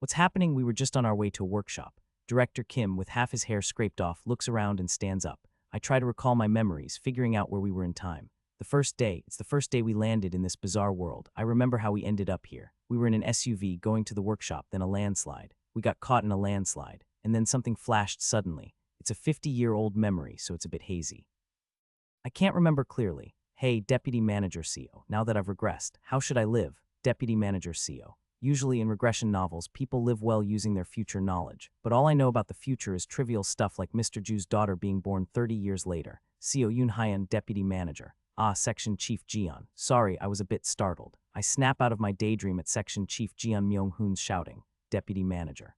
What's happening? We were just on our way to a workshop. Director Kim, with half his hair scraped off, looks around and stands up. I try to recall my memories, figuring out where we were in time. It's the first day we landed in this bizarre world. I remember how we ended up here. We were in an SUV going to the workshop, then a landslide. We got caught in a landslide, and then something flashed suddenly. It's a 50-year-old memory, so it's a bit hazy. I can't remember clearly. Hey, Deputy Manager CEO, now that I've regressed, how should I live? Deputy Manager CEO. Usually in regression novels, people live well using their future knowledge, but all I know about the future is trivial stuff like Mr. Ju's daughter being born 30 years later. CEO Yoon Hyun, Deputy Manager. Section Chief Jeon. Sorry, I was a bit startled. I snap out of my daydream at Section Chief Jeon Myung-hoon's shouting, Deputy Manager.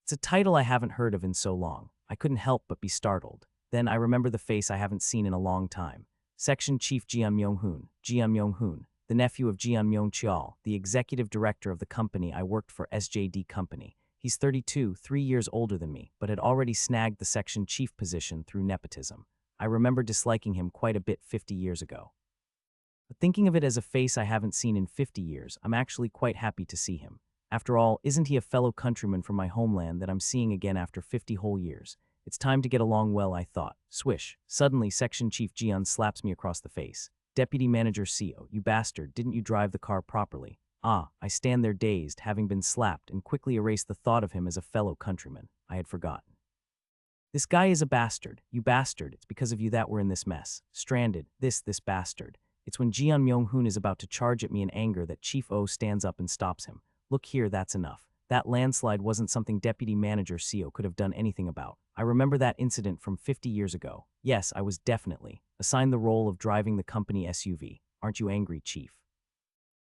It's a title I haven't heard of in so long. I couldn't help but be startled. Then I remember the face I haven't seen in a long time. Section Chief Jeon Myung-hoon, the nephew of Jeon Myung-cheol, the executive director of the company I worked for, SJD Company. He's 32, 3 years older than me, but had already snagged the section chief position through nepotism. I remember disliking him quite a bit 50 years ago. But thinking of it as a face I haven't seen in 50 years, I'm actually quite happy to see him. After all, isn't he a fellow countryman from my homeland that I'm seeing again after 50 whole years? It's time to get along well, I thought. Swish. Suddenly, Section Chief Jeon slaps me across the face. Deputy Manager CEO, you bastard, didn't you drive the car properly? I stand there dazed, having been slapped, and quickly erase the thought of him as a fellow countryman. I had forgotten. This guy is a bastard. You bastard. It's because of you that we're in this mess. Stranded. This bastard. It's when Jeon Myung-hoon is about to charge at me in anger that Chief O stands up and stops him. Look here, that's enough. That landslide wasn't something Deputy Manager CEO could have done anything about. I remember that incident from 50 years ago. Yes, I was definitely assigned the role of driving the company SUV. Aren't you angry, Chief?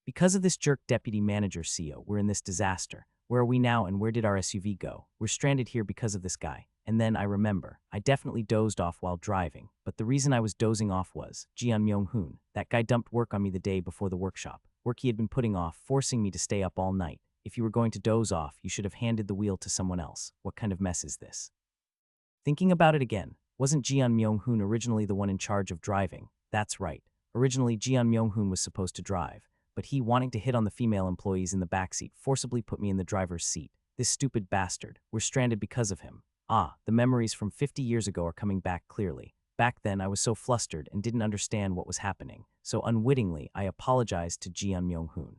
Because of this jerk Deputy Manager CEO, we're in this disaster. Where are we now and where did our SUV go? We're stranded here because of this guy. And then I remember, I definitely dozed off while driving, but the reason I was dozing off was Jeon Myung-hoon. That guy dumped work on me the day before the workshop. Work he had been putting off, forcing me to stay up all night. If you were going to doze off, you should have handed the wheel to someone else. What kind of mess is this? Thinking about it again, wasn't Jeon Myung-hoon originally the one in charge of driving? That's right. Originally, Jeon Myung-hoon was supposed to drive, but he, wanting to hit on the female employees in the backseat, forcibly put me in the driver's seat. This stupid bastard. We're stranded because of him. The memories from 50 years ago are coming back clearly. Back then, I was so flustered and didn't understand what was happening, so unwittingly, I apologized to Jeon Myung-hoon.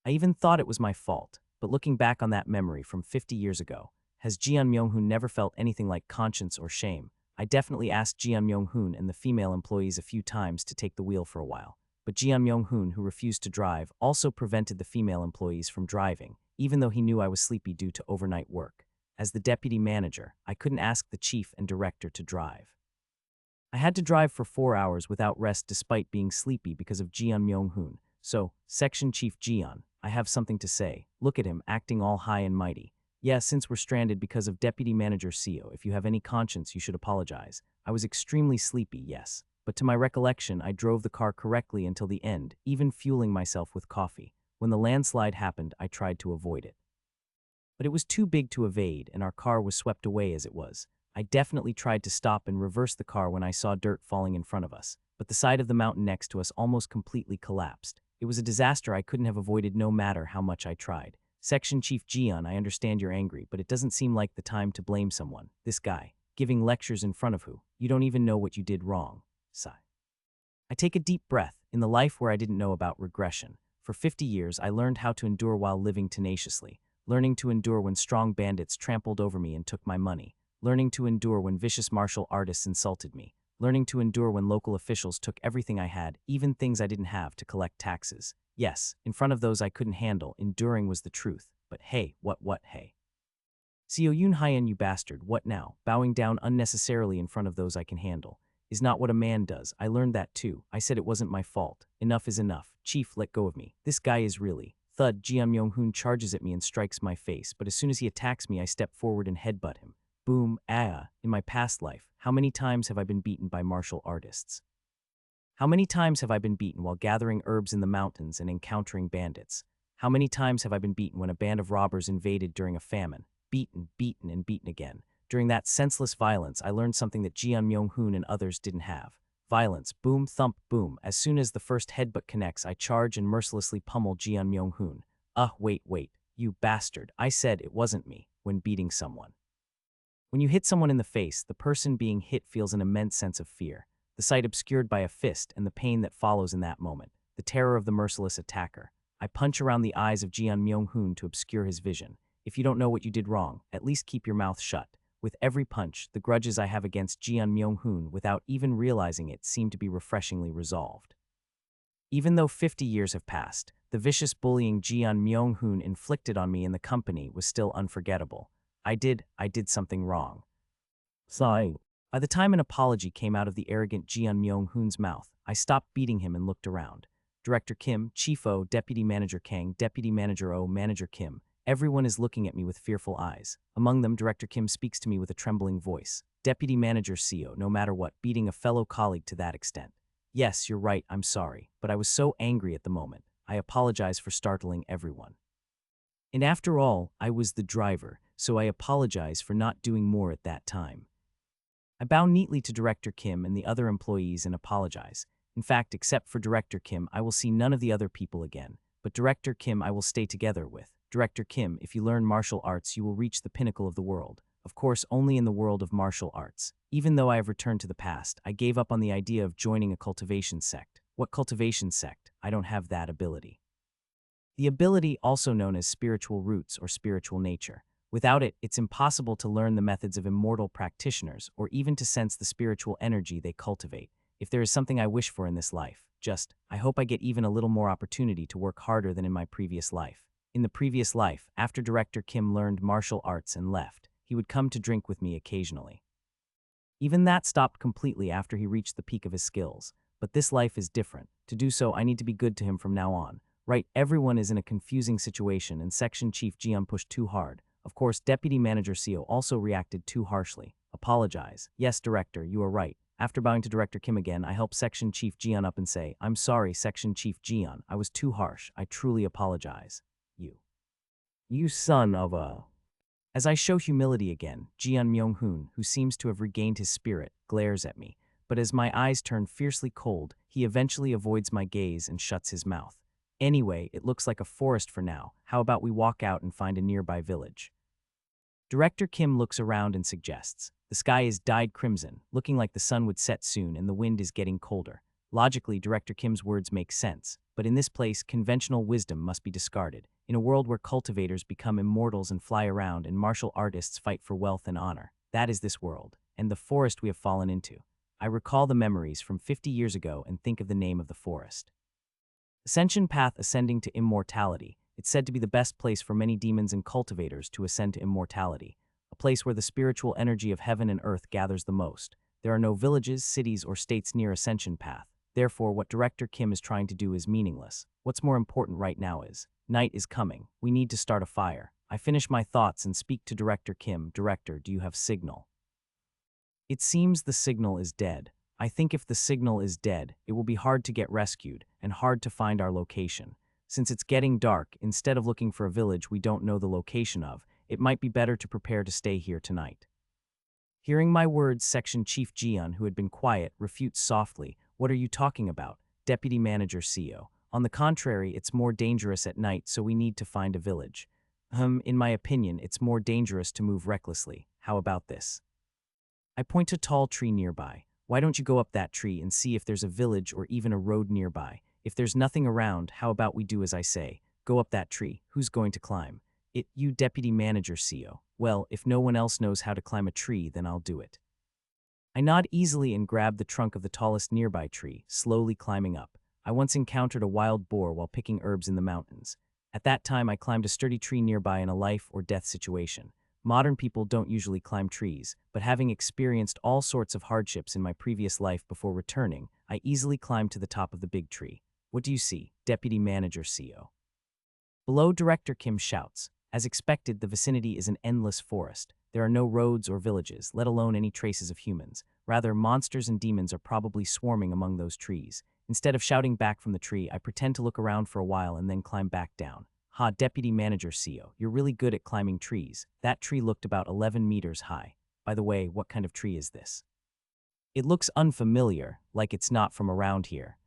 I even thought it was my fault, but looking back on that memory from 50 years ago, has Jeon Myung-hoon never felt anything like conscience or shame? I definitely asked Jeon Myung-hoon and the female employees a few times to take the wheel for a while, but Jeon Myung-hoon, who refused to drive, also prevented the female employees from driving, even though he knew I was sleepy due to overnight work. As the deputy manager, I couldn't ask the chief and director to drive. I had to drive for 4 hours without rest despite being sleepy because of Jeon Myung-hoon. So, Section Chief Jeon, I have something to say. Look at him, acting all high and mighty. Yeah, since we're stranded because of Deputy Manager CEO, if you have any conscience, you should apologize. I was extremely sleepy, yes. But to my recollection, I drove the car correctly until the end, even fueling myself with coffee. When the landslide happened, I tried to avoid it. But it was too big to evade, and our car was swept away as it was. I definitely tried to stop and reverse the car when I saw dirt falling in front of us, but the side of the mountain next to us almost completely collapsed. It was a disaster I couldn't have avoided no matter how much I tried. Section Chief Jeon, I understand you're angry, but it doesn't seem like the time to blame someone. This guy, giving lectures in front of who? You don't even know what you did wrong. Sigh. I take a deep breath. In the life where I didn't know about regression, for 50 years I learned how to endure while living tenaciously. Learning to endure when strong bandits trampled over me and took my money. Learning to endure when vicious martial artists insulted me. Learning to endure when local officials took everything I had, even things I didn't have, to collect taxes. Yes, in front of those I couldn't handle, enduring was the truth. But hey, hey. CEO Yoon Hyun, you bastard, what now? Bowing down unnecessarily in front of those I can handle is not what a man does. I learned that too. I said it wasn't my fault. Enough is enough. Chief, let go of me. This guy is really... Thud, Jeon Myung-hoon charges at me and strikes my face, but as soon as he attacks me, I step forward and headbutt him. Boom, in my past life, how many times have I been beaten by martial artists? How many times have I been beaten while gathering herbs in the mountains and encountering bandits? How many times have I been beaten when a band of robbers invaded during a famine? Beaten, beaten, and beaten again. During that senseless violence, I learned something that Jeon Myung-hoon and others didn't have. Violence, boom, thump, boom. As soon as the first headbutt connects, I charge and mercilessly pummel Jeon Myung-hoon. Wait. You bastard, I said it wasn't me, when beating someone. When you hit someone in the face, the person being hit feels an immense sense of fear, the sight obscured by a fist and the pain that follows in that moment, the terror of the merciless attacker. I punch around the eyes of Jeon Myung-hoon to obscure his vision. If you don't know what you did wrong, at least keep your mouth shut. With every punch, the grudges I have against Jeon Myung-hoon without even realizing it seem to be refreshingly resolved. Even though 50 years have passed, the vicious bullying Jeon Myung-hoon inflicted on me in the company was still unforgettable. I did something wrong. Sorry. By the time an apology came out of the arrogant Jeon Myung-hoon's mouth, I stopped beating him and looked around. Director Kim, Chief O, Deputy Manager Kang, Deputy Manager O, Manager Kim. Everyone is looking at me with fearful eyes. Among them, Director Kim speaks to me with a trembling voice. Deputy Manager CO, no matter what, beating a fellow colleague to that extent. Yes, you're right, I'm sorry, but I was so angry at the moment. I apologize for startling everyone. And after all, I was the driver, so I apologize for not doing more at that time. I bow neatly to Director Kim and the other employees and apologize. In fact, except for Director Kim, I will see none of the other people again. But Director Kim I will stay together with. Director Kim, if you learn martial arts, you will reach the pinnacle of the world. Of course, only in the world of martial arts. Even though I have returned to the past, I gave up on the idea of joining a cultivation sect. What cultivation sect? I don't have that ability. The ability, also known as spiritual roots or spiritual nature. Without it, it's impossible to learn the methods of immortal practitioners or even to sense the spiritual energy they cultivate. If there is something I wish for in this life, I hope I get even a little more opportunity to work harder than in my previous life. In the previous life, after Director Kim learned martial arts and left, he would come to drink with me occasionally. Even that stopped completely after he reached the peak of his skills. But this life is different. To do so, I need to be good to him from now on. Right, everyone is in a confusing situation and Section Chief Jeon pushed too hard. Of course, Deputy Manager CO also reacted too harshly. Apologize. Yes, Director, you are right. After bowing to Director Kim again, I help Section Chief Jeon up and say, I'm sorry, Section Chief Jeon. I was too harsh. I truly apologize. You son of a... As I show humility again, Jeon Myung-hoon, who seems to have regained his spirit, glares at me. But as my eyes turn fiercely cold, he eventually avoids my gaze and shuts his mouth. Anyway, it looks like a forest for now. How about we walk out and find a nearby village? Director Kim looks around and suggests. The sky is dyed crimson, looking like the sun would set soon and the wind is getting colder. Logically, Director Kim's words make sense, but in this place, conventional wisdom must be discarded. In a world where cultivators become immortals and fly around and martial artists fight for wealth and honor, that is this world, and the forest we have fallen into. I recall the memories from 50 years ago and think of the name of the forest. Ascension Path ascending to immortality. It's said to be the best place for many demons and cultivators to ascend to immortality, a place where the spiritual energy of heaven and earth gathers the most. There are no villages, cities, or states near Ascension Path. Therefore, what Director Kim is trying to do is meaningless. What's more important right now is, night is coming. We need to start a fire. I finish my thoughts and speak to Director Kim. Director, do you have signal? It seems the signal is dead. I think if the signal is dead, it will be hard to get rescued and hard to find our location. Since it's getting dark, instead of looking for a village we don't know the location of, it might be better to prepare to stay here tonight. Hearing my words, Section Chief Jeon, who had been quiet, refutes softly, What are you talking about, Deputy Manager CO? On the contrary, it's more dangerous at night, so we need to find a village. In my opinion, it's more dangerous to move recklessly. How about this? I point to a tall tree nearby. Why don't you go up that tree and see if there's a village or even a road nearby? If there's nothing around, how about we do as I say? Go up that tree. Who's going to climb? You, Deputy Manager CO. Well, if no one else knows how to climb a tree, then I'll do it. I nod easily and grab the trunk of the tallest nearby tree, slowly climbing up. I once encountered a wild boar while picking herbs in the mountains. At that time, I climbed a sturdy tree nearby in a life or death situation. Modern people don't usually climb trees, but having experienced all sorts of hardships in my previous life before returning, I easily climbed to the top of the big tree. What do you see, Deputy Manager CO? Below, Director Kim shouts. As expected, the vicinity is an endless forest. There are no roads or villages, let alone any traces of humans. Rather, monsters and demons are probably swarming among those trees. Instead of shouting back from the tree, I pretend to look around for a while and then climb back down. Ha, Deputy Manager CO, you're really good at climbing trees. That tree looked about 11 meters high. By the way, what kind of tree is this? It looks unfamiliar, like it's not from around here.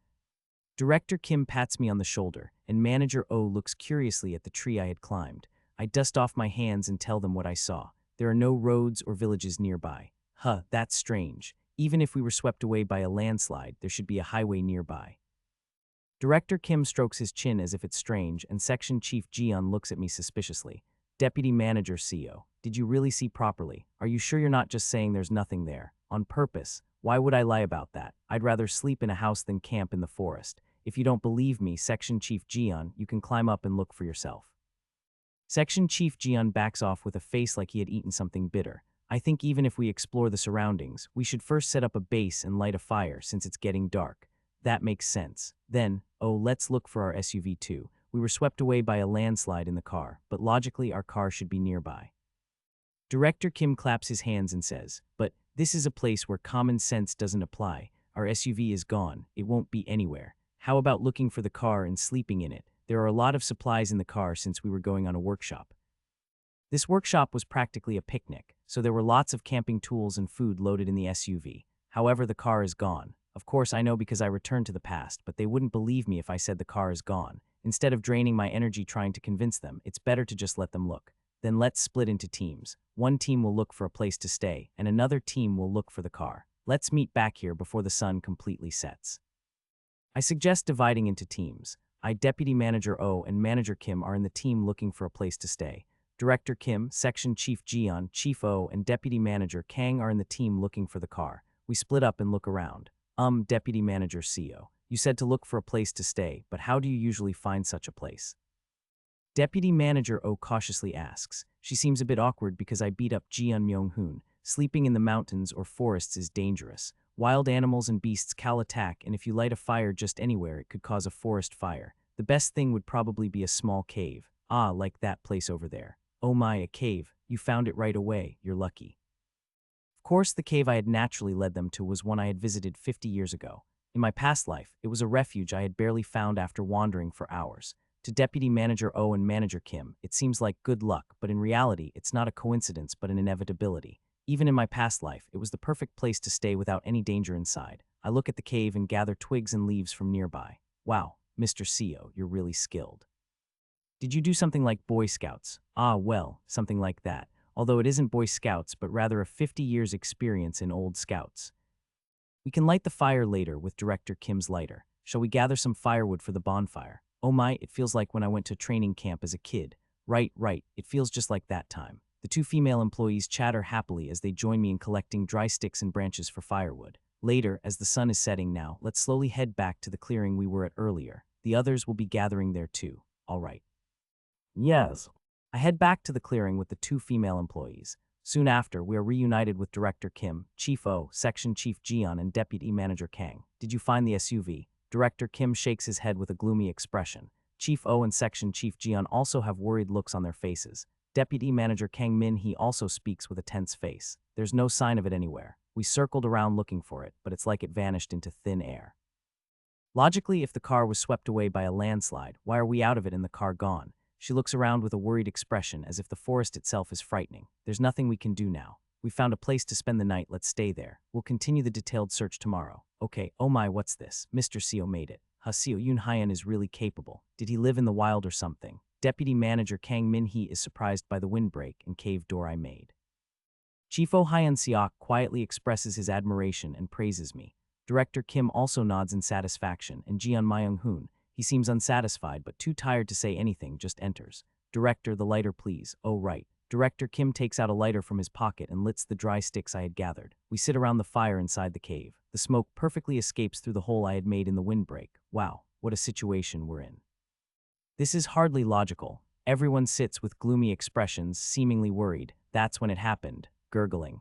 Director Kim pats me on the shoulder, and Manager O looks curiously at the tree I had climbed. I dust off my hands and tell them what I saw. There are no roads or villages nearby. Huh, that's strange. Even if we were swept away by a landslide, there should be a highway nearby. Director Kim strokes his chin as if it's strange, and Section Chief Jian looks at me suspiciously. Deputy Manager CEO, did you really see properly? Are you sure you're not just saying there's nothing there? On purpose? Why would I lie about that? I'd rather sleep in a house than camp in the forest. If you don't believe me, Section Chief Jian, you can climb up and look for yourself. Section Chief Jian backs off with a face like he had eaten something bitter. I think even if we explore the surroundings, we should first set up a base and light a fire since it's getting dark. That makes sense. Then, let's look for our SUV too. We were swept away by a landslide in the car, but logically our car should be nearby. Director Kim claps his hands and says, but this is a place where common sense doesn't apply. Our SUV is gone. It won't be anywhere. How about looking for the car and sleeping in it? There are a lot of supplies in the car since we were going on a workshop. This workshop was practically a picnic, so there were lots of camping tools and food loaded in the SUV. However, the car is gone. Of course, I know because I returned to the past, but they wouldn't believe me if I said the car is gone. Instead of draining my energy trying to convince them, it's better to just let them look. Then let's split into teams. One team will look for a place to stay, and another team will look for the car. Let's meet back here before the sun completely sets. I suggest dividing into teams. Deputy Manager O and Manager Kim are in the team looking for a place to stay. Director Kim, Section Chief Jian, Chief O, and Deputy Manager Kang are in the team looking for the car. We split up and look around. Deputy Manager CEO, you said to look for a place to stay, but how do you usually find such a place? Deputy Manager O cautiously asks. She seems a bit awkward because I beat up Jian Myung-hoon. Sleeping in the mountains or forests is dangerous. Wild animals and beasts can attack, and if you light a fire just anywhere, it could cause a forest fire. The best thing would probably be a small cave. Like that place over there. Oh my, a cave. You found it right away. You're lucky. Of course, the cave I had naturally led them to was one I had visited 50 years ago. In my past life, it was a refuge I had barely found after wandering for hours. To Deputy Manager O and Manager Kim, it seems like good luck, but in reality, it's not a coincidence but an inevitability. Even in my past life, it was the perfect place to stay without any danger inside. I look at the cave and gather twigs and leaves from nearby. Wow, Mr. CEO, you're really skilled. Did you do something like Boy Scouts? Well, something like that. Although it isn't Boy Scouts, but rather a 50 years experience in old Scouts. We can light the fire later with Director Kim's lighter. Shall we gather some firewood for the bonfire? Oh my, it feels like when I went to training camp as a kid. Right, it feels just like that time. The two female employees chatter happily as they join me in collecting dry sticks and branches for firewood. Later, as the sun is setting now, let's slowly head back to the clearing we were at earlier. The others will be gathering there too. All right. Yes. I head back to the clearing with the two female employees. Soon after, we are reunited with Director Kim, Chief O, Section Chief Jian, and Deputy Manager Kang. Did you find the SUV? Director Kim shakes his head with a gloomy expression. Chief O and Section Chief Jian also have worried looks on their faces. Deputy Manager Kang Min-hee also speaks with a tense face. There's no sign of it anywhere. We circled around looking for it, but it's like it vanished into thin air. Logically, if the car was swept away by a landslide, why are we out of it and the car gone? She looks around with a worried expression as if the forest itself is frightening. There's nothing we can do now. We found a place to spend the night, let's stay there. We'll continue the detailed search tomorrow. Okay, oh my, what's this? Mr. Seo made it. Seo Yoon Hyan is really capable. Did he live in the wild or something? Deputy Manager Kang Min-hee is surprised by the windbreak and cave door I made. Chief Oh Hyan Seok quietly expresses his admiration and praises me. Director Kim also nods in satisfaction, and Jeon Myung-hoon, he seems unsatisfied but too tired to say anything, just enters. Director, the lighter please. Oh right. Director Kim takes out a lighter from his pocket and lights the dry sticks I had gathered. We sit around the fire inside the cave. The smoke perfectly escapes through the hole I had made in the windbreak. Wow, what a situation we're in. This is hardly logical. Everyone sits with gloomy expressions, seemingly worried. That's when it happened, gurgling.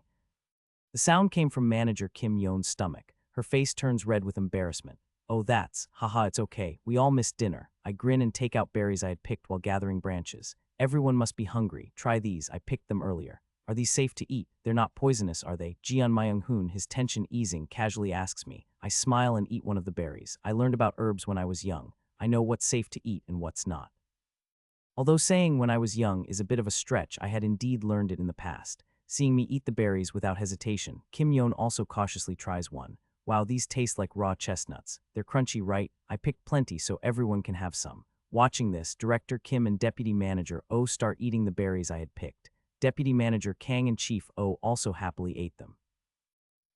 The sound came from Manager Kim Yeon's stomach. Her face turns red with embarrassment. Oh that's, haha, it's okay. We all missed dinner. I grin and take out berries I had picked while gathering branches. Everyone must be hungry. Try these, I picked them earlier. Are these safe to eat? They're not poisonous, are they? Jeon Myung-hoon, his tension easing, casually asks me. I smile and eat one of the berries. I learned about herbs when I was young. I know what's safe to eat and what's not. Although saying when I was young is a bit of a stretch, I had indeed learned it in the past. Seeing me eat the berries without hesitation, Kim Yeon also cautiously tries one. Wow, these taste like raw chestnuts. They're crunchy, right? I picked plenty so everyone can have some. Watching this, Director Kim and Deputy Manager O start eating the berries I had picked. Deputy Manager Kang and Chief O also happily ate them.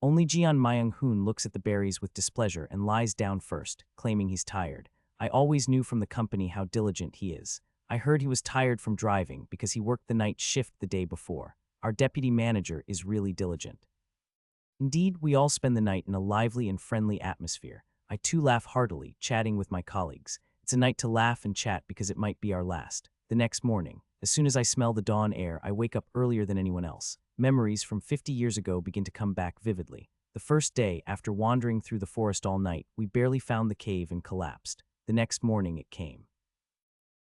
Only Jian Myung-hoon looks at the berries with displeasure and lies down first, claiming he's tired. I always knew from the company how diligent he is. I heard he was tired from driving because he worked the night shift the day before. Our deputy manager is really diligent. Indeed, we all spend the night in a lively and friendly atmosphere. I too laugh heartily, chatting with my colleagues. It's a night to laugh and chat because it might be our last. The next morning, as soon as I smell the dawn air, I wake up earlier than anyone else. Memories from 50 years ago begin to come back vividly. The first day, after wandering through the forest all night, we barely found the cave and collapsed. The next morning it came.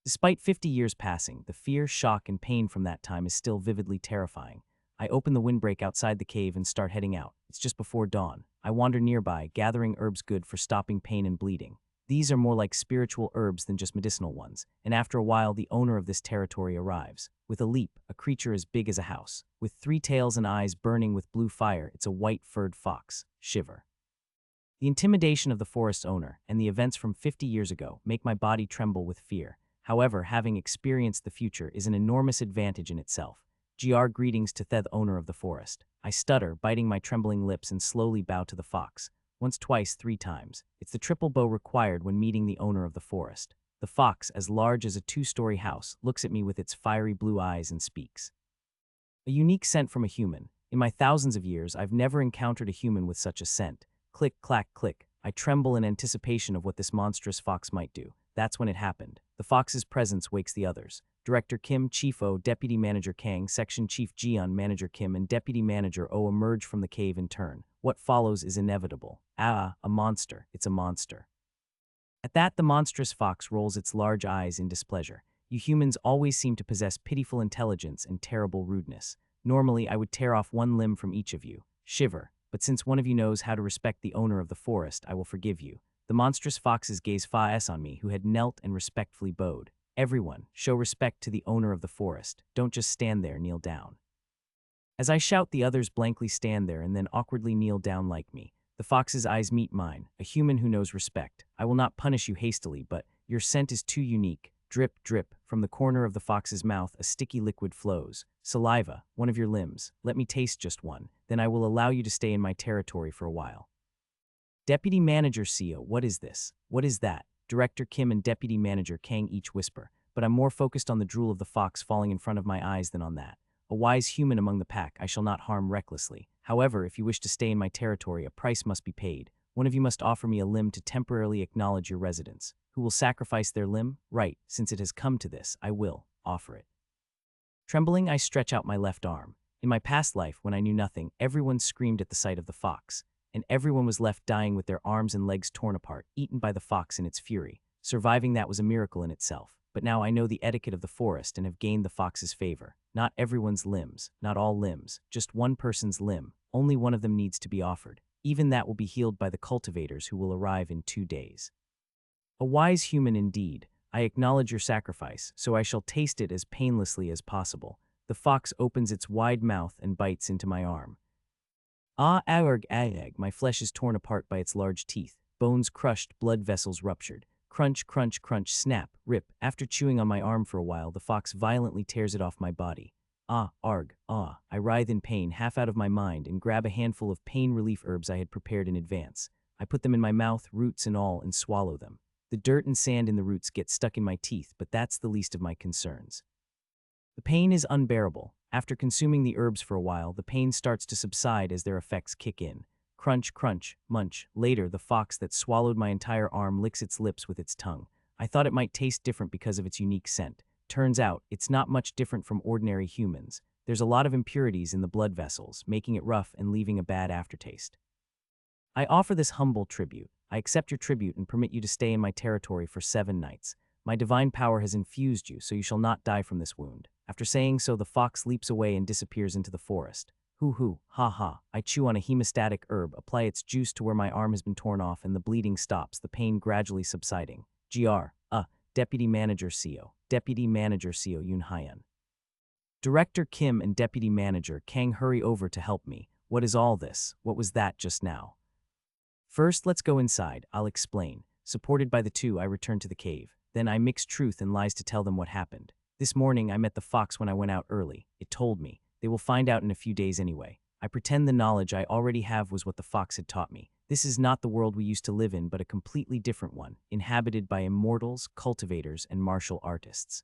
Despite 50 years passing, the fear, shock, and pain from that time is still vividly terrifying. I open the windbreak outside the cave and start heading out. It's just before dawn. I wander nearby, gathering herbs good for stopping pain and bleeding. These are more like spiritual herbs than just medicinal ones, and after a while the owner of this territory arrives. With a leap, a creature as big as a house. With 3 tails and eyes burning with blue fire, it's a white-furred fox. Shiver. The intimidation of the forest's owner and the events from 50 years ago make my body tremble with fear. However, having experienced the future is an enormous advantage in itself. GR greetings to the owner of the forest. I stutter, biting my trembling lips, and slowly bow to the fox. Once, twice, 3 times. It's the triple bow required when meeting the owner of the forest. The fox, as large as a 2-story house, looks at me with its fiery blue eyes and speaks. A unique scent from a human. In my thousands of years, I've never encountered a human with such a scent. Click, clack, click. I tremble in anticipation of what this monstrous fox might do. That's when it happened. The fox's presence wakes the others. Director Kim, Chief O, Deputy Manager Kang, Section Chief Jian, Manager Kim, and Deputy Manager O emerge from the cave in turn. What follows is inevitable. A monster. It's a monster. At that, the monstrous fox rolls its large eyes in displeasure. You humans always seem to possess pitiful intelligence and terrible rudeness. Normally, I would tear off 1 limb from each of you. Shiver. But since one of you knows how to respect the owner of the forest, I will forgive you. The monstrous fox's gaze fixed on me, who had knelt and respectfully bowed. Everyone, show respect to the owner of the forest. Don't just stand there, kneel down. As I shout, the others blankly stand there and then awkwardly kneel down like me. The fox's eyes meet mine, a human who knows respect. I will not punish you hastily, but your scent is too unique. Drip, drip. From the corner of the fox's mouth, a sticky liquid flows. Saliva, one of your limbs. Let me taste just one. Then I will allow you to stay in my territory for a while. Deputy Manager CEO, what is this? What is that? Director Kim and Deputy Manager Kang each whisper, but I'm more focused on the drool of the fox falling in front of my eyes than on that. A wise human among the pack, I shall not harm recklessly. However, if you wish to stay in my territory, a price must be paid. One of you must offer me a limb to temporarily acknowledge your residence. Who will sacrifice their limb? Right, since it has come to this, I will offer it. Trembling, I stretch out my left arm. In my past life, when I knew nothing, everyone screamed at the sight of the fox, and everyone was left dying with their arms and legs torn apart, eaten by the fox in its fury. Surviving that was a miracle in itself. But now I know the etiquette of the forest and have gained the fox's favor. Not everyone's limbs, not all limbs, just one person's limb. Only one of them needs to be offered. Even that will be healed by the cultivators who will arrive in 2 days. A wise human indeed. I acknowledge your sacrifice, so I shall taste it as painlessly as possible. The fox opens its wide mouth and bites into my arm. My flesh is torn apart by its large teeth, bones crushed, blood vessels ruptured. Crunch, crunch, crunch, snap, rip. After chewing on my arm for a while, the fox violently tears it off my body. Arg. I writhe in pain, half out of my mind, and grab a handful of pain relief herbs I had prepared in advance. I put them in my mouth, roots and all, and swallow them. The dirt and sand in the roots get stuck in my teeth, but that's the least of my concerns. The pain is unbearable. After consuming the herbs for a while, the pain starts to subside as their effects kick in. Crunch, crunch, munch. Later, the fox that swallowed my entire arm licks its lips with its tongue. I thought it might taste different because of its unique scent. Turns out, it's not much different from ordinary humans. There's a lot of impurities in the blood vessels, making it rough and leaving a bad aftertaste. I offer this humble tribute. I accept your tribute and permit you to stay in my territory for 7 nights. My divine power has infused you, so you shall not die from this wound. After saying so, the fox leaps away and disappears into the forest. Hoo, ha ha. I chew on a hemostatic herb, apply its juice to where my arm has been torn off, and the bleeding stops, the pain gradually subsiding. Deputy Manager CEO. Deputy Manager CEO Yoon Hyun. Director Kim and Deputy Manager Kang hurry over to help me. What is all this? What was that just now? First, let's go inside. I'll explain. Supported by the two, I return to the cave. Then I mix truth and lies to tell them what happened. This morning I met the fox when I went out early. It told me. They will find out in a few days anyway. I pretend the knowledge I already have was what the fox had taught me. This is not the world we used to live in, but a completely different one, inhabited by immortals, cultivators, and martial artists.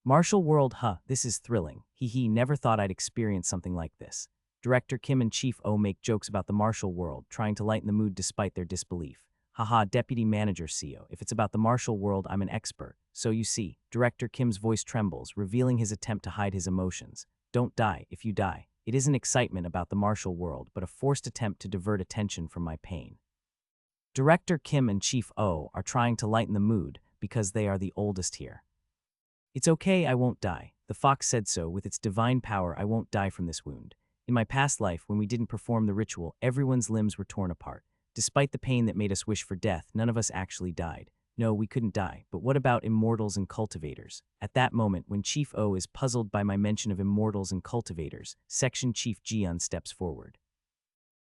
Martial world, huh, this is thrilling. Hee, never thought I'd experience something like this. Director Kim and Chief O make jokes about the martial world, trying to lighten the mood despite their disbelief. Haha, Deputy Manager CEO, if it's about the martial world, I'm an expert. So you see, Director Kim's voice trembles, revealing his attempt to hide his emotions. Don't die if you die. It isn't excitement about the martial world, but a forced attempt to divert attention from my pain. Director Kim and Chief O are trying to lighten the mood because they are the oldest here. It's okay, I won't die. The fox said so. With its divine power, I won't die from this wound. In my past life, when we didn't perform the ritual, everyone's limbs were torn apart. Despite the pain that made us wish for death, none of us actually died. No, we couldn't die. But what about immortals and cultivators? At that moment, when Chief O is puzzled by my mention of immortals and cultivators, Section Chief Jian steps forward.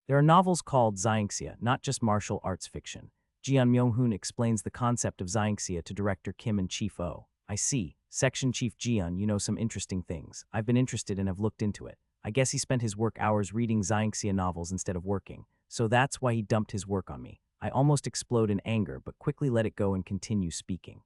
There are novels called Xianxia, not just martial arts fiction. Jian Myung-hoon explains the concept of Xianxia to Director Kim and Chief O. I see. Section Chief Jian, you know some interesting things. I've been interested and have looked into it. I guess he spent his work hours reading Xianxia novels instead of working. So that's why he dumped his work on me. I almost explode in anger, but quickly let it go and continue speaking.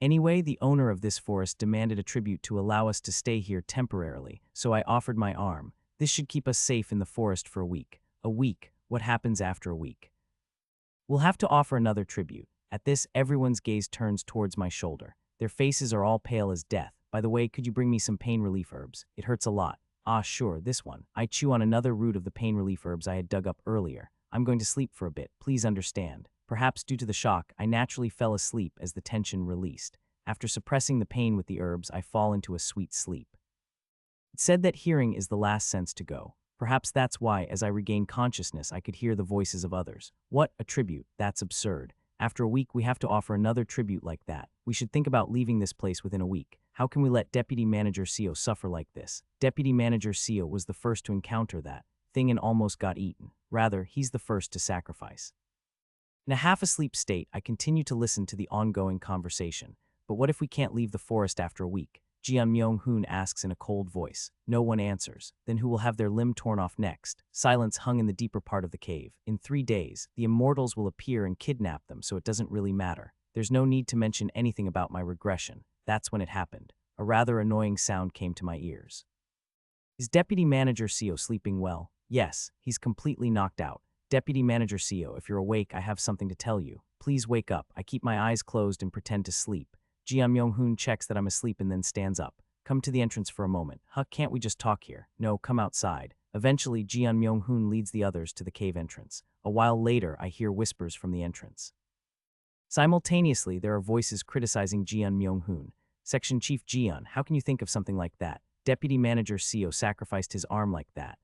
Anyway, the owner of this forest demanded a tribute to allow us to stay here temporarily, so I offered my arm. This should keep us safe in the forest for a week. A week? What happens after a week? We'll have to offer another tribute. At this, everyone's gaze turns towards my shoulder. Their faces are all pale as death. By the way, could you bring me some pain relief herbs? It hurts a lot. Ah, sure, this one. I chew on another root of the pain relief herbs I had dug up earlier. I'm going to sleep for a bit, please understand. Perhaps due to the shock, I naturally fell asleep as the tension released. After suppressing the pain with the herbs, I fall into a sweet sleep. It's said that hearing is the last sense to go. Perhaps that's why, as I regained consciousness, I could hear the voices of others. What? A tribute? That's absurd. After a week, we have to offer another tribute like that. We should think about leaving this place within a week. How can we let Deputy Manager Seo suffer like this? Deputy Manager Seo was the first to encounter that thing and almost got eaten. Rather, he's the first to sacrifice. In a half-asleep state, I continue to listen to the ongoing conversation. But what if we can't leave the forest after a week? Jian Myung-hoon asks in a cold voice. No one answers. Then who will have their limb torn off next? Silence hung in the deeper part of the cave. In 3 days, the immortals will appear and kidnap them, so it doesn't really matter. There's no need to mention anything about my regression. That's when it happened. A rather annoying sound came to my ears. Is Deputy Manager Seo sleeping well? Yes, he's completely knocked out. Deputy Manager Seo, if you're awake, I have something to tell you. Please wake up. I keep my eyes closed and pretend to sleep. Jian Myung-hoon checks that I'm asleep and then stands up. Come to the entrance for a moment. Huh, can't we just talk here? No, come outside. Eventually, Jian Myung-hoon leads the others to the cave entrance. A while later, I hear whispers from the entrance. Simultaneously, there are voices criticizing Jian Myung-hoon. Section Chief Jian, how can you think of something like that? Deputy Manager Seo sacrificed his arm like that.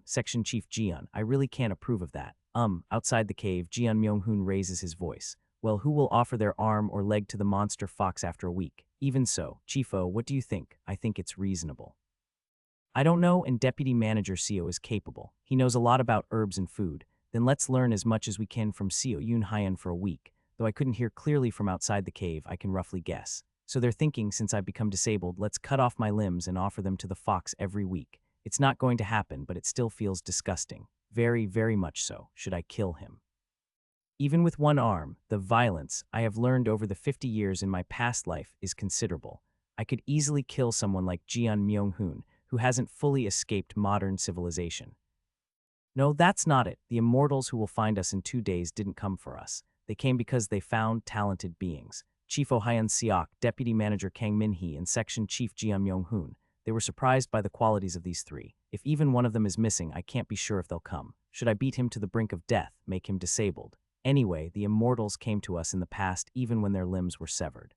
Section Chief Jian, I really can't approve of that. Outside the cave, Jian Myung-hoon raises his voice. Well, who will offer their arm or leg to the monster fox after a week? Even so, Chief O, what do you think? I think it's reasonable. I don't know, and Deputy Manager Seo is capable. He knows a lot about herbs and food. Then let's learn as much as we can from Seo Yoon Hyan for a week. Though I couldn't hear clearly from outside the cave, I can roughly guess. So they're thinking, since I've become disabled, let's cut off my limbs and offer them to the fox every week. It's not going to happen, but it still feels disgusting. Very, very much so. Should I kill him? Even with one arm, the violence I have learned over the 50 years in my past life is considerable. I could easily kill someone like Jian Myung-hoon, who hasn't fully escaped modern civilization. No, that's not it. The immortals who will find us in 2 days didn't come for us. They came because they found talented beings. Chief Oh Hyun Seok, Deputy Manager Kang Min-hee, and Section Chief Jian Myung-hoon. They were surprised by the qualities of these three. If even one of them is missing, I can't be sure if they'll come. Should I beat him to the brink of death, make him disabled? Anyway, the immortals came to us in the past even when their limbs were severed.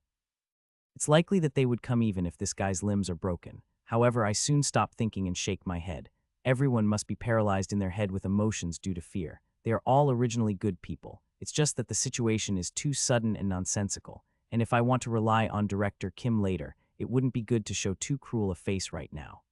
It's likely that they would come even if this guy's limbs are broken. However, I soon stop thinking and shake my head. Everyone must be paralyzed in their head with emotions due to fear. They are all originally good people. It's just that the situation is too sudden and nonsensical. And if I want to rely on Director Kim later, it wouldn't be good to show too cruel a face right now.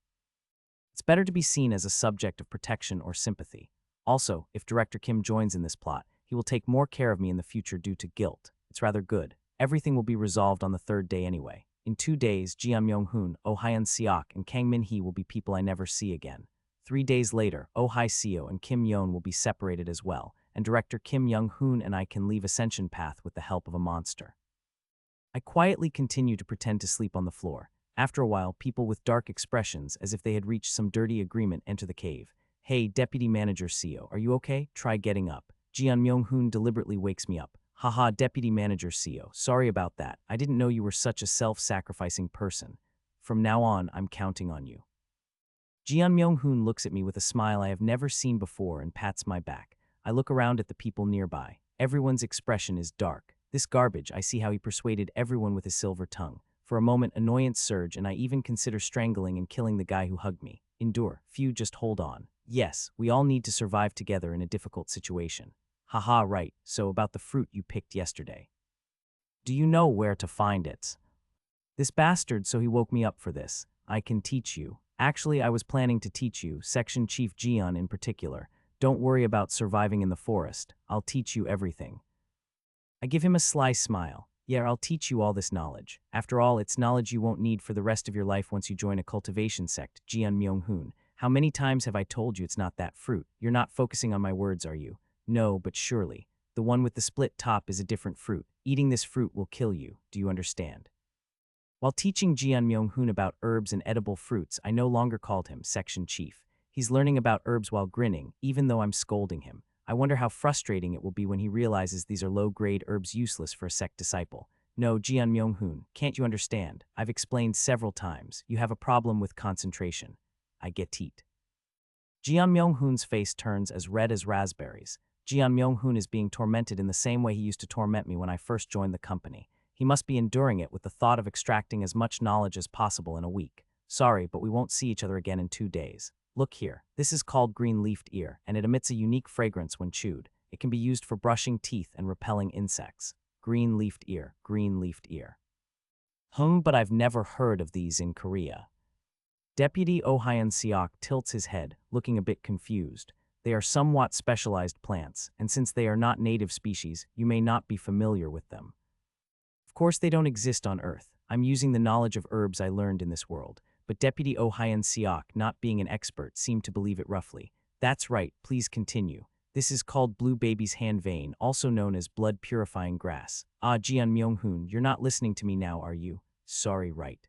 It's better to be seen as a subject of protection or sympathy. Also, if Director Kim joins in this plot, he will take more care of me in the future due to guilt. It's rather good. Everything will be resolved on the third day anyway. In 2 days, Jeon Myung-hoon, Oh Hyun Seok, and Kang Min-hee will be people I never see again. 3 days later, Oh Hai-seo and Kim Yeon will be separated as well, and director Kim Young-hoon and I can leave Ascension Path with the help of a monster. I quietly continue to pretend to sleep on the floor. After a while, people with dark expressions, as if they had reached some dirty agreement, enter the cave. Hey, Deputy Manager Seo, are you okay? Try getting up. Jeon Myung-hoon deliberately wakes me up. Haha, Deputy Manager Seo, sorry about that. I didn't know you were such a self-sacrificing person. From now on, I'm counting on you. Jeon Myung-hoon looks at me with a smile I have never seen before and pats my back. I look around at the people nearby. Everyone's expression is dark. This garbage, I see how he persuaded everyone with his silver tongue. For a moment, annoyance surge, and I even consider strangling and killing the guy who hugged me. Endure. Few, just hold on. Yes, we all need to survive together in a difficult situation. Haha, right, so about the fruit you picked yesterday. Do you know where to find it? This bastard, so he woke me up for this. I can teach you. Actually, I was planning to teach you, Section Chief Jeon in particular. Don't worry about surviving in the forest. I'll teach you everything. I give him a sly smile. Yeah, I'll teach you all this knowledge. After all, it's knowledge you won't need for the rest of your life once you join a cultivation sect, Jeon Myung-hoon. How many times have I told you it's not that fruit? You're not focusing on my words, are you? No, but surely. The one with the split top is a different fruit. Eating this fruit will kill you. Do you understand? While teaching Jeon Myung-hoon about herbs and edible fruits, I no longer called him Section Chief. He's learning about herbs while grinning, even though I'm scolding him. I wonder how frustrating it will be when he realizes these are low-grade herbs useless for a sect disciple. No, Jeon Myung-hoon, can't you understand? I've explained several times. You have a problem with concentration. I get it. Jeon Myung-hoon's face turns as red as raspberries. Jeon Myung-hoon is being tormented in the same way he used to torment me when I first joined the company. He must be enduring it with the thought of extracting as much knowledge as possible in a week. Sorry, but we won't see each other again in 2 days. Look here, this is called green-leafed ear, and it emits a unique fragrance when chewed. It can be used for brushing teeth and repelling insects. Green-leafed ear, green-leafed ear. But I've never heard of these in Korea. Deputy Oh Hyun Seok tilts his head, looking a bit confused. They are somewhat specialized plants, and since they are not native species, you may not be familiar with them. Of course, they don't exist on Earth. I'm using the knowledge of herbs I learned in this world. But Deputy Oh Hyun Seok, not being an expert, seemed to believe it roughly. That's right, please continue. This is called blue baby's hand vein, also known as blood-purifying grass. Ah, Jeon Myung-hoon, you're not listening to me now, are you? Sorry, right.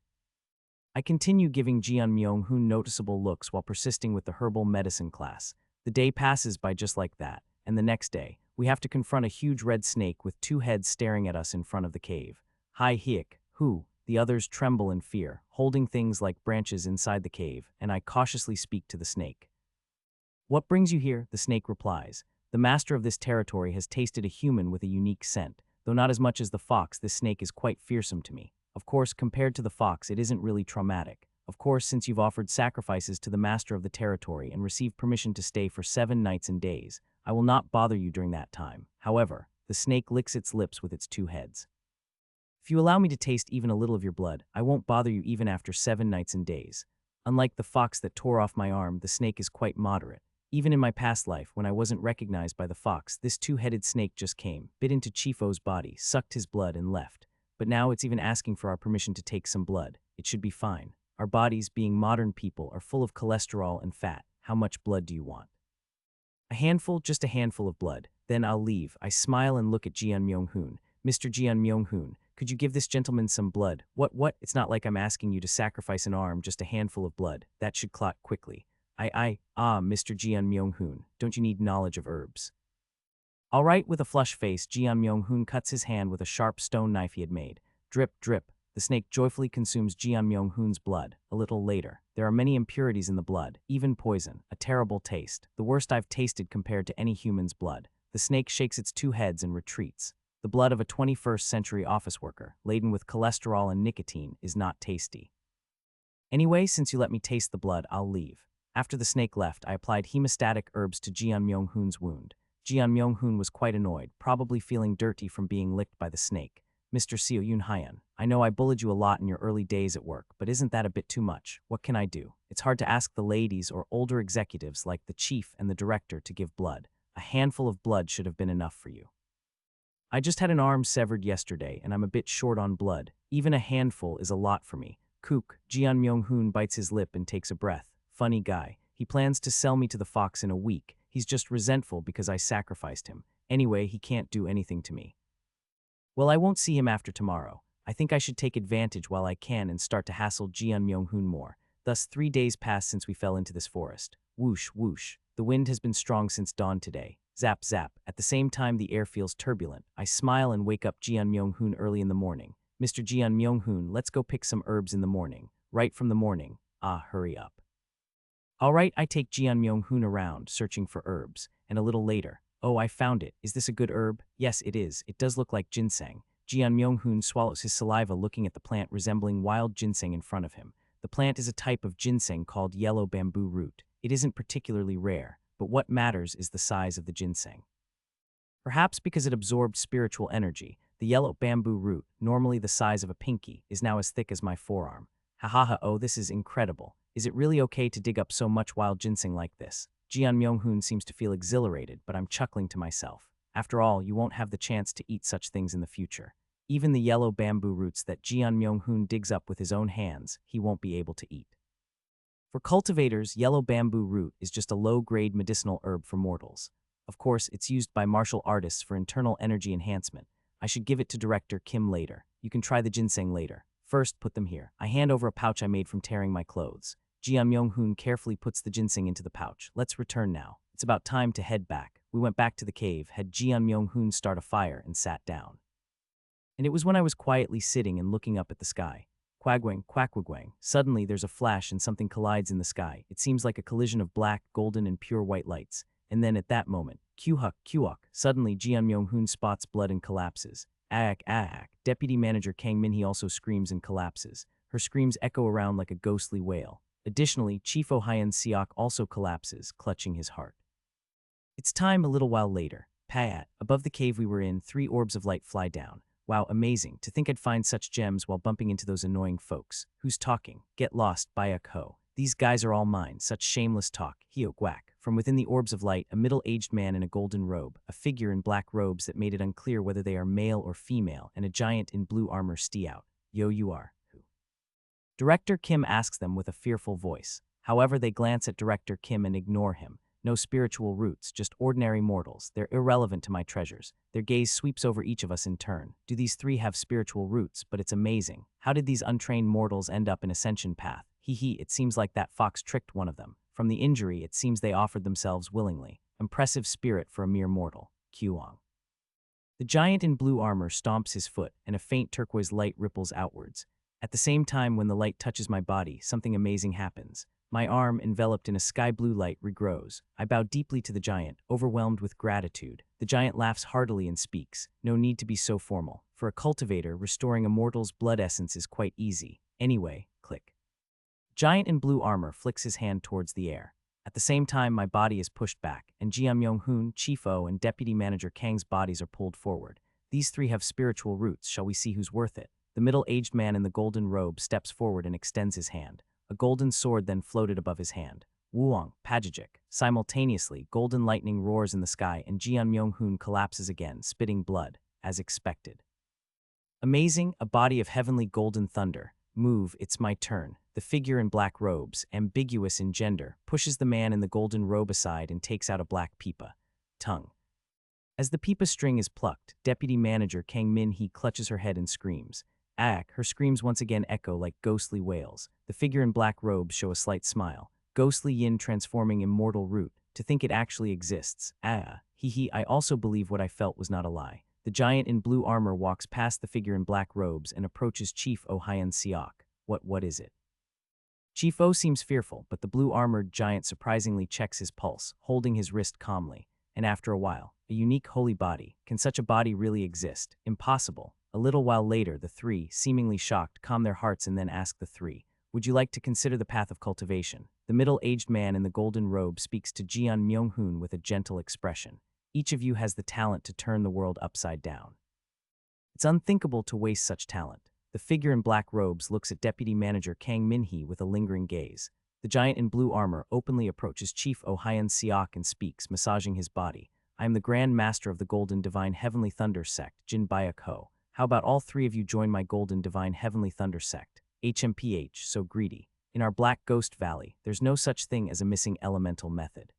I continue giving Jeon Myung-hoon noticeable looks while persisting with the herbal medicine class. The day passes by just like that, and the next day, we have to confront a huge red snake with 2 heads staring at us in front of the cave. Hi Hiek, who? The others tremble in fear, holding things like branches inside the cave, and I cautiously speak to the snake. What brings you here? The snake replies. The master of this territory has tasted a human with a unique scent. Though not as much as the fox, this snake is quite fearsome to me. Of course, compared to the fox, it isn't really traumatic. Of course, since you've offered sacrifices to the master of the territory and received permission to stay for 7 nights and days, I will not bother you during that time. However, the snake licks its lips with its 2 heads. If you allow me to taste even a little of your blood, I won't bother you even after 7 nights and days. Unlike the fox that tore off my arm, the snake is quite moderate. Even in my past life, when I wasn't recognized by the fox, this 2-headed snake just came, bit into Chifo's body, sucked his blood, and left. But now it's even asking for our permission to take some blood. It should be fine. Our bodies, being modern people, are full of cholesterol and fat. How much blood do you want? A handful, just a handful of blood. Then I'll leave. I smile and look at Jeon Myung-hoon. Mr. Jeon Myung-hoon, could you give this gentleman some blood? What? It's not like I'm asking you to sacrifice an arm, just a handful of blood. That should clot quickly. Mr. Jeon Myung-hoon, don't you need knowledge of herbs? All right, with a flushed face, Jeon Myung-hoon cuts his hand with a sharp stone knife he had made. Drip, drip. The snake joyfully consumes Jeon Myung-hoon's blood. A little later, there are many impurities in the blood, even poison, a terrible taste, the worst I've tasted compared to any human's blood. The snake shakes its 2 heads and retreats. The blood of a 21st century office worker, laden with cholesterol and nicotine, is not tasty. Anyway, since you let me taste the blood, I'll leave. After the snake left, I applied hemostatic herbs to Jeon Myung-hoon's wound. Jeon Myung-hoon was quite annoyed, probably feeling dirty from being licked by the snake. Mr. Seo Yoon-hyun, I know I bullied you a lot in your early days at work, but isn't that a bit too much? What can I do? It's hard to ask the ladies or older executives like the chief and the director to give blood. A handful of blood should have been enough for you. I just had an arm severed yesterday, and I'm a bit short on blood. Even a handful is a lot for me. Kook, Jeon Myung-hoon bites his lip and takes a breath. Funny guy. He plans to sell me to the fox in a week. He's just resentful because I sacrificed him. Anyway, he can't do anything to me. Well, I won't see him after tomorrow. I think I should take advantage while I can and start to hassle Jeon Myung-hoon more. Thus, 3 days pass since we fell into this forest. Whoosh, whoosh. The wind has been strong since dawn today. Zap, zap. At the same time, the air feels turbulent. I smile and wake up Jeon Myung-hoon early in the morning. Mr. Jeon Myung-hoon, let's go pick some herbs in the morning. Right from the morning. Ah, hurry up. All right, I take Jeon Myung-hoon around, searching for herbs. And a little later, oh, I found it. Is this a good herb? Yes, it is. It does look like ginseng. Jeon Myung-hoon swallows his saliva looking at the plant resembling wild ginseng in front of him. The plant is a type of ginseng called yellow bamboo root. It isn't particularly rare, but what matters is the size of the ginseng. Perhaps because it absorbed spiritual energy, the yellow bamboo root, normally the size of a pinky, is now as thick as my forearm. Ha ha ha, oh, this is incredible. Is it really okay to dig up so much wild ginseng like this? Jeon Myung-hoon seems to feel exhilarated, but I'm chuckling to myself. After all, you won't have the chance to eat such things in the future. Even the yellow bamboo roots that Jeon Myung-hoon digs up with his own hands, he won't be able to eat. For cultivators, yellow bamboo root is just a low-grade medicinal herb for mortals. Of course, it's used by martial artists for internal energy enhancement. I should give it to director Kim later. You can try the ginseng later. First, put them here. I hand over a pouch I made from tearing my clothes. Jeon Myung-hoon carefully puts the ginseng into the pouch. Let's return now. It's about time to head back. We went back to the cave, had Jeon Myung-hoon start a fire, and sat down. And it was when I was quietly sitting and looking up at the sky. Quagwang, quackwagwang. Suddenly, there's a flash and something collides in the sky. It seems like a collision of black, golden, and pure white lights. And then at that moment, Q-huck, Q-huck. Suddenly, Jeon Myung-hoon spots blood and collapses. Aak, aak. Deputy Manager Kang Min-hee also screams and collapses. Her screams echo around like a ghostly wail. Additionally, Chief Oh Hyun-seok also collapses, clutching his heart. It's time a little while later. Payat, above the cave we were in, 3 orbs of light fly down. Wow, amazing. To think I'd find such gems while bumping into those annoying folks. Who's talking? Get lost, Bayak Ho. These guys are all mine. Such shameless talk. Hio Guak. From within the orbs of light, a middle-aged man in a golden robe, a figure in black robes that made it unclear whether they are male or female, and a giant in blue armor stee out. Yo, you are. Who? Director Kim asks them with a fearful voice. However, they glance at Director Kim and ignore him. No spiritual roots, just ordinary mortals. They're irrelevant to my treasures. Their gaze sweeps over each of us in turn. Do these 3 have spiritual roots? But it's amazing. How did these untrained mortals end up in Ascension Path? Hee, it seems like that fox tricked one of them. From the injury, it seems they offered themselves willingly. Impressive spirit for a mere mortal. Kyuang. The giant in blue armor stomps his foot, and a faint turquoise light ripples outwards. At the same time, when the light touches my body, something amazing happens. My arm, enveloped in a sky-blue light, regrows. I bow deeply to the giant, overwhelmed with gratitude. The giant laughs heartily and speaks. No need to be so formal. For a cultivator, restoring a mortal's blood essence is quite easy. Anyway, click. Giant in blue armor flicks his hand towards the air. At the same time, my body is pushed back, and Jeon Myung-hoon, Chief O, and Deputy Manager Kang's bodies are pulled forward. These 3 have spiritual roots. Shall we see who's worth it? The middle-aged man in the golden robe steps forward and extends his hand. A golden sword then floated above his hand. Wuong, Pajajik. Simultaneously, golden lightning roars in the sky and Jeon Myung-hoon collapses again, spitting blood, as expected. Amazing, a body of heavenly golden thunder. Move, it's my turn. The figure in black robes, ambiguous in gender, pushes the man in the golden robe aside and takes out a black pipa. Tongue. As the pipa string is plucked, Deputy Manager Kang Min-hee clutches her head and screams. Aak, her screams once again echo like ghostly wails. The figure in black robes show a slight smile. Ghostly yin transforming immortal root. To think it actually exists. Hee, I also believe what I felt was not a lie. The giant in blue armor walks past the figure in black robes and approaches Chief Oh Hyun-seok. What is it? Chief O seems fearful, but the blue-armored giant surprisingly checks his pulse, holding his wrist calmly. And after a while, a unique holy body. Can such a body really exist? Impossible. A little while later, the 3, seemingly shocked, calm their hearts and then ask the 3, would you like to consider the path of cultivation? The middle-aged man in the golden robe speaks to Jeon Myung-hoon with a gentle expression. Each of you has the talent to turn the world upside down. It's unthinkable to waste such talent. The figure in black robes looks at Deputy Manager Kang Min-hee with a lingering gaze. The giant in blue armor openly approaches Chief Oh Hyun-seok and speaks, massaging his body. I am the Grand Master of the Golden Divine Heavenly Thunder Sect, Jin Bayak Ho. How about all three of you join my Golden Divine Heavenly Thunder Sect? HMPH, so greedy. In our Black Ghost Valley, there's no such thing as a missing elemental method.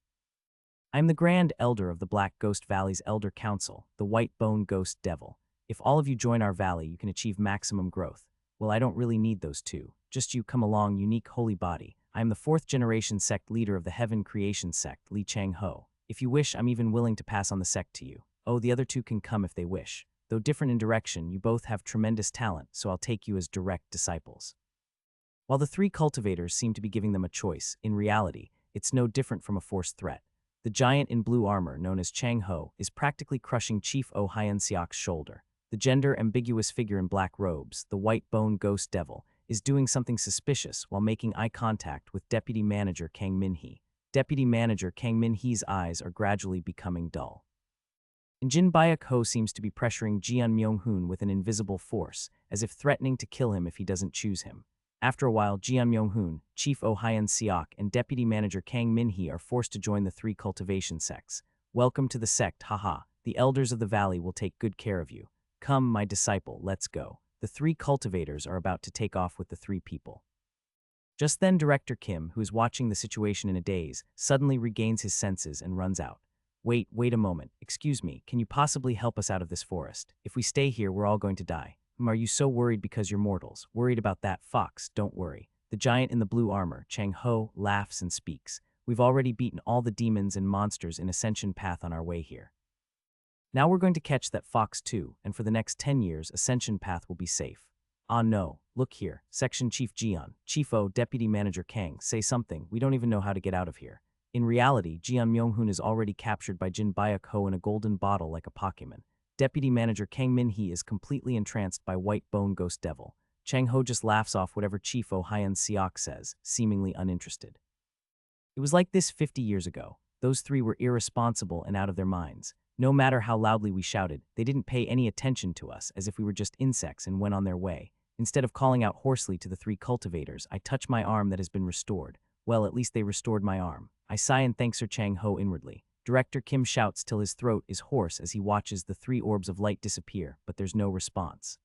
I am the Grand Elder of the Black Ghost Valley's Elder Council, the White Bone Ghost Devil. If all of you join our valley, you can achieve maximum growth. Well, I don't really need those two. Just you come along, unique holy body. I am the 4th generation sect leader of the Heaven Creation Sect, Li Chang Ho. If you wish, I'm even willing to pass on the sect to you. Oh, the other two can come if they wish. Though different in direction, you both have tremendous talent, so I'll take you as direct disciples. While the 3 cultivators seem to be giving them a choice, in reality, it's no different from a forced threat. The giant in blue armor, known as Chang Ho, is practically crushing Chief Oh Hyun Seok's shoulder. The gender-ambiguous figure in black robes, the white bone ghost devil, is doing something suspicious while making eye contact with Deputy Manager Kang Min-hee. Deputy Manager Kang Min-hee's eyes are gradually becoming dull. And Jin Bayak Ho seems to be pressuring Jeon Myung-hoon with an invisible force, as if threatening to kill him if he doesn't choose him. After a while, Jeon Myung-hoon, Chief Oh Hyun Seok, and Deputy Manager Kang Min-hee are forced to join the 3 cultivation sects. Welcome to the sect, haha. The elders of the valley will take good care of you. Come, my disciple, let's go. The 3 cultivators are about to take off with the 3 people. Just then, Director Kim, who is watching the situation in a daze, suddenly regains his senses and runs out. Wait a moment. Excuse me, can you possibly help us out of this forest? If we stay here, we're all going to die. Are you so worried because you're mortals? Worried about that, Fox? Don't worry. The giant in the blue armor, Chang Ho, laughs and speaks. We've already beaten all the demons and monsters in Ascension Path on our way here. Now we're going to catch that fox too, and for the next 10 years, Ascension Path will be safe. Ah no, look here, Section Chief Jeon, Chief O, Deputy Manager Kang, say something, we don't even know how to get out of here. In reality, Jeon Myung-hoon is already captured by Jin Bayak Ho in a golden bottle like a Pokemon. Deputy Manager Kang Min-hee is completely entranced by White Bone Ghost Devil. Chang Ho just laughs off whatever Chief Oh Hyun Seok says, seemingly uninterested. It was like this 50 years ago. Those 3 were irresponsible and out of their minds. No matter how loudly we shouted, they didn't pay any attention to us, as if we were just insects and went on their way. Instead of calling out hoarsely to the 3 cultivators, I touch my arm that has been restored. Well, at least they restored my arm. I sigh and thank Sir Chang Ho inwardly. Director Kim shouts till his throat is hoarse as he watches the 3 orbs of light disappear, but there's no response.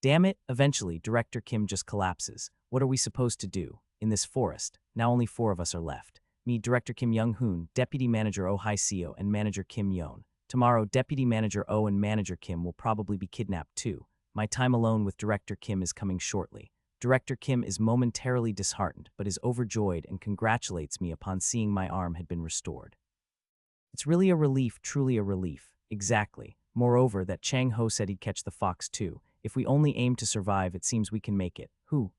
Damn it, eventually, Director Kim just collapses. What are we supposed to do? In this forest, now only 4 of us are left. Me, Director Kim Young-hoon, Deputy Manager Oh Hai-seo, and Manager Kim Yoon. Tomorrow, Deputy Manager Oh and Manager Kim will probably be kidnapped too. My time alone with Director Kim is coming shortly. Director Kim is momentarily disheartened, but is overjoyed and congratulates me upon seeing my arm had been restored. It's really a relief, truly a relief. Exactly. Moreover, that Chang Ho said he'd catch the fox too. If we only aim to survive, it seems we can make it.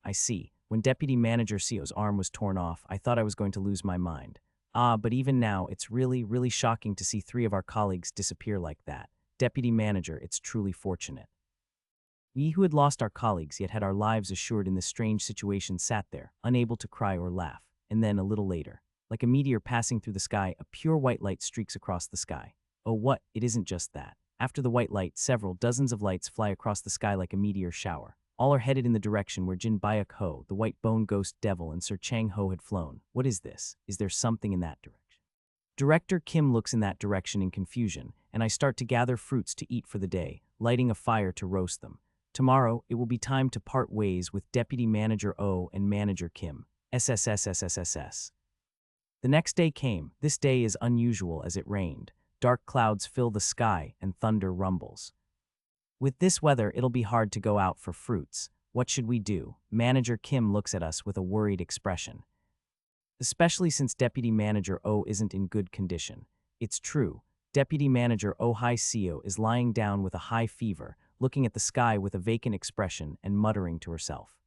I see. When Deputy Manager Seo's arm was torn off, I thought I was going to lose my mind. But even now, it's really shocking to see 3 of our colleagues disappear like that. Deputy Manager, it's truly fortunate. We who had lost our colleagues yet had our lives assured in this strange situation sat there, unable to cry or laugh. And then, a little later, like a meteor passing through the sky, a pure white light streaks across the sky. Oh what, it isn't just that. After the white light, several dozens of lights fly across the sky like a meteor shower. All are headed in the direction where Jin Bayak Ho, the White Bone Ghost Devil, and Sir Chang Ho had flown. What is this? Is there something in that direction? Director Kim looks in that direction in confusion, and I start to gather fruits to eat for the day, lighting a fire to roast them. Tomorrow, it will be time to part ways with Deputy Manager O and Manager Kim. SSSSSSS. The next day came. This day is unusual as it rained. Dark clouds fill the sky and thunder rumbles. With this weather, it'll be hard to go out for fruits. What should we do? Manager Kim looks at us with a worried expression. Especially since Deputy Manager O isn't in good condition. It's true. Deputy Manager Oh Hai-seo is lying down with a high fever, looking at the sky with a vacant expression and muttering to herself.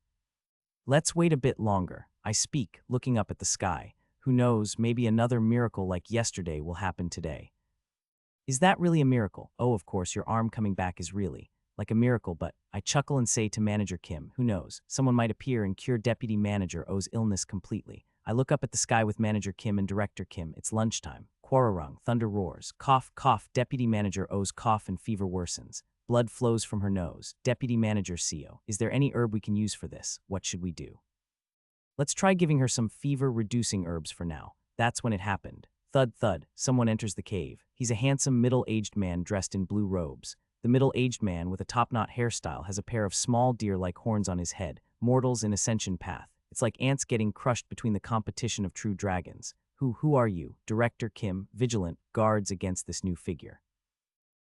Let's wait a bit longer. I speak, looking up at the sky. Who knows, maybe another miracle like yesterday will happen today. Is that really a miracle? Oh, of course, your arm coming back is really like a miracle, but I chuckle and say to Manager Kim, who knows, someone might appear and cure Deputy Manager O's illness completely. I look up at the sky with Manager Kim and Director Kim. It's lunchtime. Quarrarung, thunder roars. Cough, cough. Deputy Manager O's cough and fever worsens. Blood flows from her nose. Deputy Manager Seo, is there any herb we can use for this? What should we do? Let's try giving her some fever-reducing herbs for now. That's when it happened. Thud thud, someone enters the cave. He's a handsome middle-aged man dressed in blue robes. The middle-aged man with a top-knot hairstyle has a pair of small deer-like horns on his head, mortals in Ascension Path. It's like ants getting crushed between the competition of true dragons. Who are you? Director Kim, vigilant, guards against this new figure.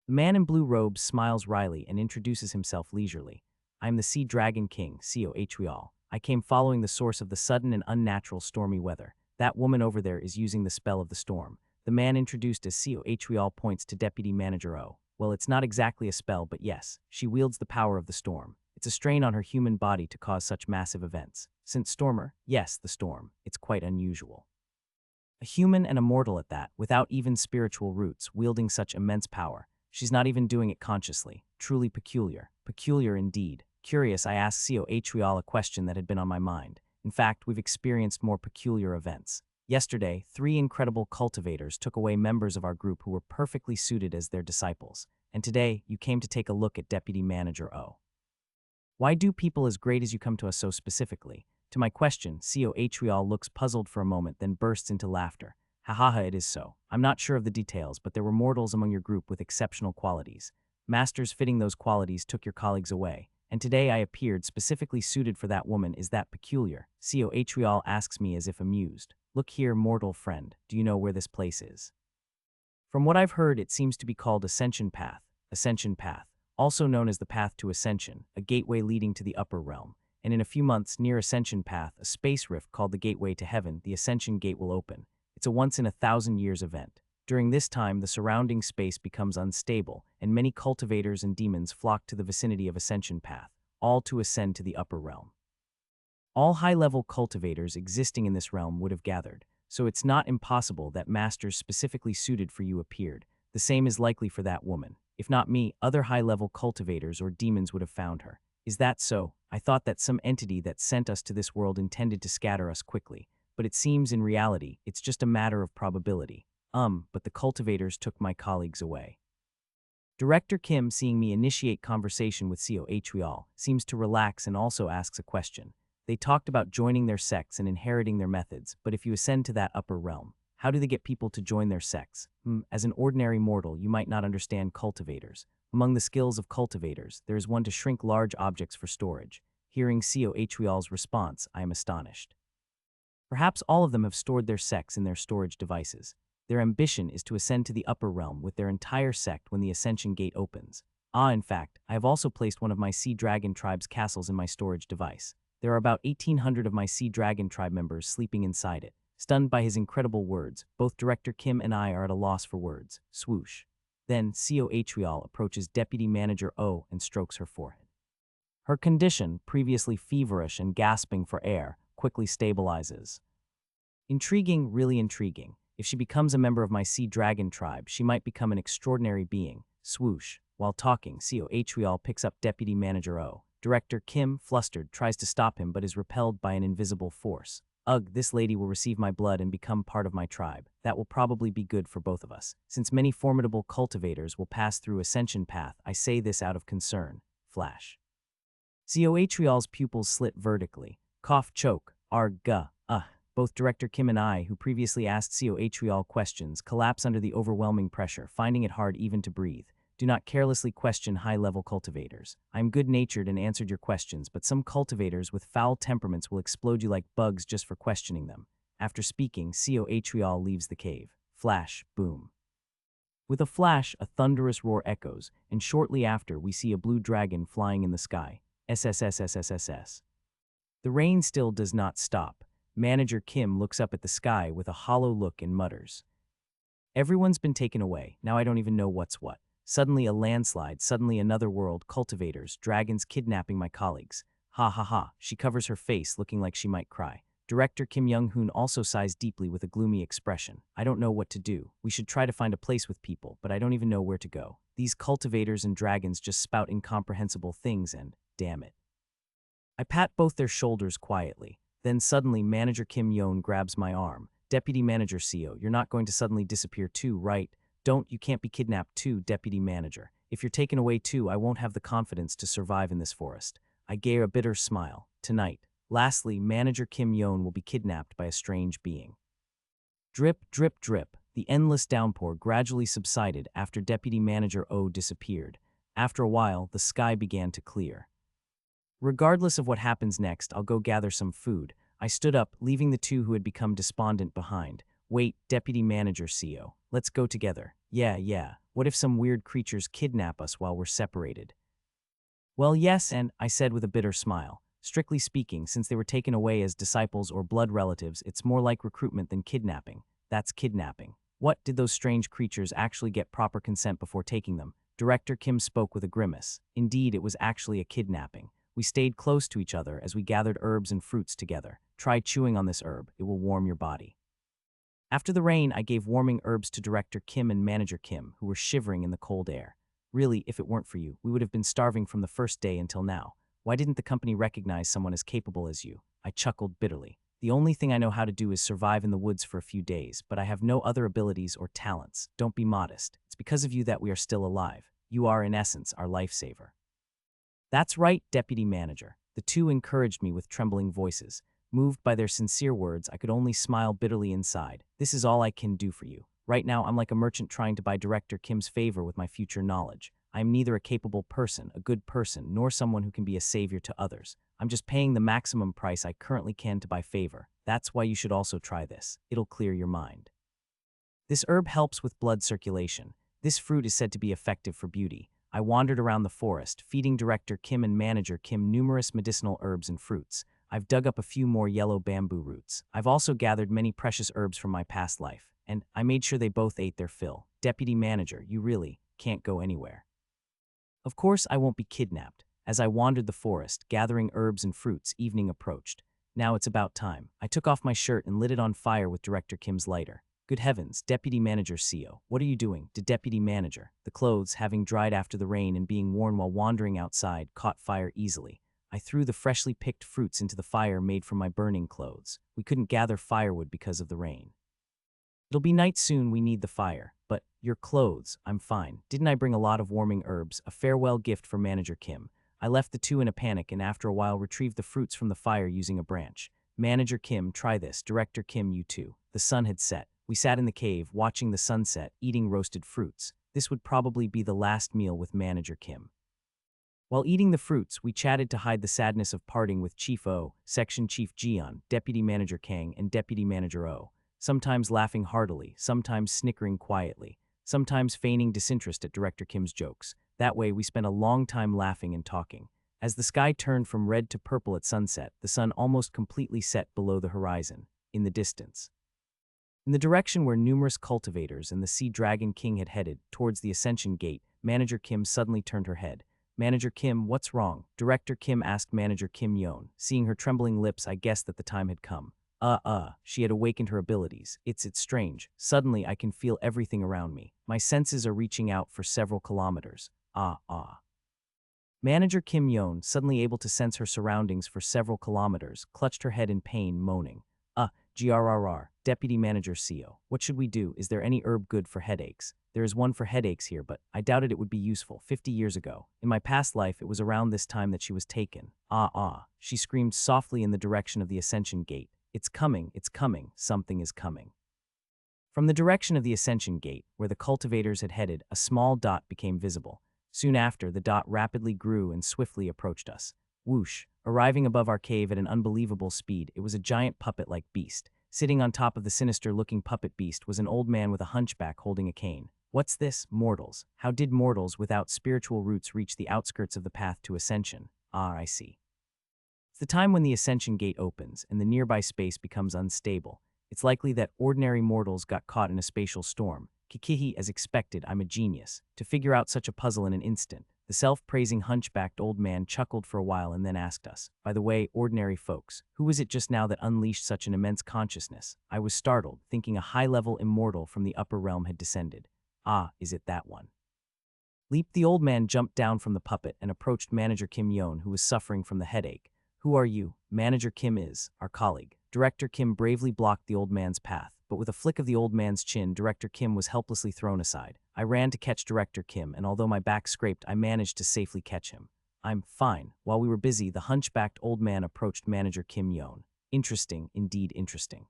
The man in blue robes smiles wryly and introduces himself leisurely. I am the Sea Dragon King, Hweal. I came following the source of the sudden and unnatural stormy weather. That woman over there is using the spell of the storm. The man introduced as Hweal points to Deputy Manager O. Well, it's not exactly a spell, but yes, she wields the power of the storm. It's a strain on her human body to cause such massive events. Since Stormer, yes, the storm, it's quite unusual. A human and a mortal at that, without even spiritual roots, wielding such immense power. She's not even doing it consciously. Truly peculiar. Peculiar indeed. Curious, I asked Hweal a question that had been on my mind. In fact, we've experienced more peculiar events. Yesterday, 3 incredible cultivators took away members of our group who were perfectly suited as their disciples. And today, you came to take a look at Deputy Manager O. Why do people as great as you come to us so specifically? To my question, Hweal looks puzzled for a moment, then bursts into laughter. Ha ha ha, it is so. I'm not sure of the details, but there were mortals among your group with exceptional qualities. Masters fitting those qualities took your colleagues away. And today I appeared specifically suited for that woman. Is that peculiar? Hweal asks me as if amused. Look here, mortal friend, do you know where this place is? From what I've heard, it seems to be called Ascension Path, also known as the Path to Ascension, a gateway leading to the upper realm. And in a few months, near Ascension Path, a space rift called the Gateway to Heaven, the Ascension Gate, will open. It's a once-in-a-thousand-years event. During this time, the surrounding space becomes unstable, and many cultivators and demons flock to the vicinity of Ascension Path, all to ascend to the upper realm. All high-level cultivators existing in this realm would have gathered, so it's not impossible that masters specifically suited for you appeared. The same is likely for that woman. If not me, other high-level cultivators or demons would have found her. Is that so? I thought that some entity that sent us to this world intended to scatter us quickly, but it seems in reality, it's just a matter of probability. But the cultivators took my colleagues away. Director Kim, seeing me initiate conversation with Hweal, seems to relax and also asks a question. They talked about joining their sects and inheriting their methods, but if you ascend to that upper realm, how do they get people to join their sects? As an ordinary mortal, you might not understand cultivators. Among the skills of cultivators, there is one to shrink large objects for storage. Hearing Hweal's response, I am astonished. Perhaps all of them have stored their sects in their storage devices. Their ambition is to ascend to the upper realm with their entire sect when the Ascension Gate opens. In fact, I have also placed one of my Sea Dragon tribe's castles in my storage device. There are about 1,800 of my Sea Dragon tribe members sleeping inside it. Stunned by his incredible words, both Director Kim and I are at a loss for words. Swoosh. Then Hweal approaches Deputy Manager O and strokes her forehead. Her condition, previously feverish and gasping for air, quickly stabilizes. Intriguing, really intriguing. If she becomes a member of my Sea Dragon tribe, she might become an extraordinary being. Swoosh. While talking, Hweal picks up Deputy Manager O. Director Kim, flustered, tries to stop him but is repelled by an invisible force. Ugh, this lady will receive my blood and become part of my tribe. That will probably be good for both of us. Since many formidable cultivators will pass through Ascension Path, I say this out of concern. Flash. Hweal's pupils slit vertically. Cough, choke. Both Director Kim and I, who previously asked Hweal questions, collapse under the overwhelming pressure, finding it hard even to breathe. Do not carelessly question high-level cultivators. I am good-natured and answered your questions, but some cultivators with foul temperaments will explode you like bugs just for questioning them. After speaking, Hweal leaves the cave. Flash, boom. With a flash, a thunderous roar echoes, and shortly after, we see a blue dragon flying in the sky. SSSSSSS. The rain still does not stop. Manager Kim looks up at the sky with a hollow look and mutters. Everyone's been taken away. Now I don't even know what's what. Suddenly a landslide, suddenly another world, cultivators, dragons kidnapping my colleagues. Ha ha ha, she covers her face, looking like she might cry. Director Kim Young-hoon also sighs deeply with a gloomy expression. I don't know what to do. We should try to find a place with people, but I don't even know where to go. These cultivators and dragons just spout incomprehensible things and, damn it. I pat both their shoulders quietly. Then suddenly Manager Kim Yoon grabs my arm. Deputy Manager CO, you're not going to suddenly disappear too, right? You can't be kidnapped too, Deputy Manager. If you're taken away too, I won't have the confidence to survive in this forest. I gave a bitter smile. Tonight. Lastly, Manager Kim Yoon will be kidnapped by a strange being. Drip, drip, drip. The The endless downpour gradually subsided after Deputy Manager O disappeared. After a while, the sky began to clear. Regardless of what happens next, I'll go gather some food. I stood up, leaving the two who had become despondent behind. Wait, Deputy Manager CO. Let's go together. Yeah. What if some weird creatures kidnap us while we're separated? Well, yes, and I said with a bitter smile. Strictly speaking, since they were taken away as disciples or blood relatives, it's more like recruitment than kidnapping. That's kidnapping. What, did those strange creatures actually get proper consent before taking them? Director Kim spoke with a grimace. Indeed, it was actually a kidnapping. We stayed close to each other as we gathered herbs and fruits together. Try chewing on this herb, it will warm your body. After the rain, I gave warming herbs to Director Kim and Manager Kim, who were shivering in the cold air. Really, if it weren't for you, we would have been starving from the first day until now. Why didn't the company recognize someone as capable as you? I chuckled bitterly. The only thing I know how to do is survive in the woods for a few days, but I have no other abilities or talents. Don't be modest. It's because of you that we are still alive. You are, in essence, our lifesaver. That's right, Deputy Manager. The two encouraged me with trembling voices. Moved by their sincere words, I could only smile bitterly inside. This is all I can do for you. Right now, I'm like a merchant trying to buy Director Kim's favor with my future knowledge. I am neither a capable person, a good person, nor someone who can be a savior to others. I'm just paying the maximum price I currently can to buy favor. That's why you should also try this. It'll clear your mind. This herb helps with blood circulation. This fruit is said to be effective for beauty. I wandered around the forest, feeding Director Kim and Manager Kim numerous medicinal herbs and fruits. I've dug up a few more yellow bamboo roots. I've also gathered many precious herbs from my past life, and I made sure they both ate their fill. Deputy Manager, you really can't go anywhere. Of course, I won't be kidnapped. As I wandered the forest, gathering herbs and fruits, evening approached. Now it's about time. I took off my shirt and lit it on fire with Director Kim's lighter. Good heavens, Deputy Manager CO, what are you doing? The Deputy Manager. The clothes, having dried after the rain and being worn while wandering outside, caught fire easily. I threw the freshly picked fruits into the fire made from my burning clothes. We couldn't gather firewood because of the rain. It'll be night soon, we need the fire. But, your clothes, I'm fine. Didn't I bring a lot of warming herbs, a farewell gift for Manager Kim? I left the two in a panic and after a while retrieved the fruits from the fire using a branch. Manager Kim, try this. Director Kim, you too. The sun had set. We sat in the cave, watching the sunset, eating roasted fruits. This would probably be the last meal with Manager Kim. While eating the fruits, we chatted to hide the sadness of parting with Chief O, Section Chief Jian, Deputy Manager Kang, and Deputy Manager O, sometimes laughing heartily, sometimes snickering quietly, sometimes feigning disinterest at Director Kim's jokes. That way, we spent a long time laughing and talking. As the sky turned from red to purple at sunset, the sun almost completely set below the horizon, in the distance. In the direction where numerous cultivators and the Sea Dragon King had headed, towards the Ascension Gate, Manager Kim suddenly turned her head. Manager Kim, what's wrong? Director Kim asked Manager Kim Yoon. Seeing her trembling lips, I guessed that the time had come. She had awakened her abilities. It's strange. Suddenly, I can feel everything around me. My senses are reaching out for several kilometers. Manager Kim Yoon, suddenly able to sense her surroundings for several kilometers, clutched her head in pain, moaning. GRRR, Deputy Manager CO. What should we do? Is there any herb good for headaches? There is one for headaches here, but I doubted it would be useful. 50 years ago. In my past life, it was around this time that she was taken. She screamed softly in the direction of the Ascension Gate. It's coming, something is coming. From the direction of the Ascension Gate, where the cultivators had headed, a small dot became visible. Soon after, the dot rapidly grew and swiftly approached us. Whoosh! Arriving above our cave at an unbelievable speed, it was a giant puppet-like beast. Sitting on top of the sinister-looking puppet beast was an old man with a hunchback holding a cane. What's this? Mortals. How did mortals without spiritual roots reach the outskirts of the path to ascension? I see. It's the time when the Ascension Gate opens and the nearby space becomes unstable. It's likely that ordinary mortals got caught in a spatial storm. Kikihi, as expected, I'm a genius. To figure out such a puzzle in an instant. The self-praising hunchbacked old man chuckled for a while and then asked us, by the way, ordinary folks, who was it just now that unleashed such an immense consciousness? I was startled, thinking a high-level immortal from the upper realm had descended. Is it that one? Leap, the old man jumped down from the puppet and approached Manager Kim Yoon, who was suffering from the headache. Who are you? Manager Kim is our colleague. Director Kim bravely blocked the old man's path, but with a flick of the old man's chin, Director Kim was helplessly thrown aside. I ran to catch Director Kim, and although my back scraped, I managed to safely catch him. I'm fine. While we were busy, the hunchbacked old man approached Manager Kim Yoon. Interesting, indeed interesting.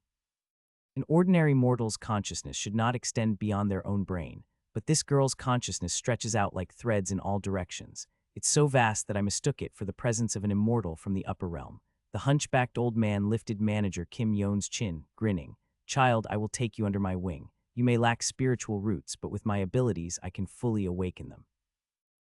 An ordinary mortal's consciousness should not extend beyond their own brain, but this girl's consciousness stretches out like threads in all directions. It's so vast that I mistook it for the presence of an immortal from the upper realm. The hunchbacked old man lifted manager Kim Yoon's chin, grinning. "Child, I will take you under my wing. You may lack spiritual roots, but with my abilities, I can fully awaken them."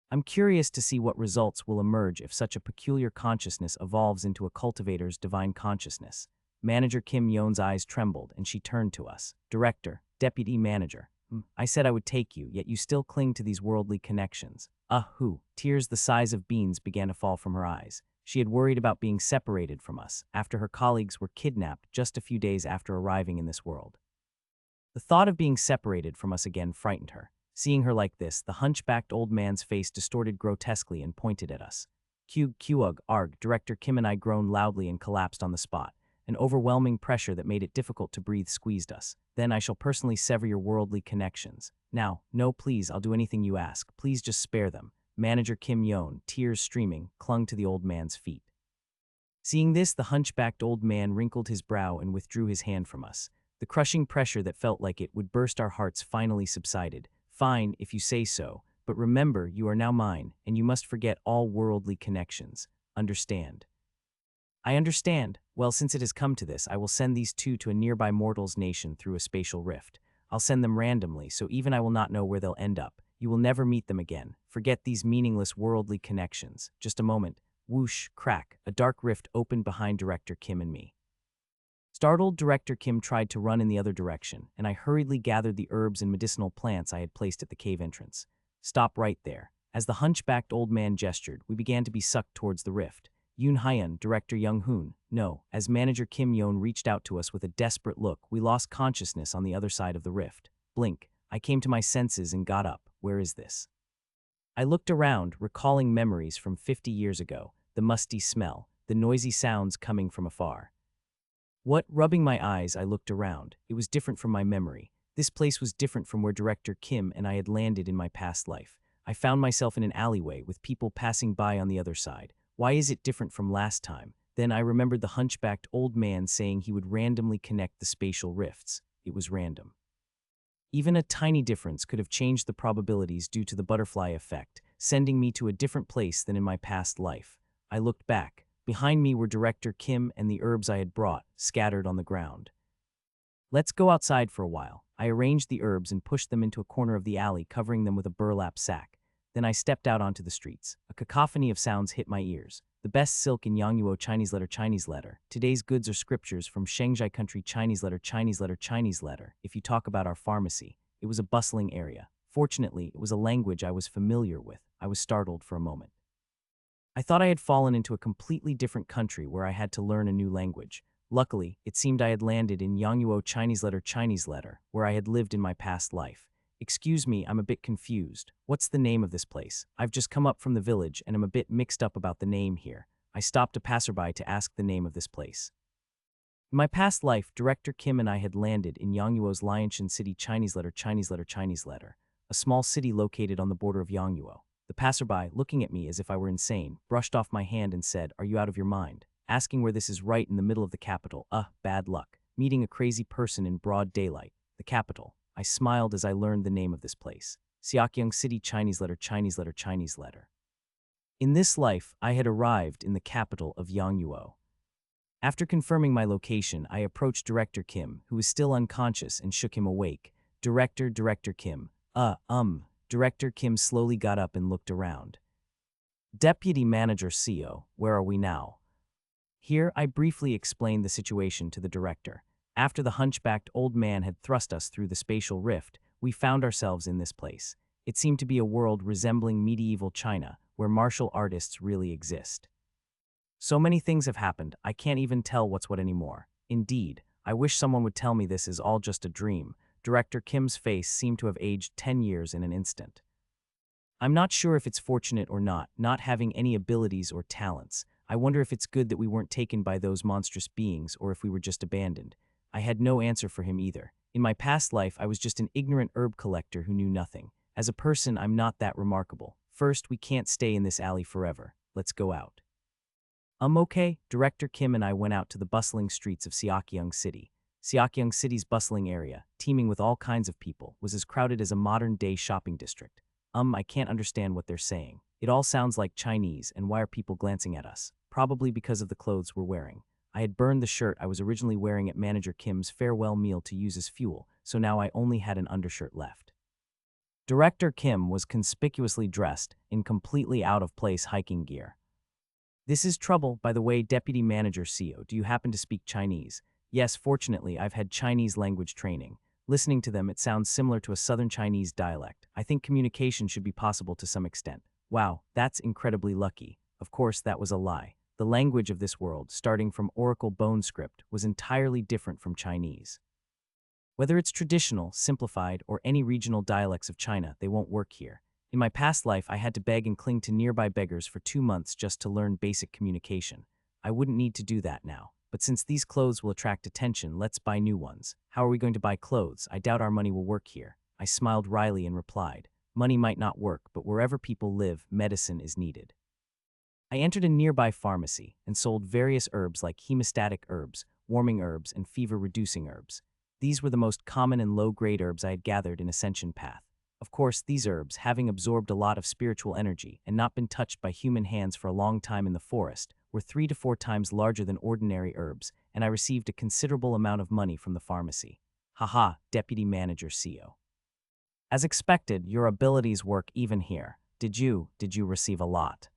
I'm curious to see what results will emerge if such a peculiar consciousness evolves into a cultivator's divine consciousness. Manager Kim Yoon's eyes trembled, and she turned to us. "Director, deputy manager, I said I would take you, yet you still cling to these worldly connections." Who? Tears the size of beans began to fall from her eyes. She had worried about being separated from us after her colleagues were kidnapped just a few days after arriving in this world. The thought of being separated from us again frightened her. Seeing her like this, the hunchbacked old man's face distorted grotesquely and pointed at us. Arg, Director Kim and I groaned loudly and collapsed on the spot. An overwhelming pressure that made it difficult to breathe squeezed us. "Then I shall personally sever your worldly connections." "Now, no, please, I'll do anything you ask. Please just spare them." Manager Kim Yoon, tears streaming, clung to the old man's feet. Seeing this, the hunchbacked old man wrinkled his brow and withdrew his hand from us. The crushing pressure that felt like it would burst our hearts finally subsided. "Fine, if you say so, but remember, you are now mine, and you must forget all worldly connections. Understand?" "I understand. Well, since it has come to this, I will send these two to a nearby mortal's nation through a spatial rift. I'll send them randomly, so even I will not know where they'll end up. You will never meet them again. Forget these meaningless worldly connections." Just a moment. Whoosh, crack, a dark rift opened behind Director Kim and me. Startled, Director Kim tried to run in the other direction, and I hurriedly gathered the herbs and medicinal plants I had placed at the cave entrance. "Stop right there." As the hunchbacked old man gestured, we began to be sucked towards the rift. "Yoon Hyun, Director Young Hoon." "No." As Manager Kim Yoon reached out to us with a desperate look, we lost consciousness on the other side of the rift. Blink. I came to my senses and got up. Where is this? I looked around, recalling memories from 50 years ago, the musty smell, the noisy sounds coming from afar. What? Rubbing my eyes, I looked around. It was different from my memory. This place was different from where Director Kim and I had landed in my past life. I found myself in an alleyway with people passing by on the other side. Why is it different from last time? Then I remembered the hunchbacked old man saying he would randomly connect the spatial rifts. It was random. Even a tiny difference could have changed the probabilities due to the butterfly effect, sending me to a different place than in my past life. I looked back. Behind me were Director Kim and the herbs I had brought, scattered on the ground. "Let's go outside for a while." I arranged the herbs and pushed them into a corner of the alley, covering them with a burlap sack. Then I stepped out onto the streets. A cacophony of sounds hit my ears. The best silk in Yangnuo Chinese letter. Today's goods are scriptures from Shanghai country Chinese letter. If you talk about our pharmacy, it was a bustling area. Fortunately, it was a language I was familiar with. I was startled for a moment. I thought I had fallen into a completely different country where I had to learn a new language. Luckily, it seemed I had landed in Yangnuo Chinese letter, where I had lived in my past life. "Excuse me, I'm a bit confused. What's the name of this place? I've just come up from the village and I'm a bit mixed up about the name here." I stopped a passerby to ask the name of this place. In my past life, Director Kim and I had landed in Yangnuo's Lianshan City Chinese letter, a small city located on the border of Yangnuo. The passerby, looking at me as if I were insane, brushed off my hand and said, "Are you out of your mind? Asking where this is right in the middle of the capital. Bad luck. Meeting a crazy person in broad daylight. The capital." I smiled as I learned the name of this place. Xiaokyang City Chinese letter. In this life, I had arrived in the capital of Yangnuo. After confirming my location, I approached Director Kim, who was still unconscious, and shook him awake. Director Kim. Director Kim slowly got up and looked around. "Deputy Manager CO, where are we now?" Here, I briefly explained the situation to the director. After the hunchbacked old man had thrust us through the spatial rift, we found ourselves in this place. It seemed to be a world resembling medieval China, where martial artists really exist. So many things have happened, I can't even tell what's what anymore. Indeed, I wish someone would tell me this is all just a dream. Director Kim's face seemed to have aged 10 years in an instant. I'm not sure if it's fortunate or not having any abilities or talents. I wonder if it's good that we weren't taken by those monstrous beings or if we were just abandoned. I had no answer for him either. In my past life, I was just an ignorant herb collector who knew nothing. As a person, I'm not that remarkable. First, we can't stay in this alley forever. Let's go out. Okay. Director Kim and I went out to the bustling streets of Xiaokyang City. Siakyung City's bustling area, teeming with all kinds of people, was as crowded as a modern-day shopping district. I can't understand what they're saying. It all sounds like Chinese, and why are people glancing at us? Probably because of the clothes we're wearing. I had burned the shirt I was originally wearing at Manager Kim's farewell meal to use as fuel, so now I only had an undershirt left. Director Kim was conspicuously dressed in completely out-of-place hiking gear. "This is trouble, by the way, Deputy Manager Seo. Do you happen to speak Chinese?" "Yes, fortunately, I've had Chinese language training. Listening to them, it sounds similar to a Southern Chinese dialect. I think communication should be possible to some extent." "Wow, that's incredibly lucky." Of course, that was a lie. The language of this world, starting from Oracle Bone script, was entirely different from Chinese. Whether it's traditional, simplified, or any regional dialects of China, they won't work here. In my past life, I had to beg and cling to nearby beggars for 2 months just to learn basic communication. I wouldn't need to do that now. But since these clothes will attract attention, let's buy new ones. How are we going to buy clothes? I doubt our money will work here. I smiled wryly and replied, "Money might not work, but wherever people live, medicine is needed." I entered a nearby pharmacy and sold various herbs like hemostatic herbs, warming herbs, and fever-reducing herbs. These were the most common and low-grade herbs I had gathered in Ascension Path. Of course, these herbs, having absorbed a lot of spiritual energy and not been touched by human hands for a long time in the forest, were 3 to 4 times larger than ordinary herbs, and I received a considerable amount of money from the pharmacy. Haha, Deputy Manager CEO. As expected, your abilities work even here. Did you receive a lot?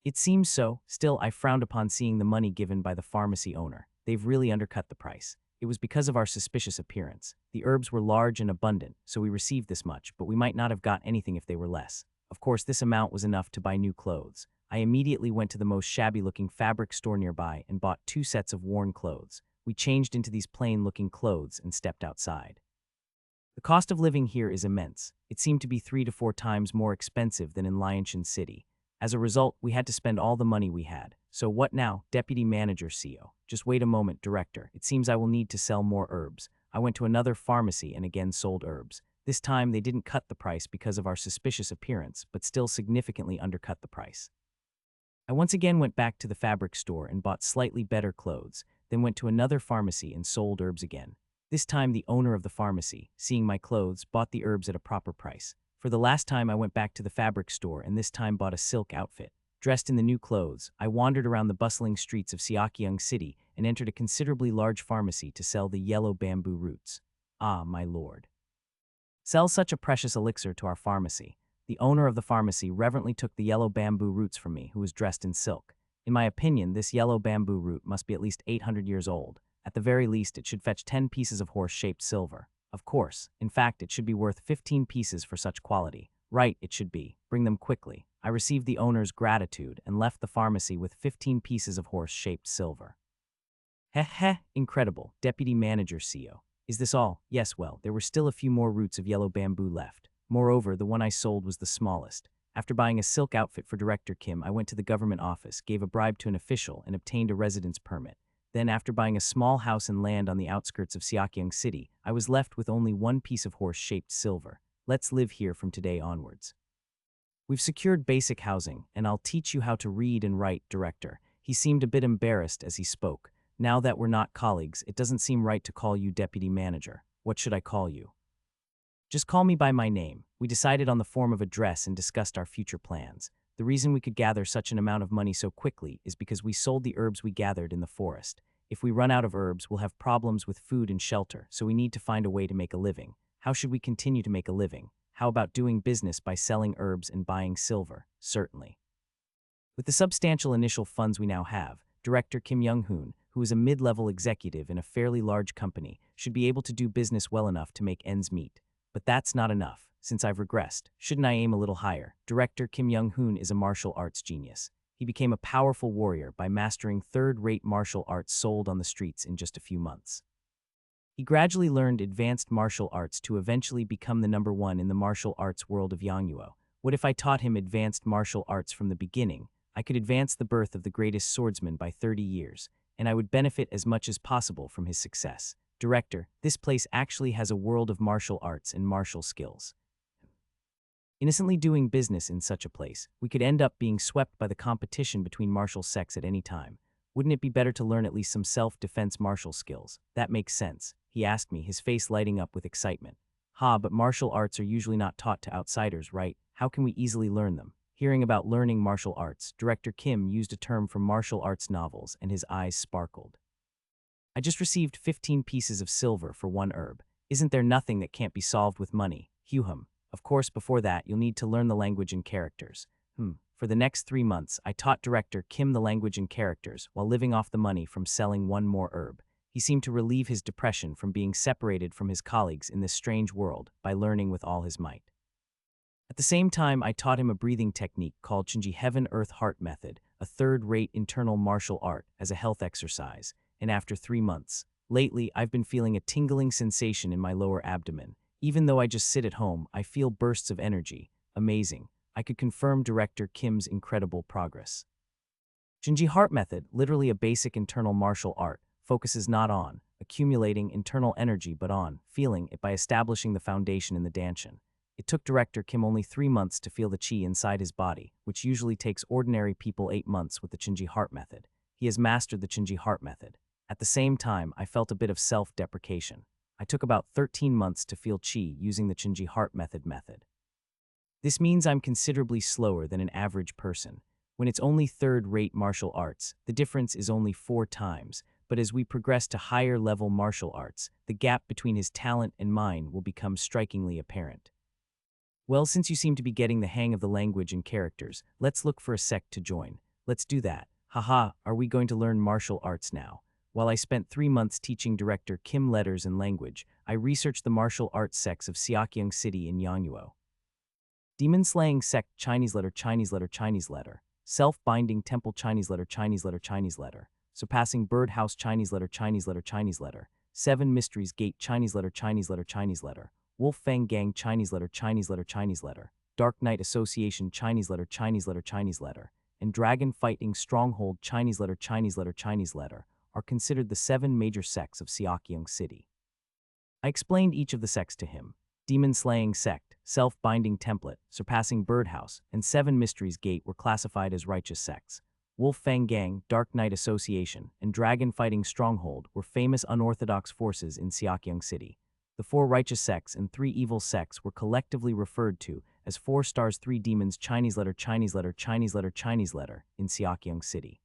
It seems so. Still, I frowned upon seeing the money given by the pharmacy owner. They've really undercut the price. It was because of our suspicious appearance. The herbs were large and abundant, so we received this much, but we might not have got anything if they were less. Of course, this amount was enough to buy new clothes. I immediately went to the most shabby-looking fabric store nearby and bought 2 sets of worn clothes. We changed into these plain-looking clothes and stepped outside. The cost of living here is immense. It seemed to be 3 to 4 times more expensive than in Liangshan City. As a result, we had to spend all the money we had. So what now, Deputy Manager CEO? Just wait a moment, Director. It seems I will need to sell more herbs. I went to another pharmacy and again sold herbs. This time they didn't cut the price because of our suspicious appearance, but still significantly undercut the price. I once again went back to the fabric store and bought slightly better clothes, then went to another pharmacy and sold herbs again. This time the owner of the pharmacy, seeing my clothes, bought the herbs at a proper price. For the last time I went back to the fabric store and this time bought a silk outfit. Dressed in the new clothes, I wandered around the bustling streets of Siakyung City and entered a considerably large pharmacy to sell the yellow bamboo roots. Ah, my lord. Sell such a precious elixir to our pharmacy. The owner of the pharmacy reverently took the yellow bamboo roots from me, who was dressed in silk. In my opinion, this yellow bamboo root must be at least 800 years old. At the very least, it should fetch 10 pieces of horse-shaped silver. Of course, in fact, it should be worth 15 pieces for such quality. Right, it should be. Bring them quickly. I received the owner's gratitude and left the pharmacy with 15 pieces of horse-shaped silver. Heh, incredible. Deputy Manager CEO. Is this all? Yes, well, there were still a few more roots of yellow bamboo left. Moreover, the one I sold was the smallest. After buying a silk outfit for Director Kim, I went to the government office, gave a bribe to an official, and obtained a residence permit. Then, after buying a small house and land on the outskirts of Siakyung City, I was left with only 1 piece of horse-shaped silver. Let's live here from today onwards. We've secured basic housing, and I'll teach you how to read and write, Director. He seemed a bit embarrassed as he spoke. Now that we're not colleagues, it doesn't seem right to call you Deputy Manager. What should I call you? Just call me by my name. We decided on the form of address and discussed our future plans. The reason we could gather such an amount of money so quickly is because we sold the herbs we gathered in the forest. If we run out of herbs, we'll have problems with food and shelter, so we need to find a way to make a living. How should we continue to make a living? How about doing business by selling herbs and buying silver? Certainly. With the substantial initial funds we now have, Director Kim Young-hoon, who is a mid-level executive in a fairly large company, should be able to do business well enough to make ends meet. But that's not enough. Since I've regressed, shouldn't I aim a little higher? Director Kim Young-hoon is a martial arts genius. He became a powerful warrior by mastering third-rate martial arts sold on the streets in just a few months. He gradually learned advanced martial arts to eventually become the #1 in the martial arts world of Yangnuo. What if I taught him advanced martial arts from the beginning? I could advance the birth of the greatest swordsman by 30 years, and I would benefit as much as possible from his success. Director, this place actually has a world of martial arts and martial skills. Innocently doing business in such a place, we could end up being swept by the competition between martial sects at any time. Wouldn't it be better to learn at least some self-defense martial skills? That makes sense, he asked me, his face lighting up with excitement. Ha, but martial arts are usually not taught to outsiders, right? How can we easily learn them? Hearing about learning martial arts, Director Kim used a term from martial arts novels, and his eyes sparkled. I just received 15 pieces of silver for one herb. Isn't there nothing that can't be solved with money? Hum. Of course, before that, you'll need to learn the language and characters. For the next 3 months, I taught Director Kim the language and characters while living off the money from selling one more herb. He seemed to relieve his depression from being separated from his colleagues in this strange world by learning with all his might. At the same time, I taught him a breathing technique called Chinji Heaven Earth Heart Method, a third-rate internal martial art as a health exercise, and after 3 months, lately I've been feeling a tingling sensation in my lower abdomen. Even though I just sit at home, I feel bursts of energy. Amazing. I could confirm Director Kim's incredible progress. Chinji Heart Method, literally a basic internal martial art, focuses not on accumulating internal energy but on feeling it by establishing the foundation in the danshin. It took Director Kim only 3 months to feel the chi inside his body, which usually takes ordinary people 8 months with the Chinji Heart Method. He has mastered the Chinji Heart Method. At the same time, I felt a bit of self-deprecation. I took about 13 months to feel chi using the Chinji Heart Method. This means I'm considerably slower than an average person. When it's only third-rate martial arts, the difference is only 4 times, but as we progress to higher-level martial arts, the gap between his talent and mine will become strikingly apparent. Well, since you seem to be getting the hang of the language and characters, let's look for a sect to join. Let's do that. Haha, are we going to learn martial arts now? While I spent 3 months teaching Director Kim letters and language, I researched the martial arts sects of Seokyeong City in Yangwoo. Demon Slaying Sect, Chinese letter, Chinese letter, Chinese letter. Self-Binding Temple, Chinese letter, Chinese letter, Chinese letter. Surpassing Birdhouse, Chinese letter, Chinese letter, Chinese letter. 7 Mysteries Gate, Chinese letter, Chinese letter, Chinese letter. Wolf Fang Gang, Chinese letter, Chinese letter, Chinese letter. Dark Knight Association, Chinese letter, Chinese letter, Chinese letter. And Dragon Fighting Stronghold, Chinese letter, Chinese letter, Chinese letter, are considered the 7 major sects of Seokyeong City. I explained each of the sects to him. Demon Slaying Sect, Self-Binding Template, Surpassing Birdhouse, and 7 Mysteries Gate were classified as righteous sects. Wolf Fang Gang, Dark Knight Association, and Dragon Fighting Stronghold were famous unorthodox forces in Seokyeong City. The 4 righteous sects and 3 evil sects were collectively referred to as 4 stars 3 demons, Chinese letter, Chinese letter, Chinese letter, Chinese letter, in Seokyeong City.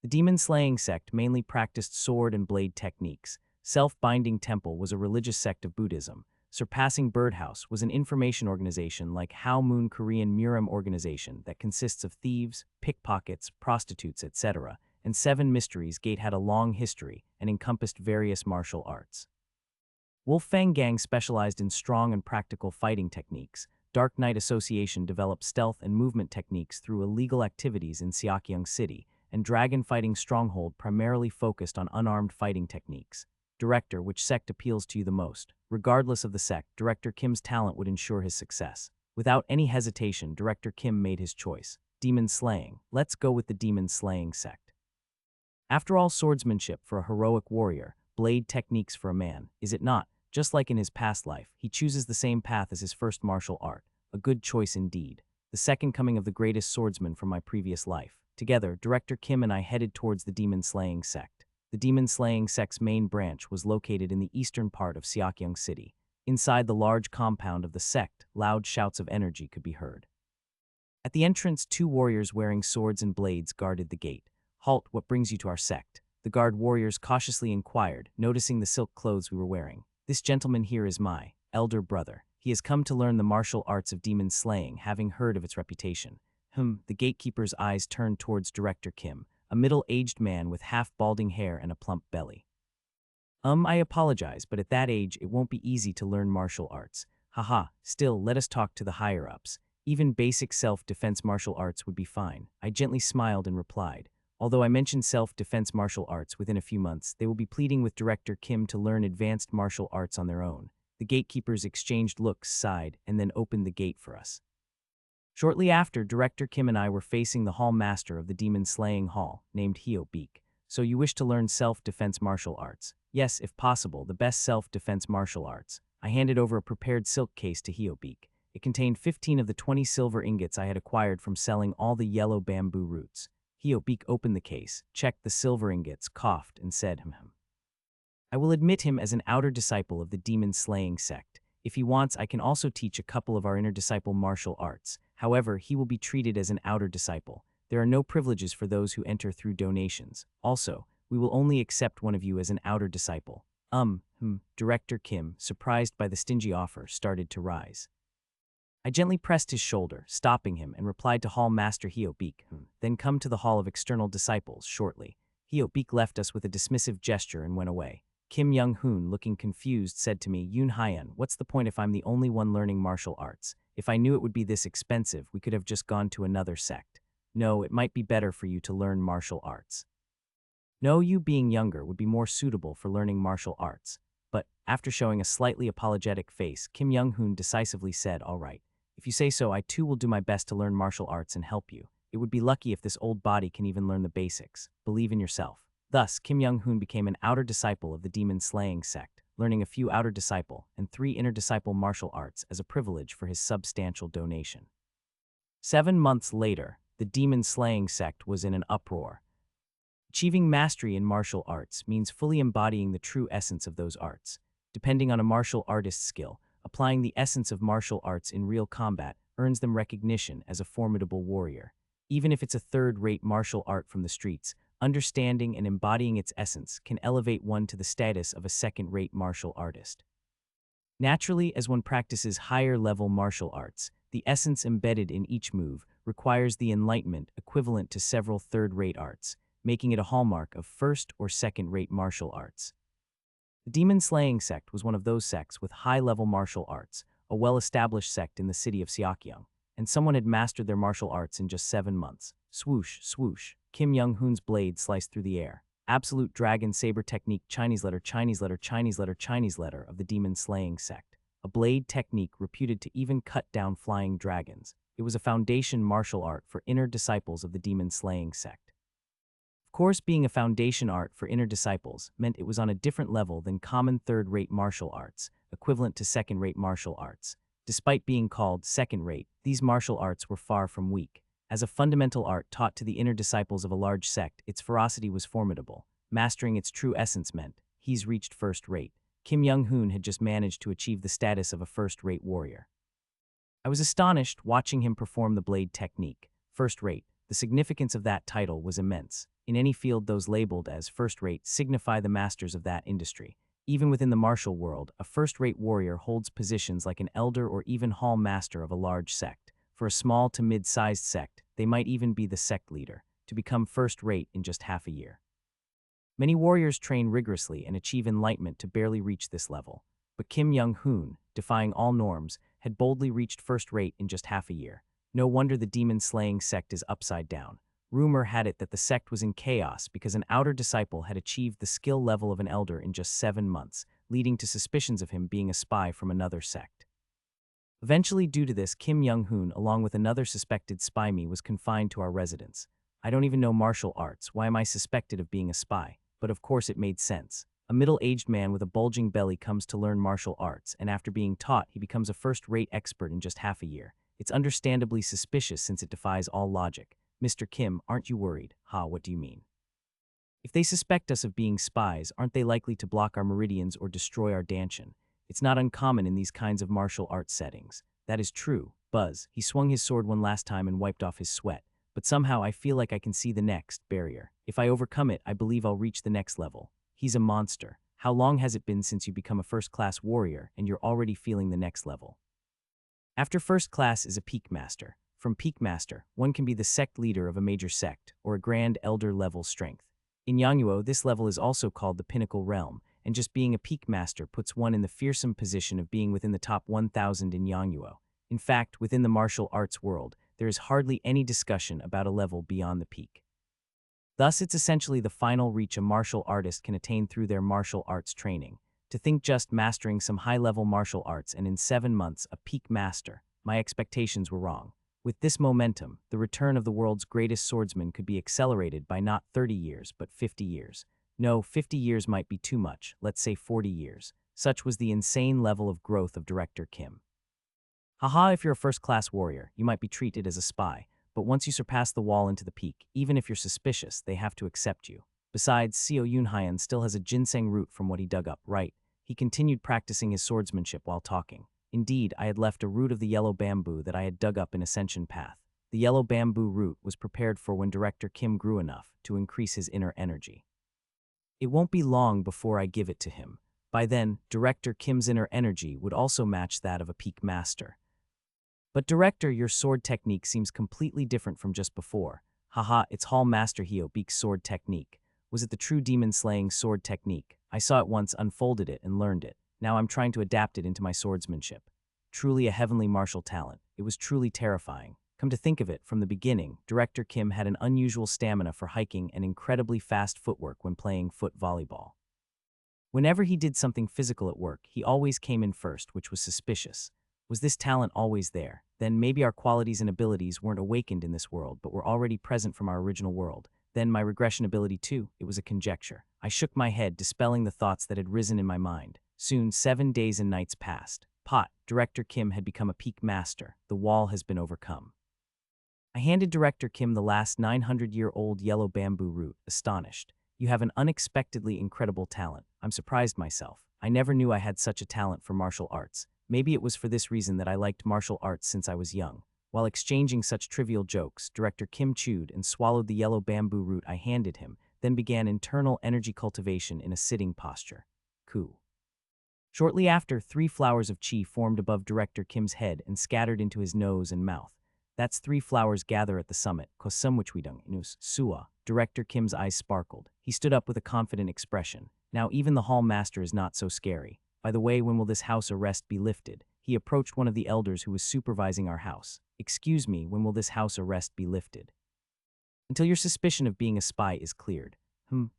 The Demon Slaying Sect mainly practiced sword and blade techniques. Self-Binding Temple was a religious sect of Buddhism. Surpassing Birdhouse was an information organization like How Moon Korean Muram organization that consists of thieves, pickpockets, prostitutes, etc., and 7 Mysteries Gate had a long history and encompassed various martial arts. Wolf Fang Gang specialized in strong and practical fighting techniques. Dark Knight Association developed stealth and movement techniques through illegal activities in Seokyeong City, and Dragon Fighting Stronghold primarily focused on unarmed fighting techniques. Director, which sect appeals to you the most? Regardless of the sect, Director Kim's talent would ensure his success. Without any hesitation, Director Kim made his choice. Demon Slaying. Let's go with the Demon Slaying sect. After all, swordsmanship for a heroic warrior, blade techniques for a man, is it not? Just like in his past life, he chooses the same path as his first martial art. A good choice indeed. The second coming of the greatest swordsman from my previous life. Together, Director Kim and I headed towards the Demon Slaying sect. The Demon Slaying sect's main branch was located in the eastern part of Seokyeong City. Inside the large compound of the sect, loud shouts of energy could be heard. At the entrance, 2 warriors wearing swords and blades guarded the gate. Halt, what brings you to our sect? The guard warriors cautiously inquired, noticing the silk clothes we were wearing. This gentleman here is my elder brother. He has come to learn the martial arts of demon slaying, having heard of its reputation. The gatekeeper's eyes turned towards Director Kim, a middle-aged man with half-balding hair and a plump belly. I apologize, but at that age, it won't be easy to learn martial arts. Haha, still, let us talk to the higher-ups. Even basic self-defense martial arts would be fine. I gently smiled and replied. Although I mentioned self-defense martial arts within a few months, they will be pleading with Director Kim to learn advanced martial arts on their own. The gatekeepers exchanged looks, sighed, and then opened the gate for us. Shortly after, Director Kim and I were facing the hall master of the Demon Slaying Hall, named Hyo-beek. So you wish to learn self-defense martial arts? Yes, if possible, the best self-defense martial arts. I handed over a prepared silk case to Hyo-beek. It contained 15 of the 20 silver ingots I had acquired from selling all the yellow bamboo roots. Hyo-beak opened the case, checked the silver ingots, coughed, and said, I will admit him as an outer disciple of the demon-slaying sect. If he wants, I can also teach a couple of our inner disciple martial arts. However, he will be treated as an outer disciple. There are no privileges for those who enter through donations. Also, we will only accept one of you as an outer disciple. Director Kim, surprised by the stingy offer, started to rise. I gently pressed his shoulder, stopping him, and replied to Hall Master Hyo-beak, then come to the Hall of External Disciples shortly. Hyo-beak left us with a dismissive gesture and went away. Kim Young-hoon, looking confused, said to me, Yoon Hyun, what's the point if I'm the only one learning martial arts? If I knew it would be this expensive, we could have just gone to another sect. No, it might be better for you to learn martial arts. No, you being younger would be more suitable for learning martial arts. But, after showing a slightly apologetic face, Kim Young-hoon decisively said, all right. If you say so, I too will do my best to learn martial arts and help you. It would be lucky if this old body can even learn the basics. Believe in yourself. Thus, Kim Young-hoon became an outer disciple of the demon-slaying sect, learning a few outer disciple and 3 inner disciple martial arts as a privilege for his substantial donation. 7 months later, the demon-slaying sect was in an uproar. Achieving mastery in martial arts means fully embodying the true essence of those arts. Depending on a martial artist's skill, applying the essence of martial arts in real combat earns them recognition as a formidable warrior. Even if it's a third-rate martial art from the streets, understanding and embodying its essence can elevate one to the status of a second-rate martial artist. Naturally, as one practices higher-level martial arts, the essence embedded in each move requires the enlightenment equivalent to several third-rate arts, making it a hallmark of first- or second-rate martial arts. The demon-slaying sect was one of those sects with high-level martial arts, a well-established sect in the city of Seokyeong, and someone had mastered their martial arts in just 7 months. Swoosh, swoosh, Kim Young-hoon's blade sliced through the air. Absolute dragon saber technique, Chinese letter, Chinese letter, Chinese letter, Chinese letter of the demon-slaying sect. A blade technique reputed to even cut down flying dragons. It was a foundation martial art for inner disciples of the demon-slaying sect. Of course, being a foundation art for inner disciples meant it was on a different level than common third-rate martial arts, equivalent to second-rate martial arts. Despite being called second-rate, these martial arts were far from weak. As a fundamental art taught to the inner disciples of a large sect, its ferocity was formidable. Mastering its true essence meant he's reached first-rate. Kim Young-hoon had just managed to achieve the status of a first-rate warrior. I was astonished watching him perform the blade technique. First-rate, the significance of that title was immense. In any field, those labeled as first-rate signify the masters of that industry. Even within the martial world, a first-rate warrior holds positions like an elder or even hall master of a large sect. For a small to mid-sized sect, they might even be the sect leader, to become first-rate in just half a year. Many warriors train rigorously and achieve enlightenment to barely reach this level. But Kim Young-hoon, defying all norms, had boldly reached first-rate in just half a year. No wonder the demon-slaying sect is upside down. Rumor had it that the sect was in chaos because an outer disciple had achieved the skill level of an elder in just 7 months, leading to suspicions of him being a spy from another sect. Eventually, due to this, Kim Young-hoon, along with another suspected spy, was confined to our residence. I don't even know martial arts. Why am I suspected of being a spy? But of course it made sense. A middle-aged man with a bulging belly comes to learn martial arts, and after being taught, he becomes a first-rate expert in just half a year. It's understandably suspicious since it defies all logic. Mr. Kim, aren't you worried? What do you mean? If they suspect us of being spies, aren't they likely to block our meridians or destroy our dantian? It's not uncommon in these kinds of martial arts settings. That is true. Buzz, he swung his sword one last time and wiped off his sweat. But somehow I feel like I can see the next barrier. If I overcome it, I believe I'll reach the next level. He's a monster. How long has it been since you become a first-class warrior and you're already feeling the next level? After first class is a peak master. From peak master, one can be the sect leader of a major sect, or a grand elder level strength. In Yangnuo, this level is also called the pinnacle realm, and just being a peak master puts one in the fearsome position of being within the top 1,000 in Yangnuo. In fact, within the martial arts world, there is hardly any discussion about a level beyond the peak. Thus, it's essentially the final reach a martial artist can attain through their martial arts training. To think just mastering some high-level martial arts and in 7 months a peak master, my expectations were wrong. With this momentum, the return of the world's greatest swordsman could be accelerated by not 30 years, but 50 years. No, 50 years might be too much, let's say 40 years. Such was the insane level of growth of Director Kim. Haha, if you're a first-class warrior, you might be treated as a spy, but once you surpass the wall into the peak, even if you're suspicious, they have to accept you. Besides, Seo Yunhyan still has a ginseng root from what he dug up, right? He continued practicing his swordsmanship while talking. Indeed, I had left a root of the yellow bamboo that I had dug up in Ascension Path. The yellow bamboo root was prepared for when Director Kim grew enough to increase his inner energy. It won't be long before I give it to him. By then, Director Kim's inner energy would also match that of a peak master. But Director, your sword technique seems completely different from just before. Haha, it's Hall Master Hiobeek's sword technique. Was it the true demon-slaying sword technique? I saw it once, unfolded it, and learned it. Now I'm trying to adapt it into my swordsmanship. Truly a heavenly martial talent. It was truly terrifying. Come to think of it, from the beginning, Director Kim had an unusual stamina for hiking and incredibly fast footwork when playing foot volleyball. Whenever he did something physical at work, he always came in first, which was suspicious. Was this talent always there? Then maybe our qualities and abilities weren't awakened in this world, but were already present from our original world. Then my regression ability too, it was a conjecture. I shook my head, dispelling the thoughts that had risen in my mind. Soon, 7 days and nights passed. Director Kim had become a peak master. The wall has been overcome. I handed Director Kim the last 900-year-old yellow bamboo root, astonished. You have an unexpectedly incredible talent. I'm surprised myself. I never knew I had such a talent for martial arts. Maybe it was for this reason that I liked martial arts since I was young. While exchanging such trivial jokes, Director Kim chewed and swallowed the yellow bamboo root I handed him, then began internal energy cultivation in a sitting posture. Cool. Shortly after, 3 flowers of chi formed above Director Kim's head and scattered into his nose and mouth. That's 3 flowers gather at the summit, kosumwichwidung inus sua. Director Kim's eyes sparkled. He stood up with a confident expression. Now even the hall master is not so scary. By the way, when will this house arrest be lifted? He approached one of the elders who was supervising our house. Excuse me, when will this house arrest be lifted? Until your suspicion of being a spy is cleared.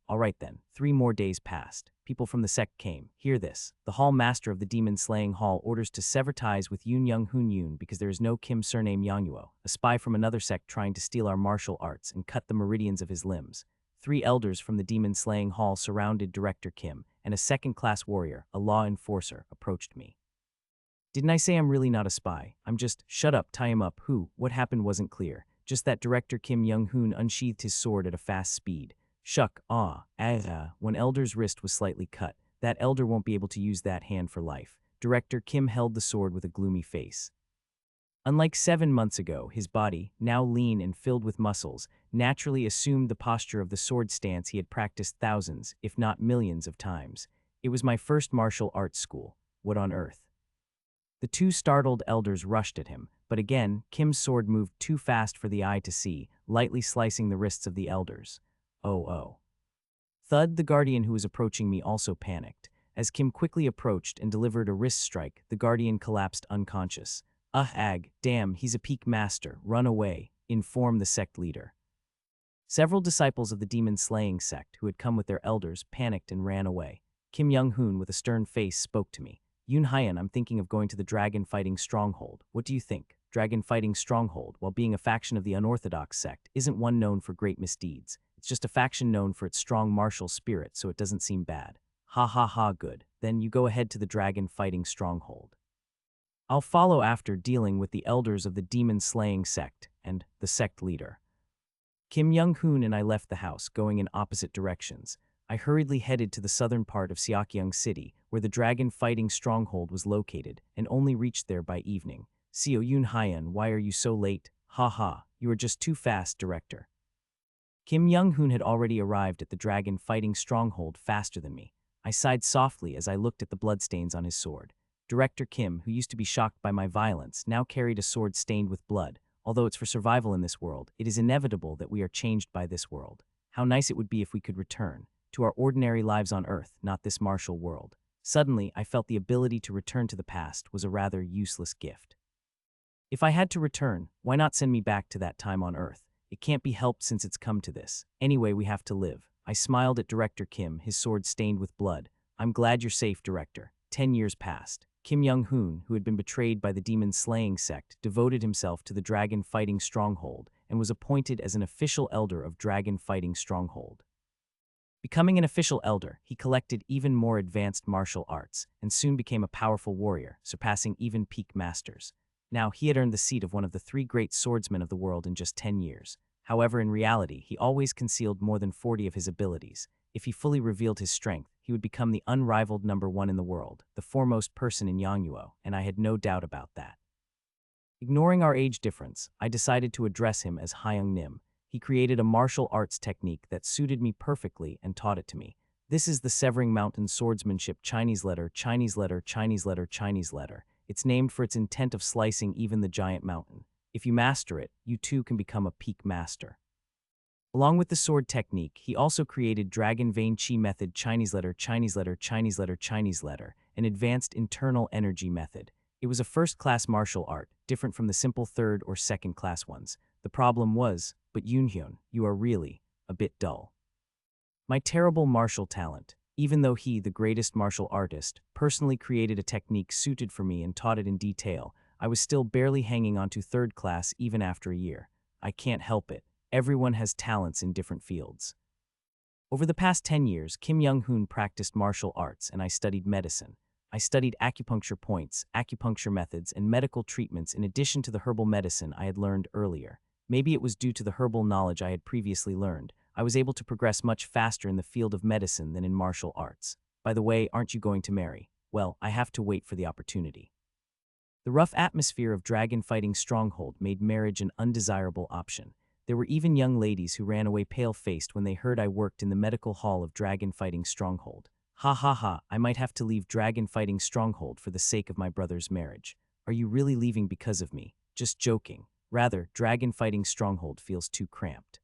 All right then. 3 more days passed. People from the sect came. Hear this. The hall master of the demon-slaying hall orders to sever ties with Yoon Young Hoon Yoon because there is no Kim surname Yangyo, a spy from another sect trying to steal our martial arts and cut the meridians of his limbs. 3 elders from the demon-slaying hall surrounded Director Kim, and a second-class warrior, a law enforcer, approached me. Didn't I say I'm really not a spy? I'm just, shut up, tie him up. What happened wasn't clear. Just that Director Kim Young-hoon unsheathed his sword at a fast speed. One elder's wrist was slightly cut. That elder won't be able to use that hand for life. Director Kim held the sword with a gloomy face. Unlike 7 months ago, his body, now lean and filled with muscles, naturally assumed the posture of the sword stance he had practiced thousands, if not millions of times. It was my first martial arts school. What on earth? The 2 startled elders rushed at him, but again, Kim's sword moved too fast for the eye to see, lightly slicing the wrists of the elders. Oh. Thud, the guardian who was approaching me, also panicked. As Kim quickly approached and delivered a wrist strike, the guardian collapsed unconscious. Damn, he's a peak master. Run away, informed the sect leader. Several disciples of the demon-slaying sect who had come with their elders panicked and ran away. Kim Young-hoon, with a stern face, spoke to me. Yoon Hyan, I'm thinking of going to the dragon-fighting stronghold. What do you think? Dragon-fighting stronghold, while being a faction of the unorthodox sect, isn't one known for great misdeeds. It's just a faction known for its strong martial spirit, so it doesn't seem bad. Good. Then you go ahead to the dragon-fighting stronghold. I'll follow after dealing with the elders of the demon-slaying sect and the sect leader. Kim Young-hoon and I left the house, going in opposite directions. I hurriedly headed to the southern part of Seokyeong City, where the dragon-fighting stronghold was located, and only reached there by evening. Seo Yoon Hyan, why are you so late? You are just too fast, Director. Kim Young-hoon had already arrived at the dragon-fighting stronghold faster than me. I sighed softly as I looked at the bloodstains on his sword. Director Kim, who used to be shocked by my violence, now carried a sword stained with blood. Although it's for survival in this world, it is inevitable that we are changed by this world. How nice it would be if we could return to our ordinary lives on Earth, not this martial world. Suddenly, I felt the ability to return to the past was a rather useless gift. If I had to return, why not send me back to that time on Earth? It can't be helped since it's come to this. Anyway, we have to live. I smiled at Director Kim, his sword stained with blood. I'm glad you're safe, Director. 10 years passed. Kim Young-hoon, who had been betrayed by the demon-slaying sect, devoted himself to the dragon-fighting stronghold and was appointed as an official elder of dragon-fighting stronghold. Becoming an official elder, he collected even more advanced martial arts and soon became a powerful warrior, surpassing even peak masters. Now, he had earned the seat of one of the three great swordsmen of the world in just 10 years. However, in reality, he always concealed more than 40 of his abilities. If he fully revealed his strength, he would become the unrivaled number one in the world, the foremost person in Yangnuo, and I had no doubt about that. Ignoring our age difference, I decided to address him as Hyung Nim. He created a martial arts technique that suited me perfectly and taught it to me. This is the Severing Mountain Swordsmanship Chinese letter, Chinese letter, Chinese letter, Chinese letter. It's named for its intent of slicing even the giant mountain. If you master it, you too can become a peak master. Along with the sword technique, he also created Dragon Vein Chi method, Chinese letter, Chinese letter, Chinese letter, Chinese letter, an advanced internal energy method. It was a first-class martial art, different from the simple third or second-class ones. The problem was, but Yoonhyun, you are really a bit dull. My terrible martial talent, even though he, the greatest martial artist, personally created a technique suited for me and taught it in detail, I was still barely hanging on to third class even after a year. I can't help it. Everyone has talents in different fields. Over the past 10 years, Kim Young-hoon practiced martial arts and I studied medicine. I studied acupuncture points, acupuncture methods, and medical treatments in addition to the herbal medicine I had learned earlier. Maybe it was due to the herbal knowledge I had previously learned. I was able to progress much faster in the field of medicine than in martial arts. By the way, aren't you going to marry? Well, I have to wait for the opportunity. The rough atmosphere of dragon fighting stronghold made marriage an undesirable option. There were even young ladies who ran away pale-faced when they heard I worked in the medical hall of dragon fighting stronghold. Ha ha ha, I might have to leave dragon fighting stronghold for the sake of my brother's marriage. Are you really leaving because of me? Just joking. Rather, dragon fighting stronghold feels too cramped.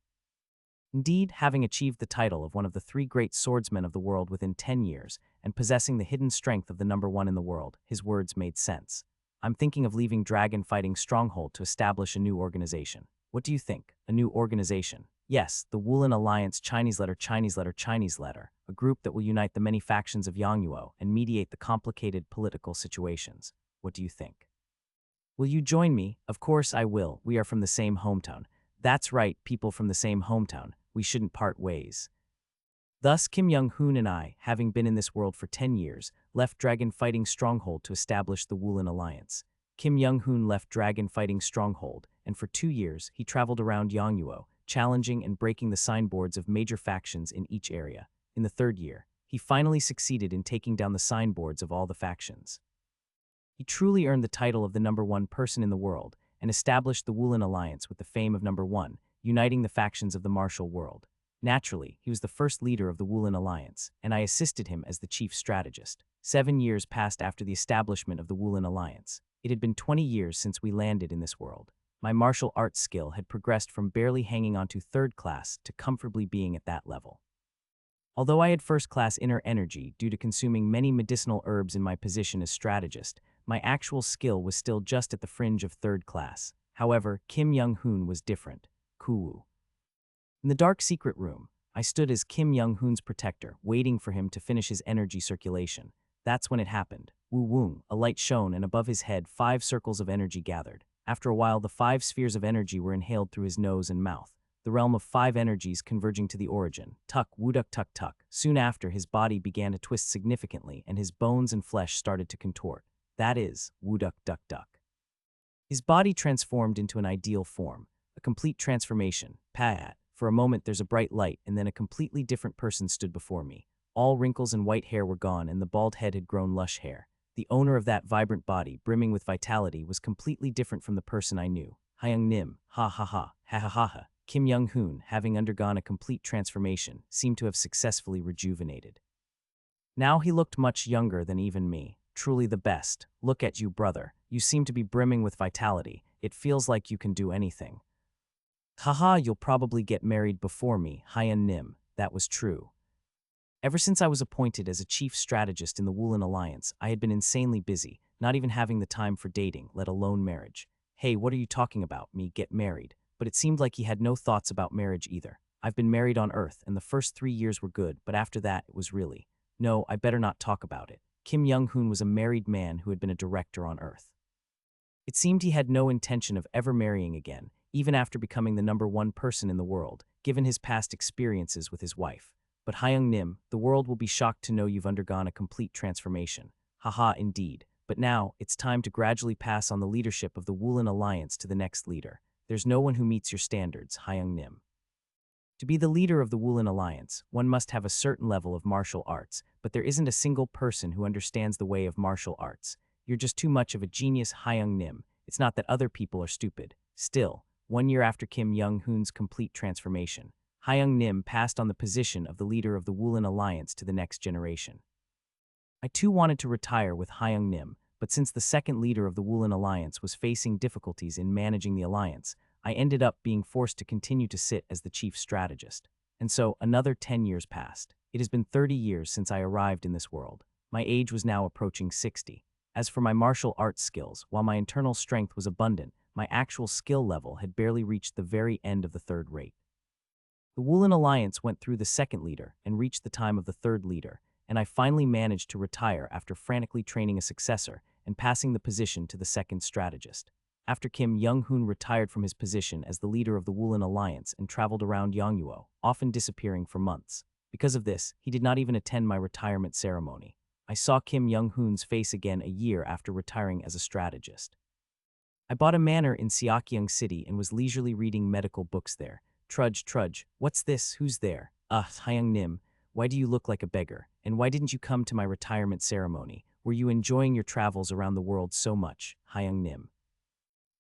Indeed, having achieved the title of one of the three great swordsmen of the world within 10 years, and possessing the hidden strength of the number one in the world, his words made sense. I'm thinking of leaving dragon fighting stronghold to establish a new organization. What do you think? A new organization? Yes, the Woolen Alliance Chinese letter, Chinese letter, Chinese letter, a group that will unite the many factions of Yangnuo and mediate the complicated political situations. What do you think? Will you join me? Of course I will. We are from the same hometown. That's right, people from the same hometown. We shouldn't part ways. Thus, Kim Young-hoon and I, having been in this world for 10 years, left Dragon Fighting Stronghold to establish the Woolen Alliance. Kim Young-hoon left Dragon Fighting Stronghold, and for 2 years, he traveled around Yangnuo, challenging and breaking the signboards of major factions in each area. In the 3rd year, he finally succeeded in taking down the signboards of all the factions. He truly earned the title of the number one person in the world, and established the Woolen Alliance with the fame of number one, uniting the factions of the martial world. Naturally, he was the first leader of the Woolen Alliance, and I assisted him as the chief strategist. 7 years passed after the establishment of the Woolen Alliance. It had been 20 years since we landed in this world. My martial arts skill had progressed from barely hanging on to 3rd class to comfortably being at that level. Although I had 1st class inner energy due to consuming many medicinal herbs in my position as strategist, my actual skill was still just at the fringe of 3rd class. However, Kim Young-hoon was different. Kuwoo. In the dark secret room, I stood as Kim Young-hoon's protector, waiting for him to finish his energy circulation. That's when it happened. Woo-woong, a light shone, and above his head 5 circles of energy gathered. After a while, the 5 spheres of energy were inhaled through his nose and mouth. The realm of 5 energies converging to the origin. Tuck, wooduk, tuck, tuck. Soon after, his body began to twist significantly, and his bones and flesh started to contort. That is, wooduk, duck, duck. His body transformed into an ideal form, a complete transformation. Pat. For a moment, there's a bright light, and then a completely different person stood before me. All wrinkles and white hair were gone, and the bald head had grown lush hair. The owner of that vibrant body, brimming with vitality, was completely different from the person I knew. Hyung Nim, ha ha ha, ha ha ha ha. Kim Young-hoon, having undergone a complete transformation, seemed to have successfully rejuvenated. Now he looked much younger than even me. Truly the best. Look at you, brother. You seem to be brimming with vitality. It feels like you can do anything. Haha, you'll probably get married before me, Hyun Nim. That was true. Ever since I was appointed as a chief strategist in the Woolen Alliance, I had been insanely busy, not even having the time for dating, let alone marriage. Hey, what are you talking about? Me get married? But it seemed like he had no thoughts about marriage either. I've been married on Earth, and the first 3 years were good, but after that, it was really. No, I better not talk about it. Kim Young-hoon was a married man who had been a director on Earth. It seemed he had no intention of ever marrying again, even after becoming the number one person in the world, given his past experiences with his wife. But Hyung Nim, the world will be shocked to know you've undergone a complete transformation. Haha, indeed. But now, it's time to gradually pass on the leadership of the Woolen Alliance to the next leader. There's no one who meets your standards, Hyung Nim. To be the leader of the Woolen Alliance, one must have a certain level of martial arts, but there isn't a single person who understands the way of martial arts. You're just too much of a genius, Hyung Nim. It's not that other people are stupid. Still, 1 year after Kim Young-hoon's complete transformation, Hyung Nim passed on the position of the leader of the Woolen Alliance to the next generation. I too wanted to retire with Hyung Nim, but since the second leader of the Woolen Alliance was facing difficulties in managing the alliance, I ended up being forced to continue to sit as the chief strategist. And so, another 10 years passed. It has been 30 years since I arrived in this world. My age was now approaching 60. As for my martial arts skills, while my internal strength was abundant, my actual skill level had barely reached the very end of the third rate. The Woolen Alliance went through the second leader and reached the time of the third leader, and I finally managed to retire after frantically training a successor and passing the position to the second strategist. After Kim Young-hoon retired from his position as the leader of the Woolen Alliance and traveled around Yongyuo, often disappearing for months. Because of this, he did not even attend my retirement ceremony. I saw Kim Young-hoon's face again a year after retiring as a strategist. I bought a manor in Seokyeong City and was leisurely reading medical books there. Trudge, what's this? Who's there? Hyung Nim, why do you look like a beggar? And why didn't you come to my retirement ceremony? Were you enjoying your travels around the world so much, Hyung Nim?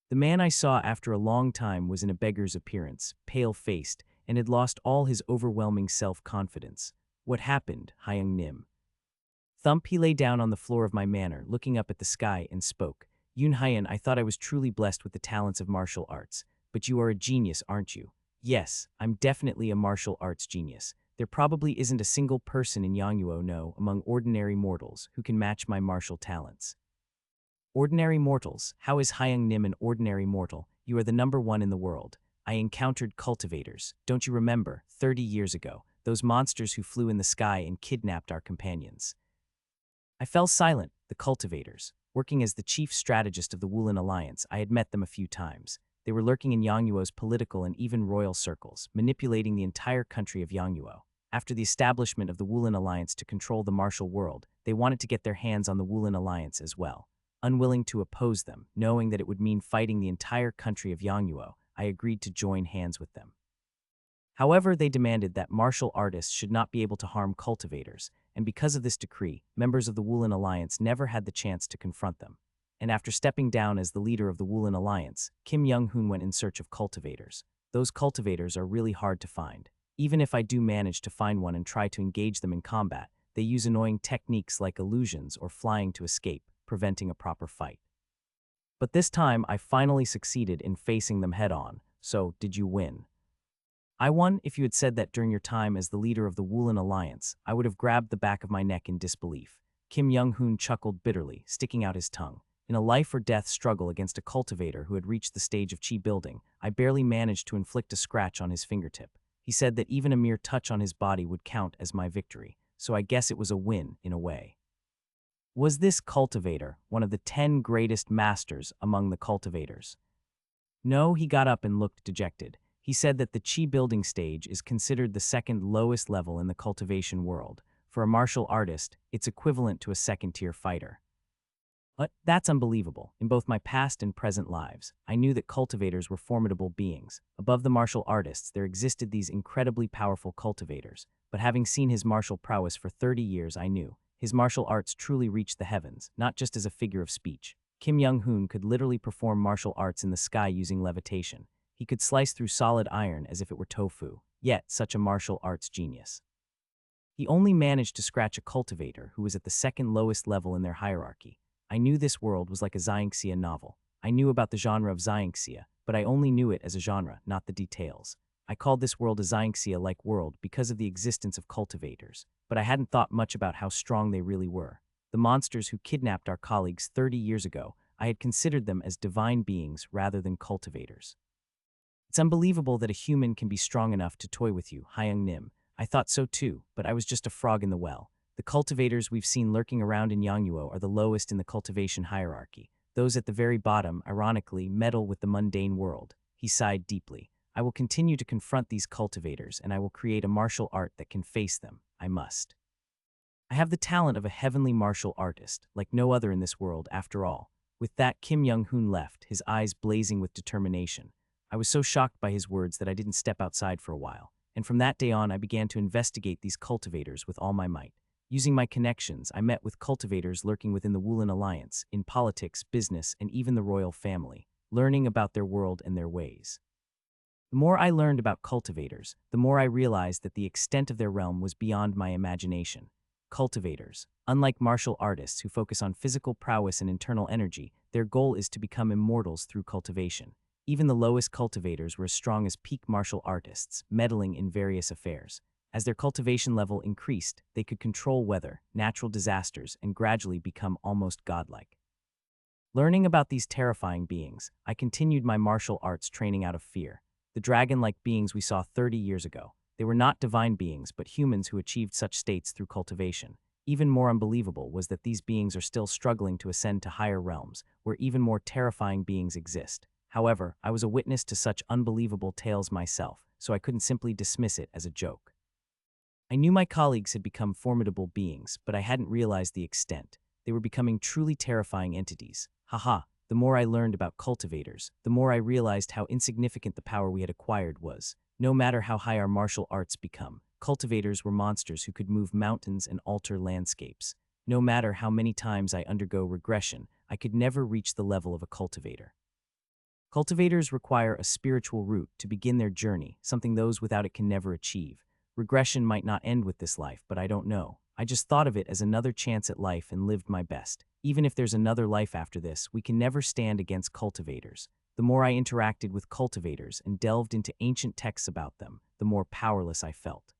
The man I saw after a long time was in a beggar's appearance, pale-faced, and had lost all his overwhelming self-confidence. What happened, Hyung Nim? Thump, he lay down on the floor of my manor, looking up at the sky, and spoke. Yoon Hyun, I thought I was truly blessed with the talents of martial arts. But you are a genius, aren't you? Yes, I'm definitely a martial arts genius. There probably isn't a single person in Yongyuo, no, among ordinary mortals, who can match my martial talents. Ordinary mortals? How is Hyung Nim an ordinary mortal? You are the #1 in the world. I encountered cultivators. Don't you remember, 30 years ago, those monsters who flew in the sky and kidnapped our companions? I fell silent. The cultivators. Working as the chief strategist of the Woolen Alliance, I had met them a few times. They were lurking in Yongyuo's political and even royal circles, manipulating the entire country of Yongyuo. After the establishment of the Woolen Alliance to control the martial world, they wanted to get their hands on the Woolen Alliance as well. Unwilling to oppose them, knowing that it would mean fighting the entire country of Yongyuo, I agreed to join hands with them. However, they demanded that martial artists should not be able to harm cultivators, and because of this decree, members of the Woolen Alliance never had the chance to confront them. And after stepping down as the leader of the Woolen Alliance, Kim Young-hoon went in search of cultivators. Those cultivators are really hard to find. Even if I do manage to find one and try to engage them in combat, they use annoying techniques like illusions or flying to escape, preventing a proper fight. But this time, I finally succeeded in facing them head-on. So, did you win? I won. If you had said that during your time as the leader of the Woolen Alliance, I would have grabbed the back of my neck in disbelief. Kim Young-hoon chuckled bitterly, sticking out his tongue. In a life-or-death struggle against a cultivator who had reached the stage of chi building, I barely managed to inflict a scratch on his fingertip. He said that even a mere touch on his body would count as my victory, so I guess it was a win, in a way. Was this cultivator one of the 10 greatest masters among the cultivators? No, he got up and looked dejected. He said that the chi building stage is considered the second lowest level in the cultivation world. For a martial artist, it's equivalent to a second-tier fighter. But that's unbelievable. In both my past and present lives, I knew that cultivators were formidable beings. Above the martial artists, there existed these incredibly powerful cultivators. But having seen his martial prowess for 30 years, I knew his martial arts truly reached the heavens, not just as a figure of speech. Kim Young-hoon could literally perform martial arts in the sky using levitation. He could slice through solid iron as if it were tofu, yet such a martial arts genius. He only managed to scratch a cultivator who was at the second lowest level in their hierarchy. I knew this world was like a Xianxia novel. I knew about the genre of Xianxia, but I only knew it as a genre, not the details. I called this world a Xianxia-like world because of the existence of cultivators, but I hadn't thought much about how strong they really were. The monsters who kidnapped our colleagues 30 years ago, I had considered them as divine beings rather than cultivators. It's unbelievable that a human can be strong enough to toy with you, Hyung Nim. I thought so too, but I was just a frog in the well. The cultivators we've seen lurking around in Yongyuo are the lowest in the cultivation hierarchy. Those at the very bottom, ironically, meddle with the mundane world. He sighed deeply. I will continue to confront these cultivators, and I will create a martial art that can face them. I must. I have the talent of a heavenly martial artist, like no other in this world, after all. With that, Kim Young-hoon left, his eyes blazing with determination. I was so shocked by his words that I didn't step outside for a while. And from that day on, I began to investigate these cultivators with all my might. Using my connections, I met with cultivators lurking within the Woolen Alliance, in politics, business, and even the royal family, learning about their world and their ways. The more I learned about cultivators, the more I realized that the extent of their realm was beyond my imagination. Cultivators, unlike martial artists who focus on physical prowess and internal energy, their goal is to become immortals through cultivation. Even the lowest cultivators were as strong as peak martial artists, meddling in various affairs. As their cultivation level increased, they could control weather, natural disasters, and gradually become almost godlike. Learning about these terrifying beings, I continued my martial arts training out of fear. The dragon-like beings we saw 30 years ago. They were not divine beings, but humans who achieved such states through cultivation. Even more unbelievable was that these beings are still struggling to ascend to higher realms, where even more terrifying beings exist. However, I was a witness to such unbelievable tales myself, so I couldn't simply dismiss it as a joke. I knew my colleagues had become formidable beings, but I hadn't realized the extent. They were becoming truly terrifying entities. Haha, the more I learned about cultivators, the more I realized how insignificant the power we had acquired was. No matter how high our martial arts become, cultivators were monsters who could move mountains and alter landscapes. No matter how many times I undergo regression, I could never reach the level of a cultivator. Cultivators require a spiritual root to begin their journey, something those without it can never achieve. Regression might not end with this life, but I don't know. I just thought of it as another chance at life and lived my best. Even if there's another life after this, we can never stand against cultivators. The more I interacted with cultivators and delved into ancient texts about them, the more powerless I felt.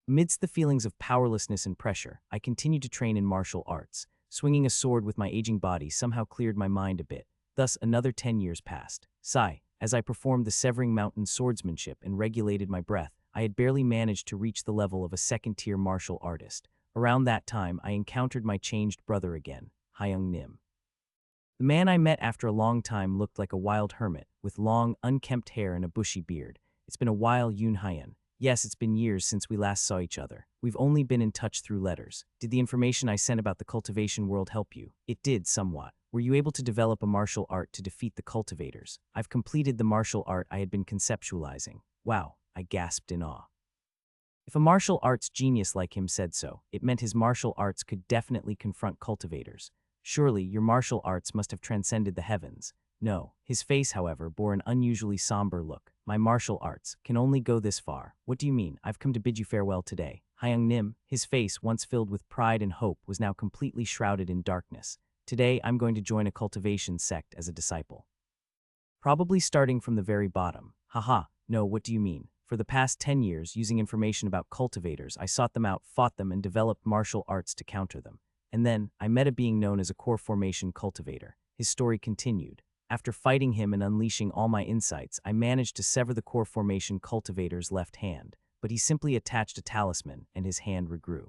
Amidst the feelings of powerlessness and pressure, I continued to train in martial arts. Swinging a sword with my aging body somehow cleared my mind a bit. Thus, another 10 years passed. Sigh, as I performed the Severing Mountain swordsmanship and regulated my breath, I had barely managed to reach the level of a second-tier martial artist. Around that time, I encountered my changed brother again, Hyung Nim. The man I met after a long time looked like a wild hermit, with long, unkempt hair and a bushy beard. It's been a while, Yoon Hyun. Yes, it's been years since we last saw each other. We've only been in touch through letters. Did the information I sent about the cultivation world help you? It did, somewhat. Were you able to develop a martial art to defeat the cultivators? I've completed the martial art I had been conceptualizing. Wow, I gasped in awe. If a martial arts genius like him said so, it meant his martial arts could definitely confront cultivators. Surely, your martial arts must have transcended the heavens. No, his face, however, bore an unusually somber look. My martial arts can only go this far. What do you mean? I've come to bid you farewell today. Hyung Nim, his face, once filled with pride and hope, was now completely shrouded in darkness. Today, I'm going to join a cultivation sect as a disciple. Probably starting from the very bottom. Haha, no, what do you mean? For the past 10 years, using information about cultivators, I sought them out, fought them, and developed martial arts to counter them. And then, I met a being known as a core formation cultivator. His story continued. After fighting him and unleashing all my insights, I managed to sever the core formation cultivator's left hand, but he simply attached a talisman, and his hand regrew.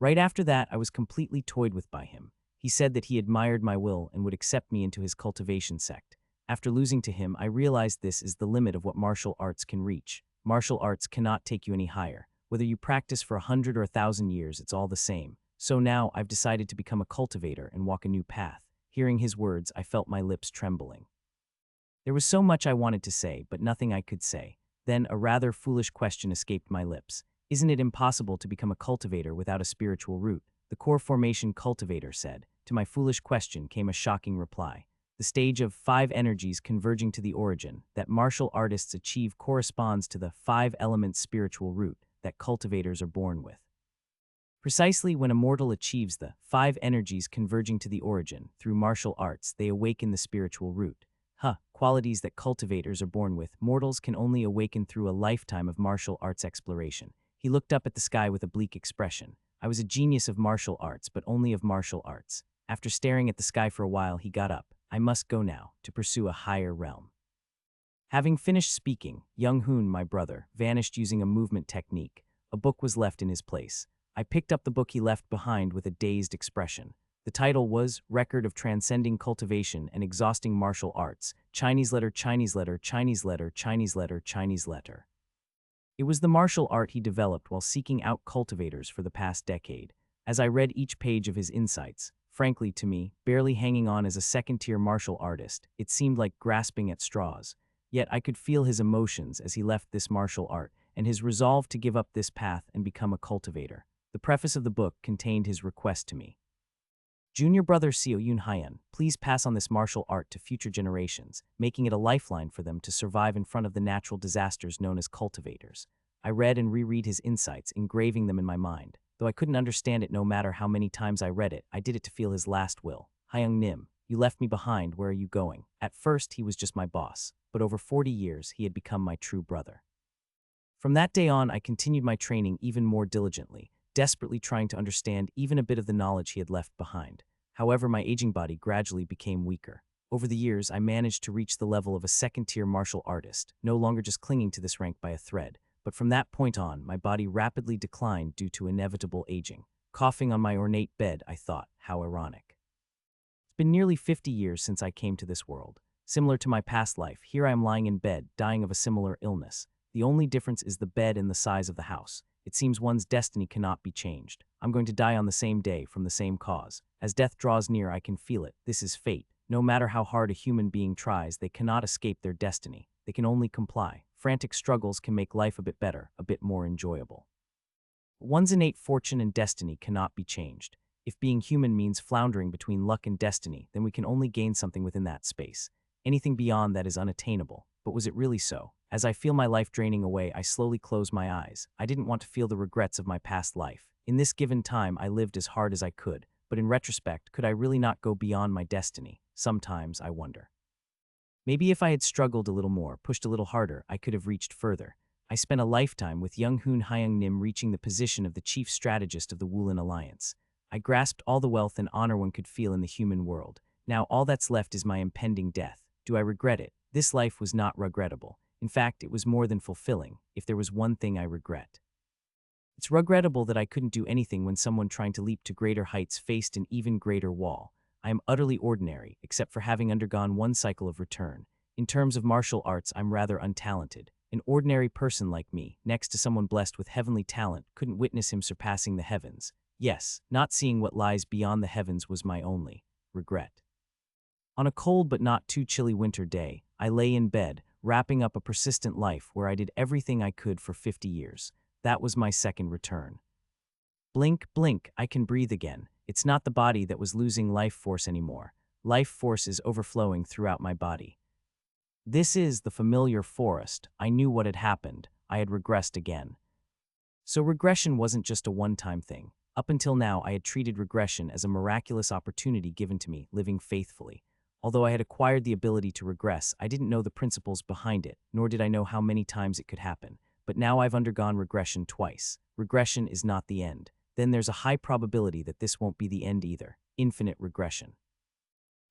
Right after that, I was completely toyed with by him. He said that he admired my will and would accept me into his cultivation sect. After losing to him, I realized this is the limit of what martial arts can reach. Martial arts cannot take you any higher. Whether you practice for 100 or 1,000 years, it's all the same. So now, I've decided to become a cultivator and walk a new path. Hearing his words, I felt my lips trembling. There was so much I wanted to say, but nothing I could say. Then a rather foolish question escaped my lips. Isn't it impossible to become a cultivator without a spiritual root? The core formation cultivator said. To my foolish question came a shocking reply. The stage of 5 energies converging to the origin that martial artists achieve corresponds to the 5-element spiritual root that cultivators are born with. Precisely when a mortal achieves the 5 energies converging to the origin through martial arts, they awaken the spiritual root. Qualities that cultivators are born with, mortals can only awaken through a lifetime of martial arts exploration. He looked up at the sky with a bleak expression. I was a genius of martial arts, but only of martial arts. After staring at the sky for a while, he got up. I must go now, to pursue a higher realm. Having finished speaking, Young-hoon, my brother, vanished using a movement technique. A book was left in his place. I picked up the book he left behind with a dazed expression. The title was Record of Transcending Cultivation and Exhausting Martial Arts, Chinese letter, Chinese letter, Chinese letter, Chinese letter, Chinese letter. It was the martial art he developed while seeking out cultivators for the past decade. As I read each page of his insights, frankly to me, barely hanging on as a second-tier martial artist, it seemed like grasping at straws. Yet I could feel his emotions as he left this martial art, and his resolve to give up this path and become a cultivator. The preface of the book contained his request to me. Junior brother Seo Yoon Hyun, please pass on this martial art to future generations, making it a lifeline for them to survive in front of the natural disasters known as cultivators. I read and reread his insights, engraving them in my mind. Though I couldn't understand it no matter how many times I read it, I did it to feel his last will. Hyung Nim, you left me behind, where are you going? At first, he was just my boss, but over 40 years, he had become my true brother. From that day on, I continued my training even more diligently, desperately trying to understand even a bit of the knowledge he had left behind. However, my aging body gradually became weaker. Over the years, I managed to reach the level of a second-tier martial artist, no longer just clinging to this rank by a thread. But from that point on, my body rapidly declined due to inevitable aging. Coughing on my ornate bed, I thought, how ironic. It's been nearly 50 years since I came to this world. Similar to my past life, here I am lying in bed, dying of a similar illness. The only difference is the bed and the size of the house. It seems one's destiny cannot be changed. I'm going to die on the same day from the same cause. As death draws near, I can feel it. This is fate. No matter how hard a human being tries, they cannot escape their destiny. They can only comply. Frantic struggles can make life a bit better, a bit more enjoyable. One's innate fortune and destiny cannot be changed. If being human means floundering between luck and destiny, then we can only gain something within that space. Anything beyond that is unattainable. But was it really so? As I feel my life draining away, I slowly close my eyes. I didn't want to feel the regrets of my past life. In this given time, I lived as hard as I could. But in retrospect, could I really not go beyond my destiny? Sometimes I wonder. Maybe if I had struggled a little more, pushed a little harder, I could have reached further. I spent a lifetime with Young Hoon Hyung Nim reaching the position of the chief strategist of the Woolen Alliance. I grasped all the wealth and honor one could feel in the human world. Now all that's left is my impending death. Do I regret it? This life was not regrettable. In fact, it was more than fulfilling, if there was one thing I regret. It's regrettable that I couldn't do anything when someone trying to leap to greater heights faced an even greater wall. I am utterly ordinary, except for having undergone one cycle of return. In terms of martial arts, I'm rather untalented. An ordinary person like me, next to someone blessed with heavenly talent, couldn't witness him surpassing the heavens. Yes, not seeing what lies beyond the heavens was my only regret. On a cold but not too chilly winter day, I lay in bed, wrapping up a persistent life where I did everything I could for 50 years. That was my second return. Blink, blink, I can breathe again. It's not the body that was losing life force anymore. Life force is overflowing throughout my body. This is the familiar forest. I knew what had happened. I had regressed again. So regression wasn't just a one-time thing. Up until now, I had treated regression as a miraculous opportunity given to me, living faithfully. Although I had acquired the ability to regress, I didn't know the principles behind it, nor did I know how many times it could happen. But now I've undergone regression twice. Regression is not the end. Then there's a high probability that this won't be the end either. Infinite regression.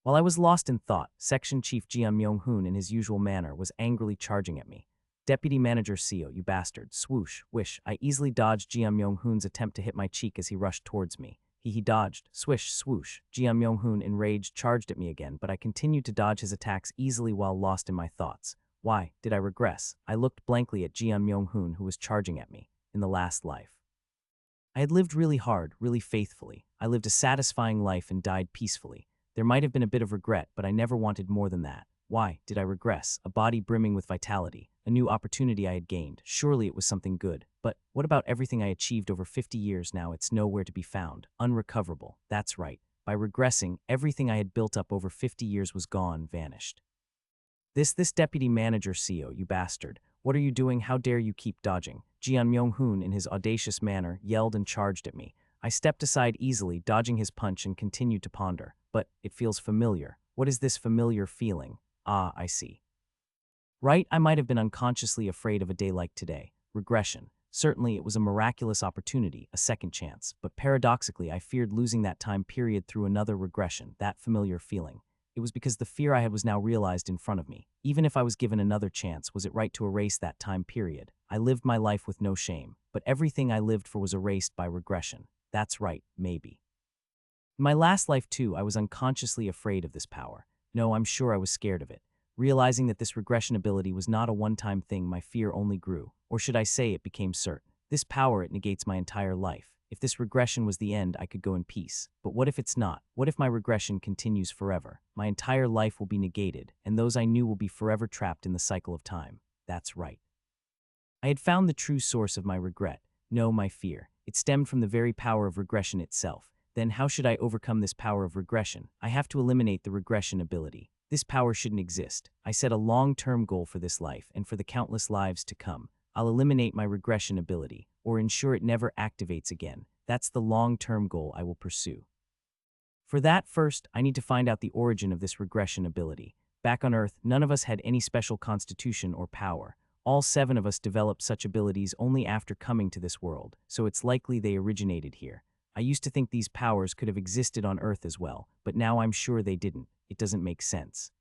While I was lost in thought, Section Chief Jeon Myung-hoon in his usual manner was angrily charging at me. Deputy Manager Seo, you bastard. Swoosh, whish. I easily dodged Jeon Myung-hoon's attempt to hit my cheek as he rushed towards me. He dodged. Swish, swoosh. Jeon Myung-hoon, enraged, charged at me again, but I continued to dodge his attacks easily while lost in my thoughts. Why did I regress? I looked blankly at Jeon Myung-hoon, who was charging at me. In the last life, I had lived really hard, really faithfully. I lived a satisfying life and died peacefully. There might have been a bit of regret, but I never wanted more than that. Why did I regress? A body brimming with vitality, a new opportunity I had gained. Surely it was something good. But what about everything I achieved over 50 years now? It's nowhere to be found. Unrecoverable. That's right. By regressing, everything I had built up over 50 years was gone, vanished. This Deputy Manager Seo, you bastard. What are you doing? How dare you keep dodging? Jeon Myung-hoon, in his audacious manner, yelled and charged at me. I stepped aside easily, dodging his punch, and continued to ponder. But it feels familiar. What is this familiar feeling? Ah, I see. Right, I might have been unconsciously afraid of a day like today. Regression. Certainly, it was a miraculous opportunity, a second chance. But paradoxically, I feared losing that time period through another regression, that familiar feeling. It was because the fear I had was now realized in front of me. Even if I was given another chance, was it right to erase that time period? I lived my life with no shame, but everything I lived for was erased by regression. That's right, maybe. In my last life too, I was unconsciously afraid of this power. No, I'm sure I was scared of it. Realizing that this regression ability was not a one-time thing, my fear only grew. Or should I say it became certain. This power, it negates my entire life. If this regression was the end, I could go in peace. But what if it's not? What if my regression continues forever? My entire life will be negated, and those I knew will be forever trapped in the cycle of time. That's right. I had found the true source of my regret. No, my fear. It stemmed from the very power of regression itself. Then how should I overcome this power of regression? I have to eliminate the regression ability. This power shouldn't exist. I set a long-term goal for this life and for the countless lives to come. I'll eliminate my regression ability, or ensure it never activates again. That's the long-term goal I will pursue. For that, first, I need to find out the origin of this regression ability. Back on Earth, none of us had any special constitution or power. All 7 of us developed such abilities only after coming to this world, so it's likely they originated here. I used to think these powers could have existed on Earth as well, but now I'm sure they didn't. It doesn't make sense.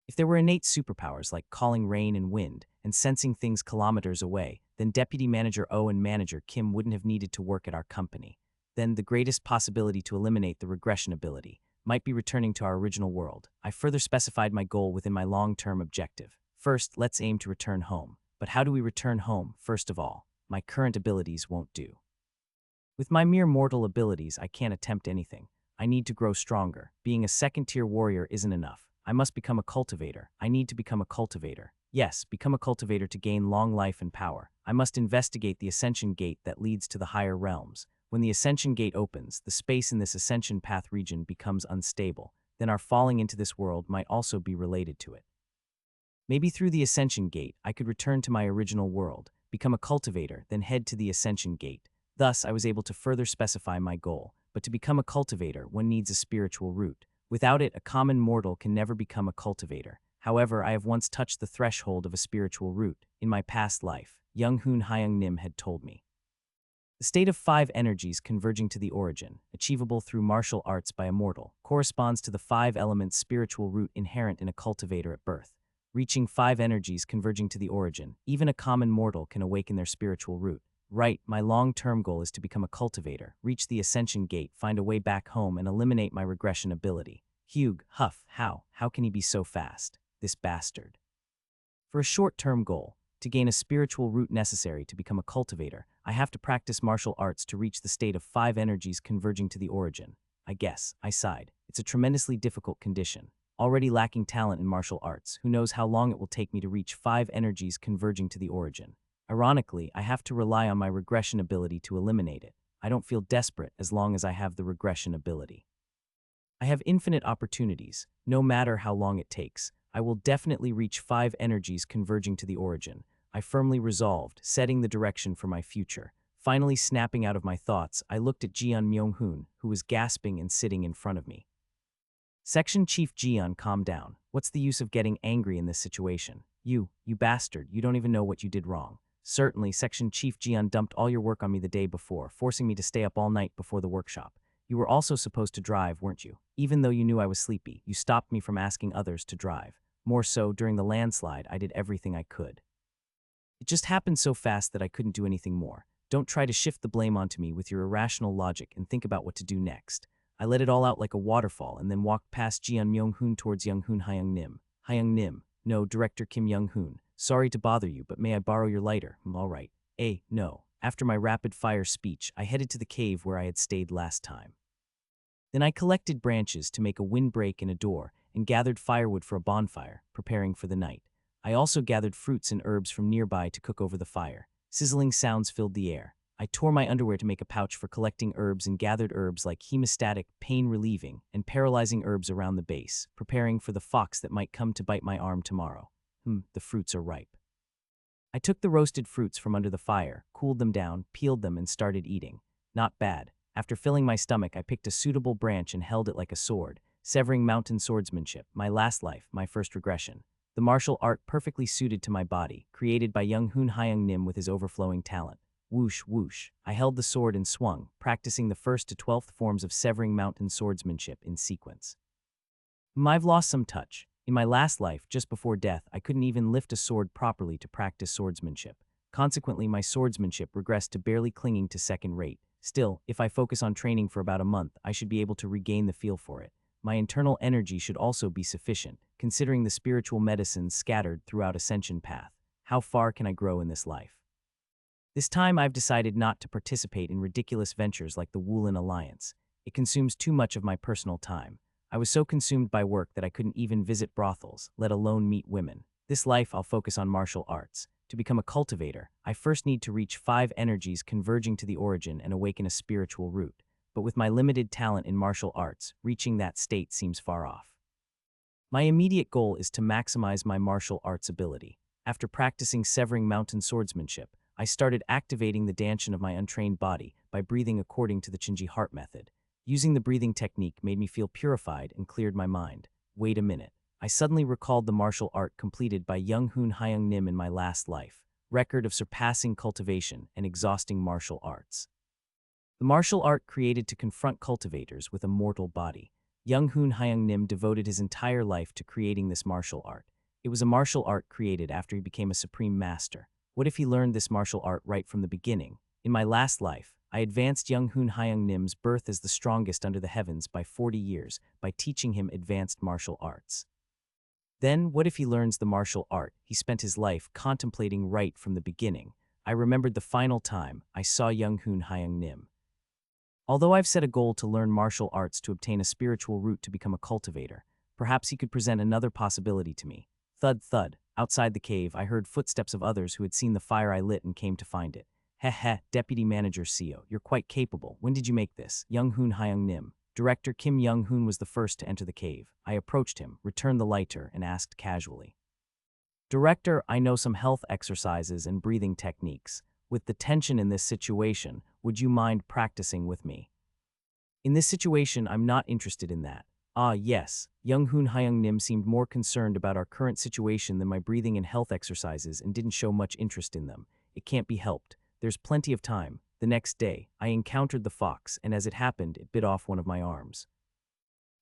If there were innate superpowers like calling rain and wind and sensing things kilometers away, then Deputy Manager O and Manager Kim wouldn't have needed to work at our company. Then the greatest possibility to eliminate the regression ability might be returning to our original world. I further specified my goal within my long-term objective. First, let's aim to return home. But how do we return home? First of all, my current abilities won't do. With my mere mortal abilities, I can't attempt anything. I need to grow stronger. Being a second-tier warrior isn't enough. I must become a cultivator. I need to become a cultivator. Yes, become a cultivator to gain long life and power. I must investigate the Ascension Gate that leads to the higher realms. When the Ascension Gate opens, the space in this Ascension Path region becomes unstable. Then our falling into this world might also be related to it. Maybe through the Ascension Gate, I could return to my original world, become a cultivator, then head to the Ascension Gate. Thus, I was able to further specify my goal. But to become a cultivator, one needs a spiritual root. Without it, a common mortal can never become a cultivator. However, I have once touched the threshold of a spiritual root. In my past life, Young Hoon Hyung Nim had told me. The state of 5 energies converging to the origin, achievable through martial arts by a mortal, corresponds to the 5 elements spiritual root inherent in a cultivator at birth. Reaching 5 energies converging to the origin, even a common mortal can awaken their spiritual root. Right, my long-term goal is to become a cultivator, reach the Ascension Gate, find a way back home, and eliminate my regression ability. Hugh, huff, how can he be so fast? This bastard. For a short-term goal, to gain a spiritual root necessary to become a cultivator, I have to practice martial arts to reach the state of 5 energies converging to the origin. I guess, I sighed. It's a tremendously difficult condition. Already lacking talent in martial arts, who knows how long it will take me to reach 5 energies converging to the origin. Ironically, I have to rely on my regression ability to eliminate it. I don't feel desperate as long as I have the regression ability. I have infinite opportunities. No matter how long it takes, I will definitely reach 5 energies converging to the origin. I firmly resolved, setting the direction for my future. Finally snapping out of my thoughts, I looked at Jeon Myung-hoon, who was gasping and sitting in front of me. Section Chief Jeon, calm down. What's the use of getting angry in this situation? You bastard, you don't even know what you did wrong. Certainly, Section Chief Jeon dumped all your work on me the day before, forcing me to stay up all night before the workshop. You were also supposed to drive, weren't you? Even though you knew I was sleepy, you stopped me from asking others to drive. More so, during the landslide, I did everything I could. It just happened so fast that I couldn't do anything more. Don't try to shift the blame onto me with your irrational logic and think about what to do next. I let it all out like a waterfall and then walked past Jeon Myung-hoon towards Young Hoon Hyung Nim. Hyung Nim. No, Director Kim Young-hoon. Sorry to bother you, but may I borrow your lighter? All right. No. After my rapid-fire speech, I headed to the cave where I had stayed last time. Then I collected branches to make a windbreak and a door, and gathered firewood for a bonfire, preparing for the night. I also gathered fruits and herbs from nearby to cook over the fire. Sizzling sounds filled the air. I tore my underwear to make a pouch for collecting herbs and gathered herbs like hemostatic, pain-relieving, and paralyzing herbs around the base, preparing for the fox that might come to bite my arm tomorrow. The fruits are ripe. I took the roasted fruits from under the fire, cooled them down, peeled them, and started eating. Not bad. After filling my stomach, I picked a suitable branch and held it like a sword, severing mountain swordsmanship, my last life, my first regression. The martial art perfectly suited to my body, created by Young Hoon Hyung Nim with his overflowing talent. Whoosh, whoosh. I held the sword and swung, practicing the 1st to 12th forms of severing mountain swordsmanship in sequence. I've lost some touch. In my last life, just before death, I couldn't even lift a sword properly to practice swordsmanship. Consequently, my swordsmanship regressed to barely clinging to second rate. Still, if I focus on training for about a month, I should be able to regain the feel for it. my internal energy should also be sufficient, considering the spiritual medicines scattered throughout Ascension Path. How far can I grow in this life? This time I've decided not to participate in ridiculous ventures like the Woolen Alliance. It consumes too much of my personal time. I was so consumed by work that I couldn't even visit brothels, let alone meet women. This life I'll focus on martial arts. To become a cultivator, I first need to reach 5 energies converging to the origin and awaken a spiritual root. But with my limited talent in martial arts, reaching that state seems far off. My immediate goal is to maximize my martial arts ability. After practicing severing mountain swordsmanship, I started activating the Danshin of my untrained body by breathing according to the Chinji heart method. Using the breathing technique made me feel purified and cleared my mind. Wait a minute. I suddenly recalled the martial art completed by Young Hoon Hyung Nim in my last life, record of surpassing cultivation and exhausting martial arts. The martial art created to confront cultivators with a mortal body. Young Hoon Hyung Nim devoted his entire life to creating this martial art. It was a martial art created after he became a supreme master. What if he learned this martial art right from the beginning? In my last life, I advanced Young Hoon Hyung Nim's birth as the strongest under the heavens by 40 years by teaching him advanced martial arts. Then, what if he learns the martial art he spent his life contemplating right from the beginning? I remembered the final time I saw Young Hoon Hyung Nim. Although I've set a goal to learn martial arts to obtain a spiritual route to become a cultivator, perhaps he could present another possibility to me. Thud thud, outside the cave I heard footsteps of others who had seen the fire I lit and came to find it. Heh heh, Deputy Manager Seo, you're quite capable. When did you make this? Young Hoon Hyung Nim. Director Kim Young Hoon was the first to enter the cave. I approached him, returned the lighter, and asked casually. Director, I know some health exercises and breathing techniques. With the tension in this situation, would you mind practicing with me? In this situation, I'm not interested in that. Ah, yes. Young Hoon Hyung Nim seemed more concerned about our current situation than my breathing and health exercises and didn't show much interest in them. It can't be helped. There's plenty of time. The next day, I encountered the fox, and as it happened, it bit off one of my arms.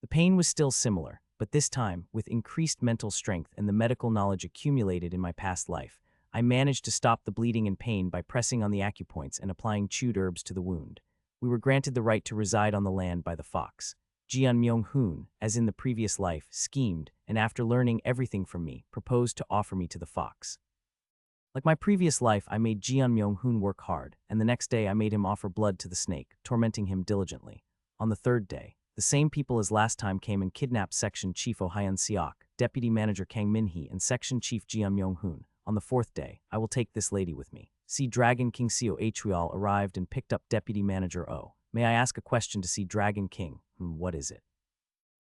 The pain was still similar, but this time, with increased mental strength and the medical knowledge accumulated in my past life, I managed to stop the bleeding and pain by pressing on the acupoints and applying chewed herbs to the wound. We were granted the right to reside on the land by the fox. Jeon Myung-hoon, as in the previous life, schemed, and after learning everything from me, proposed to offer me to the fox. Like my previous life, I made Jeon Myung-hoon work hard, and the next day I made him offer blood to the snake, tormenting him diligently. On the third day, the same people as last time came and kidnapped Section Chief Oh Hyun-seok, Deputy Manager Kang Min-hee, and Section Chief Jeon Myung-hoon. On the fourth day, I will take this lady with me. See Dragon King Seo Hweol arrived and picked up Deputy Manager Oh. May I ask a question to see Dragon King? What is it?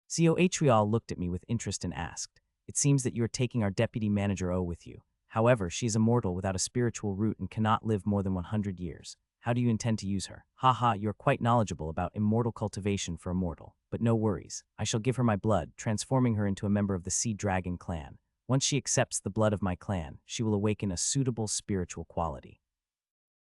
Seo Hweol looked at me with interest and asked, It seems that you are taking our Deputy Manager Oh with you. However, she is immortal without a spiritual root and cannot live more than 100 years. How do you intend to use her? Haha, you are quite knowledgeable about immortal cultivation for a mortal. But no worries. I shall give her my blood, transforming her into a member of the Sea Dragon clan. Once she accepts the blood of my clan, she will awaken a suitable spiritual quality.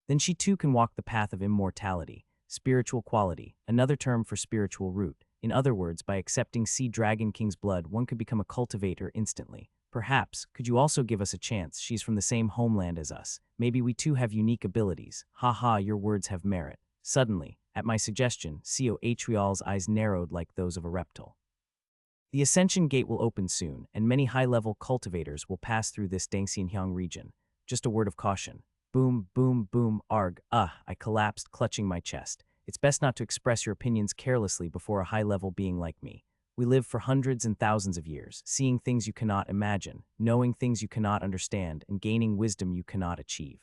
Then she too can walk the path of immortality. Spiritual quality, another term for spiritual root. In other words, by accepting Sea Dragon King's blood, one could become a cultivator instantly. Perhaps, could you also give us a chance? She's from the same homeland as us. Maybe we too have unique abilities. Haha, your words have merit. Suddenly, at my suggestion, Seo Hweol's eyes narrowed like those of a reptile. The Ascension Gate will open soon, and many high-level cultivators will pass through this Dangxinhyang region. Just a word of caution. Boom, boom, boom, arg, I collapsed, clutching my chest. It's best not to express your opinions carelessly before a high-level being like me. We live for hundreds and thousands of years, seeing things you cannot imagine, knowing things you cannot understand, and gaining wisdom you cannot achieve.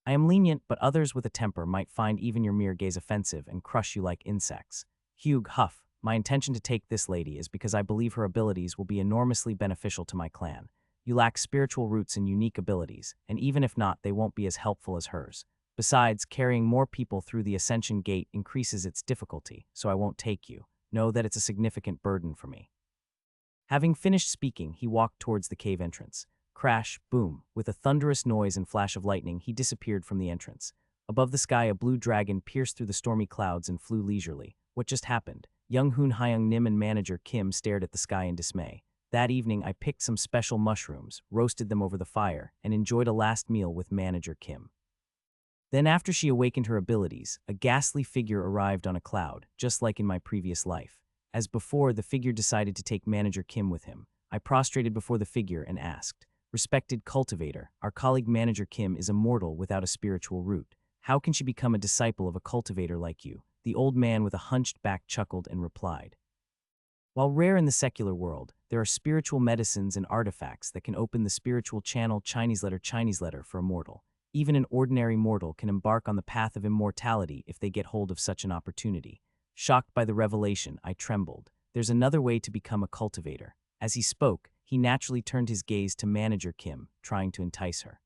I am lenient, but others with a temper might find even your mere gaze offensive and crush you like insects. Hugh Huff, my intention to take this lady is because I believe her abilities will be enormously beneficial to my clan. You lack spiritual roots and unique abilities, and even if not, they won't be as helpful as hers. Besides, carrying more people through the Ascension Gate increases its difficulty, so I won't take you. Know that it's a significant burden for me. Having finished speaking, he walked towards the cave entrance. Crash, boom, with a thunderous noise and flash of lightning, he disappeared from the entrance. Above the sky, a blue dragon pierced through the stormy clouds and flew leisurely. What just happened? Young Hoon Hyung Nim and Manager Kim stared at the sky in dismay. That evening, I picked some special mushrooms, roasted them over the fire, and enjoyed a last meal with Manager Kim. Then after she awakened her abilities, a ghastly figure arrived on a cloud, just like in my previous life. As before, the figure decided to take Manager Kim with him. I prostrated before the figure and asked, "Respected cultivator, our colleague Manager Kim is a mortal without a spiritual root. How can she become a disciple of a cultivator like you?" The old man with a hunched back chuckled and replied, "While rare in the secular world, there are spiritual medicines and artifacts that can open the spiritual channel Chinese letter for a mortal. Even an ordinary mortal can embark on the path of immortality if they get hold of such an opportunity." Shocked by the revelation, I trembled. There's another way to become a cultivator. As he spoke, he naturally turned his gaze to Manager Kim, trying to entice her.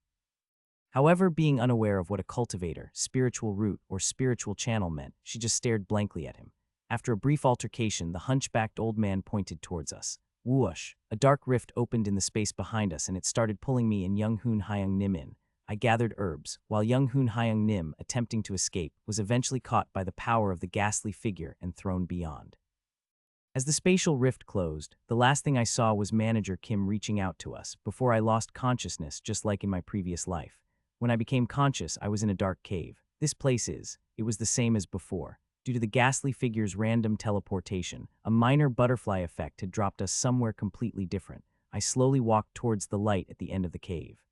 However, being unaware of what a cultivator, spiritual root, or spiritual channel meant, she just stared blankly at him. After a brief altercation, the hunchbacked old man pointed towards us. Whoosh! A dark rift opened in the space behind us and it started pulling me and Young Hoon Hyung Nim in. I gathered herbs, while Young Hoon Hyung Nim, attempting to escape, was eventually caught by the power of the ghastly figure and thrown beyond. As the spatial rift closed, the last thing I saw was Manager Kim reaching out to us before I lost consciousness just like in my previous life. When I became conscious, I was in a dark cave. It was the same as before. Due to the ghastly figure's random teleportation, a minor butterfly effect had dropped us somewhere completely different. I slowly walked towards the light at the end of the cave.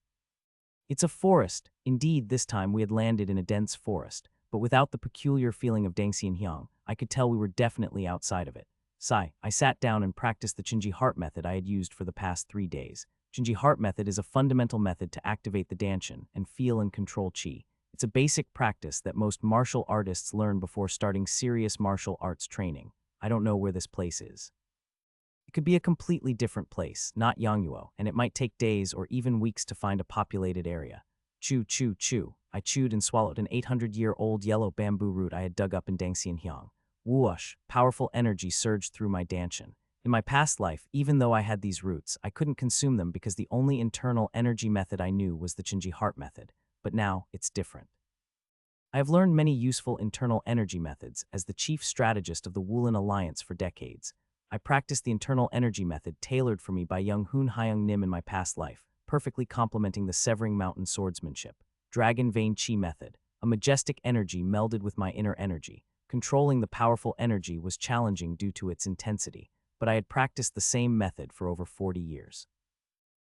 It's a forest. Indeed, this time we had landed in a dense forest, but without the peculiar feeling of Dangxianhyang, I could tell we were definitely outside of it. I sat down and practiced the Chinji heart method I had used for the past 3 days. Chinji heart method is a fundamental method to activate the danshin and feel and control qi. It's a basic practice that most martial artists learn before starting serious martial arts training. I don't know where this place is. It could be a completely different place, not Yangluo, and it might take days or even weeks to find a populated area. Chew, chew, chew. I chewed and swallowed an 800-year-old yellow bamboo root I had dug up in Dangxianhyang. Whoosh! Powerful energy surged through my danshin. In my past life, even though I had these roots, I couldn't consume them because the only internal energy method I knew was the Chinji heart method. But now, it's different. I have learned many useful internal energy methods as the chief strategist of the Wulin Alliance for decades. I practiced the internal energy method tailored for me by Young Hoon Hyung Nim in my past life, perfectly complementing the Severing Mountain swordsmanship. Dragon Vein Chi method. A majestic energy melded with my inner energy. Controlling the powerful energy was challenging due to its intensity, but I had practiced the same method for over 40 years.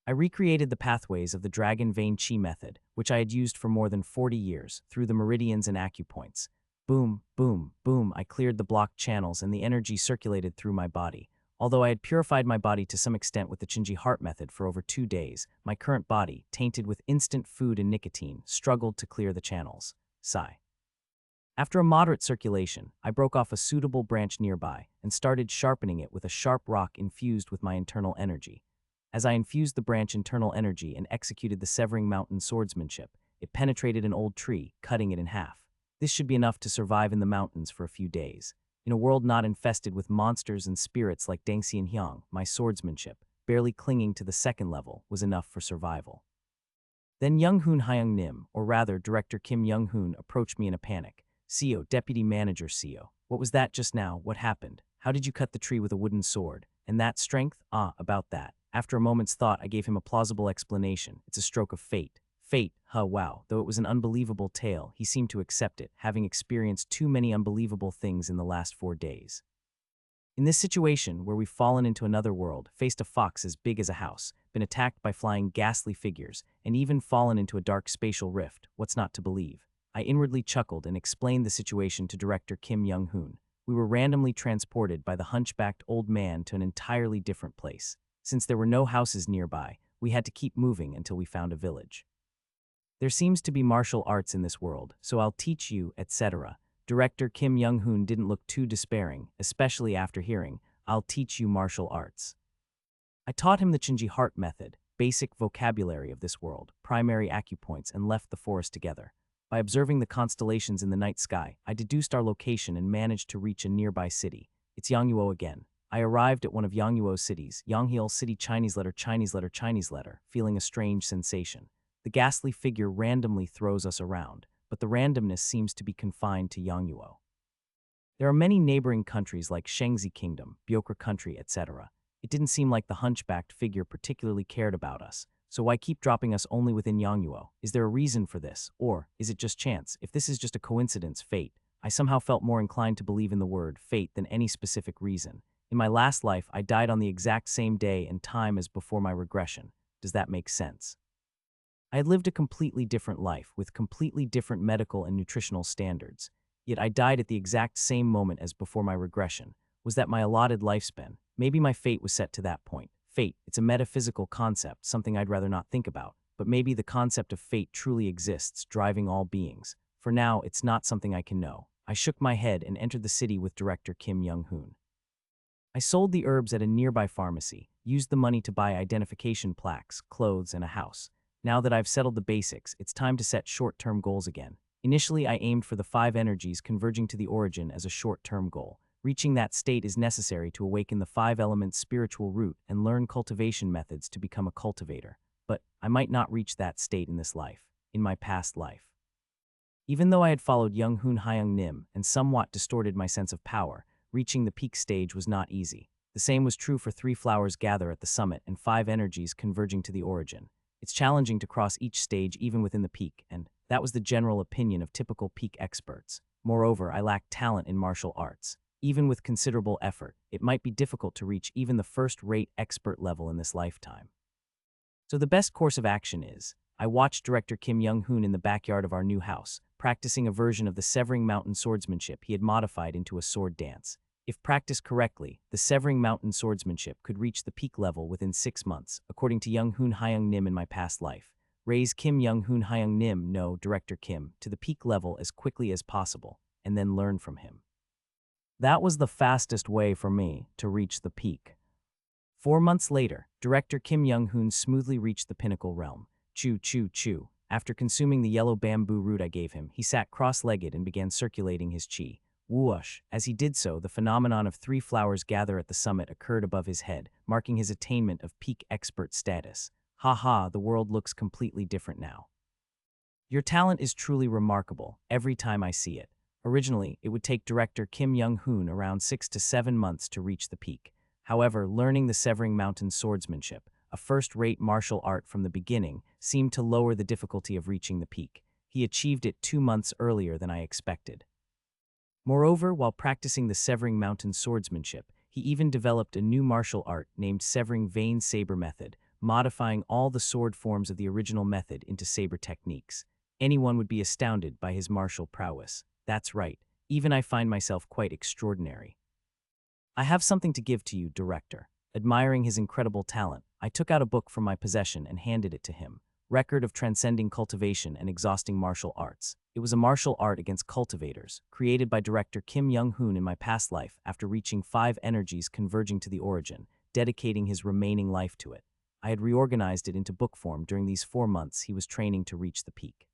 I recreated the pathways of the Dragon Vein Chi method, which I had used for more than 40 years, through the meridians and acupoints. Boom, boom, boom, I cleared the blocked channels and the energy circulated through my body. Although I had purified my body to some extent with the Chinji heart method for over 2 days, my current body, tainted with instant food and nicotine, struggled to clear the channels. Sigh. After a moderate circulation, I broke off a suitable branch nearby and started sharpening it with a sharp rock infused with my internal energy. As I infused the branch internal energy and executed the Severing Mountain swordsmanship, it penetrated an old tree, cutting it in half. This should be enough to survive in the mountains for a few days. In a world not infested with monsters and spirits like Dangxianhyang, my swordsmanship, barely clinging to the second level, was enough for survival. Then Young Hoon Hyung Nim, or rather Director Kim Young Hoon, approached me in a panic. "CEO, Deputy Manager CEO, what was that just now? What happened? How did you cut the tree with a wooden sword? And that strength? About that." After a moment's thought, I gave him a plausible explanation. "It's a stroke of fate." Fate, wow. Though it was an unbelievable tale, he seemed to accept it, having experienced too many unbelievable things in the last 4 days. In this situation, where we've fallen into another world, faced a fox as big as a house, been attacked by flying ghastly figures, and even fallen into a dark spatial rift, what's not to believe? I inwardly chuckled and explained the situation to Director Kim Young Hoon. We were randomly transported by the hunchbacked old man to an entirely different place. Since there were no houses nearby, we had to keep moving until we found a village. "There seems to be martial arts in this world, so I'll teach you, etc." Director Kim Young Hoon didn't look too despairing, especially after hearing, "I'll teach you martial arts." I taught him the Chinji heart method, basic vocabulary of this world, primary acupoints, and left the forest together. By observing the constellations in the night sky, I deduced our location and managed to reach a nearby city. It's Yangluo again. I arrived at one of Yangluo's cities, Yangheil City, Chinese letter, feeling a strange sensation. The ghastly figure randomly throws us around, but the randomness seems to be confined to Yangluo. There are many neighboring countries like Shengzi Kingdom, Byokra Country, etc. It didn't seem like the hunchbacked figure particularly cared about us, so why keep dropping us only within Yangluo? Is there a reason for this, or is it just chance? If this is just a coincidence, fate, I somehow felt more inclined to believe in the word fate than any specific reason. In my last life, I died on the exact same day and time as before my regression. Does that make sense? I had lived a completely different life with completely different medical and nutritional standards. Yet I died at the exact same moment as before my regression. Was that my allotted lifespan? Maybe my fate was set to that point. Fate, it's a metaphysical concept, something I'd rather not think about. But maybe the concept of fate truly exists, driving all beings. For now, it's not something I can know. I shook my head and entered the city with director Kim Young-hoon. I sold the herbs at a nearby pharmacy, used the money to buy identification plaques, clothes, and a house. Now that I've settled the basics, it's time to set short-term goals again. Initially, I aimed for the 5 energies converging to the origin as a short-term goal. Reaching that state is necessary to awaken the 5 elements spiritual root and learn cultivation methods to become a cultivator. But I might not reach that state in this life, in my past life. Even though I had followed Young-hoon Hyung Nim and somewhat distorted my sense of power, reaching the peak stage was not easy. The same was true for 3 flowers gather at the summit and 5 energies converging to the origin. It's challenging to cross each stage even within the peak, and that was the general opinion of typical peak experts. Moreover, I lacked talent in martial arts. Even with considerable effort, it might be difficult to reach even the first-rate expert level in this lifetime. So the best course of action is, I watched director Kim Young-hoon in the backyard of our new house, practicing a version of the Severing Mountain swordsmanship he had modified into a sword dance. If practiced correctly, the Severing Mountain swordsmanship could reach the peak level within 6 months, according to Young-hoon Hyung Nim in my past life. Raise Kim Young-hoon Hyung Nim, no, director Kim, to the peak level as quickly as possible, and then learn from him. That was the fastest way for me to reach the peak. 4 months later, director Kim Young-hoon smoothly reached the pinnacle realm. Chew, chew, chew. After consuming the yellow bamboo root I gave him, he sat cross-legged and began circulating his chi. Whoosh. As he did so, the phenomenon of 3 flowers gather at the summit occurred above his head, marking his attainment of peak expert status. Ha ha, the world looks completely different now. Your talent is truly remarkable, every time I see it. Originally, it would take director Kim Young-hoon around 6 to 7 months to reach the peak. However, learning the Severing Mountain swordsmanship, a first-rate martial art from the beginning, seemed to lower the difficulty of reaching the peak. He achieved it 2 months earlier than I expected. Moreover, while practicing the Severing Mountain swordsmanship, he even developed a new martial art named Severing Vein Saber Method, modifying all the sword forms of the original method into saber techniques. Anyone would be astounded by his martial prowess. That's right, even I find myself quite extraordinary. I have something to give to you, director. Admiring his incredible talent, I took out a book from my possession and handed it to him. Record of Transcending Cultivation and Exhausting Martial Arts. It was a martial art against cultivators, created by director Kim Young-hoon in my past life after reaching 5 energies converging to the origin, dedicating his remaining life to it. I had reorganized it into book form during these 4 months he was training to reach the peak.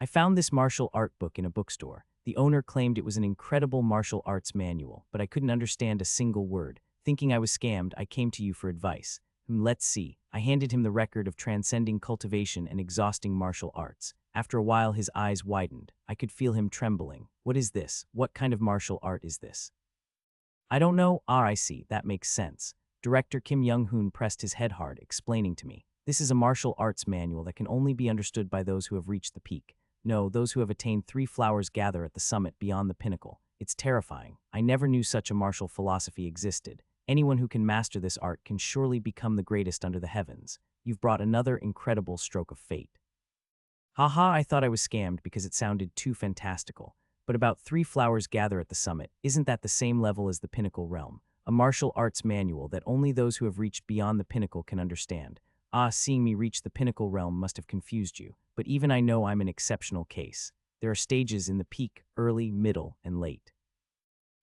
I found this martial art book in a bookstore. The owner claimed it was an incredible martial arts manual, but I couldn't understand a single word. Thinking I was scammed, I came to you for advice. Let's see. I handed him the record of Transcending Cultivation and Exhausting Martial Arts. After a while, his eyes widened. I could feel him trembling. What is this? What kind of martial art is this? I don't know. I see. That makes sense. Director Kim Young-hoon pressed his head hard, explaining to me. This is a martial arts manual that can only be understood by those who have reached the peak. No, those who have attained 3 flowers gather at the summit beyond the pinnacle. It's terrifying. I never knew such a martial philosophy existed. Anyone who can master this art can surely become the greatest under the heavens. You've brought another incredible stroke of fate. Haha, I thought I was scammed because it sounded too fantastical. But about 3 flowers gather at the summit, isn't that the same level as the pinnacle realm? A martial arts manual that only those who have reached beyond the pinnacle can understand. Seeing me reach the pinnacle realm must have confused you, but even I know I'm an exceptional case. There are stages in the peak, early, middle, and late.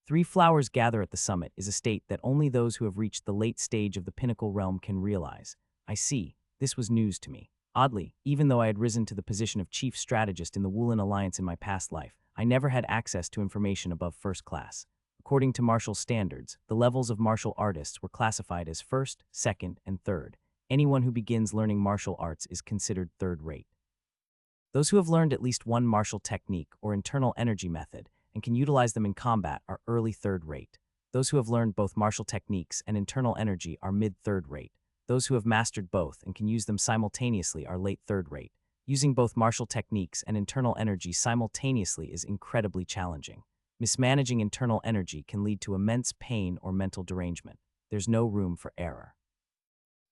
3 flowers gather at the summit is a state that only those who have reached the late stage of the pinnacle realm can realize. I see. This was news to me. Oddly, even though I had risen to the position of chief strategist in the Woolen Alliance in my past life, I never had access to information above first class. According to martial standards, the levels of martial artists were classified as first, second, and third. Anyone who begins learning martial arts is considered third-rate. Those who have learned at least one martial technique or internal energy method and can utilize them in combat are early third-rate. Those who have learned both martial techniques and internal energy are mid-third-rate. Those who have mastered both and can use them simultaneously are late third-rate. Using both martial techniques and internal energy simultaneously is incredibly challenging. Mismanaging internal energy can lead to immense pain or mental derangement. There's no room for error.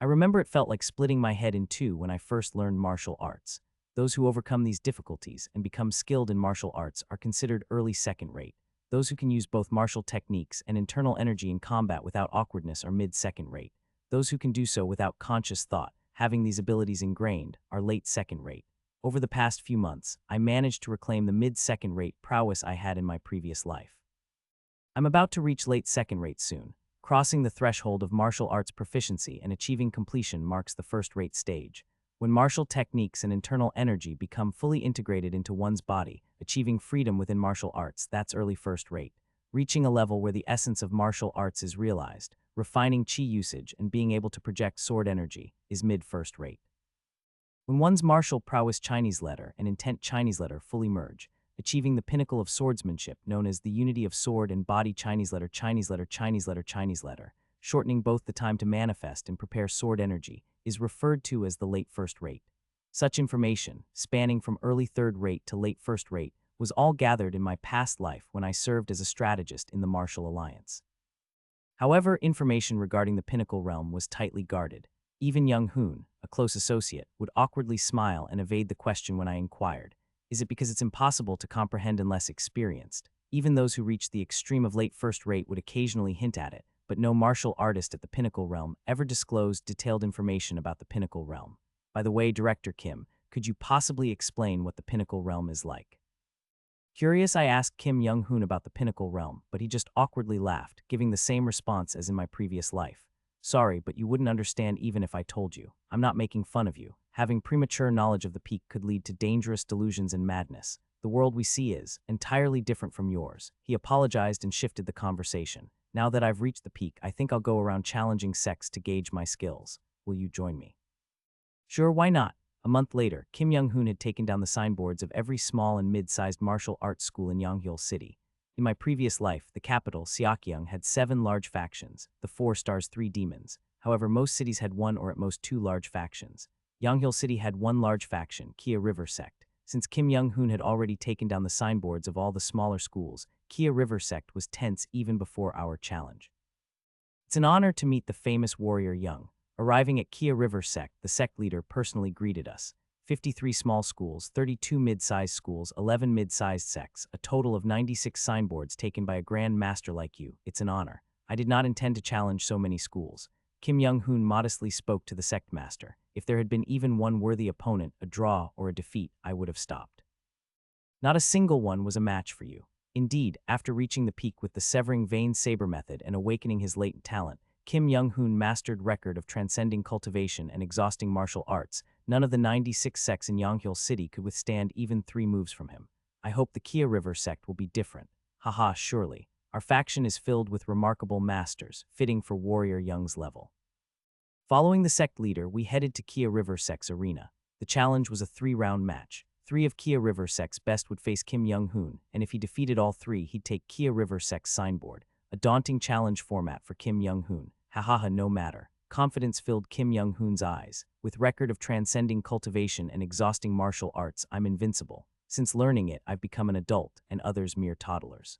I remember it felt like splitting my head in two when I first learned martial arts. Those who overcome these difficulties and become skilled in martial arts are considered early second rate. Those who can use both martial techniques and internal energy in combat without awkwardness are mid-second rate. Those who can do so without conscious thought, having these abilities ingrained, are late second rate. Over the past few months, I managed to reclaim the mid-second rate prowess I had in my previous life. I'm about to reach late second rate soon. Crossing the threshold of martial arts proficiency and achieving completion marks the first-rate stage. When martial techniques and internal energy become fully integrated into one's body, achieving freedom within martial arts, that's early first rate. Reaching a level where the essence of martial arts is realized, refining chi usage and being able to project sword energy, is mid-first rate. When one's martial prowess Chinese letter and intent Chinese letter fully merge, achieving the pinnacle of swordsmanship known as the unity of sword and body Chinese letter Chinese letter Chinese letter Chinese letter, shortening both the time to manifest and prepare sword energy, is referred to as the late first rate. Such information, spanning from early third rate to late first rate, was all gathered in my past life when I served as a strategist in the Martial Alliance. However, information regarding the pinnacle realm was tightly guarded. Even Young Hoon, a close associate, would awkwardly smile and evade the question when I inquired. Is it because it's impossible to comprehend unless experienced? Even those who reached the extreme of late first rate would occasionally hint at it, but no martial artist at the pinnacle realm ever disclosed detailed information about the pinnacle realm. By the way, Director Kim, could you possibly explain what the pinnacle realm is like? Curious, I asked Kim Young-hoon about the pinnacle realm, but he just awkwardly laughed, giving the same response as in my previous life. Sorry, but you wouldn't understand even if I told you. I'm not making fun of you. Having premature knowledge of the peak could lead to dangerous delusions and madness. The world we see is entirely different from yours. He apologized and shifted the conversation. Now that I've reached the peak, I think I'll go around challenging sects to gauge my skills. Will you join me? Sure, why not? A month later, Kim Young-hoon had taken down the signboards of every small and mid-sized martial arts school in Yonghil City. In my previous life, the capital, Seokyeong, had 7 large factions, the 4 stars 3 demons. However, most cities had 1 or at most 2 large factions. Yonghil City had 1 large faction, Kia River Sect. Since Kim Young-hoon had already taken down the signboards of all the smaller schools, Kia River Sect was tense even before our challenge. It's an honor to meet the famous warrior Young. Arriving at Kia River Sect, the sect leader personally greeted us. 53 small schools, 32 mid-sized schools, 11 mid-sized sects, a total of 96 signboards taken by a grand master like you. It's an honor. I did not intend to challenge so many schools. Kim Young-hoon modestly spoke to the sect master. If there had been even one worthy opponent, a draw or a defeat, I would have stopped. Not a single one was a match for you. Indeed, after reaching the peak with the severing vein saber method and awakening his latent talent, Kim Young-hoon mastered record of transcending cultivation and exhausting martial arts. None of the 96 sects in Yonghil City could withstand even 3 moves from him. I hope the Kia River sect will be different. Haha, surely. Our faction is filled with remarkable masters, fitting for Warrior Young's level. Following the sect leader, we headed to Kia River sect's arena. The challenge was a 3-round match. 3 of Kia River sect's best would face Kim Young-hoon, and if he defeated all 3, he'd take Kia River sect's signboard. A daunting challenge format for Kim Young-hoon. Hahaha, no matter. Confidence filled Kim Young-hoon's eyes. With record of transcending cultivation and exhausting martial arts, I'm invincible. Since learning it, I've become an adult, and others mere toddlers.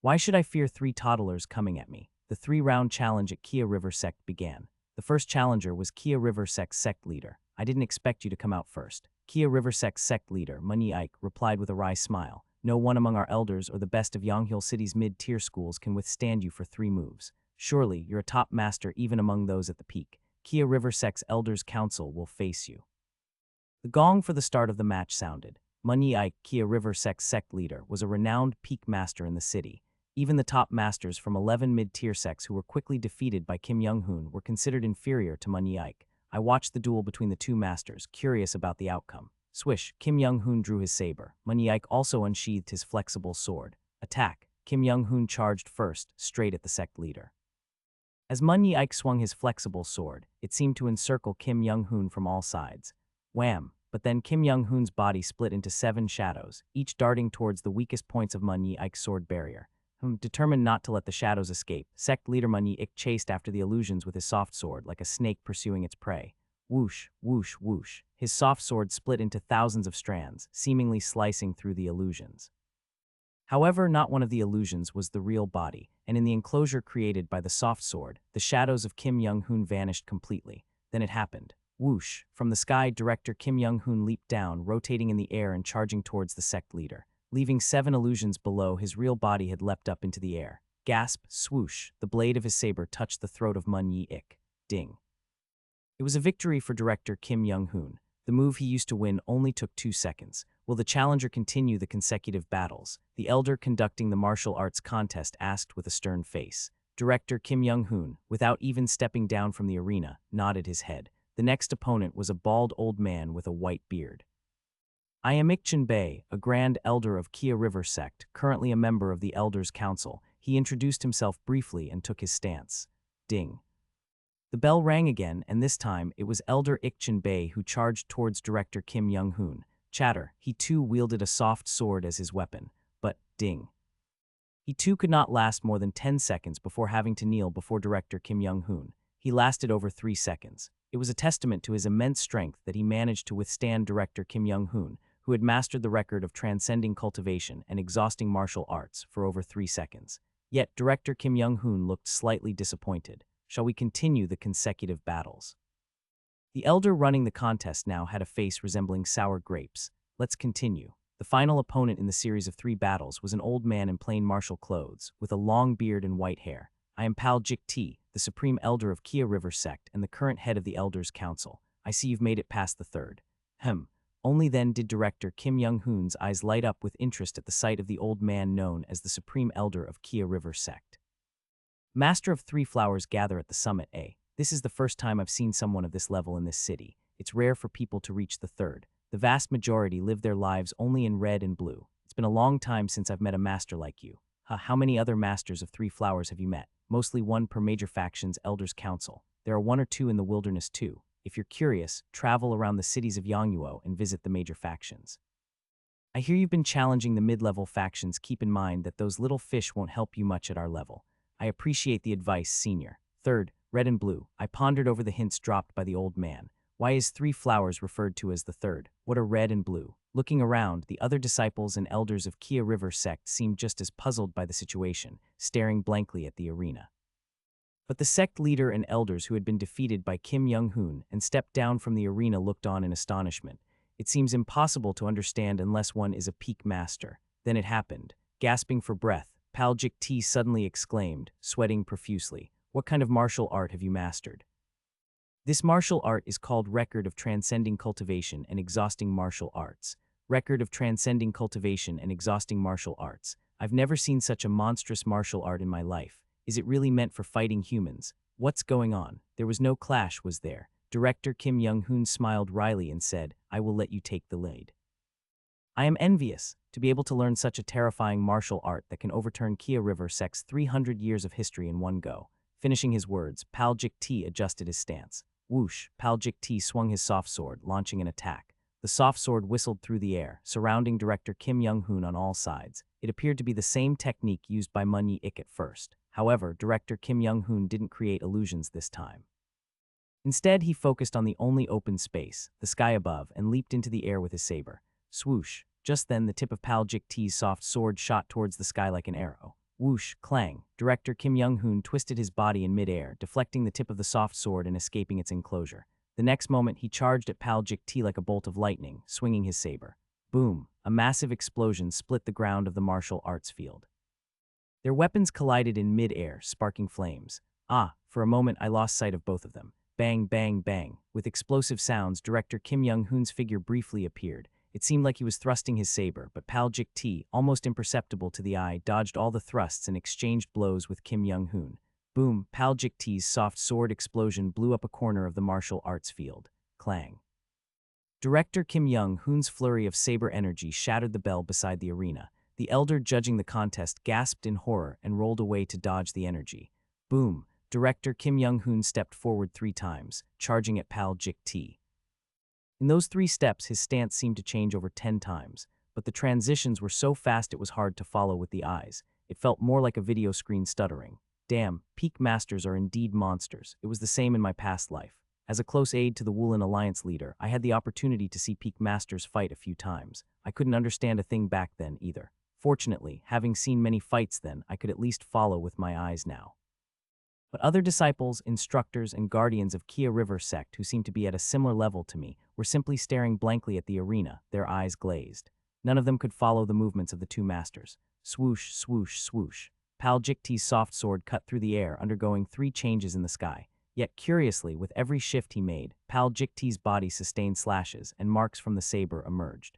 Why should I fear 3 toddlers coming at me? The 3-round challenge at Kia River Sect began. The first challenger was Kia River Sect's sect leader. I didn't expect you to come out first. Kia River Sect's sect leader, Manhwaedit, replied with a wry smile. No one among our elders or the best of Yonghil City's mid-tier schools can withstand you for 3 moves. Surely, you're a top master even among those at the peak. Kia River Sect's Elders Council will face you. The gong for the start of the match sounded. Manhwaedit, Kia River Sect's sect leader, was a renowned peak master in the city. Even the top masters from 11 mid-tier sects who were quickly defeated by Kim Young-hoon were considered inferior to Manhwaedit. I watched the duel between the 2 masters, curious about the outcome. Swish, Kim Young-hoon drew his saber. Manhwaedit also unsheathed his flexible sword. Attack. Kim Young-hoon charged first, straight at the sect leader. As Manhwaedit swung his flexible sword, it seemed to encircle Kim Young-hoon from all sides. Wham! But then Kim Young-hoon's body split into 7 shadows, each darting towards the weakest points of Manhwaedit's sword barrier. Determined not to let the shadows escape, sect leader Manhwaedit chased after the illusions with his soft sword like a snake pursuing its prey. Whoosh, whoosh, whoosh. His soft sword split into thousands of strands, seemingly slicing through the illusions. However, not one of the illusions was the real body, and in the enclosure created by the soft sword, the shadows of Kim Young-hoon vanished completely. Then it happened. Whoosh! From the sky, director Kim Young-hoon leaped down, rotating in the air and charging towards the sect leader. Leaving 7 illusions below, his real body had leapt up into the air. Gasp, swoosh, the blade of his saber touched the throat of manhwaedit. Ding. It was a victory for director Kim Young-hoon. The move he used to win only took 2 seconds. Will the challenger continue the consecutive battles? The elder conducting the martial arts contest asked with a stern face. Director Kim Young-hoon, without even stepping down from the arena, nodded his head. The next opponent was a bald old man with a white beard. I am Ikchin Bey, a grand elder of Kia River sect, currently a member of the Elders' Council. He introduced himself briefly and took his stance. Ding. The bell rang again, and this time it was Elder Ikchin Bey who charged towards director Kim Young-hoon. Chatter, he too wielded a soft sword as his weapon, but, ding. He too could not last more than 10 seconds before having to kneel before director Kim Young-hoon. He lasted over 3 seconds. It was a testament to his immense strength that he managed to withstand director Kim Young-hoon, who had mastered the record of transcending cultivation and exhausting martial arts for over 3 seconds. Yet director Kim Young-hoon looked slightly disappointed. Shall we continue the consecutive battles? The elder running the contest now had a face resembling sour grapes. Let's continue. The final opponent in the series of 3 battles was an old man in plain martial clothes, with a long beard and white hair. I am Pal Jik T, the supreme elder of Kia River sect and the current head of the Elders' Council. I see you've made it past the 3rd. Only then did director Kim Young-hoon's eyes light up with interest at the sight of the old man known as the supreme elder of Kia River sect. Master of 3 flowers gather at the summit A. This is the first time I've seen someone of this level in this city. It's rare for people to reach the 3rd. The vast majority live their lives only in red and blue. It's been a long time since I've met a master like you. How many other masters of 3 flowers have you met? Mostly 1 per major faction's Elders' Council. There are 1 or 2 in the wilderness too. If you're curious, travel around the cities of Yangnuo and visit the major factions. I hear you've been challenging the mid-level factions. Keep in mind that those little fish won't help you much at our level. I appreciate the advice, senior. 3rd, red and blue. I pondered over the hints dropped by the old man. Why is 3 flowers referred to as the 3rd? What are red and blue? Looking around, the other disciples and elders of Kia River sect seemed just as puzzled by the situation, staring blankly at the arena. But the sect leader and elders who had been defeated by Kim Young-hoon and stepped down from the arena looked on in astonishment. It seems impossible to understand unless one is a peak master. Then it happened. Gasping for breath, Pal Jik T suddenly exclaimed, sweating profusely. What kind of martial art have you mastered? This martial art is called Record of Transcending Cultivation and Exhausting Martial Arts. Record of Transcending Cultivation and Exhausting Martial Arts. I've never seen such a monstrous martial art in my life. Is it really meant for fighting humans? What's going on? There was no clash, was there? Director Kim Young-hoon smiled wryly and said, I will let you take the lead. I am envious to be able to learn such a terrifying martial art that can overturn Kia River sect's 300 years of history in one go. Finishing his words, Pal Jik T adjusted his stance. Whoosh, Pal Jik T swung his soft sword, launching an attack. The soft sword whistled through the air, surrounding director Kim Young-hoon on all sides. It appeared to be the same technique used by manhwaedit at first. However, director Kim Young-hoon didn't create illusions this time. Instead, he focused on the only open space, the sky above, and leaped into the air with his saber. Swoosh! Just then, the tip of Pal Jik T's soft sword shot towards the sky like an arrow. Whoosh! Clang! Director Kim Young-hoon twisted his body in midair, deflecting the tip of the soft sword and escaping its enclosure. The next moment, he charged at Pal Jik T like a bolt of lightning, swinging his saber. Boom! A massive explosion split the ground of the martial arts field. Their weapons collided in mid-air, sparking flames. For a moment I lost sight of both of them. Bang, bang, bang. With explosive sounds, director Kim Young-hoon's figure briefly appeared. It seemed like he was thrusting his saber, but Pal Jik T, almost imperceptible to the eye, dodged all the thrusts and exchanged blows with Kim Young-hoon. Boom! Pal Jik T's soft sword explosion blew up a corner of the martial arts field. Clang. Director Kim Young-hoon's flurry of saber energy shattered the bell beside the arena. The elder judging the contest gasped in horror and rolled away to dodge the energy. Boom! Director Kim Young-hoon stepped forward 3 times, charging at Pal Jik T. In those 3 steps, his stance seemed to change over 10 times, but the transitions were so fast it was hard to follow with the eyes. It felt more like a video screen stuttering. Damn, peak masters are indeed monsters. It was the same in my past life. As a close aide to the Woolen Alliance leader, I had the opportunity to see peak masters fight a few times. I couldn't understand a thing back then either. Fortunately, having seen many fights then, I could at least follow with my eyes now. But other disciples, instructors, and guardians of Kia River sect who seemed to be at a similar level to me were simply staring blankly at the arena, their eyes glazed. None of them could follow the movements of the two masters. Swoosh, swoosh, swoosh. Pal Jikti's soft sword cut through the air, undergoing 3 changes in the sky. Yet curiously, with every shift he made, Pal Jikti's body sustained slashes, and marks from the saber emerged.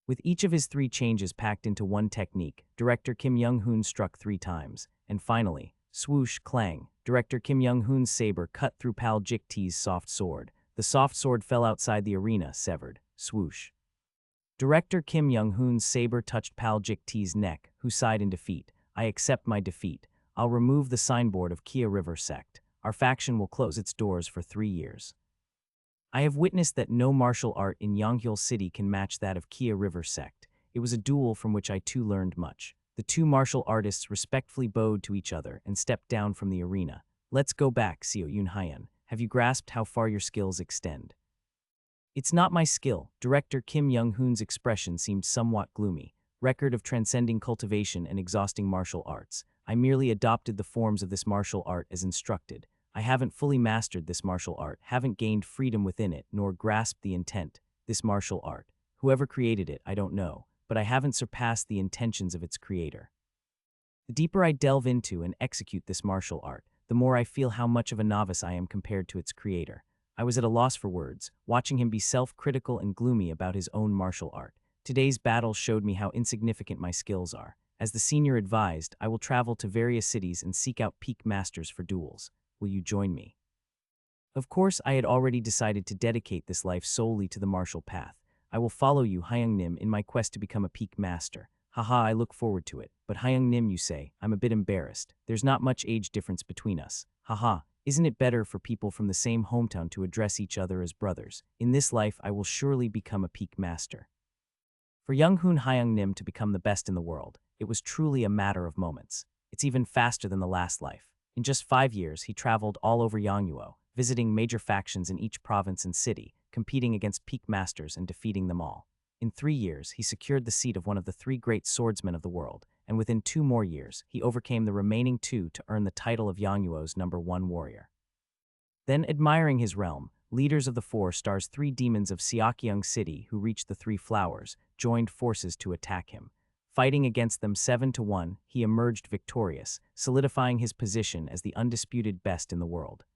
With each of his 3 changes packed into one technique, director Kim Young-hoon struck 3 times, and finally, swoosh, clang, director Kim Young-hoon's saber cut through Pal Jikti's soft sword. The soft sword fell outside the arena, severed. Swoosh. Director Kim Young-hoon's saber touched Pal Jikti's neck, who sighed in defeat. I accept my defeat. I'll remove the signboard of Kia River sect. Our faction will close its doors for 3 years. I have witnessed that no martial art in Yonghil City can match that of Kia River sect. It was a duel from which I too learned much. The 2 martial artists respectfully bowed to each other and stepped down from the arena. Let's go back, Seo Yoon-hyun. Have you grasped how far your skills extend? It's not my skill. Director Kim Young-hoon's expression seemed somewhat gloomy. Record of transcending cultivation and exhausting martial arts. I merely adopted the forms of this martial art as instructed. I haven't fully mastered this martial art, haven't gained freedom within it, nor grasped the intent. This martial art. Whoever created it, I don't know, but I haven't surpassed the intentions of its creator. The deeper I delve into and execute this martial art, the more I feel how much of a novice I am compared to its creator. I was at a loss for words, watching him be self-critical and gloomy about his own martial art. Today's battle showed me how insignificant my skills are. As the senior advised, I will travel to various cities and seek out peak masters for duels. Will you join me? Of course, I had already decided to dedicate this life solely to the martial path. I will follow you, Hyung Nim, in my quest to become a peak master. Haha, I look forward to it. But Hyung Nim, you say, I'm a bit embarrassed. There's not much age difference between us. Haha, isn't it better for people from the same hometown to address each other as brothers? In this life, I will surely become a peak master. For Young-hoon Hyung Nim to become the best in the world, it was truly a matter of moments. It's even faster than the last life. In just 5 years, he traveled all over Yongnuo, visiting major factions in each province and city, competing against peak masters and defeating them all. In 3 years, he secured the seat of one of the 3 great swordsmen of the world, and within 2 more years, he overcame the remaining 2 to earn the title of Yongnuo's #1 warrior. Then, admiring his realm, leaders of the 4 stars 3 demons of Seokyeong City who reached the 3 flowers, joined forces to attack him. Fighting against them 7-1, he emerged victorious, solidifying his position as the undisputed best in the world.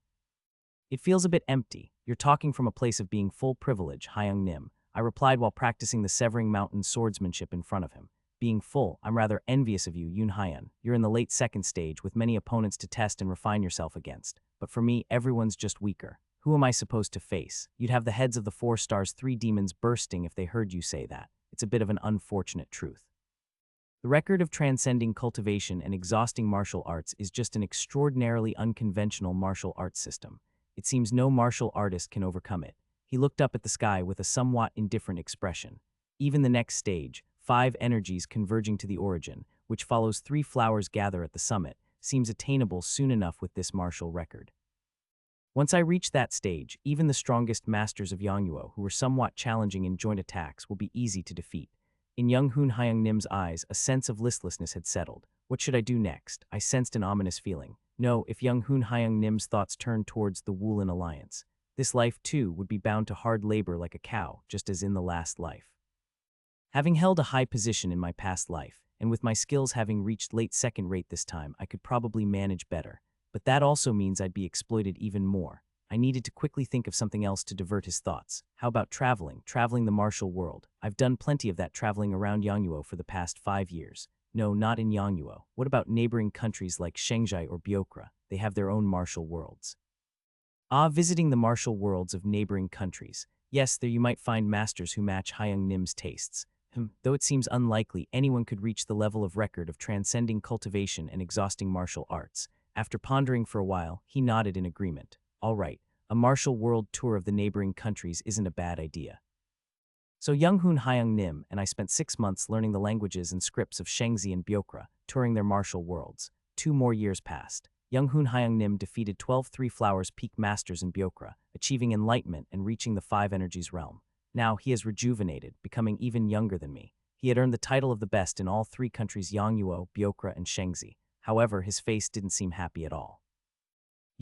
It feels a bit empty. You're talking from a place of being full privilege, Hyung Nim, I replied while practicing the Severing Mountain swordsmanship in front of him. Being full, I'm rather envious of you, Yoon Hyun. You're in the late 2nd stage with many opponents to test and refine yourself against. But for me, everyone's just weaker. Who am I supposed to face? You'd have the heads of the 4 stars 3 demons bursting if they heard you say that. It's a bit of an unfortunate truth. The record of transcending cultivation and exhausting martial arts is just an extraordinarily unconventional martial arts system. It seems no martial artist can overcome it. He looked up at the sky with a somewhat indifferent expression. Even the next stage, 5 energies converging to the origin, which follows 3 flowers gather at the summit, seems attainable soon enough with this martial record. Once I reach that stage, even the strongest masters of Yongnuo, who were somewhat challenging in joint attacks, will be easy to defeat. In Young-hoon Hyung Nim's eyes, a sense of listlessness had settled. What should I do next? I sensed an ominous feeling. No, if Young-hoon Hyung Nim's thoughts turned towards the Woolen Alliance. This life, too, would be bound to hard labor like a cow, just as in the last life. Having held a high position in my past life, and with my skills having reached late 2nd rate this time, I could probably manage better. But that also means I'd be exploited even more. I needed to quickly think of something else to divert his thoughts. How about traveling the martial world? I've done plenty of that traveling around Yongnuo for the past 5 years. No, not in Yongnuo. What about neighboring countries like Shanghai or Byokra? They have their own martial worlds. Visiting the martial worlds of neighboring countries. Yes, there you might find masters who match Hyung Nim's tastes. Though it seems unlikely anyone could reach the level of record of transcending cultivation and exhausting martial arts. After pondering for a while, he nodded in agreement. All right, a martial world tour of the neighboring countries isn't a bad idea. So Young-hoon Hyung Nim and I spent 6 months learning the languages and scripts of Shangzi and Byokra, touring their martial worlds. 2 more years passed. Young Hoon Hyung Nim defeated 12 Three Flowers Peak Masters in Byokra, achieving enlightenment and reaching the Five Energies realm. Now, he has rejuvenated, becoming even younger than me. He had earned the title of the best in all three countries Yangnuo, Byokra, and Shengzi. However, his face didn't seem happy at all.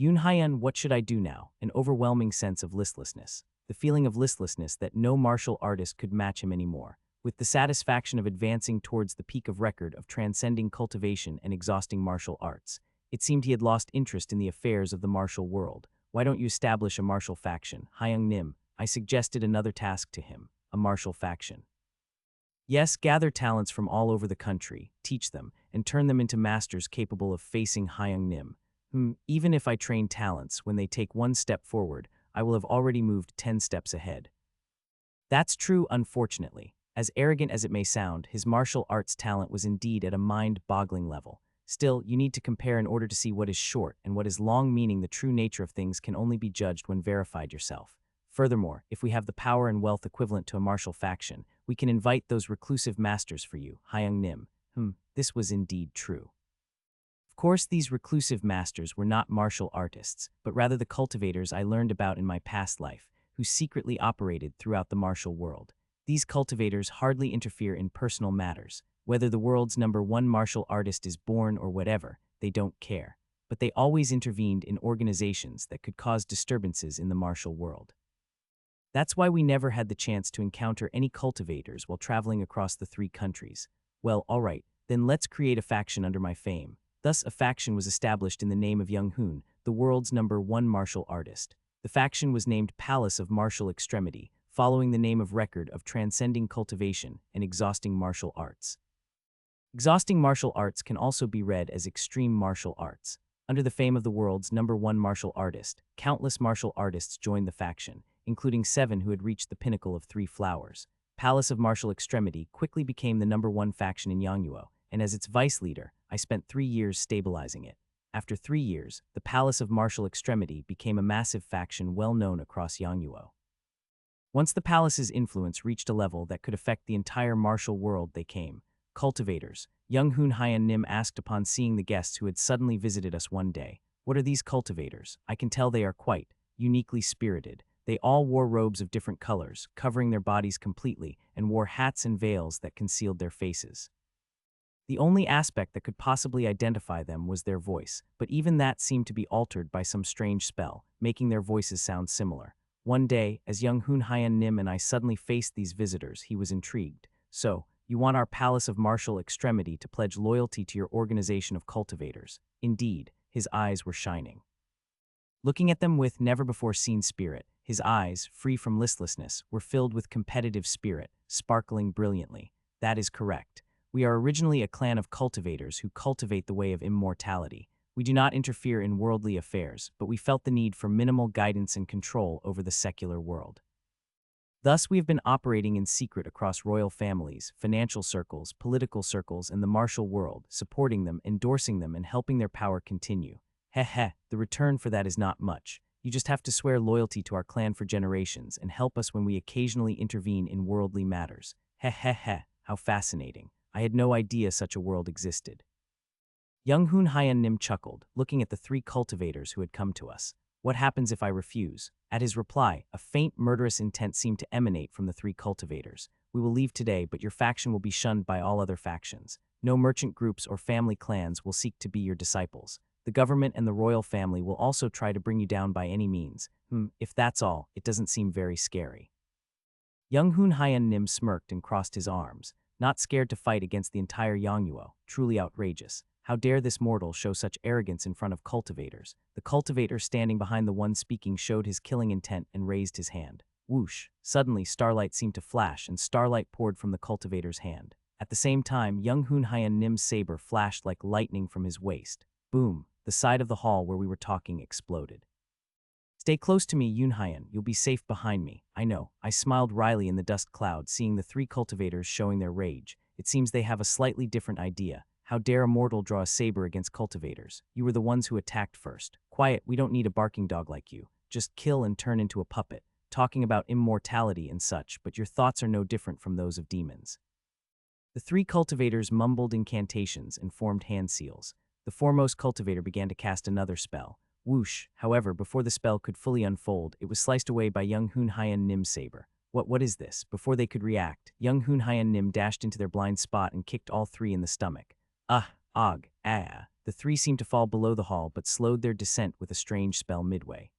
Yoon Hyun, what should I do now? An overwhelming sense of listlessness. The feeling of listlessness that no martial artist could match him anymore. With the satisfaction of advancing towards the peak of record of transcending cultivation and exhausting martial arts. It seemed he had lost interest in the affairs of the martial world. Why don't you establish a martial faction? Hyung Nim, I suggested another task to him, a martial faction. Yes, gather talents from all over the country, teach them, and turn them into masters capable of facing Hyung Nim. Even if I train talents, when they take one step forward, I will have already moved 10 steps ahead. That's true, unfortunately. As arrogant as it may sound, his martial arts talent was indeed at a mind-boggling level. Still, you need to compare in order to see what is short and what is long, meaning the true nature of things can only be judged when verified yourself. Furthermore, if we have the power and wealth equivalent to a martial faction, we can invite those reclusive masters for you, Hyung Nim. This was indeed true. Of course, these reclusive masters were not martial artists, but rather the cultivators I learned about in my past life, who secretly operated throughout the martial world. These cultivators hardly interfere in personal matters. Whether the world's #1 martial artist is born or whatever, they don't care. But they always intervened in organizations that could cause disturbances in the martial world. That's why we never had the chance to encounter any cultivators while traveling across the three countries. Well, alright, then let's create a faction under my fame. Thus, a faction was established in the name of Young Hoon, the world's #1 martial artist. The faction was named Palace of Martial Extremity, following the name of record of transcending cultivation and exhausting martial arts. Exhausting martial arts can also be read as extreme martial arts. Under the fame of the world's #1 martial artist, countless martial artists joined the faction, including 7 who had reached the pinnacle of 3 flowers. Palace of Martial Extremity quickly became the #1 faction in Yangnuo, and as its vice leader, I spent 3 years stabilizing it. After 3 years, the Palace of Martial Extremity became a massive faction well known across Yangnuo. Once the palace's influence reached a level that could affect the entire martial world, they came. Cultivators. Young Hoon Hyun Nim asked upon seeing the guests who had suddenly visited us one day. What are these cultivators? I can tell they are quite uniquely spirited. They all wore robes of different colors, covering their bodies completely, and wore hats and veils that concealed their faces. The only aspect that could possibly identify them was their voice, but even that seemed to be altered by some strange spell, making their voices sound similar. One day, as young Hoon Hyun Nim and I suddenly faced these visitors, he was intrigued. So, you want our Palace of Martial Extremity to pledge loyalty to your organization of cultivators. Indeed, his eyes were shining. Looking at them with never-before-seen spirit, his eyes, free from listlessness, were filled with competitive spirit, sparkling brilliantly. That is correct. We are originally a clan of cultivators who cultivate the way of immortality. We do not interfere in worldly affairs, but we felt the need for minimal guidance and control over the secular world. Thus, we have been operating in secret across royal families, financial circles, political circles, and the martial world, supporting them, endorsing them, and helping their power continue. The return for that is not much. You just have to swear loyalty to our clan for generations and help us when we occasionally intervene in worldly matters. How fascinating. I had no idea such a world existed. Young Hoon Hyun Nim chuckled, looking at the 3 cultivators who had come to us. What happens if I refuse? At his reply, a faint murderous intent seemed to emanate from the 3 cultivators. We will leave today, but your faction will be shunned by all other factions. No merchant groups or family clans will seek to be your disciples. The government and the royal family will also try to bring you down by any means. If that's all, it doesn't seem very scary. Young Hoon Hyun Nim smirked and crossed his arms, not scared to fight against the entire Yangnuo. Truly outrageous. How dare this mortal show such arrogance in front of cultivators? The cultivator standing behind the one speaking showed his killing intent and raised his hand. Whoosh! Suddenly, starlight seemed to flash, and starlight poured from the cultivator's hand. At the same time, young Hoon Hyun Nim's saber flashed like lightning from his waist. Boom! The side of the hall where we were talking exploded. Stay close to me, Yoon Hyun. You'll be safe behind me. I know. I smiled wryly in the dust cloud, seeing the 3 cultivators showing their rage. It seems they have a slightly different idea. How dare a mortal draw a saber against cultivators? You were the ones who attacked first. Quiet, we don't need a barking dog like you. Just kill and turn into a puppet. Talking about immortality and such, but your thoughts are no different from those of demons. The 3 cultivators mumbled incantations and formed hand seals. The foremost cultivator began to cast another spell. Whoosh! However, before the spell could fully unfold, it was sliced away by young Hun Hyen Nim's saber. What is this? Before they could react, young Hun Hyen Nim dashed into their blind spot and kicked all three in the stomach. The three seemed to fall below the hall but slowed their descent with a strange spell midway.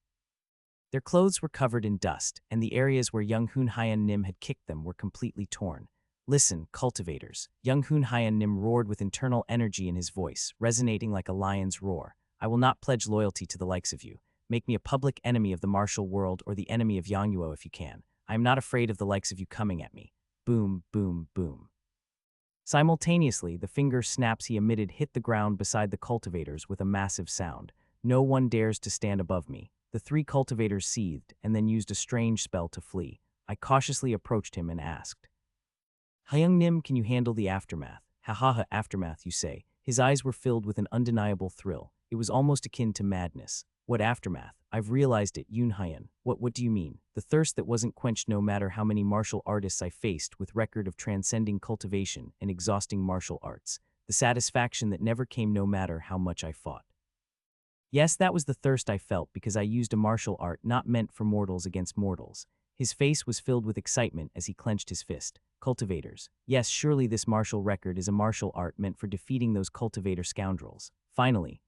Their clothes were covered in dust, and the areas where young Hun Hyen Nim had kicked them were completely torn. Listen, cultivators. Young Hun Hyen Nim roared with internal energy in his voice, resonating like a lion's roar. I will not pledge loyalty to the likes of you. Make me a public enemy of the martial world or the enemy of Yangyuo if you can. I am not afraid of the likes of you coming at me. Boom, boom, boom. Simultaneously, the finger snaps he emitted hit the ground beside the cultivators with a massive sound. No one dares to stand above me. The three cultivators seethed and then used a strange spell to flee. I cautiously approached him and asked, Hyung Nim, can you handle the aftermath? Ha, aftermath, you say. His eyes were filled with an undeniable thrill. It was almost akin to madness. What aftermath? I've realized it, Yoon Hyun. What do you mean? The thirst that wasn't quenched no matter how many martial artists I faced with record of transcending cultivation and exhausting martial arts. The satisfaction that never came no matter how much I fought. Yes, that was the thirst I felt because I used a martial art not meant for mortals against mortals. His face was filled with excitement as he clenched his fist. Cultivators. Yes, surely this martial record is a martial art meant for defeating those cultivator scoundrels. Finally,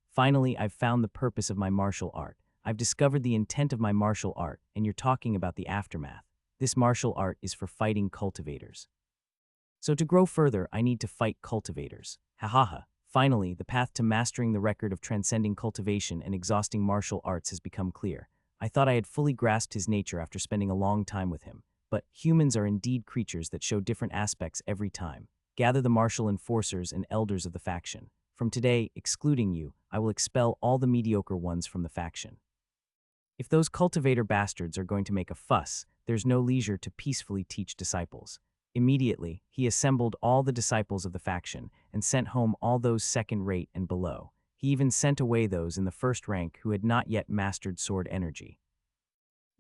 I've found the purpose of my martial art. I've discovered the intent of my martial art, and you're talking about the aftermath. This martial art is for fighting cultivators. So to grow further, I need to fight cultivators. Finally, the path to mastering the record of transcending cultivation and exhausting martial arts has become clear. I thought I had fully grasped his nature after spending a long time with him. But humans are indeed creatures that show different aspects every time. Gather the martial enforcers and elders of the faction. From today, excluding you, I will expel all the mediocre ones from the faction. If those cultivator bastards are going to make a fuss, there's no leisure to peacefully teach disciples. Immediately, he assembled all the disciples of the faction and sent home all those second-rate and below. He even sent away those in the first rank who had not yet mastered sword energy.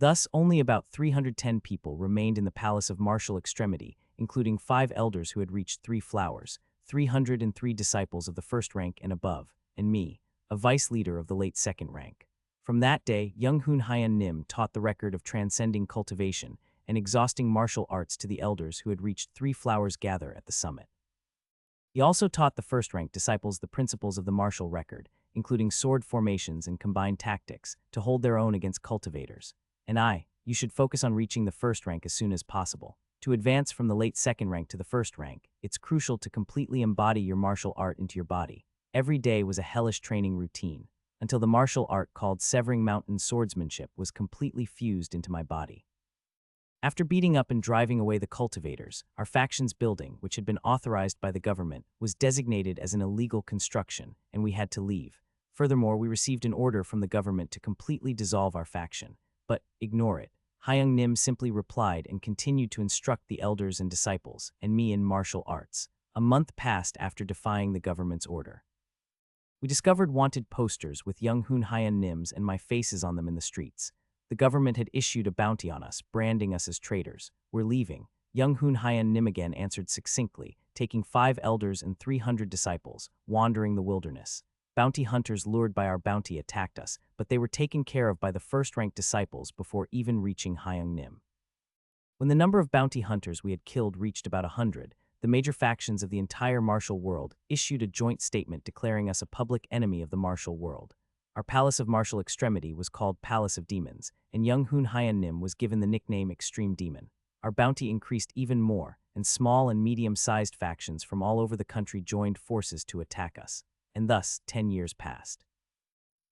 Thus, only about 310 people remained in the Palace of Martial Extremity, including 5 elders who had reached 3 flowers, 303 disciples of the first rank and above, and me, a vice leader of the late second rank. From that day, young Hun Hyen Nim taught the record of transcending cultivation and exhausting martial arts to the elders who had reached 3 flowers gather at the summit. He also taught the first-rank disciples the principles of the martial record, including sword formations and combined tactics, to hold their own against cultivators. And you should focus on reaching the first rank as soon as possible. To advance from the late second rank to the first rank, it's crucial to completely embody your martial art into your body. Every day was a hellish training routine, until the martial art called Severing Mountain Swordsmanship was completely fused into my body. After beating up and driving away the cultivators, our faction's building, which had been authorized by the government, was designated as an illegal construction, and we had to leave. Furthermore, we received an order from the government to completely dissolve our faction. But ignore it. Hyung Nim simply replied and continued to instruct the elders and disciples, and me in martial arts. A month passed after defying the government's order. We discovered wanted posters with young Hun Hyen Nim's and my faces on them in the streets. The government had issued a bounty on us, branding us as traitors. We're leaving. Young Hun Hyen Nim again answered succinctly, taking 5 elders and 300 disciples, wandering the wilderness. Bounty hunters lured by our bounty attacked us, but they were taken care of by the first-ranked disciples before even reaching Hyung Nim. When the number of bounty hunters we had killed reached about 100, the major factions of the entire martial world issued a joint statement declaring us a public enemy of the martial world. Our Palace of Martial Extremity was called Palace of Demons, and young Hun Hyen Nim was given the nickname Extreme Demon. Our bounty increased even more, and small and medium-sized factions from all over the country joined forces to attack us. And thus, 10 years passed.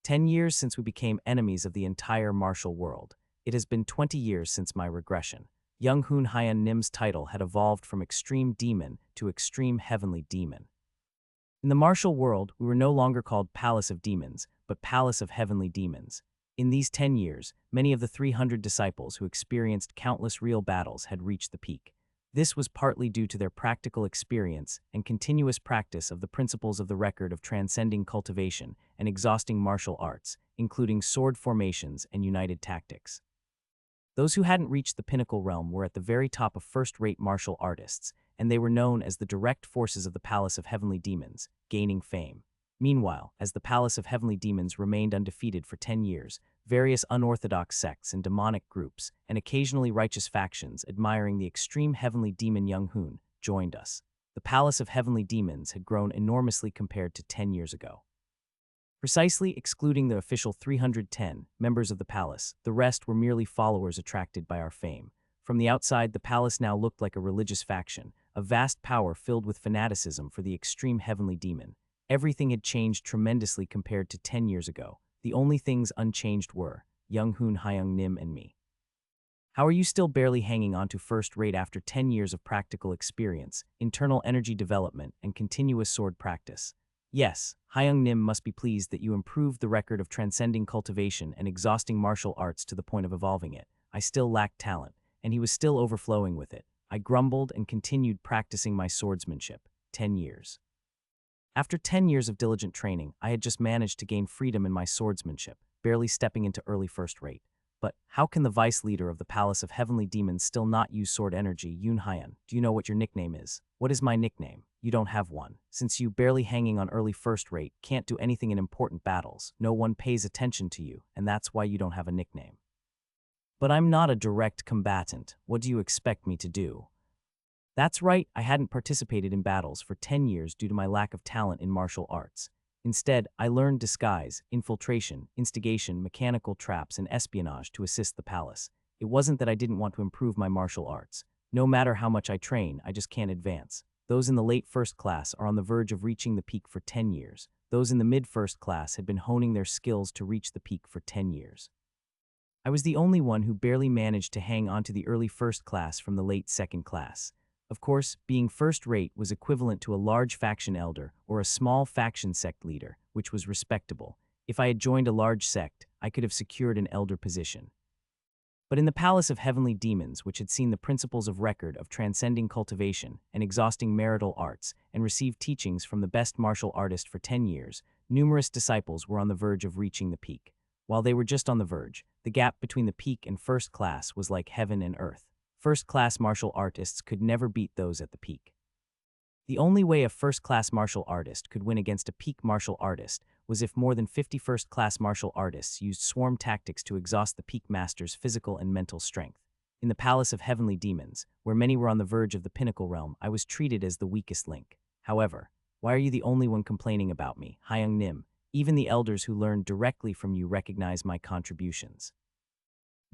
10 years since we became enemies of the entire martial world. It has been 20 years since my regression. Young Hun Hyen Nim's title had evolved from Extreme Demon to Extreme Heavenly Demon. In the martial world, we were no longer called Palace of Demons, but Palace of Heavenly Demons. In these 10 years, many of the 300 disciples who experienced countless real battles had reached the peak. This was partly due to their practical experience and continuous practice of the principles of the record of transcending cultivation and exhausting martial arts, including sword formations and united tactics. Those who hadn't reached the pinnacle realm were at the very top of first-rate martial artists, and they were known as the direct forces of the Palace of Heavenly Demons, gaining fame. Meanwhile, as the Palace of Heavenly Demons remained undefeated for 10 years, various unorthodox sects and demonic groups, and occasionally righteous factions admiring the extreme heavenly demon Young Hoon, joined us. The Palace of Heavenly Demons had grown enormously compared to 10 years ago. Precisely excluding the official 310 members of the palace, the rest were merely followers attracted by our fame. From the outside, the palace now looked like a religious faction, a vast power filled with fanaticism for the extreme heavenly demon. Everything had changed tremendously compared to 10 years ago. The only things unchanged were Young Hoon, Hyung Nim, and me. How are you still barely hanging on to first rate after 10 years of practical experience, internal energy development, and continuous sword practice? Yes, Hyung Nim must be pleased that you improved the record of transcending cultivation and exhausting martial arts to the point of evolving it. I still lacked talent, and he was still overflowing with it. I grumbled and continued practicing my swordsmanship. 10 years. After 10 years of diligent training, I had just managed to gain freedom in my swordsmanship, barely stepping into early first rate. But how can the vice leader of the Palace of Heavenly Demons still not use sword energy? Yoon Hyun, do you know what your nickname is? What is my nickname? You don't have one. Since you, barely hanging on early first rate, can't do anything in important battles, no one pays attention to you, and that's why you don't have a nickname. But I'm not a direct combatant. What do you expect me to do? That's right, I hadn't participated in battles for 10 years due to my lack of talent in martial arts. Instead, I learned disguise, infiltration, instigation, mechanical traps, and espionage to assist the palace. It wasn't that I didn't want to improve my martial arts. No matter how much I train, I just can't advance. Those in the late first class are on the verge of reaching the peak for 10 years. Those in the mid-first class had been honing their skills to reach the peak for 10 years. I was the only one who barely managed to hang on to the early first class from the late second class. Of course, being first rate was equivalent to a large faction elder or a small faction sect leader, which was respectable. If I had joined a large sect, I could have secured an elder position. But in the Palace of Heavenly Demons, which had seen the principles of record of transcending cultivation and exhausting marital arts and received teachings from the best martial artist for 10 years, numerous disciples were on the verge of reaching the peak. While they were just on the verge, the gap between the peak and first class was like heaven and earth. First-class martial artists could never beat those at the peak. The only way a first-class martial artist could win against a peak martial artist was if more than 50 first-class martial artists used swarm tactics to exhaust the peak master's physical and mental strength. In the Palace of Heavenly Demons, where many were on the verge of the pinnacle realm, I was treated as the weakest link. However, why are you the only one complaining about me, Hyung Nim? Even the elders who learned directly from you recognize my contributions.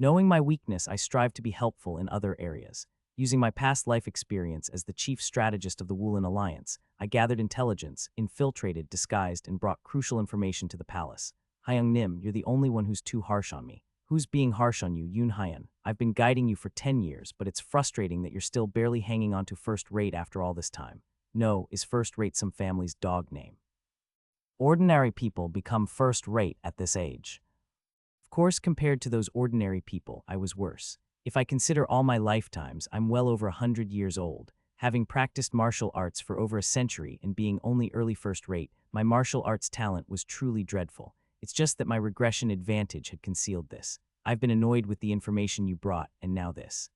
Knowing my weakness, I strive to be helpful in other areas. Using my past life experience as the chief strategist of the Woolen Alliance, I gathered intelligence, infiltrated, disguised, and brought crucial information to the palace. Hyung Nim, you're the only one who's too harsh on me. Who's being harsh on you, Yoon Hyun? I've been guiding you for 10 years, but it's frustrating that you're still barely hanging on to first rate after all this time. No, is first rate some family's dog name? Ordinary people become first rate at this age. Of course, compared to those ordinary people, I was worse. If I consider all my lifetimes, I'm well over 100 years old. Having practiced martial arts for over a century and being only early first rate, my martial arts talent was truly dreadful. It's just that my regression advantage had concealed this. I've been annoyed with the information you brought, and now this.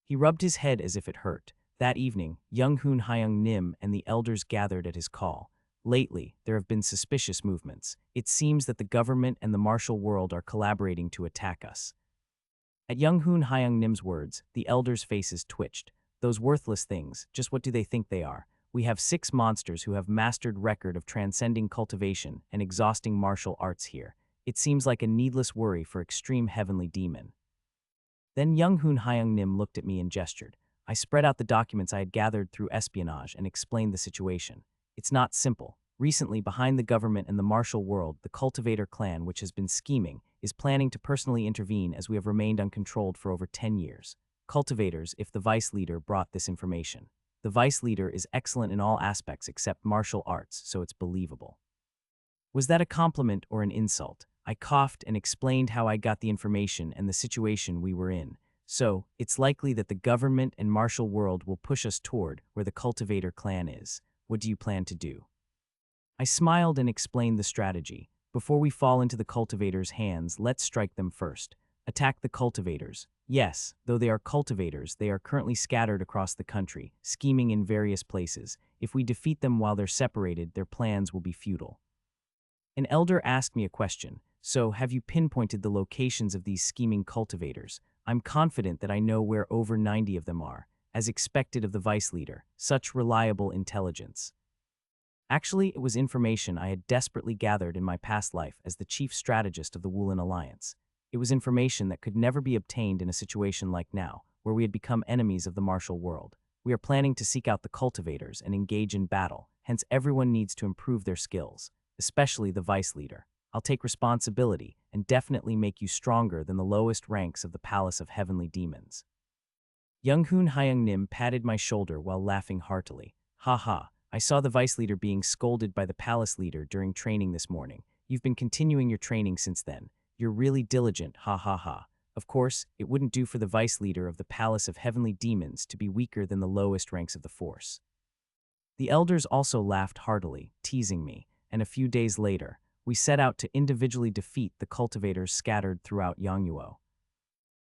He rubbed his head as if it hurt. That evening, Young Hoon Hyung Nim and the elders gathered at his call. Lately, there have been suspicious movements. It seems that the government and the martial world are collaborating to attack us. At Young Hoon Hyung Nim's words, the elders' faces twitched. Those worthless things, just what do they think they are? We have 6 monsters who have mastered record of transcending cultivation and exhausting martial arts here. It seems like a needless worry for extreme heavenly demon. Then Young Hoon Hyung Nim looked at me and gestured. I spread out the documents I had gathered through espionage and explained the situation. It's not simple. Recently, behind the government and the martial world, the cultivator clan, which has been scheming, is planning to personally intervene as we have remained uncontrolled for over 10 years. Cultivators, if the vice leader brought this information. The vice leader is excellent in all aspects except martial arts, so it's believable. Was that a compliment or an insult? I coughed and explained how I got the information and the situation we were in. So, it's likely that the government and martial world will push us toward where the cultivator clan is. What do you plan to do? I smiled and explained the strategy. Before we fall into the cultivators' hands, let's strike them first. Attack the cultivators. Yes, though they are cultivators, they are currently scattered across the country, scheming in various places. If we defeat them while they're separated, their plans will be futile. An elder asked me a question. So, have you pinpointed the locations of these scheming cultivators? I'm confident that I know where over 90 of them are, as expected of the vice leader. Such reliable intelligence. Actually, it was information I had desperately gathered in my past life as the chief strategist of the Woolen Alliance. It was information that could never be obtained in a situation like now, where we had become enemies of the martial world. We are planning to seek out the cultivators and engage in battle, hence everyone needs to improve their skills, especially the vice leader. I'll take responsibility and definitely make you stronger than the lowest ranks of the Palace of Heavenly Demons. Young-hoon Hyung-nim patted my shoulder while laughing heartily. Ha ha, I saw the vice leader being scolded by the palace leader during training this morning. You've been continuing your training since then. You're really diligent, ha ha ha. Of course, it wouldn't do for the vice leader of the Palace of Heavenly Demons to be weaker than the lowest ranks of the force. The elders also laughed heartily, teasing me, and a few days later, we set out to individually defeat the cultivators scattered throughout Yongyuo.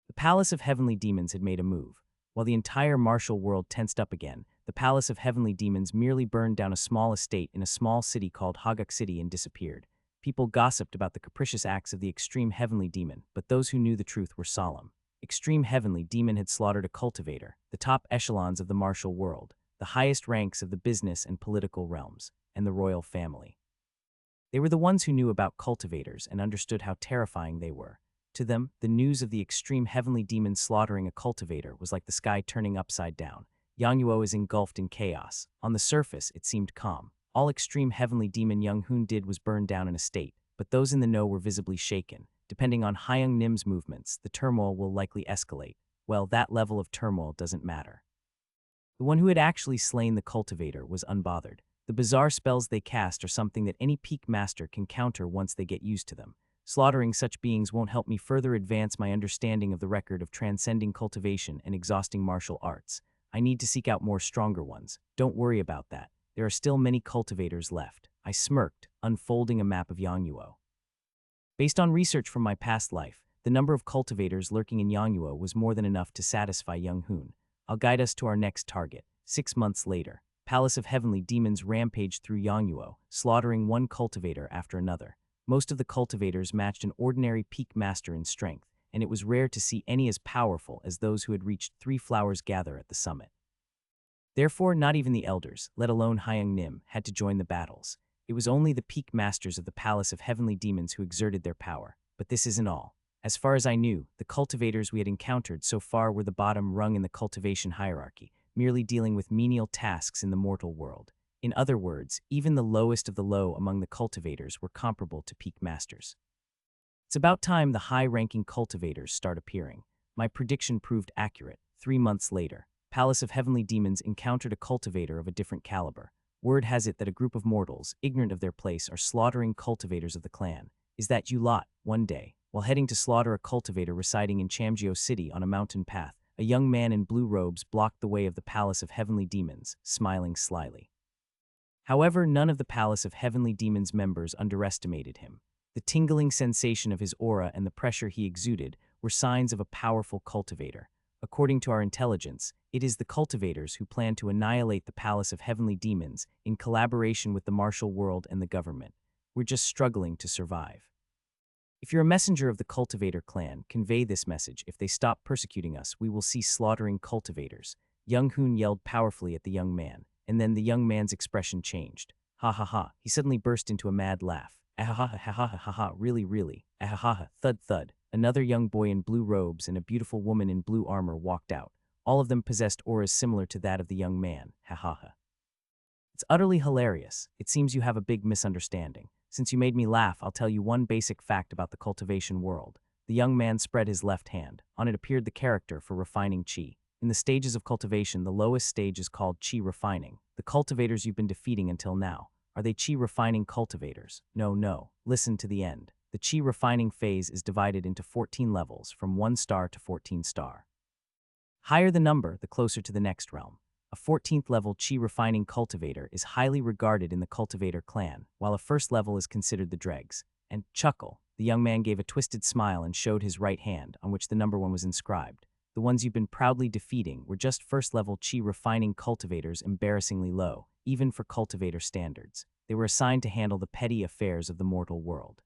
The Palace of Heavenly Demons had made a move. While the entire martial world tensed up again, the Palace of Heavenly Demons merely burned down a small estate in a small city called Haguk City and disappeared. People gossiped about the capricious acts of the Extreme Heavenly Demon, but those who knew the truth were solemn. Extreme Heavenly Demon had slaughtered a cultivator, the top echelons of the martial world, the highest ranks of the business and political realms, and the royal family. They were the ones who knew about cultivators and understood how terrifying they were. To them, the news of the Extreme Heavenly Demon slaughtering a cultivator was like the sky turning upside down. Yongyuo is engulfed in chaos. On the surface, it seemed calm. All Extreme Heavenly Demon Young-hoon did was burn down an estate, but those in the know were visibly shaken. Depending on Hyung-nim's movements, the turmoil will likely escalate. Well, that level of turmoil doesn't matter. The one who had actually slain the cultivator was unbothered. The bizarre spells they cast are something that any peak master can counter once they get used to them. Slaughtering such beings won't help me further advance my understanding of the record of transcending cultivation and exhausting martial arts. I need to seek out more stronger ones. Don't worry about that. There are still many cultivators left. I smirked, unfolding a map of Yongyuo. Based on research from my past life, the number of cultivators lurking in Yongyuo was more than enough to satisfy Young-hoon. I'll guide us to our next target. 6 months later, Palace of Heavenly Demons rampaged through Yongyuo, slaughtering one cultivator after another. Most of the cultivators matched an ordinary peak master in strength, and it was rare to see any as powerful as those who had reached 3 flowers gather at the summit. Therefore, not even the elders, let alone Hyung-nim, had to join the battles. It was only the peak masters of the Palace of Heavenly Demons who exerted their power. But this isn't all. As far as I knew, the cultivators we had encountered so far were the bottom rung in the cultivation hierarchy, merely dealing with menial tasks in the mortal world. In other words, even the lowest of the low among the cultivators were comparable to peak masters. It's about time the high-ranking cultivators start appearing. My prediction proved accurate. 3 months later, Palace of Heavenly Demons encountered a cultivator of a different caliber. Word has it that a group of mortals, ignorant of their place, are slaughtering cultivators of the clan. Is that you lot? One day, while heading to slaughter a cultivator residing in Chamgyo City on a mountain path, a young man in blue robes blocked the way of the Palace of Heavenly Demons, smiling slyly. However, none of the Palace of Heavenly Demons members underestimated him. The tingling sensation of his aura and the pressure he exuded were signs of a powerful cultivator. According to our intelligence, it is the cultivators who plan to annihilate the Palace of Heavenly Demons in collaboration with the martial world and the government. We're just struggling to survive. If you're a messenger of the cultivator clan, convey this message. If they stop persecuting us, we will cease slaughtering cultivators. Young-hoon yelled powerfully at the young man, and then the young man's expression changed. Ha ha ha, he suddenly burst into a mad laugh. Ah ha ha ha ha ha ha, really, ah ha ha ha, thud thud. Another young boy in blue robes and a beautiful woman in blue armor walked out. All of them possessed auras similar to that of the young man. Ha ha ha. It's utterly hilarious. It seems you have a big misunderstanding. Since you made me laugh, I'll tell you one basic fact about the cultivation world. The young man spread his left hand. On it appeared the character for refining chi. In the stages of cultivation, the lowest stage is called chi refining. The cultivators you've been defeating until now, are they chi refining cultivators? No. Listen to the end. The chi refining phase is divided into 14 levels, from 1 star to 14 star. Higher the number, the closer to the next realm. A 14th level chi refining cultivator is highly regarded in the cultivator clan, while a first level is considered the dregs. And chuckle, the young man gave a twisted smile and showed his right hand, on which the number 1 was inscribed. The ones you've been proudly defeating were just first level chi refining cultivators, embarrassingly low. even for cultivator standards. They were assigned to handle the petty affairs of the mortal world.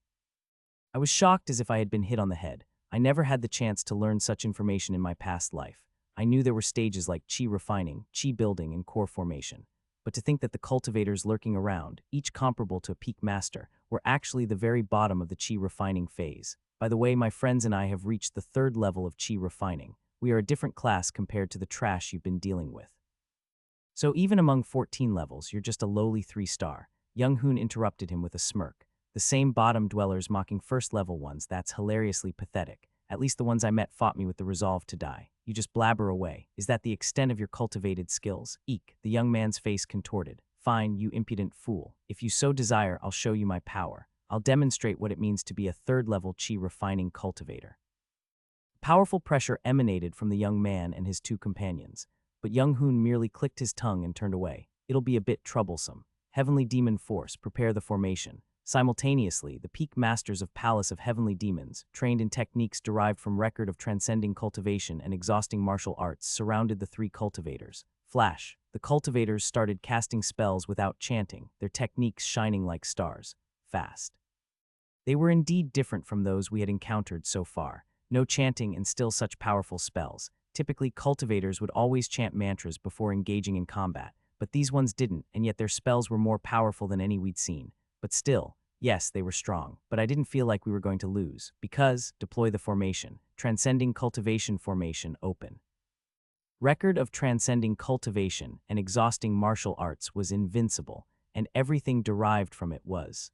I was shocked as if I had been hit on the head. I never had the chance to learn such information in my past life. I knew there were stages like chi refining, chi building, and core formation. But to think that the cultivators lurking around, each comparable to a peak master, were actually the very bottom of the chi refining phase. By the way, my friends and I have reached the 3rd level of chi refining. We are a different class compared to the trash you've been dealing with. So even among 14 levels, you're just a lowly 3-star. Young Hoon interrupted him with a smirk. The same bottom dwellers mocking 1st level ones, that's hilariously pathetic. At least the ones I met fought me with the resolve to die. You just blabber away. Is that the extent of your cultivated skills? Eek, the young man's face contorted. Fine, you impudent fool. If you so desire, I'll show you my power. I'll demonstrate what it means to be a 3rd level chi refining cultivator. Powerful pressure emanated from the young man and his 2 companions, but Young Hoon merely clicked his tongue and turned away. It'll be a bit troublesome. Heavenly Demon Force, prepare the formation. Simultaneously, the peak masters of Palace of Heavenly Demons, trained in techniques derived from record of transcending cultivation and exhausting martial arts, surrounded the 3 cultivators. Flash, the cultivators started casting spells without chanting, their techniques shining like stars. Fast. They were indeed different from those we had encountered so far. No chanting and still such powerful spells. Typically, cultivators would always chant mantras before engaging in combat, but these ones didn't, and yet their spells were more powerful than any we'd seen. But still, yes, they were strong, but I didn't feel like we were going to lose, because, deploy the formation, transcending cultivation formation open. Record of transcending cultivation and exhausting martial arts was invincible, and everything derived from it was.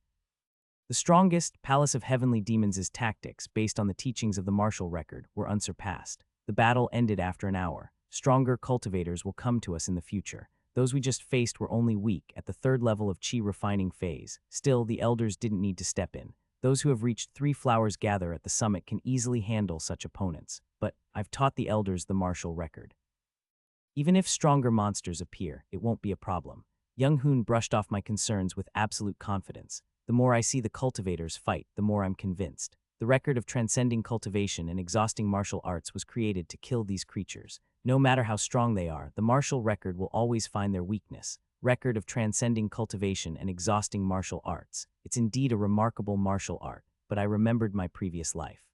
The strongest, Palace of Heavenly Demons' tactics, based on the teachings of the martial record, were unsurpassed. The battle ended after an hour. Stronger cultivators will come to us in the future. Those we just faced were only weak at the 3rd level of chi refining phase. Still, the elders didn't need to step in. Those who have reached 3 flowers gather at the summit can easily handle such opponents. But I've taught the elders the martial record. Even if stronger monsters appear, it won't be a problem. Young Hoon brushed off my concerns with absolute confidence. The more I see the cultivators fight, the more I'm convinced. The record of transcending cultivation and exhausting martial arts was created to kill these creatures. No matter how strong they are, the martial record will always find their weakness. Record of transcending cultivation and exhausting martial arts. It's indeed a remarkable martial art, but I remembered my previous life.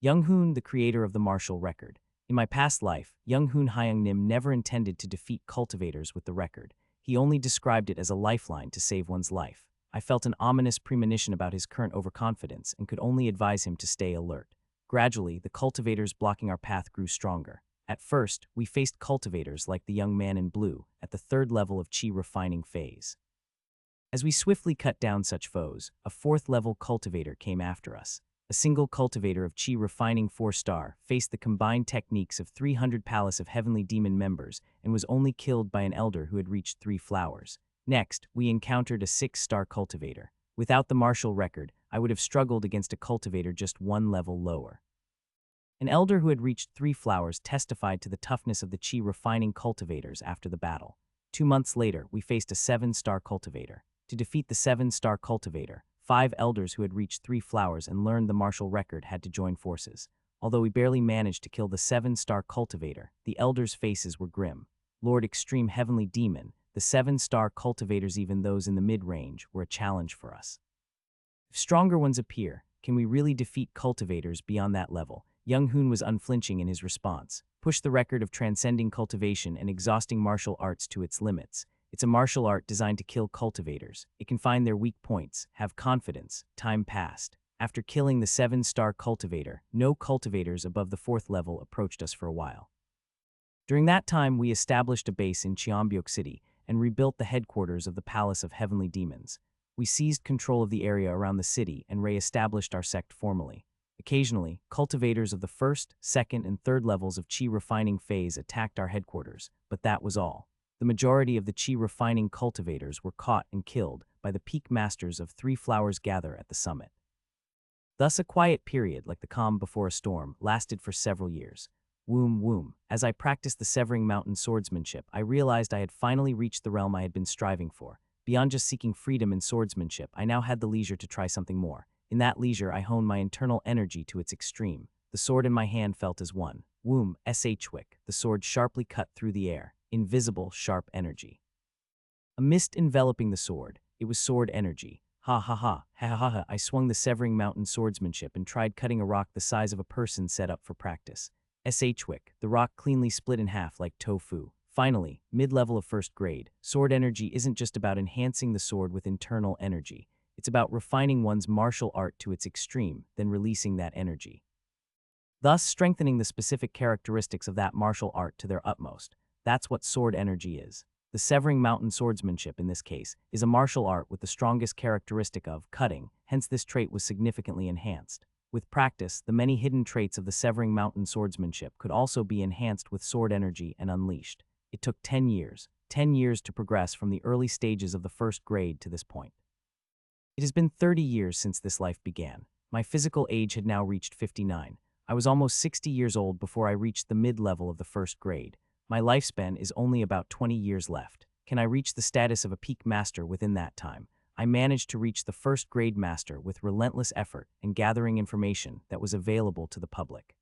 Young Hoon, the creator of the martial record. In my past life, Young Hoon Hyung Nim never intended to defeat cultivators with the record. He only described it as a lifeline to save one's life. I felt an ominous premonition about his current overconfidence and could only advise him to stay alert. Gradually, the cultivators blocking our path grew stronger. At first, we faced cultivators like the young man in blue at the 3rd level of chi refining phase. As we swiftly cut down such foes, a 4th level cultivator came after us. A single cultivator of chi refining 4-star faced the combined techniques of 300 Palace of Heavenly Demon members and was only killed by an elder who had reached 3 flowers. Next, we encountered a 6-star cultivator. Without the martial record, I would have struggled against a cultivator just 1 level lower. An elder who had reached 3 flowers testified to the toughness of the chi refining cultivators after the battle. 2 months later, we faced a 7-star cultivator. To defeat the 7-star cultivator, 5 elders who had reached 3 flowers and learned the martial record had to join forces. Although we barely managed to kill the 7-star cultivator, the elders' faces were grim. Lord Extreme Heavenly Demon, the 7-star cultivators, even those in the mid-range, were a challenge for us. If stronger ones appear, can we really defeat cultivators beyond that level? Young Hoon was unflinching in his response. Push the record of transcending cultivation and exhausting martial arts to its limits. It's a martial art designed to kill cultivators. It can find their weak points, have confidence. Time passed. After killing the 7-star cultivator, no cultivators above the 4th level approached us for a while. During that time, we established a base in Cheonbyuk City and rebuilt the headquarters of the Palace of Heavenly Demons. We seized control of the area around the city and re-established our sect formally. Occasionally, cultivators of the 1st, 2nd, and 3rd levels of chi refining phase attacked our headquarters, but that was all. The majority of the chi refining cultivators were caught and killed by the peak masters of 3 flowers gather at the summit. Thus a quiet period, like the calm before a storm, lasted for several years. Woom. As I practiced the Severing Mountain swordsmanship, I realized I had finally reached the realm I had been striving for. Beyond just seeking freedom in swordsmanship, I now had the leisure to try something more. In that leisure, I honed my internal energy to its extreme. The sword in my hand felt as one. Shwick, the sword sharply cut through the air. Invisible, sharp energy. A mist enveloping the sword. It was sword energy. Ha ha ha, ha ha ha ha. I swung the severing mountain swordsmanship and tried cutting a rock the size of a person set up for practice. Wick, the rock cleanly split in half like tofu. Finally, mid-level of first grade, sword energy isn't just about enhancing the sword with internal energy. It's about refining one's martial art to its extreme, then releasing that energy, thus strengthening the specific characteristics of that martial art to their utmost. That's what sword energy is. The severing mountain swordsmanship, in this case, is a martial art with the strongest characteristic of cutting, hence this trait was significantly enhanced. With practice, the many hidden traits of the severing mountain swordsmanship could also be enhanced with sword energy and unleashed. It took 10 years to progress from the early stages of the first grade to this point. It has been 30 years since this life began. My physical age had now reached 59. I was almost 60 years old before I reached the mid-level of the first grade. My lifespan is only about 20 years left. Can I reach the status of a peak master within that time? I managed to reach the first grade master with relentless effort and gathering information that was available to the public.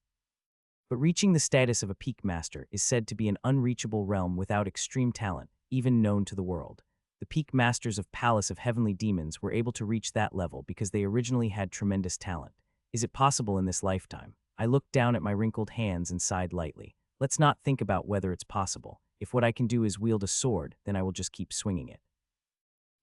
But reaching the status of a peak master is said to be an unreachable realm without extreme talent, even known to the world. The peak masters of Palace of Heavenly Demons were able to reach that level because they originally had tremendous talent. Is it possible in this lifetime? I looked down at my wrinkled hands and sighed lightly. Let's not think about whether it's possible. If what I can do is wield a sword, then I will just keep swinging it.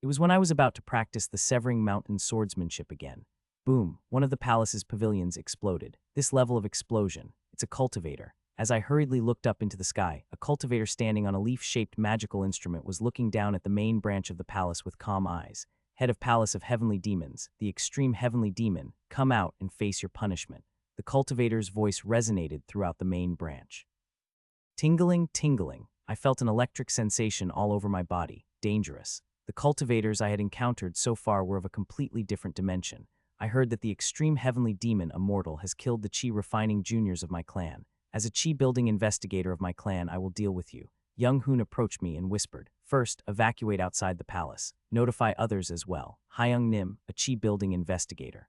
It was when I was about to practice the severing mountain swordsmanship again. Boom, one of the palace's pavilions exploded. This level of explosion, it's a cultivator. As I hurriedly looked up into the sky, a cultivator standing on a leaf-shaped magical instrument was looking down at the main branch of the palace with calm eyes. Head of Palace of Heavenly Demons, the extreme heavenly demon, come out and face your punishment. The cultivator's voice resonated throughout the main branch. Tingling, tingling. I felt an electric sensation all over my body. Dangerous. The cultivators I had encountered so far were of a completely different dimension. I heard that the extreme heavenly demon, Immortal, has killed the chi-refining juniors of my clan. As a chi-building investigator of my clan, I will deal with you. Young Hoon approached me and whispered, "First, evacuate outside the palace. Notify others as well." Hyung Nim, a chi-building investigator.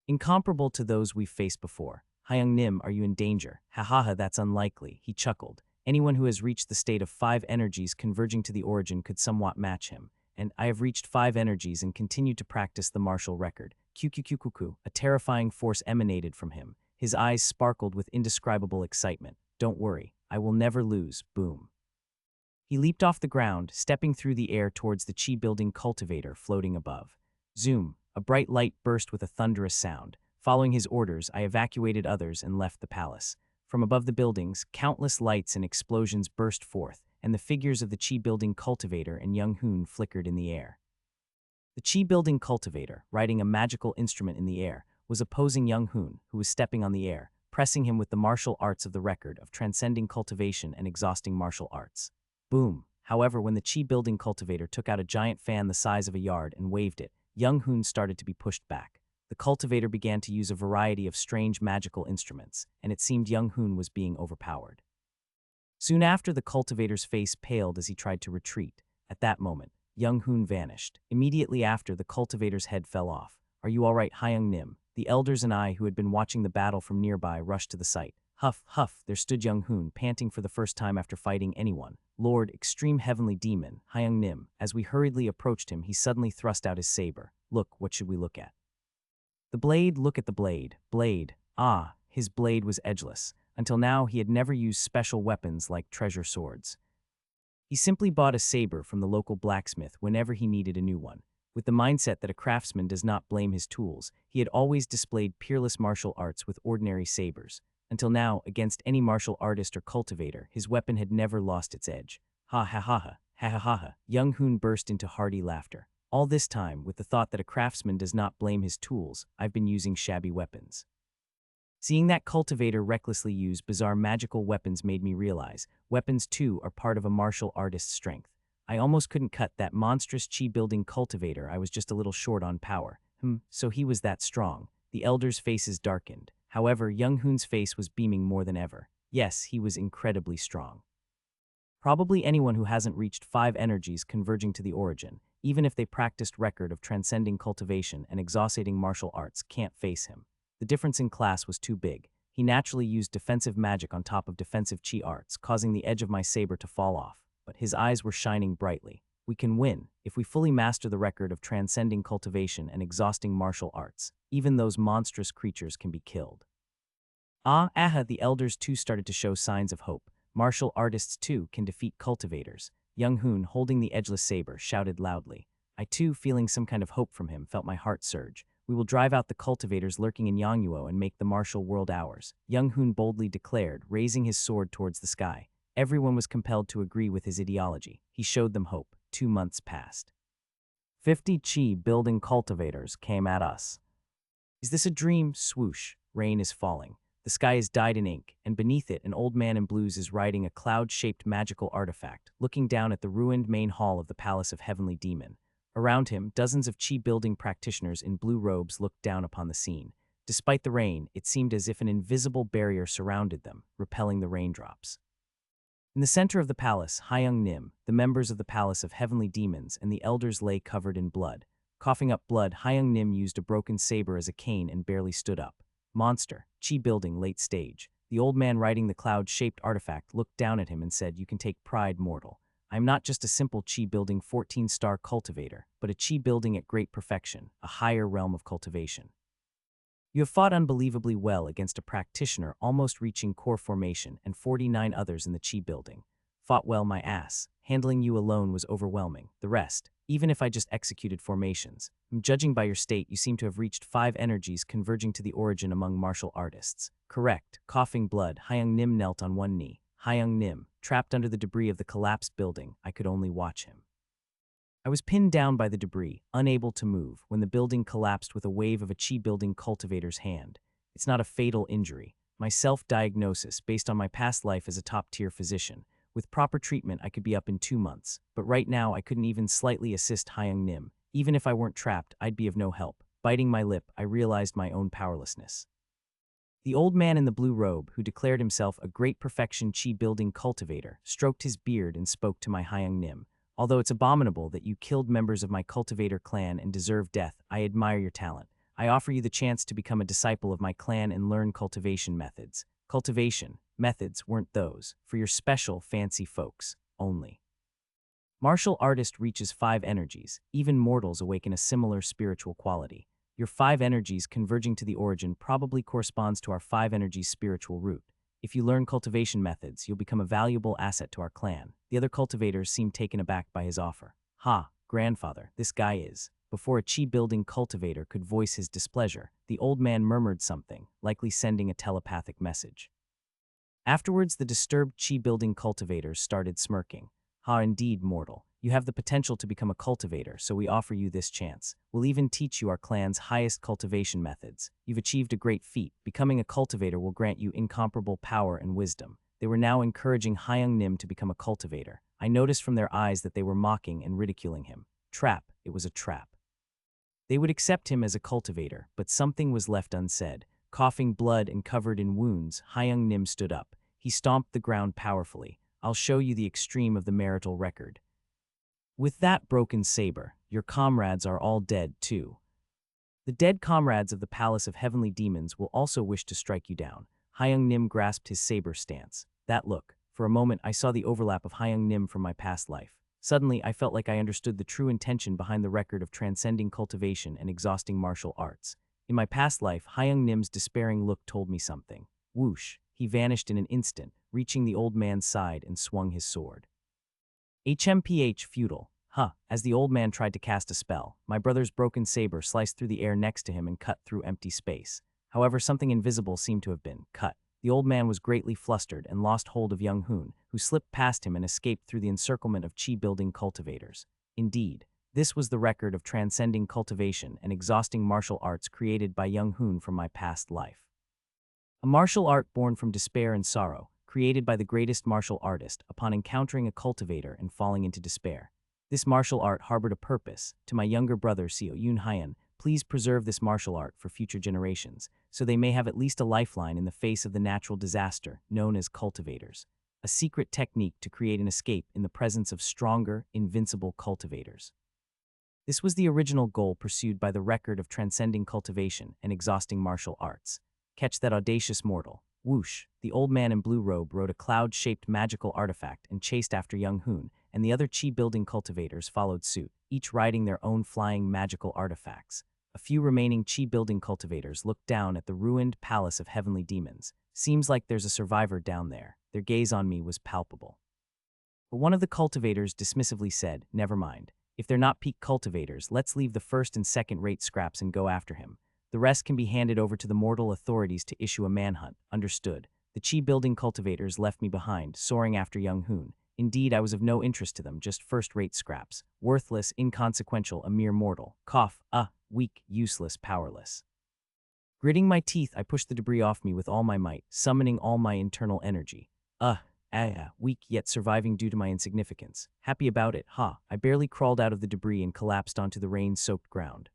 Incomparable to those we've faced before. Hyung Nim, are you in danger? Ha, that's unlikely, he chuckled. Anyone who has reached the state of 5 energies converging to the origin could somewhat match him. And I have reached 5 energies and continued to practice the martial record. QQQQQ, a terrifying force emanated from him. His eyes sparkled with indescribable excitement. Don't worry, I will never lose. Boom. He leaped off the ground, stepping through the air towards the chi-building cultivator floating above. Zoom. A bright light burst with a thunderous sound. Following his orders, I evacuated others and left the palace. From above the buildings, countless lights and explosions burst forth, and the figures of the chi-building cultivator and Young Hoon flickered in the air. The chi-building cultivator, riding a magical instrument in the air, was opposing Young Hoon, who was stepping on the air, pressing him with the martial arts of the record of transcending cultivation and exhausting martial arts. Boom! However, when the chi-building cultivator took out a giant fan the size of a yard and waved it, Young Hoon started to be pushed back. The cultivator began to use a variety of strange magical instruments, and it seemed Young Hoon was being overpowered. Soon after, the cultivator's face paled as he tried to retreat. At that moment, Young Hoon vanished. Immediately after, the cultivator's head fell off. Are you all right, Hyung Nim? The elders and I, who had been watching the battle from nearby, rushed to the site. Huff, huff, there stood Young Hoon, panting for the first time after fighting anyone. Lord, extreme heavenly demon, Hyung Nim. As we hurriedly approached him, he suddenly thrust out his saber. Look, what should we look at? The blade, look at the blade. Blade. Ah, his blade was edgeless. Until now, he had never used special weapons like treasure swords. He simply bought a saber from the local blacksmith whenever he needed a new one. With the mindset that a craftsman does not blame his tools, he had always displayed peerless martial arts with ordinary sabers. Until now, against any martial artist or cultivator, his weapon had never lost its edge. Ha ha ha ha, ha ha ha ha. Young Hoon burst into hearty laughter. All this time, with the thought that a craftsman does not blame his tools, I've been using shabby weapons. Seeing that cultivator recklessly use bizarre magical weapons made me realize weapons too are part of a martial artist's strength. I almost couldn't cut that monstrous chi-building cultivator. I was just a little short on power. So he was that strong. The elders' faces darkened. However, Young Hoon's face was beaming more than ever. Yes, he was incredibly strong. Probably anyone who hasn't reached 5 energies converging to the origin, even if they practiced record of transcending cultivation and exhausting martial arts, can't face him. The difference in class was too big. He naturally used defensive magic on top of defensive chi arts, causing the edge of my saber to fall off, but his eyes were shining brightly. We can win if we fully master the record of transcending cultivation and exhausting martial arts. Even those monstrous creatures can be killed. The elders too started to show signs of hope. Martial artists too can defeat cultivators. Young Hoon, holding the edgeless saber, shouted loudly. I too, feeling some kind of hope from him, felt my heart surge. We will drive out the cultivators lurking in Yangnuo and make the martial world ours, Young Hoon boldly declared, raising his sword towards the sky. Everyone was compelled to agree with his ideology. He showed them hope. 2 months passed. 50 chi building cultivators came at us. Is this a dream? Swoosh. Rain is falling. The sky is dyed in ink, and beneath it an old man in blues is riding a cloud-shaped magical artifact, looking down at the ruined main hall of the Palace of Heavenly Demon. Around him, dozens of chi-building practitioners in blue robes looked down upon the scene. Despite the rain, it seemed as if an invisible barrier surrounded them, repelling the raindrops. In the center of the palace, Hyung Nim, the members of the Palace of Heavenly Demons, and the elders lay covered in blood. Coughing up blood, Hyung Nim used a broken saber as a cane and barely stood up. Monster, chi building late stage. The old man riding the cloud-shaped artifact looked down at him and said, "You can take pride, mortal. I am not just a simple chi-building 14-star cultivator, but a chi-building at great perfection, a higher realm of cultivation. You have fought unbelievably well against a practitioner almost reaching core formation and 49 others in the chi-building. Fought well, my ass. Handling you alone was overwhelming. The rest, even if I just executed formations. Judging by your state, you seem to have reached 5 energies converging to the origin among martial artists." Correct. Coughing blood, Hyung Nim knelt on one knee. Hyung Nim, trapped under the debris of the collapsed building, I could only watch him. I was pinned down by the debris, unable to move, when the building collapsed with a wave of a chi-building cultivator's hand. It's not a fatal injury. My self-diagnosis, based on my past life as a top-tier physician. With proper treatment, I could be up in 2 months, but right now I couldn't even slightly assist Hyung Nim. Even if I weren't trapped, I'd be of no help. Biting my lip, I realized my own powerlessness. The old man in the blue robe, who declared himself a great perfection chi-building cultivator, stroked his beard and spoke to my Hyung Nim. Although it's abominable that you killed members of my cultivator clan and deserve death, I admire your talent. I offer you the chance to become a disciple of my clan and learn cultivation methods. Cultivation methods weren't those, for your special, fancy folks, only. Martial artist reaches 5 energies. Even mortals awaken a similar spiritual quality. Your 5 energies converging to the origin probably corresponds to our 5 energies spiritual root. If you learn cultivation methods, you'll become a valuable asset to our clan. The other cultivators seemed taken aback by his offer. Ha, grandfather, this guy is. Before a chi-building cultivator could voice his displeasure, the old man murmured something, likely sending a telepathic message. Afterwards, the disturbed chi-building cultivators started smirking. Ha, indeed, mortal. You have the potential to become a cultivator, so we offer you this chance. We'll even teach you our clan's highest cultivation methods. You've achieved a great feat. Becoming a cultivator will grant you incomparable power and wisdom. They were now encouraging Hyung Nim to become a cultivator. I noticed from their eyes that they were mocking and ridiculing him. Trap. It was a trap. They would accept him as a cultivator, but something was left unsaid. Coughing blood and covered in wounds, Hyung Nim stood up. He stomped the ground powerfully. I'll show you the extreme of the marital record. With that broken saber, your comrades are all dead too. The dead comrades of the Palace of Heavenly Demons will also wish to strike you down. Hyung Nim grasped his saber stance. That look. For a moment, I saw the overlap of Hyung Nim from my past life. Suddenly, I felt like I understood the true intention behind the record of transcending cultivation and exhausting martial arts. In my past life, Hyung Nim's despairing look told me something. Whoosh, he vanished in an instant, reaching the old man's side and swung his sword. HMPH futile. As the old man tried to cast a spell, my brother's broken saber sliced through the air next to him and cut through empty space. However, something invisible seemed to have been cut. The old man was greatly flustered and lost hold of Young Hoon, who slipped past him and escaped through the encirclement of chi-building cultivators. Indeed, this was the record of transcending cultivation and exhausting martial arts created by Young Hoon from my past life. A martial art born from despair and sorrow, created by the greatest martial artist upon encountering a cultivator and falling into despair. This martial art harbored a purpose. To my younger brother, Seo Yoon Hyun, please preserve this martial art for future generations, so they may have at least a lifeline in the face of the natural disaster known as cultivators. A secret technique to create an escape in the presence of stronger, invincible cultivators. This was the original goal pursued by the record of transcending cultivation and exhausting martial arts. Catch that audacious mortal. Whoosh, the old man in blue robe rode a cloud-shaped magical artifact and chased after Young Hoon, and the other chi-building cultivators followed suit, each riding their own flying magical artifacts. A few remaining chi-building cultivators looked down at the ruined palace of heavenly demons. Seems like there's a survivor down there. Their gaze on me was palpable. But one of the cultivators dismissively said, "Never mind. If they're not peak cultivators, let's leave the first and second-rate scraps and go after him. The rest can be handed over to the mortal authorities to issue a manhunt." Understood. The chi-building cultivators left me behind, soaring after young Hoon. Indeed, I was of no interest to them, just first-rate scraps. Worthless, inconsequential, a mere mortal. Cough, weak, useless, powerless. Gritting my teeth, I pushed the debris off me with all my might, summoning all my internal energy. Weak yet surviving due to my insignificance. Happy about it, ha. I barely crawled out of the debris and collapsed onto the rain-soaked ground.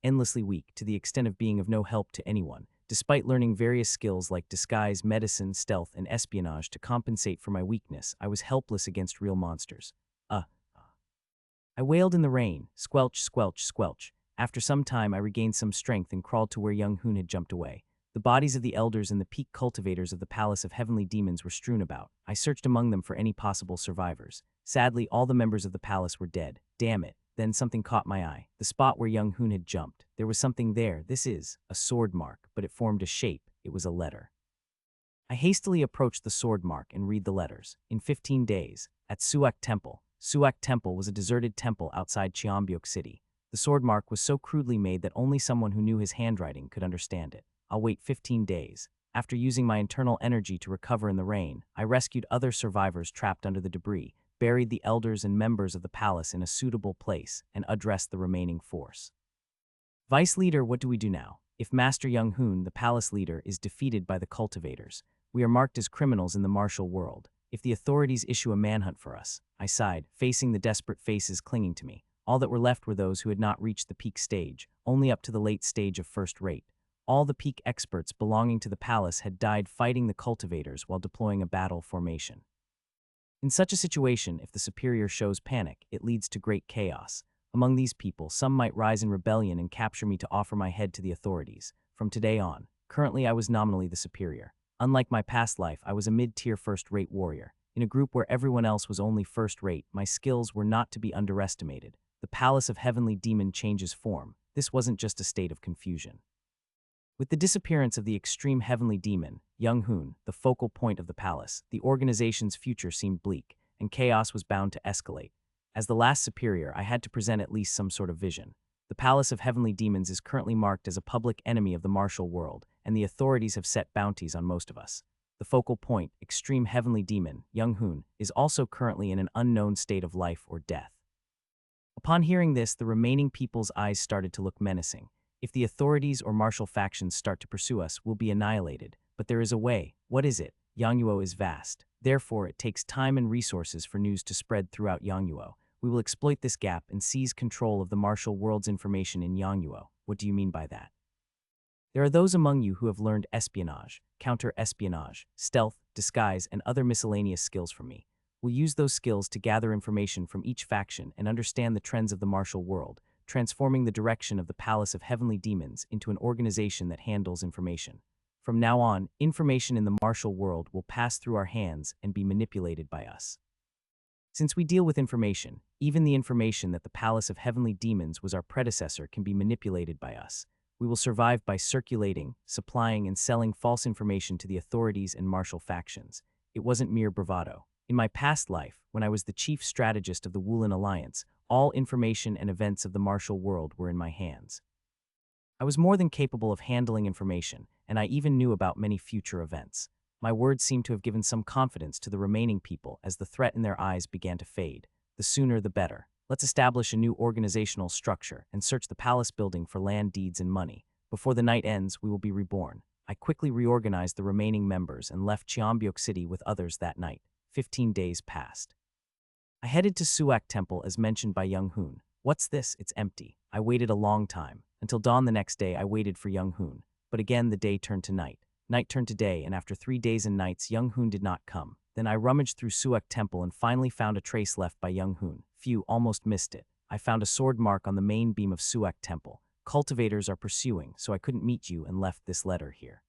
Endlessly weak, to the extent of being of no help to anyone. Despite learning various skills like disguise, medicine, stealth, and espionage to compensate for my weakness, I was helpless against real monsters. I wailed in the rain, squelch, squelch, squelch. After some time, I regained some strength and crawled to where young Hoon had jumped away. The bodies of the elders and the peak cultivators of the Palace of Heavenly Demons were strewn about. I searched among them for any possible survivors. Sadly, all the members of the palace were dead. Damn it. Then something caught my eye. The spot where young Hoon had jumped. There was something there. This is a sword mark, but it formed a shape. It was a letter. I hastily approached the sword mark and read the letters. In 15 days, at Suak Temple. Suak Temple was a deserted temple outside Cheonbyuk City. The sword mark was so crudely made that only someone who knew his handwriting could understand it. I'll wait 15 days. After using my internal energy to recover in the rain, I rescued other survivors trapped under the debris, buried the elders and members of the palace in a suitable place, and addressed the remaining force. Vice Leader, what do we do now? If Master Young Hoon, the palace leader, is defeated by the cultivators, we are marked as criminals in the martial world. If the authorities issue a manhunt for us, I sighed, facing the desperate faces clinging to me. All that were left were those who had not reached the peak stage, only up to the late stage of first rate. All the peak experts belonging to the palace had died fighting the cultivators while deploying a battle formation. In such a situation, if the superior shows panic, it leads to great chaos. Among these people, some might rise in rebellion and capture me to offer my head to the authorities. From today on, currently I was nominally the superior. Unlike my past life, I was a mid-tier first-rate warrior. In a group where everyone else was only first-rate, my skills were not to be underestimated. The Palace of Heavenly Demon changes form. This wasn't just a state of confusion. With the disappearance of the extreme heavenly demon, Young Hoon, the focal point of the palace, the organization's future seemed bleak, and chaos was bound to escalate. As the last superior, I had to present at least some sort of vision. The Palace of Heavenly Demons is currently marked as a public enemy of the martial world, and the authorities have set bounties on most of us. The focal point, extreme heavenly demon, Young Hoon, is also currently in an unknown state of life or death. Upon hearing this, the remaining people's eyes started to look menacing. If the authorities or martial factions start to pursue us, we'll be annihilated. But there is a way. What is it? Yangnuo is vast. Therefore, it takes time and resources for news to spread throughout Yangnuo. We will exploit this gap and seize control of the martial world's information in Yangnuo. What do you mean by that? There are those among you who have learned espionage, counter-espionage, stealth, disguise, and other miscellaneous skills from me. We'll use those skills to gather information from each faction and understand the trends of the martial world, transforming the direction of the Palace of Heavenly Demons into an organization that handles information. From now on, information in the martial world will pass through our hands and be manipulated by us. Since we deal with information, even the information that the Palace of Heavenly Demons was our predecessor can be manipulated by us. We will survive by circulating, supplying, and selling false information to the authorities and martial factions. It wasn't mere bravado. In my past life, when I was the chief strategist of the Wulin Alliance, all information and events of the martial world were in my hands. I was more than capable of handling information, and I even knew about many future events. My words seemed to have given some confidence to the remaining people as the threat in their eyes began to fade. The sooner the better. Let's establish a new organizational structure and search the palace building for land deeds and money. Before the night ends, we will be reborn. I quickly reorganized the remaining members and left Cheonbyuk City with others that night. 15 days passed. I headed to Suak Temple as mentioned by Young Hoon. What's this? It's empty. I waited a long time. Until dawn the next day, I waited for Young Hoon. But again, the day turned to night. Night turned to day, and after 3 days and nights, Young Hoon did not come. Then I rummaged through Suak Temple and finally found a trace left by Young Hoon. Phew, almost missed it. I found a sword mark on the main beam of Suak Temple. Cultivators are pursuing, so I couldn't meet you and left this letter here.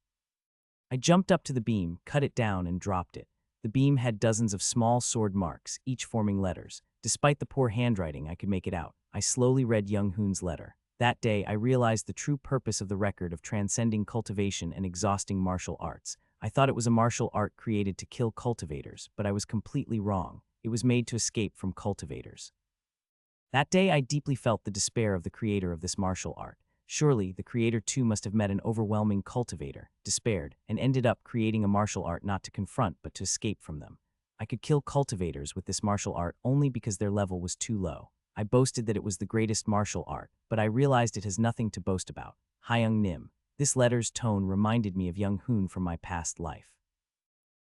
I jumped up to the beam, cut it down, and dropped it. The beam had dozens of small sword marks, each forming letters. Despite the poor handwriting, I could make it out. I slowly read Young Hoon's letter. That day, I realized the true purpose of the record of transcending cultivation and exhausting martial arts. I thought it was a martial art created to kill cultivators, but I was completely wrong. It was made to escape from cultivators. That day, I deeply felt the despair of the creator of this martial art. Surely, the creator too must have met an overwhelming cultivator, despaired, and ended up creating a martial art not to confront but to escape from them. I could kill cultivators with this martial art only because their level was too low. I boasted that it was the greatest martial art, but I realized it has nothing to boast about. Hyung Nim. This letter's tone reminded me of Young Hoon from my past life.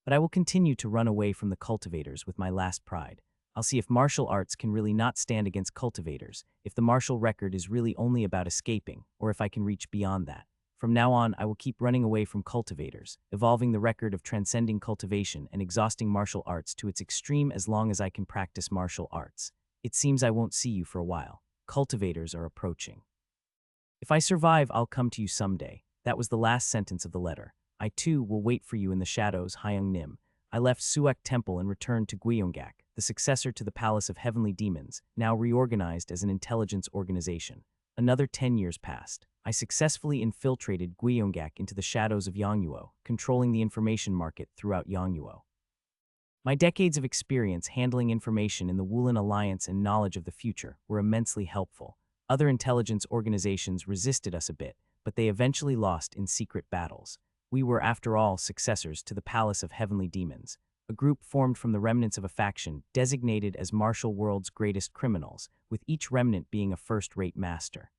But I will continue to run away from the cultivators with my last pride. I'll see if martial arts can really not stand against cultivators, if the martial record is really only about escaping, or if I can reach beyond that. From now on, I will keep running away from cultivators, evolving the record of transcending cultivation and exhausting martial arts to its extreme as long as I can practice martial arts. It seems I won't see you for a while. Cultivators are approaching. If I survive, I'll come to you someday. That was the last sentence of the letter. I too will wait for you in the shadows, Hyung Nim. I left Suek Temple and returned to Gyeonggak, the successor to the Palace of Heavenly Demons, now reorganized as an intelligence organization. Another 10 years passed. I successfully infiltrated Gyeonggak into the shadows of Yongnuo, controlling the information market throughout Yongnuo. My decades of experience handling information in the Woolen Alliance and knowledge of the future were immensely helpful. Other intelligence organizations resisted us a bit, but they eventually lost in secret battles. We were, after all, successors to the Palace of Heavenly Demons, a group formed from the remnants of a faction designated as Martial World's greatest criminals, with each remnant being a first-rate master.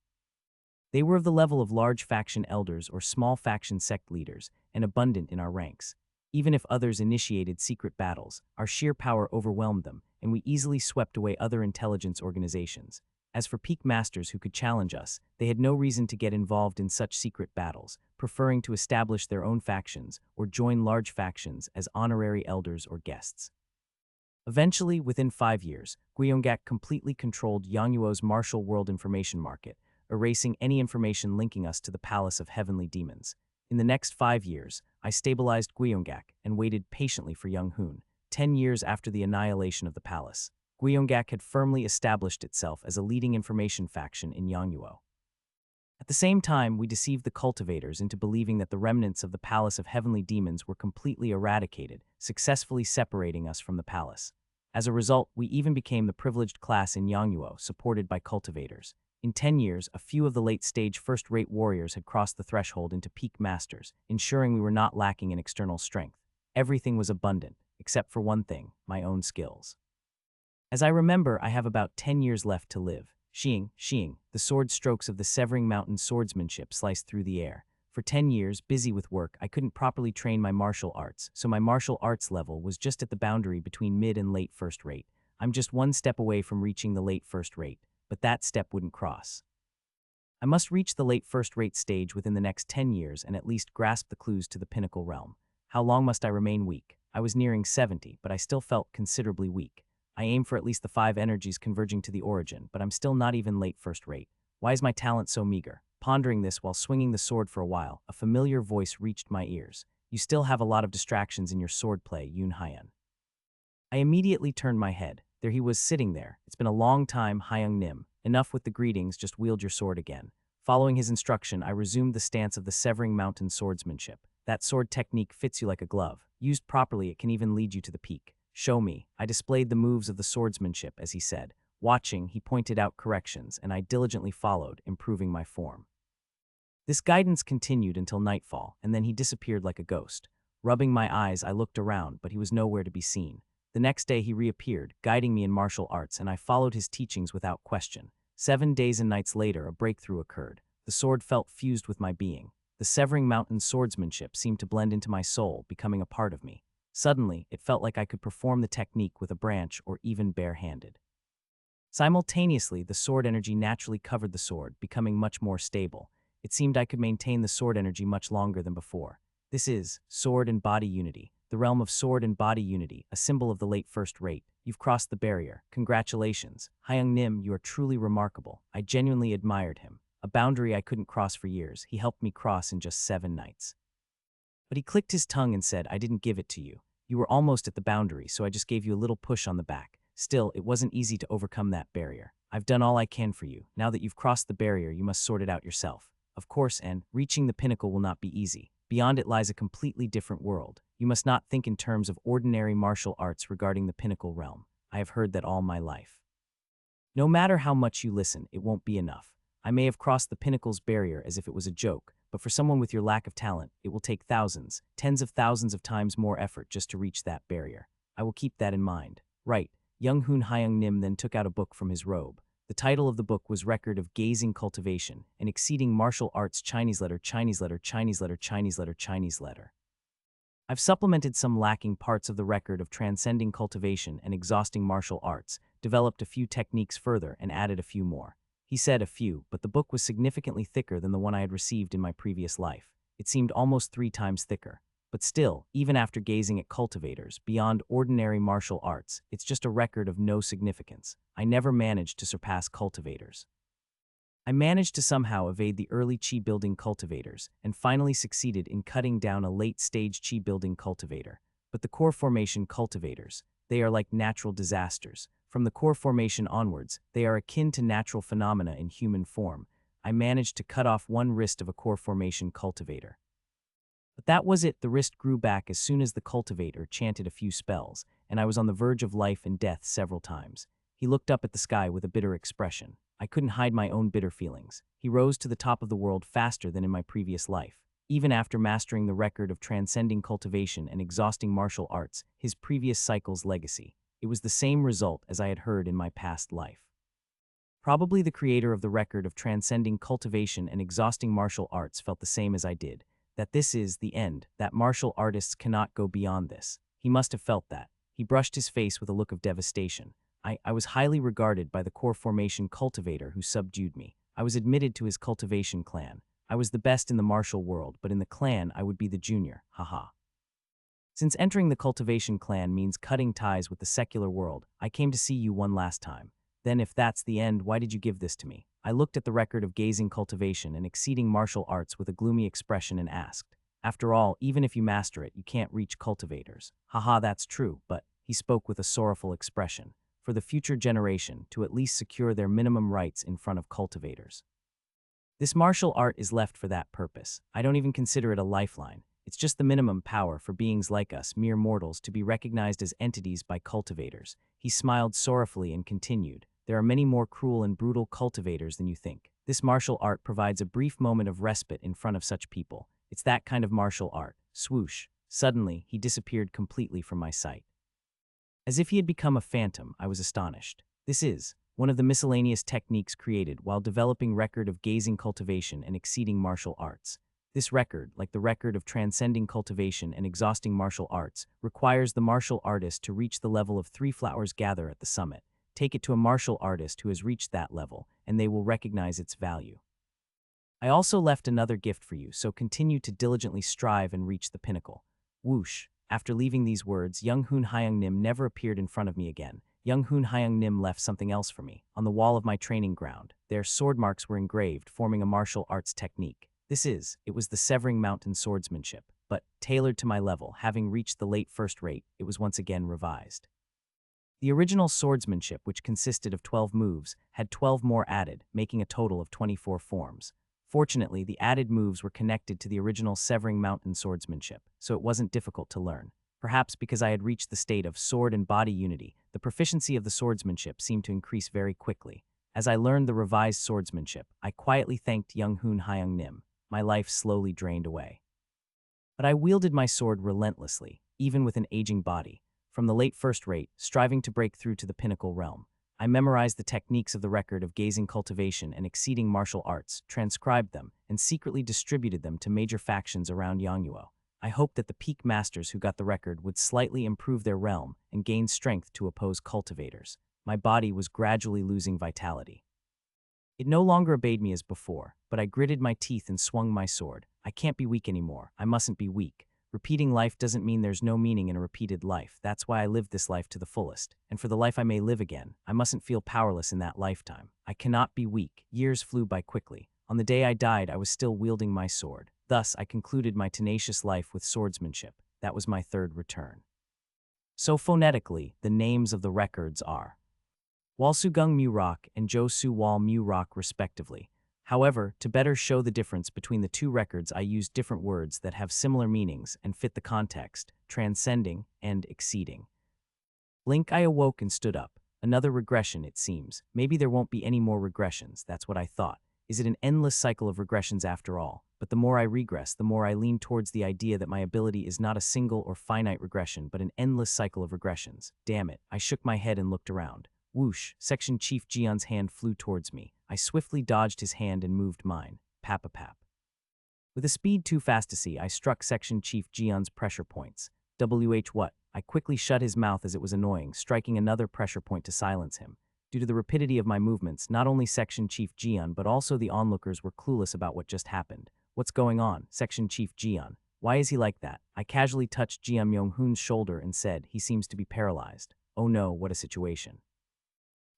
They were of the level of large faction elders or small faction sect leaders, and abundant in our ranks. Even if others initiated secret battles, our sheer power overwhelmed them, and we easily swept away other intelligence organizations. As for peak masters who could challenge us, they had no reason to get involved in such secret battles, preferring to establish their own factions or join large factions as honorary elders or guests. Eventually, within 5 years, Gyeonggak completely controlled Yongnuo's martial world information market, erasing any information linking us to the Palace of Heavenly Demons. In the next 5 years, I stabilized Gyeonggak and waited patiently for Young Hoon. 10 years after the annihilation of the palace, Gyeonggak had firmly established itself as a leading information faction in Yongnuo. At the same time, we deceived the cultivators into believing that the remnants of the Palace of Heavenly Demons were completely eradicated, successfully separating us from the palace. As a result, we even became the privileged class in Yongnuo, supported by cultivators. In 10 years, a few of the late-stage first-rate warriors had crossed the threshold into peak masters, ensuring we were not lacking in external strength. Everything was abundant, except for one thing, my own skills. As I remember, I have about 10 years left to live. Shing, the sword strokes of the Severing Mountain swordsmanship sliced through the air. For 10 years, busy with work, I couldn't properly train my martial arts, so my martial arts level was just at the boundary between mid and late first rate. I'm just one step away from reaching the late first rate, but that step wouldn't cross. I must reach the late first rate stage within the next 10 years and at least grasp the clues to the pinnacle realm. How long must I remain weak? I was nearing 70, but I still felt considerably weak. I aim for at least the 5 energies converging to the origin, but I'm still not even late first rate. Why is my talent so meager? Pondering this while swinging the sword for a while, a familiar voice reached my ears. You still have a lot of distractions in your swordplay, Yoon Hyun. I immediately turned my head. There he was sitting there. It's been a long time, Hyung Nim. Enough with the greetings, just wield your sword again. Following his instruction, I resumed the stance of the Severing Mountain swordsmanship. That sword technique fits you like a glove. Used properly, it can even lead you to the peak. Show me. I displayed the moves of the swordsmanship, as he said. Watching, he pointed out corrections, and I diligently followed, improving my form. This guidance continued until nightfall, and then he disappeared like a ghost. Rubbing my eyes, I looked around, but he was nowhere to be seen. The next day he reappeared, guiding me in martial arts, and I followed his teachings without question. 7 days and nights later, a breakthrough occurred. The sword felt fused with my being. The Severing Mountain swordsmanship seemed to blend into my soul, becoming a part of me. Suddenly, it felt like I could perform the technique with a branch or even barehanded. Simultaneously, the sword energy naturally covered the sword, becoming much more stable. It seemed I could maintain the sword energy much longer than before. This is sword and body unity, the realm of sword and body unity, a symbol of the late first rate. You've crossed the barrier. Congratulations. Hyung Nim, you are truly remarkable. I genuinely admired him. A boundary I couldn't cross for years, he helped me cross in just 7 nights. But he clicked his tongue and said, I didn't give it to you. You were almost at the boundary, so I just gave you a little push on the back. Still, it wasn't easy to overcome that barrier. I've done all I can for you. Now that you've crossed the barrier, you must sort it out yourself. Of course, and reaching the pinnacle will not be easy. Beyond it lies a completely different world. You must not think in terms of ordinary martial arts regarding the pinnacle realm. I have heard that all my life. No matter how much you listen, it won't be enough. I may have crossed the pinnacle's barrier as if it was a joke, but for someone with your lack of talent, it will take thousands, tens of thousands of times more effort just to reach that barrier. I will keep that in mind. Right. Young Hoon Hyung Nim then took out a book from his robe. The title of the book was Record of Gazing Cultivation and Exceeding Martial Arts Chinese letter Chinese letter Chinese letter Chinese letter Chinese letter. I've supplemented some lacking parts of the record of transcending cultivation and exhausting martial arts, developed a few techniques further, and added a few more. He said a few, but the book was significantly thicker than the one I had received in my previous life. It seemed almost 3 times thicker. But still, even after gazing at cultivators, beyond ordinary martial arts, it's just a record of no significance. I never managed to surpass cultivators. I managed to somehow evade the early chi-building cultivators, and finally succeeded in cutting down a late-stage chi-building cultivator. But the core formation cultivators, they are like natural disasters. From the core formation onwards, they are akin to natural phenomena in human form. I managed to cut off one wrist of a core formation cultivator. But that was it. The wrist grew back as soon as the cultivator chanted a few spells, and I was on the verge of life and death several times. He looked up at the sky with a bitter expression. I couldn't hide my own bitter feelings. He rose to the top of the world faster than in my previous life. Even after mastering the record of transcending cultivation and exhausting martial arts, his previous cycle's legacy, it was the same result as I had heard in my past life. Probably the creator of the record of transcending cultivation and exhausting martial arts felt the same as I did, that this is the end, that martial artists cannot go beyond this. He must have felt that. He brushed his face with a look of devastation. I was highly regarded by the core formation cultivator who subdued me. I was admitted to his cultivation clan. I was the best in the martial world, but in the clan I would be the junior, haha. Since entering the cultivation clan means cutting ties with the secular world, I came to see you one last time. Then if that's the end, why did you give this to me? I looked at the record of gazing cultivation and exceeding martial arts with a gloomy expression and asked, after all, even if you master it, you can't reach cultivators. Haha, that's true, but, he spoke with a sorrowful expression, for the future generation to at least secure their minimum rights in front of cultivators. This martial art is left for that purpose. I don't even consider it a lifeline. It's just the minimum power for beings like us, mere mortals, to be recognized as entities by cultivators. He smiled sorrowfully and continued, there are many more cruel and brutal cultivators than you think. This martial art provides a brief moment of respite in front of such people. It's that kind of martial art. Swoosh. Suddenly, he disappeared completely from my sight. As if he had become a phantom, I was astonished. This is one of the miscellaneous techniques created while developing record of gazing cultivation and exceeding martial arts. This record, like the record of transcending cultivation and exhausting martial arts, requires the martial artist to reach the level of 3 flowers gather at the summit. Take it to a martial artist who has reached that level, and they will recognize its value. I also left another gift for you, so continue to diligently strive and reach the pinnacle. Whoosh. After leaving these words, Young Hoon Hyung Nim never appeared in front of me again. Young Hoon Hyung Nim left something else for me. On the wall of my training ground, their sword marks were engraved, forming a martial arts technique. It was the Severing Mountain swordsmanship, but, tailored to my level, having reached the late first rate, it was once again revised. The original swordsmanship, which consisted of 12 moves, had 12 more added, making a total of 24 forms. Fortunately, the added moves were connected to the original Severing Mountain swordsmanship, so it wasn't difficult to learn. Perhaps because I had reached the state of sword and body unity, the proficiency of the swordsmanship seemed to increase very quickly. As I learned the revised swordsmanship, I quietly thanked Young Hoon Hyung Nim. My life slowly drained away. But I wielded my sword relentlessly, even with an aging body. From the late first rate, striving to break through to the pinnacle realm. I memorized the techniques of the record of gazing cultivation and exceeding martial arts, transcribed them, and secretly distributed them to major factions around Yangnuo. I hoped that the peak masters who got the record would slightly improve their realm and gain strength to oppose cultivators. My body was gradually losing vitality. It no longer obeyed me as before, but I gritted my teeth and swung my sword. I can't be weak anymore. I mustn't be weak. Repeating life doesn't mean there's no meaning in a repeated life. That's why I lived this life to the fullest. And for the life I may live again, I mustn't feel powerless in that lifetime. I cannot be weak. Years flew by quickly. On the day I died, I was still wielding my sword. Thus, I concluded my tenacious life with swordsmanship. That was my third return. So phonetically, the names of the records are Walsugung Mu Rock and Josu Wal Mu Rock respectively. However, to better show the difference between the two records, I used different words that have similar meanings and fit the context, transcending and exceeding. Blink, I awoke and stood up. Another regression, it seems. Maybe there won't be any more regressions, that's what I thought. Is it an endless cycle of regressions after all? But the more I regress, the more I lean towards the idea that my ability is not a single or finite regression, but an endless cycle of regressions. Damn it, I shook my head and looked around. Whoosh, Section Chief Jian's hand flew towards me. I swiftly dodged his hand and moved mine. Pap-a-pap. With a speed too fast to see, I struck Section Chief Jian's pressure points. WH what? I quickly shut his mouth as it was annoying, striking another pressure point to silence him. Due to the rapidity of my movements, not only Section Chief Jian but also the onlookers were clueless about what just happened. What's going on, Section Chief Jian? Why is he like that? I casually touched Jian Myung-hoon's shoulder and said, he seems to be paralyzed. Oh no, what a situation.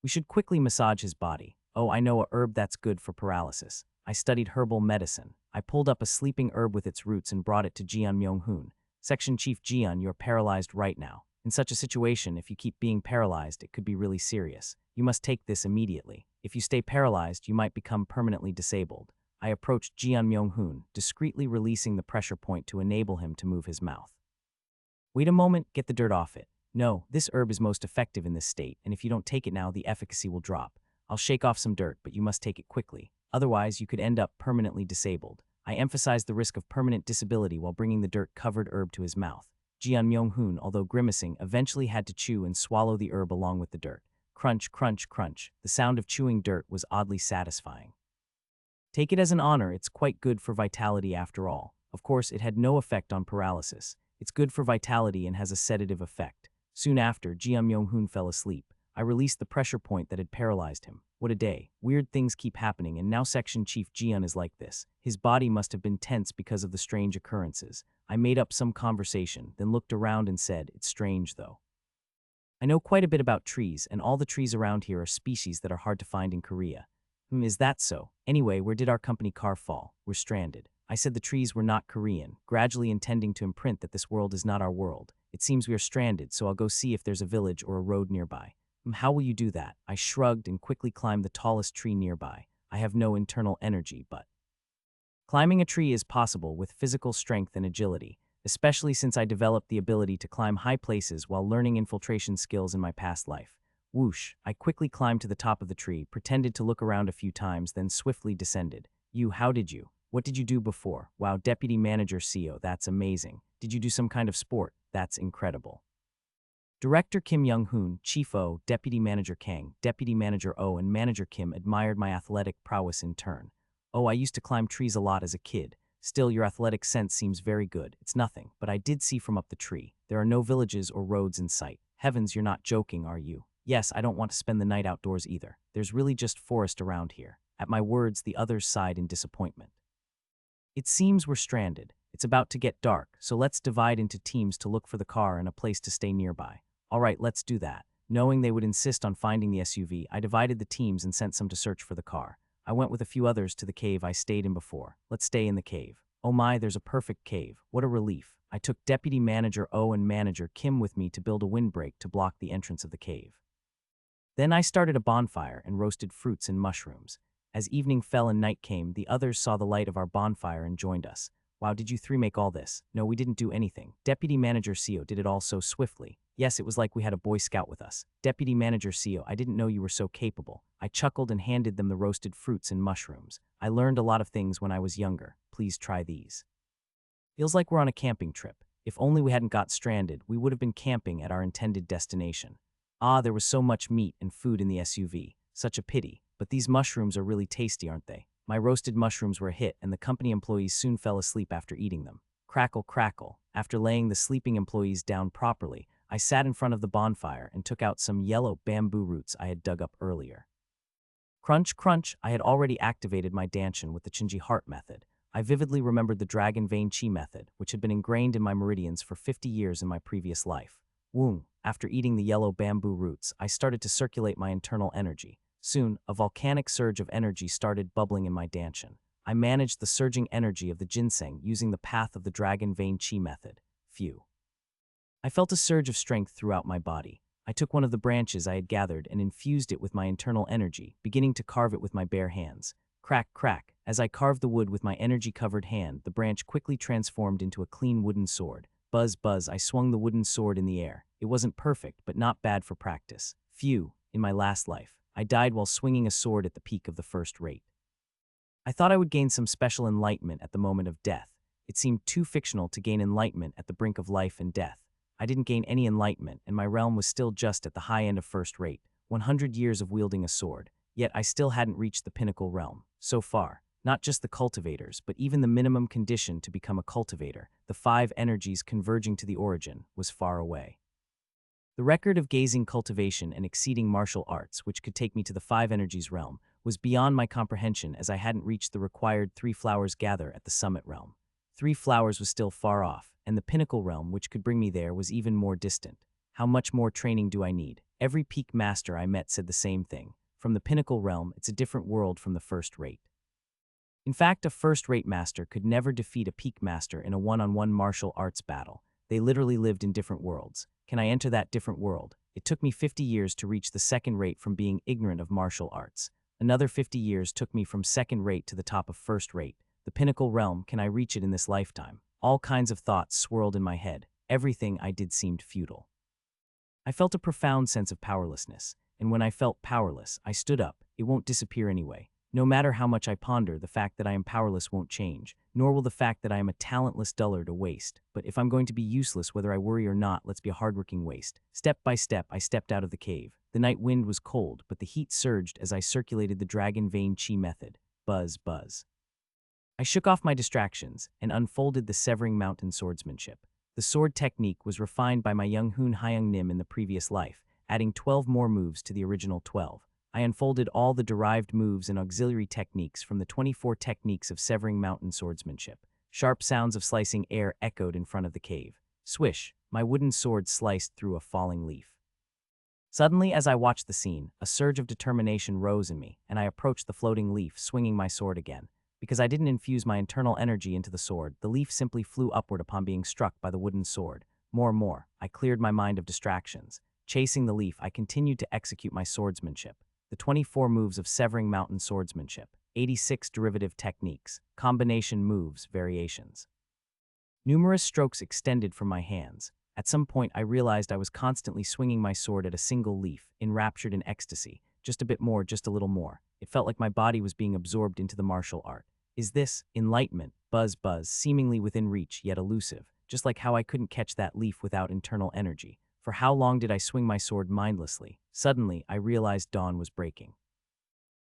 We should quickly massage his body. Oh, I know a herb that's good for paralysis. I studied herbal medicine. I pulled up a sleeping herb with its roots and brought it to Jian Myung-hoon. Section Chief Jian, you're paralyzed right now. In such a situation, if you keep being paralyzed, it could be really serious. You must take this immediately. If you stay paralyzed, you might become permanently disabled. I approached Jian Myung-hoon, discreetly releasing the pressure point to enable him to move his mouth. Wait a moment, get the dirt off it. No, this herb is most effective in this state, and if you don't take it now, the efficacy will drop. I'll shake off some dirt, but you must take it quickly. Otherwise, you could end up permanently disabled. I emphasized the risk of permanent disability while bringing the dirt-covered herb to his mouth. Jian Myung-hoon, although grimacing, eventually had to chew and swallow the herb along with the dirt. Crunch, crunch, crunch. The sound of chewing dirt was oddly satisfying. Take it as an honor, it's quite good for vitality after all. Of course, it had no effect on paralysis. It's good for vitality and has a sedative effect. Soon after, Jian Myung-hoon fell asleep. I released the pressure point that had paralyzed him. What a day. Weird things keep happening, and now Section Chief Jian is like this. His body must have been tense because of the strange occurrences. I made up some conversation, then looked around and said, it's strange though. I know quite a bit about trees, and all the trees around here are species that are hard to find in Korea. Is that so? Anyway, where did our company car fall? We're stranded. I said the trees were not Korean, gradually intending to imprint that this world is not our world. It seems we are stranded, so I'll go see if there's a village or a road nearby. How will you do that? I shrugged and quickly climbed the tallest tree nearby. I have no internal energy, but climbing a tree is possible with physical strength and agility, especially since I developed the ability to climb high places while learning infiltration skills in my past life. Whoosh, I quickly climbed to the top of the tree, pretended to look around a few times, then swiftly descended. How did you? What did you do before? Wow, Deputy Manager CEO, that's amazing. Did you do some kind of sport? That's incredible. Director Kim Young-hoon, Chief O, Deputy Manager Kang, Deputy Manager O, and Manager Kim admired my athletic prowess in turn. Oh, I used to climb trees a lot as a kid. Still, your athletic sense seems very good. It's nothing, but I did see from up the tree. There are no villages or roads in sight. Heavens, you're not joking, are you? Yes, I don't want to spend the night outdoors either. There's really just forest around here. At my words, the others sighed in disappointment. It seems we're stranded. It's about to get dark, so let's divide into teams to look for the car and a place to stay nearby. All right, let's do that. Knowing they would insist on finding the SUV, I divided the teams and sent some to search for the car. I went with a few others to the cave I stayed in before. Let's stay in the cave. Oh my, there's a perfect cave. What a relief. I took Deputy Manager O and Manager Kim with me to build a windbreak to block the entrance of the cave. Then I started a bonfire and roasted fruits and mushrooms. As evening fell and night came, the others saw the light of our bonfire and joined us. Wow, did you three make all this? No, we didn't do anything. Deputy Manager CEO did it all so swiftly. Yes, it was like we had a Boy Scout with us. Deputy Manager CEO, I didn't know you were so capable. I chuckled and handed them the roasted fruits and mushrooms. I learned a lot of things when I was younger. Please try these. Feels like we're on a camping trip. If only we hadn't got stranded, we would have been camping at our intended destination. Ah, there was so much meat and food in the SUV. Such a pity. But these mushrooms are really tasty, aren't they? My roasted mushrooms were a hit, and the company employees soon fell asleep after eating them. Crackle, crackle. After laying the sleeping employees down properly, I sat in front of the bonfire and took out some yellow bamboo roots I had dug up earlier. Crunch, crunch, I had already activated my Danshin with the Chinji Heart method. I vividly remembered the Dragon Vein Chi method, which had been ingrained in my meridians for 50 years in my previous life. Woong, after eating the yellow bamboo roots, I started to circulate my internal energy. Soon, a volcanic surge of energy started bubbling in my Danshin. I managed the surging energy of the ginseng using the path of the Dragon Vein Chi method. Phew. I felt a surge of strength throughout my body. I took one of the branches I had gathered and infused it with my internal energy, beginning to carve it with my bare hands. Crack, crack. As I carved the wood with my energy-covered hand, the branch quickly transformed into a clean wooden sword. Buzz, buzz, I swung the wooden sword in the air. It wasn't perfect, but not bad for practice. Phew, in my last life, I died while swinging a sword at the peak of the first rate. I thought I would gain some special enlightenment at the moment of death. It seemed too fictional to gain enlightenment at the brink of life and death. I didn't gain any enlightenment, and my realm was still just at the high end of first rate, 100 years of wielding a sword. Yet I still hadn't reached the pinnacle realm. So far, not just the cultivators, but even the minimum condition to become a cultivator, the 5 energies converging to the origin, was far away. The record of gazing cultivation and exceeding martial arts, which could take me to the 5 energies realm, was beyond my comprehension as I hadn't reached the required 3 flowers gather at the summit realm. 3 flowers was still far off, and the pinnacle realm which could bring me there was even more distant. How much more training do I need? Every peak master I met said the same thing. From the pinnacle realm, it's a different world from the first rate. In fact, a first-rate master could never defeat a peak master in a one-on-one martial arts battle. They literally lived in different worlds. Can I enter that different world? It took me 50 years to reach the second rate from being ignorant of martial arts. Another 50 years took me from second rate to the top of first rate. The pinnacle realm, can I reach it in this lifetime? All kinds of thoughts swirled in my head. Everything I did seemed futile. I felt a profound sense of powerlessness, and when I felt powerless, I stood up. It won't disappear anyway. No matter how much I ponder, the fact that I am powerless won't change, nor will the fact that I am a talentless dullard a waste. But if I'm going to be useless, whether I worry or not, let's be a hardworking waste. Step by step, I stepped out of the cave. The night wind was cold, but the heat surged as I circulated the dragon vein chi method. Buzz, buzz. I shook off my distractions and unfolded the severing mountain swordsmanship. The sword technique was refined by my young Hoon Hyung Nim in the previous life, adding 12 more moves to the original 12. I unfolded all the derived moves and auxiliary techniques from the 24 techniques of severing mountain swordsmanship. Sharp sounds of slicing air echoed in front of the cave. Swish, my wooden sword sliced through a falling leaf. Suddenly, as I watched the scene, a surge of determination rose in me, and I approached the floating leaf, swinging my sword again. Because I didn't infuse my internal energy into the sword, the leaf simply flew upward upon being struck by the wooden sword. More, I cleared my mind of distractions. Chasing the leaf, I continued to execute my swordsmanship. The 24 moves of severing mountain swordsmanship, 86 derivative techniques, combination moves, variations. Numerous strokes extended from my hands. At some point, I realized I was constantly swinging my sword at a single leaf, enraptured in ecstasy. Just a bit more, just a little more. It felt like my body was being absorbed into the martial art. Is this enlightenment? Buzz, buzz, seemingly within reach, yet elusive, just like how I couldn't catch that leaf without internal energy. For how long did I swing my sword mindlessly? Suddenly, I realized dawn was breaking.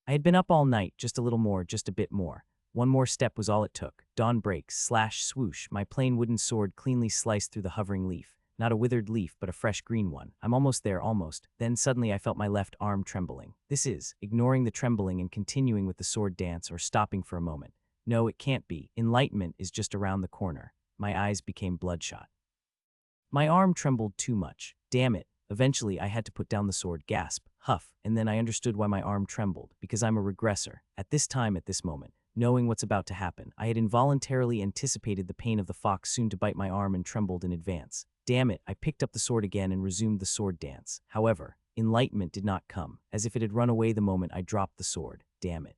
I had been up all night, just a little more, just a bit more. One more step was all it took. Dawn breaks, slash, swoosh, my plain wooden sword cleanly sliced through the hovering leaf. Not a withered leaf, but a fresh green one. I'm almost there, almost. Then suddenly I felt my left arm trembling. This is, ignoring the trembling and continuing with the sword dance or stopping for a moment. No, it can't be. Enlightenment is just around the corner. My eyes became bloodshot. My arm trembled too much. Damn it. Eventually, I had to put down the sword, gasp, huff, and then I understood why my arm trembled, because I'm a regressor. At this time, at this moment, knowing what's about to happen, I had involuntarily anticipated the pain of the fox soon to bite my arm and trembled in advance. Damn it, I picked up the sword again and resumed the sword dance. However, enlightenment did not come, as if it had run away the moment I dropped the sword. Damn it.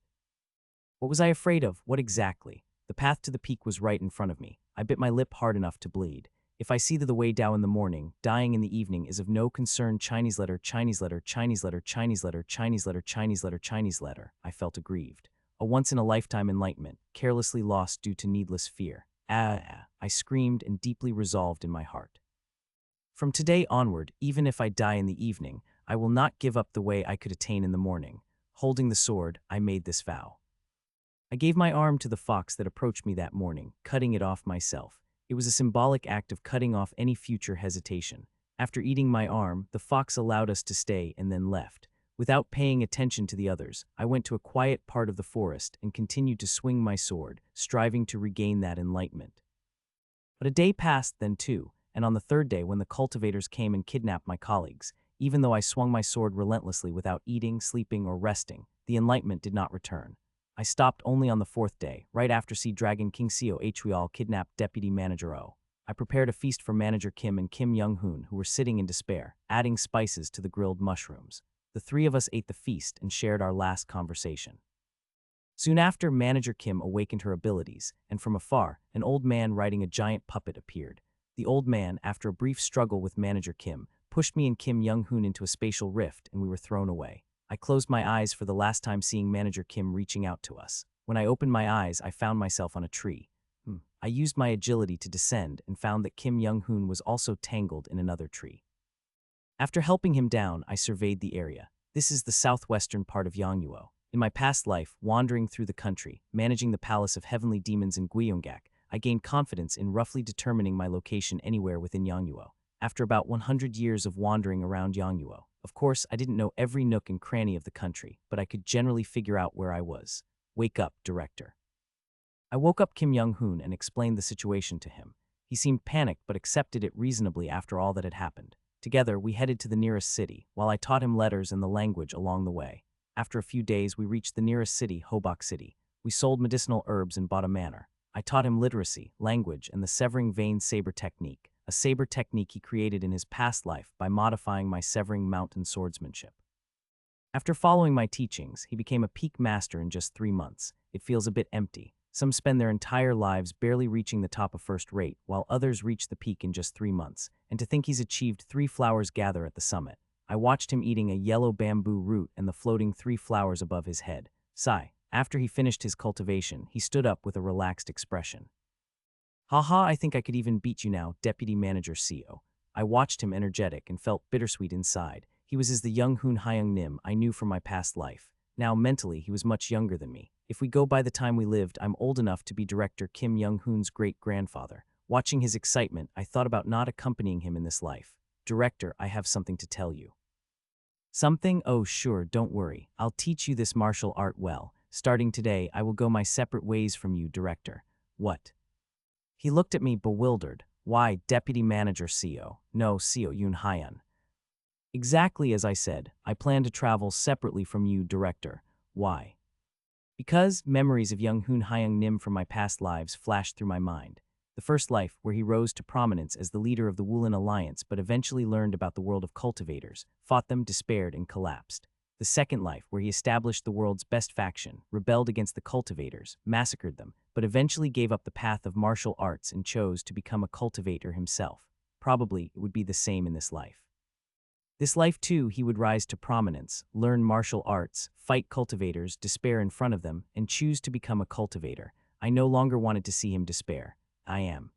What was I afraid of? What exactly? The path to the peak was right in front of me. I bit my lip hard enough to bleed. If I see the way Dao in the morning, dying in the evening is of no concern. Chinese letter, Chinese letter, Chinese letter, Chinese letter, Chinese letter, Chinese letter, Chinese letter. I felt aggrieved. A once-in-a-lifetime enlightenment, carelessly lost due to needless fear. I screamed and deeply resolved in my heart. From today onward, even if I die in the evening, I will not give up the way I could attain in the morning. Holding the sword, I made this vow. I gave my arm to the fox that approached me that morning, cutting it off myself. It was a symbolic act of cutting off any future hesitation. After eating my arm, the fox allowed us to stay and then left. Without paying attention to the others, I went to a quiet part of the forest and continued to swing my sword, striving to regain that enlightenment. But a day passed, then two, and on the third day when the cultivators came and kidnapped my colleagues, even though I swung my sword relentlessly without eating, sleeping, or resting, the enlightenment did not return. I stopped only on the fourth day, right after Dragon King Seo Hweol kidnapped Deputy Manager O. I prepared a feast for Manager Kim and Kim Young-hoon, who were sitting in despair, adding spices to the grilled mushrooms. The three of us ate the feast and shared our last conversation. Soon after, Manager Kim awakened her abilities, and from afar, an old man riding a giant puppet appeared. The old man, after a brief struggle with Manager Kim, pushed me and Kim Young-hoon into a spatial rift, and we were thrown away. I closed my eyes for the last time, seeing Manager Kim reaching out to us. When I opened my eyes, I found myself on a tree. I used my agility to descend and found that Kim Young-hoon was also tangled in another tree. After helping him down, I surveyed the area. This is the southwestern part of Yangwoo. In my past life, wandering through the country, managing the Palace of Heavenly Demons in Gyeonggak, I gained confidence in roughly determining my location anywhere within Yangwoo. After about 100 years of wandering around Yangwoo, of course, I didn't know every nook and cranny of the country, but I could generally figure out where I was. Wake up, director. I woke up Kim Young-hoon and explained the situation to him. He seemed panicked but accepted it reasonably after all that had happened. Together, we headed to the nearest city, while I taught him letters and the language along the way. After a few days, we reached the nearest city, Hobok City. We sold medicinal herbs and bought a manor. I taught him literacy, language, and the severing vein saber technique, a saber technique he created in his past life by modifying my severing mountain swordsmanship. After following my teachings, he became a peak master in just 3 months. It feels a bit empty. Some spend their entire lives barely reaching the top of first rate, while others reach the peak in just 3 months. And to think he's achieved 3 flowers gather at the summit. I watched him eating a yellow bamboo root and the floating 3 flowers above his head. Sigh. After he finished his cultivation, he stood up with a relaxed expression. Haha, I think I could even beat you now, Deputy Manager CO. I watched him energetic and felt bittersweet inside. He was as the Young-hoon Hyung Nim I knew from my past life. Now, mentally, he was much younger than me. If we go by the time we lived, I'm old enough to be director Kim Young-hoon's great-grandfather. Watching his excitement, I thought about not accompanying him in this life. Director, I have something to tell you. Something? Oh, sure, don't worry. I'll teach you this martial art well. Starting today, I will go my separate ways from you, director. What? He looked at me bewildered. Why, Deputy Manager CO? No, CO Yoon Hyun. Exactly as I said, I plan to travel separately from you, director. Why? Because memories of Young-hoon Hyung Nim from my past lives flashed through my mind. The first life, where he rose to prominence as the leader of the Woolen Alliance but eventually learned about the world of cultivators, fought them, despaired, and collapsed. The second life, where he established the world's best faction, rebelled against the cultivators, massacred them, but eventually gave up the path of martial arts and chose to become a cultivator himself. Probably it would be the same in this life. This life too, he would rise to prominence, learn martial arts, fight cultivators, despair in front of them, and choose to become a cultivator. I no longer wanted to see him despair. I am.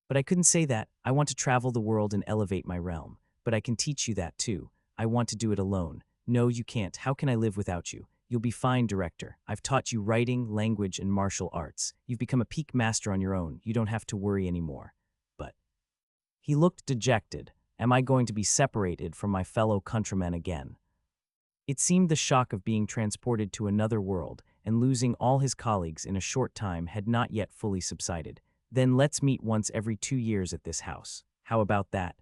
But I couldn't say that. I want to travel the world and elevate my realm. But I can teach you that too. I want to do it alone. No, you can't. How can I live without you? You'll be fine, director. I've taught you writing, language, and martial arts. You've become a peak master on your own. You don't have to worry anymore. But he looked dejected. Am I going to be separated from my fellow countrymen again? It seemed the shock of being transported to another world and losing all his colleagues in a short time had not yet fully subsided. Then let's meet once every 2 years at this house. How about that?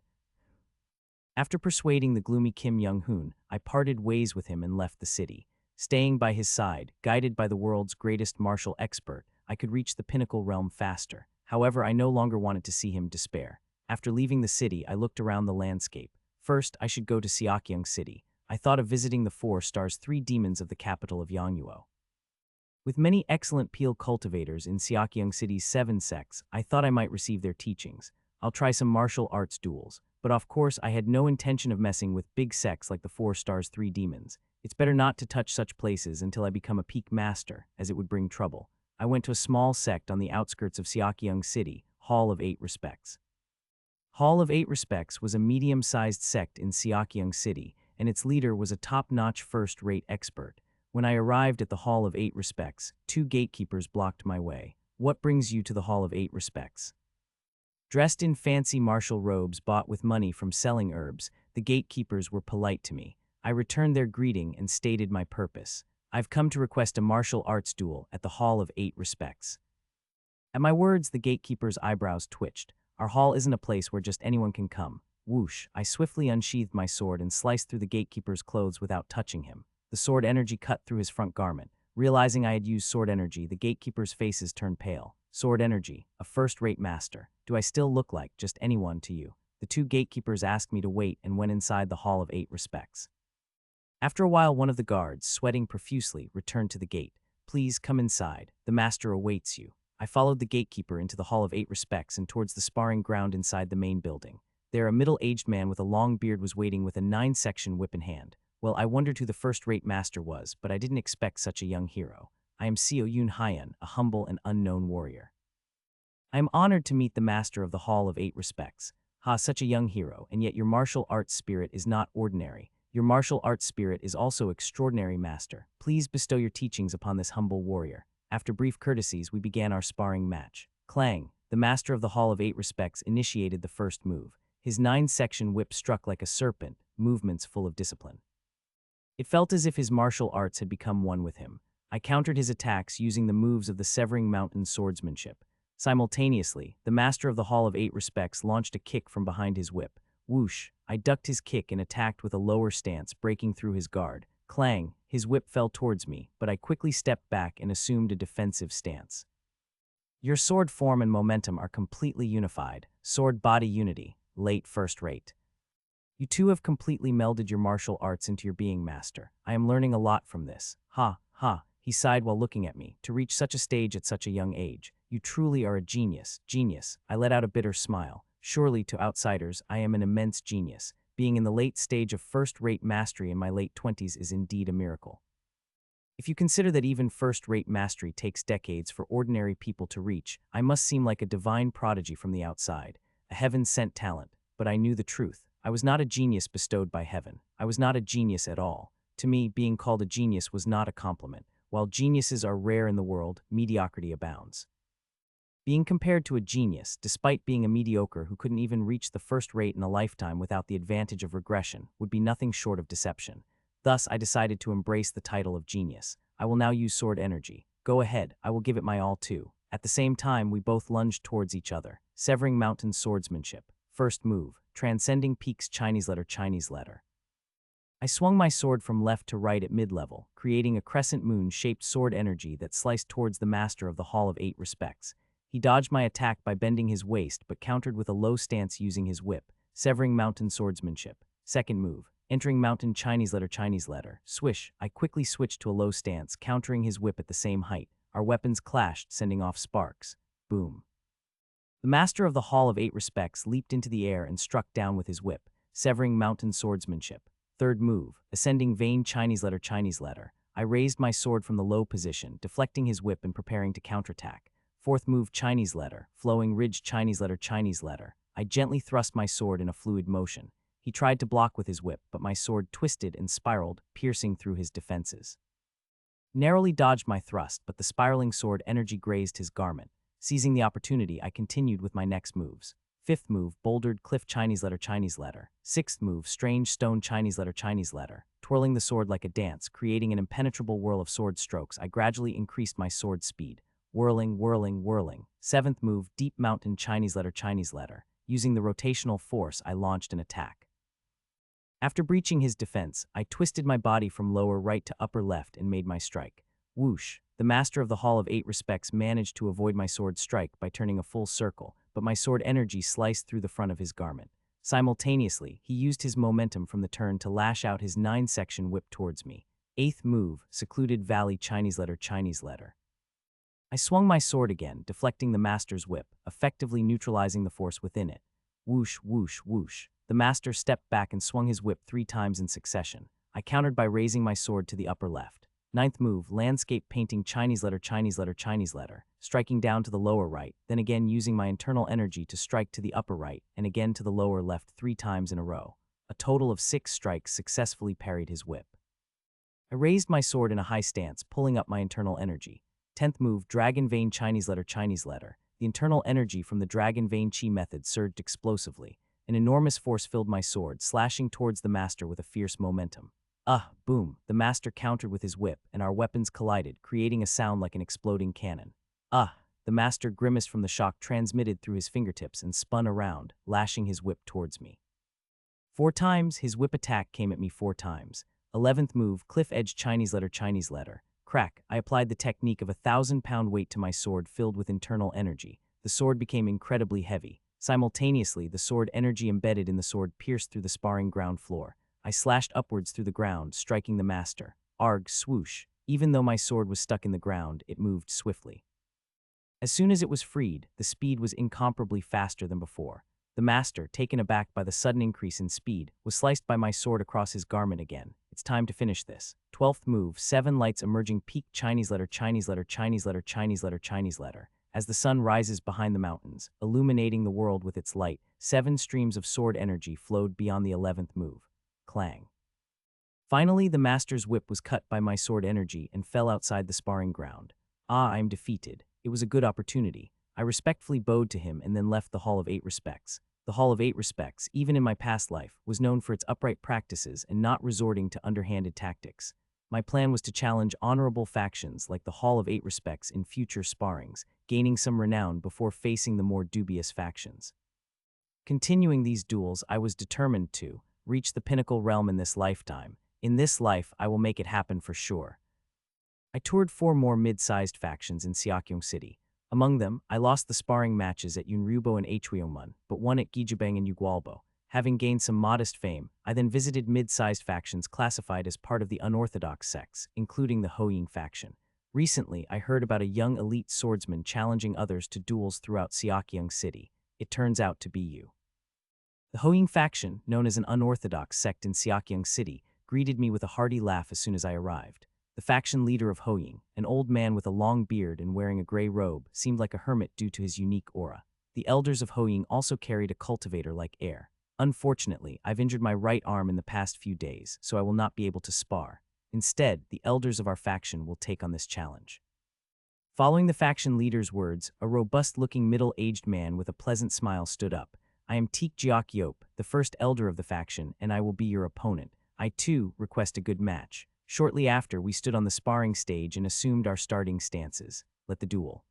After persuading the gloomy Kim Young-hoon, I parted ways with him and left the city. Staying by his side, guided by the world's greatest martial expert, I could reach the pinnacle realm faster. However, I no longer wanted to see him despair. After leaving the city, I looked around the landscape. First, I should go to Seokyeong City. I thought of visiting the 4 stars 3 demons of the capital of Yangwoo. With many excellent peel cultivators in Seokyeong City's 7 sects, I thought I might receive their teachings. I'll try some martial arts duels. But of course, I had no intention of messing with big sects like the 4 stars 3 demons. It's better not to touch such places until I become a peak master, as it would bring trouble. I went to a small sect on the outskirts of Seokyeong City, Hall of 8 Respects. Hall of 8 Respects was a medium-sized sect in Seokyeong City, and its leader was a top-notch first-rate expert. When I arrived at the Hall of 8 Respects, 2 gatekeepers blocked my way. What brings you to the Hall of 8 Respects? Dressed in fancy martial robes bought with money from selling herbs, the gatekeepers were polite to me. I returned their greeting and stated my purpose. I've come to request a martial arts duel at the Hall of 8 Respects. At my words, the gatekeeper's eyebrows twitched. Our hall isn't a place where just anyone can come. Whoosh, I swiftly unsheathed my sword and sliced through the gatekeeper's clothes without touching him. The sword energy cut through his front garment. Realizing I had used sword energy, the gatekeeper's faces turned pale. Sword energy, a first-rate master. Do I still look like just anyone to you? The two gatekeepers asked me to wait and went inside the Hall of 8 Respects. After a while, one of the guards, sweating profusely, returned to the gate. Please come inside. The master awaits you. I followed the gatekeeper into the Hall of 8 Respects and towards the sparring ground inside the main building. There, a middle-aged man with a long beard was waiting with a 9-section whip in hand. Well, I wondered who the first-rate master was, but I didn't expect such a young hero. I am Seo Yoon Hyun, a humble and unknown warrior. I am honored to meet the master of the Hall of 8 Respects. Ha, such a young hero, and yet your martial arts spirit is not ordinary. Your martial arts spirit is also extraordinary, master. Please bestow your teachings upon this humble warrior. After brief courtesies, we began our sparring match. Clang! The master of the Hall of 8 Respects initiated the first move. His 9-section whip struck like a serpent, movements full of discipline. It felt as if his martial arts had become one with him. I countered his attacks using the moves of the Severing Mountain swordsmanship. Simultaneously, the master of the Hall of 8 Respects launched a kick from behind his whip. Whoosh! I ducked his kick and attacked with a lower stance, breaking through his guard. Clang! His whip fell towards me, but I quickly stepped back and assumed a defensive stance. Your sword form and momentum are completely unified. Sword body unity, late first rate. You two have completely melded your martial arts into your being, master. I am learning a lot from this. Ha, ha, he sighed while looking at me. To reach such a stage at such a young age. You truly are a genius, genius. I let out a bitter smile. Surely, to outsiders, I am an immense genius. Being in the late stage of first-rate mastery in my late 20s is indeed a miracle. If you consider that even first-rate mastery takes decades for ordinary people to reach, I must seem like a divine prodigy from the outside, a heaven-sent talent. But I knew the truth. I was not a genius bestowed by heaven. I was not a genius at all. To me, being called a genius was not a compliment. While geniuses are rare in the world, mediocrity abounds. Being compared to a genius, despite being a mediocre who couldn't even reach the first rate in a lifetime without the advantage of regression, would be nothing short of deception. Thus, I decided to embrace the title of genius. I will now use sword energy. Go ahead, I will give it my all too. At the same time, we both lunged towards each other. Severing Mountain swordsmanship. First move, transcending peaks Chinese letter. I swung my sword from left to right at mid-level, creating a crescent moon-shaped sword energy that sliced towards the master of the Hall of 8 Respects. He dodged my attack by bending his waist but countered with a low stance using his whip. Severing Mountain swordsmanship. Second move, entering Mountain Chinese letter. Swish! I quickly switched to a low stance, countering his whip at the same height. Our weapons clashed, sending off sparks. Boom. The master of the Hall of 8 Respects leaped into the air and struck down with his whip. Severing Mountain swordsmanship. Third move, ascending vein Chinese letter. I raised my sword from the low position, deflecting his whip and preparing to counterattack. Fourth move, Chinese letter, flowing ridge Chinese letter. I gently thrust my sword in a fluid motion. He tried to block with his whip, but my sword twisted and spiraled, piercing through his defenses. Narrowly dodged my thrust, but the spiraling sword energy grazed his garment. Seizing the opportunity, I continued with my next moves. Fifth move, bouldered cliff Chinese letter. Sixth move, strange stone Chinese letter. Twirling the sword like a dance, creating an impenetrable whirl of sword strokes, I gradually increased my sword speed. Whirling. Seventh move, deep mountain Chinese letter. Using the rotational force, I launched an attack. After breaching his defense, I twisted my body from lower right to upper left and made my strike. Whoosh! The master of the Hall of 8 Respects managed to avoid my sword strike by turning a full circle, but my sword energy sliced through the front of his garment. Simultaneously, he used his momentum from the turn to lash out his 9-section whip towards me. Eighth move, secluded valley Chinese letter. I swung my sword again, deflecting the master's whip, effectively neutralizing the force within it. Whoosh! The master stepped back and swung his whip 3 times in succession. I countered by raising my sword to the upper left. Ninth move, landscape painting Chinese letter, striking down to the lower right, then again using my internal energy to strike to the upper right, and again to the lower left 3 times in a row. A total of 6 strikes successfully parried his whip. I raised my sword in a high stance, pulling up my internal energy. 10th move, Dragon Vein Chinese letter. The internal energy from the Dragon Vein Chi method surged explosively. An enormous force filled my sword, slashing towards the master with a fierce momentum. Boom! The master countered with his whip, and our weapons collided, creating a sound like an exploding cannon. The master grimaced from the shock transmitted through his fingertips and spun around, lashing his whip towards me. 4 times, his whip attack came at me 4 times. 11th move, Cliff Edge Chinese letter. Crack, I applied the technique of 1,000-pound weight to my sword filled with internal energy. The sword became incredibly heavy. Simultaneously, the sword energy embedded in the sword pierced through the sparring ground floor. I slashed upwards through the ground, striking the master. Arg, swoosh. Even though my sword was stuck in the ground, it moved swiftly. As soon as it was freed, the speed was incomparably faster than before. The master, taken aback by the sudden increase in speed, was sliced by my sword across his garment again. It's time to finish this. 12th move, 7 lights emerging peak Chinese letter, Chinese letter, Chinese letter, Chinese letter, Chinese letter. As the sun rises behind the mountains, illuminating the world with its light, 7 streams of sword energy flowed beyond the 11th move. Clang. Finally, the master's whip was cut by my sword energy and fell outside the sparring ground. Ah, I am defeated. It was a good opportunity. I respectfully bowed to him and then left the Hall of 8 Respects. The Hall of 8 Respects, even in my past life, was known for its upright practices and not resorting to underhanded tactics. My plan was to challenge honorable factions like the Hall of 8 Respects in future sparrings, gaining some renown before facing the more dubious factions. Continuing these duels, I was determined to reach the pinnacle realm in this lifetime. In this life, I will make it happen for sure. I toured 4 more mid-sized factions in Seokyeong City. Among them, I lost the sparring matches at Yunryubo and Hweomun, but won at Gijubang and Ugwalbo. Having gained some modest fame, I then visited mid-sized factions classified as part of the unorthodox sects, including the Hoying faction. Recently, I heard about a young elite swordsman challenging others to duels throughout Seokyeong City. It turns out to be you. The Hoying faction, known as an unorthodox sect in Seokyeong City, greeted me with a hearty laugh as soon as I arrived. The faction leader of Hoying, an old man with a long beard and wearing a gray robe, seemed like a hermit due to his unique aura. The elders of Hoying also carried a cultivator-like air. Unfortunately, I've injured my right arm in the past few days, so I will not be able to spar. Instead, the elders of our faction will take on this challenge. Following the faction leader's words, a robust-looking middle-aged man with a pleasant smile stood up. I am Teek Jiok Yop, the first elder of the faction, and I will be your opponent. I, too, request a good match. Shortly after, we stood on the sparring stage and assumed our starting stances. Let the duel.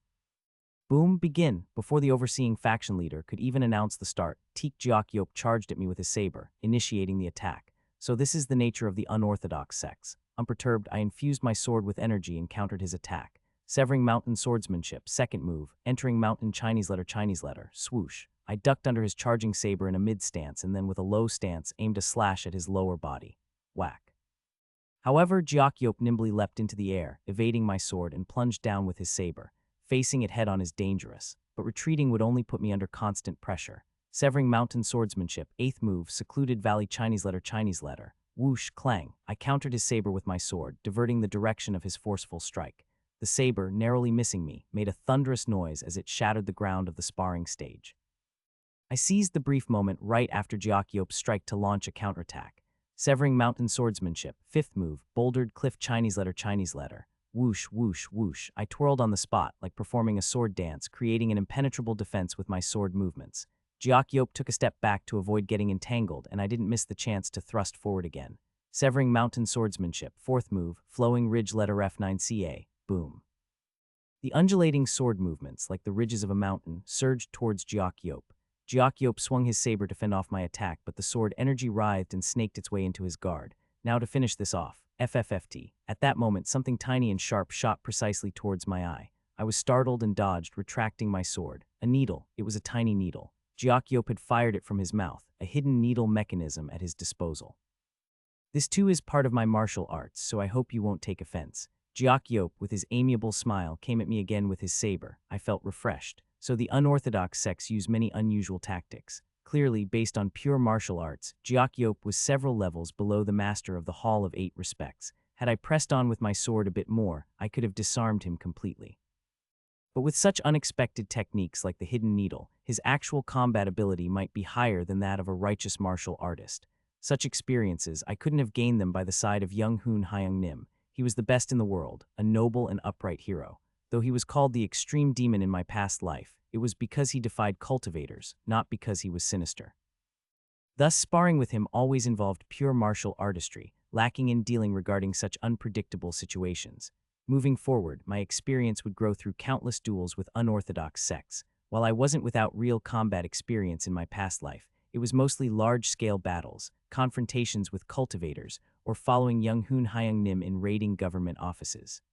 Boom, begin. Before the overseeing faction leader could even announce the start, Teek Jiok Yop charged at me with his saber, initiating the attack. So this is the nature of the unorthodox sects. Unperturbed, I infused my sword with energy and countered his attack. Severing mountain swordsmanship, second move, entering mountain Chinese letter, swoosh. I ducked under his charging saber in a mid-stance and then with a low stance aimed a slash at his lower body. Whack. However, Jiok Yop nimbly leapt into the air, evading my sword and plunged down with his saber. Facing it head-on is dangerous, but retreating would only put me under constant pressure. Severing mountain swordsmanship, 8th move, secluded valley Chinese letter, whoosh, clang. I countered his saber with my sword, diverting the direction of his forceful strike. The saber, narrowly missing me, made a thunderous noise as it shattered the ground of the sparring stage. I seized the brief moment right after Jiok Yop's strike to launch a counterattack. Severing mountain swordsmanship, 5th move, bouldered cliff Chinese letter, whoosh, whoosh, whoosh. I twirled on the spot, like performing a sword dance, creating an impenetrable defense with my sword movements. Jiok Yop took a step back to avoid getting entangled, and I didn't miss the chance to thrust forward again. Severing mountain swordsmanship, 4th move, flowing ridge letter F9CA, boom. The undulating sword movements, like the ridges of a mountain, surged towards Jiok Yop. Jiok Yop swung his saber to fend off my attack, but the sword energy writhed and snaked its way into his guard. Now to finish this off, FFFT. At that moment, something tiny and sharp shot precisely towards my eye. I was startled and dodged, retracting my sword. A needle. It was a tiny needle. Jiok Yop had fired it from his mouth, a hidden needle mechanism at his disposal. This too is part of my martial arts, so I hope you won't take offense. Jiok Yop, with his amiable smile, came at me again with his saber. I felt refreshed. So the unorthodox sects use many unusual tactics. Clearly, based on pure martial arts, Jiok Yop was several levels below the master of the Hall of 8 Respects. Had I pressed on with my sword a bit more, I could have disarmed him completely. But with such unexpected techniques like the hidden needle, his actual combat ability might be higher than that of a righteous martial artist. Such experiences, I couldn't have gained them by the side of young Hoon Hyung Nim. He was the best in the world, a noble and upright hero. Though he was called the extreme demon in my past life, it was because he defied cultivators, not because he was sinister. Thus, sparring with him always involved pure martial artistry, lacking in dealing regarding such unpredictable situations. Moving forward, my experience would grow through countless duels with unorthodox sects. While I wasn't without real combat experience in my past life, it was mostly large-scale battles, confrontations with cultivators, or following young Hoon Hyung Nim in raiding government offices.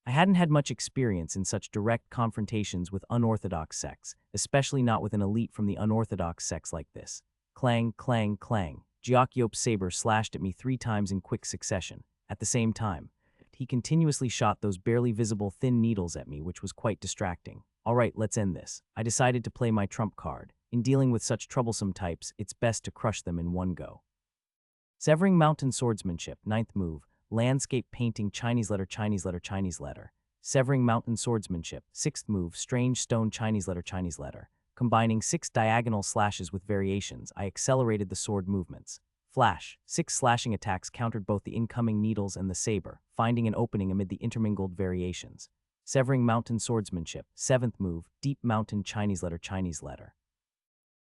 I hadn't had much experience in such direct confrontations with unorthodox sects, especially not with an elite from the unorthodox sects like this. Clang, clang, clang. Jiakyop's saber slashed at me 3 times in quick succession. At the same time, he continuously shot those barely visible thin needles at me, which was quite distracting. All right, let's end this. I decided to play my trump card. In dealing with such troublesome types, it's best to crush them in one go. Severing Mountain Swordsmanship, 9th move. Landscape painting, Chinese letter, Chinese letter, Chinese letter. Severing Mountain Swordsmanship, 6th move. Strange stone, Chinese letter, Chinese letter. Combining 6 diagonal slashes with variations, I accelerated the sword movements. Flash, 6 slashing attacks countered both the incoming needles and the saber, finding an opening amid the intermingled variations. Severing Mountain Swordsmanship, 7th move. Deep Mountain, Chinese letter, Chinese letter.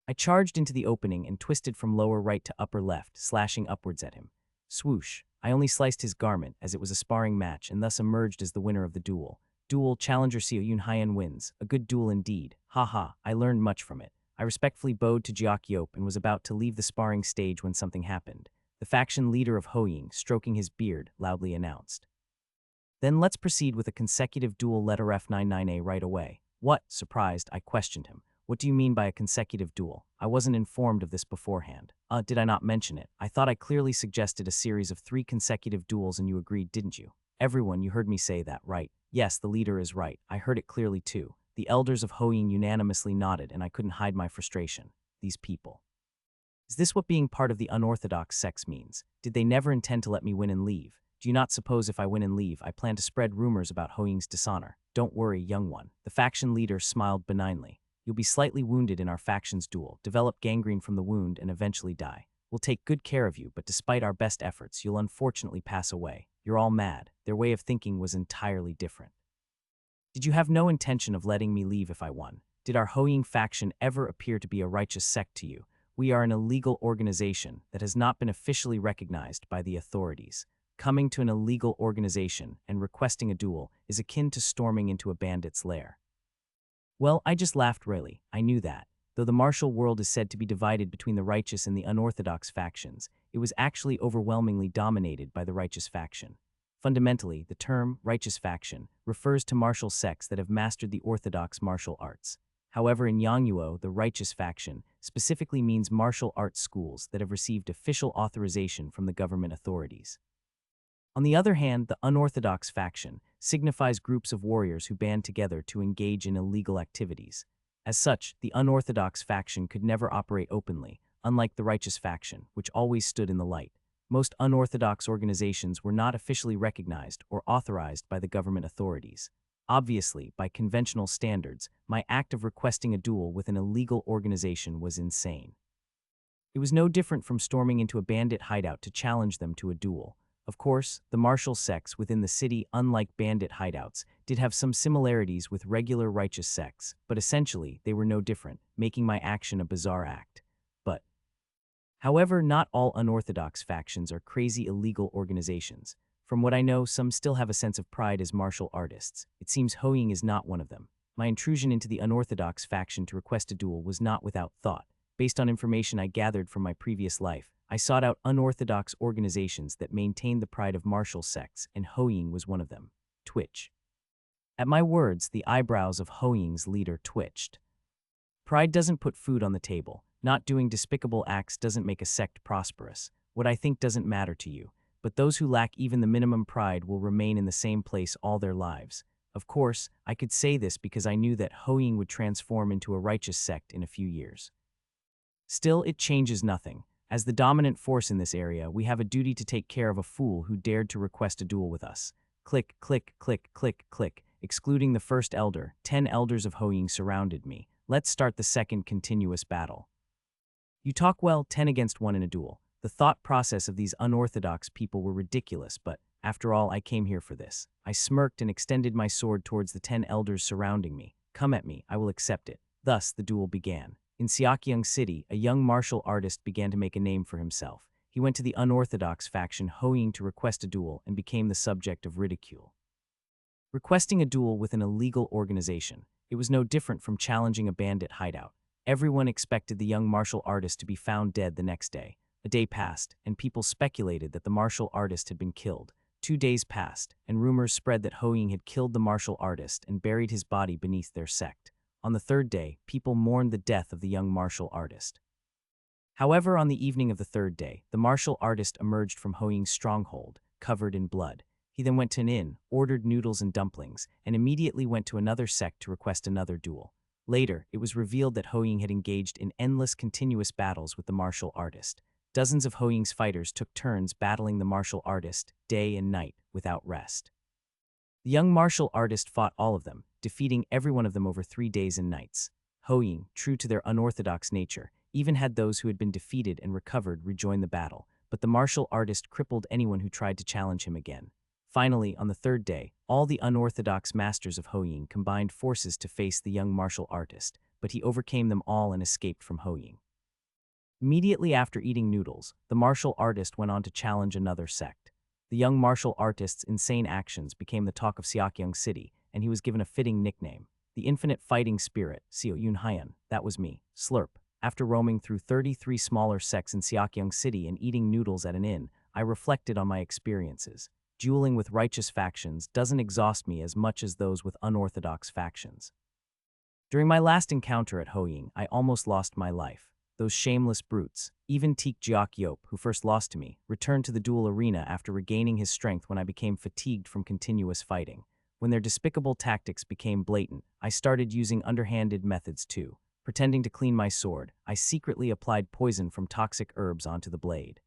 I charged into the opening and twisted from lower right to upper left, slashing upwards at him. Swoosh. I only sliced his garment, as it was a sparring match, and thus emerged as the winner of the duel. Duel, Challenger Seo Yun Hyen wins. A good duel indeed. Haha, I learned much from it. I respectfully bowed to Jiakyop and was about to leave the sparring stage when something happened. The faction leader of Hoying, stroking his beard, loudly announced. Then let's proceed with a consecutive duel, letter F99A right away. What? Surprised, I questioned him. What do you mean by a consecutive duel? I wasn't informed of this beforehand. Did I not mention it? I thought I clearly suggested a series of 3 consecutive duels and you agreed, didn't you? Everyone, you heard me say that, right? Yes, the leader is right. I heard it clearly too. The elders of Hoying unanimously nodded and I couldn't hide my frustration. These people. Is this what being part of the unorthodox sects means? Did they never intend to let me win and leave? Do you not suppose if I win and leave, I plan to spread rumors about Hoying's dishonor? Don't worry, young one. The faction leader smiled benignly. You'll be slightly wounded in our faction's duel, develop gangrene from the wound, and eventually die. We'll take good care of you, but despite our best efforts, you'll unfortunately pass away. You're all mad. Their way of thinking was entirely different. Did you have no intention of letting me leave if I won? Did our Hoying faction ever appear to be a righteous sect to you? We are an illegal organization that has not been officially recognized by the authorities. Coming to an illegal organization and requesting a duel is akin to storming into a bandit's lair. Well, I just laughed really. I knew that. Though the martial world is said to be divided between the righteous and the unorthodox factions, it was actually overwhelmingly dominated by the righteous faction. Fundamentally, the term righteous faction refers to martial sects that have mastered the orthodox martial arts. However, in Yangnuo, the righteous faction specifically means martial arts schools that have received official authorization from the government authorities. On the other hand, the unorthodox faction signifies groups of warriors who band together to engage in illegal activities. As such, the unorthodox faction could never operate openly, unlike the righteous faction, which always stood in the light. Most unorthodox organizations were not officially recognized or authorized by the government authorities. Obviously, by conventional standards, my act of requesting a duel with an illegal organization was insane. It was no different from storming into a bandit hideout to challenge them to a duel. Of course, the martial sects within the city, unlike bandit hideouts, did have some similarities with regular righteous sects, but essentially they were no different, making my action a bizarre act. However, not all unorthodox factions are crazy illegal organizations. From what I know, some still have a sense of pride as martial artists. It seems Hoying is not one of them. My intrusion into the unorthodox faction to request a duel was not without thought. Based on information I gathered from my previous life, I sought out unorthodox organizations that maintained the pride of martial sects, and Hoying was one of them. Twitch. At my words, the eyebrows of Hoying's leader twitched. Pride doesn't put food on the table. Not doing despicable acts doesn't make a sect prosperous. What I think doesn't matter to you, but those who lack even the minimum pride will remain in the same place all their lives. Of course, I could say this because I knew that Hoying would transform into a righteous sect in a few years. Still, it changes nothing. As the dominant force in this area, we have a duty to take care of a fool who dared to request a duel with us. Click, click, click, click, click. Excluding the first elder, 10 elders of Hoying surrounded me. Let's start the second continuous battle. You talk well, 10 against 1 in a duel. The thought process of these unorthodox people were ridiculous, but after all, I came here for this. I smirked and extended my sword towards the 10 elders surrounding me. Come at me, I will accept it. Thus, the duel began. In Seokyeong City, a young martial artist began to make a name for himself. He went to the unorthodox faction Hoying to request a duel and became the subject of ridicule. Requesting a duel with an illegal organization, it was no different from challenging a bandit hideout. Everyone expected the young martial artist to be found dead the next day. A day passed, and people speculated that the martial artist had been killed. 2 days passed, and rumors spread that Hoying had killed the martial artist and buried his body beneath their sect. On the third day, people mourned the death of the young martial artist. However, on the evening of the third day, the martial artist emerged from Hoying's stronghold, covered in blood. He then went to an inn, ordered noodles and dumplings, and immediately went to another sect to request another duel. Later, it was revealed that Hoying had engaged in endless continuous battles with the martial artist. Dozens of Hoying's fighters took turns battling the martial artist, day and night, without rest. The young martial artist fought all of them, defeating every one of them over 3 days and nights. Hoying, true to their unorthodox nature, even had those who had been defeated and recovered rejoin the battle, but the martial artist crippled anyone who tried to challenge him again. Finally, on the third day, all the unorthodox masters of Hoying combined forces to face the young martial artist, but he overcame them all and escaped from Hoying. Immediately after eating noodles, the martial artist went on to challenge another sect. The young martial artist's insane actions became the talk of Seokyeong City, and he was given a fitting nickname, the Infinite Fighting Spirit, Seo Yoon Hyun. That was me, Slurp. After roaming through 33 smaller sects in Seokyeong City and eating noodles at an inn, I reflected on my experiences. Dueling with righteous factions doesn't exhaust me as much as those with unorthodox factions. During my last encounter at Hoying, I almost lost my life. Those shameless brutes, even Teek Jeok Yop, who first lost to me, returned to the duel arena after regaining his strength when I became fatigued from continuous fighting. When their despicable tactics became blatant, I started using underhanded methods too. Pretending to clean my sword, I secretly applied poison from toxic herbs onto the blade.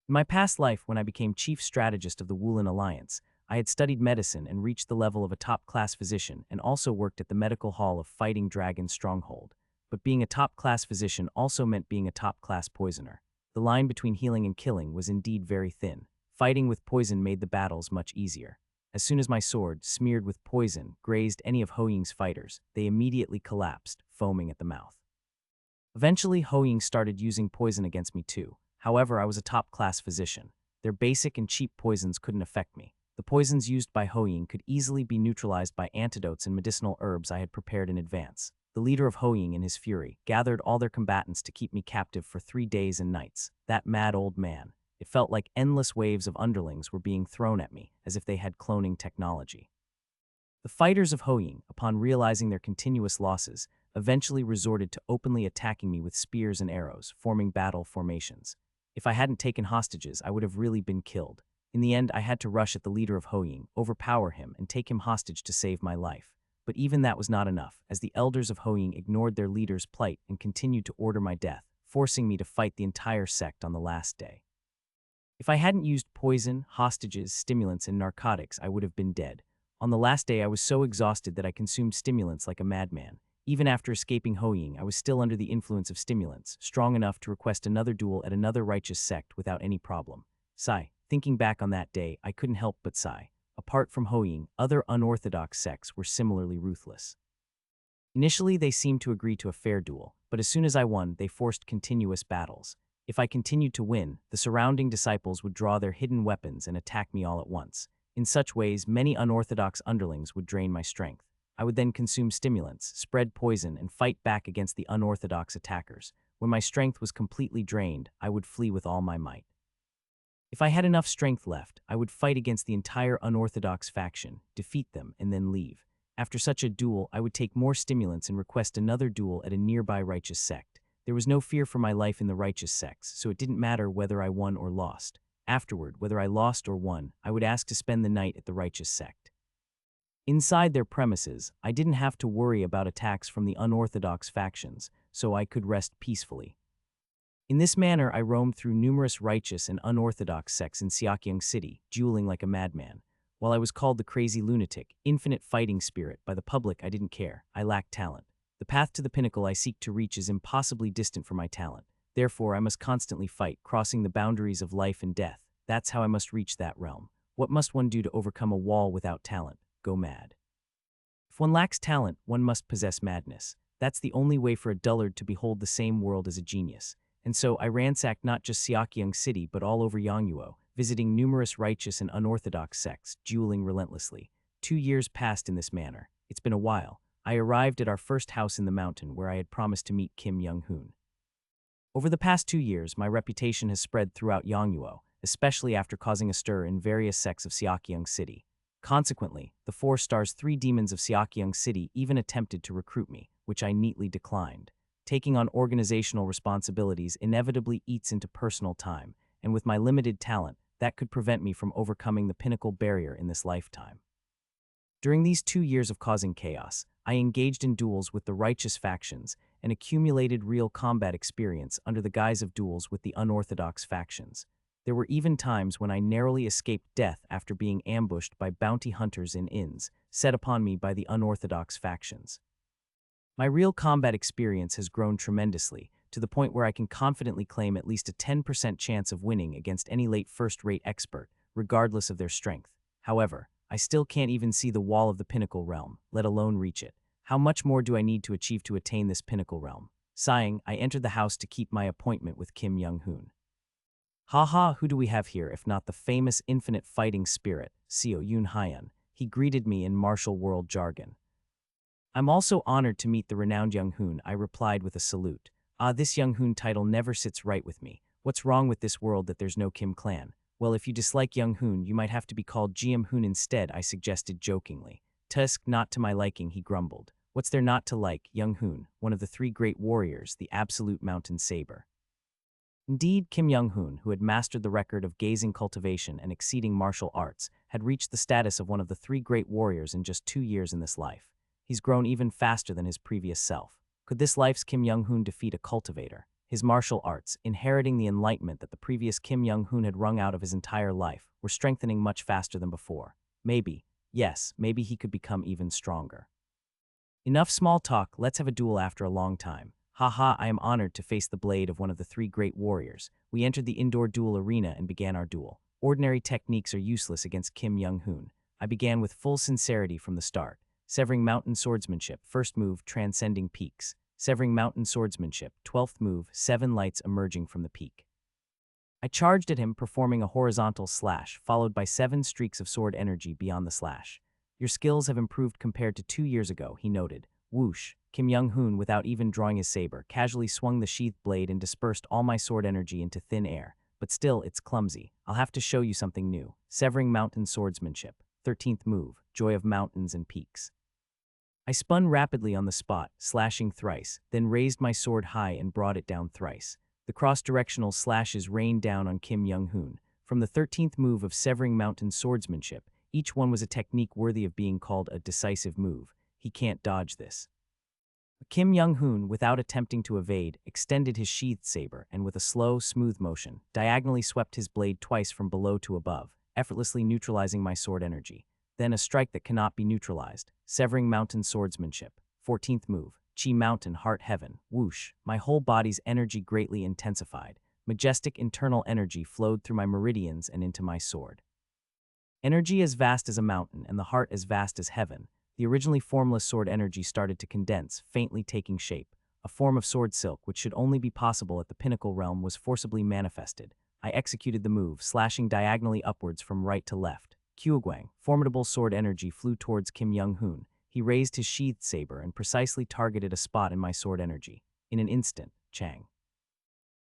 In my past life, when I became chief strategist of the Woolen Alliance, I had studied medicine and reached the level of a top-class physician and also worked at the medical hall of Fighting Dragon Stronghold. But being a top-class physician also meant being a top-class poisoner. The line between healing and killing was indeed very thin. Fighting with poison made the battles much easier. As soon as my sword, smeared with poison, grazed any of Hoying's fighters, they immediately collapsed, foaming at the mouth. Eventually, Hoying started using poison against me too. However, I was a top-class physician. Their basic and cheap poisons couldn't affect me. The poisons used by Hoying could easily be neutralized by antidotes and medicinal herbs I had prepared in advance. The leader of Hoying, in his fury, gathered all their combatants to keep me captive for 3 days and nights. That mad old man. It felt like endless waves of underlings were being thrown at me, as if they had cloning technology. The fighters of Hoying, upon realizing their continuous losses, eventually resorted to openly attacking me with spears and arrows, forming battle formations. If I hadn't taken hostages, I would have really been killed. In the end, I had to rush at the leader of Hoying, overpower him, and take him hostage to save my life. But even that was not enough, as the elders of Hoying ignored their leader's plight and continued to order my death, forcing me to fight the entire sect on the last day. If I hadn't used poison, hostages, stimulants, and narcotics, I would have been dead. On the last day, I was so exhausted that I consumed stimulants like a madman. Even after escaping Hoying, I was still under the influence of stimulants, strong enough to request another duel at another righteous sect without any problem. Sigh. Thinking back on that day, I couldn't help but sigh. Apart from Hoying, other unorthodox sects were similarly ruthless. Initially, they seemed to agree to a fair duel, but as soon as I won, they forced continuous battles. If I continued to win, the surrounding disciples would draw their hidden weapons and attack me all at once. In such ways, many unorthodox underlings would drain my strength. I would then consume stimulants, spread poison, and fight back against the unorthodox attackers. When my strength was completely drained, I would flee with all my might. If I had enough strength left, I would fight against the entire unorthodox faction, defeat them, and then leave. After such a duel, I would take more stimulants and request another duel at a nearby righteous sect. There was no fear for my life in the righteous sects, so it didn't matter whether I won or lost. Afterward, whether I lost or won, I would ask to spend the night at the righteous sect. Inside their premises, I didn't have to worry about attacks from the unorthodox factions, so I could rest peacefully. In this manner, I roamed through numerous righteous and unorthodox sects in Seokyeong City, dueling like a madman. While I was called the crazy lunatic, infinite fighting spirit, by the public, I didn't care. I lacked talent. The path to the pinnacle I seek to reach is impossibly distant from my talent. Therefore, I must constantly fight, crossing the boundaries of life and death. That's how I must reach that realm. What must one do to overcome a wall without talent? Go mad. If one lacks talent, one must possess madness. That's the only way for a dullard to behold the same world as a genius. And so I ransacked not just Seokyeong City but all over Yongnuo, visiting numerous righteous and unorthodox sects, dueling relentlessly. 2 years passed in this manner. It's been a while. I arrived at our first house in the mountain where I had promised to meet Kim Young-hoon. Over the past 2 years, my reputation has spread throughout Yongnuo, especially after causing a stir in various sects of Seokyeong City. Consequently, the 4 stars 3 demons of Seokyeong City even attempted to recruit me, which I neatly declined. Taking on organizational responsibilities inevitably eats into personal time, and with my limited talent, that could prevent me from overcoming the pinnacle barrier in this lifetime. During these 2 years of causing chaos, I engaged in duels with the righteous factions and accumulated real combat experience under the guise of duels with the unorthodox factions. There were even times when I narrowly escaped death after being ambushed by bounty hunters in inns, set upon me by the unorthodox factions. My real combat experience has grown tremendously, to the point where I can confidently claim at least a 10% chance of winning against any late first-rate expert, regardless of their strength. However, I still can't even see the wall of the pinnacle realm, let alone reach it. How much more do I need to achieve to attain this pinnacle realm? Sighing, I entered the house to keep my appointment with Kim Young-hoon. Haha, who do we have here if not the famous infinite fighting spirit, Seo Yoon-hyun? He greeted me in martial world jargon. I'm also honored to meet the renowned Young-hoon, I replied with a salute. This Young-hoon title never sits right with me. What's wrong with this world that there's no Kim clan? Well, if you dislike Young-hoon, you might have to be called Jiam-hoon instead, I suggested jokingly. Tusk, not to my liking, he grumbled. What's there not to like? Young-hoon, one of the 3 great warriors, the absolute mountain saber. Indeed, Kim Young-hoon, who had mastered the record of gazing cultivation and exceeding martial arts, had reached the status of one of the 3 great warriors in just 2 years in this life. He's grown even faster than his previous self. Could this life's Kim Young-hoon defeat a cultivator? His martial arts, inheriting the enlightenment that the previous Kim Young-hoon had wrung out of his entire life, were strengthening much faster than before. Maybe, yes, maybe he could become even stronger. Enough small talk, let's have a duel after a long time. Haha, I am honored to face the blade of one of the 3 great warriors. We entered the indoor duel arena and began our duel. Ordinary techniques are useless against Kim Young-hoon. I began with full sincerity from the start. Severing Mountain Swordsmanship, first move, Transcending Peaks. Severing Mountain Swordsmanship, 12th move, 7 lights emerging from the peak. I charged at him, performing a horizontal slash, followed by 7 streaks of sword energy beyond the slash. Your skills have improved compared to 2 years ago, he noted. Whoosh, Kim Young-hoon, without even drawing his saber, casually swung the sheathed blade and dispersed all my sword energy into thin air. But still, it's clumsy. I'll have to show you something new. Severing Mountain Swordsmanship, 13th move, Joy of Mountains and Peaks. I spun rapidly on the spot, slashing thrice, then raised my sword high and brought it down thrice. The cross-directional slashes rained down on Kim Young-hoon. From the 13th move of Severing Mountain Swordsmanship, each one was a technique worthy of being called a decisive move. He can't dodge this. Kim Young-hoon, without attempting to evade, extended his sheathed saber and with a slow, smooth motion, diagonally swept his blade twice from below to above, effortlessly neutralizing my sword energy. Then a strike that cannot be neutralized. Severing Mountain Swordsmanship, 14th move, Chi Mountain Heart Heaven, whoosh, my whole body's energy greatly intensified. Majestic internal energy flowed through my meridians and into my sword. Energy as vast as a mountain and the heart as vast as heaven, the originally formless sword energy started to condense, faintly taking shape. A form of sword silk which should only be possible at the pinnacle realm was forcibly manifested. I executed the move, slashing diagonally upwards from right to left. Kyuguang, formidable sword energy flew towards Kim Young-hoon. He raised his sheathed saber and precisely targeted a spot in my sword energy. In an instant, Chang.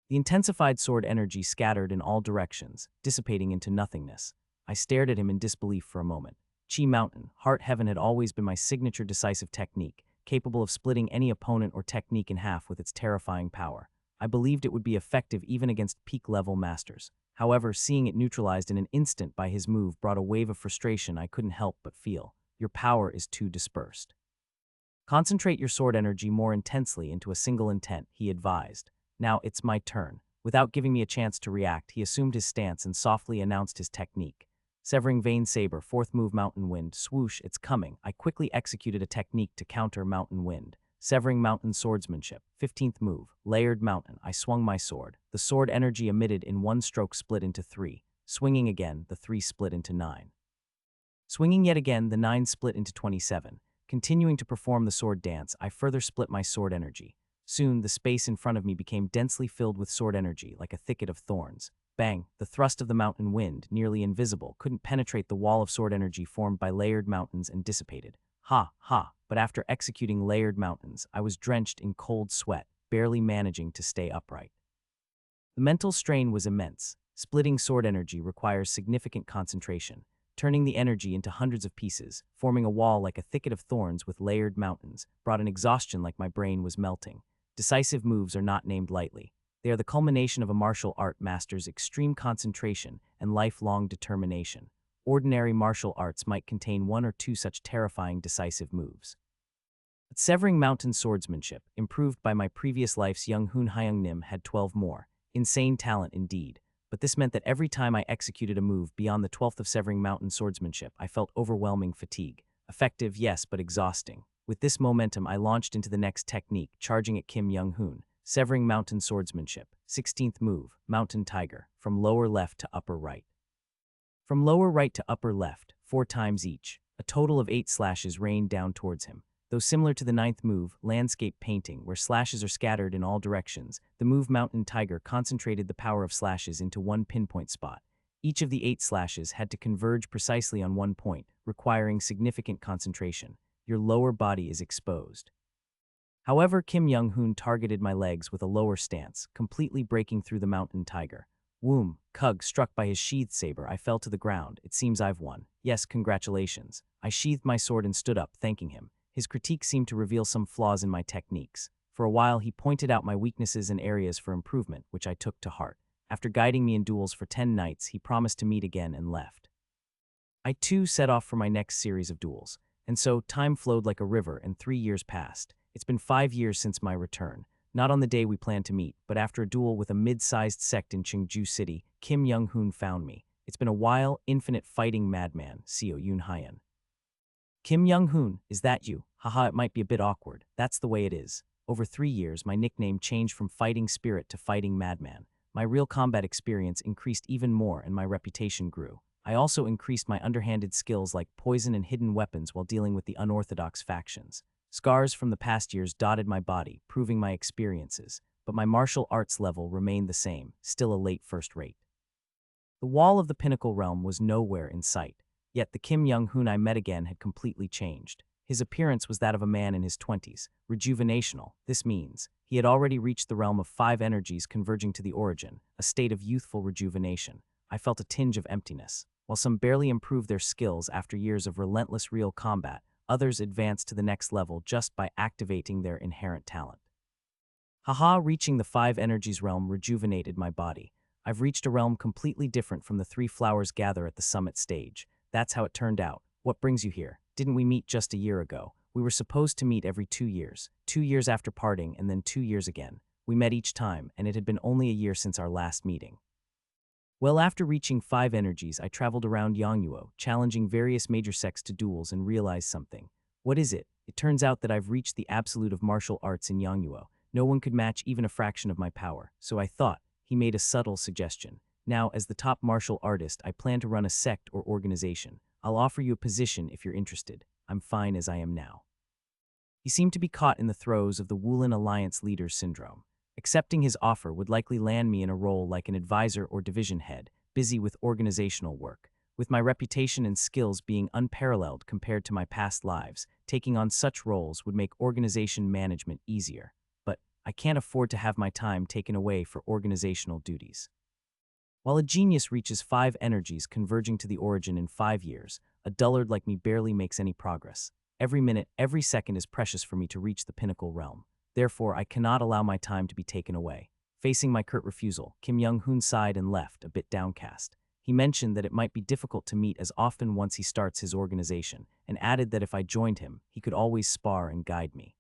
The intensified sword energy scattered in all directions, dissipating into nothingness. I stared at him in disbelief for a moment. Chi Mountain, Heart Heaven had always been my signature decisive technique, capable of splitting any opponent or technique in half with its terrifying power. I believed it would be effective even against peak-level masters. However, seeing it neutralized in an instant by his move brought a wave of frustration I couldn't help but feel. Your power is too dispersed. Concentrate your sword energy more intensely into a single intent, he advised. Now it's my turn. Without giving me a chance to react, he assumed his stance and softly announced his technique. Severing Vein Saber, 4th move, Mountain Wind, swoosh, it's coming. I quickly executed a technique to counter Mountain Wind. Severing Mountain Swordsmanship, 15th move, Layered Mountain. I swung my sword. The sword energy emitted in one stroke split into 3. Swinging again, the 3 split into 9. Swinging yet again, the 9 split into 27. Continuing to perform the sword dance, I further split my sword energy. Soon, the space in front of me became densely filled with sword energy, like a thicket of thorns. Bang! The thrust of the mountain wind, nearly invisible, couldn't penetrate the wall of sword energy formed by layered mountains and dissipated. Ha, ha! But after executing layered mountains, I was drenched in cold sweat, barely managing to stay upright. The mental strain was immense. Splitting sword energy requires significant concentration, turning the energy into hundreds of pieces, forming a wall like a thicket of thorns with layered mountains, brought an exhaustion like my brain was melting. Decisive moves are not named lightly. They are the culmination of a martial art master's extreme concentration and lifelong determination. Ordinary martial arts might contain one or two such terrifying decisive moves. But Severing Mountain Swordsmanship, improved by my previous life's Young Hoon Hyung Nim, had 12 more. Insane talent indeed. But this meant that every time I executed a move beyond the 12th of Severing Mountain Swordsmanship, I felt overwhelming fatigue. Effective, yes, but exhausting. With this momentum, I launched into the next technique, charging at Kim Young-hoon. Severing Mountain Swordsmanship. 16th move, Mountain Tiger, from lower left to upper right. From lower right to upper left, 4 times each. A total of 8 slashes rained down towards him. Though similar to the 9th move, Landscape Painting, where slashes are scattered in all directions, the move Mountain Tiger concentrated the power of slashes into one pinpoint spot. Each of the 8 slashes had to converge precisely on one point, requiring significant concentration. Your lower body is exposed. However, Kim Young-hoon targeted my legs with a lower stance, completely breaking through the Mountain Tiger. Whoom, Kug struck by his sheathed saber, I fell to the ground. It seems I've won. Yes, congratulations. I sheathed my sword and stood up, thanking him. His critique seemed to reveal some flaws in my techniques. For a while, he pointed out my weaknesses and areas for improvement, which I took to heart. After guiding me in duels for 10 nights, he promised to meet again and left. I too set off for my next series of duels. And so, time flowed like a river and 3 years passed. It's been 5 years since my return. Not on the day we planned to meet, but after a duel with a mid-sized sect in Cheongju City, Kim Young-hoon found me. It's been a while, infinite fighting madman, Seo Yoon-hyun. Kim Young-hoon, is that you? Haha, it might be a bit awkward. That's the way it is. Over 3 years, my nickname changed from Fighting Spirit to Fighting Madman. My real combat experience increased even more and my reputation grew. I also increased my underhanded skills like poison and hidden weapons while dealing with the unorthodox factions. Scars from the past years dotted my body, proving my experiences, but my martial arts level remained the same, still a late first rate. The wall of the Pinnacle Realm was nowhere in sight. Yet the Kim Young-hoon I met again had completely changed. His appearance was that of a man in his 20s, rejuvenational. This means he had already reached the realm of 5 energies converging to the origin, a state of youthful rejuvenation. I felt a tinge of emptiness. While some barely improved their skills after years of relentless real combat, others advanced to the next level just by activating their inherent talent. Haha, reaching the 5 energies realm rejuvenated my body. I've reached a realm completely different from the 3 flowers gather at the summit stage. That's how it turned out. What brings you here? Didn't we meet just a year ago? We were supposed to meet every 2 years. 2 years after parting and then 2 years again. We met each time, and it had been only a year since our last meeting. Well, after reaching 5 energies, I traveled around Yongnuo, challenging various major sects to duels and realized something. What is it? It turns out that I've reached the absolute of martial arts in Yongnuo. No one could match even a fraction of my power. So I thought. He made a subtle suggestion. Now, as the top martial artist, I plan to run a sect or organization. I'll offer you a position if you're interested. I'm fine as I am now. He seemed to be caught in the throes of the Woolen Alliance leader syndrome. Accepting his offer would likely land me in a role like an advisor or division head, busy with organizational work. With my reputation and skills being unparalleled compared to my past lives, taking on such roles would make organization management easier. But I can't afford to have my time taken away for organizational duties. While a genius reaches 5 energies converging to the origin in 5 years, a dullard like me barely makes any progress. Every minute, every second is precious for me to reach the pinnacle realm. Therefore, I cannot allow my time to be taken away. Facing my curt refusal, Kim Young-hoon sighed and left, a bit downcast. He mentioned that it might be difficult to meet as often once he starts his organization, and added that if I joined him, he could always spar and guide me.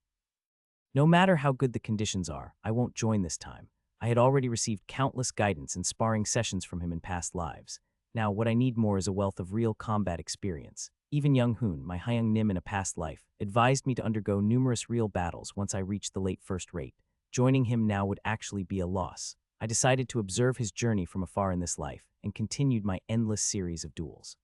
No matter how good the conditions are, I won't join this time. I had already received countless guidance and sparring sessions from him in past lives. Now, what I need more is a wealth of real combat experience. Even Young-hoon, my Hyung Nim in a past life, advised me to undergo numerous real battles once I reached the late first rate. Joining him now would actually be a loss. I decided to observe his journey from afar in this life and continued my endless series of duels.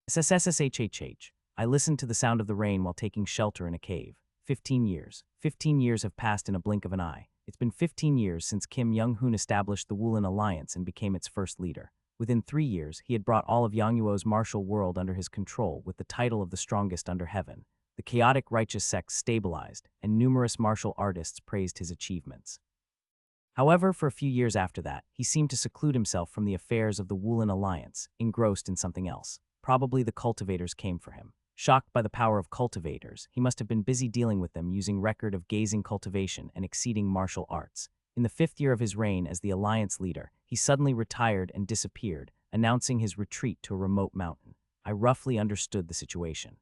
SSSSHHH. I listened to the sound of the rain while taking shelter in a cave. 15 years. 15 years have passed in a blink of an eye. It's been 15 years since Kim Young-hoon established the Woolen Alliance and became its first leader. Within 3 years, he had brought all of Yongnuo's martial world under his control with the title of the strongest under heaven. The chaotic righteous sect stabilized, and numerous martial artists praised his achievements. However, for a few years after that, he seemed to seclude himself from the affairs of the Woolen Alliance, engrossed in something else. Probably the cultivators came for him. Shocked by the power of cultivators, he must have been busy dealing with them using record of gazing cultivation and exceeding martial arts. In the 5th year of his reign as the Alliance leader, he suddenly retired and disappeared, announcing his retreat to a remote mountain. I roughly understood the situation.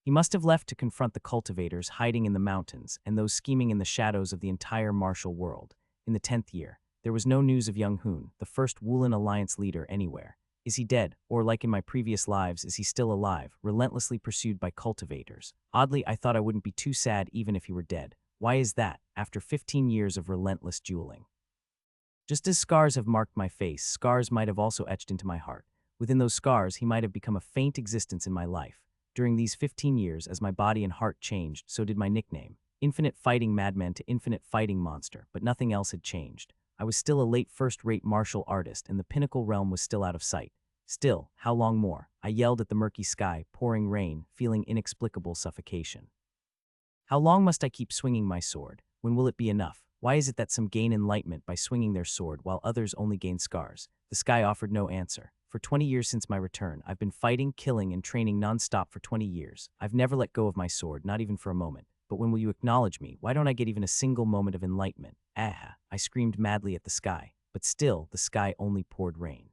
He must have left to confront the cultivators hiding in the mountains and those scheming in the shadows of the entire martial world. In the 10th year, there was no news of young Hoon, the first Woolen Alliance leader, anywhere. Is he dead, or like in my previous lives, is he still alive, relentlessly pursued by cultivators? Oddly, I thought I wouldn't be too sad even if he were dead. Why is that, after 15 years of relentless dueling? Just as scars have marked my face, scars might have also etched into my heart. Within those scars, he might have become a faint existence in my life. During these 15 years, as my body and heart changed, so did my nickname. Infinite Fighting Madman to Infinite Fighting Monster, but nothing else had changed. I was still a late first-rate martial artist, and the pinnacle realm was still out of sight. Still, how long more? I yelled at the murky sky, pouring rain, feeling inexplicable suffocation. How long must I keep swinging my sword? When will it be enough? Why is it that some gain enlightenment by swinging their sword while others only gain scars? The sky offered no answer. For 20 years since my return, I've been fighting, killing, and training non-stop for 20 years. I've never let go of my sword, not even for a moment. But when will you acknowledge me? Why don't I get even a single moment of enlightenment? Ah! I screamed madly at the sky. But still, the sky only poured rain.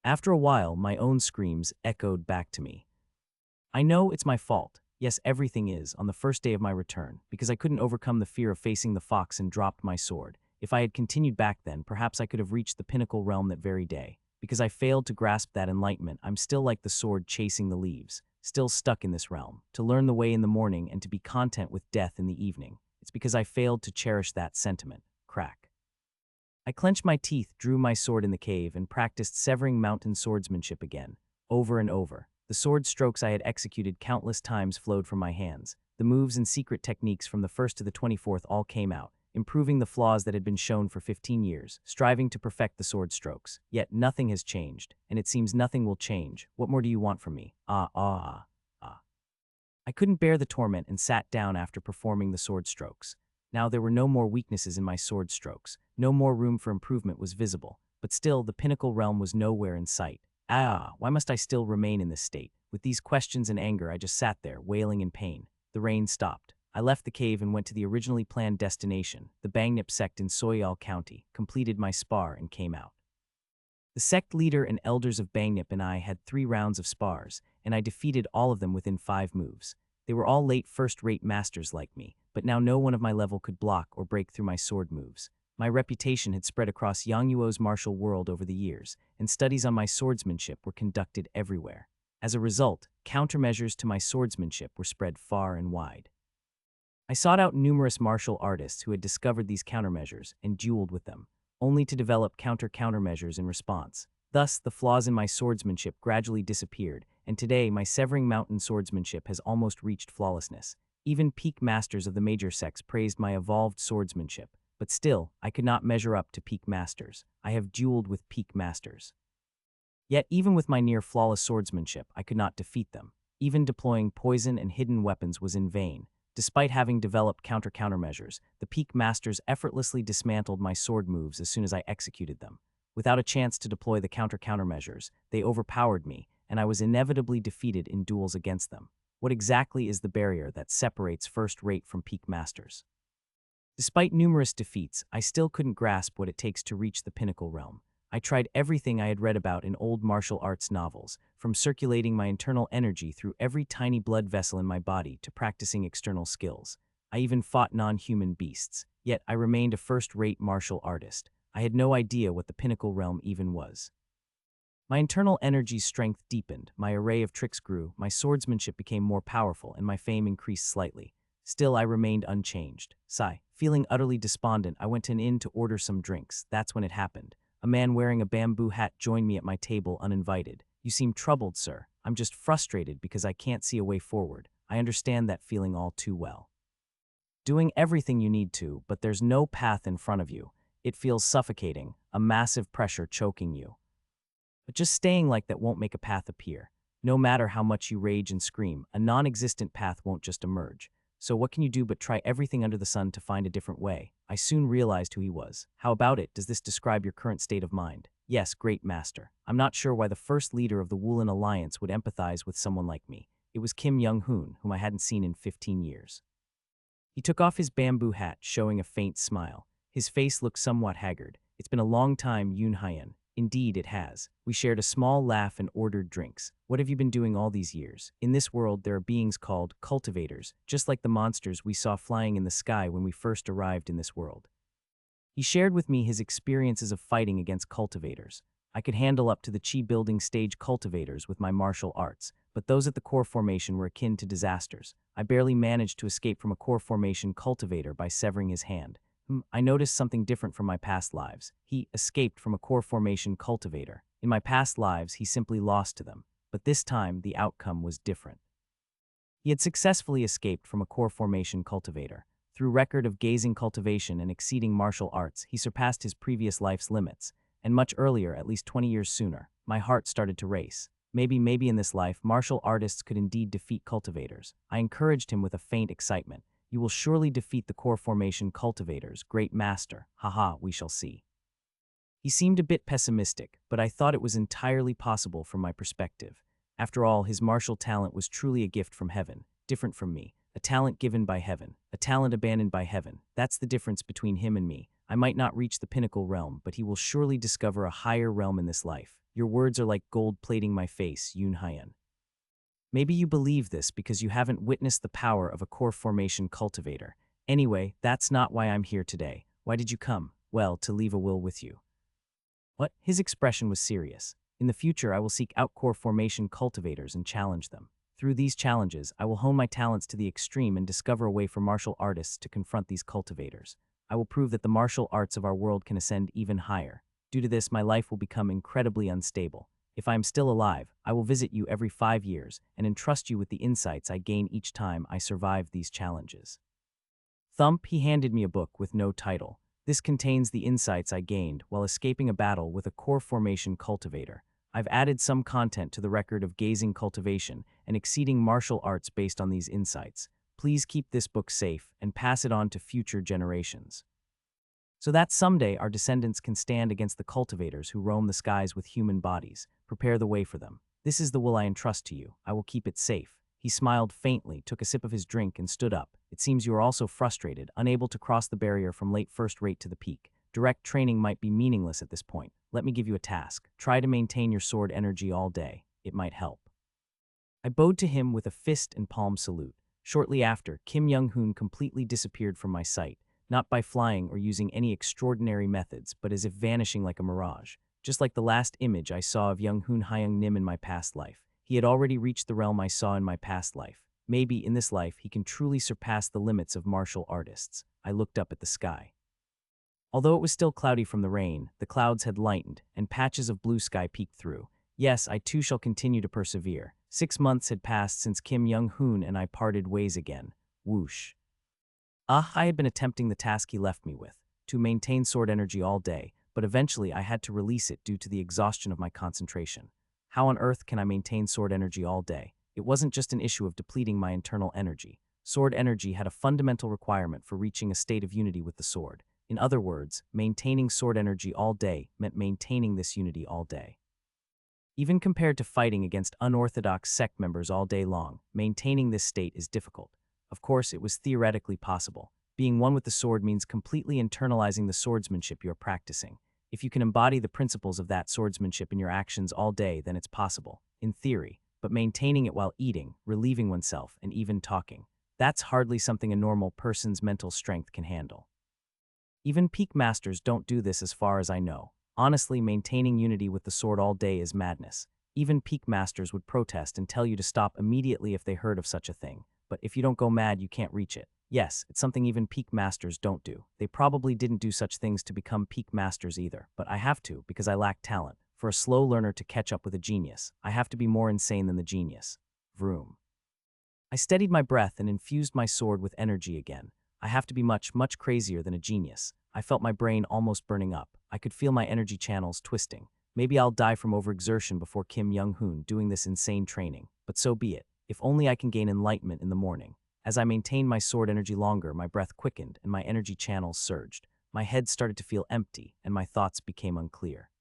After a while, my own screams echoed back to me. I know it's my fault. Yes, everything is, on the first day of my return, because I couldn't overcome the fear of facing the fox and dropped my sword. If I had continued back then, perhaps I could have reached the pinnacle realm that very day. Because I failed to grasp that enlightenment, I'm still like the sword chasing the leaves, still stuck in this realm, to learn the way in the morning and to be content with death in the evening. It's because I failed to cherish that sentiment. Crack. I clenched my teeth, drew my sword in the cave, and practiced severing mountain swordsmanship again, over and over. The sword strokes I had executed countless times flowed from my hands. The moves and secret techniques from the 1st to the 24th all came out, improving the flaws that had been shown for 15 years, striving to perfect the sword strokes. Yet nothing has changed, and it seems nothing will change. What more do you want from me? Ah. I couldn't bear the torment and sat down after performing the sword strokes. Now there were no more weaknesses in my sword strokes. No more room for improvement was visible. But still, the pinnacle realm was nowhere in sight. Why must I still remain in this state? With these questions and anger, I just sat there, wailing in pain. The rain stopped. I left the cave and went to the originally planned destination, the Bangnip sect in Soyal County, completed my spar, and came out. The sect leader and elders of Bangnip and I had 3 rounds of spars, and I defeated all of them within 5 moves. They were all late first-rate masters like me, but now no one of my level could block or break through my sword moves. My reputation had spread across Yangyuo's martial world over the years, and studies on my swordsmanship were conducted everywhere. As a result, countermeasures to my swordsmanship were spread far and wide. I sought out numerous martial artists who had discovered these countermeasures and dueled with them, only to develop countermeasures in response. Thus, the flaws in my swordsmanship gradually disappeared, and today my severing mountain swordsmanship has almost reached flawlessness. Even peak masters of the major sects praised my evolved swordsmanship, but still, I could not measure up to peak masters. I have dueled with peak masters. Yet, even with my near-flawless swordsmanship, I could not defeat them. Even deploying poison and hidden weapons was in vain. Despite having developed countermeasures, the peak masters effortlessly dismantled my sword moves as soon as I executed them. Without a chance to deploy the countermeasures, they overpowered me, and I was inevitably defeated in duels against them. What exactly is the barrier that separates first-rate from peak masters? Despite numerous defeats, I still couldn't grasp what it takes to reach the pinnacle realm. I tried everything I had read about in old martial arts novels, from circulating my internal energy through every tiny blood vessel in my body to practicing external skills. I even fought non-human beasts, yet I remained a first-rate martial artist. I had no idea what the pinnacle realm even was. My internal energy's strength deepened, my array of tricks grew, my swordsmanship became more powerful, and my fame increased slightly. Still, I remained unchanged. Sigh. Feeling utterly despondent, I went to an inn to order some drinks. That's when it happened. A man wearing a bamboo hat joined me at my table uninvited. "You seem troubled, sir." "I'm just frustrated because I can't see a way forward." "I understand that feeling all too well. Doing everything you need to, but there's no path in front of you. It feels suffocating, a massive pressure choking you. But just staying like that won't make a path appear. No matter how much you rage and scream, a non-existent path won't just emerge. So what can you do but try everything under the sun to find a different way? I soon realized who he was. How about it? Does this describe your current state of mind? Yes, great master. I'm not sure why the first leader of the Woolen Alliance would empathize with someone like me. It was Kim Young-hoon, whom I hadn't seen in 15 years. He took off his bamboo hat, showing a faint smile. His face looked somewhat haggard. It's been a long time, Yoon Hyun. Indeed, it has. We shared a small laugh and ordered drinks. What have you been doing all these years? In this world, there are beings called cultivators, just like the monsters we saw flying in the sky when we first arrived in this world. He shared with me his experiences of fighting against cultivators. I could handle up to the chi building stage cultivators with my martial arts, but those at the core formation were akin to disasters. I barely managed to escape from a core formation cultivator by severing his hand. I noticed something different from my past lives. He escaped from a core formation cultivator. In my past lives, he simply lost to them. But this time, the outcome was different. He had successfully escaped from a core formation cultivator. Through record of gazing cultivation and exceeding martial arts, he surpassed his previous life's limits. And much earlier, at least 20 years sooner, my heart started to race. Maybe in this life, martial artists could indeed defeat cultivators. I encouraged him with a faint excitement. You will surely defeat the core formation cultivators, great master. Haha, we shall see. He seemed a bit pessimistic, but I thought it was entirely possible from my perspective. After all, his martial talent was truly a gift from heaven, different from me. A talent given by heaven, a talent abandoned by heaven. That's the difference between him and me. I might not reach the pinnacle realm, but he will surely discover a higher realm in this life. Your words are like gold plating my face, Yoon Hyun. Maybe you believe this because you haven't witnessed the power of a core formation cultivator. Anyway, that's not why I'm here today. Why did you come? Well, to leave a will with you. What? His expression was serious. In the future, I will seek out core formation cultivators and challenge them. Through these challenges, I will hone my talents to the extreme and discover a way for martial artists to confront these cultivators. I will prove that the martial arts of our world can ascend even higher. Due to this, my life will become incredibly unstable. If I am still alive, I will visit you every 5 years and entrust you with the insights I gain each time I survive these challenges. Thump, he handed me a book with no title. This contains the insights I gained while escaping a battle with a core formation cultivator. I've added some content to the record of gazing cultivation and exceeding martial arts based on these insights. Please keep this book safe and pass it on to future generations, so that someday our descendants can stand against the cultivators who roam the skies with human bodies. Prepare the way for them. This is the will I entrust to you. I will keep it safe. He smiled faintly, took a sip of his drink, and stood up. It seems you are also frustrated, unable to cross the barrier from late first rate to the peak. Direct training might be meaningless at this point. Let me give you a task. Try to maintain your sword energy all day. It might help. I bowed to him with a fist and palm salute. Shortly after, Kim Young-hoon completely disappeared from my sight, not by flying or using any extraordinary methods, but as if vanishing like a mirage. Just like the last image I saw of Young-hoon Hyung-nim in my past life. He had already reached the realm I saw in my past life. Maybe in this life he can truly surpass the limits of martial artists. I looked up at the sky. Although it was still cloudy from the rain, the clouds had lightened, and patches of blue sky peeked through. Yes, I too shall continue to persevere. 6 months had passed since Kim Young-hoon and I parted ways again. Whoosh. I had been attempting the task he left me with, to maintain sword energy all day, but eventually I had to release it due to the exhaustion of my concentration. How on earth can I maintain sword energy all day? It wasn't just an issue of depleting my internal energy. Sword energy had a fundamental requirement for reaching a state of unity with the sword. In other words, maintaining sword energy all day meant maintaining this unity all day. Even compared to fighting against unorthodox sect members all day long, maintaining this state is difficult. Of course, it was theoretically possible. Being one with the sword means completely internalizing the swordsmanship you're practicing. If you can embody the principles of that swordsmanship in your actions all day, then it's possible, in theory, but maintaining it while eating, relieving oneself, and even talking, that's hardly something a normal person's mental strength can handle. Even peak masters don't do this as far as I know. Honestly, maintaining unity with the sword all day is madness. Even peak masters would protest and tell you to stop immediately if they heard of such a thing. But if you don't go mad, you can't reach it. Yes, it's something even peak masters don't do. They probably didn't do such things to become peak masters either, but I have to because I lack talent. For a slow learner to catch up with a genius, I have to be more insane than the genius. Vroom. I steadied my breath and infused my sword with energy again. I have to be much crazier than a genius. I felt my brain almost burning up. I could feel my energy channels twisting. Maybe I'll die from overexertion before Kim Young-hoon doing this insane training, but so be it. If only I can gain enlightenment in the morning. As I maintained my sword energy longer, my breath quickened and my energy channels surged. My head started to feel empty and my thoughts became unclear.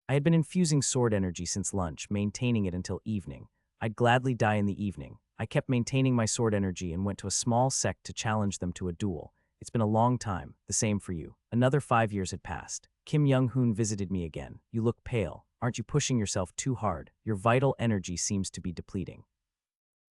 I had been infusing sword energy since lunch, maintaining it until evening. I'd gladly die in the evening. I kept maintaining my sword energy and went to a small sect to challenge them to a duel. It's been a long time, the same for you. Another 5 years had passed. Kim Young-hoon visited me again. You look pale. Aren't you pushing yourself too hard? Your vital energy seems to be depleting.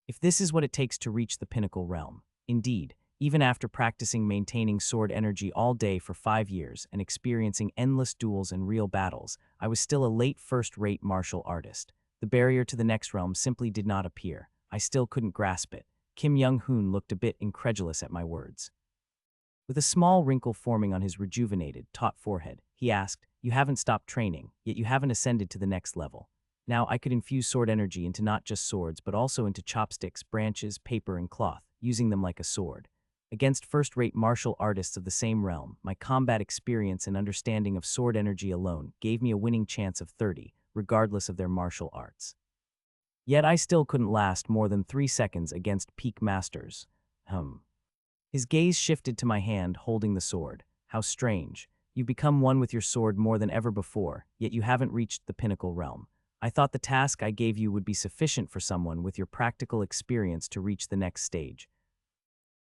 If this is what it takes to reach the pinnacle realm, indeed, even after practicing maintaining sword energy all day for 5 years and experiencing endless duels and real battles, I was still a late first-rate martial artist. The barrier to the next realm simply did not appear. I still couldn't grasp it. Kim Young-hoon looked a bit incredulous at my words. With a small wrinkle forming on his rejuvenated, taut forehead, he asked, "You haven't stopped training, yet you haven't ascended to the next level." Now I could infuse sword energy into not just swords but also into chopsticks, branches, paper, and cloth, using them like a sword. Against first-rate martial artists of the same realm, my combat experience and understanding of sword energy alone gave me a winning chance of 30, regardless of their martial arts. Yet I still couldn't last more than 3 seconds against peak masters. His gaze shifted to my hand holding the sword. How strange. You've become one with your sword more than ever before, yet you haven't reached the pinnacle realm. I thought the task I gave you would be sufficient for someone with your practical experience to reach the next stage.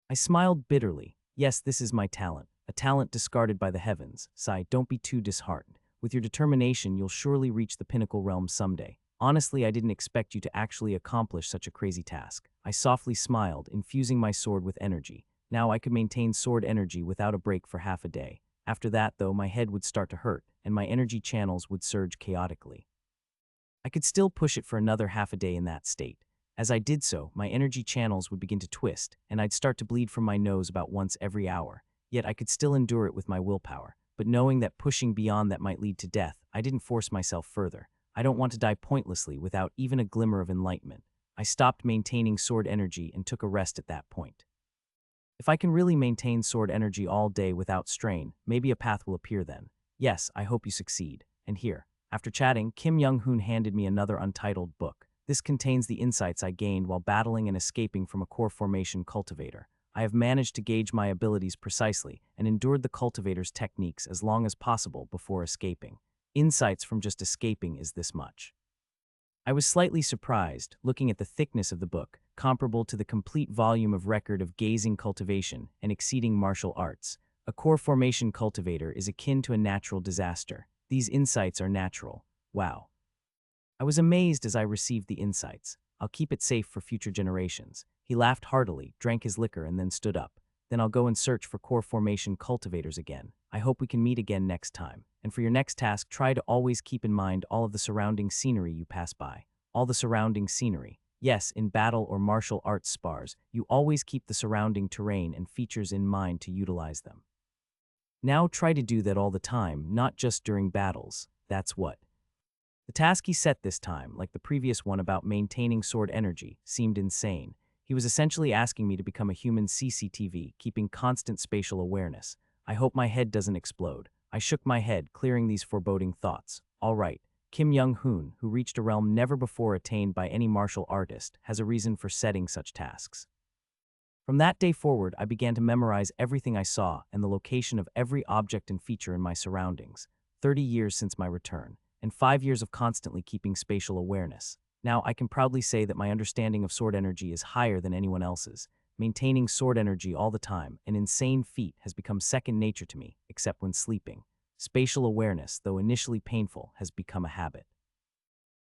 I smiled bitterly. Yes, this is my talent, a talent discarded by the heavens. Sigh, don't be too disheartened. With your determination, you'll surely reach the pinnacle realm someday. Honestly, I didn't expect you to actually accomplish such a crazy task. I softly smiled, infusing my sword with energy. Now I could maintain sword energy without a break for half a day. After that, though, my head would start to hurt, and my energy channels would surge chaotically. I could still push it for another half a day in that state. As I did so, my energy channels would begin to twist, and I'd start to bleed from my nose about once every hour. Yet I could still endure it with my willpower. But knowing that pushing beyond that might lead to death, I didn't force myself further. I don't want to die pointlessly without even a glimmer of enlightenment. I stopped maintaining sword energy and took a rest at that point. If I can really maintain sword energy all day without strain, maybe a path will appear then. Yes, I hope you succeed. And here, after chatting, Kim Young-hoon handed me another untitled book. This contains the insights I gained while battling and escaping from a core formation cultivator. I have managed to gauge my abilities precisely and endured the cultivator's techniques as long as possible before escaping. Insights from just escaping is this much. I was slightly surprised, looking at the thickness of the book, comparable to the complete volume of record of gazing cultivation and exceeding martial arts. A core formation cultivator is akin to a natural disaster. These insights are natural. Wow. I was amazed as I received the insights. I'll keep it safe for future generations. He laughed heartily, drank his liquor, and then stood up. Then I'll go and search for core formation cultivators again. I hope we can meet again next time. And for your next task, try to always keep in mind all of the surrounding scenery you pass by. All the surrounding scenery. Yes, in battle or martial arts spars, you always keep the surrounding terrain and features in mind to utilize them. Now try to do that all the time, not just during battles. That's what. The task he set this time, like the previous one about maintaining sword energy, seemed insane. He was essentially asking me to become a human CCTV, keeping constant spatial awareness. I hope my head doesn't explode. I shook my head, clearing these foreboding thoughts. All right, Kim Young-hoon, who reached a realm never before attained by any martial artist, has a reason for setting such tasks. From that day forward, I began to memorize everything I saw and the location of every object and feature in my surroundings. 30 years since my return, and 5 years of constantly keeping spatial awareness. Now, I can proudly say that my understanding of sword energy is higher than anyone else's. Maintaining sword energy all the time, an insane feat, has become second nature to me, except when sleeping. Spatial awareness, though initially painful, has become a habit.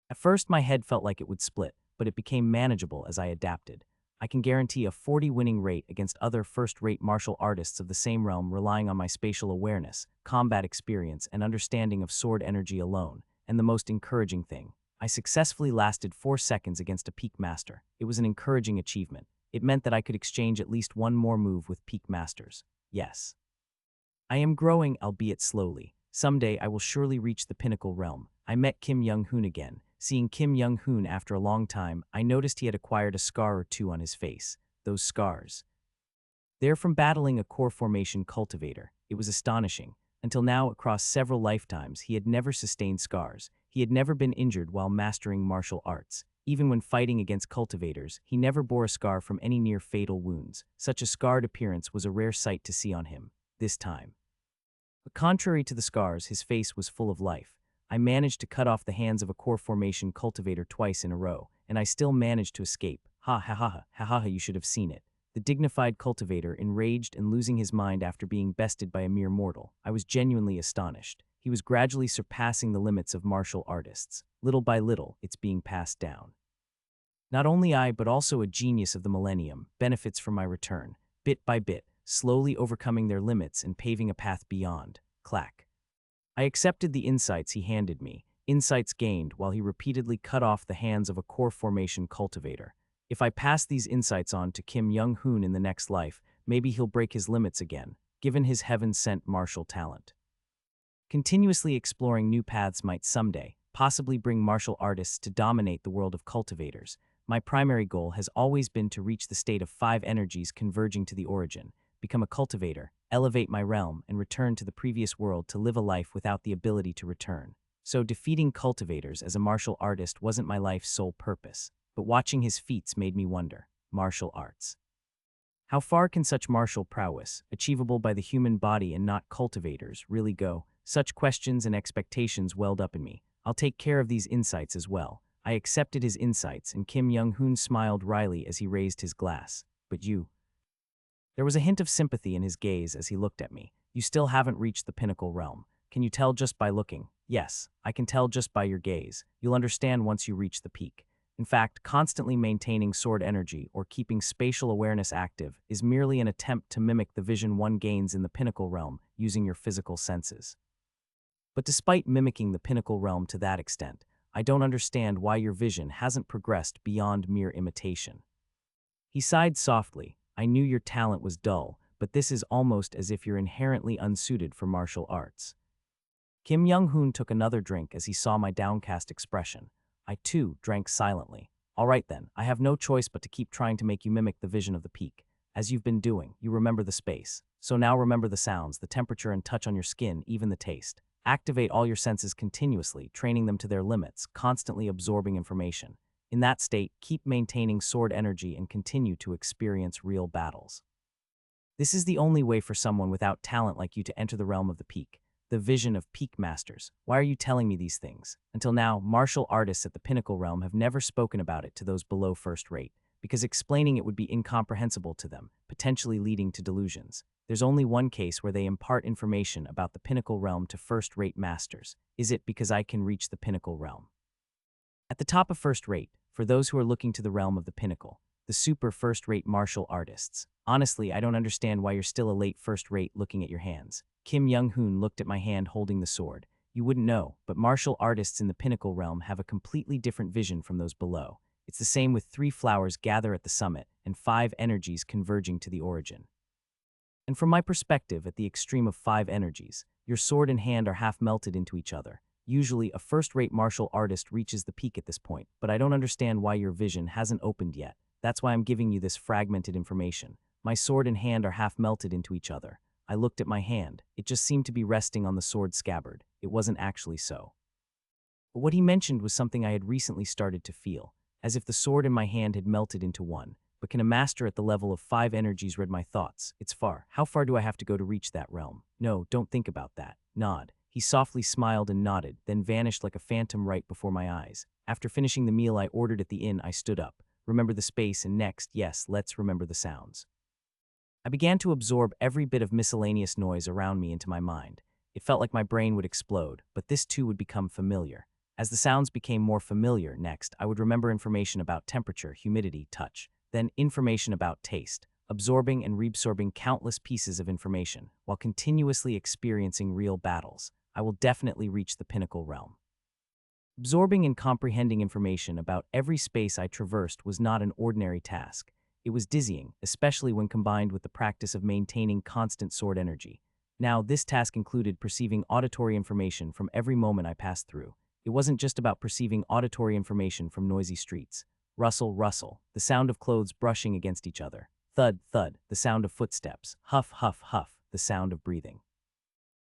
At first, my head felt like it would split, but it became manageable as I adapted. I can guarantee a 40 winning rate against other first-rate martial artists of the same realm relying on my spatial awareness, combat experience, and understanding of sword energy alone. And the most encouraging thing, I successfully lasted 4 seconds against a peak master. It was an encouraging achievement. It meant that I could exchange at least one more move with peak masters. Yes. I am growing, albeit slowly. Someday I will surely reach the pinnacle realm. I met Kim Young-hoon again. Seeing Kim Young-hoon after a long time, I noticed he had acquired a scar or two on his face. Those scars. They're from battling a core formation cultivator. It was astonishing. Until now, across several lifetimes, he had never sustained scars. He had never been injured while mastering martial arts. Even when fighting against cultivators, he never bore a scar from any near-fatal wounds. Such a scarred appearance was a rare sight to see on him, this time. But contrary to the scars, his face was full of life. I managed to cut off the hands of a core formation cultivator twice in a row, and I still managed to escape. Ha ha ha ha ha ha, you should have seen it. The dignified cultivator, enraged and losing his mind after being bested by a mere mortal. I was genuinely astonished. He was gradually surpassing the limits of martial artists. Little by little, it's being passed down. Not only I, but also a genius of the millennium, benefits from my return, bit by bit, slowly overcoming their limits and paving a path beyond. Clack. I accepted the insights he handed me, insights gained while he repeatedly cut off the hands of a core formation cultivator. If I pass these insights on to Kim Young-hoon in the next life, maybe he'll break his limits again, given his heaven-sent martial talent. Continuously exploring new paths might someday, possibly bring martial artists to dominate the world of cultivators. My primary goal has always been to reach the state of 5 energies converging to the origin, become a cultivator, elevate my realm, and return to the previous world to live a life without the ability to return. So defeating cultivators as a martial artist wasn't my life's sole purpose, but watching his feats made me wonder. Martial arts. How far can such martial prowess, achievable by the human body and not cultivators, really go? Such questions and expectations welled up in me. I'll take care of these insights as well. I accepted his insights, and Kim Young-hoon smiled wryly as he raised his glass. But you. There was a hint of sympathy in his gaze as he looked at me. You still haven't reached the pinnacle realm. Can you tell just by looking? Yes, I can tell just by your gaze. You'll understand once you reach the peak. In fact, constantly maintaining sword energy or keeping spatial awareness active is merely an attempt to mimic the vision one gains in the pinnacle realm using your physical senses. But despite mimicking the pinnacle realm to that extent, I don't understand why your vision hasn't progressed beyond mere imitation. He sighed softly. I knew your talent was dull, but this is almost as if you're inherently unsuited for martial arts. Kim Young-hoon took another drink as he saw my downcast expression. I, too, drank silently. All right then, I have no choice but to keep trying to make you mimic the vision of the peak. As you've been doing, you remember the space. So now remember the sounds, the temperature and touch on your skin, even the taste. Activate all your senses continuously, training them to their limits, constantly absorbing information. In that state, keep maintaining sword energy and continue to experience real battles. This is the only way for someone without talent like you to enter the realm of the peak. The vision of peak masters. Why are you telling me these things? Until now, martial artists at the pinnacle realm have never spoken about it to those below first rate, because explaining it would be incomprehensible to them, potentially leading to delusions. There's only one case where they impart information about the pinnacle realm to first-rate masters. Is it because I can reach the pinnacle realm? At the top of first rate, for those who are looking to the realm of the pinnacle, the super first-rate martial artists. Honestly, I don't understand why you're still a late first-rate looking at your hands. Kim Young-hoon looked at my hand holding the sword. You wouldn't know, but martial artists in the pinnacle realm have a completely different vision from those below. It's the same with 3 flowers gather at the summit and 5 energies converging to the origin. And from my perspective, at the extreme of 5 energies, your sword and hand are half melted into each other. Usually, a first-rate martial artist reaches the peak at this point, but I don't understand why your vision hasn't opened yet. That's why I'm giving you this fragmented information. My sword and hand are half melted into each other. I looked at my hand. It just seemed to be resting on the sword scabbard. It wasn't actually so. But what he mentioned was something I had recently started to feel, as if the sword in my hand had melted into one. But can a master at the level of 5 energies read my thoughts? It's far. How far do I have to go to reach that realm? No, don't think about that. Nod. He softly smiled and nodded, then vanished like a phantom right before my eyes. After finishing the meal I ordered at the inn, I stood up. Remember the space, and next, yes, let's remember the sounds. I began to absorb every bit of miscellaneous noise around me into my mind. It felt like my brain would explode, but this too would become familiar. As the sounds became more familiar, next, I would remember information about temperature, humidity, touch, then information about taste, absorbing and reabsorbing countless pieces of information, while continuously experiencing real battles. I will definitely reach the pinnacle realm. Absorbing and comprehending information about every space I traversed was not an ordinary task. It was dizzying, especially when combined with the practice of maintaining constant sword energy. Now, this task included perceiving auditory information from every moment I passed through. It wasn't just about perceiving auditory information from noisy streets. Rustle, rustle, the sound of clothes brushing against each other. Thud, thud, the sound of footsteps. Huff, huff, huff, the sound of breathing.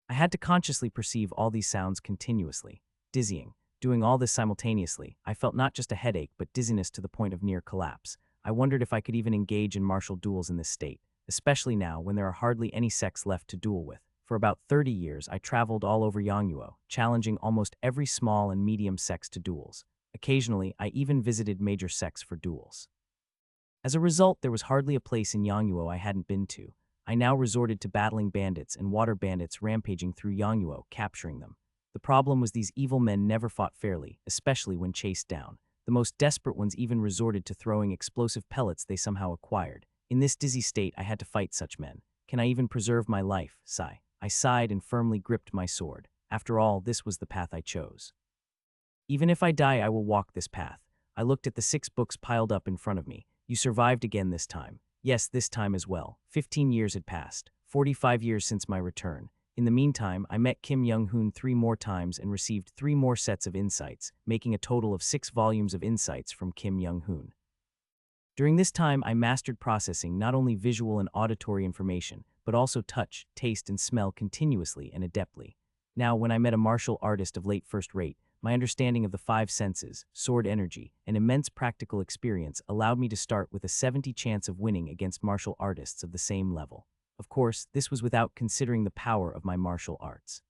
I had to consciously perceive all these sounds continuously. Dizzying. Doing all this simultaneously, I felt not just a headache but dizziness to the point of near collapse. I wondered if I could even engage in martial duels in this state, especially now when there are hardly any sects left to duel with. For about 30 years, I traveled all over Yangnuo, challenging almost every small and medium sects to duels. Occasionally, I even visited major sects for duels. As a result, there was hardly a place in Yangnuo I hadn't been to. I now resorted to battling bandits and water bandits rampaging through Yangnuo, capturing them. The problem was these evil men never fought fairly, especially when chased down. The most desperate ones even resorted to throwing explosive pellets they somehow acquired. In this dizzy state, I had to fight such men. Can I even preserve my life? Sigh. I sighed and firmly gripped my sword. After all, this was the path I chose. Even if I die, I will walk this path. I looked at the 6 books piled up in front of me. You survived again this time. Yes, this time as well. 15 years had passed. 45 years since my return. In the meantime, I met Kim Young-hoon 3 more times and received 3 more sets of insights, making a total of 6 volumes of insights from Kim Young-hoon. During this time, I mastered processing not only visual and auditory information, but also touch, taste, and smell continuously and adeptly. Now, when I met a martial artist of late first rate, my understanding of the 5 senses, sword energy, and immense practical experience allowed me to start with a 70% chance of winning against martial artists of the same level. Of course, this was without considering the power of my martial arts.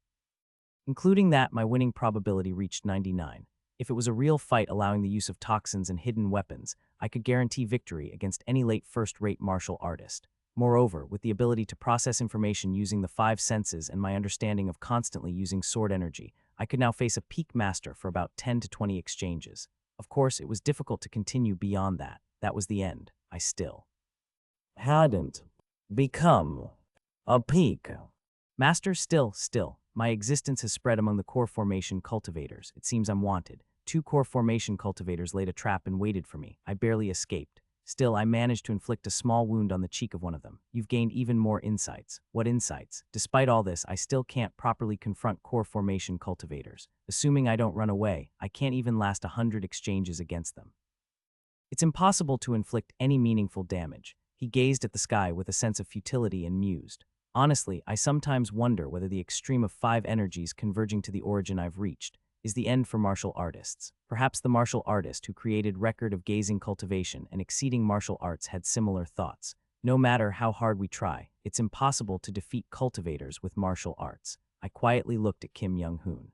Including that, my winning probability reached 99. If it was a real fight allowing the use of toxins and hidden weapons, I could guarantee victory against any late first-rate martial artist. Moreover, with the ability to process information using the 5 senses and my understanding of constantly using sword energy, I could now face a peak master for about 10 to 20 exchanges. Of course, it was difficult to continue beyond that. That was the end. I still hadn't become a peak master. Still, my existence has spread among the core formation cultivators. It seems I'm wanted. 2 core formation cultivators laid a trap and waited for me. I barely escaped. Still, I managed to inflict a small wound on the cheek of one of them. You've gained even more insights. What insights? Despite all this, I still can't properly confront core formation cultivators. Assuming I don't run away, I can't even last 100 exchanges against them. It's impossible to inflict any meaningful damage. He gazed at the sky with a sense of futility and mused. Honestly, I sometimes wonder whether the extreme of 5 energies converging to the origin I've reached is the end for martial artists. Perhaps the martial artist who created record of gazing cultivation and exceeding martial arts had similar thoughts. No matter how hard we try, it's impossible to defeat cultivators with martial arts. I quietly looked at Kim Young-hoon.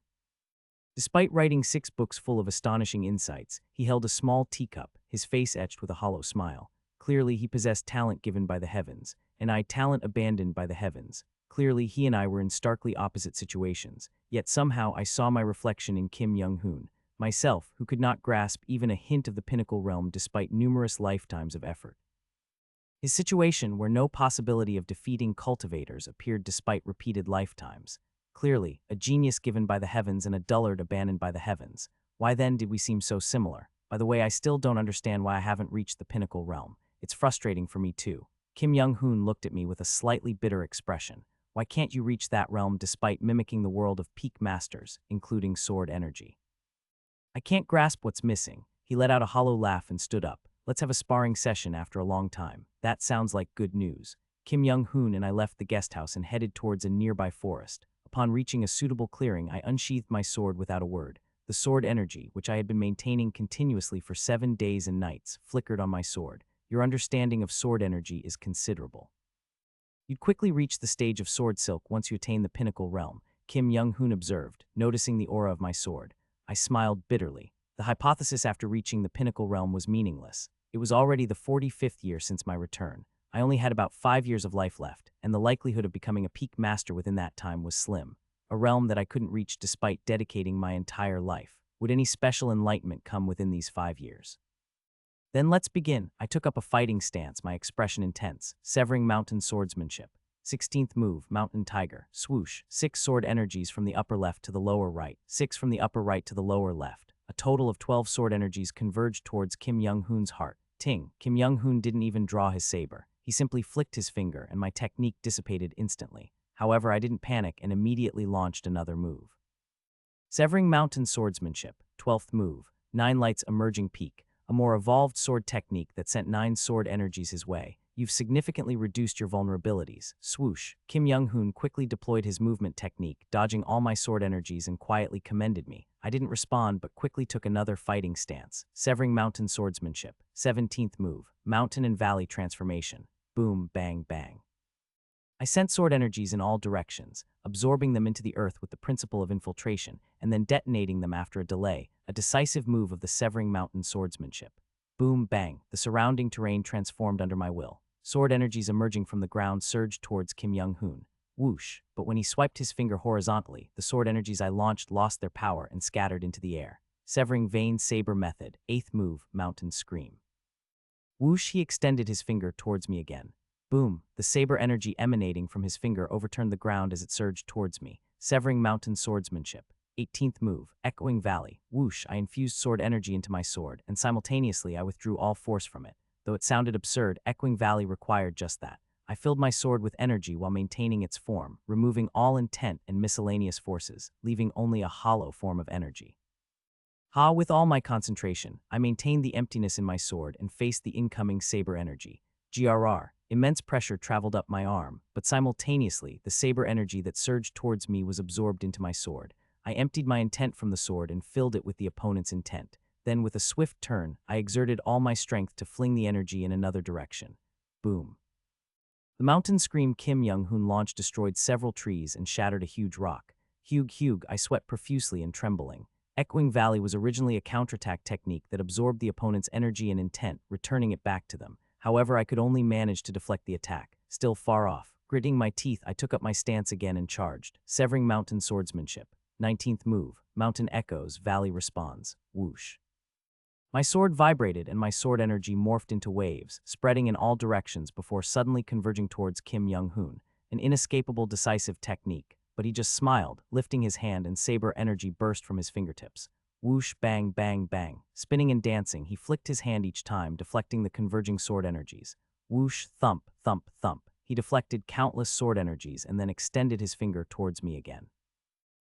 Despite writing 6 books full of astonishing insights, he held a small teacup, his face etched with a hollow smile. Clearly, he possessed talent given by the heavens, and I talent abandoned by the heavens. Clearly, he and I were in starkly opposite situations, yet somehow I saw my reflection in Kim Young-hoon, myself, who could not grasp even a hint of the pinnacle realm despite numerous lifetimes of effort. His situation, where no possibility of defeating cultivators appeared despite repeated lifetimes. Clearly, a genius given by the heavens and a dullard abandoned by the heavens. Why then did we seem so similar? By the way, I still don't understand why I haven't reached the pinnacle realm. It's frustrating for me too. Kim Young-hoon looked at me with a slightly bitter expression. Why can't you reach that realm despite mimicking the world of peak masters, including sword energy? I can't grasp what's missing. He let out a hollow laugh and stood up. Let's have a sparring session after a long time. That sounds like good news. Kim Young-hoon and I left the guest house and headed towards a nearby forest. Upon reaching a suitable clearing, I unsheathed my sword without a word. The sword energy, which I had been maintaining continuously for 7 days and nights, flickered on my sword. Your understanding of sword energy is considerable. You'd quickly reach the stage of sword silk once you attain the pinnacle realm, Kim Young-hoon observed, noticing the aura of my sword. I smiled bitterly. The hypothesis after reaching the pinnacle realm was meaningless. It was already the 45th year since my return. I only had about 5 years of life left, and the likelihood of becoming a peak master within that time was slim. A realm that I couldn't reach despite dedicating my entire life. Would any special enlightenment come within these 5 years? Then let's begin. I took up a fighting stance, my expression intense, severing mountain swordsmanship. 16th move, mountain tiger, swoosh, 6 sword energies from the upper left to the lower right, 6 from the upper right to the lower left. A total of 12 sword energies converged towards Kim Young-hoon's heart. Ting! Kim Young-hoon didn't even draw his saber. He simply flicked his finger and my technique dissipated instantly. However, I didn't panic and immediately launched another move. Severing mountain swordsmanship, 12th move, 9 lights emerging peak. A more evolved sword technique that sent 9 sword energies his way. You've significantly reduced your vulnerabilities. Swoosh. Kim Young-hoon quickly deployed his movement technique, dodging all my sword energies and quietly commended me. I didn't respond but quickly took another fighting stance. Severing mountain swordsmanship. 17th move. Mountain and valley transformation. Boom, bang, bang. I sent sword energies in all directions, absorbing them into the earth with the principle of infiltration, and then detonating them after a delay, a decisive move of the severing mountain swordsmanship. Boom, bang, the surrounding terrain transformed under my will. Sword energies emerging from the ground surged towards Kim Young-hoon. Whoosh, but when he swiped his finger horizontally, the sword energies I launched lost their power and scattered into the air. Severing vein saber method, 8th move, mountain scream. Whoosh, he extended his finger towards me again. Boom, the saber energy emanating from his finger overturned the ground as it surged towards me. Severing mountain swordsmanship. 18th move, echoing valley. Whoosh, I infused sword energy into my sword, and simultaneously I withdrew all force from it. Though it sounded absurd, echoing valley required just that. I filled my sword with energy while maintaining its form, removing all intent and miscellaneous forces, leaving only a hollow form of energy. With all my concentration, I maintained the emptiness in my sword and faced the incoming saber energy. GRR. Immense pressure traveled up my arm, but simultaneously, the saber energy that surged towards me was absorbed into my sword. I emptied my intent from the sword and filled it with the opponent's intent. Then, with a swift turn, I exerted all my strength to fling the energy in another direction. Boom. The mountain scream Kim Young-hoon launched destroyed several trees and shattered a huge rock. Hugh, I sweat profusely and trembling. Echoing Valley was originally a counterattack technique that absorbed the opponent's energy and intent, returning it back to them. However, I could only manage to deflect the attack. Still far off. Gritting my teeth, I took up my stance again and charged. Severing mountain swordsmanship. 19th move. Mountain echoes, valley responds. Whoosh. My sword vibrated and my sword energy morphed into waves, spreading in all directions before suddenly converging towards Kim Young-hoon. An inescapable decisive technique, but he just smiled, lifting his hand and saber energy burst from his fingertips. Whoosh, bang, bang, bang. Spinning and dancing, he flicked his hand each time, deflecting the converging sword energies. Whoosh, thump, thump, thump. He deflected countless sword energies and then extended his finger towards me again.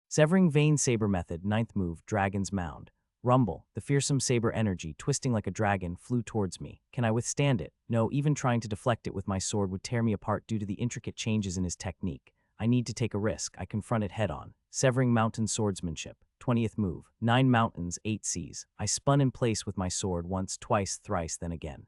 Severing vein saber method, 9th move, Dragon's Mound. Rumble, the fearsome saber energy, twisting like a dragon, flew towards me. Can I withstand it? No, even trying to deflect it with my sword would tear me apart due to the intricate changes in his technique. I need to take a risk. I confront it head-on. Severing mountain swordsmanship. 20th move. 9 mountains, 8 seas. I spun in place with my sword once, twice, thrice, then again.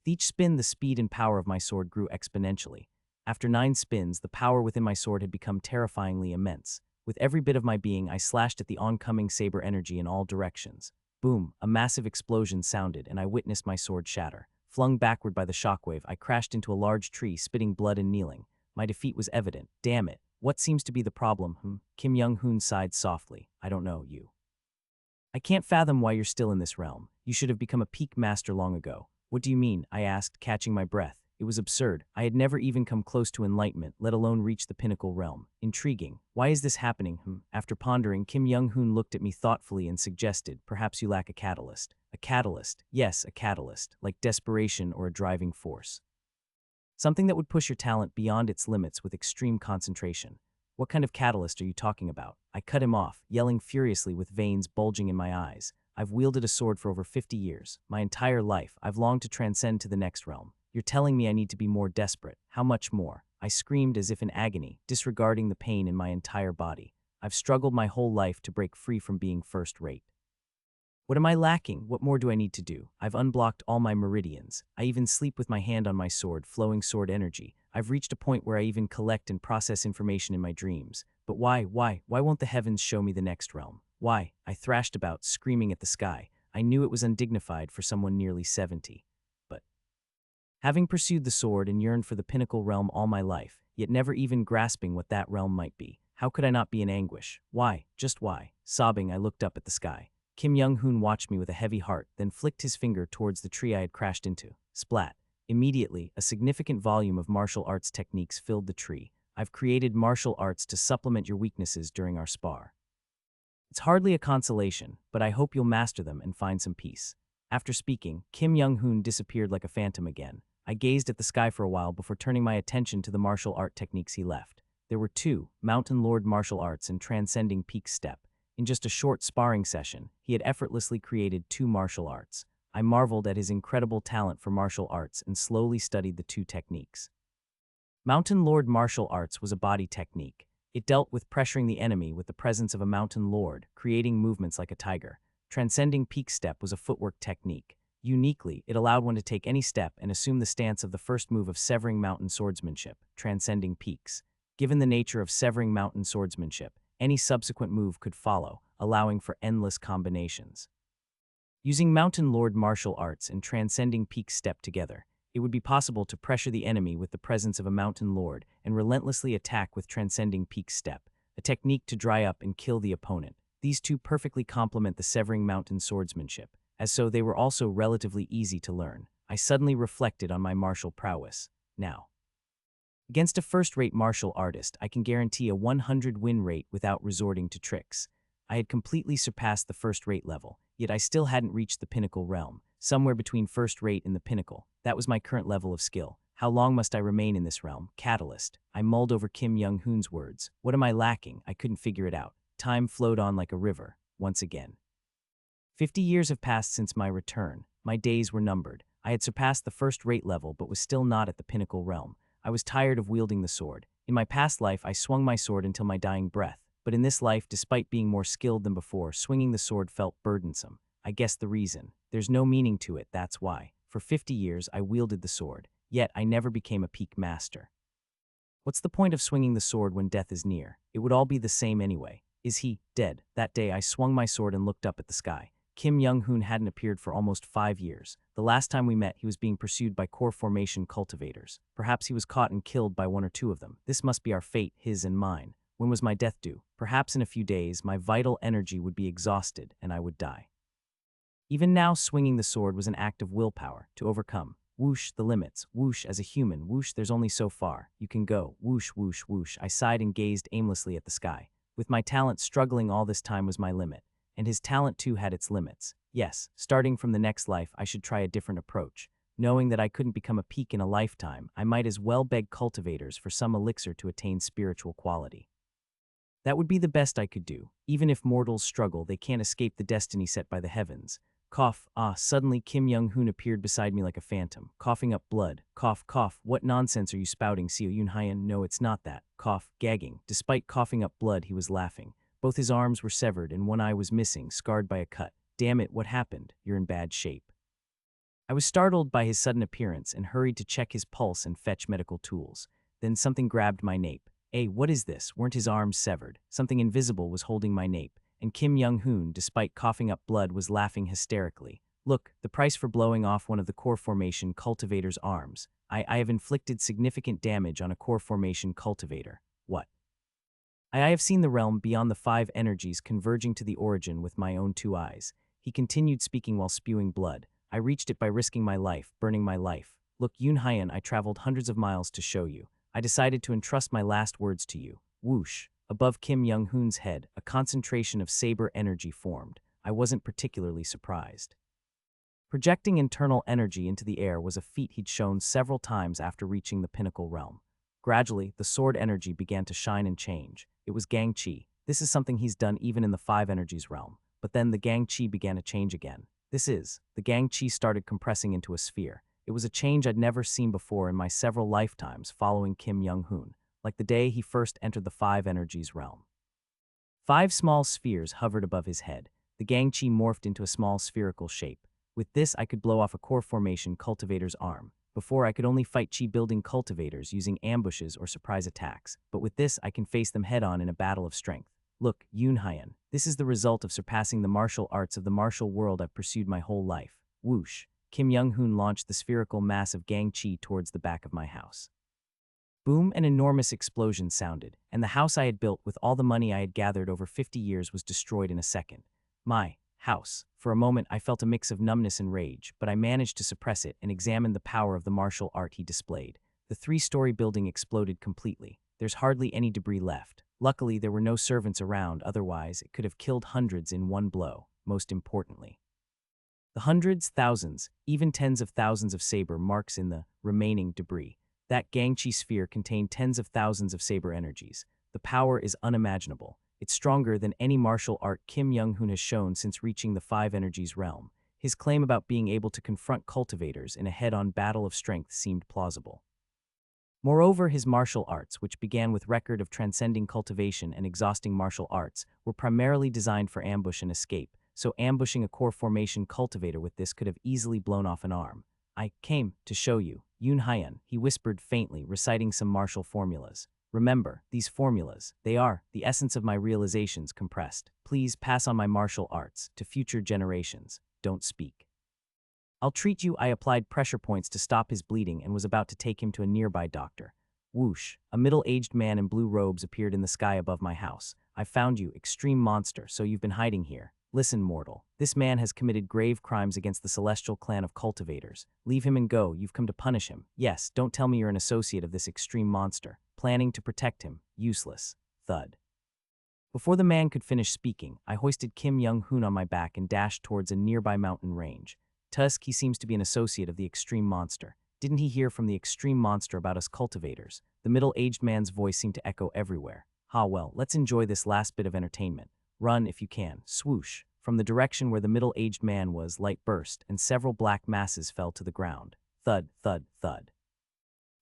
With each spin, the speed and power of my sword grew exponentially. After 9 spins, the power within my sword had become terrifyingly immense. With every bit of my being, I slashed at the oncoming saber energy in all directions. Boom, a massive explosion sounded, and I witnessed my sword shatter. Flung backward by the shockwave, I crashed into a large tree, spitting blood and kneeling. My defeat was evident. Damn it. What seems to be the problem, Kim Young-hoon sighed softly. I don't know, you. I can't fathom why you're still in this realm. You should have become a peak master long ago. What do you mean? I asked, catching my breath. It was absurd. I had never even come close to enlightenment, let alone reach the pinnacle realm. Intriguing. Why is this happening? After pondering, Kim Young-hoon looked at me thoughtfully and suggested, perhaps you lack a catalyst. A catalyst. Yes, a catalyst, like desperation or a driving force. Something that would push your talent beyond its limits with extreme concentration. What kind of catalyst are you talking about? I cut him off, yelling furiously with veins bulging in my eyes. I've wielded a sword for over 50 years. My entire life, I've longed to transcend to the next realm. You're telling me I need to be more desperate. How much more? I screamed as if in agony, disregarding the pain in my entire body. I've struggled my whole life to break free from being first-rate. What am I lacking? What more do I need to do? I've unblocked all my meridians. I even sleep with my hand on my sword, flowing sword energy. I've reached a point where I even collect and process information in my dreams. But why won't the heavens show me the next realm? Why? I thrashed about, screaming at the sky. I knew it was undignified for someone nearly 70. But having pursued the sword and yearned for the pinnacle realm all my life, yet never even grasping what that realm might be, how could I not be in anguish? Why? Just why? Sobbing, I looked up at the sky. Kim Young-hoon watched me with a heavy heart, then flicked his finger towards the tree I had crashed into. Splat. Immediately, a significant volume of martial arts techniques filled the tree. I've created martial arts to supplement your weaknesses during our spar. It's hardly a consolation, but I hope you'll master them and find some peace. After speaking, Kim Young-hoon disappeared like a phantom again. I gazed at the sky for a while before turning my attention to the martial art techniques he left. There were 2, Mountain Lord martial arts and Transcending Peak Step. In just a short sparring session, he had effortlessly created 2 martial arts. I marveled at his incredible talent for martial arts and slowly studied the two techniques. Mountain Lord martial arts was a body technique. It dealt with pressuring the enemy with the presence of a mountain lord, creating movements like a tiger. Transcending peak step was a footwork technique. Uniquely, it allowed one to take any step and assume the stance of the first move of severing mountain swordsmanship, transcending peaks. Given the nature of severing mountain swordsmanship, any subsequent move could follow, allowing for endless combinations. Using Mountain Lord martial arts and transcending peak step together, it would be possible to pressure the enemy with the presence of a mountain lord and relentlessly attack with transcending peak step, a technique to dry up and kill the opponent. These two perfectly complement the severing mountain swordsmanship, as so they were also relatively easy to learn. I suddenly reflected on my martial prowess. Now, against a first-rate martial artist, I can guarantee a 100 win rate without resorting to tricks. I had completely surpassed the first-rate level, yet I still hadn't reached the pinnacle realm, somewhere between first-rate and the pinnacle. That was my current level of skill. How long must I remain in this realm? Catalyst. I mulled over Kim Young-hoon's words. What am I lacking? I couldn't figure it out. Time flowed on like a river, once again. 50 years have passed since my return. My days were numbered. I had surpassed the first-rate level but was still not at the pinnacle realm. I was tired of wielding the sword. In my past life, I swung my sword until my dying breath. But in this life, despite being more skilled than before, swinging the sword felt burdensome. I guessed the reason. There's no meaning to it, that's why. For 50 years, I wielded the sword, yet I never became a peak master. What's the point of swinging the sword when death is near? It would all be the same anyway. Is he dead? That day, I swung my sword and looked up at the sky. Kim Young-hoon hadn't appeared for almost 5 years. The last time we met, he was being pursued by core formation cultivators. Perhaps he was caught and killed by one or two of them. This must be our fate, his and mine. When was my death due? Perhaps in a few days, my vital energy would be exhausted and I would die. Even now, swinging the sword was an act of willpower, to overcome. Whoosh, the limits. Whoosh, as a human. Whoosh, there's only so far. You can go. Whoosh, whoosh, whoosh. I sighed and gazed aimlessly at the sky. With my talent, struggling all this time was my limit. And his talent too had its limits. Yes, starting from the next life, I should try a different approach. Knowing that I couldn't become a peak in a lifetime, I might as well beg cultivators for some elixir to attain spiritual quality. That would be the best I could do. Even if mortals struggle, they can't escape the destiny set by the heavens. Cough, suddenly Kim Young-hoon appeared beside me like a phantom, coughing up blood. Cough, cough, what nonsense are you spouting, Seo Yoon-hyan? No, it's not that. Cough, gagging. Despite coughing up blood, he was laughing. Both his arms were severed and one eye was missing, scarred by a cut. Damn it, what happened? You're in bad shape. I was startled by his sudden appearance and hurried to check his pulse and fetch medical tools. Then something grabbed my nape. Hey, what is this? Weren't his arms severed? Something invisible was holding my nape, and Kim Young-hoon, despite coughing up blood, was laughing hysterically. Look, the price for blowing off one of the core formation cultivator's arms. I have inflicted significant damage on a core formation cultivator. What? I have seen the realm beyond the 5 energies converging to the origin with my own 2 eyes. He continued speaking while spewing blood. I reached it by risking my life, burning my life. Look, Yoon-hyan, I traveled hundreds of miles to show you. I decided to entrust my last words to you. Whoosh. Above Kim Young-hoon's head, a concentration of saber energy formed. I wasn't particularly surprised. Projecting internal energy into the air was a feat he'd shown several times after reaching the pinnacle realm. Gradually, the sword energy began to shine and change. It was Gang Chi. This is something he's done even in the 5 energies realm. But then the Gang Chi began to change again. The Gang Chi started compressing into a sphere. It was a change I'd never seen before in my several lifetimes following Kim Young-hoon, like the day he first entered the 5 energies realm. 5 small spheres hovered above his head. The Gang Chi morphed into a small spherical shape. With this, I could blow off a core formation cultivator's arm. Before, I could only fight chi-building cultivators using ambushes or surprise attacks, but with this, I can face them head-on in a battle of strength. Look, Yoon-hyan, this is the result of surpassing the martial arts of the martial world I've pursued my whole life. Whoosh. Kim Young-hoon launched the spherical mass of Gang Chi towards the back of my house. Boom, an enormous explosion sounded, and the house I had built with all the money I had gathered over 50 years was destroyed in a second. My house. For a moment, I felt a mix of numbness and rage, but I managed to suppress it and examined the power of the martial art he displayed. The 3-story building exploded completely. There's hardly any debris left. Luckily, there were no servants around, otherwise it could have killed hundreds in one blow. Most importantly, the hundreds, thousands, even tens of thousands of saber marks in the remaining debris. That Gang Chi sphere contained tens of thousands of saber energies. The power is unimaginable. It's stronger than any martial art Kim Young-hoon has shown since reaching the 5 energies realm. His claim about being able to confront cultivators in a head-on battle of strength seemed plausible. Moreover, his martial arts, which began with record of transcending cultivation and exhausting martial arts, were primarily designed for ambush and escape, so ambushing a core formation cultivator with this could have easily blown off an arm. I came to show you, Yun Hyan, he whispered faintly, reciting some martial formulas. Remember, these formulas, they are the essence of my realizations compressed. Please pass on my martial arts to future generations. Don't speak. I'll treat you. I applied pressure points to stop his bleeding and was about to take him to a nearby doctor. Whoosh, a middle-aged man in blue robes appeared in the sky above my house. I found you, extreme monster, so you've been hiding here. Listen, mortal, this man has committed grave crimes against the celestial clan of cultivators. Leave him and go, you've come to punish him. Yes, don't tell me you're an associate of this extreme monster. Planning to protect him. Useless. Thud. Before the man could finish speaking, I hoisted Kim Young-hoon on my back and dashed towards a nearby mountain range. Tusk, he seems to be an associate of the extreme monster. Didn't he hear from the extreme monster about us cultivators? The middle-aged man's voice seemed to echo everywhere. Well, let's enjoy this last bit of entertainment. Run if you can. Swoosh. From the direction where the middle-aged man was, light burst, and several black masses fell to the ground. Thud, thud, thud.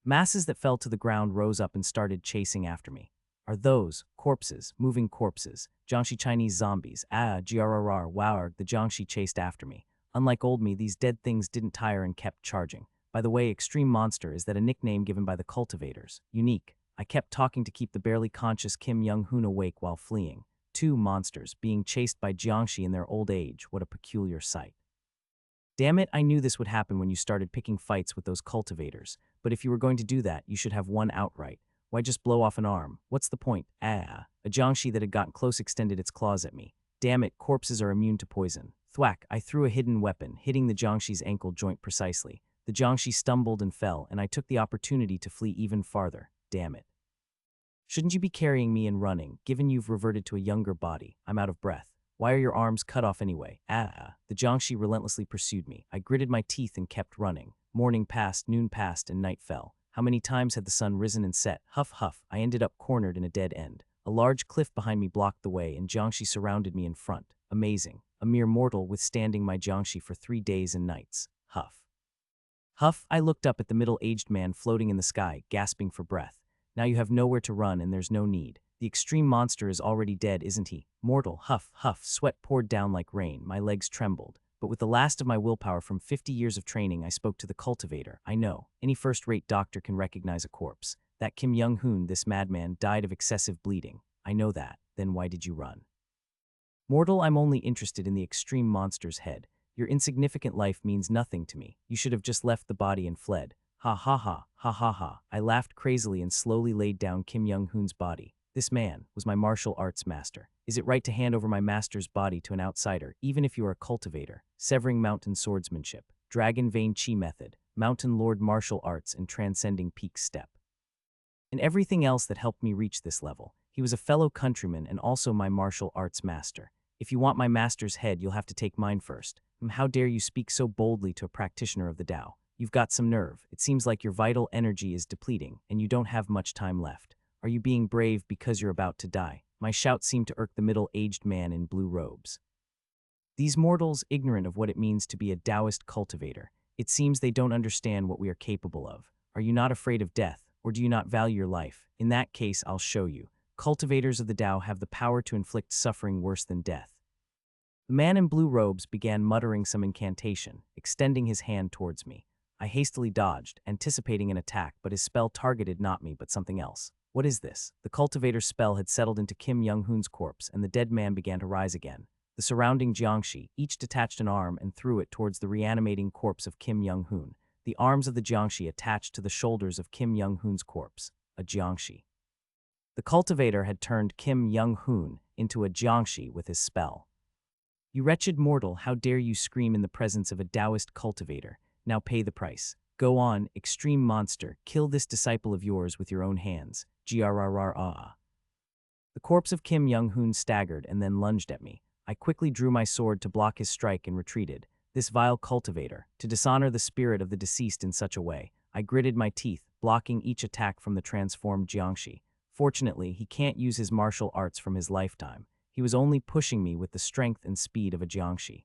Masses that fell to the ground rose up and started chasing after me. Are those corpses, moving corpses, Jiangxi Chinese zombies? Grrr, wow, the Jiangxi chased after me. Unlike old me, these dead things didn't tire and kept charging. By the way, Extreme Monster is that a nickname given by the cultivators. Unique. I kept talking to keep the barely conscious Kim Young-hoon awake while fleeing. Two monsters being chased by Jiangxi in their old age. What a peculiar sight. Damn it, I knew this would happen when you started picking fights with those cultivators. But if you were going to do that, you should have won outright. Why just blow off an arm? What's the point? A Jiangxi that had gotten close extended its claws at me. Damn it, corpses are immune to poison. Thwack, I threw a hidden weapon, hitting the Jiangxi's ankle joint precisely. The Jiangxi stumbled and fell, and I took the opportunity to flee even farther. Damn it. Shouldn't you be carrying me and running, given you've reverted to a younger body? I'm out of breath. Why are your arms cut off anyway? The Jiangxi relentlessly pursued me. I gritted my teeth and kept running. Morning passed, noon passed, and night fell. How many times had the sun risen and set? Huff, huff, I ended up cornered in a dead end. A large cliff behind me blocked the way, and Jiangxi surrounded me in front. Amazing. A mere mortal withstanding my Jiangxi for 3 days and nights. Huff. Huff, I looked up at the middle-aged man floating in the sky, gasping for breath. Now you have nowhere to run and there's no need. The extreme monster is already dead, isn't he? Mortal, huff, huff, sweat poured down like rain, my legs trembled. But with the last of my willpower from 50 years of training, I spoke to the cultivator. I know, any first-rate doctor can recognize a corpse. That Kim Young-hoon, this madman, died of excessive bleeding. I know that. Then why did you run? Mortal, I'm only interested in the extreme monster's head. Your insignificant life means nothing to me. You should have just left the body and fled. Ha ha ha, ha ha ha. I laughed crazily and slowly laid down Kim Young-hoon's body. This man was my martial arts master. Is it right to hand over my master's body to an outsider, even if you are a cultivator? Severing mountain swordsmanship, dragon vein chi method, mountain lord martial arts, and transcending peak step. And everything else that helped me reach this level. He was a fellow countryman and also my martial arts master. If you want my master's head, you'll have to take mine first. How dare you speak so boldly to a practitioner of the Tao? You've got some nerve. It seems like your vital energy is depleting, and you don't have much time left. Are you being brave because you're about to die? My shout seemed to irk the middle-aged man in blue robes. These mortals, ignorant of what it means to be a Taoist cultivator, it seems they don't understand what we are capable of. Are you not afraid of death, or do you not value your life? In that case, I'll show you. Cultivators of the Tao have the power to inflict suffering worse than death. The man in blue robes began muttering some incantation, extending his hand towards me. I hastily dodged, anticipating an attack, but his spell targeted not me but something else. What is this? The cultivator's spell had settled into Kim Young-hoon's corpse, and the dead man began to rise again. The surrounding Jiangxi each detached an arm and threw it towards the reanimating corpse of Kim Young-hoon. The arms of the Jiangxi attached to the shoulders of Kim Young-hoon's corpse. A Jiangxi. The cultivator had turned Kim Young-hoon into a Jiangxi with his spell. You wretched mortal, how dare you scream in the presence of a Taoist cultivator? Now pay the price. Go on, extreme monster, kill this disciple of yours with your own hands. Grrrr. The corpse of Kim Young-hoon staggered and then lunged at me. I quickly drew my sword to block his strike and retreated. This vile cultivator, to dishonor the spirit of the deceased in such a way, I gritted my teeth, blocking each attack from the transformed Jiangxi. Fortunately, he can't use his martial arts from his lifetime. He was only pushing me with the strength and speed of a Jiangxi.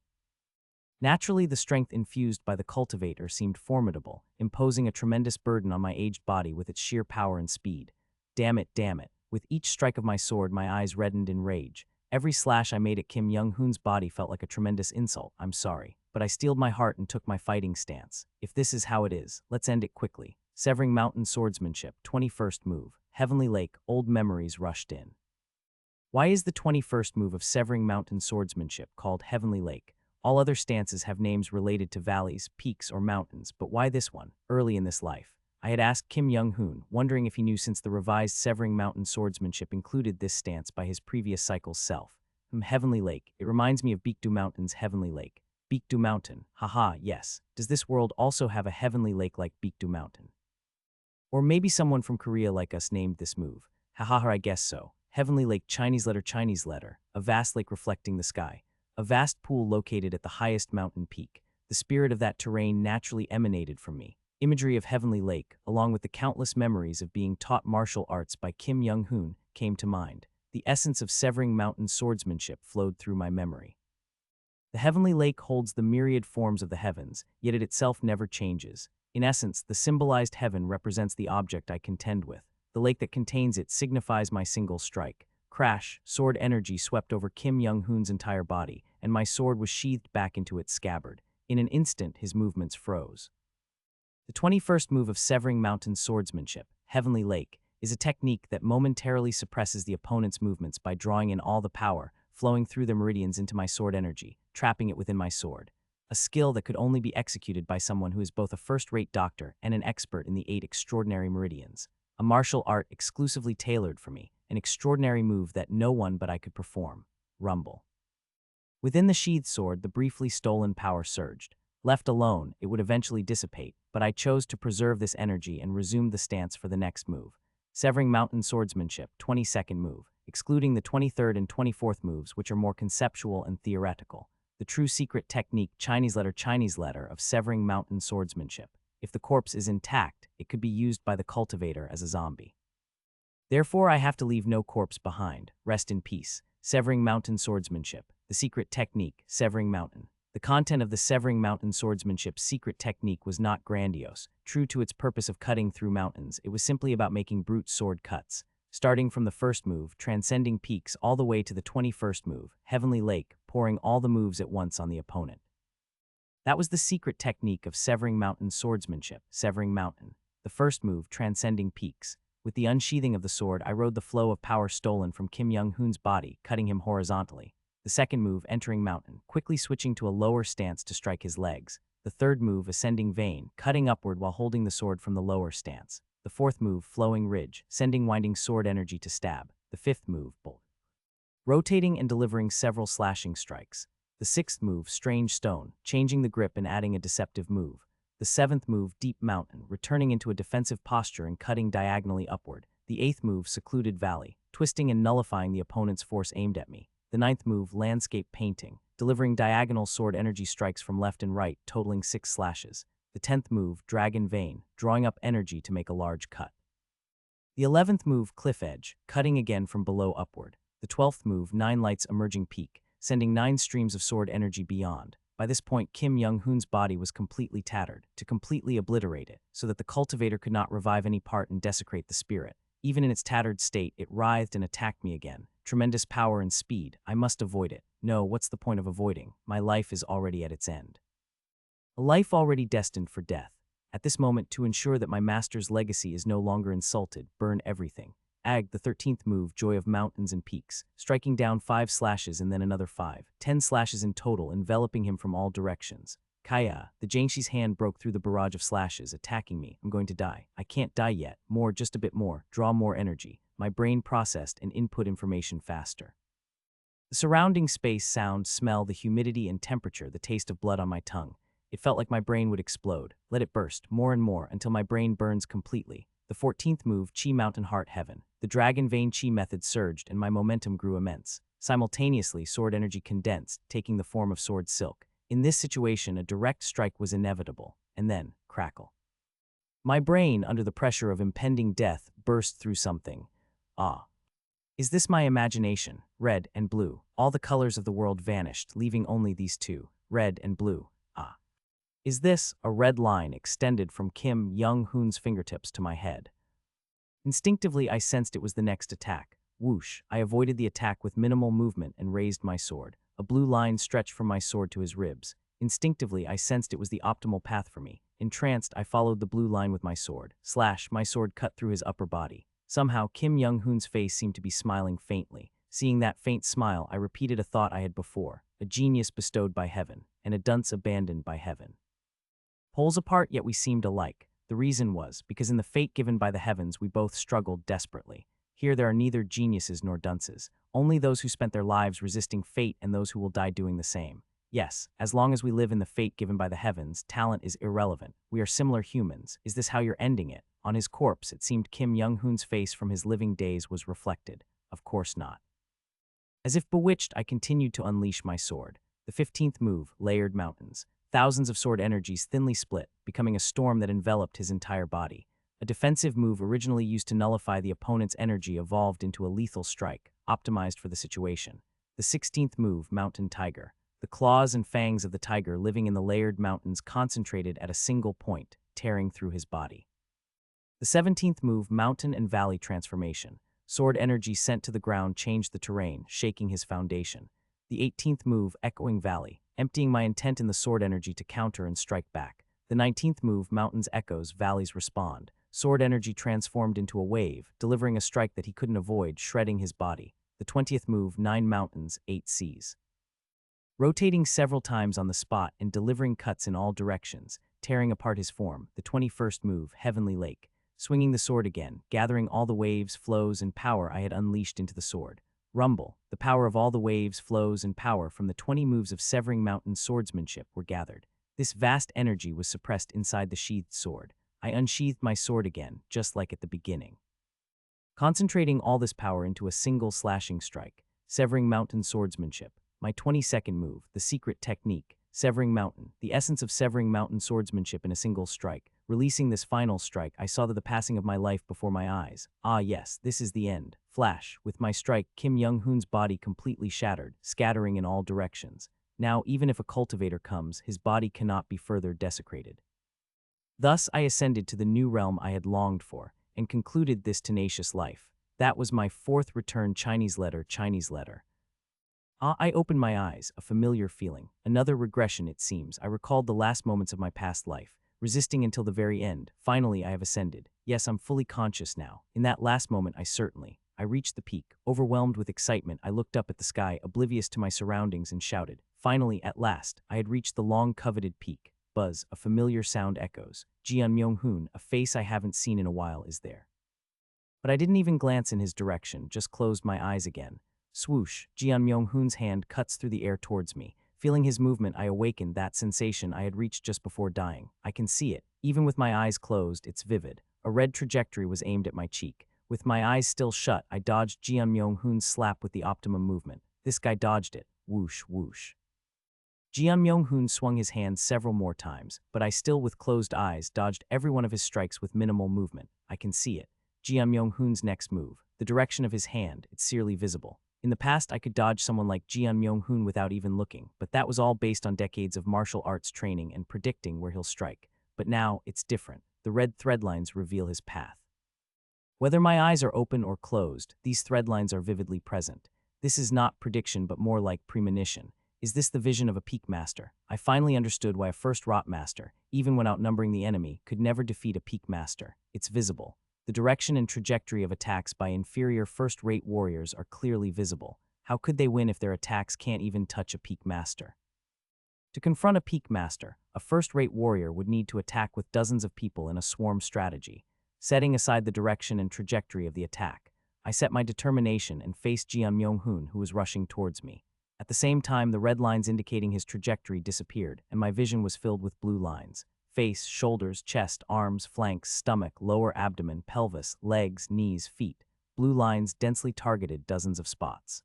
Naturally, the strength infused by the cultivator seemed formidable, imposing a tremendous burden on my aged body with its sheer power and speed. Damn it, damn it. With each strike of my sword, my eyes reddened in rage. Every slash I made at Kim Young-hoon's body felt like a tremendous insult. I'm sorry, but I steeled my heart and took my fighting stance. If this is how it is, let's end it quickly. Severing Mountain Swordsmanship, 21st move. Heavenly Lake, old memories rushed in. Why is the 21st move of Severing Mountain Swordsmanship called Heavenly Lake? All other stances have names related to valleys, peaks, or mountains, but why this one, early in this life? I had asked Kim Young-hoon, wondering if he knew since the revised Severing Mountain Swordsmanship included this stance by his previous cycle's self. Heavenly Lake, it reminds me of Baekdu Mountain's Heavenly Lake. Baekdu Mountain, haha, yes. Does this world also have a Heavenly Lake like Baekdu Mountain? Or maybe someone from Korea like us named this move. Haha, I guess so. Heavenly Lake, Chinese letter, a vast lake reflecting the sky. A vast pool located at the highest mountain peak. The spirit of that terrain naturally emanated from me. Imagery of Heavenly Lake, along with the countless memories of being taught martial arts by Kim Young-hoon, came to mind. The essence of Severing Mountain swordsmanship flowed through my memory. The Heavenly Lake holds the myriad forms of the heavens, yet it itself never changes. In essence, the symbolized heaven represents the object I contend with. The lake that contains it signifies my single strike. Crash, sword energy swept over Kim Young-hoon's entire body, and my sword was sheathed back into its scabbard. In an instant, his movements froze. The 21st move of Severing Mountain Swordsmanship, Heavenly Lake, is a technique that momentarily suppresses the opponent's movements by drawing in all the power, flowing through the meridians into my sword energy, trapping it within my sword. A skill that could only be executed by someone who is both a first-rate doctor and an expert in the 8 extraordinary meridians. A martial art exclusively tailored for me, an extraordinary move that no one but I could perform. Rumble. Within the sheathed sword, the briefly stolen power surged. Left alone, it would eventually dissipate, but I chose to preserve this energy and resumed the stance for the next move. Severing Mountain Swordsmanship, 22nd move, excluding the 23rd and 24th moves, which are more conceptual and theoretical. The true secret technique, Chinese letter, of Severing Mountain Swordsmanship. If the corpse is intact, it could be used by the cultivator as a zombie. Therefore, I have to leave no corpse behind. Rest in peace. Severing Mountain Swordsmanship. The secret technique, Severing Mountain. The content of the Severing Mountain Swordsmanship's secret technique was not grandiose. True to its purpose of cutting through mountains, it was simply about making brute sword cuts. Starting from the first move, transcending peaks, all the way to the 21st move, Heavenly Lake, pouring all the moves at once on the opponent. That was the secret technique of Severing Mountain Swordsmanship, Severing Mountain. The first move, transcending peaks. With the unsheathing of the sword, I rode the flow of power stolen from Kim Young-hoon's body, cutting him horizontally. The second move, entering mountain, quickly switching to a lower stance to strike his legs. The third move, ascending vein, cutting upward while holding the sword from the lower stance. The fourth move, flowing ridge, sending winding sword energy to stab. The fifth move, bolt, rotating and delivering several slashing strikes. The sixth move, strange stone, changing the grip and adding a deceptive move. The seventh move, deep mountain, returning into a defensive posture and cutting diagonally upward. The eighth move, secluded valley, twisting and nullifying the opponent's force aimed at me. The ninth move, landscape painting, delivering diagonal sword energy strikes from left and right, totaling 6 slashes. The 10th move, dragon vein, drawing up energy to make a large cut. The 11th move, cliff edge, cutting again from below upward. The 12th move, 9 lights emerging peak, sending 9 streams of sword energy beyond. By this point, Kim Young-hoon's body was completely tattered, to completely obliterate it, so that the cultivator could not revive any part and desecrate the spirit. Even in its tattered state, it writhed and attacked me again. Tremendous power and speed. I must avoid it. No, what's the point of avoiding? My life is already at its end. A life already destined for death. At this moment, to ensure that my master's legacy is no longer insulted, burn everything. Ag, the 13th move, joy of mountains and peaks, striking down 5 slashes and then another 5, 10 slashes in total, enveloping him from all directions. Kaya, the Jangshi's hand broke through the barrage of slashes, attacking me. I'm going to die. I can't die yet. More, just a bit more. Draw more energy. My brain processed and input information faster. The surrounding space, sound, smell, the humidity and temperature, the taste of blood on my tongue. It felt like my brain would explode. Let it burst, more and more, until my brain burns completely. The 14th move, Chi Mountain Heart Heaven. The Dragon Vein Chi method surged and my momentum grew immense. Simultaneously, sword energy condensed, taking the form of sword silk. In this situation, a direct strike was inevitable. And then, crackle. My brain, under the pressure of impending death, burst through something. Ah. Is this my imagination? Red and blue. All the colors of the world vanished, leaving only these two. red and blue. Ah. Is this a red line extended from Kim Young-hoon's fingertips to my head? Instinctively, I sensed it was the next attack. Whoosh, I avoided the attack with minimal movement and raised my sword. A blue line stretched from my sword to his ribs. Instinctively, I sensed it was the optimal path for me. Entranced, I followed the blue line with my sword. Slash, my sword cut through his upper body. Somehow, Kim Young-hoon's face seemed to be smiling faintly. Seeing that faint smile, I repeated a thought I had before. A genius bestowed by heaven, and a dunce abandoned by heaven. Poles apart, yet we seemed alike. The reason was, because in the fate given by the heavens, we both struggled desperately. Here there are neither geniuses nor dunces, only those who spent their lives resisting fate and those who will die doing the same. Yes, as long as we live in the fate given by the heavens, talent is irrelevant. We are similar humans. Is this how you're ending it? On his corpse, it seemed Kim Young-hoon's face from his living days was reflected. Of course not. As if bewitched, I continued to unleash my sword. The 15th move, Layered Mountains. Thousands of sword energies thinly split, becoming a storm that enveloped his entire body. A defensive move originally used to nullify the opponent's energy evolved into a lethal strike, optimized for the situation. The 16th move, Mountain Tiger. The claws and fangs of the tiger living in the layered mountains concentrated at a single point, tearing through his body. The 17th move, Mountain and Valley Transformation. Sword energy sent to the ground changed the terrain, shaking his foundation. The 18th move, Echoing Valley, emptying my intent in the sword energy to counter and strike back. The 19th move, Mountains Echoes, Valleys Respond. Sword energy transformed into a wave, delivering a strike that he couldn't avoid, shredding his body. The 20th move, 9 Mountains, 8 Seas. Rotating several times on the spot and delivering cuts in all directions, tearing apart his form. The 21st move, Heavenly Lake. Swinging the sword again, gathering all the waves, flows, and power I had unleashed into the sword. Rumble, the power of all the waves, flows, and power from the 20 moves of Severing Mountain swordsmanship were gathered. This vast energy was suppressed inside the sheathed sword. I unsheathed my sword again, just like at the beginning. Concentrating all this power into a single slashing strike, Severing Mountain swordsmanship. My 22nd move, the secret technique, Severing Mountain, the essence of Severing Mountain swordsmanship in a single strike. Releasing this final strike, I saw the passing of my life before my eyes. Ah yes, this is the end. Flash, with my strike, Kim Young-hoon's body completely shattered, scattering in all directions. Now, even if a cultivator comes, his body cannot be further desecrated. Thus, I ascended to the new realm I had longed for, and concluded this tenacious life. That was my 4th return Chinese letter. I opened my eyes, a familiar feeling. Another regression, it seems. I recalled the last moments of my past life, resisting until the very end. Finally, I have ascended. Yes, I'm fully conscious now. In that last moment, I reached the peak. Overwhelmed with excitement, I looked up at the sky, oblivious to my surroundings, and shouted. Finally, at last, I had reached the long-coveted peak. Buzz, a familiar sound echoes. Jeon Myung-hoon, a face I haven't seen in a while, is there. But I didn't even glance in his direction, just closed my eyes again. Swoosh, Jeon Myung-hoon's hand cuts through the air towards me. Feeling his movement, I awakened that sensation I had reached just before dying. I can see it. Even with my eyes closed, it's vivid. A red trajectory was aimed at my cheek. With my eyes still shut, I dodged Jeon Myung-hoon's slap with the optimum movement. This guy dodged it. Whoosh, whoosh. Jeon Myung-hoon swung his hand several more times, but I still, with closed eyes, dodged every one of his strikes with minimal movement. I can see it. Jeon Myung-hoon's next move. The direction of his hand, it's clearly visible. In the past, I could dodge someone like Jeon Myung-hoon without even looking, but that was all based on decades of martial arts training and predicting where he'll strike. But now, it's different. The red threadlines reveal his path. Whether my eyes are open or closed, these threadlines are vividly present. This is not prediction but more like premonition. Is this the vision of a peak master? I finally understood why a first rot master, even when outnumbering the enemy, could never defeat a peak master. It's visible. The direction and trajectory of attacks by inferior first-rate warriors are clearly visible. How could they win if their attacks can't even touch a peak master? To confront a peak master, a first-rate warrior would need to attack with dozens of people in a swarm strategy. Setting aside the direction and trajectory of the attack, I set my determination and faced Jeon Myung-hoon, who was rushing towards me. At the same time, the red lines indicating his trajectory disappeared, and my vision was filled with blue lines. Face, shoulders, chest, arms, flanks, stomach, lower abdomen, pelvis, legs, knees, feet. Blue lines densely targeted dozens of spots.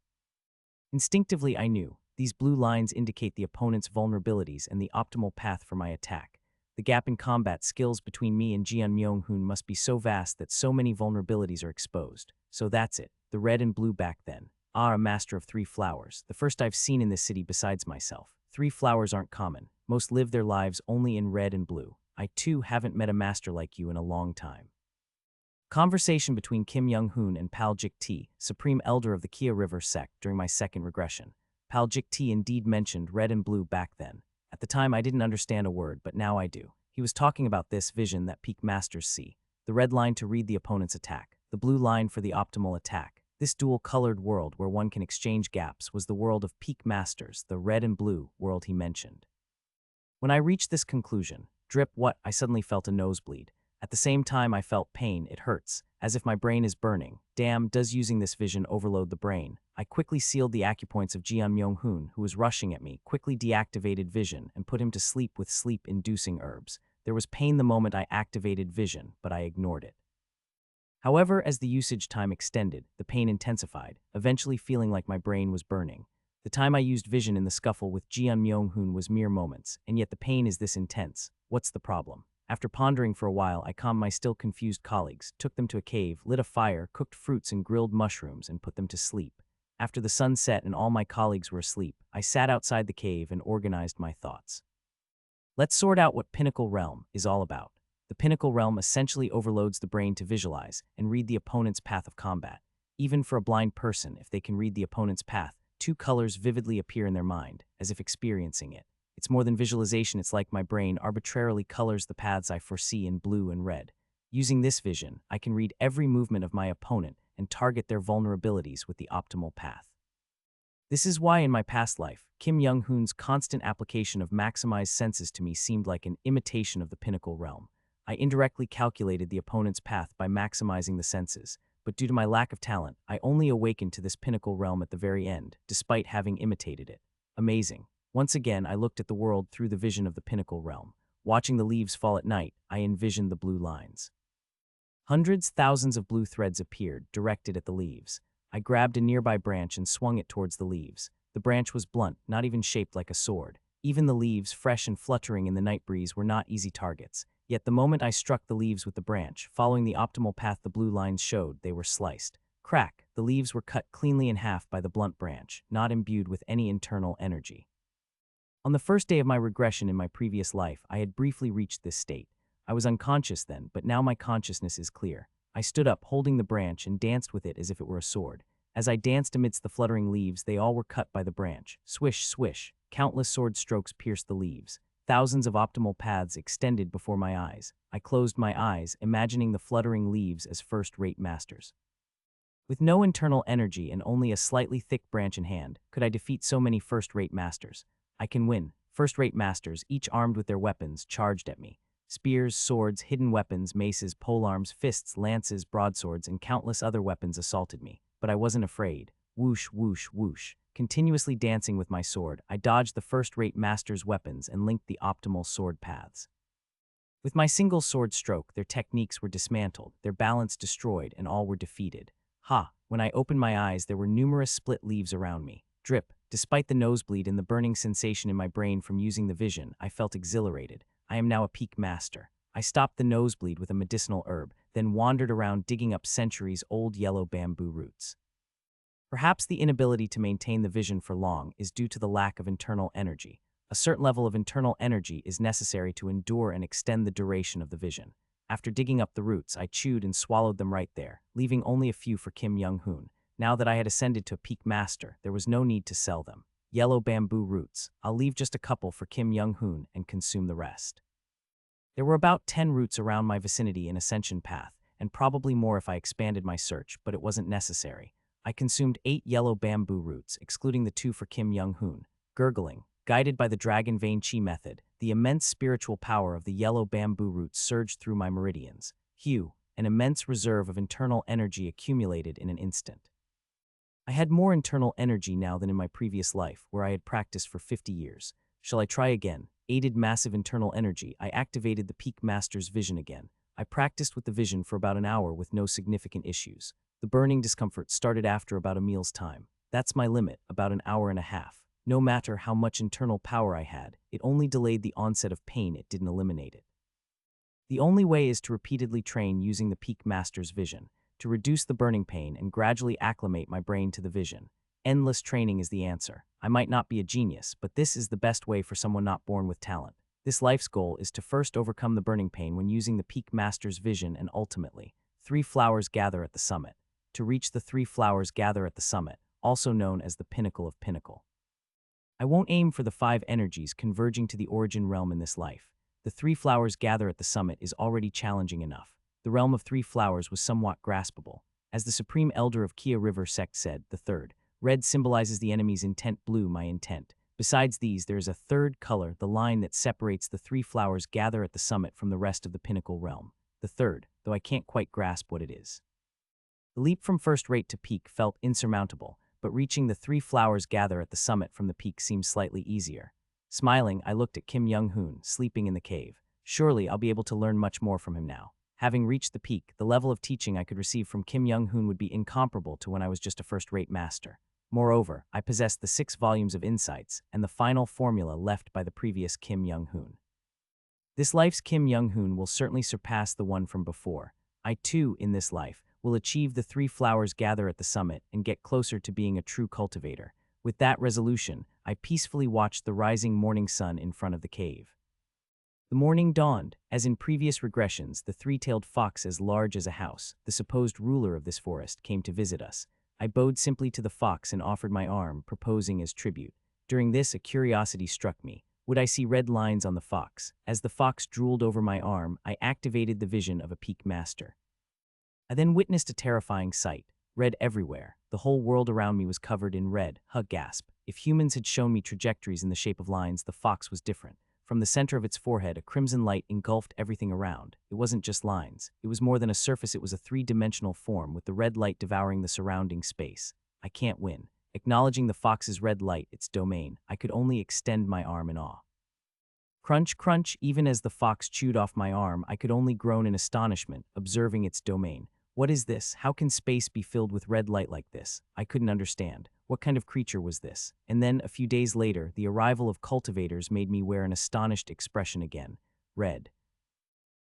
Instinctively, I knew. These blue lines indicate the opponent's vulnerabilities and the optimal path for my attack. The gap in combat skills between me and Jeon Myung-hoon must be so vast that so many vulnerabilities are exposed. So that's it. The red and blue back then. A master of 3 flowers. The first I've seen in this city besides myself. 3 flowers aren't common. Most live their lives only in red and blue. I too haven't met a master like you in a long time. Conversation between Kim Young-hoon and Paljik T, Supreme Elder of the Kia River sect during my second regression. Paljik T indeed mentioned red and blue back then. At the time I didn't understand a word, but now I do. He was talking about this vision that peak masters see. The red line to read the opponent's attack, the blue line for the optimal attack. This dual-colored world where one can exchange gaps was the world of peak masters, the red and blue world he mentioned. When I reached this conclusion, I suddenly felt a nosebleed. At the same time I felt pain, it hurts, as if my brain is burning. Damn, does using this vision overload the brain? I quickly sealed the acupoints of Jeon Myung-hoon, who was rushing at me, quickly deactivated vision, and put him to sleep with sleep-inducing herbs. There was pain the moment I activated vision, but I ignored it. However, as the usage time extended, the pain intensified, eventually feeling like my brain was burning. The time I used vision in the scuffle with Jeon Myung-hoon was mere moments, and yet the pain is this intense. What's the problem? After pondering for a while, I calmed my still confused colleagues, took them to a cave, lit a fire, cooked fruits and grilled mushrooms, and put them to sleep. After the sun set and all my colleagues were asleep, I sat outside the cave and organized my thoughts. Let's sort out what Pinnacle Realm is all about. The Pinnacle Realm essentially overloads the brain to visualize and read the opponent's path of combat. Even for a blind person, if they can read the opponent's path, 2 colors vividly appear in their mind, as if experiencing it. It's more than visualization, it's like my brain arbitrarily colors the paths I foresee in blue and red. Using this vision, I can read every movement of my opponent and target their vulnerabilities with the optimal path. This is why in my past life, Kim Young-hoon's constant application of maximized senses to me seemed like an imitation of the Pinnacle Realm. I indirectly calculated the opponent's path by maximizing the senses, but due to my lack of talent, I only awakened to this Pinnacle Realm at the very end, despite having imitated it. Amazing. Once again, I looked at the world through the vision of the Pinnacle Realm. Watching the leaves fall at night, I envisioned the blue lines. Hundreds, thousands of blue threads appeared, directed at the leaves. I grabbed a nearby branch and swung it towards the leaves. The branch was blunt, not even shaped like a sword. Even the leaves, fresh and fluttering in the night breeze, were not easy targets. Yet the moment I struck the leaves with the branch, following the optimal path the blue lines showed, they were sliced. Crack! The leaves were cut cleanly in half by the blunt branch, not imbued with any internal energy. On the first day of my regression in my previous life, I had briefly reached this state. I was unconscious then, but now my consciousness is clear. I stood up, holding the branch, and danced with it as if it were a sword. As I danced amidst the fluttering leaves, they all were cut by the branch. Swish, swish. Countless sword strokes pierced the leaves. Thousands of optimal paths extended before my eyes. I closed my eyes, imagining the fluttering leaves as first-rate masters. With no internal energy and only a slightly thick branch in hand, could I defeat so many first-rate masters? I can win. First-rate masters, each armed with their weapons, charged at me. Spears, swords, hidden weapons, maces, polearms, fists, lances, broadswords, and countless other weapons assaulted me. But I wasn't afraid. Whoosh, whoosh, whoosh. Continuously dancing with my sword, I dodged the first-rate master's weapons and linked the optimal sword paths. With my single sword stroke, their techniques were dismantled, their balance destroyed, and all were defeated. Ha! When I opened my eyes, there were numerous split leaves around me. Drip. Despite the nosebleed and the burning sensation in my brain from using the vision, I felt exhilarated. I am now a peak master. I stopped the nosebleed with a medicinal herb, then wandered around digging up centuries-old yellow bamboo roots. Perhaps the inability to maintain the vision for long is due to the lack of internal energy. A certain level of internal energy is necessary to endure and extend the duration of the vision. After digging up the roots, I chewed and swallowed them right there, leaving only a few for Kim Young-hoon. Now that I had ascended to a peak master, there was no need to sell them. Yellow bamboo roots. I'll leave just a couple for Kim Young-hoon and consume the rest. There were about 10 roots around my vicinity in Ascension Path, and probably more if I expanded my search, but it wasn't necessary. I consumed 8 yellow bamboo roots, excluding the 2 for Kim Young-hoon. Gurgling, guided by the Dragon Vein Chi method, the immense spiritual power of the yellow bamboo roots surged through my meridians. Hue, an immense reserve of internal energy accumulated in an instant. I had more internal energy now than in my previous life, where I had practiced for 50 years. Shall I try again? Aided massive internal energy, I activated the Peak Master's vision again. I practiced with the vision for about an hour with no significant issues. The burning discomfort started after about a meal's time. That's my limit, about an hour and a half. No matter how much internal power I had, it only delayed the onset of pain, it didn't eliminate it. The only way is to repeatedly train using the Peak Master's vision, to reduce the burning pain and gradually acclimate my brain to the vision. Endless training is the answer. I might not be a genius, but this is the best way for someone not born with talent. This life's goal is to first overcome the burning pain when using the peak master's vision, and ultimately, 3 flowers gather at the summit. To reach the 3 flowers gather at the summit, also known as the pinnacle of pinnacle. I won't aim for the 5 energies converging to the origin realm in this life. The 3 flowers gather at the summit is already challenging enough. The realm of 3 flowers was somewhat graspable. As the supreme elder of Kia River sect said, the third, red symbolizes the enemy's intent, blue my intent. Besides these, there is a third color, the line that separates the 3 flowers gather at the summit from the rest of the pinnacle realm. The third, though I can't quite grasp what it is. The leap from first rate to peak felt insurmountable, but reaching the 3 flowers gather at the summit from the peak seemed slightly easier. Smiling, I looked at Kim Young-hoon, sleeping in the cave. Surely I'll be able to learn much more from him now. Having reached the peak, the level of teaching I could receive from Kim Young-hoon would be incomparable to when I was just a first-rate master. Moreover, I possessed the 6 volumes of insights and the final formula left by the previous Kim Young-hoon. This life's Kim Young-hoon will certainly surpass the one from before. I too, in this life, will achieve the 3 flowers gather at the summit and get closer to being a true cultivator. With that resolution, I peacefully watched the rising morning sun in front of the cave. The morning dawned. As in previous regressions, the 3-tailed fox as large as a house, the supposed ruler of this forest, came to visit us. I bowed simply to the fox and offered my arm, proposing as tribute. During this, a curiosity struck me. Would I see red lines on the fox? As the fox drooled over my arm, I activated the vision of a peak master. I then witnessed a terrifying sight. Red everywhere. The whole world around me was covered in red. Gasp. If humans had shown me trajectories in the shape of lines, the fox was different. From the center of its forehead, a crimson light engulfed everything around. It wasn't just lines. It was more than a surface, it was a 3-dimensional form, with the red light devouring the surrounding space. I can't win. Acknowledging the fox's red light, its domain, I could only extend my arm in awe. Crunch, crunch, even as the fox chewed off my arm, I could only groan in astonishment, observing its domain. What is this? How can space be filled with red light like this? I couldn't understand. What kind of creature was this? And then, a few days later, the arrival of cultivators made me wear an astonished expression again. Red.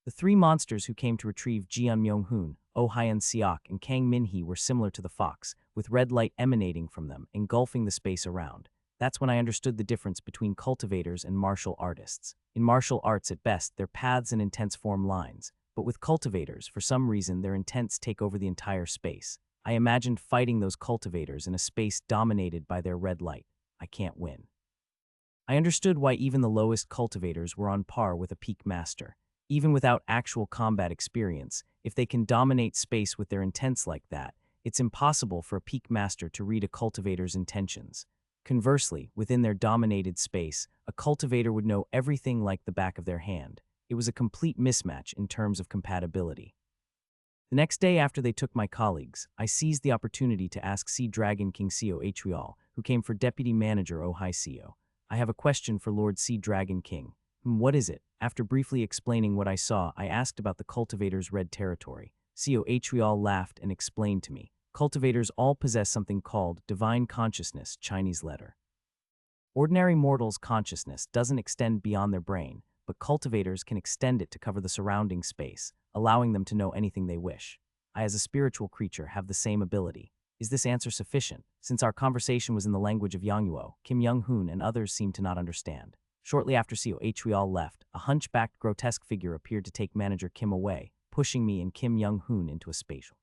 The 3 monsters who came to retrieve Jeon Myung-hoon, Oh Hyun-seok, and Kang Min-hee were similar to the fox, with red light emanating from them, engulfing the space around. That's when I understood the difference between cultivators and martial artists. In martial arts, at best, their paths and intents form lines. But with cultivators, for some reason, their intents take over the entire space. I imagined fighting those cultivators in a space dominated by their red light. I can't win. I understood why even the lowest cultivators were on par with a peak master. Even without actual combat experience, if they can dominate space with their intents like that, it's impossible for a peak master to read a cultivator's intentions. Conversely, within their dominated space, a cultivator would know everything like the back of their hand. It was a complete mismatch in terms of compatibility. The next day after they took my colleagues, I seized the opportunity to ask Sea Dragon King Seo Atrial, who came for Deputy Manager Oh Hai Seo. I have a question for Lord Sea Dragon King. What is it? After briefly explaining what I saw, I asked about the cultivator's red territory. Seo Atrial laughed and explained to me. Cultivators all possess something called divine consciousness, Chinese letter. Ordinary mortals' consciousness doesn't extend beyond their brain, but cultivators can extend it to cover the surrounding space, allowing them to know anything they wish. I, as a spiritual creature, have the same ability. Is this answer sufficient? Since our conversation was in the language of Yangnuo, Kim Young-hoon and others seemed to not understand. Shortly after Seo Atrial left, a hunchbacked, grotesque figure appeared to take Manager Kim away, pushing me and Kim Young-hoon into a spatial.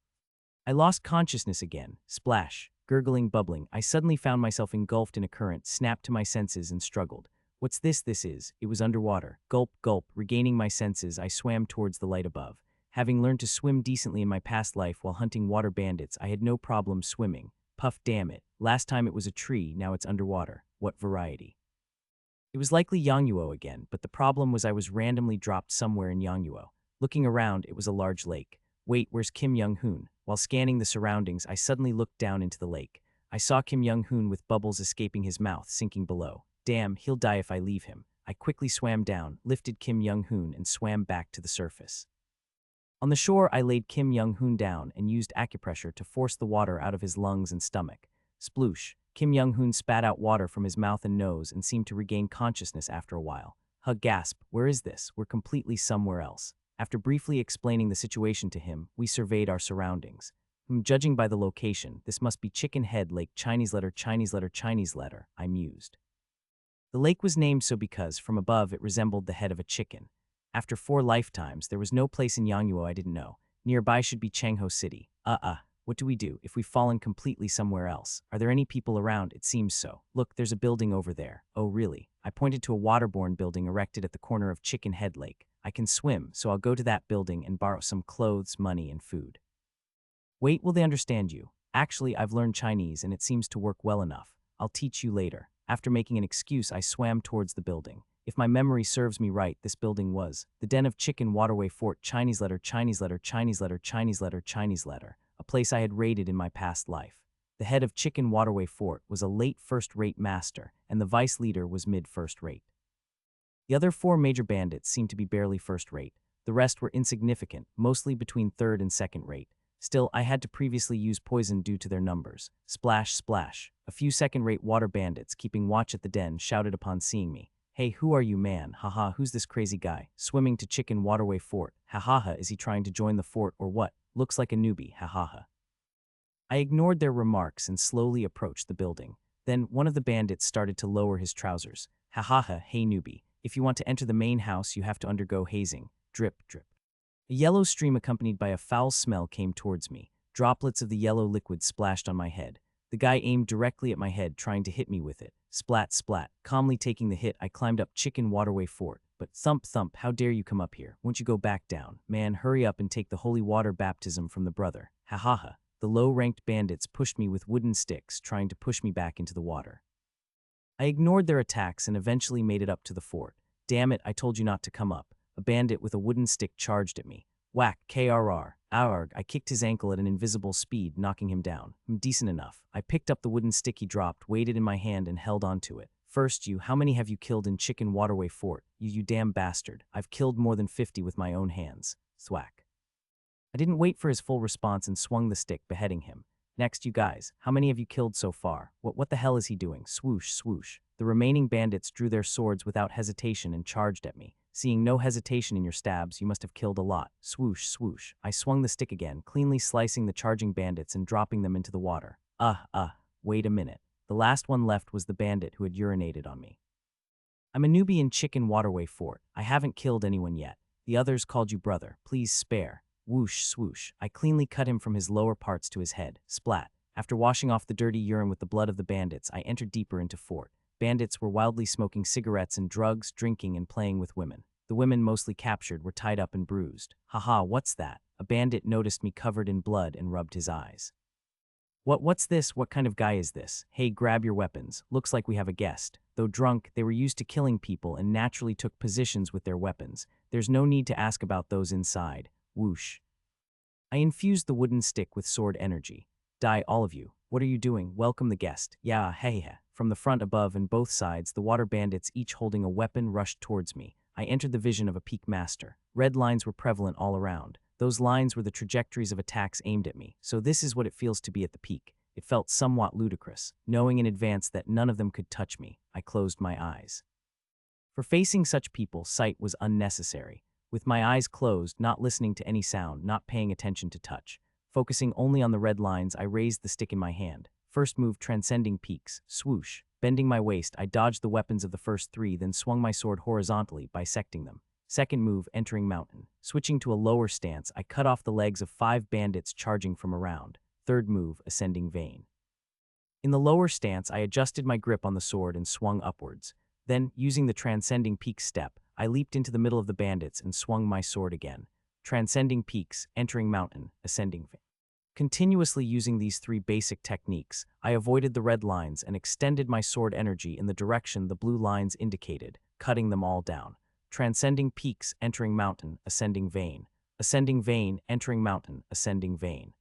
I lost consciousness again. Splash. Gurgling, bubbling, I suddenly found myself engulfed in a current, snapped to my senses and struggled. What's this? It was underwater. Gulp, gulp. Regaining my senses, I swam towards the light above. Having learned to swim decently in my past life while hunting water bandits, I had no problem swimming. Puff, damn it. Last time it was a tree, now it's underwater. What variety? It was likely Yangnuo again, but the problem was I was randomly dropped somewhere in Yangnuo. Looking around, it was a large lake. Wait, where's Kim Young-hoon? While scanning the surroundings, I suddenly looked down into the lake. I saw Kim Young-hoon with bubbles escaping his mouth, sinking below. Damn, he'll die if I leave him. I quickly swam down, lifted Kim Young-hoon, and swam back to the surface. On the shore, I laid Kim Young-hoon down and used acupressure to force the water out of his lungs and stomach. Sploosh. Kim Young-hoon spat out water from his mouth and nose and seemed to regain consciousness after a while. Gasp. Where is this? We're completely somewhere else. After briefly explaining the situation to him, we surveyed our surroundings. Judging by the location, this must be Chicken Head Lake, Chinese letter, Chinese letter, Chinese letter, I mused. The lake was named so because, from above, it resembled the head of a chicken. After 4 lifetimes, there was no place in Yangluo I didn't know. Nearby should be Chengho City. What do we do if we've fallen completely somewhere else? Are there any people around? It seems so. Look, there's a building over there. Oh, really? I pointed to a waterborne building erected at the corner of Chicken Head Lake. I can swim, so I'll go to that building and borrow some clothes, money, and food. Wait, will they understand you? Actually, I've learned Chinese and it seems to work well enough. I'll teach you later. After making an excuse, I swam towards the building. If my memory serves me right, this building was the Den of Chicken Waterway Fort, Chinese letter, Chinese letter, Chinese letter, Chinese letter, Chinese letter, a place I had raided in my past life. The head of Chicken Waterway Fort was a late first-rate master, and the vice leader was mid-first-rate. The other 4 major bandits seemed to be barely first-rate. The rest were insignificant, mostly between third and second-rate. Still, I had to previously use poison due to their numbers. Splash, splash. A few second-rate water bandits keeping watch at the den shouted upon seeing me. Hey, who are you, man? Haha, who's this crazy guy? Swimming to Chicken Waterway Fort. Hahaha, is he trying to join the fort or what? Looks like a newbie, hahaha. I ignored their remarks and slowly approached the building. Then one of the bandits started to lower his trousers. Hahaha, hey newbie. If you want to enter the main house, you have to undergo hazing. Drip, drip. A yellow stream accompanied by a foul smell came towards me. Droplets of the yellow liquid splashed on my head. The guy aimed directly at my head, trying to hit me with it. Splat, splat. Calmly taking the hit, I climbed up Chicken Waterway Fort. But thump, thump, how dare you come up here? Won't you go back down? Man, hurry up and take the holy water baptism from the brother. Ha ha ha. The low-ranked bandits pushed me with wooden sticks, trying to push me back into the water. I ignored their attacks and eventually made it up to the fort. Damn it, I told you not to come up. A bandit with a wooden stick charged at me. Whack, KRR. Arg, I kicked his ankle at an invisible speed, knocking him down. Decent enough. I picked up the wooden stick he dropped, weighed it in my hand, and held onto it. First, how many have you killed in Chicken Waterway Fort? You damn bastard. I've killed more than 50 with my own hands. Thwack. I didn't wait for his full response and swung the stick, beheading him. Next, you guys. How many have you killed so far? What the hell is he doing? Swoosh, swoosh. The remaining bandits drew their swords without hesitation and charged at me. Seeing no hesitation in your stabs, you must have killed a lot. Swoosh, swoosh. I swung the stick again, cleanly slicing the charging bandits and dropping them into the water. Wait a minute. The last one left was the bandit who had urinated on me. I'm a newbie in Chicken Waterway Fort. I haven't killed anyone yet. The others called you brother. Please spare. Whoosh, swoosh. I cleanly cut him from his lower parts to his head. Splat. After washing off the dirty urine with the blood of the bandits, I entered deeper into fort. Bandits were wildly smoking cigarettes and drugs, drinking, and playing with women. The women, mostly captured, were tied up and bruised. Haha, what's that? A bandit noticed me covered in blood and rubbed his eyes. What's this? What kind of guy is this? Hey, grab your weapons. Looks like we have a guest. Though drunk, they were used to killing people and naturally took positions with their weapons. There's no need to ask about those inside. Whoosh. I infused the wooden stick with sword energy. Die, all of you. What are you doing? Welcome the guest. Yeah, hey. From the front, above, and both sides, the water bandits, each holding a weapon, rushed towards me. I entered the vision of a peak master. Red lines were prevalent all around. Those lines were the trajectories of attacks aimed at me, so this is what it feels to be at the peak. It felt somewhat ludicrous. Knowing in advance that none of them could touch me, I closed my eyes. For facing such people, sight was unnecessary. With my eyes closed, not listening to any sound, not paying attention to touch, focusing only on the red lines, I raised the stick in my hand. First move, transcending peaks. Swoosh. Bending my waist, I dodged the weapons of the first 3, then swung my sword horizontally, bisecting them. Second move, entering mountain. Switching to a lower stance, I cut off the legs of 5 bandits charging from around. Third move, ascending vein. In the lower stance, I adjusted my grip on the sword and swung upwards. Then, using the transcending peaks step, I leaped into the middle of the bandits and swung my sword again. Transcending peaks, entering mountain, ascending vein. Continuously using these 3 basic techniques, I avoided the red lines and extended my sword energy in the direction the blue lines indicated, cutting them all down. Transcending peaks, entering mountain, ascending vein. Ascending vein, entering mountain, ascending vein.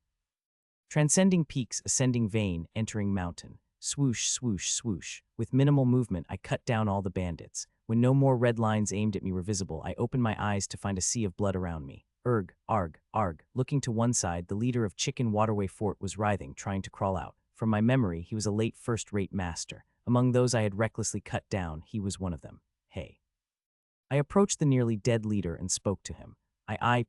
Transcending peaks, ascending vein, entering mountain. Swoosh, swoosh, swoosh. With minimal movement, I cut down all the bandits. When no more red lines aimed at me were visible, I opened my eyes to find a sea of blood around me. Arg. Looking to one side, the leader of Chicken Waterway Fort was writhing, trying to crawl out. From my memory, he was a late first-rate master. Among those I had recklessly cut down, he was one of them. Hey. I approached the nearly dead leader and spoke to him.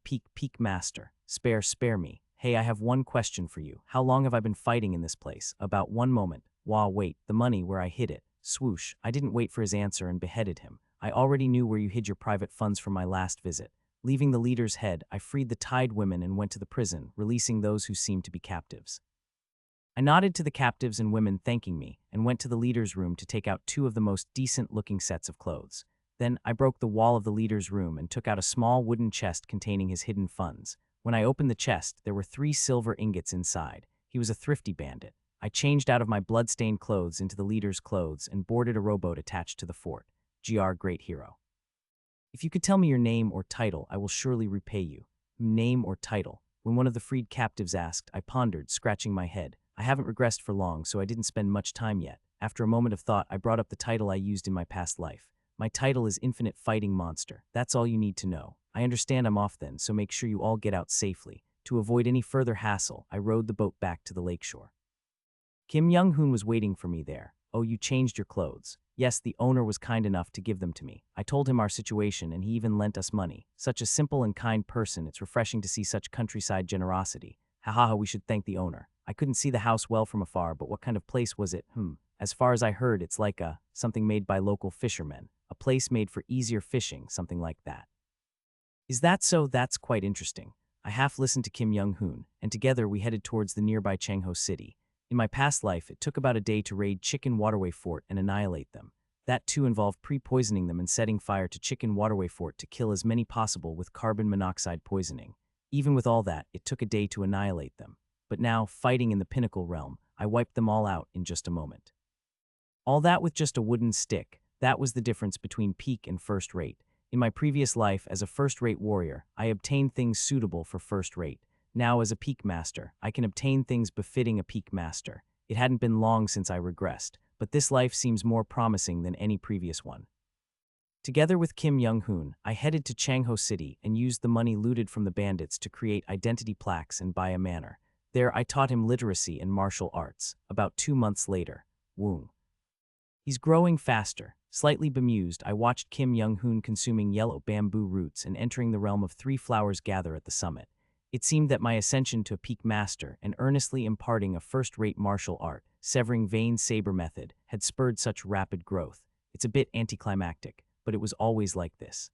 Peak master. Spare me. Hey, I have one question for you. How long have I been fighting in this place? About 1 moment. Wah, wait, the money where I hid it. Swoosh, I didn't wait for his answer and beheaded him. I already knew where you hid your private funds from my last visit. Leaving the leader's head, I freed the tied women and went to the prison, releasing those who seemed to be captives. I nodded to the captives and women thanking me, and went to the leader's room to take out two of the most decent-looking sets of clothes. Then I broke the wall of the leader's room and took out a small wooden chest containing his hidden funds. When I opened the chest, there were 3 silver ingots inside. He was a thrifty bandit. I changed out of my blood-stained clothes into the leader's clothes and boarded a rowboat attached to the fort. GR Great Hero. If you could tell me your name or title, I will surely repay you. Name or title? When one of the freed captives asked, I pondered, scratching my head. I haven't regressed for long, so I didn't spend much time yet. After a moment of thought, I brought up the title I used in my past life. My title is Infinite Fighting Monster. That's all you need to know. I understand I'm off then, so make sure you all get out safely. To avoid any further hassle, I rowed the boat back to the lakeshore. Kim Young-hoon was waiting for me there. Oh, you changed your clothes. Yes, the owner was kind enough to give them to me. I told him our situation, and he even lent us money. Such a simple and kind person, it's refreshing to see such countryside generosity. Haha, we should thank the owner. I couldn't see the house well from afar, but what kind of place was it? As far as I heard, it's like something made by local fishermen. A place made for easier fishing, something like that. Is that so? That's quite interesting. I half listened to Kim Young-hoon, and together we headed towards the nearby Changho city. In my past life, it took about a day to raid Chicken Waterway Fort and annihilate them. That too involved pre-poisoning them and setting fire to Chicken Waterway Fort to kill as many possible with carbon monoxide poisoning. Even with all that, it took a day to annihilate them. But now, fighting in the Pinnacle realm, I wiped them all out in just a moment. All that with just a wooden stick. That was the difference between peak and first rate. In my previous life as a first-rate warrior, I obtained things suitable for first rate. Now as a peak master, I can obtain things befitting a peak master. It hadn't been long since I regressed, but this life seems more promising than any previous one. Together with Kim Young-hoon, I headed to Changho City and used the money looted from the bandits to create identity plaques and buy a manor. There I taught him literacy and martial arts. About 2 months later, Woong. He's growing faster. Slightly bemused, I watched Kim Young-hoon consuming yellow bamboo roots and entering the realm of 3 flowers gather at the summit. It seemed that my ascension to a peak master and earnestly imparting a first-rate martial art, severing vein saber method, had spurred such rapid growth. It's a bit anticlimactic, but it was always like this.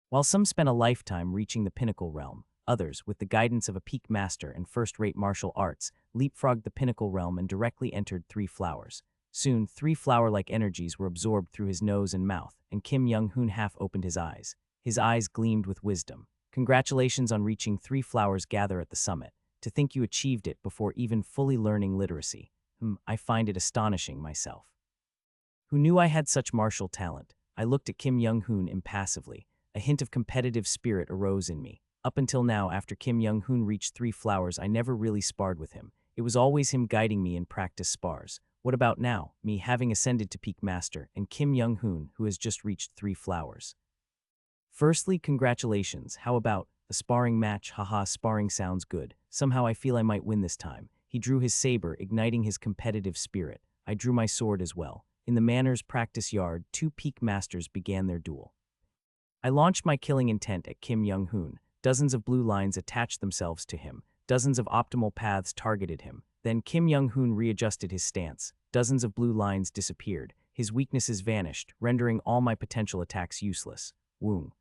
While some spent a lifetime reaching the pinnacle realm, others, with the guidance of a peak master and first-rate martial arts, leapfrogged the pinnacle realm and directly entered 3 flowers. Soon, 3 flower-like energies were absorbed through his nose and mouth, and Kim Young-hoon half opened his eyes. His eyes gleamed with wisdom. Congratulations on reaching 3 flowers gather at the summit. To think you achieved it before even fully learning literacy. I find it astonishing myself. Who knew I had such martial talent? I looked at Kim Young-hoon impassively. A hint of competitive spirit arose in me. Up until now, after Kim Young-hoon reached 3 flowers, I never really sparred with him. It was always him guiding me in practice spars. What about now, me having ascended to peak master, and Kim Young-hoon, who has just reached 3 flowers? Firstly, congratulations. How about a sparring match? Haha, sparring sounds good. Somehow I feel I might win this time. He drew his saber, igniting his competitive spirit. I drew my sword as well. In the manor's practice yard, 2 peak masters began their duel. I launched my killing intent at Kim Young-hoon. Dozens of blue lines attached themselves to him. Dozens of optimal paths targeted him. Then Kim Young-hoon readjusted his stance. Dozens of blue lines disappeared. His weaknesses vanished, rendering all my potential attacks useless. Woong.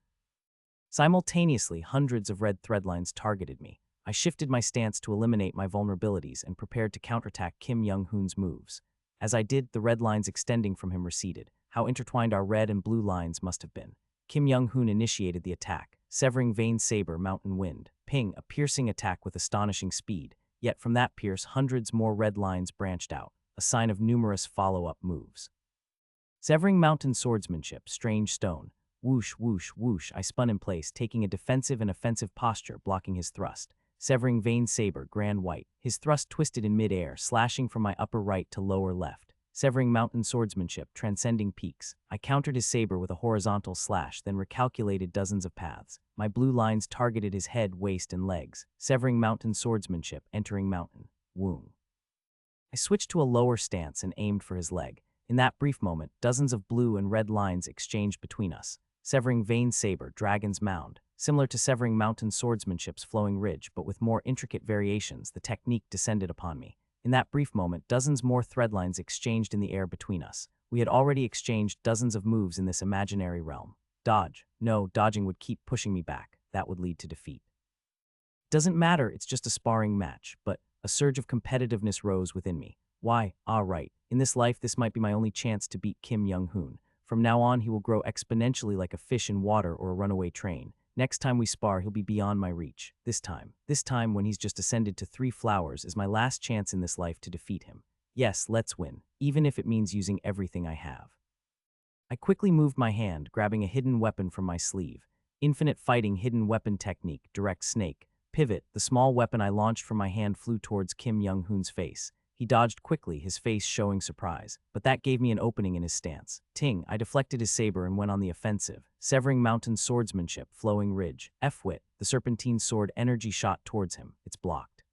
Simultaneously, hundreds of red thread lines targeted me. I shifted my stance to eliminate my vulnerabilities and prepared to counterattack Kim Young-hoon's moves. As I did, the red lines extending from him receded. How intertwined our red and blue lines must have been. Kim Young-hoon initiated the attack, severing vein saber, mountain wind. Ping, a piercing attack with astonishing speed. Yet from that pierce, hundreds more red lines branched out, a sign of numerous follow-up moves. Severing mountain swordsmanship, strange stone. Whoosh, whoosh, whoosh, I spun in place, taking a defensive and offensive posture, blocking his thrust. Severing vein saber, grand white. His thrust twisted in mid-air, slashing from my upper right to lower left. Severing mountain swordsmanship, transcending peaks. I countered his saber with a horizontal slash, then recalculated dozens of paths. My blue lines targeted his head, waist, and legs. Severing mountain swordsmanship, entering mountain. Woong. I switched to a lower stance and aimed for his leg. In that brief moment, dozens of blue and red lines exchanged between us. Severing Vein Saber, Dragon's Mound. Similar to Severing Mountain Swordsmanship's Flowing Ridge, but with more intricate variations, the technique descended upon me. In that brief moment, dozens more threadlines exchanged in the air between us. We had already exchanged dozens of moves in this imaginary realm. Dodge. No, dodging would keep pushing me back. That would lead to defeat. Doesn't matter, it's just a sparring match, but a surge of competitiveness rose within me. Why? Right. In this life, this might be my only chance to beat Kim Young-hoon. From now on, he will grow exponentially like a fish in water or a runaway train. Next time we spar, he'll be beyond my reach. This time when he's just ascended to 3 flowers, is my last chance in this life to defeat him. Yes, let's win, even if it means using everything I have. I quickly moved my hand, grabbing a hidden weapon from my sleeve. Infinite Fighting Hidden Weapon Technique, Direct Snake. Pivot, the small weapon I launched from my hand flew towards Kim Young-hoon's face. He dodged quickly, his face showing surprise, but that gave me an opening in his stance. Ting, I deflected his saber and went on the offensive. Severing Mountain Swordsmanship, Flowing Ridge. F-Wit, the serpentine sword energy shot towards him. It's blocked.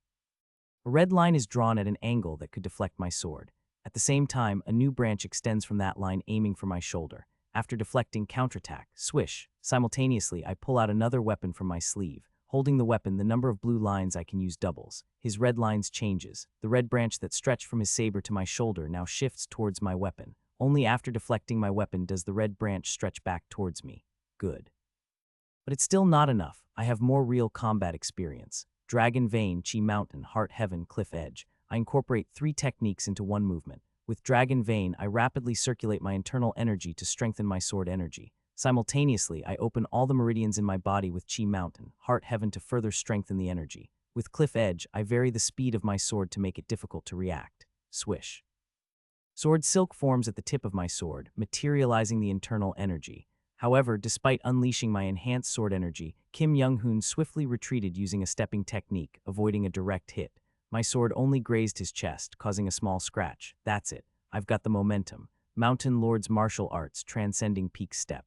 A red line is drawn at an angle that could deflect my sword. At the same time, a new branch extends from that line aiming for my shoulder. After deflecting, counterattack, swish. Simultaneously, I pull out another weapon from my sleeve. Holding the weapon, the number of blue lines I can use doubles. His red lines changes. The red branch that stretched from his saber to my shoulder now shifts towards my weapon. Only after deflecting my weapon does the red branch stretch back towards me. Good. But it's still not enough. I have more real combat experience. Dragon Vein, Chi Mountain, Heart Heaven, Cliff Edge. I incorporate 3 techniques into one movement. With Dragon Vein, I rapidly circulate my internal energy to strengthen my sword energy. Simultaneously, I open all the meridians in my body with Chi Mountain, Heart Heaven to further strengthen the energy. With Cliff Edge, I vary the speed of my sword to make it difficult to react. Swish. Sword Silk forms at the tip of my sword, materializing the internal energy. However, despite unleashing my enhanced sword energy, Kim Young-hoon swiftly retreated using a stepping technique, avoiding a direct hit. My sword only grazed his chest, causing a small scratch. That's it. I've got the momentum. Mountain Lord's martial arts, transcending peak step.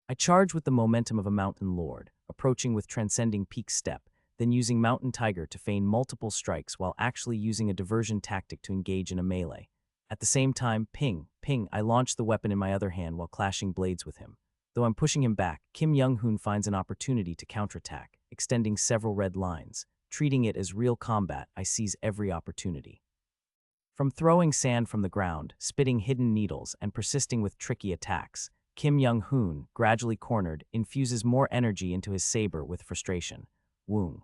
I charge with the momentum of a mountain lord, approaching with transcending peak step, then using Mountain Tiger to feign multiple strikes while actually using a diversion tactic to engage in a melee. At the same time, ping, ping, I launch the weapon in my other hand while clashing blades with him. Though I'm pushing him back, Kim Young-hoon finds an opportunity to counterattack, extending several red lines. Treating it as real combat, I seize every opportunity. From throwing sand from the ground, spitting hidden needles, and persisting with tricky attacks, Kim Young-hoon, gradually cornered, infuses more energy into his saber with frustration. Woong.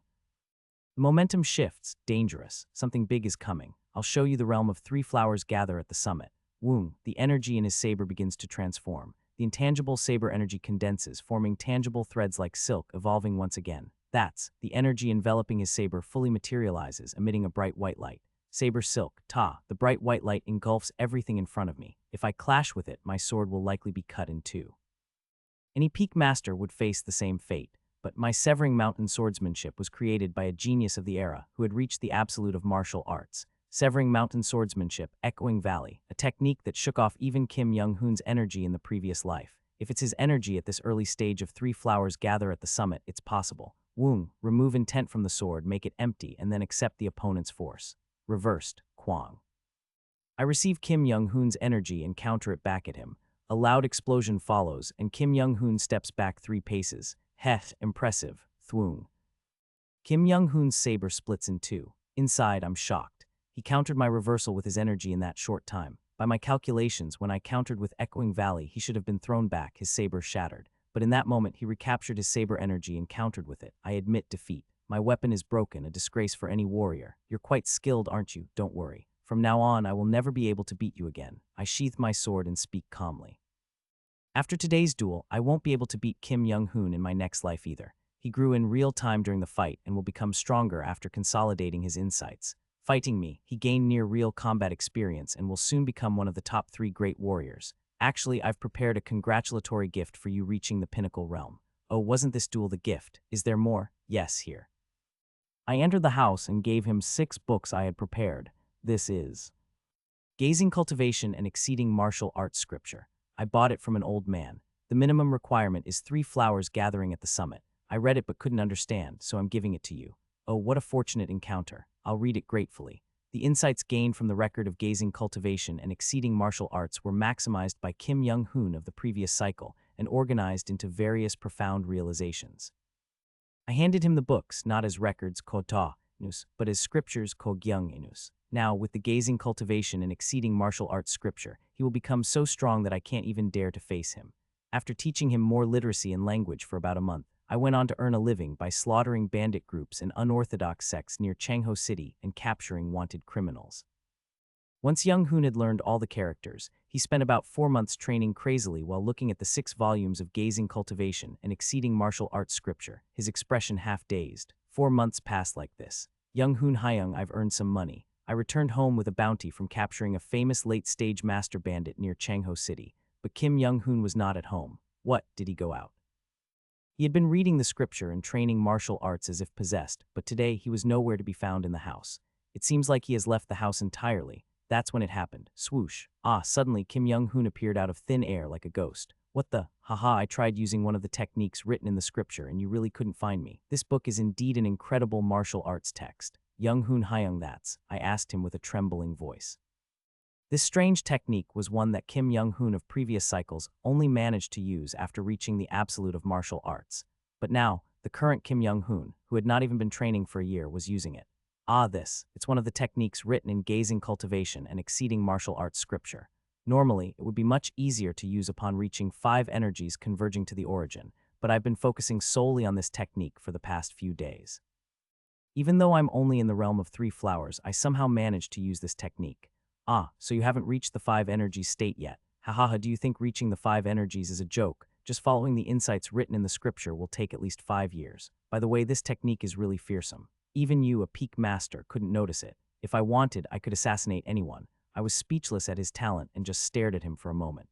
The momentum shifts. Dangerous. Something big is coming. I'll show you the realm of 3 flowers gather at the summit. Woong. The energy in his saber begins to transform. The intangible saber energy condenses, forming tangible threads like silk, evolving once again. That's the energy enveloping his saber fully materializes, emitting a bright white light. Saber Silk, Ta, the bright white light engulfs everything in front of me. If I clash with it, my sword will likely be cut in 2. Any peak master would face the same fate, but my Severing Mountain Swordsmanship was created by a genius of the era who had reached the absolute of martial arts. Severing Mountain Swordsmanship, Echoing Valley, a technique that shook off even Kim Young-hoon's energy in the previous life. If it's his energy at this early stage of 3 flowers gather at the summit, it's possible. Woong, remove intent from the sword, make it empty, and then accept the opponent's force. Reversed, Kwang. I receive Kim Young-hoon's energy and counter it back at him. A loud explosion follows, and Kim Young-hoon steps back 3 paces. Heh, impressive, Thwoong. Kim Young-hoon's saber splits in 2. Inside, I'm shocked. He countered my reversal with his energy in that short time. By my calculations, when I countered with Echoing Valley, he should have been thrown back, his saber shattered. But in that moment, he recaptured his saber energy and countered with it. I admit defeat. My weapon is broken, a disgrace for any warrior. You're quite skilled, aren't you? Don't worry. From now on, I will never be able to beat you again. I sheath my sword and speak calmly. After today's duel, I won't be able to beat Kim Young-hoon in my next life either. He grew in real time during the fight and will become stronger after consolidating his insights. Fighting me, he gained near real combat experience and will soon become one of the top 3 great warriors. Actually, I've prepared a congratulatory gift for you reaching the pinnacle realm. Oh, wasn't this duel the gift? Is there more? Yes, here. I entered the house and gave him 6 books I had prepared. This is Gazing Cultivation and Exceeding Martial Arts Scripture. I bought it from an old man. The minimum requirement is 3 flowers gathering at the summit. I read it but couldn't understand, so I'm giving it to you. Oh, what a fortunate encounter. I'll read it gratefully. The insights gained from the record of Gazing Cultivation and Exceeding Martial Arts were maximized by Kim Young-hoon of the previous cycle and organized into various profound realizations. I handed him the books, not as records kota nus, but as scriptures kogyung inus. Now, with the gazing cultivation and exceeding martial arts scripture, he will become so strong that I can't even dare to face him. After teaching him more literacy and language for about a month, I went on to earn a living by slaughtering bandit groups and unorthodox sects near Changho City and capturing wanted criminals. Once Young Hoon had learned all the characters, he spent about 4 months training crazily while looking at the 6 volumes of gazing cultivation and exceeding martial arts scripture, his expression half-dazed. 4 months passed like this. Young Hoon Hyung, I've earned some money. I returned home with a bounty from capturing a famous late-stage master bandit near Changho City, but Kim Young Hoon was not at home. What, did he go out? He had been reading the scripture and training martial arts as if possessed, but today he was nowhere to be found in the house. It seems like he has left the house entirely. That's when it happened. Swoosh. Suddenly Kim Young Hoon appeared out of thin air like a ghost. What the? Haha, I tried using one of the techniques written in the scripture and you really couldn't find me. This book is indeed an incredible martial arts text. Young Hoon Hyung, that's, I asked him with a trembling voice. This strange technique was one that Kim Young Hoon of previous cycles only managed to use after reaching the absolute of martial arts. But now, the current Kim Young Hoon, who had not even been training for a year, was using it. It's one of the techniques written in gazing cultivation and exceeding martial arts scripture. Normally, it would be much easier to use upon reaching 5 energies converging to the origin, but I've been focusing solely on this technique for the past few days. Even though I'm only in the realm of 3 flowers, I somehow managed to use this technique. So you haven't reached the 5 energies state yet. Hahaha, do you think reaching the 5 energies is a joke? Just following the insights written in the scripture will take at least 5 years. By the way, this technique is really fearsome. Even you, a peak master, couldn't notice it. If I wanted, I could assassinate anyone. I was speechless at his talent and just stared at him for a moment.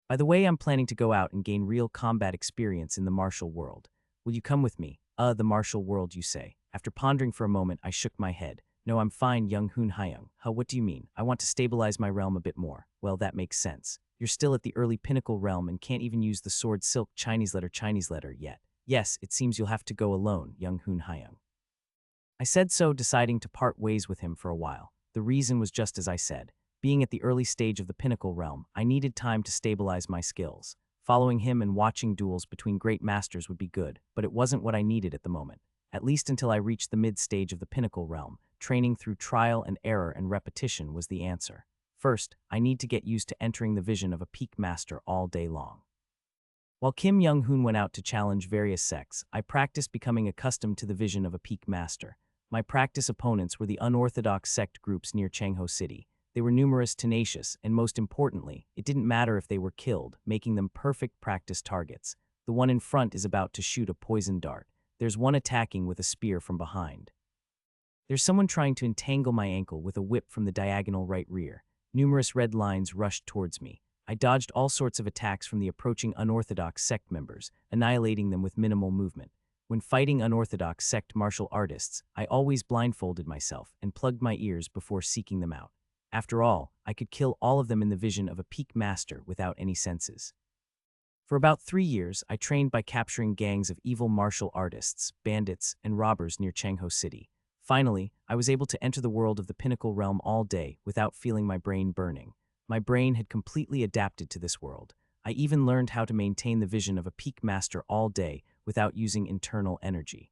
By the way, I'm planning to go out and gain real combat experience in the martial world. Will you come with me? The martial world, you say. After pondering for a moment, I shook my head. No, I'm fine, Young Hoon Hyung. What do you mean? I want to stabilize my realm a bit more. Well, that makes sense. You're still at the early pinnacle realm and can't even use the sword silk Chinese letter yet. Yes, it seems you'll have to go alone, Young Hoon Hyung. I said so, deciding to part ways with him for a while. The reason was just as I said. Being at the early stage of the pinnacle realm, I needed time to stabilize my skills. Following him and watching duels between great masters would be good, but it wasn't what I needed at the moment. At least until I reached the mid-stage of the pinnacle realm, training through trial and error and repetition was the answer. First, I need to get used to entering the vision of a peak master all day long. While Kim Young Hoon went out to challenge various sects, I practiced becoming accustomed to the vision of a peak master. My practice opponents were the unorthodox sect groups near Changho City. They were numerous, tenacious, and most importantly, it didn't matter if they were killed, making them perfect practice targets. The one in front is about to shoot a poison dart. There's one attacking with a spear from behind. There's someone trying to entangle my ankle with a whip from the diagonal right rear. Numerous red lines rushed towards me. I dodged all sorts of attacks from the approaching unorthodox sect members, annihilating them with minimal movement. When fighting unorthodox sect martial artists, I always blindfolded myself and plugged my ears before seeking them out. After all, I could kill all of them in the vision of a peak master without any senses. For about 3 years, I trained by capturing gangs of evil martial artists, bandits, and robbers near Changho City. Finally, I was able to enter the world of the pinnacle realm all day without feeling my brain burning. My brain had completely adapted to this world. I even learned how to maintain the vision of a peak master all day without using internal energy.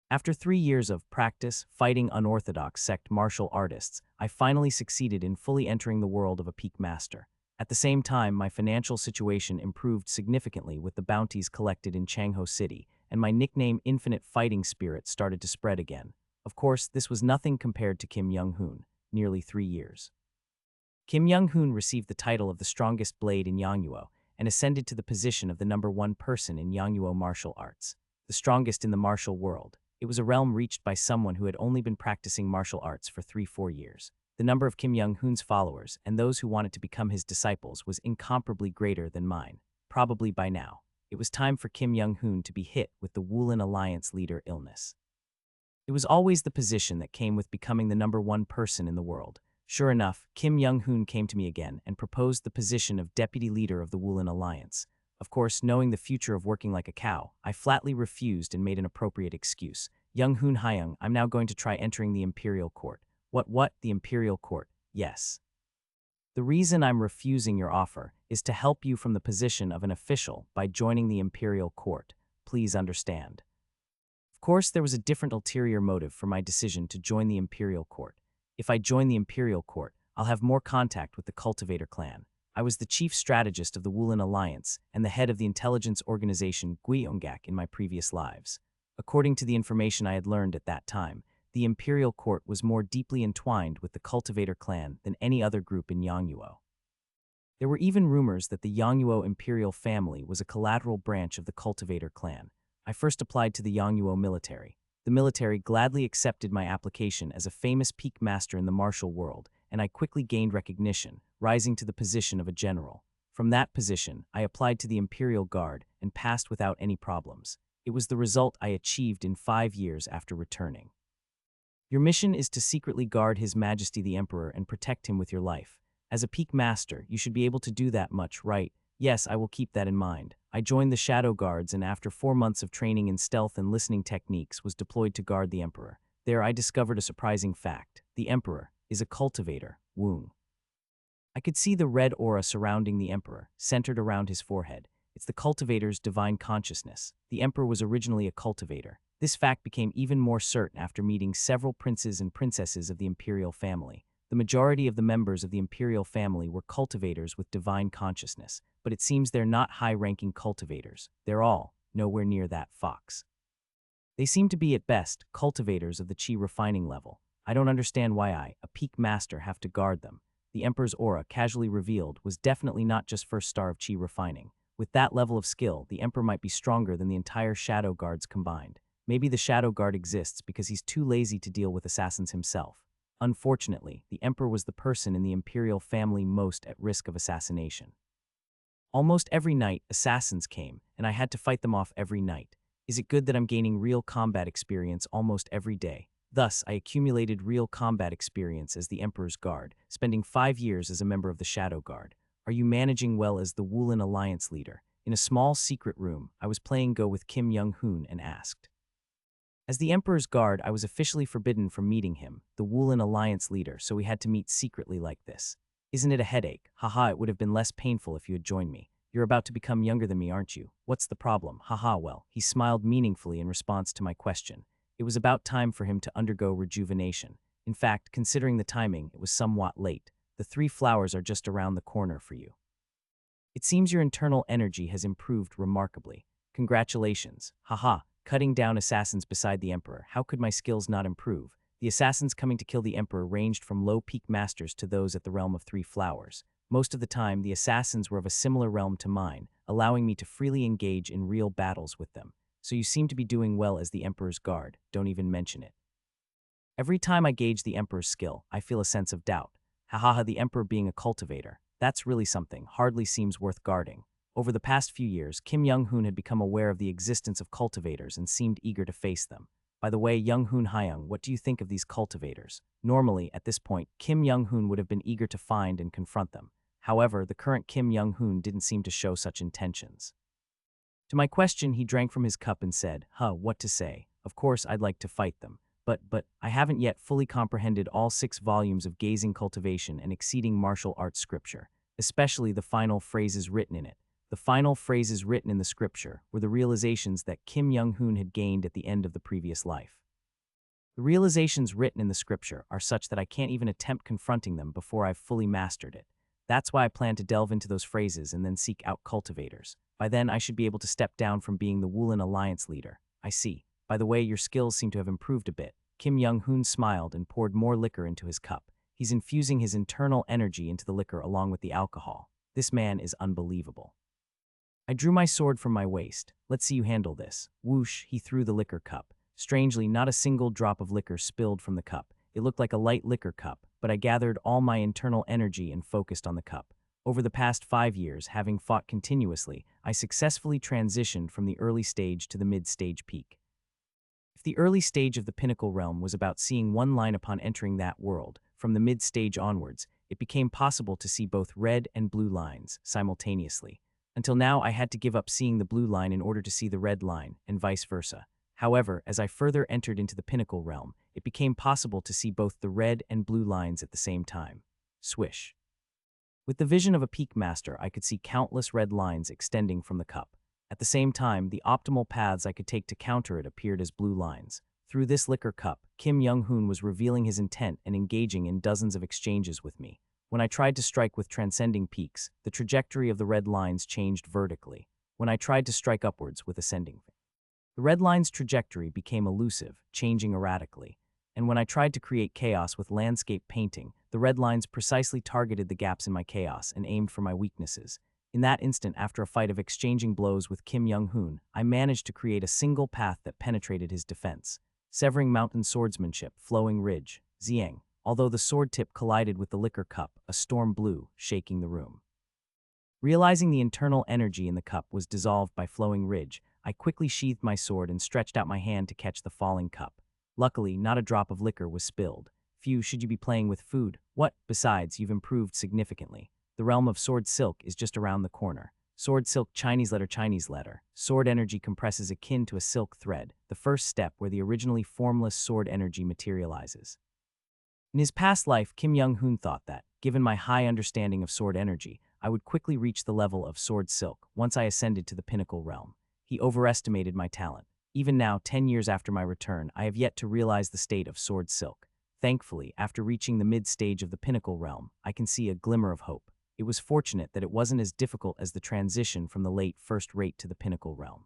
After 3 years of practice fighting unorthodox sect martial artists, I finally succeeded in fully entering the world of a peak master. At the same time, my financial situation improved significantly with the bounties collected in Changho City, and my nickname Infinite Fighting Spirit started to spread again. Of course, this was nothing compared to Kim Young Hoon, nearly 3 years. Kim Young Hoon received the title of the strongest blade in Yangnuo and ascended to the position of the #1 person in Yangnuo martial arts, the strongest in the martial world. It was a realm reached by someone who had only been practicing martial arts for 3-4 years. The number of Kim Young Hoon's followers and those who wanted to become his disciples was incomparably greater than mine. Probably by now, it was time for Kim Young Hoon to be hit with the Wulin Alliance leader illness. It was always the position that came with becoming the #1 person in the world. Sure enough, Kim Young Hoon came to me again and proposed the position of deputy leader of the Wulin Alliance. Of course, knowing the future of working like a cow, I flatly refused and made an appropriate excuse. Young Hoon Hyung, I'm now going to try entering the Imperial Court. What, the Imperial Court? Yes. The reason I'm refusing your offer is to help you from the position of an official by joining the imperial court. Please understand. Of course, there was a different ulterior motive for my decision to join the imperial court. If I join the imperial court, I'll have more contact with the cultivator clan. I was the chief strategist of the Woolen Alliance and the head of the intelligence organization Gyeonggak in my previous lives. According to the information I had learned at that time, the imperial court was more deeply entwined with the cultivator clan than any other group in Yangnuo. There were even rumors that the Yangnuo imperial family was a collateral branch of the cultivator clan. I first applied to the Yangnuo military. The military gladly accepted my application as a famous peak master in the martial world, and I quickly gained recognition, rising to the position of a general. From that position, I applied to the Imperial Guard and passed without any problems. It was the result I achieved in 5 years after returning. Your mission is to secretly guard His Majesty the Emperor and protect him with your life. As a peak master, you should be able to do that much, right? Yes, I will keep that in mind. I joined the Shadow Guards and after 4 months of training in stealth and listening techniques was deployed to guard the Emperor. There I discovered a surprising fact. The Emperor is a cultivator, Woong. I could see the red aura surrounding the Emperor, centered around his forehead. It's the cultivator's divine consciousness. The Emperor was originally a cultivator. This fact became even more certain after meeting several princes and princesses of the imperial family. The majority of the members of the imperial family were cultivators with divine consciousness, but it seems they're not high-ranking cultivators. They're all nowhere near that fox. They seem to be, at best, cultivators of the chi refining level. I don't understand why I, a peak master, have to guard them. The Emperor's aura, casually revealed, was definitely not just first star of chi refining. With that level of skill, the Emperor might be stronger than the entire Shadow Guards combined. Maybe the Shadow Guard exists because he's too lazy to deal with assassins himself. Unfortunately, the Emperor was the person in the imperial family most at risk of assassination. Almost every night, assassins came, and I had to fight them off every night. Is it good that I'm gaining real combat experience almost every day? Thus, I accumulated real combat experience as the Emperor's Guard, spending 5 years as a member of the Shadow Guard. Are you managing well as the Woolen Alliance leader? In a small secret room, I was playing Go with Kim Young-hoon and asked. As the Emperor's Guard, I was officially forbidden from meeting him, the Woolen Alliance leader, so we had to meet secretly like this. Isn't it a headache? Haha, it would have been less painful if you had joined me. You're about to become younger than me, aren't you? What's the problem? Haha, well, he smiled meaningfully in response to my question. It was about time for him to undergo rejuvenation. In fact, considering the timing, it was somewhat late. The 3 flowers are just around the corner for you. It seems your internal energy has improved remarkably. Congratulations. Haha. Cutting down assassins beside the Emperor, how could my skills not improve? The assassins coming to kill the Emperor ranged from low peak masters to those at the realm of 3 flowers. Most of the time, the assassins were of a similar realm to mine, allowing me to freely engage in real battles with them. So you seem to be doing well as the Emperor's Guard, don't even mention it. Every time I gauge the Emperor's skill, I feel a sense of doubt. Haha, the Emperor being a cultivator. That's really something, hardly seems worth guarding. Over the past few years, Kim Young-hoon had become aware of the existence of cultivators and seemed eager to face them. By the way, Young-hoon Hyung, what do you think of these cultivators? Normally, at this point, Kim Young-hoon would have been eager to find and confront them. However, the current Kim Young-hoon didn't seem to show such intentions. To my question, he drank from his cup and said, what to say? Of course, I'd like to fight them. But, I haven't yet fully comprehended all 6 volumes of gazing cultivation and exceeding martial arts scripture, especially the final phrases written in it. The final phrases written in the scripture were the realizations that Kim Young-hoon had gained at the end of the previous life. The realizations written in the scripture are such that I can't even attempt confronting them before I've fully mastered it. That's why I plan to delve into those phrases and then seek out cultivators. By then, I should be able to step down from being the Woolen Alliance leader. I see. By the way, your skills seem to have improved a bit. Kim Young-hoon smiled and poured more liquor into his cup. He's infusing his internal energy into the liquor along with the alcohol. This man is unbelievable. I drew my sword from my waist. Let's see you handle this. Whoosh, he threw the liquor cup. Strangely, not a single drop of liquor spilled from the cup. It looked like a light liquor cup, but I gathered all my internal energy and focused on the cup. Over the past 5 years, having fought continuously, I successfully transitioned from the early stage to the mid-stage peak. If the early stage of the pinnacle realm was about seeing one line upon entering that world, from the mid-stage onwards, it became possible to see both red and blue lines simultaneously. Until now, I had to give up seeing the blue line in order to see the red line, and vice versa. However, as I further entered into the pinnacle realm, it became possible to see both the red and blue lines at the same time. Swish. With the vision of a peak master, I could see countless red lines extending from the cup. At the same time, the optimal paths I could take to counter it appeared as blue lines. Through this liquor cup, Kim Young-hoon was revealing his intent and engaging in dozens of exchanges with me. When I tried to strike with transcending peaks, the trajectory of the red lines changed vertically. When I tried to strike upwards with ascending, the red line's trajectory became elusive, changing erratically. And when I tried to create chaos with landscape painting, the red lines precisely targeted the gaps in my chaos and aimed for my weaknesses. In that instant, after a fight of exchanging blows with Kim Young-hoon, I managed to create a single path that penetrated his defense. Severing mountain swordsmanship, flowing ridge, Ziang. Although the sword tip collided with the liquor cup, a storm blew, shaking the room. Realizing the internal energy in the cup was dissolved by flowing ridge, I quickly sheathed my sword and stretched out my hand to catch the falling cup. Luckily, not a drop of liquor was spilled. Phew, should you be playing with food? What? Besides, you've improved significantly. The realm of sword silk is just around the corner. Sword silk, Chinese letter. Sword energy compresses akin to a silk thread, the first step where the originally formless sword energy materializes. In his past life, Kim Young-hoon thought that, given my high understanding of sword energy, I would quickly reach the level of sword silk once I ascended to the pinnacle realm. He overestimated my talent. Even now, 10 years after my return, I have yet to realize the state of sword silk. Thankfully, after reaching the mid-stage of the pinnacle realm, I can see a glimmer of hope. It was fortunate that it wasn't as difficult as the transition from the late first rate to the pinnacle realm.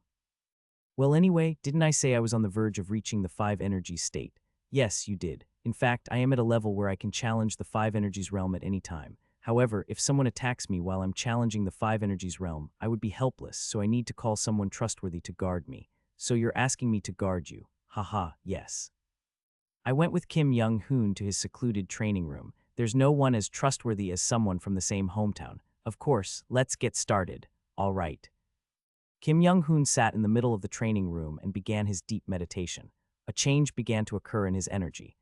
Well, anyway, didn't I say I was on the verge of reaching the 5 energies state? Yes, you did. In fact, I am at a level where I can challenge the 5 energies realm at any time. However, if someone attacks me while I'm challenging the 5 energies realm, I would be helpless, so I need to call someone trustworthy to guard me. So you're asking me to guard you? Haha, yes. I went with Kim Young-hoon to his secluded training room. There's no one as trustworthy as someone from the same hometown. Of course, let's get started. All right. Kim Young-hoon sat in the middle of the training room and began his deep meditation. A change began to occur in his energy.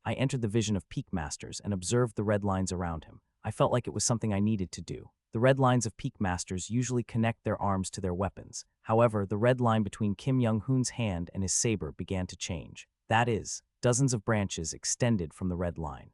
I entered the vision of peak masters and observed the red lines around him. I felt like it was something I needed to do. The red lines of peak masters usually connect their arms to their weapons. However, the red line between Kim Young-hoon's hand and his saber began to change. That is, dozens of branches extended from the red line.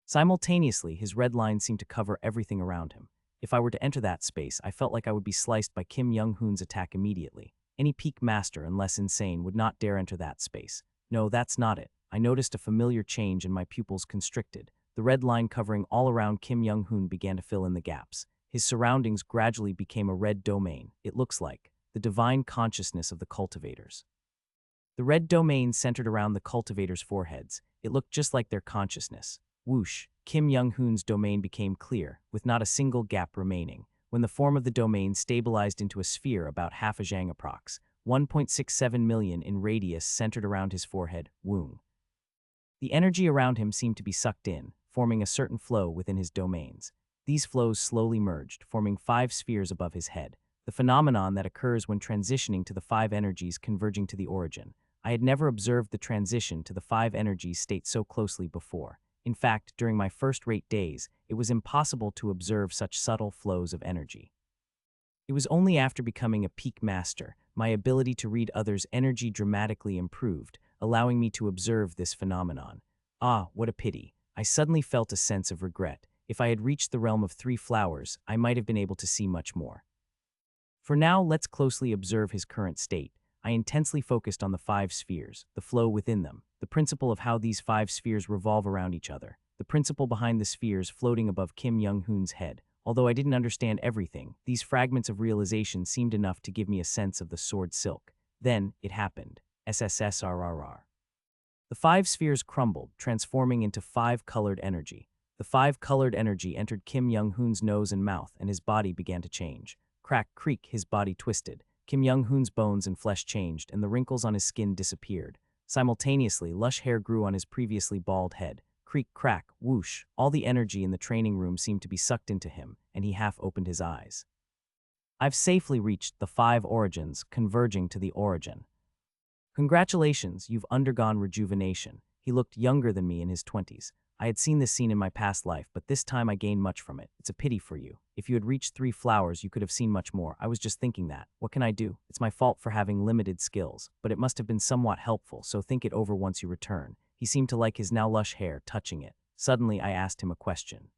Simultaneously, his red line seemed to cover everything around him. If I were to enter that space, I felt like I would be sliced by Kim Young-hoon's attack immediately. Any peak master, unless insane, would not dare enter that space. No, that's not it. I noticed a familiar change and my pupils constricted. The red line covering all around Kim Young-hoon began to fill in the gaps. His surroundings gradually became a red domain, it looks like, the divine consciousness of the cultivators. The red domain centered around the cultivators' foreheads. It looked just like their consciousness. Whoosh, Kim Young-hoon's domain became clear, with not a single gap remaining. When the form of the domain stabilized into a sphere about half a zhang approx, 1.67 million in radius centered around his forehead, Woong. The energy around him seemed to be sucked in, forming a certain flow within his domains. These flows slowly merged, forming 5 spheres above his head, the phenomenon that occurs when transitioning to the 5 energies converging to the origin. I had never observed the transition to the 5 energies state so closely before. In fact, during my first-rate days, it was impossible to observe such subtle flows of energy. It was only after becoming a peak master, my ability to read others' energy dramatically improved, allowing me to observe this phenomenon. Ah, what a pity. I suddenly felt a sense of regret. If I had reached the realm of 3 flowers, I might have been able to see much more. For now, let's closely observe his current state. I intensely focused on the 5 spheres, the flow within them, the principle of how these 5 spheres revolve around each other, the principle behind the spheres floating above Kim Young-hoon's head. Although I didn't understand everything, these fragments of realization seemed enough to give me a sense of the sword silk. Then, it happened. SSSRRR. The 5 spheres crumbled, transforming into 5-colored energy. The 5-colored energy entered Kim Young-hoon's nose and mouth, and his body began to change. Crack, creak, his body twisted. Kim Young-hoon's bones and flesh changed, and the wrinkles on his skin disappeared. Simultaneously, lush hair grew on his previously bald head. Creak, crack, whoosh, all the energy in the training room seemed to be sucked into him, and he half opened his eyes. I've safely reached the 5 origins, converging to the origin. Congratulations, you've undergone rejuvenation. He looked younger than me in his 20s. I had seen this scene in my past life, but this time I gained much from it. It's a pity for you. If you had reached 3 flowers, you could have seen much more. I was just thinking that. What can I do? It's my fault for having limited skills, but it must have been somewhat helpful, so think it over once you return. He seemed to like his now lush hair, touching it. Suddenly, I asked him a question.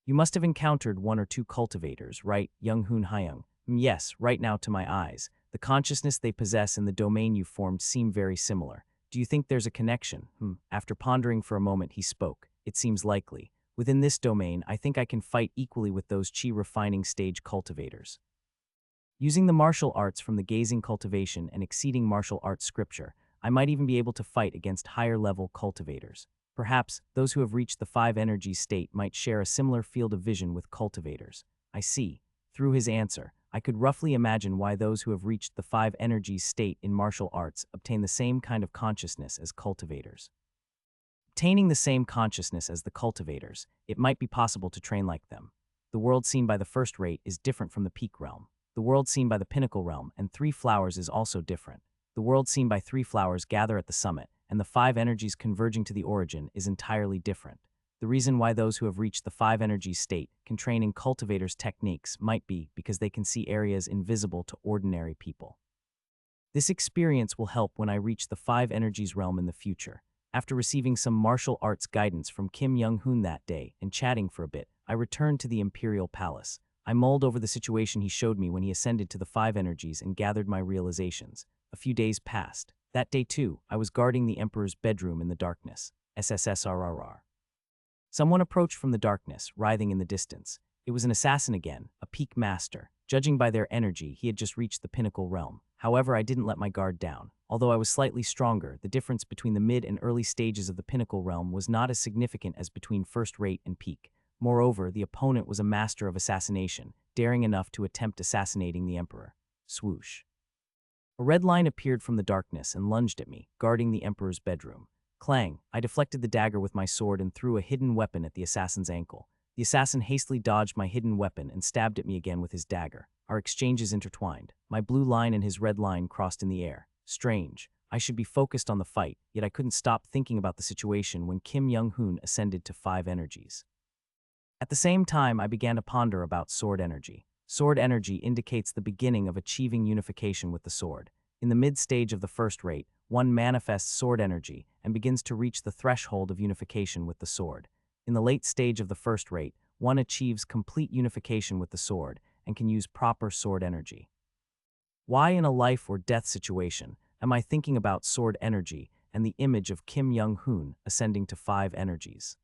You must have encountered one or two cultivators, right, Young Hoon Hyung? Yes, right now to my eyes. The consciousness they possess and the domain you formed seem very similar. Do you think there's a connection? After pondering for a moment, he spoke. It seems likely. Within this domain, I think I can fight equally with those chi refining stage cultivators. Using the martial arts from the gazing cultivation and exceeding martial arts scripture, I might even be able to fight against higher-level cultivators. Perhaps those who have reached the five energies state might share a similar field of vision with cultivators. I see. Through his answer, I could roughly imagine why those who have reached the five energies state in martial arts obtain the same kind of consciousness as cultivators. Obtaining the same consciousness as the cultivators, it might be possible to train like them. The world seen by the first rate is different from the peak realm. The world seen by the pinnacle realm and three flowers is also different. The world seen by three flowers gather at the summit, and the five energies converging to the origin is entirely different. The reason why those who have reached the five energies state can train in cultivators' techniques might be because they can see areas invisible to ordinary people. This experience will help when I reach the five energies realm in the future. After receiving some martial arts guidance from Kim Young-hoon that day and chatting for a bit, I returned to the Imperial Palace. I mulled over the situation he showed me when he ascended to the five energies and gathered my realizations. A few days passed. That day too, I was guarding the Emperor's bedroom in the darkness. SSSRRR. Someone approached from the darkness, writhing in the distance. It was an assassin again, a peak master. Judging by their energy, he had just reached the pinnacle realm. However, I didn't let my guard down. Although I was slightly stronger, the difference between the mid and early stages of the pinnacle realm was not as significant as between first rate and peak. Moreover, the opponent was a master of assassination, daring enough to attempt assassinating the Emperor. Swoosh. A red line appeared from the darkness and lunged at me, guarding the Emperor's bedroom. Clang! I deflected the dagger with my sword and threw a hidden weapon at the assassin's ankle. The assassin hastily dodged my hidden weapon and stabbed at me again with his dagger. Our exchanges intertwined. My blue line and his red line crossed in the air. Strange. I should be focused on the fight, yet I couldn't stop thinking about the situation when Kim Young-hoon ascended to five energies. At the same time, I began to ponder about sword energy. Sword energy indicates the beginning of achieving unification with the sword. In the mid-stage of the first rate, one manifests sword energy and begins to reach the threshold of unification with the sword. In the late stage of the first rate, one achieves complete unification with the sword and can use proper sword energy. Why in a life or death situation am I thinking about sword energy and the image of Kim Young-hoon ascending to five energies?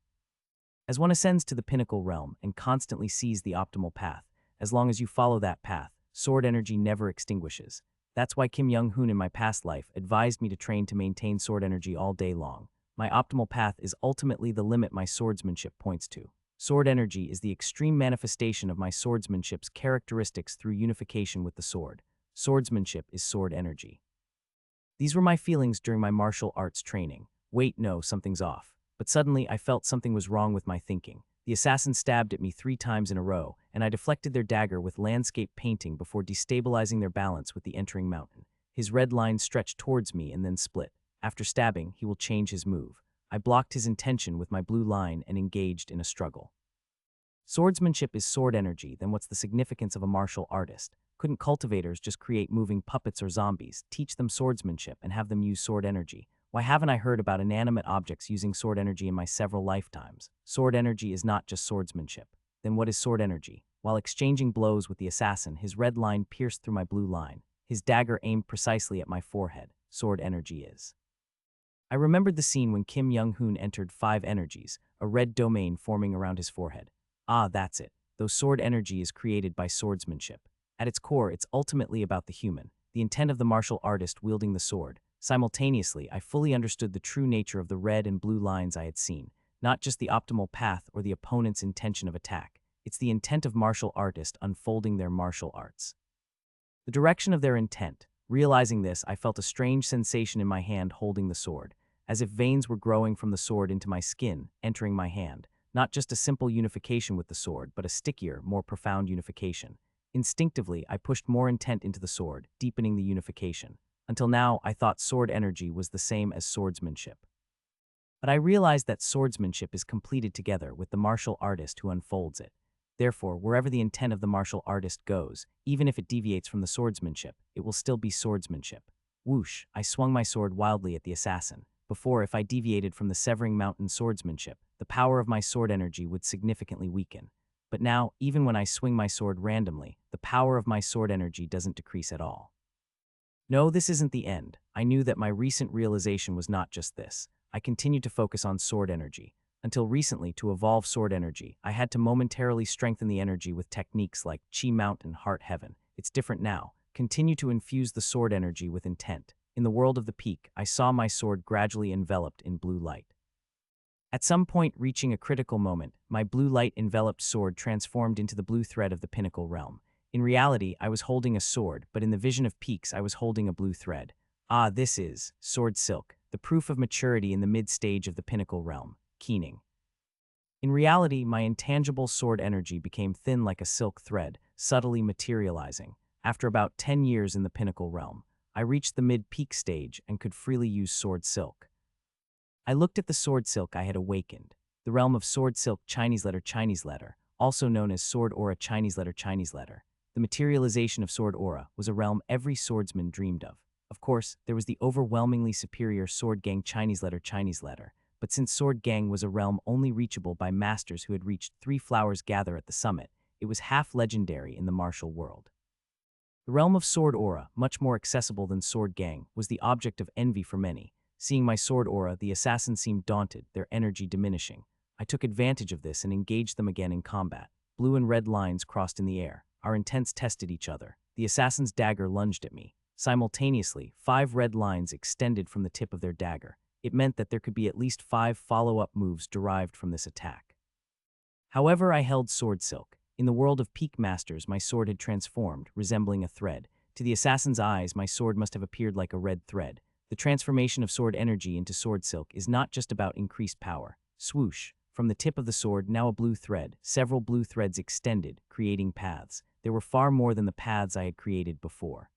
As one ascends to the pinnacle realm and constantly sees the optimal path, as long as you follow that path, sword energy never extinguishes. That's why Kim Young-hoon in my past life advised me to train to maintain sword energy all day long. My optimal path is ultimately the limit my swordsmanship points to. Sword energy is the extreme manifestation of my swordsmanship's characteristics through unification with the sword. Swordsmanship is sword energy. These were my feelings during my martial arts training. Wait, no, something's off. But suddenly I felt something was wrong with my thinking. The assassin stabbed at me 3 times in a row, and I deflected their dagger with landscape painting before destabilizing their balance with the entering mountain. His red line stretched towards me and then split. After stabbing, he will change his move. I blocked his intention with my blue line and engaged in a struggle. Swordsmanship is sword energy, then what's the significance of a martial artist? Couldn't cultivators just create moving puppets or zombies, teach them swordsmanship, and have them use sword energy? Why haven't I heard about inanimate objects using sword energy in my several lifetimes? Sword energy is not just swordsmanship. Then what is sword energy? While exchanging blows with the assassin, his red line pierced through my blue line. His dagger aimed precisely at my forehead. Sword energy is. I remembered the scene when Kim Young-hoon entered five energies, a red domain forming around his forehead. Ah, that's it. Though sword energy is created by swordsmanship. At its core, it's ultimately about the human, the intent of the martial artist wielding the sword. Simultaneously, I fully understood the true nature of the red and blue lines I had seen, not just the optimal path or the opponent's intention of attack. It's the intent of martial artists unfolding their martial arts. The direction of their intent. Realizing this, I felt a strange sensation in my hand holding the sword, as if veins were growing from the sword into my skin, entering my hand. Not just a simple unification with the sword, but a stickier, more profound unification. Instinctively, I pushed more intent into the sword, deepening the unification. Until now, I thought sword energy was the same as swordsmanship. But I realized that swordsmanship is completed together with the martial artist who unfolds it. Therefore, wherever the intent of the martial artist goes, even if it deviates from the swordsmanship, it will still be swordsmanship. Whoosh, I swung my sword wildly at the assassin. Before, if I deviated from the severing mountain swordsmanship, the power of my sword energy would significantly weaken. But now, even when I swing my sword randomly, the power of my sword energy doesn't decrease at all. No, this isn't the end. I knew that my recent realization was not just this. I continued to focus on sword energy. Until recently, to evolve sword energy, I had to momentarily strengthen the energy with techniques like Chi Mountain, Heart Heaven. It's different now. Continue to infuse the sword energy with intent. In the world of the peak, I saw my sword gradually enveloped in blue light. At some point, reaching a critical moment, my blue light-enveloped sword transformed into the blue thread of the pinnacle realm. In reality, I was holding a sword, but in the vision of peaks, I was holding a blue thread. Ah, this is sword silk, the proof of maturity in the mid-stage of the pinnacle realm. Keening. In reality, my intangible sword energy became thin like a silk thread, subtly materializing. After about 10 years in the pinnacle realm, I reached the mid-peak stage and could freely use sword silk. I looked at the sword silk I had awakened, the realm of sword silk Chinese letter, also known as sword aura Chinese letter. The materialization of sword aura was a realm every swordsman dreamed of. Of course, there was the overwhelmingly superior sword gang Chinese letter, but since sword gang was a realm only reachable by masters who had reached 3 flowers gather at the summit, it was half legendary in the martial world. The realm of sword aura, much more accessible than sword gang, was the object of envy for many. Seeing my sword aura, the assassins seemed daunted, their energy diminishing. I took advantage of this and engaged them again in combat. Blue and red lines crossed in the air. Our intents tested each other. The assassin's dagger lunged at me. Simultaneously, 5 red lines extended from the tip of their dagger. It meant that there could be at least 5 follow-up moves derived from this attack. However, I held sword silk. In the world of peak masters, my sword had transformed, resembling a thread. To the assassin's eyes, my sword must have appeared like a red thread. The transformation of sword energy into sword silk is not just about increased power. Swoosh. From the tip of the sword, now a blue thread. Several blue threads extended, creating paths. There were far more than the paths I had created before.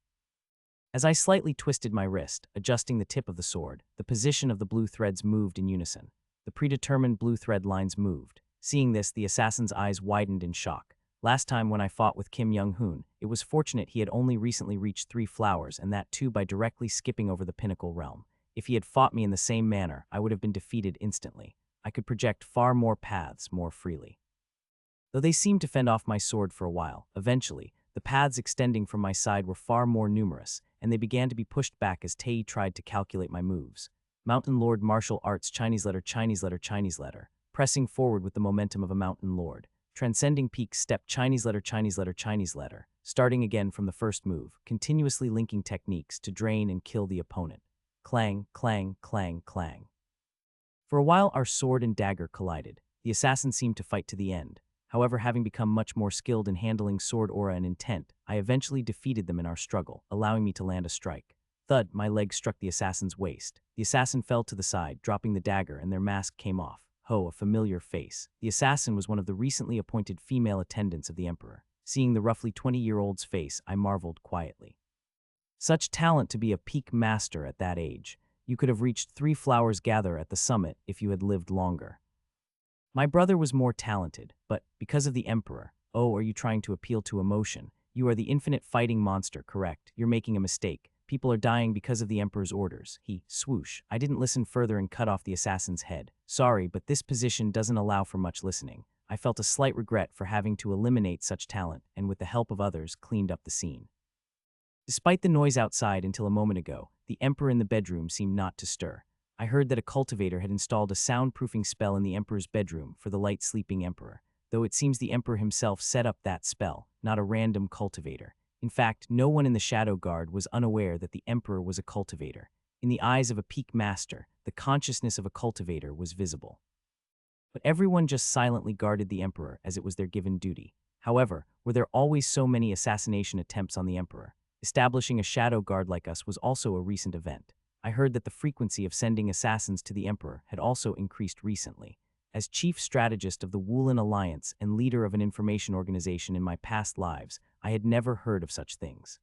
As I slightly twisted my wrist, adjusting the tip of the sword, the position of the blue threads moved in unison. The predetermined blue thread lines moved. Seeing this, the assassin's eyes widened in shock. Last time when I fought with Kim Young-hoon, it was fortunate he had only recently reached 3 flowers, and that too by directly skipping over the pinnacle realm. If he had fought me in the same manner, I would have been defeated instantly. I could project far more paths more freely. Though they seemed to fend off my sword for a while, eventually, the paths extending from my side were far more numerous, and they began to be pushed back as Tei tried to calculate my moves. Mountain Lord Martial Arts Chinese letter, pressing forward with the momentum of a mountain lord. Transcending peak step Chinese letter, starting again from the first move, continuously linking techniques to drain and kill the opponent. Clang, clang, clang, clang. For a while our sword and dagger collided. The assassin seemed to fight to the end. However, having become much more skilled in handling sword aura and intent, I eventually defeated them in our struggle, allowing me to land a strike. Thud, my leg struck the assassin's waist. The assassin fell to the side, dropping the dagger, and their mask came off. Ho, a familiar face. The assassin was one of the recently appointed female attendants of the emperor. Seeing the roughly 20-year-old's face, I marveled quietly. Such talent to be a peak master at that age. You could have reached 3 flowers gather at the summit if you had lived longer. My brother was more talented, but because of the emperor, oh, are you trying to appeal to emotion? You are the infinite fighting monster, correct? You're making a mistake. People are dying because of the emperor's orders. Swoosh. I didn't listen further and cut off the assassin's head. Sorry, but this position doesn't allow for much listening. I felt a slight regret for having to eliminate such talent, and with the help of others, cleaned up the scene. Despite the noise outside until a moment ago, the emperor in the bedroom seemed not to stir. I heard that a cultivator had installed a soundproofing spell in the emperor's bedroom for the light sleeping emperor, though it seems the emperor himself set up that spell, not a random cultivator. In fact, no one in the Shadow Guard was unaware that the emperor was a cultivator. In the eyes of a peak master, the consciousness of a cultivator was visible. But everyone just silently guarded the emperor as it was their given duty. However, were there always so many assassination attempts on the emperor? Establishing a Shadow Guard like us was also a recent event. I heard that the frequency of sending assassins to the emperor had also increased recently. As chief strategist of the Wulin Alliance and leader of an information organization in my past lives, I had never heard of such things.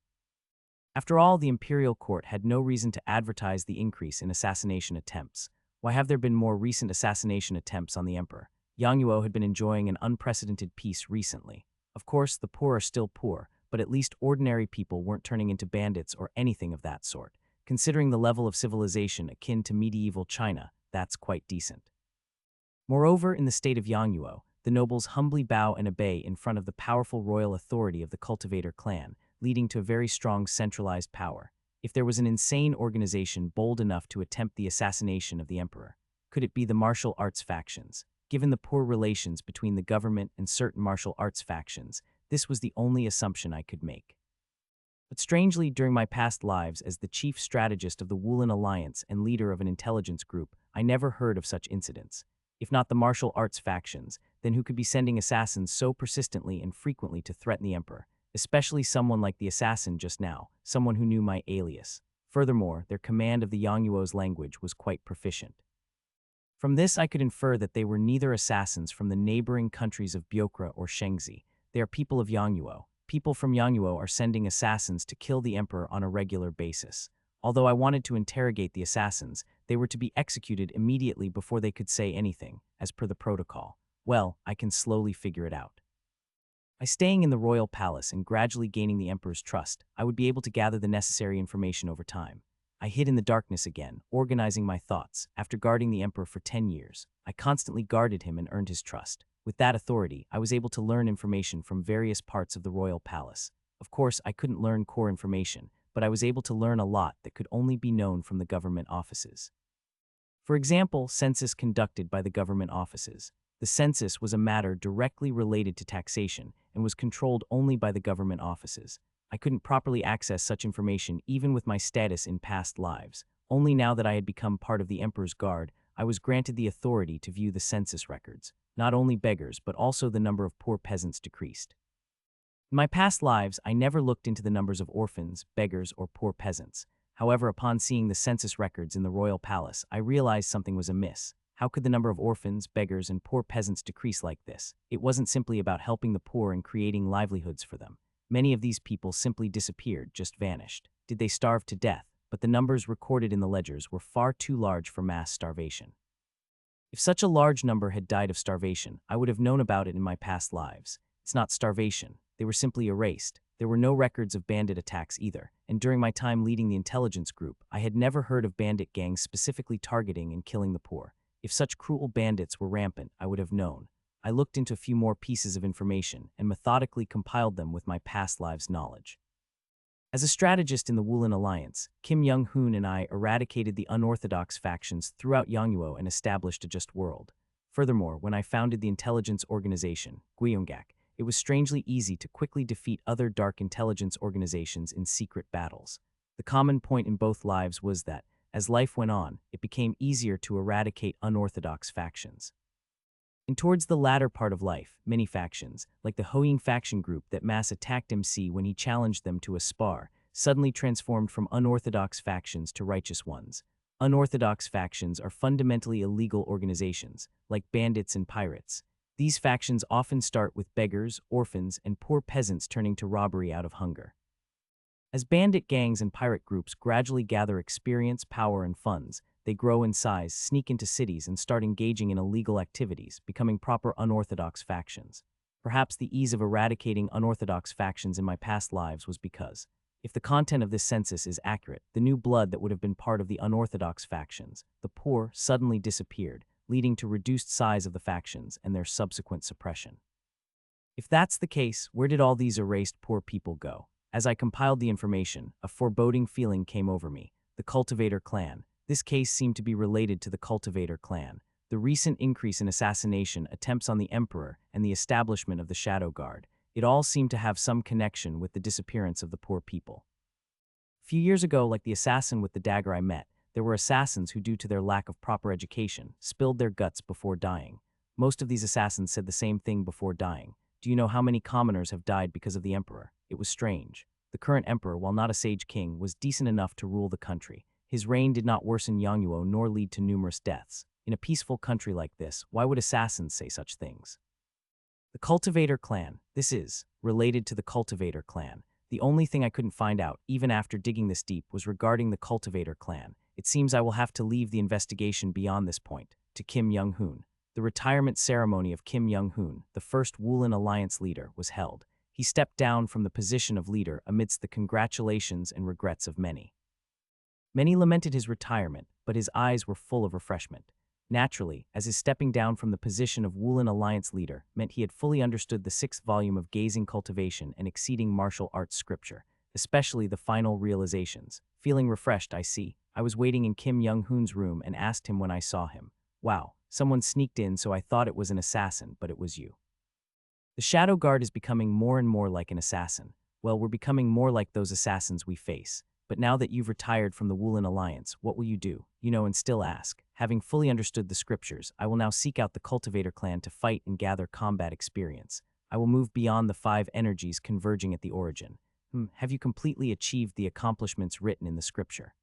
After all, the imperial court had no reason to advertise the increase in assassination attempts. Why have there been more recent assassination attempts on the emperor? Yang Yuo had been enjoying an unprecedented peace recently. Of course, the poor are still poor, but at least ordinary people weren't turning into bandits or anything of that sort. Considering the level of civilization akin to medieval China, that's quite decent. Moreover, in the state of Yangyuo, the nobles humbly bow and obey in front of the powerful royal authority of the cultivator clan, leading to a very strong centralized power. If there was an insane organization bold enough to attempt the assassination of the emperor, could it be the martial arts factions? Given the poor relations between the government and certain martial arts factions, this was the only assumption I could make. But strangely, during my past lives as the chief strategist of the Woolen Alliance and leader of an intelligence group, I never heard of such incidents. If not the martial arts factions, then who could be sending assassins so persistently and frequently to threaten the emperor? Especially someone like the assassin just now, someone who knew my alias. Furthermore, their command of the Yangnuo's language was quite proficient. From this I could infer that they were neither assassins from the neighboring countries of Byokra or Shengzi. They are people of Yangnuo. People from Yangnuo are sending assassins to kill the emperor on a regular basis. Although I wanted to interrogate the assassins, they were to be executed immediately before they could say anything, as per the protocol. Well, I can slowly figure it out. By staying in the royal palace and gradually gaining the emperor's trust, I would be able to gather the necessary information over time. I hid in the darkness again, organizing my thoughts. After guarding the emperor for 10 years, I constantly guarded him and earned his trust. With that authority, I was able to learn information from various parts of the royal palace. Of course, I couldn't learn core information, but I was able to learn a lot that could only be known from the government offices. For example, census conducted by the government offices. The census was a matter directly related to taxation and was controlled only by the government offices. I couldn't properly access such information even with my status in past lives. Only now that I had become part of the emperor's guard, I was granted the authority to view the census records. Not only beggars, but also the number of poor peasants decreased. In my past lives, I never looked into the numbers of orphans, beggars, or poor peasants. However, upon seeing the census records in the royal palace, I realized something was amiss. How could the number of orphans, beggars, and poor peasants decrease like this? It wasn't simply about helping the poor and creating livelihoods for them. Many of these people simply disappeared, just vanished. Did they starve to death? But the numbers recorded in the ledgers were far too large for mass starvation. If such a large number had died of starvation, I would have known about it in my past lives. It's not starvation. They were simply erased. There were no records of bandit attacks either, and during my time leading the intelligence group, I had never heard of bandit gangs specifically targeting and killing the poor. If such cruel bandits were rampant, I would have known. I looked into a few more pieces of information and methodically compiled them with my past lives' knowledge. As a strategist in the Woolen Alliance, Kim Young-hoon and I eradicated the unorthodox factions throughout Yangnuo and established a just world. Furthermore, when I founded the intelligence organization, Gyeonggak, it was strangely easy to quickly defeat other dark intelligence organizations in secret battles. The common point in both lives was that, as life went on, it became easier to eradicate unorthodox factions. And towards the latter part of life, many factions, like the Hoying faction group that mass attacked MC when he challenged them to a spar, suddenly transformed from unorthodox factions to righteous ones. Unorthodox factions are fundamentally illegal organizations, like bandits and pirates. These factions often start with beggars, orphans, and poor peasants turning to robbery out of hunger. As bandit gangs and pirate groups gradually gather experience, power, and funds, they grow in size, sneak into cities, and start engaging in illegal activities, becoming proper unorthodox factions. Perhaps the ease of eradicating unorthodox factions in my past lives was because, if the content of this census is accurate, the new blood that would have been part of the unorthodox factions, the poor, suddenly disappeared, leading to reduced size of the factions and their subsequent suppression. If that's the case, where did all these erased poor people go? As I compiled the information, a foreboding feeling came over me. The Cultivator clan. This case seemed to be related to the Cultivator clan. The recent increase in assassination attempts on the emperor and the establishment of the Shadow Guard. It all seemed to have some connection with the disappearance of the poor people. A few years ago, like the assassin with the dagger I met, there were assassins who, due to their lack of proper education, spilled their guts before dying. Most of these assassins said the same thing before dying. Do you know how many commoners have died because of the emperor? It was strange. The current emperor, while not a sage king, was decent enough to rule the country. His reign did not worsen Yangnuo nor lead to numerous deaths. In a peaceful country like this, why would assassins say such things? The Cultivator clan. This is related to the Cultivator clan. The only thing I couldn't find out, even after digging this deep, was regarding the Cultivator clan. It seems I will have to leave the investigation beyond this point. To Kim Young-hoon. The retirement ceremony of Kim Young-hoon, the first Woolen Alliance leader, was held. He stepped down from the position of leader amidst the congratulations and regrets of many. Many lamented his retirement, but his eyes were full of refreshment. Naturally, as his stepping down from the position of Woolen Alliance leader meant he had fully understood the sixth volume of Gazing Cultivation and Exceeding Martial Arts Scripture, especially the final realizations. Feeling refreshed, I was waiting in Kim Young-hoon's room and asked him when I saw him. Wow, someone sneaked in, so I thought it was an assassin, but it was you. The Shadow Guard is becoming more and more like an assassin. Well, we're becoming more like those assassins we face. But now that you've retired from the Woolen Alliance, what will you do? And still ask. Having fully understood the scriptures, I will now seek out the Cultivator clan to fight and gather combat experience. I will move beyond the 5 energies converging at the origin. Have you completely achieved the accomplishments written in the scripture?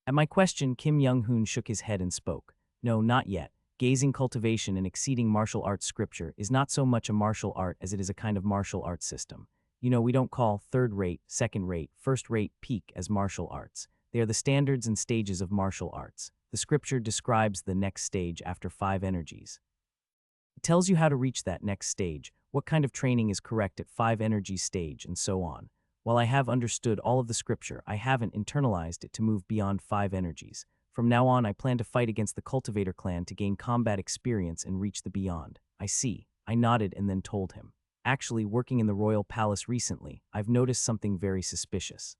At my question, Kim Young-hoon shook his head and spoke. No, not yet. Gazing Cultivation and Exceeding Martial Arts Scripture is not so much a martial art as it is a kind of martial arts system. We don't call third-rate, second-rate, first-rate, peak as martial arts. They are the standards and stages of martial arts. The scripture describes the next stage after 5 energies. It tells you how to reach that next stage, what kind of training is correct at 5 energies stage, and so on. While I have understood all of the scripture, I haven't internalized it to move beyond 5 energies. From now on, I plan to fight against the Cultivator clan to gain combat experience and reach the beyond. I see. I nodded and then told him. Actually, working in the royal palace recently, I've noticed something very suspicious.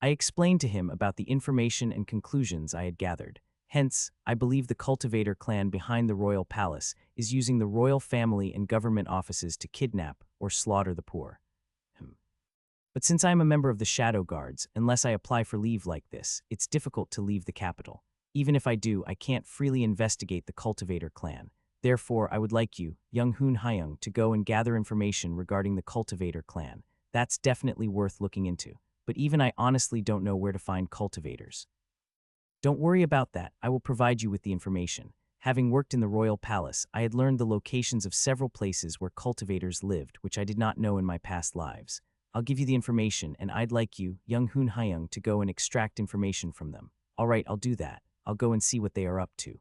I explained to him about the information and conclusions I had gathered. Hence, I believe the Cultivator clan behind the royal palace is using the royal family and government offices to kidnap or slaughter the poor. But since I am a member of the Shadow Guards, unless I apply for leave like this, it's difficult to leave the capital. Even if I do, I can't freely investigate the Cultivator clan. Therefore, I would like you, Young-hoon Hyung, to go and gather information regarding the Cultivator clan. That's definitely worth looking into. But even I honestly don't know where to find cultivators. Don't worry about that, I will provide you with the information. Having worked in the royal palace, I had learned the locations of several places where cultivators lived, which I did not know in my past lives. I'll give you the information, and I'd like you, Young-hoon Hyung, to go and extract information from them. All right, I'll do that. I'll go and see what they are up to.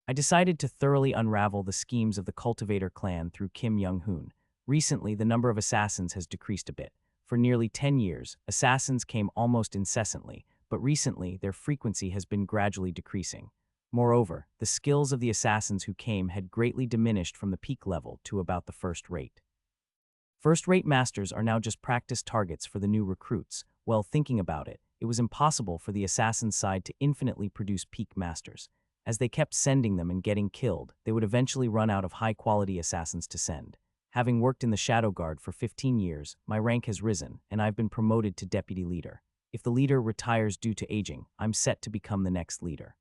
I decided to thoroughly unravel the schemes of the Cultivator clan through Kim Young-hoon. Recently, the number of assassins has decreased a bit. For nearly 10 years, assassins came almost incessantly, but recently their frequency has been gradually decreasing. Moreover, the skills of the assassins who came had greatly diminished from the peak level to about the first rate. First-rate masters are now just practice targets for the new recruits. Well, thinking about it, it was impossible for the assassin's side to infinitely produce peak masters. As they kept sending them and getting killed, they would eventually run out of high-quality assassins to send. Having worked in the Shadow Guard for 15 years, my rank has risen, and I've been promoted to deputy leader. If the leader retires due to aging, I'm set to become the next leader.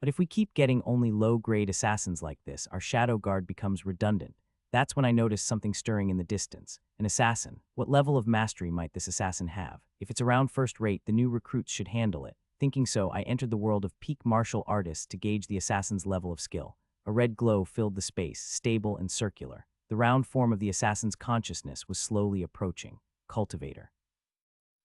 But if we keep getting only low-grade assassins like this, our Shadow Guard becomes redundant. That's when I noticed something stirring in the distance. An assassin. What level of mastery might this assassin have? If it's around first rate, the new recruits should handle it. Thinking so, I entered the world of peak martial artists to gauge the assassin's level of skill. A red glow filled the space, stable and circular. The round form of the assassin's consciousness was slowly approaching. Cultivator.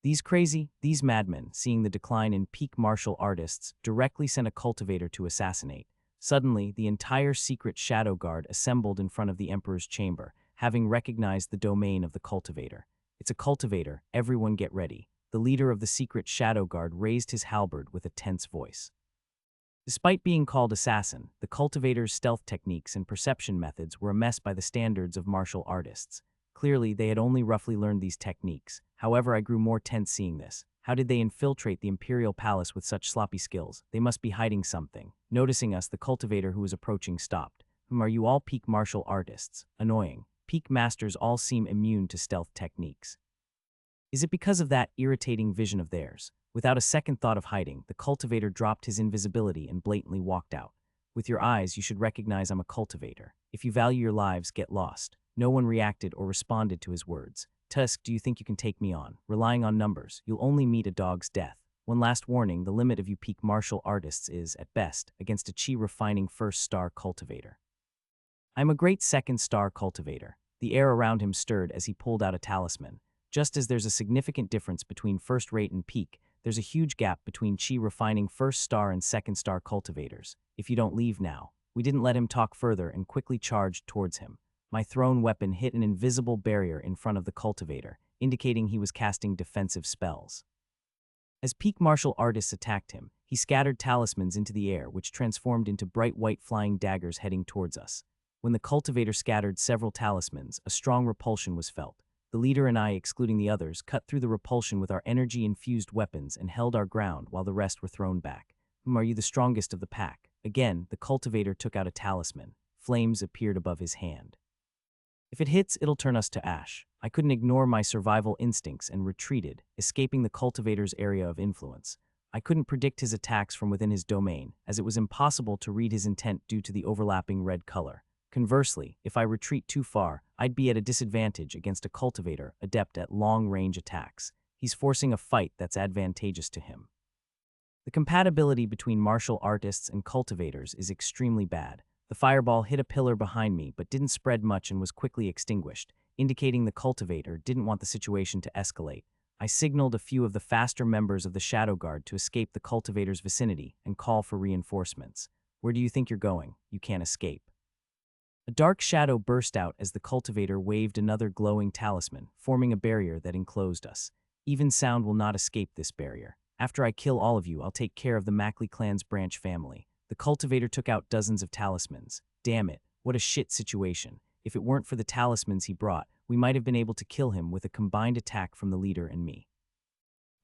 These madmen, seeing the decline in peak martial artists, directly sent a cultivator to assassinate. Suddenly, the entire secret Shadow Guard assembled in front of the Emperor's chamber, having recognized the domain of the cultivator. It's a cultivator, everyone get ready. The leader of the secret Shadow Guard raised his halberd with a tense voice. Despite being called assassin, the cultivator's stealth techniques and perception methods were a mess by the standards of martial artists. Clearly, they had only roughly learned these techniques. However, I grew more tense seeing this. How did they infiltrate the imperial palace with such sloppy skills? They must be hiding something. Noticing us, the cultivator who was approaching stopped. Are you all peak martial artists? Annoying. Peak masters all seem immune to stealth techniques. Is it because of that irritating vision of theirs? Without a second thought of hiding, the cultivator dropped his invisibility and blatantly walked out. With your eyes, you should recognize I'm a cultivator. If you value your lives, get lost. No one reacted or responded to his words. Tusk, do you think you can take me on? Relying on numbers, you'll only meet a dog's death. One last warning, the limit of you peak martial artists is, at best, against a chi-refining first-star cultivator. I'm a great second-star cultivator. The air around him stirred as he pulled out a talisman. Just as there's a significant difference between first-rate and peak, there's a huge gap between chi-refining first-star and second-star cultivators. If you don't leave now. We didn't let him talk further and quickly charged towards him. My thrown weapon hit an invisible barrier in front of the cultivator, indicating he was casting defensive spells. As peak martial artists attacked him, He scattered talismans into the air, which transformed into bright white flying daggers heading towards us. When the cultivator scattered several talismans, a strong repulsion was felt. The leader and I, excluding the others, cut through the repulsion with our energy-infused weapons and held our ground while the rest were thrown back. Are you the strongest of the pack? Again, the cultivator took out a talisman. Flames appeared above his hand. If it hits, it'll turn us to ash. I couldn't ignore my survival instincts and retreated, escaping the cultivator's area of influence. I couldn't predict his attacks from within his domain, as it was impossible to read his intent due to the overlapping red color. Conversely, if I retreat too far, I'd be at a disadvantage against a cultivator adept at long-range attacks. He's forcing a fight that's advantageous to him. The compatibility between martial artists and cultivators is extremely bad. The fireball hit a pillar behind me but didn't spread much and was quickly extinguished, indicating the cultivator didn't want the situation to escalate. I signaled a few of the faster members of the Shadow Guard to escape the cultivator's vicinity and call for reinforcements. Where do you think you're going? You can't escape. A dark shadow burst out as the cultivator waved another glowing talisman, forming a barrier that enclosed us. Even sound will not escape this barrier. After I kill all of you, I'll take care of the Mackley clan's branch family. The cultivator took out dozens of talismans. Damn it, what a shit situation. If it weren't for the talismans he brought, we might have been able to kill him with a combined attack from the leader and me.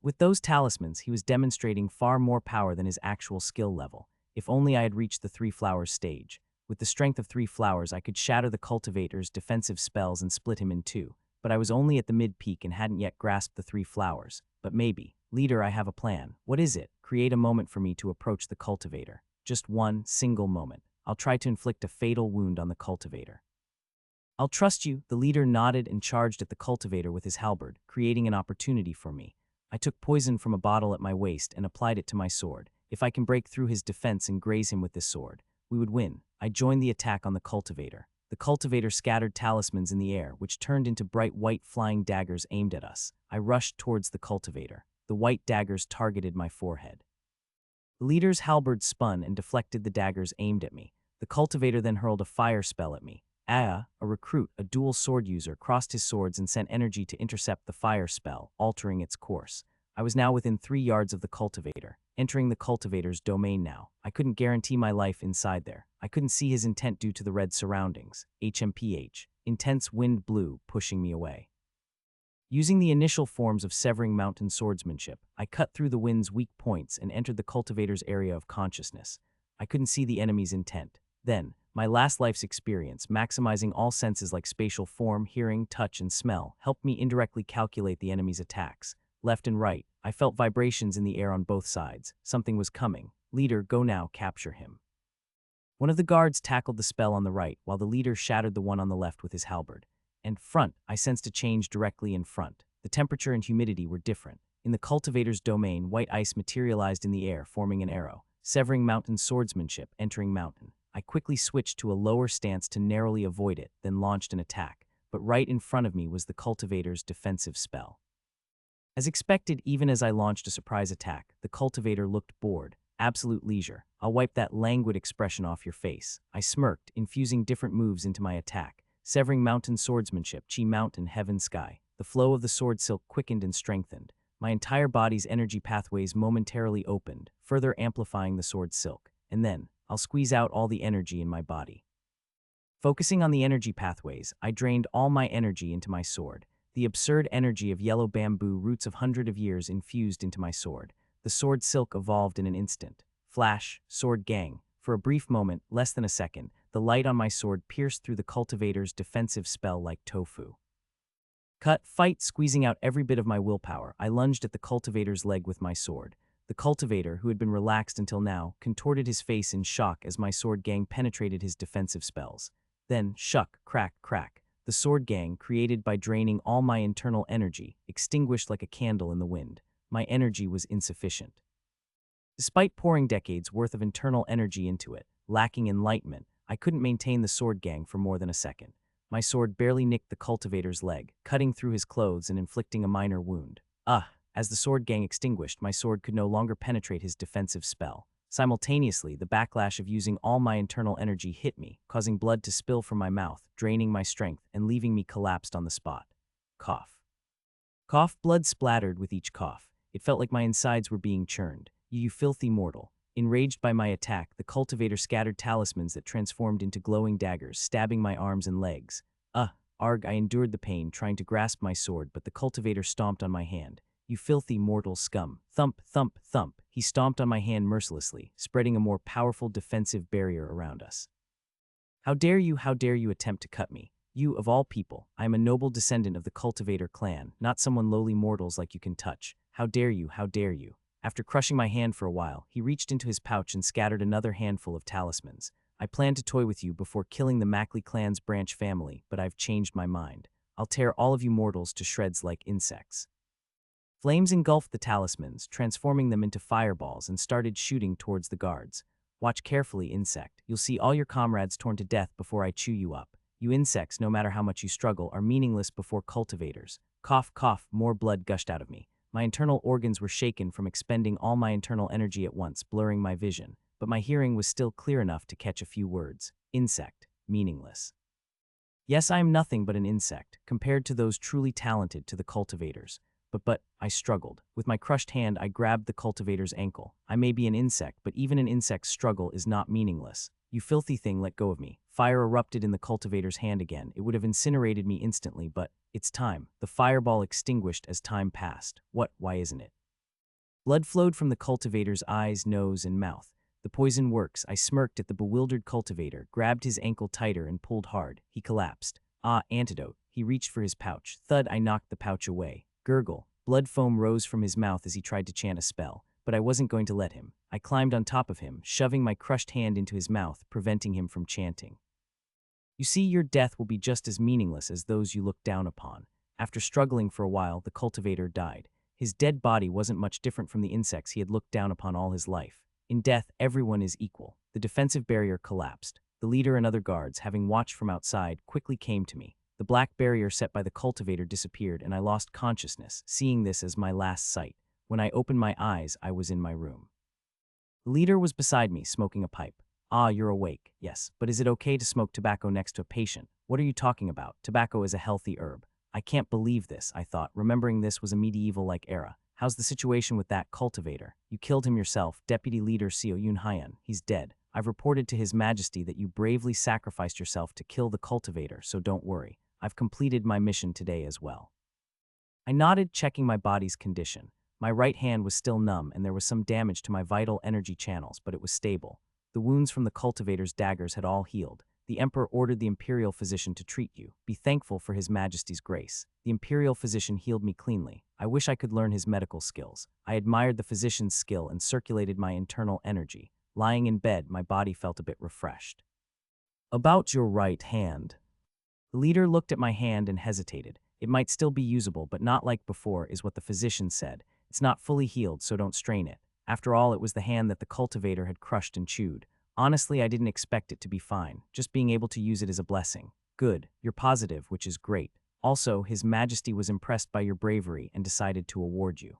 With those talismans, he was demonstrating far more power than his actual skill level. If only I had reached the 3 flowers stage. With the strength of 3 flowers, I could shatter the cultivator's defensive spells and split him in 2. But I was only at the mid-peak and hadn't yet grasped the 3 flowers. But maybe. Leader, I have a plan. What is it? Create a moment for me to approach the cultivator. Just one single moment. I'll try to inflict a fatal wound on the cultivator. I'll trust you. The leader nodded and charged at the cultivator with his halberd, creating an opportunity for me. I took poison from a bottle at my waist and applied it to my sword. If I can break through his defense and graze him with this sword, we would win. I joined the attack on the cultivator. The cultivator scattered talismans in the air, which turned into bright white flying daggers aimed at us. I rushed towards the cultivator. The white daggers targeted my forehead. The leader's halberd spun and deflected the daggers aimed at me. The cultivator then hurled a fire spell at me. Aya, a recruit, a dual sword user, crossed his swords and sent energy to intercept the fire spell, altering its course. I was now within 3 yards of the cultivator, entering the cultivator's domain now. I couldn't guarantee my life inside there. I couldn't see his intent due to the red surroundings. HMPH. Intense wind blew, pushing me away. Using the initial forms of severing mountain swordsmanship, I cut through the wind's weak points and entered the cultivator's area of consciousness. I couldn't see the enemy's intent. Then, my last life's experience, maximizing all senses like spatial form, hearing, touch, and smell, helped me indirectly calculate the enemy's attacks. Left and right, I felt vibrations in the air on both sides. Something was coming. Leader, go now, capture him. One of the guards tackled the spell on the right, while the leader shattered the one on the left with his halberd. And front, I sensed a change directly in front. The temperature and humidity were different. In the cultivator's domain, white ice materialized in the air, forming an arrow. Severing mountain swordsmanship, entering mountain. I quickly switched to a lower stance to narrowly avoid it, then launched an attack. But right in front of me was the cultivator's defensive spell. As expected, even as I launched a surprise attack, the cultivator looked bored. Absolute leisure. I'll wipe that languid expression off your face. I smirked, infusing different moves into my attack. Severing mountain swordsmanship, chi mountain, heaven, sky. The flow of the sword silk quickened and strengthened. My entire body's energy pathways momentarily opened, further amplifying the sword silk. And then, I'll squeeze out all the energy in my body. Focusing on the energy pathways, I drained all my energy into my sword. The absurd energy of yellow bamboo roots of hundreds of years infused into my sword. The sword silk evolved in an instant. Flash, sword gang. For a brief moment, less than a second, the light on my sword pierced through the cultivator's defensive spell like tofu. Cut, fight, squeezing out every bit of my willpower, I lunged at the cultivator's leg with my sword. The cultivator, who had been relaxed until now, contorted his face in shock as my sword gang penetrated his defensive spells. Then, shuck, crack, crack. The sword gang, created by draining all my internal energy, extinguished like a candle in the wind. My energy was insufficient. Despite pouring decades worth of internal energy into it, lacking enlightenment, I couldn't maintain the sword gang for more than a second. My sword barely nicked the cultivator's leg, cutting through his clothes and inflicting a minor wound. As the sword gang extinguished, my sword could no longer penetrate his defensive spell. Simultaneously, the backlash of using all my internal energy hit me, causing blood to spill from my mouth, draining my strength, and leaving me collapsed on the spot. Cough. Cough, blood splattered with each cough. It felt like my insides were being churned. You filthy mortal. Enraged by my attack, the cultivator scattered talismans that transformed into glowing daggers, stabbing my arms and legs. Arg, I endured the pain, trying to grasp my sword, but the cultivator stomped on my hand. You filthy mortal scum. Thump, thump, thump. He stomped on my hand mercilessly, spreading a more powerful defensive barrier around us. How dare you attempt to cut me? You, of all people, I am a noble descendant of the cultivator clan, not someone lowly mortals like you can touch. How dare you, how dare you? After crushing my hand for a while, he reached into his pouch and scattered another handful of talismans. I planned to toy with you before killing the Mackley clan's branch family, but I've changed my mind. I'll tear all of you mortals to shreds like insects. Flames engulfed the talismans, transforming them into fireballs, and started shooting towards the guards. Watch carefully, insect. You'll see all your comrades torn to death before I chew you up. You insects, no matter how much you struggle, are meaningless before cultivators. Cough, cough, more blood gushed out of me. My internal organs were shaken from expending all my internal energy at once, blurring my vision. But my hearing was still clear enough to catch a few words. Insect. Meaningless. Yes, I am nothing but an insect, compared to those truly talented to the cultivators. But, I struggled. With my crushed hand, I grabbed the cultivator's ankle. I may be an insect, but even an insect's struggle is not meaningless. You filthy thing, let go of me. Fire erupted in the cultivator's hand again. It would have incinerated me instantly, but it's time. The fireball extinguished as time passed. Why isn't it? Blood flowed from the cultivator's eyes, nose, and mouth. The poison works. I smirked at the bewildered cultivator, grabbed his ankle tighter, and pulled hard. He collapsed. Antidote. He reached for his pouch. Thud, I knocked the pouch away. Gurgle. Blood foam rose from his mouth as he tried to chant a spell, but I wasn't going to let him. I climbed on top of him, shoving my crushed hand into his mouth, preventing him from chanting. You see, your death will be just as meaningless as those you look down upon. After struggling for a while, the cultivator died. His dead body wasn't much different from the insects he had looked down upon all his life. In death, everyone is equal. The defensive barrier collapsed. The leader and other guards, having watched from outside, quickly came to me. The black barrier set by the cultivator disappeared, and I lost consciousness, seeing this as my last sight. When I opened my eyes, I was in my room. The leader was beside me, smoking a pipe. You're awake. Yes, but is it okay to smoke tobacco next to a patient? What are you talking about? Tobacco is a healthy herb. I can't believe this, I thought, remembering this was a medieval-like era. How's the situation with that cultivator? You killed him yourself, Deputy Leader Seo Yun Hyan. He's dead. I've reported to His Majesty that you bravely sacrificed yourself to kill the cultivator, so don't worry. I've completed my mission today as well. I nodded, checking my body's condition. My right hand was still numb, and there was some damage to my vital energy channels, but it was stable. The wounds from the cultivator's daggers had all healed. The Emperor ordered the Imperial physician to treat you. Be thankful for His Majesty's grace. The Imperial physician healed me cleanly. I wish I could learn his medical skills. I admired the physician's skill and circulated my internal energy. Lying in bed, my body felt a bit refreshed. About your right hand. The leader looked at my hand and hesitated. It might still be usable, but not like before, is what the physician said. It's not fully healed, so don't strain it. After all, it was the hand that the cultivator had crushed and chewed. Honestly, I didn't expect it to be fine. Just being able to use it is a blessing. Good. You're positive, which is great. Also, His Majesty was impressed by your bravery and decided to award you.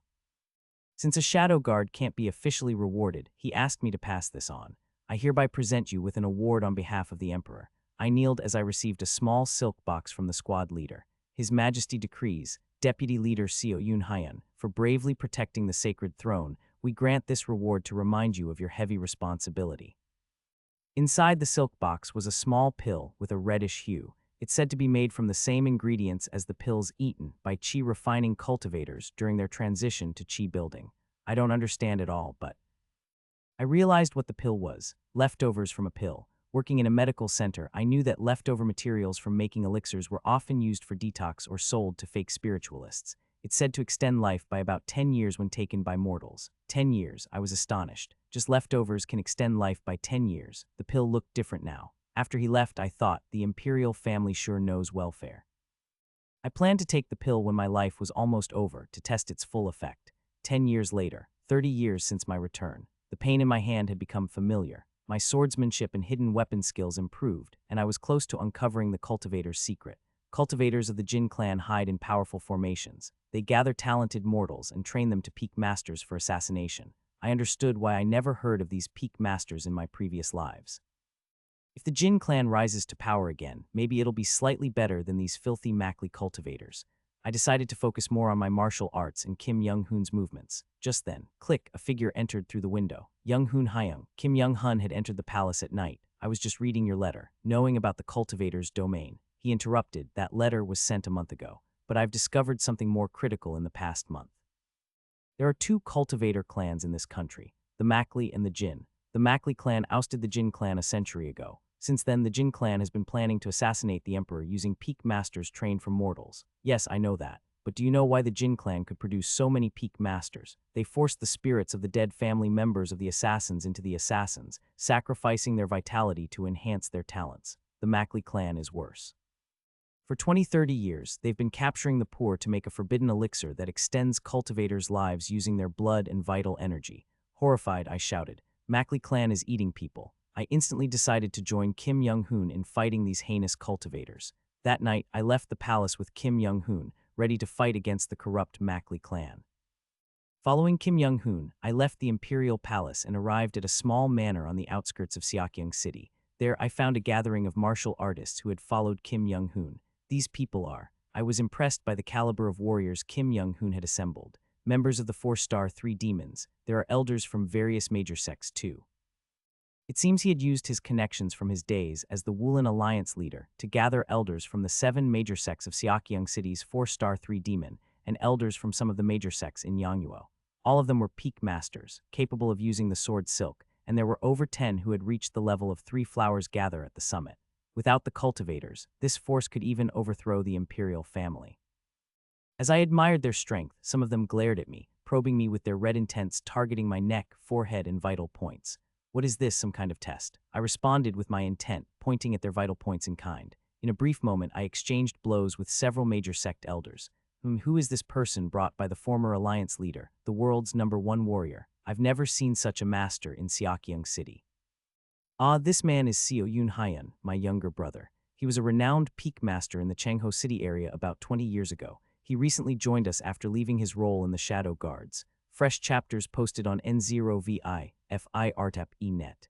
Since a shadow guard can't be officially rewarded, he asked me to pass this on. I hereby present you with an award on behalf of the Emperor. I kneeled as I received a small silk box from the squad leader. His Majesty decrees, Deputy Leader Seo Yun Hyan, for bravely protecting the sacred throne, we grant this reward to remind you of your heavy responsibility. Inside the silk box was a small pill with a reddish hue. It's said to be made from the same ingredients as the pills eaten by chi refining cultivators during their transition to chi building. I don't understand it all, but I realized what the pill was. Leftovers from a pill. Working in a medical center, I knew that leftover materials from making elixirs were often used for detox or sold to fake spiritualists. It's said to extend life by about 10 years when taken by mortals. 10 years, I was astonished. Just leftovers can extend life by 10 years. The pill looked different now. After he left, I thought, the imperial family sure knows welfare. I planned to take the pill when my life was almost over to test its full effect. 10 years later, 30 years since my return, the pain in my hand had become familiar. My swordsmanship and hidden weapon skills improved, and I was close to uncovering the cultivator's secret. Cultivators of the Jin clan hide in powerful formations. They gather talented mortals and train them to peak masters for assassination. I understood why I never heard of these peak masters in my previous lives. If the Jin clan rises to power again, maybe it'll be slightly better than these filthy Mackley cultivators. I decided to focus more on my martial arts and Kim Young-hoon's movements. Just then, click, a figure entered through the window. Young-hoon Hyung. Kim Young-hun had entered the palace at night. I was just reading your letter, knowing about the cultivator's domain. He interrupted. That letter was sent a month ago, but I've discovered something more critical in the past month. There are two cultivator clans in this country, the Makli and the Jin. The Makli clan ousted the Jin clan a century ago. Since then, the Jin clan has been planning to assassinate the emperor using peak masters trained from mortals. Yes, I know that. But do you know why the Jin clan could produce so many peak masters? They forced the spirits of the dead family members of the assassins into the assassins, sacrificing their vitality to enhance their talents. The Makli clan is worse. For 20-30 years, they've been capturing the poor to make a forbidden elixir that extends cultivators' lives using their blood and vital energy. Horrified, I shouted, "Makli clan is eating people." I instantly decided to join Kim Young-hoon in fighting these heinous cultivators. That night, I left the palace with Kim Young-hoon, ready to fight against the corrupt Makli clan. Following Kim Young-hoon, I left the imperial palace and arrived at a small manor on the outskirts of Seokyeong City. There, I found a gathering of martial artists who had followed Kim Young-hoon. These people are. I was impressed by the caliber of warriors Kim Young-hoon had assembled. Members of the 4-star 3 demons. There are elders from various major sects too. It seems he had used his connections from his days as the Woolen Alliance leader to gather elders from the 7 major sects of Seokyeong City's 4-star 3 demon and elders from some of the major sects in Yangwoo. All of them were peak masters, capable of using the sword silk, and there were over 10 who had reached the level of 3 flowers gather at the summit. Without the cultivators, this force could even overthrow the imperial family. As I admired their strength, some of them glared at me, probing me with their red intents targeting my neck, forehead, and vital points. What is this, some kind of test? I responded with my intent, pointing at their vital points in kind. In a brief moment, I exchanged blows with several major sect elders. Who is this person brought by the former alliance leader, the world's #1 warrior? I've never seen such a master in Seokyeong City. This man is Seo Yoon Hyun, my younger brother. He was a renowned peak master in the Changho City area about 20 years ago. He recently joined us after leaving his role in the Shadow Guards. Fresh chapters posted on N0VI.FI.RTAP.E.net.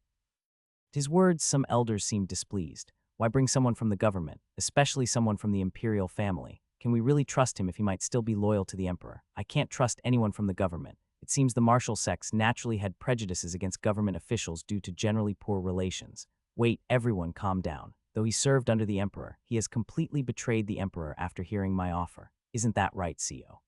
To his words, some elders seemed displeased. Why bring someone from the government, especially someone from the imperial family? Can we really trust him if he might still be loyal to the emperor? I can't trust anyone from the government. It seems the martial sects naturally had prejudices against government officials due to generally poor relations. Wait, everyone calm down. Though he served under the emperor, he has completely betrayed the emperor after hearing my offer. Isn't that right, Seo?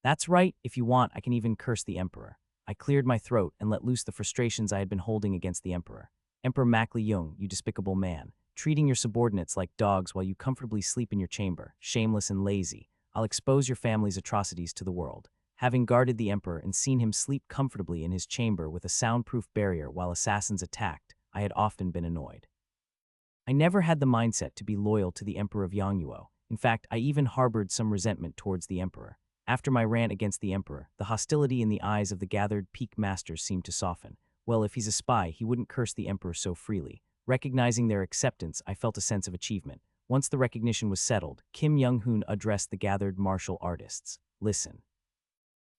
That's right. If you want, I can even curse the emperor. I cleared my throat and let loose the frustrations I had been holding against the emperor. Emperor Makli Young, you despicable man. Treating your subordinates like dogs while you comfortably sleep in your chamber, shameless and lazy. I'll expose your family's atrocities to the world. Having guarded the emperor and seen him sleep comfortably in his chamber with a soundproof barrier while assassins attacked, I had often been annoyed. I never had the mindset to be loyal to the emperor of Yangwoo. In fact, I even harbored some resentment towards the emperor. After my rant against the emperor, the hostility in the eyes of the gathered peak masters seemed to soften. Well, if he's a spy, he wouldn't curse the emperor so freely. Recognizing their acceptance, I felt a sense of achievement. Once the recognition was settled, Kim Young-hoon addressed the gathered martial artists. Listen.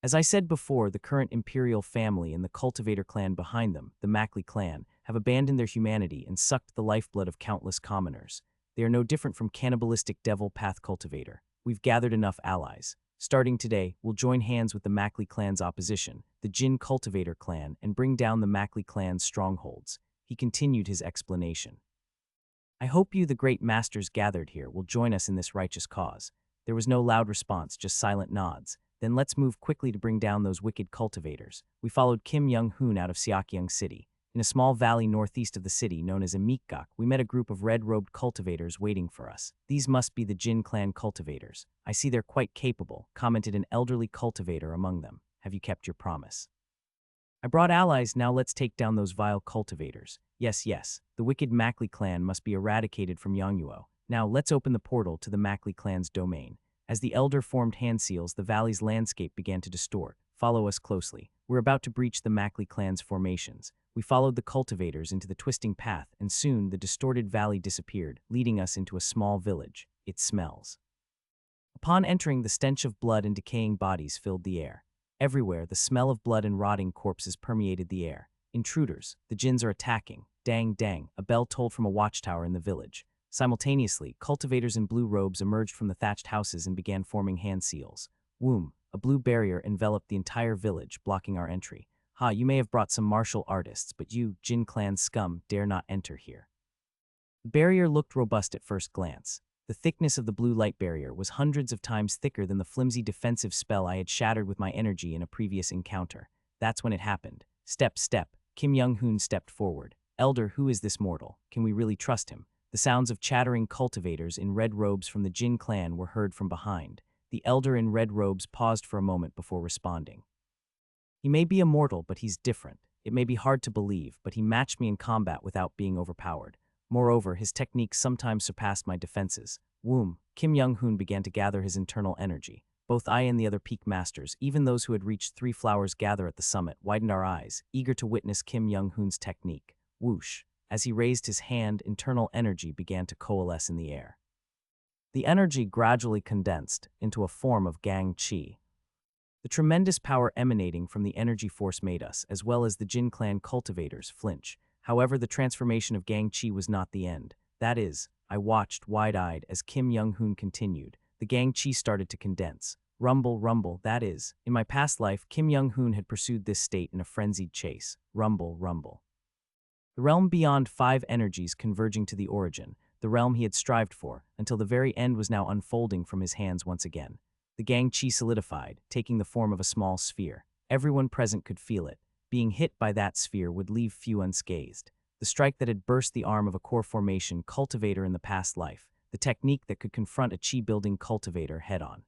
As I said before, the current imperial family and the cultivator clan behind them, the Makli clan, have abandoned their humanity and sucked the lifeblood of countless commoners. They are no different from cannibalistic devil path cultivator. We've gathered enough allies. Starting today, we'll join hands with the Makli clan's opposition, the Jin cultivator clan, and bring down the Makli clan's strongholds. He continued his explanation. I hope you, the great masters gathered here, will join us in this righteous cause. There was no loud response, just silent nods. Then let's move quickly to bring down those wicked cultivators. We followed Kim Young-hoon out of Seokyeong City. In a small valley northeast of the city known as Amikgak, we met a group of red-robed cultivators waiting for us. These must be the Jin clan cultivators. I see they're quite capable, commented an elderly cultivator among them. Have you kept your promise? I brought allies, now let's take down those vile cultivators. Yes, the wicked Makli clan must be eradicated from Yangwoo. Now let's open the portal to the Makli clan's domain. As the elder formed hand seals, the valley's landscape began to distort. Follow us closely. We're about to breach the Makli clan's formations. We followed the cultivators into the twisting path, and soon the distorted valley disappeared, leading us into a small village. It smells. Upon entering, the stench of blood and decaying bodies filled the air. Everywhere, the smell of blood and rotting corpses permeated the air. Intruders. The Jins are attacking. Dang, a bell tolled from a watchtower in the village. Simultaneously, cultivators in blue robes emerged from the thatched houses and began forming hand seals. Whoom! A blue barrier enveloped the entire village, blocking our entry. Ha, you may have brought some martial artists, but you, Jin clan scum, dare not enter here. The barrier looked robust at first glance. The thickness of the blue light barrier was hundreds of times thicker than the flimsy defensive spell I had shattered with my energy in a previous encounter. That's when it happened. Step, step. Kim Young-hoon stepped forward. Elder, who is this mortal? Can we really trust him? The sounds of chattering cultivators in red robes from the Jin clan were heard from behind. The elder in red robes paused for a moment before responding. He may be a mortal, but he's different. It may be hard to believe, but he matched me in combat without being overpowered. Moreover, his techniques sometimes surpassed my defenses. Whoom! Kim Young-hoon began to gather his internal energy. Both I and the other peak masters, even those who had reached Three Flowers Gather at the summit, widened our eyes, eager to witness Kim Young-hoon's technique. Whoosh! As he raised his hand, internal energy began to coalesce in the air. The energy gradually condensed into a form of gang chi. The tremendous power emanating from the energy force made us, as well as the Jin clan cultivators, flinch. However, the transformation of gang chi was not the end. That is, I watched wide-eyed as Kim Young-hoon continued. The gang chi started to condense. Rumble, rumble, that is. In my past life, Kim Young-hoon had pursued this state in a frenzied chase. Rumble, rumble. The realm beyond 5 energies converging to the origin, the realm he had strived for, until the very end was now unfolding from his hands once again. The gang chi solidified, taking the form of a small sphere. Everyone present could feel it. Being hit by that sphere would leave few unscathed. The strike that had burst the arm of a core formation cultivator in the past life, the technique that could confront a chi-building cultivator head-on.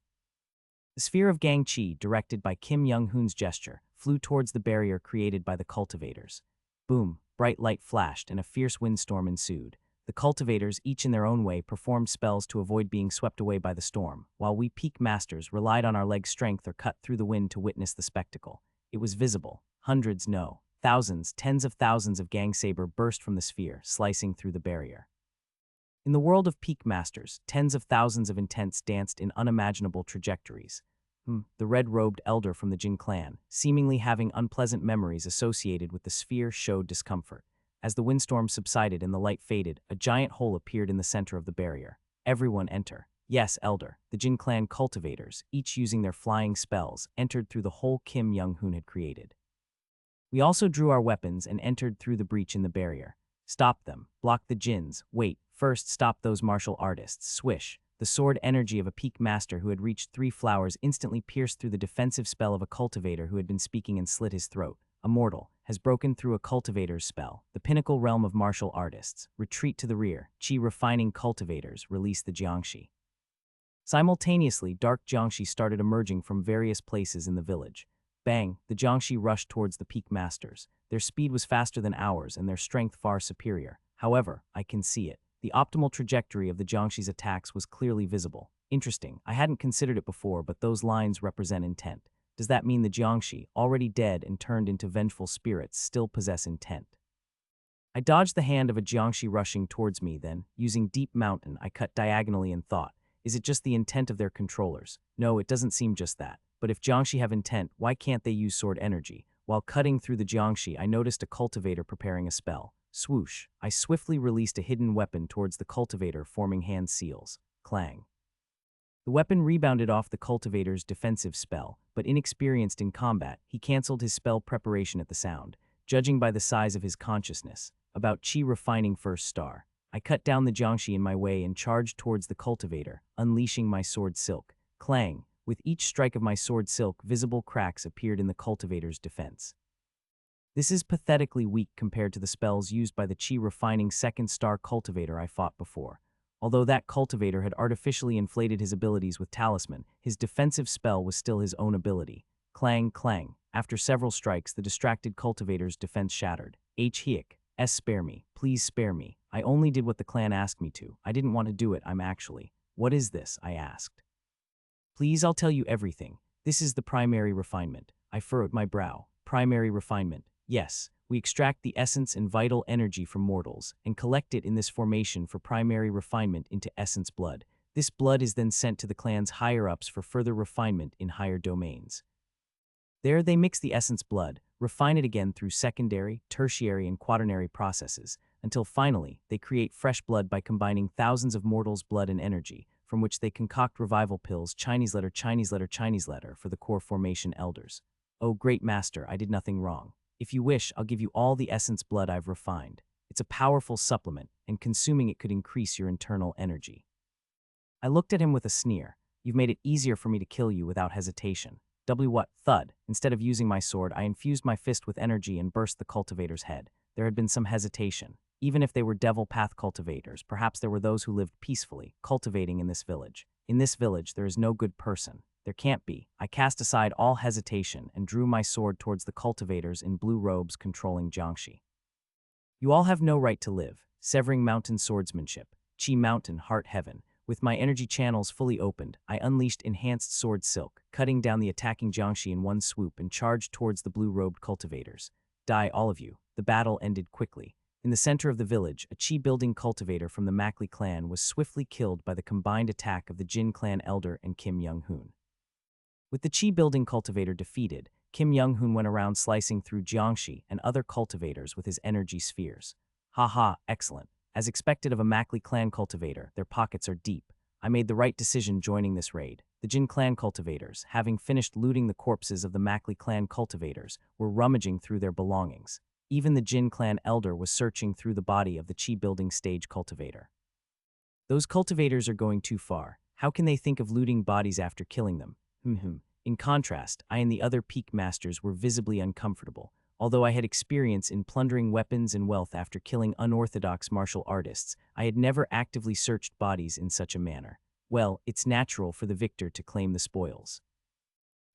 The sphere of gang chi, directed by Kim Young-hoon's gesture, flew towards the barrier created by the cultivators. Boom! Bright light flashed and a fierce windstorm ensued. The cultivators, each in their own way, performed spells to avoid being swept away by the storm, while we peak masters relied on our leg strength or cut through the wind to witness the spectacle. It was visible. Hundreds, no, thousands, tens of thousands of gang saber burst from the sphere, slicing through the barrier. In the world of peak masters, tens of thousands of intents danced in unimaginable trajectories. The red-robed elder from the Jin clan, seemingly having unpleasant memories associated with the sphere, showed discomfort. As the windstorm subsided and the light faded, a giant hole appeared in the center of the barrier. Everyone enter. Yes, elder. The Jin clan cultivators, each using their flying spells, entered through the hole Kim Young-hoon had created. We also drew our weapons and entered through the breach in the barrier. Stop them. Block the Jins. Wait, first stop those martial artists. Swish. The sword energy of a peak master who had reached 3 flowers instantly pierced through the defensive spell of a cultivator who had been speaking and slit his throat. A mortal has broken through a cultivator's spell. The pinnacle realm of martial artists. Retreat to the rear. Chi refining cultivators. Release the jiangshi. Simultaneously, dark jiangshi started emerging from various places in the village. Bang! The jiangshi rushed towards the peak masters. Their speed was faster than ours and their strength far superior. However, I can see it. The optimal trajectory of the jiangshi's attacks was clearly visible. Interesting. I hadn't considered it before, but those lines represent intent. Does that mean the jiangshi, already dead and turned into vengeful spirits, still possess intent? I dodged the hand of a jiangshi rushing towards me, then, using Deep Mountain, I cut diagonally in thought. Is it just the intent of their controllers? No, it doesn't seem just that. But if jiangshi have intent, why can't they use sword energy? While cutting through the jiangshi, I noticed a cultivator preparing a spell. Swoosh! I swiftly released a hidden weapon towards the cultivator, forming hand seals. Clang! The weapon rebounded off the cultivator's defensive spell, but inexperienced in combat, he canceled his spell preparation at the sound, judging by the size of his consciousness. About chi refining first star. I cut down the jiangshi in my way and charged towards the cultivator, unleashing my sword silk. Clang! With each strike of my sword silk, visible cracks appeared in the cultivator's defense. This is pathetically weak compared to the spells used by the chi-refining second star cultivator I fought before. Although that cultivator had artificially inflated his abilities with talisman, his defensive spell was still his own ability. Clang, clang. After several strikes, the distracted cultivator's defense shattered. Hiek, spare me. Please spare me. I only did what the clan asked me to. I didn't want to do it, I'm actually. What is this? I asked. Please, I'll tell you everything. This is the primary refinement. I furrowed my brow. Primary refinement. Yes, we extract the essence and vital energy from mortals and collect it in this formation for primary refinement into essence blood. This blood is then sent to the clan's higher-ups for further refinement in higher domains. There they mix the essence blood, refine it again through secondary, tertiary, and quaternary processes. until finally, they create fresh blood by combining thousands of mortals' blood and energy, from which they concoct revival pills Chinese letter for the core formation elders. Oh, great master, I did nothing wrong. If you wish, I'll give you all the essence blood I've refined. It's a powerful supplement, and consuming it could increase your internal energy. I looked at him with a sneer. You've made it easier for me to kill you without hesitation. What? Thud. Instead of using my sword, I infused my fist with energy and burst the cultivator's head. There had been some hesitation. Even if they were devil path cultivators, perhaps there were those who lived peacefully, cultivating in this village. In this village, there is no good person. There can't be. I cast aside all hesitation and drew my sword towards the cultivators in blue robes controlling Jiangxi. You all have no right to live. Severing mountain swordsmanship. Qi mountain, heart heaven. With my energy channels fully opened, I unleashed enhanced sword silk, cutting down the attacking Jiangxi in one swoop and charged towards the blue-robed cultivators. Die, all of you. The battle ended quickly. In the center of the village, a Qi-building cultivator from the Mackley clan was swiftly killed by the combined attack of the Jin clan elder and Kim Young-hoon. With the Qi-building cultivator defeated, Kim Young-hoon went around slicing through Jiangxi and other cultivators with his energy spheres. Haha, excellent. As expected of a Mackley clan cultivator, their pockets are deep. I made the right decision joining this raid. The Jin clan cultivators, having finished looting the corpses of the Mackley clan cultivators, were rummaging through their belongings. Even the Jin clan elder was searching through the body of the Qi building stage cultivator. Those cultivators are going too far. How can they think of looting bodies after killing them? In contrast, I and the other peak masters were visibly uncomfortable. Although I had experience in plundering weapons and wealth after killing unorthodox martial artists, I had never actively searched bodies in such a manner. Well, it's natural for the victor to claim the spoils.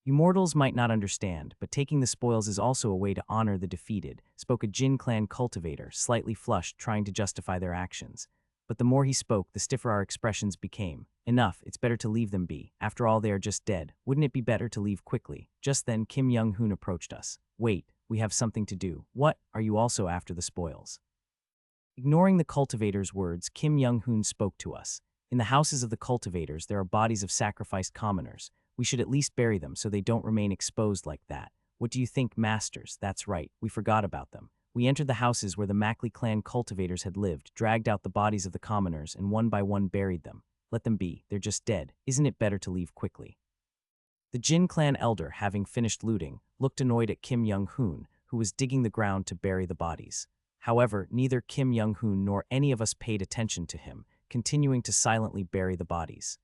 You mortals might not understand, but taking the spoils is also a way to honor the defeated, spoke a Jin clan cultivator, slightly flushed, trying to justify their actions. But the more he spoke, the stiffer our expressions became. Enough, it's better to leave them be. After all, they are just dead. Wouldn't it be better to leave quickly? Just then, Kim Young-hoon approached us. Wait. We have something to do. What? Are you also after the spoils? Ignoring the cultivator's words, Kim Young-hoon spoke to us. In the houses of the cultivators, there are bodies of sacrificed commoners. We should at least bury them so they don't remain exposed like that. What do you think, masters? That's right, we forgot about them. We entered the houses where the Mackley clan cultivators had lived, dragged out the bodies of the commoners, and one by one buried them. Let them be, they're just dead. Isn't it better to leave quickly? The Jin clan elder, having finished looting, looked annoyed at Kim Young-hoon, who was digging the ground to bury the bodies. However, neither Kim Young-hoon nor any of us paid attention to him, continuing to silently bury the bodies.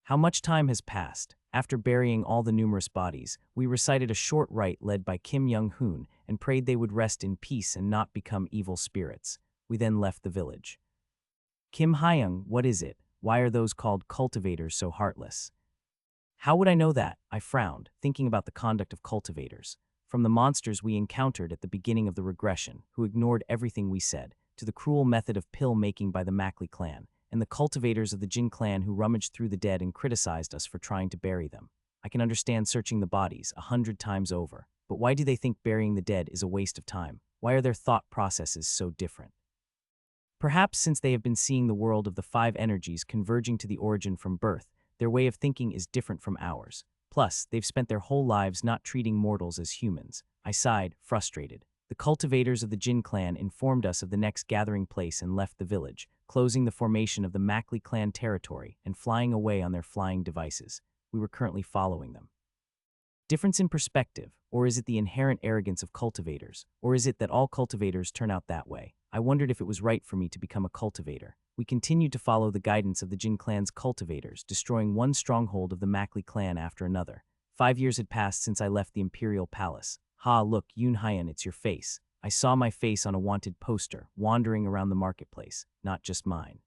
How much time has passed? After burying all the numerous bodies, we recited a short rite led by Kim Young-hoon and prayed they would rest in peace and not become evil spirits. We then left the village. Kim Hyung, what is it? Why are those called cultivators so heartless? How would I know that? I frowned, thinking about the conduct of cultivators. From the monsters we encountered at the beginning of the regression, who ignored everything we said, to the cruel method of pill-making by the Mackley clan, and the cultivators of the Jin clan who rummaged through the dead and criticized us for trying to bury them. I can understand searching the bodies 100 times over, but why do they think burying the dead is a waste of time? Why are their thought processes so different? Perhaps since they have been seeing the world of the five energies converging to the origin from birth, their way of thinking is different from ours. Plus, they've spent their whole lives not treating mortals as humans. I sighed, frustrated. The cultivators of the Jin clan informed us of the next gathering place and left the village, closing the formation of the Mackley clan territory and flying away on their flying devices. We were currently following them. Difference in perspective, or is it the inherent arrogance of cultivators, or is it that all cultivators turn out that way? I wondered if it was right for me to become a cultivator. We continued to follow the guidance of the Jin clan's cultivators, destroying one stronghold of the Mackley clan after another. 5 years had passed since I left the Imperial Palace. Ha, look, Yoon Hyun, it's your face. I saw my face on a wanted poster, wandering around the marketplace, not just mine.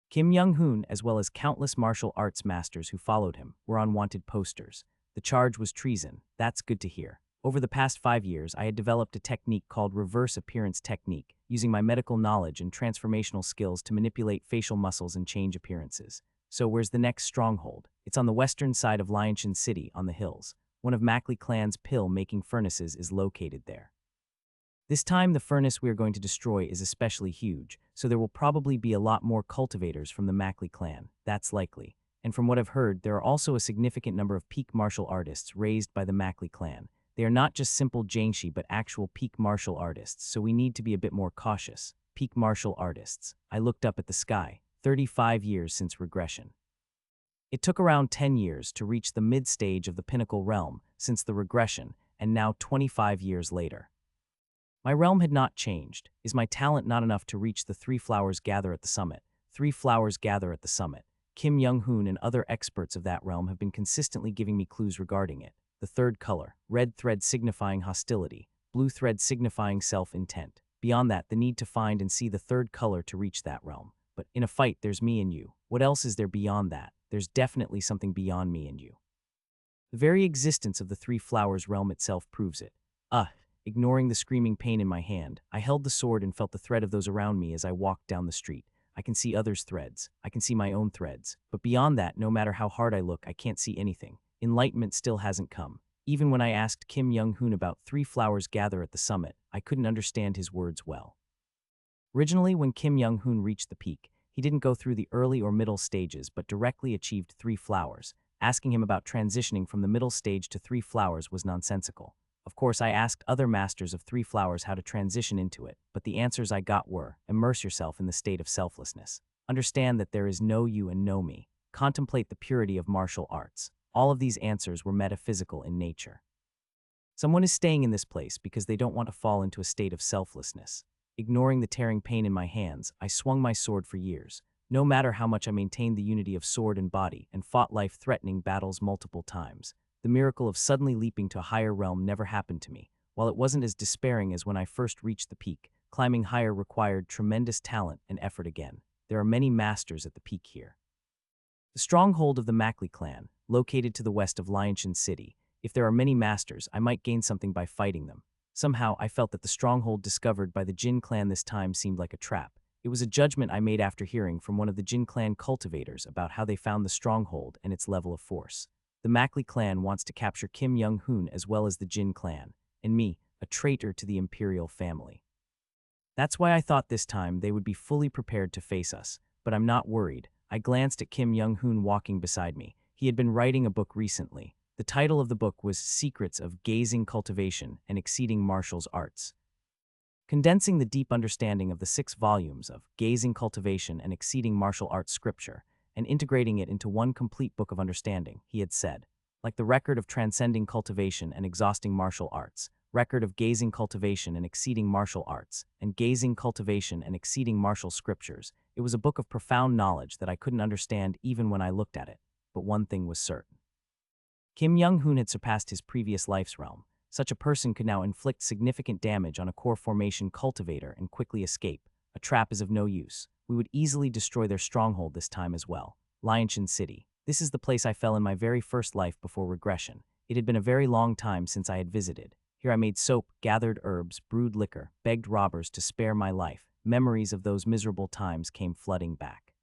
Kim Young-hoon, as well as countless martial arts masters who followed him, were on wanted posters. The charge was treason. That's good to hear. Over the past 5 years, I had developed a technique called reverse appearance technique, using my medical knowledge and transformational skills to manipulate facial muscles and change appearances. So where's the next stronghold? It's on the western side of Liangshan City, on the hills. One of Mackley clan's pill-making furnaces is located there. This time, the furnace we are going to destroy is especially huge, so there will probably be a lot more cultivators from the Mackley clan. That's likely. And from what I've heard, there are also a significant number of peak martial artists raised by the Mackley clan. They are not just simple Jiangxi but actual peak martial artists, so we need to be a bit more cautious. peak martial artists. I looked up at the sky, 35 years since regression. It took around 10 years to reach the mid-stage of the pinnacle realm since the regression, and now 25 years later. My realm had not changed. Is my talent not enough to reach the three flowers gather at the summit? Three flowers gather at the summit. Kim Young-hoon and other experts of that realm have been consistently giving me clues regarding it. The third color, red thread signifying hostility, blue thread signifying self-intent. Beyond that, the need to find and see the third color to reach that realm. But in a fight, there's me and you. What else is there beyond that? There's definitely something beyond me and you. The very existence of the three flowers realm itself proves it. Ignoring the screaming pain in my hand, I held the sword and felt the thread of those around me as I walked down the street. I can see others' threads. I can see my own threads. But beyond that, no matter how hard I look, I can't see anything. Enlightenment still hasn't come. Even when I asked Kim Young-hoon about three flowers gather at the summit, I couldn't understand his words well. Originally, when Kim Young-hoon reached the peak, he didn't go through the early or middle stages but directly achieved three flowers. Asking him about transitioning from the middle stage to three flowers was nonsensical. Of course, I asked other masters of three flowers how to transition into it, but the answers I got were, immerse yourself in the state of selflessness. Understand that there is no you and no me. Contemplate the purity of martial arts. All of these answers were metaphysical in nature. Someone is staying in this place because they don't want to fall into a state of selflessness. Ignoring the tearing pain in my hands, I swung my sword for years. No matter how much I maintained the unity of sword and body and fought life-threatening battles multiple times, the miracle of suddenly leaping to a higher realm never happened to me. While it wasn't as despairing as when I first reached the peak, climbing higher required tremendous talent and effort again. There are many masters at the peak here. The stronghold of the Makli clan, located to the west of Liangshan City. If there are many masters, I might gain something by fighting them. Somehow, I felt that the stronghold discovered by the Jin clan this time seemed like a trap. It was a judgment I made after hearing from one of the Jin clan cultivators about how they found the stronghold and its level of force. The Makli clan wants to capture Kim Young-hoon as well as the Jin clan, and me, a traitor to the imperial family. That's why I thought this time they would be fully prepared to face us, but I'm not worried. I glanced at Kim Young-hoon walking beside me. He had been writing a book recently. The title of the book was Secrets of Gazing Cultivation and Exceeding Martial Arts. Condensing the deep understanding of the 6 volumes of Gazing Cultivation and Exceeding Martial Arts scripture, and integrating it into one complete book of understanding, he had said. Like the record of transcending cultivation and exhausting martial arts, record of gazing cultivation and exceeding martial arts, and gazing cultivation and exceeding martial scriptures, it was a book of profound knowledge that I couldn't understand even when I looked at it. But one thing was certain. Kim Young-hoon had surpassed his previous life's realm. Such a person could now inflict significant damage on a core formation cultivator and quickly escape. A trap is of no use. We would easily destroy their stronghold this time as well. Liangshan City. This is the place I fell in my very first life before regression. It had been a very long time since I had visited. Here I made soap, gathered herbs, brewed liquor, begged robbers to spare my life. Memories of those miserable times came flooding back.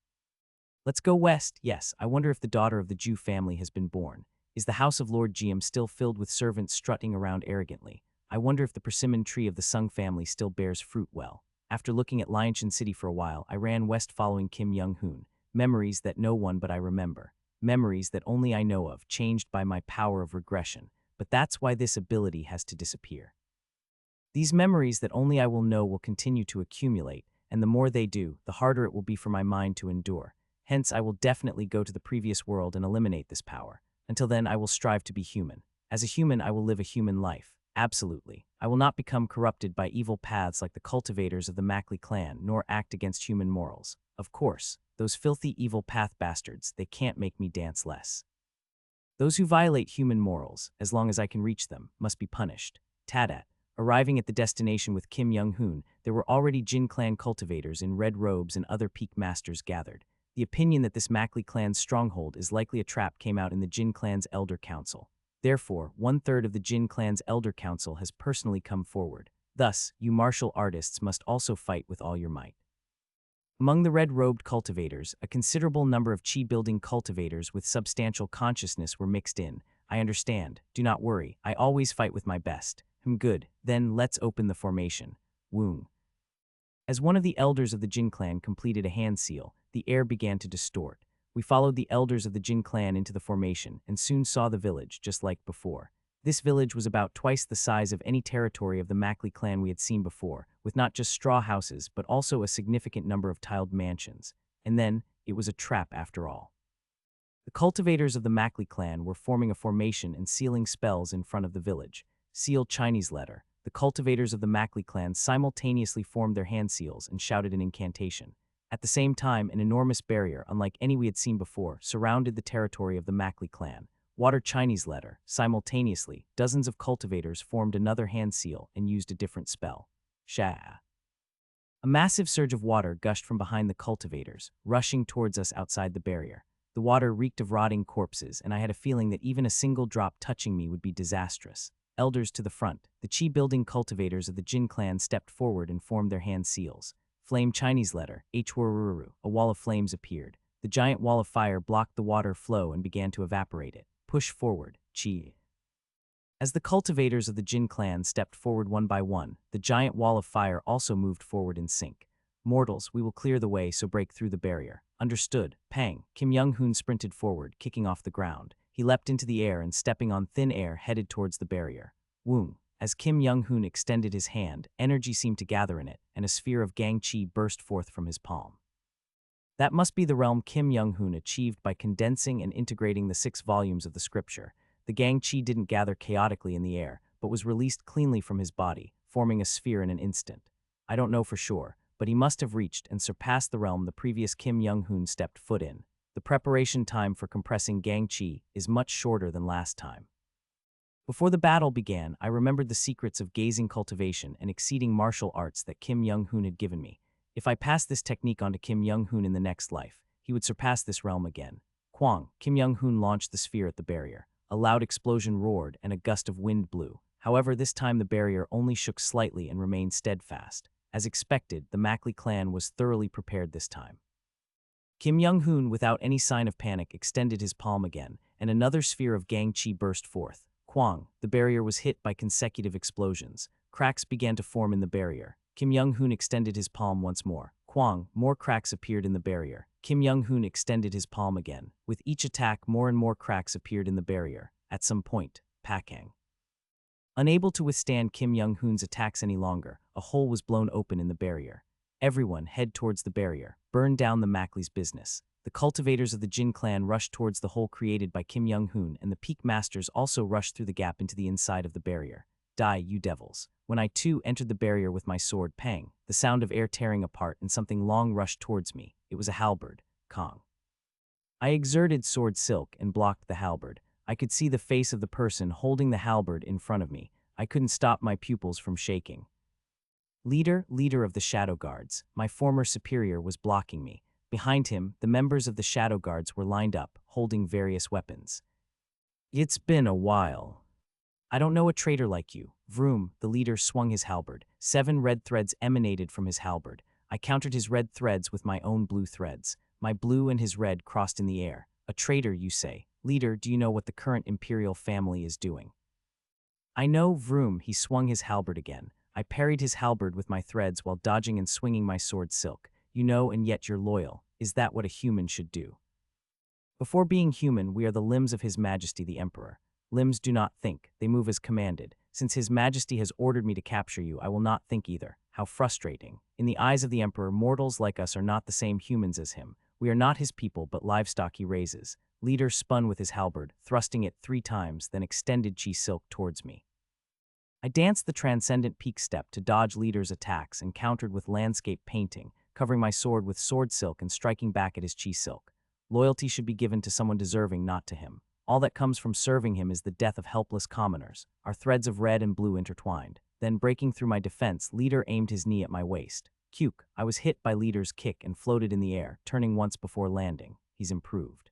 Let's go west. Yes, I wonder if the daughter of the Jew family has been born. Is the house of Lord Jiam still filled with servants strutting around arrogantly? I wonder if the persimmon tree of the Sung family still bears fruit well. After looking at Liangshan City for a while, I ran west following Kim Young-hoon. Memories that no one but I remember. Memories that only I know of, changed by my power of regression. But that's why this ability has to disappear. These memories that only I will know will continue to accumulate, and the more they do, the harder it will be for my mind to endure. Hence, I will definitely go to the previous world and eliminate this power. Until then, I will strive to be human. As a human, I will live a human life. Absolutely. I will not become corrupted by evil paths like the cultivators of the Makli clan, nor act against human morals. Of course, those filthy evil path bastards, they can't make me dance less. Those who violate human morals, as long as I can reach them, must be punished. Tadat. Arriving at the destination with Kim Young-hoon, there were already Jin clan cultivators in red robes and other peak masters gathered. The opinion that this Makli clan's stronghold is likely a trap came out in the Jin clan's elder council. Therefore, 1/3 of the Jin clan's elder council has personally come forward. Thus, you martial artists must also fight with all your might. Among the red-robed cultivators, a considerable number of chi-building cultivators with substantial consciousness were mixed in. I understand. Do not worry. I always fight with my best. Good. Then let's open the formation. Woong. As one of the elders of the Jin clan completed a hand seal, the air began to distort. We followed the elders of the Jin clan into the formation and soon saw the village just like before. This village was about twice the size of any territory of the Mackley clan we had seen before, with not just straw houses but also a significant number of tiled mansions. And then, it was a trap after all. The cultivators of the Mackley clan were forming a formation and sealing spells in front of the village. Sealed Chinese letter. The cultivators of the Mackley clan simultaneously formed their hand seals and shouted an incantation. At the same time, an enormous barrier, unlike any we had seen before, surrounded the territory of the Mackley clan. Water Chinese letter. Simultaneously, dozens of cultivators formed another hand seal and used a different spell. Sha. A massive surge of water gushed from behind the cultivators, rushing towards us outside the barrier. The water reeked of rotting corpses, and I had a feeling that even a single drop touching me would be disastrous. Elders to the front. The Chi-building cultivators of the Jin clan stepped forward and formed their hand seals. Flame Chinese letter. Hwururu. A wall of flames appeared. The giant wall of fire blocked the water flow and began to evaporate it. Push forward. Chi. As the cultivators of the Jin clan stepped forward one by one, the giant wall of fire also moved forward in sync. Mortals, we will clear the way, so break through the barrier. Understood. Pang. Kim Young-hoon sprinted forward, kicking off the ground. He leapt into the air and, stepping on thin air, headed towards the barrier. Woong. As Kim Young-hoon extended his hand, energy seemed to gather in it, and a sphere of gang chi burst forth from his palm. That must be the realm Kim Young-hoon achieved by condensing and integrating the 6 volumes of the scripture. The gang chi didn't gather chaotically in the air, but was released cleanly from his body, forming a sphere in an instant. I don't know for sure, but he must have reached and surpassed the realm the previous Kim Young-hoon stepped foot in. The preparation time for compressing gang chi is much shorter than last time. Before the battle began, I remembered the secrets of gazing cultivation and exceeding martial arts that Kim Young-hoon had given me. If I passed this technique onto Kim Young-hoon in the next life, he would surpass this realm again. Kwang. Kim Young-hoon launched the sphere at the barrier. A loud explosion roared and a gust of wind blew. However, this time the barrier only shook slightly and remained steadfast. As expected, the Mackley clan was thoroughly prepared this time. Kim Young-hoon, without any sign of panic, extended his palm again, and another sphere of gang chi burst forth. Kwang. The barrier was hit by consecutive explosions. Cracks began to form in the barrier. Kim Young-hoon extended his palm once more. Kwang. More cracks appeared in the barrier. Kim Young-hoon extended his palm again. With each attack, more and more cracks appeared in the barrier. At some point, Pakang. Unable to withstand Kim Young-hoon's attacks any longer, a hole was blown open in the barrier. Everyone head towards the barrier. Burn down the Mackley's business. The cultivators of the Jin clan rushed towards the hole created by Kim Young-hoon, and the peak masters also rushed through the gap into the inside of the barrier. Die, you devils. When I too entered the barrier with my sword, pang, the sound of air tearing apart and something long rushed towards me. It was a halberd. Kong. I exerted sword silk and blocked the halberd. I could see the face of the person holding the halberd in front of me. I couldn't stop my pupils from shaking. Leader of the Shadow Guards, my former superior, was blocking me. Behind him, the members of the Shadow Guards were lined up, holding various weapons. It's been a while. I don't know a traitor like you. Vroom, the leader swung his halberd. 7 red threads emanated from his halberd. I countered his red threads with my own blue threads. My blue and his red crossed in the air. A traitor, you say? Leader, do you know what the current imperial family is doing? I know. Vroom, he swung his halberd again. I parried his halberd with my threads while dodging and swinging my sword silk. You know, and yet you're loyal. Is that what a human should do? Before being human, we are the limbs of His Majesty the Emperor. Limbs do not think, they move as commanded. Since His Majesty has ordered me to capture you, I will not think either. How frustrating. In the eyes of the Emperor, mortals like us are not the same humans as him. We are not his people, but livestock he raises. Leader spun with his halberd, thrusting it 3 times, then extended chi silk towards me. I danced the transcendent peak step to dodge Leader's attacks and countered with landscape painting, covering my sword with sword silk and striking back at his chi silk. Loyalty should be given to someone deserving, not to him. All that comes from serving him is the death of helpless commoners. Our threads of red and blue intertwined. Then, breaking through my defense, Leader aimed his knee at my waist. Cuke. I was hit by Leader's kick and floated in the air, turning once before landing. He's improved.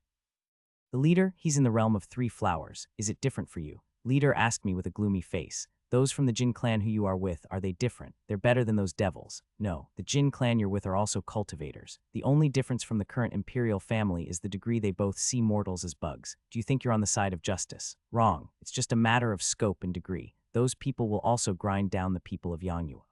The Leader, he's in the realm of 3 flowers. Is it different for you? Leader asked me with a gloomy face. Those from the Jin clan who you are with, are they different? They're better than those devils. No, the Jin clan you're with are also cultivators. The only difference from the current imperial family is the degree they both see mortals as bugs. Do you think you're on the side of justice? Wrong. It's just a matter of scope and degree. Those people will also grind down the people of Yangyu.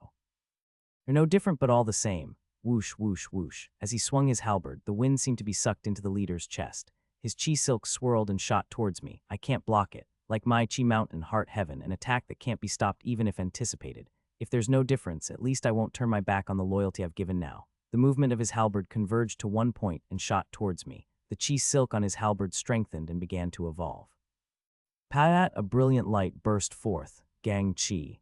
They're no different but all the same. Whoosh, whoosh, whoosh. As he swung his halberd, the wind seemed to be sucked into the Leader's chest. His chi silk swirled and shot towards me. I can't block it. like my Chi Mountain, Heart Heaven, an attack that can't be stopped even if anticipated. If there's no difference, at least I won't turn my back on the loyalty I've given now. The movement of his halberd converged to one point and shot towards me. The Chi silk on his halberd strengthened and began to evolve. Payat, a brilliant light burst forth. Gang Chi.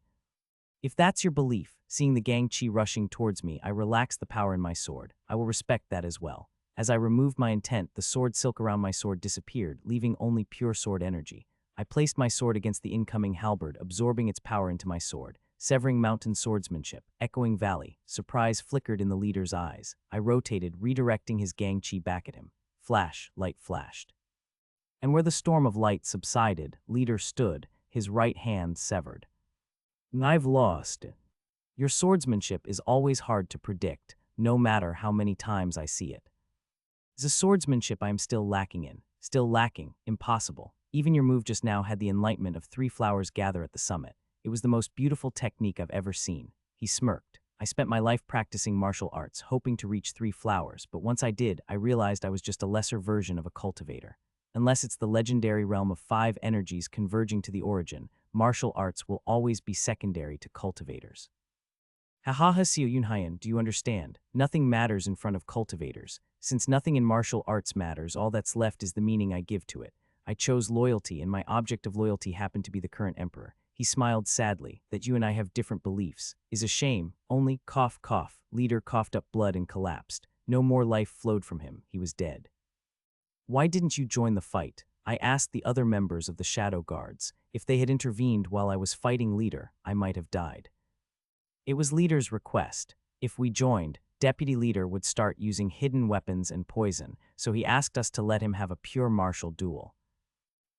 If that's your belief, seeing the Gang Chi rushing towards me, I relaxed the power in my sword. I will respect that as well. As I removed my intent, the sword silk around my sword disappeared, leaving only pure sword energy. I placed my sword against the incoming halberd, absorbing its power into my sword. Severing mountain swordsmanship, echoing valley, surprise flickered in the leader's eyes. I rotated, redirecting his Gang Chi back at him. Flash, light flashed. And where the storm of light subsided, leader stood, his right hand severed. I've lost. Your swordsmanship is always hard to predict, no matter how many times I see it. It's a swordsmanship I am still lacking in. Still lacking. Impossible. Even your move just now had the enlightenment of 3 flowers gather at the summit. It was the most beautiful technique I've ever seen. He smirked. I spent my life practicing martial arts, hoping to reach 3 flowers, but once I did, I realized I was just a lesser version of a cultivator. Unless it's the legendary realm of 5 energies converging to the origin, martial arts will always be secondary to cultivators. Hahaha Xiao Yunhayan, do you understand? Nothing matters in front of cultivators. Since nothing in martial arts matters, all that's left is the meaning I give to it. I chose loyalty, and my object of loyalty happened to be the current emperor. He smiled sadly. That you and I have different beliefs is a shame. Only, cough, cough. Leader coughed up blood and collapsed. No more life flowed from him. He was dead. Why didn't you join the fight? I asked the other members of the Shadow Guards. If they had intervened while I was fighting Leader, I might have died. It was Leader's request. If we joined, Deputy Leader would start using hidden weapons and poison, so he asked us to let him have a pure martial duel.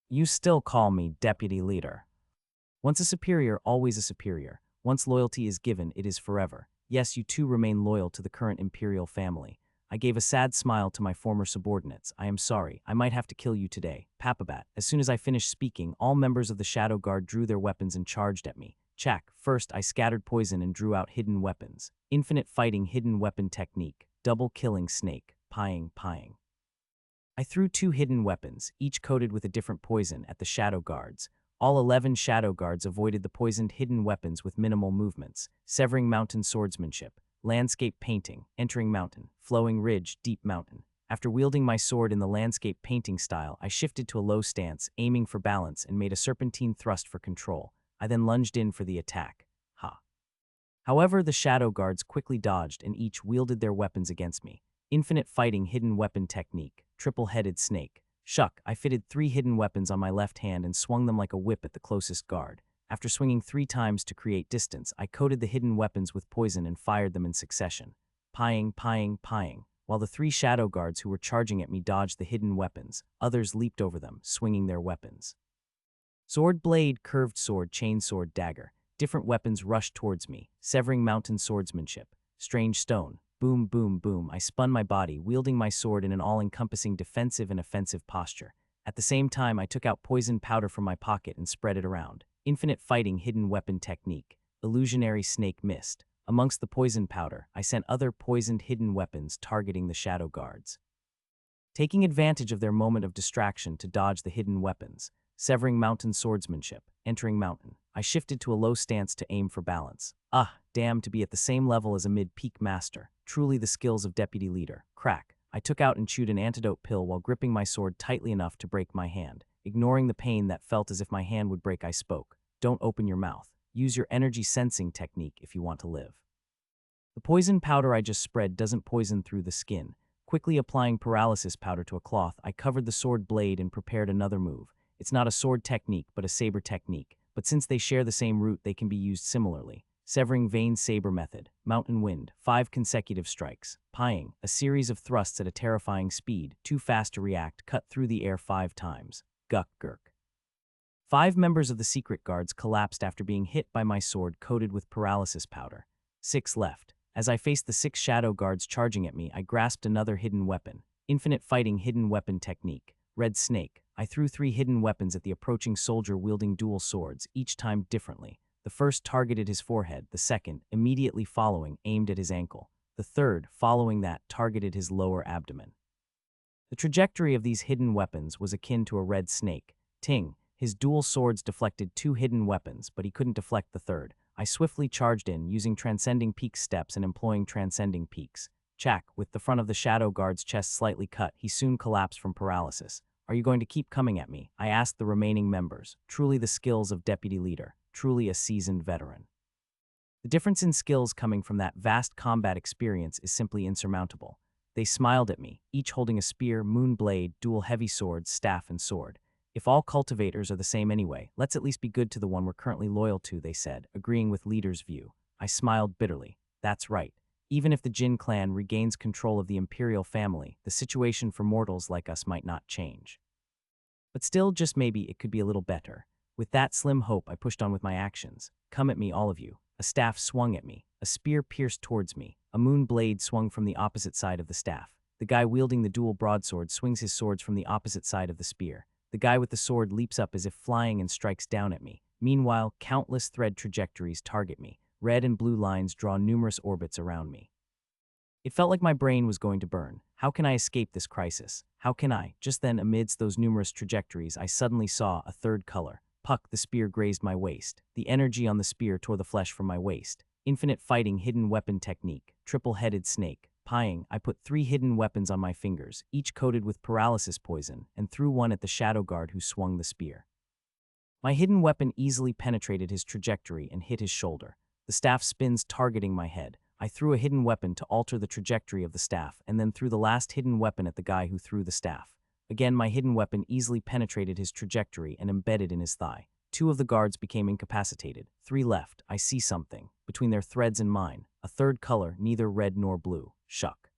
You still call me Deputy Leader. Once a superior, always a superior. Once loyalty is given, it is forever. Yes, you too remain loyal to the current imperial family. I gave a sad smile to my former subordinates. I am sorry, I might have to kill you today. Papabat. As soon as I finished speaking, all members of the Shadow Guard drew their weapons and charged at me. Chak. First, I scattered poison and drew out hidden weapons. Infinite fighting hidden weapon technique. Double killing snake. Pying. I threw 2 hidden weapons, each coated with a different poison, at the Shadow Guards. All 11 Shadow Guards avoided the poisoned hidden weapons with minimal movements. Severing mountain swordsmanship. Landscape painting. Entering mountain. Flowing ridge. Deep mountain. After wielding my sword in the landscape painting style, I shifted to a low stance, aiming for balance, and made a serpentine thrust for control. I then lunged in for the attack. However, the Shadow Guards quickly dodged and each wielded their weapons against me. Infinite fighting hidden weapon technique. Triple-headed snake. Shuck, I fitted 3 hidden weapons on my left hand and swung them like a whip at the closest guard. After swinging 3 times to create distance, I coated the hidden weapons with poison and fired them in succession. Pying. While the 3 Shadow Guards who were charging at me dodged the hidden weapons, others leaped over them, swinging their weapons. Sword blade, curved sword, chain sword, dagger. Different weapons rushed towards me. Severing mountain swordsmanship. Strange stone. Boom, boom, boom. I spun my body, wielding my sword in an all-encompassing defensive and offensive posture. At the same time, I took out poison powder from my pocket and spread it around. Infinite fighting hidden weapon technique. Illusionary snake mist. Amongst the poison powder, I sent other poisoned hidden weapons targeting the Shadow Guards. Taking advantage of their moment of distraction to dodge the hidden weapons. Severing mountain swordsmanship. Entering mountain. I shifted to a low stance to aim for balance. Damn, to be at the same level as a mid-peak master. Truly the skills of Deputy Leader. Crack. I took out and chewed an antidote pill while gripping my sword tightly enough to break my hand. Ignoring the pain that felt as if my hand would break, I spoke. Don't open your mouth. Use your energy sensing technique if you want to live. The poison powder I just spread doesn't poison through the skin. Quickly applying paralysis powder to a cloth, I covered the sword blade and prepared another move. It's not a sword technique, but a saber technique. But since they share the same root, they can be used similarly. Severing vein saber method. Mountain wind. 5 consecutive strikes. Pying. A series of thrusts at a terrifying speed, too fast to react, cut through the air 5 times. Guck gurk. 5 members of the secret guards collapsed after being hit by my sword coated with paralysis powder. 6 left. As I faced the 6 Shadow Guards charging at me, I grasped another hidden weapon. Infinite fighting hidden weapon technique. Red snake. I threw 3 hidden weapons at the approaching soldier wielding dual swords, each time differently. The first targeted his forehead, the second, immediately following, aimed at his ankle. The third, following that, targeted his lower abdomen. The trajectory of these hidden weapons was akin to a red snake. Ting. His dual swords deflected 2 hidden weapons, but he couldn't deflect the third. I swiftly charged in, using Transcending Peaks steps and employing Transcending Peaks. Chak, with the front of the Shadow Guard's chest slightly cut, he soon collapsed from paralysis. Are you going to keep coming at me? I asked the remaining members. Truly the skills of deputy leader. Truly a seasoned veteran. The difference in skills coming from that vast combat experience is simply insurmountable. They smiled at me, each holding a spear, moon blade, dual heavy swords, staff, and sword. If all cultivators are the same anyway, let's at least be good to the one we're currently loyal to, they said, agreeing with leader's view. I smiled bitterly. That's right. Even if the Jin clan regains control of the imperial family, the situation for mortals like us might not change. But still, just maybe, it could be a little better. With that slim hope, I pushed on with my actions. Come at me, all of you. A staff swung at me. A spear pierced towards me. A moon blade swung from the opposite side of the staff. The guy wielding the dual broadsword swings his swords from the opposite side of the spear. The guy with the sword leaps up as if flying and strikes down at me. Meanwhile, countless thread trajectories target me. Red and blue lines draw numerous orbits around me. It felt like my brain was going to burn. How can I escape this crisis? How can I? Just then, amidst those numerous trajectories, I suddenly saw a third color. Puck, the spear grazed my waist. The energy on the spear tore the flesh from my waist. Infinite fighting, hidden weapon technique. Triple-headed snake. Pieing, I put 3 hidden weapons on my fingers, each coated with paralysis poison, and threw one at the shadow guard who swung the spear. My hidden weapon easily penetrated his trajectory and hit his shoulder. The staff spins, targeting my head. I threw a hidden weapon to alter the trajectory of the staff, and then threw the last hidden weapon at the guy who threw the staff. Again, my hidden weapon easily penetrated his trajectory and embedded in his thigh. 2 of the guards became incapacitated. 3 left. I see something. Between their threads and mine. A third color, neither red nor blue. Shuck.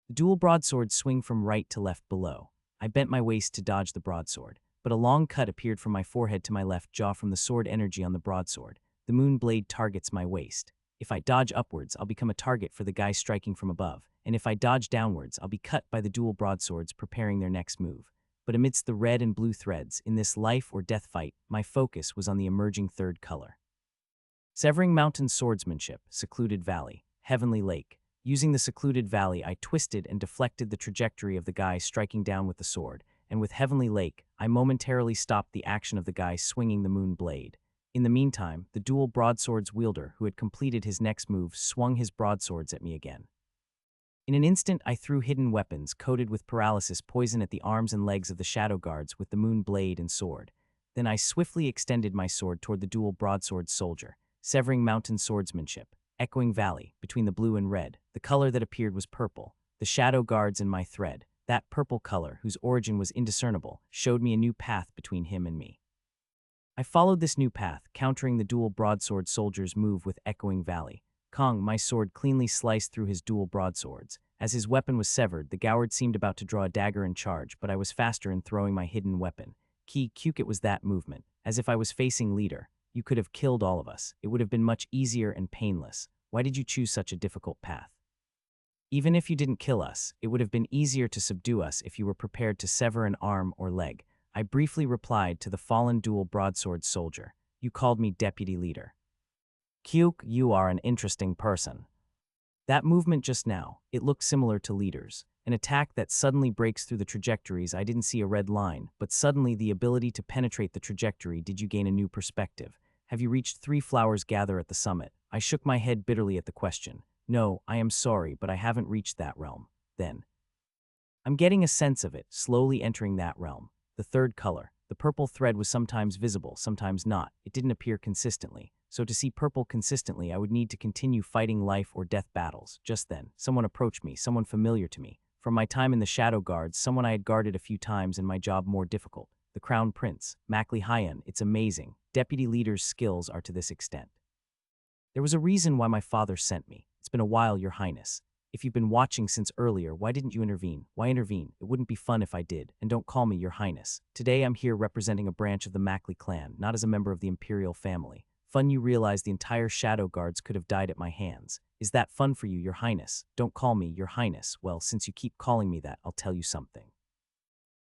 The dual broadswords swing from right to left below. I bent my waist to dodge the broadsword, but a long cut appeared from my forehead to my left jaw from the sword energy on the broadsword. The moon blade targets my waist. If I dodge upwards, I'll become a target for the guy striking from above, and if I dodge downwards, I'll be cut by the dual broadswords preparing their next move. But amidst the red and blue threads, in this life or death fight, my focus was on the emerging third color. Severing Mountain Swordsmanship, Secluded Valley, Heavenly Lake. Using the Secluded Valley, I twisted and deflected the trajectory of the guy striking down with the sword, and with Heavenly Lake, I momentarily stopped the action of the guy swinging the moon blade. In the meantime, the dual broadswords wielder, who had completed his next move, swung his broadswords at me again. In an instant, I threw hidden weapons coated with paralysis poison at the arms and legs of the shadow guards with the moon blade and sword. Then I swiftly extended my sword toward the dual broadsword soldier, Severing Mountain Swordsmanship, Echoing Valley, between the blue and red. The color that appeared was purple. The shadow guards in my thread, that purple color, whose origin was indiscernible, showed me a new path between him and me. I followed this new path, countering the dual broadsword soldier's move with Echoing Valley. Kong, my sword cleanly sliced through his dual broadswords. As his weapon was severed, the Goward seemed about to draw a dagger and charge, but I was faster in throwing my hidden weapon. Cute, it was that movement. As if I was facing leader. You could have killed all of us. It would have been much easier and painless. Why did you choose such a difficult path? Even if you didn't kill us, it would have been easier to subdue us if you were prepared to sever an arm or leg. I briefly replied to the fallen dual broadsword soldier. You called me deputy leader. Kyuk, you are an interesting person. That movement just now, it looked similar to leader's. An attack that suddenly breaks through the trajectories. I didn't see a red line, but suddenly the ability to penetrate the trajectory. Did you gain a new perspective? Have you reached 3 flowers gather at the summit? I shook my head bitterly at the question. No, I am sorry, but I haven't reached that realm. Then. I'm getting a sense of it, slowly entering that realm. The third color. The purple thread was sometimes visible, sometimes not. It didn't appear consistently. So to see purple consistently, I would need to continue fighting life or death battles. Just then, someone approached me, someone familiar to me. From my time in the Shadow Guards, someone I had guarded a few times and my job more difficult. The Crown Prince, Mackley Hyan. It's amazing. Deputy leader's skills are to this extent. There was a reason why my father sent me. It's been a while, Your Highness. If you've been watching since earlier, why didn't you intervene? Why intervene? It wouldn't be fun if I did. And don't call me Your Highness. Today I'm here representing a branch of the Mackley clan, not as a member of the Imperial family. Fun you realize the entire Shadow Guards could have died at my hands. Is that fun for you, Your Highness? Don't call me Your Highness. Well, since you keep calling me that, I'll tell you something.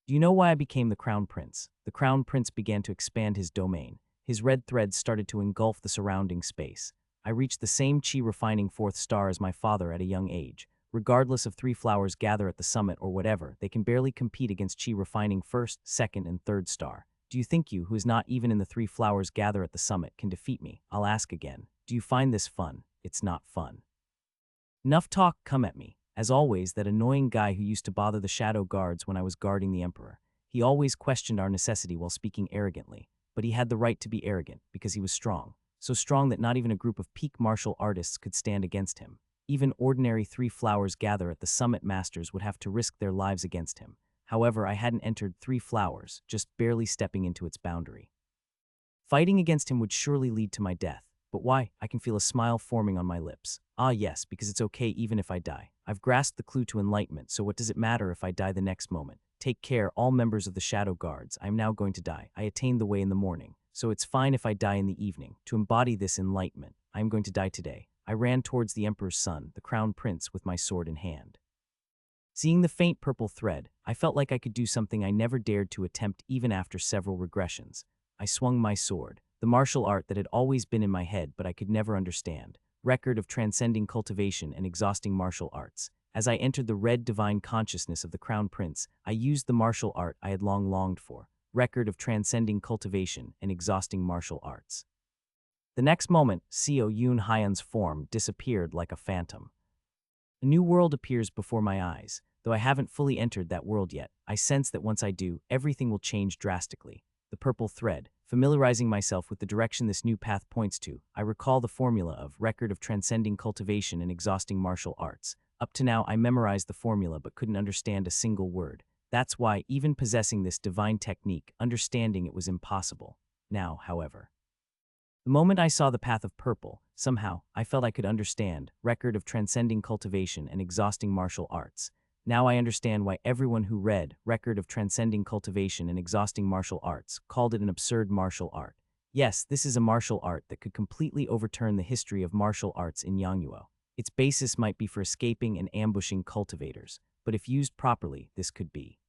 Do you know why I became the Crown Prince? The Crown Prince began to expand his domain. His red threads started to engulf the surrounding space. I reached the same chi refining 4th star as my father at a young age. Regardless of 3 flowers gather at the summit or whatever, they can barely compete against chi refining 1st, 2nd, and 3rd star. Do you think you, who is not even in the three flowers gather at the summit, can defeat me? I'll ask again. Do you find this fun? It's not fun. Enough talk, come at me. As always, that annoying guy who used to bother the shadow guards when I was guarding the Emperor. He always questioned our necessity while speaking arrogantly, but he had the right to be arrogant because he was strong. So strong that not even a group of peak martial artists could stand against him. Even ordinary three flowers gather at the summit masters would have to risk their lives against him. However, I hadn't entered three flowers, just barely stepping into its boundary. Fighting against him would surely lead to my death. But why? I can feel a smile forming on my lips. Ah yes, because it's okay even if I die. I've grasped the clue to enlightenment, so what does it matter if I die the next moment? Take care, all members of the Shadow Guards. I am now going to die. I attained the way in the morning, so it's fine if I die in the evening. To embody this enlightenment, I am going to die today. I ran towards the Emperor's son, the Crown Prince, with my sword in hand. Seeing the faint purple thread, I felt like I could do something I never dared to attempt even after several regressions. I swung my sword, the martial art that had always been in my head but I could never understand. Record of transcending cultivation and exhausting martial arts. As I entered the red divine consciousness of the Crown Prince, I used the martial art I had long longed for. Record of transcending cultivation and exhausting martial arts. The next moment, Seo Yoon Hyun's form disappeared like a phantom. A new world appears before my eyes. Though I haven't fully entered that world yet, I sense that once I do, everything will change drastically. The purple thread, familiarizing myself with the direction this new path points to, I recall the formula of record of transcending cultivation and exhausting martial arts. Up to now, I memorized the formula but couldn't understand a single word. That's why, even possessing this divine technique, understanding it was impossible. Now, however, the moment I saw the path of purple, somehow, I felt I could understand, record of transcending cultivation and exhausting martial arts. Now I understand why everyone who read Record of Transcending Cultivation and Exhausting Martial Arts called it an absurd martial art. Yes, this is a martial art that could completely overturn the history of martial arts in Yangnuo. Its basis might be for escaping and ambushing cultivators, but if used properly, this could be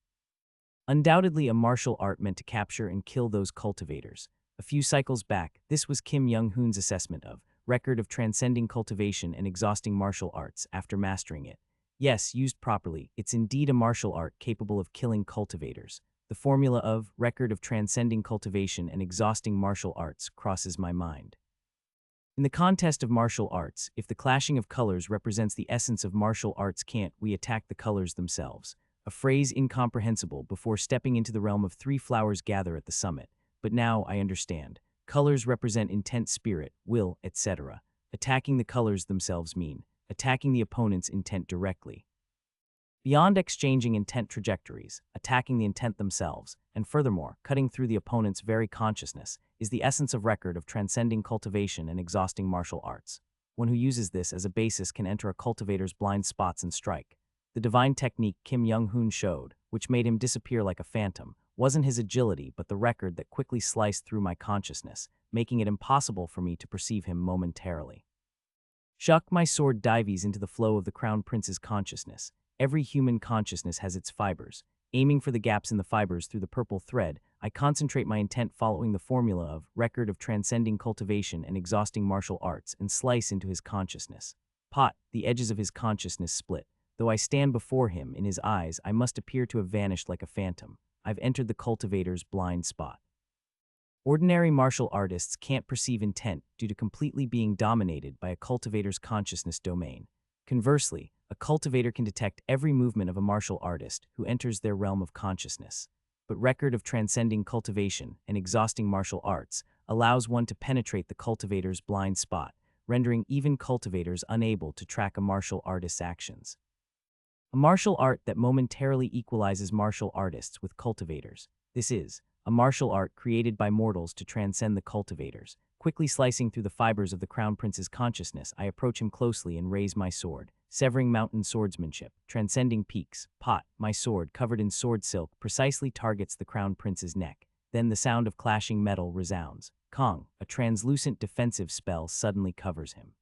undoubtedly a martial art meant to capture and kill those cultivators. A few cycles back, this was Kim Young-hoon's assessment of Record of Transcending Cultivation and Exhausting Martial Arts after mastering it. Yes, used properly, it's indeed a martial art capable of killing cultivators. The formula of Record of Transcending Cultivation and Exhausting Martial Arts crosses my mind. In the contest of martial arts, if the clashing of colors represents the essence of martial arts, can't we attack the colors themselves? A phrase incomprehensible before stepping into the realm of three flowers gather at the summit. But now I understand. Colors represent intent, spirit, will, etc. Attacking the colors themselves mean attacking the opponent's intent directly. Beyond exchanging intent trajectories, attacking the intent themselves, and furthermore, cutting through the opponent's very consciousness, is the essence of Record of Transcending Cultivation and Exhausting Martial Arts. One who uses this as a basis can enter a cultivator's blind spots and strike. The divine technique Kim Young-hoon showed, which made him disappear like a phantom, wasn't his agility but the record that quickly sliced through my consciousness, making it impossible for me to perceive him momentarily. Shuck my sword dives into the flow of the Crown Prince's consciousness. Every human consciousness has its fibers. Aiming for the gaps in the fibers through the purple thread, I concentrate my intent following the formula of Record of Transcending Cultivation and Exhausting Martial Arts and slice into his consciousness. Pot, the edges of his consciousness split. Though I stand before him, in his eyes, I must appear to have vanished like a phantom. I've entered the cultivator's blind spot. Ordinary martial artists can't perceive intent due to completely being dominated by a cultivator's consciousness domain. Conversely, a cultivator can detect every movement of a martial artist who enters their realm of consciousness. But Record of Transcending Cultivation and Exhausting Martial Arts allows one to penetrate the cultivator's blind spot, rendering even cultivators unable to track a martial artist's actions. A martial art that momentarily equalizes martial artists with cultivators. This is a martial art created by mortals to transcend the cultivators. Quickly slicing through the fibers of the Crown Prince's consciousness, I approach him closely and raise my sword. Severing mountain swordsmanship, transcending peaks, pot, my sword, covered in sword silk, precisely targets the Crown Prince's neck. Then the sound of clashing metal resounds. Kong, a translucent defensive spell suddenly covers him.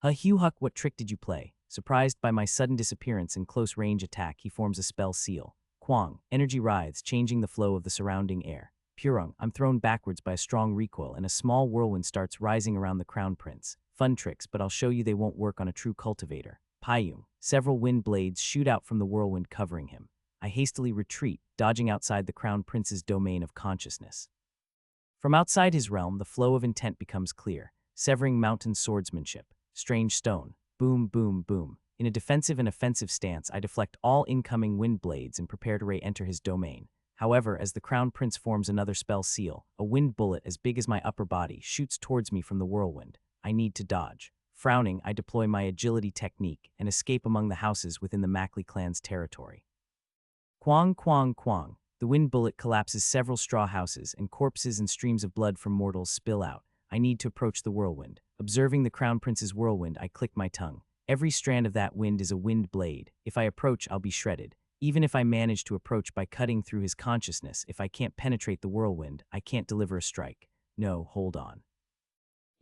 Huck, what trick did you play? Surprised by my sudden disappearance and close-range attack, he forms a spell seal. Kwang, energy writhes, changing the flow of the surrounding air. Purung, I'm thrown backwards by a strong recoil and a small whirlwind starts rising around the Crown Prince. Fun tricks, but I'll show you they won't work on a true cultivator. Payung, several wind blades shoot out from the whirlwind covering him. I hastily retreat, dodging outside the Crown Prince's domain of consciousness. From outside his realm, the flow of intent becomes clear. Severing mountain swordsmanship. Strange stone. Boom, boom, boom. In a defensive and offensive stance, I deflect all incoming wind blades and prepare to re-enter his domain. However, as the Crown Prince forms another spell seal, a wind bullet as big as my upper body shoots towards me from the whirlwind. I need to dodge. Frowning, I deploy my agility technique and escape among the houses within the Mackley clan's territory. Quang, quang, quang. The wind bullet collapses several straw houses, and corpses and streams of blood from mortals spill out. I need to approach the whirlwind. Observing the Crown Prince's whirlwind, I click my tongue. Every strand of that wind is a wind blade. If I approach, I'll be shredded. Even if I manage to approach by cutting through his consciousness, if I can't penetrate the whirlwind, I can't deliver a strike. No, hold on.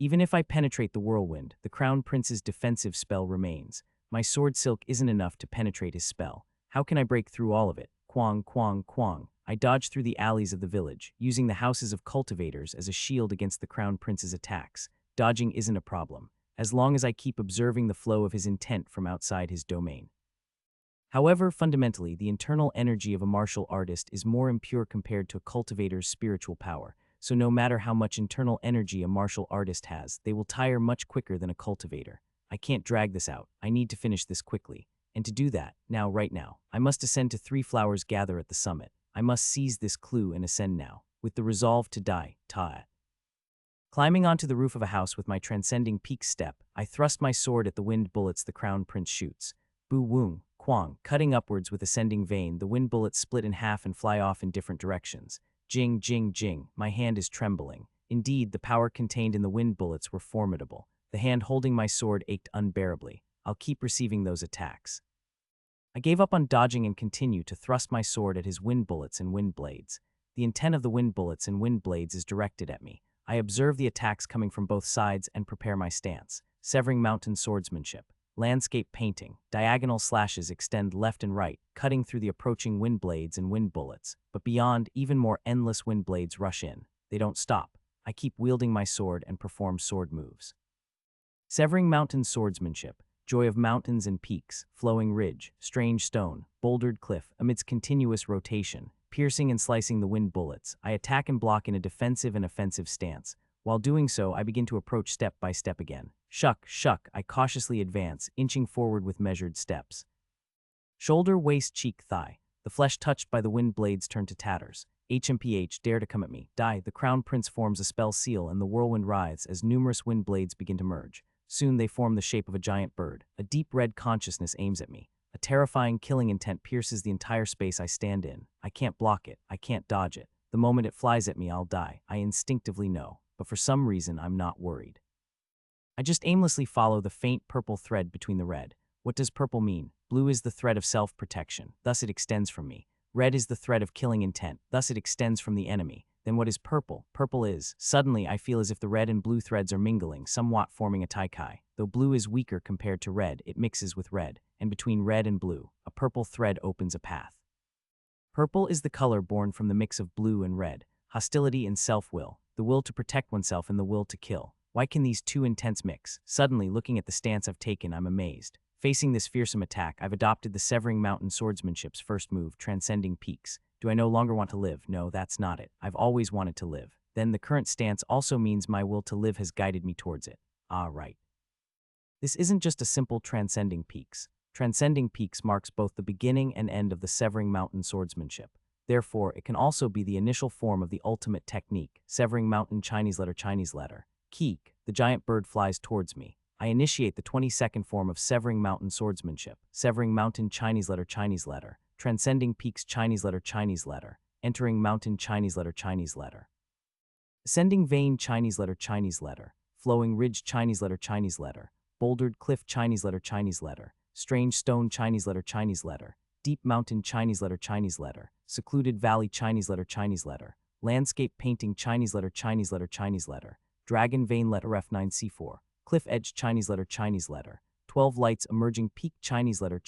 Even if I penetrate the whirlwind, the Crown Prince's defensive spell remains. My sword silk isn't enough to penetrate his spell. How can I break through all of it? Quang, quang, quang. I dodge through the alleys of the village, using the houses of cultivators as a shield against the Crown Prince's attacks. Dodging isn't a problem, as long as I keep observing the flow of his intent from outside his domain. However, fundamentally, the internal energy of a martial artist is more impure compared to a cultivator's spiritual power, so no matter how much internal energy a martial artist has, they will tire much quicker than a cultivator. I can't drag this out. I need to finish this quickly. And to do that, right now, I must ascend to 3 flowers gather at the summit. I must seize this clue and ascend now, with the resolve to die, ta. Climbing onto the roof of a house with my transcending peak step, I thrust my sword at the wind bullets the Crown Prince shoots. Boo woong, quang, cutting upwards with ascending vein, the wind bullets split in half and fly off in different directions. Jing, jing, jing, my hand is trembling. Indeed, the power contained in the wind bullets were formidable. The hand holding my sword ached unbearably. I'll keep receiving those attacks. I gave up on dodging and continue to thrust my sword at his wind bullets and wind blades. The intent of the wind bullets and wind blades is directed at me. I observe the attacks coming from both sides and prepare my stance. Severing mountain swordsmanship. Landscape painting. Diagonal slashes extend left and right, cutting through the approaching wind blades and wind bullets. But beyond, even more endless wind blades rush in. They don't stop. I keep wielding my sword and perform sword moves. Severing mountain swordsmanship. Joy of mountains and peaks, flowing ridge, strange stone, bouldered cliff, amidst continuous rotation, piercing and slicing the wind bullets, I attack and block in a defensive and offensive stance. While doing so, I begin to approach step by step again. Shuck, shuck, I cautiously advance, inching forward with measured steps. Shoulder, waist, cheek, thigh. The flesh touched by the wind blades turn to tatters. HMPH, dare to come at me. Die, the Crown Prince forms a spell seal and the whirlwind writhes as numerous wind blades begin to merge. Soon they form the shape of a giant bird. A deep red consciousness aims at me. A terrifying killing intent pierces the entire space I stand in. I can't block it. I can't dodge it. The moment it flies at me, I'll die. I instinctively know. But for some reason, I'm not worried. I just aimlessly follow the faint purple thread between the red. What does purple mean? Blue is the thread of self-protection. Thus it extends from me. Red is the thread of killing intent. Thus it extends from the enemy. Then what is purple? Purple is. Suddenly, I feel as if the red and blue threads are mingling, somewhat forming a taikai. Though blue is weaker compared to red, it mixes with red, and between red and blue, a purple thread opens a path. Purple is the color born from the mix of blue and red, hostility and self-will, the will to protect oneself and the will to kill. Why can these two intents mix? Suddenly, looking at the stance I've taken, I'm amazed. Facing this fearsome attack, I've adopted the Severing Mountain swordsmanship's first move, transcending peaks. Do I no longer want to live? No, that's not it. I've always wanted to live. Then the current stance also means my will to live has guided me towards it. Ah, right. This isn't just a simple transcending peaks. Transcending peaks marks both the beginning and end of the Severing Mountain swordsmanship. Therefore, it can also be the initial form of the ultimate technique, Severing Mountain Chinese letter. Keek, the giant bird flies towards me. I initiate the 22nd form of Severing Mountain swordsmanship, Severing Mountain Chinese letter, Transcending Peaks Chinese letter, Entering Mountain Chinese letter, Ascending Vein Chinese letter, Flowing Ridge Chinese letter, Bouldered Cliff Chinese letter, Strange Stone Chinese letter, Deep Mountain Chinese letter, Secluded Valley Chinese letter, Landscape Painting Chinese letter, Dragon Vein letter F9C4, Cliff Edge Chinese letter, 12 Lights Emerging Peak Chinese letter.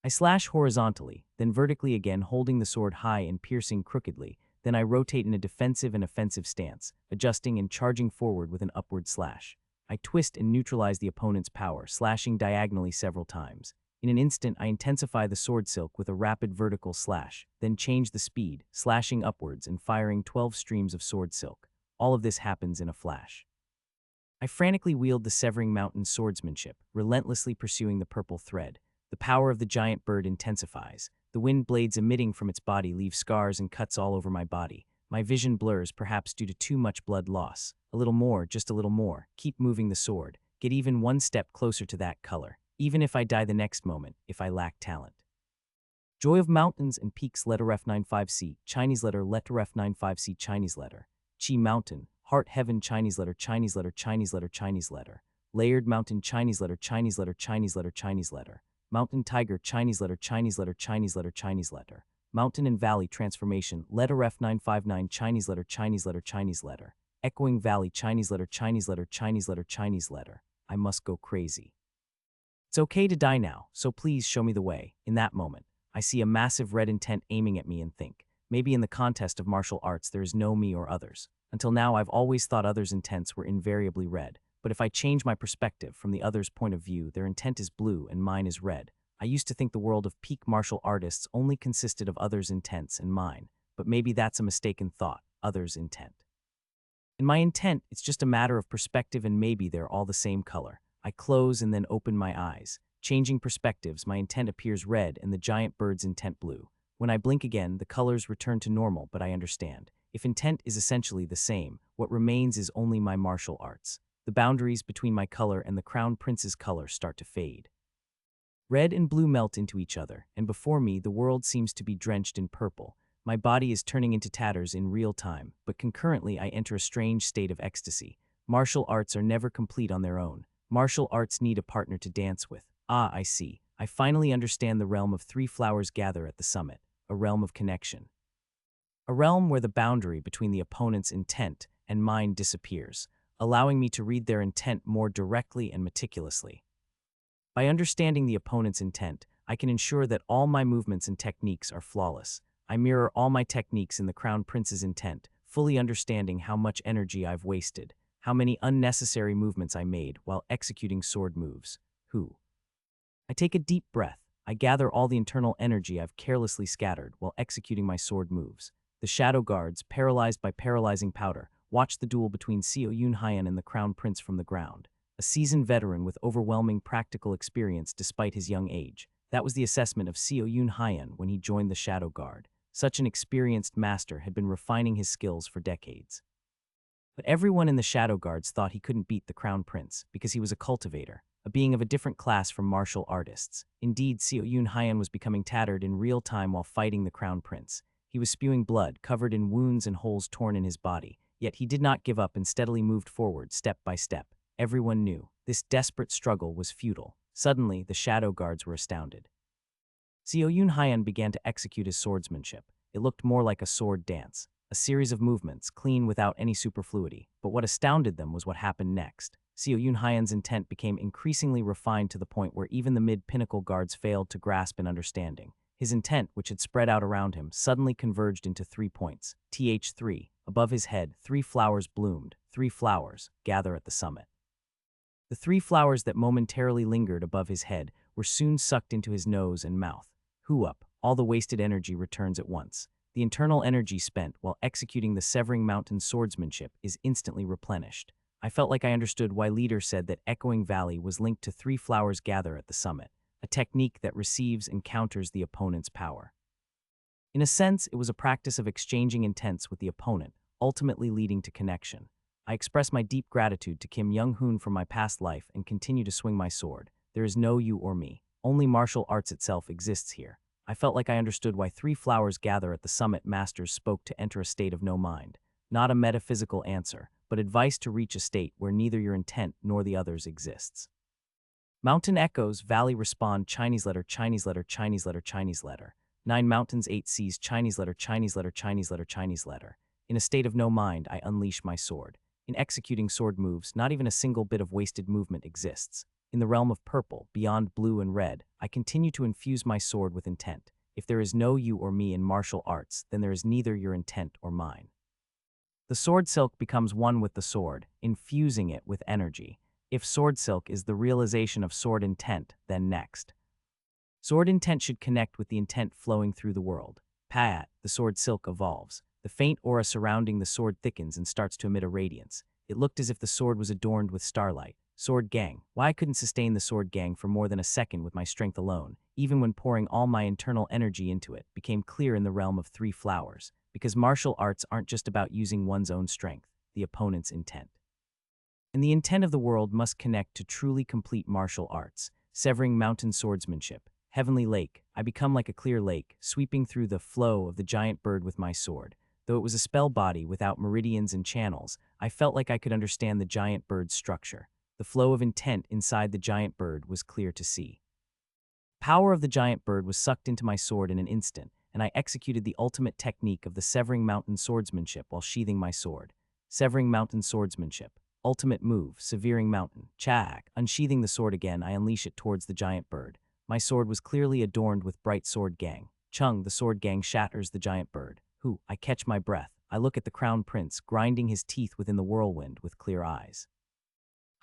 I slash horizontally, then vertically again, holding the sword high and piercing crookedly. Then I rotate in a defensive and offensive stance, adjusting and charging forward with an upward slash. I twist and neutralize the opponent's power, slashing diagonally several times. In an instant, I intensify the sword silk with a rapid vertical slash, then change the speed, slashing upwards and firing 12 streams of sword silk. All of this happens in a flash. I frantically wield the Severing Mountain swordsmanship, relentlessly pursuing the purple thread. The power of the giant bird intensifies. The wind blades emitting from its body leave scars and cuts all over my body. My vision blurs, perhaps due to too much blood loss. A little more, just a little more. Keep moving the sword. Get even one step closer to that color. Even if I die the next moment, if I lack talent. Joy of Mountains and Peaks letter F95C, Chinese letter F95C, Chinese letter. Chi Mountain, Heart Heaven, Chinese letter, Chinese letter, Chinese letter, Chinese letter. Layered Mountain, Chinese letter, Chinese letter, Chinese letter, Chinese letter. Mountain Tiger, Chinese letter, Chinese letter, Chinese letter, Chinese letter. Mountain and Valley Transformation, letter F959, Chinese letter, Chinese letter, Chinese letter. Echoing Valley, Chinese letter, Chinese letter, Chinese letter, Chinese letter. I must go crazy. It's okay to die now, so please show me the way. In that moment, I see a massive red intent aiming at me and think, maybe in the contest of martial arts there is no me or others. Until now I've always thought others' intents were invariably red, but if I change my perspective from the other's point of view, their intent is blue and mine is red. I used to think the world of peak martial artists only consisted of others' intents and mine, but maybe that's a mistaken thought, others' intent. In my intent, it's just a matter of perspective and maybe they're all the same color. I close and then open my eyes. Changing perspectives, my intent appears red and the giant bird's intent blue. When I blink again, the colors return to normal, but I understand. If intent is essentially the same, what remains is only my martial arts. The boundaries between my color and the crown prince's color start to fade. Red and blue melt into each other, and before me the world seems to be drenched in purple. My body is turning into tatters in real time, but concurrently I enter a strange state of ecstasy. Martial arts are never complete on their own. Martial arts need a partner to dance with. Ah, I see. I finally understand the realm of three flowers gather at the summit, a realm of connection. A realm where the boundary between the opponent's intent and mine disappears, allowing me to read their intent more directly and meticulously. By understanding the opponent's intent, I can ensure that all my movements and techniques are flawless. I mirror all my techniques in the Crown Prince's intent, fully understanding how much energy I've wasted, how many unnecessary movements I made while executing sword moves. I take a deep breath. I gather all the internal energy I've carelessly scattered while executing my sword moves. The shadow guards, paralyzed by paralyzing powder, watch the duel between Seo Yun-hyan and the Crown Prince from the ground. A seasoned veteran with overwhelming practical experience despite his young age. That was the assessment of Seo Yun-hyan when he joined the Shadow Guard. Such an experienced master had been refining his skills for decades. But everyone in the Shadow Guards thought he couldn't beat the Crown Prince because he was a cultivator, a being of a different class from martial artists. Indeed, Seo Yun-hyan was becoming tattered in real time while fighting the Crown Prince. He was spewing blood, covered in wounds and holes torn in his body. Yet he did not give up and steadily moved forward, step by step. Everyone knew this desperate struggle was futile. Suddenly, the Shadow Guards were astounded. Seo Yun-hyan began to execute his swordsmanship. It looked more like a sword dance, a series of movements, clean without any superfluity. But what astounded them was what happened next. Seo Yun-hyan's intent became increasingly refined to the point where even the mid-pinnacle guards failed to grasp an understanding. His intent, which had spread out around him, suddenly converged into 3 points. Th3. Above his head, 3 flowers bloomed. 3 flowers gather at the summit. The 3 flowers that momentarily lingered above his head were soon sucked into his nose and mouth. Up, all the wasted energy returns at once. The internal energy spent while executing the Severing Mountain swordsmanship is instantly replenished. I felt like I understood why Leader said that Echoing Valley was linked to 3 flowers gather at the summit, a technique that receives and counters the opponent's power. In a sense, it was a practice of exchanging intents with the opponent, ultimately leading to connection. I express my deep gratitude to Kim Young-hoon for my past life and continue to swing my sword. There is no you or me. Only martial arts itself exists here. I felt like I understood why 3 flowers gather at the summit masters spoke to enter a state of no mind. Not a metaphysical answer, but advice to reach a state where neither your intent nor the others exists. Mountain echoes, valley respond, Chinese letter, Chinese letter, Chinese letter, Chinese letter. 9 mountains, 8 seas, Chinese letter, Chinese letter, Chinese letter, Chinese letter. In a state of no mind, I unleash my sword. In executing sword moves, not even a single bit of wasted movement exists. In the realm of purple, beyond blue and red, I continue to infuse my sword with intent. If there is no you or me in martial arts, then there is neither your intent or mine. The sword silk becomes one with the sword, infusing it with energy. If sword silk is the realization of sword intent, then next. Sword intent should connect with the intent flowing through the world. Pa'at, the sword silk evolves. The faint aura surrounding the sword thickens and starts to emit a radiance. It looked as if the sword was adorned with starlight. Sword gang. Why I couldn't sustain the sword gang for more than a second with my strength alone, even when pouring all my internal energy into it, became clear in the realm of three flowers. Because martial arts aren't just about using one's own strength, the opponent's intent. And the intent of the world must connect to truly complete martial arts, severing mountain swordsmanship. Heavenly Lake, I become like a clear lake, sweeping through the flow of the giant bird with my sword. Though it was a spell body without meridians and channels, I felt like I could understand the giant bird's structure. The flow of intent inside the giant bird was clear to see. Power of the giant bird was sucked into my sword in an instant, and I executed the ultimate technique of the severing mountain swordsmanship while sheathing my sword. Severing mountain swordsmanship. Ultimate move, severing mountain. Chak. Unsheathing the sword again, I unleash it towards the giant bird. My sword was clearly adorned with bright sword gang. Chung, the sword gang shatters the giant bird. Who, I catch my breath. I look at the crown prince, grinding his teeth within the whirlwind with clear eyes.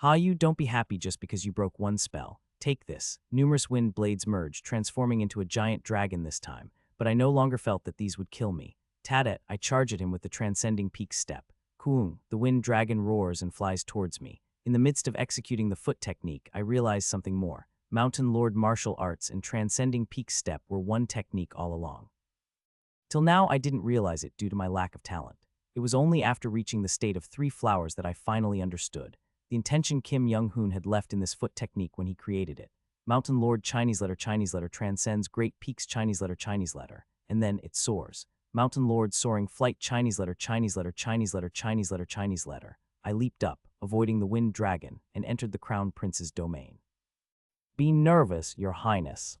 You don't be happy just because you broke one spell. Take this. Numerous wind blades merge, transforming into a giant dragon this time, but I no longer felt that these would kill me. Tadet, I charge at him with the transcending peak step. Kuung, the wind dragon roars and flies towards me. In the midst of executing the foot technique, I realized something more. Mountain Lord martial arts and transcending peak step were one technique all along. Till now, I didn't realize it due to my lack of talent. It was only after reaching the state of three flowers that I finally understood. The intention Kim Young-hoon had left in this foot technique when he created it. Mountain Lord Chinese letter transcends Great Peaks Chinese letter, and then it soars. Mountain Lord soaring flight Chinese letter. I leaped up, avoiding the wind dragon, and entered the crown prince's domain. Be nervous, your highness.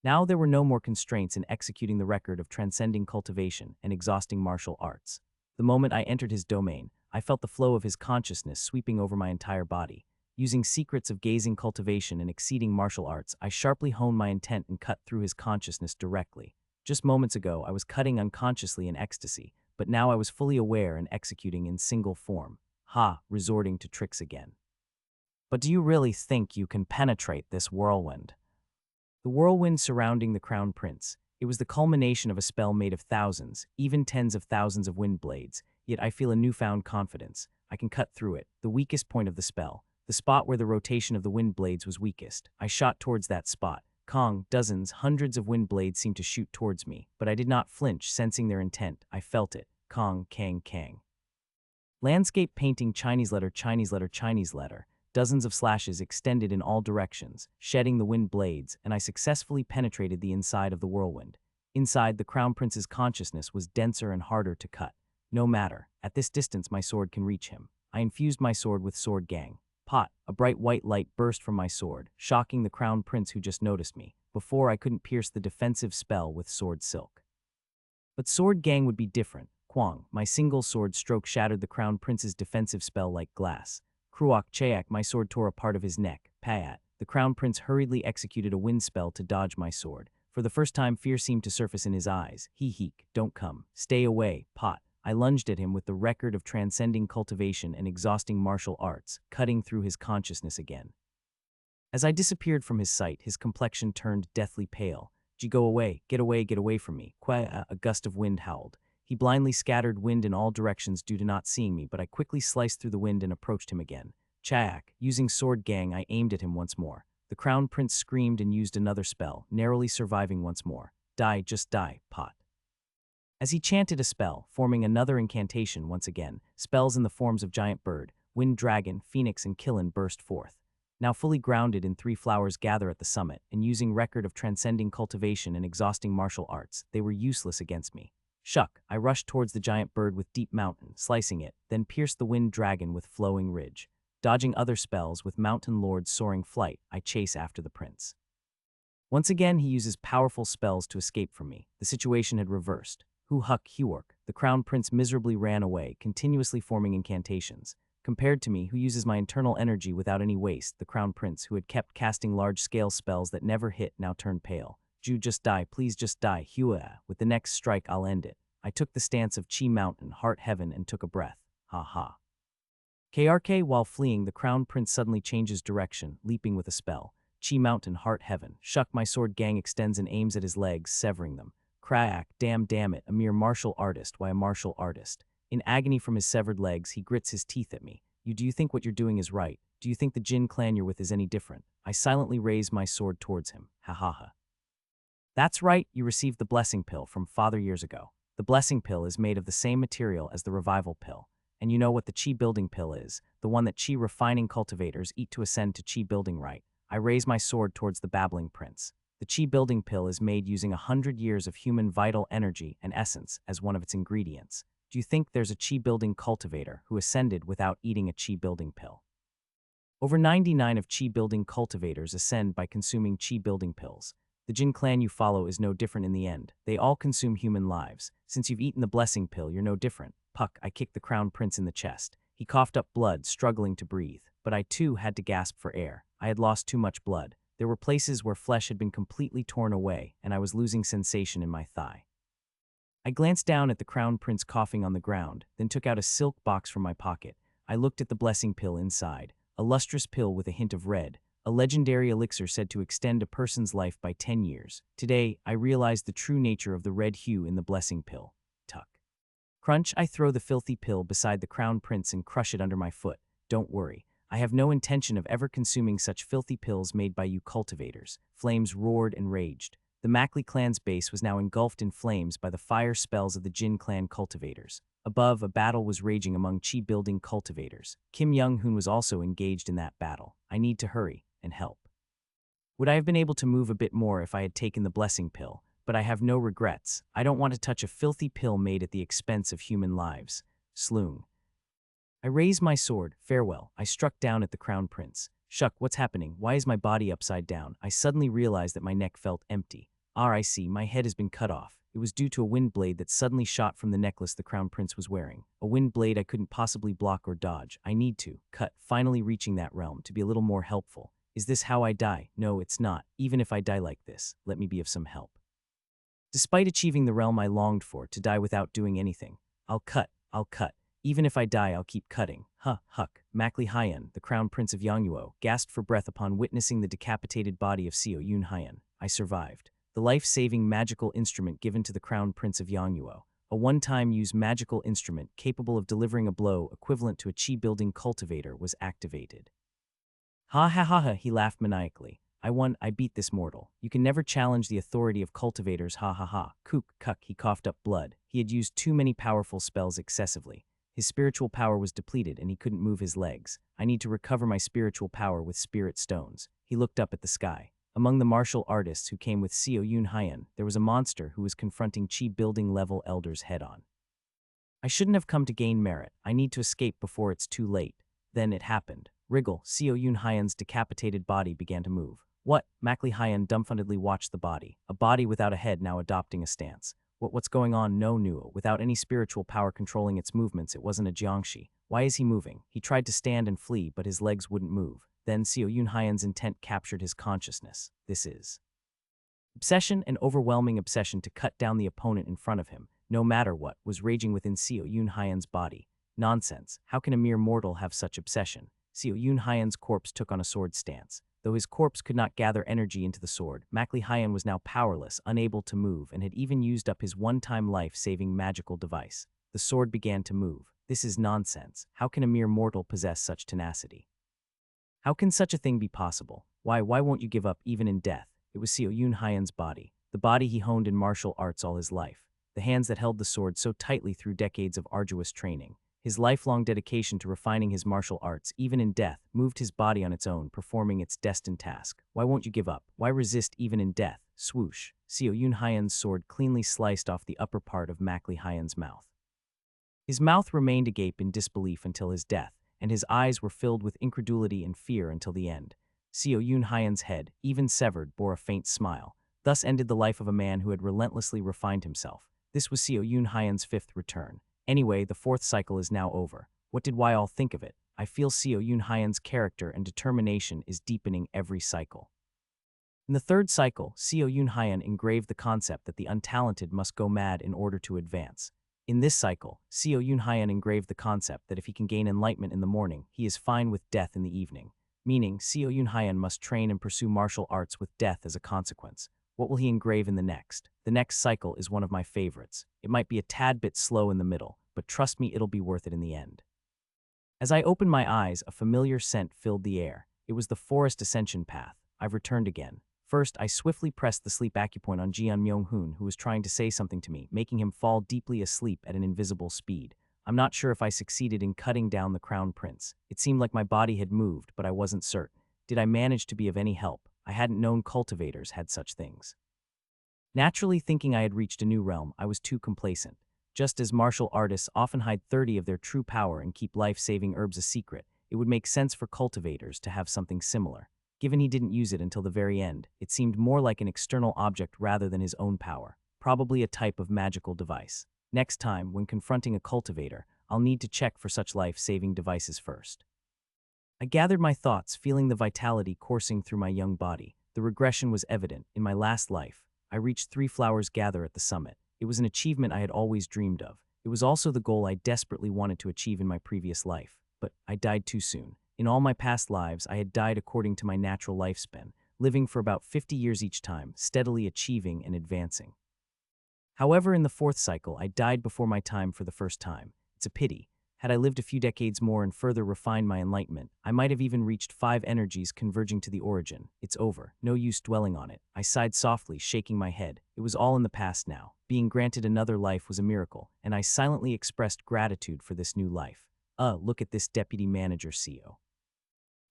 Now there were no more constraints in executing the record of transcending cultivation and exhausting martial arts. The moment I entered his domain, I felt the flow of his consciousness sweeping over my entire body. Using secrets of gazing cultivation and exceeding martial arts, I sharply honed my intent and cut through his consciousness directly. Just moments ago, I was cutting unconsciously in ecstasy, but now I was fully aware and executing in single form. Resorting to tricks again. But do you really think you can penetrate this whirlwind? The whirlwind surrounding the crown prince. It was the culmination of a spell made of thousands, even tens of thousands of wind blades, yet I feel a newfound confidence. I can cut through it, the weakest point of the spell, the spot where the rotation of the wind blades was weakest. I shot towards that spot. Kong, dozens, hundreds of wind blades seemed to shoot towards me, but I did not flinch, sensing their intent. I felt it. Kong, Kang, Kang. Landscape painting Chinese letter. Dozens of slashes extended in all directions, shedding the wind blades, and I successfully penetrated the inside of the whirlwind. Inside, the crown prince's consciousness was denser and harder to cut. No matter, at this distance my sword can reach him. I infused my sword with sword gang. A bright white light burst from my sword, shocking the crown prince who just noticed me. Before, I couldn't pierce the defensive spell with sword silk. But sword gang would be different. Kwang, my single sword stroke shattered the crown prince's defensive spell like glass. Kruok Chayak, my sword tore a part of his neck. Pa'at, the crown prince hurriedly executed a wind spell to dodge my sword. For the first time, fear seemed to surface in his eyes. Heek, don't come. Stay away, Pot. I lunged at him with the record of transcending cultivation and exhausting martial arts, cutting through his consciousness again. As I disappeared from his sight, his complexion turned deathly pale. Go away, get away from me. A gust of wind howled. He blindly scattered wind in all directions due to not seeing me, but I quickly sliced through the wind and approached him again. Chayak, using sword gang, I aimed at him once more. The crown prince screamed and used another spell, narrowly surviving once more. Die, just die, Pot. As he chanted a spell, forming another incantation once again, spells in the forms of giant bird, wind dragon, phoenix, and killen burst forth. Now fully grounded in three flowers gather at the summit, and using record of transcending cultivation and exhausting martial arts, they were useless against me. Shuck, I rushed towards the giant bird with deep mountain, slicing it, then pierced the wind dragon with flowing ridge. Dodging other spells with mountain lord's soaring flight, I chase after the prince. Once again, he uses powerful spells to escape from me. The situation had reversed. Huork, the crown prince miserably ran away, continuously forming incantations. Compared to me, who uses my internal energy without any waste, the crown prince, who had kept casting large-scale spells that never hit, now turned pale. Just die, please just die, Hua. With the next strike, I'll end it. I took the stance of Chi Mountain, Heart Heaven, and took a breath. KRK, while fleeing, the crown prince suddenly changes direction, leaping with a spell. Chi mountain, heart heaven. Shuck, my sword gang extends and aims at his legs, severing them. Crack, damn it, a mere martial artist, why a martial artist? In agony from his severed legs, he grits his teeth at me. Do you think what you're doing is right? Do you think the Jin clan you're with is any different? I silently raise my sword towards him. Ha ha ha. That's right, you received the blessing pill from Father years ago. The blessing pill is made of the same material as the revival pill. And you know what the chi building pill is, the one that chi refining cultivators eat to ascend to chi building right. I raise my sword towards the babbling prince. The chi building pill is made using 100 years of human vital energy and essence as one of its ingredients. Do you think there's a chi building cultivator who ascended without eating a chi building pill? Over 99 of chi building cultivators ascend by consuming chi building pills. The Jin clan you follow is no different in the end. They all consume human lives. Since you've eaten the blessing pill, you're no different. Puck, I kicked the crown prince in the chest. He coughed up blood, struggling to breathe. But I too had to gasp for air. I had lost too much blood. There were places where flesh had been completely torn away, and I was losing sensation in my thigh. I glanced down at the crown prince coughing on the ground, then took out a silk box from my pocket. I looked at the blessing pill inside, a lustrous pill with a hint of red, a legendary elixir said to extend a person's life by 10 years. Today, I realized the true nature of the red hue in the blessing pill. Tuck. Crunch, I throw the filthy pill beside the crown prince and crush it under my foot. Don't worry. I have no intention of ever consuming such filthy pills made by you cultivators. Flames roared and raged. The Mackley clan's base was now engulfed in flames by the fire spells of the Jin clan cultivators. Above, a battle was raging among chi-building cultivators. Kim Young-hoon was also engaged in that battle. I need to hurry and help. Would I have been able to move a bit more if I had taken the blessing pill? But I have no regrets. I don't want to touch a filthy pill made at the expense of human lives. Sloon. I raised my sword. Farewell. I struck down at the crown prince. Shuck, what's happening? Why is my body upside down? I suddenly realized that my neck felt empty. I see, my head has been cut off. It was due to a wind blade that suddenly shot from the necklace the crown prince was wearing. A wind blade I couldn't possibly block or dodge. I need to cut, finally reaching that realm to be a little more helpful. Is this how I die? No, it's not. Even if I die like this, let me be of some help. Despite achieving the realm I longed for, to die without doing anything. I'll cut. Even if I die, I'll keep cutting. Huck. Mackley Hyan, the crown prince of Yangnuo, gasped for breath upon witnessing the decapitated body of Seo Yun Hyan. I survived. The life-saving magical instrument given to the crown prince of Yangnuo. A one-time use magical instrument capable of delivering a blow equivalent to a chi-building cultivator was activated. Ha ha ha ha, he laughed maniacally. I won, I beat this mortal. You can never challenge the authority of cultivators, ha ha ha. Kook, cuck, he coughed up blood. He had used too many powerful spells excessively. His spiritual power was depleted and he couldn't move his legs. I need to recover my spiritual power with spirit stones. He looked up at the sky. Among the martial artists who came with Seo Yun Hyan, there was a monster who was confronting chi-building level elders head-on. I shouldn't have come to gain merit. I need to escape before it's too late. Then it happened. Wriggle, Seo Yun Hyan's decapitated body began to move. What? Mackley Hyan dumbfoundedly watched the body. A body without a head now adopting a stance. What's going on? No, Nuo. Without any spiritual power controlling its movements, it wasn't a Jiangshi. Why is he moving? He tried to stand and flee, but his legs wouldn't move. Then Seo Yun Hyan's intent captured his consciousness. This is obsession, an overwhelming obsession to cut down the opponent in front of him, no matter what, was raging within Seo Yun Hyan's body. Nonsense. How can a mere mortal have such obsession? Seo Yun Hyan's corpse took on a sword stance. Though his corpse could not gather energy into the sword, Mackley Hyan was now powerless, unable to move, and had even used up his one-time life-saving magical device. The sword began to move. This is nonsense. How can a mere mortal possess such tenacity? How can such a thing be possible? Why won't you give up even in death? It was Seo Yun Hyan's body, the body he honed in martial arts all his life, the hands that held the sword so tightly through decades of arduous training. His lifelong dedication to refining his martial arts, even in death, moved his body on its own, performing its destined task. Why won't you give up? Why resist even in death? Swoosh. Seo Yun Hyan's sword cleanly sliced off the upper part of Mackley Hyan's mouth. His mouth remained agape in disbelief until his death, and his eyes were filled with incredulity and fear until the end. Seo Yun Hyan's head, even severed, bore a faint smile. Thus ended the life of a man who had relentlessly refined himself. This was Seo Yun Hyan's fifth return. Anyway, the fourth cycle is now over. What did we all think of it? I feel Seo Yun Hyan's character and determination is deepening every cycle. In the third cycle, Seo Yun Hyan engraved the concept that the untalented must go mad in order to advance. In this cycle, Seo Yunhyan engraved the concept that if he can gain enlightenment in the morning, he is fine with death in the evening. Meaning, Seo Yunhyan must train and pursue martial arts with death as a consequence. What will he engrave in the next? The next cycle is one of my favorites. It might be a tad bit slow in the middle, but trust me, it'll be worth it in the end. As I opened my eyes, a familiar scent filled the air. It was the forest ascension path. I've returned again. First, I swiftly pressed the sleep acupoint on Jian Myung-hoon, who was trying to say something to me, making him fall deeply asleep at an invisible speed. I'm not sure if I succeeded in cutting down the crown prince. It seemed like my body had moved, but I wasn't certain. Did I manage to be of any help? I hadn't known cultivators had such things. Naturally, thinking I had reached a new realm, I was too complacent. Just as martial artists often hide 30 of their true power and keep life-saving herbs a secret, it would make sense for cultivators to have something similar. Given he didn't use it until the very end, it seemed more like an external object rather than his own power, probably a type of magical device. Next time, when confronting a cultivator, I'll need to check for such life-saving devices first. I gathered my thoughts, feeling the vitality coursing through my young body. The regression was evident. In my last life, I reached 3 flowers gather at the summit. It was an achievement I had always dreamed of. It was also the goal I desperately wanted to achieve in my previous life. But I died too soon. In all my past lives, I had died according to my natural lifespan, living for about 50 years each time, steadily achieving and advancing. However, in the 4th cycle, I died before my time for the first time. It's a pity. Had I lived a few decades more and further refined my enlightenment, I might have even reached 5 energies converging to the origin. It's over. No use dwelling on it. I sighed softly, shaking my head. It was all in the past now. Being granted another life was a miracle, and I silently expressed gratitude for this new life. Look at this deputy manager CEO.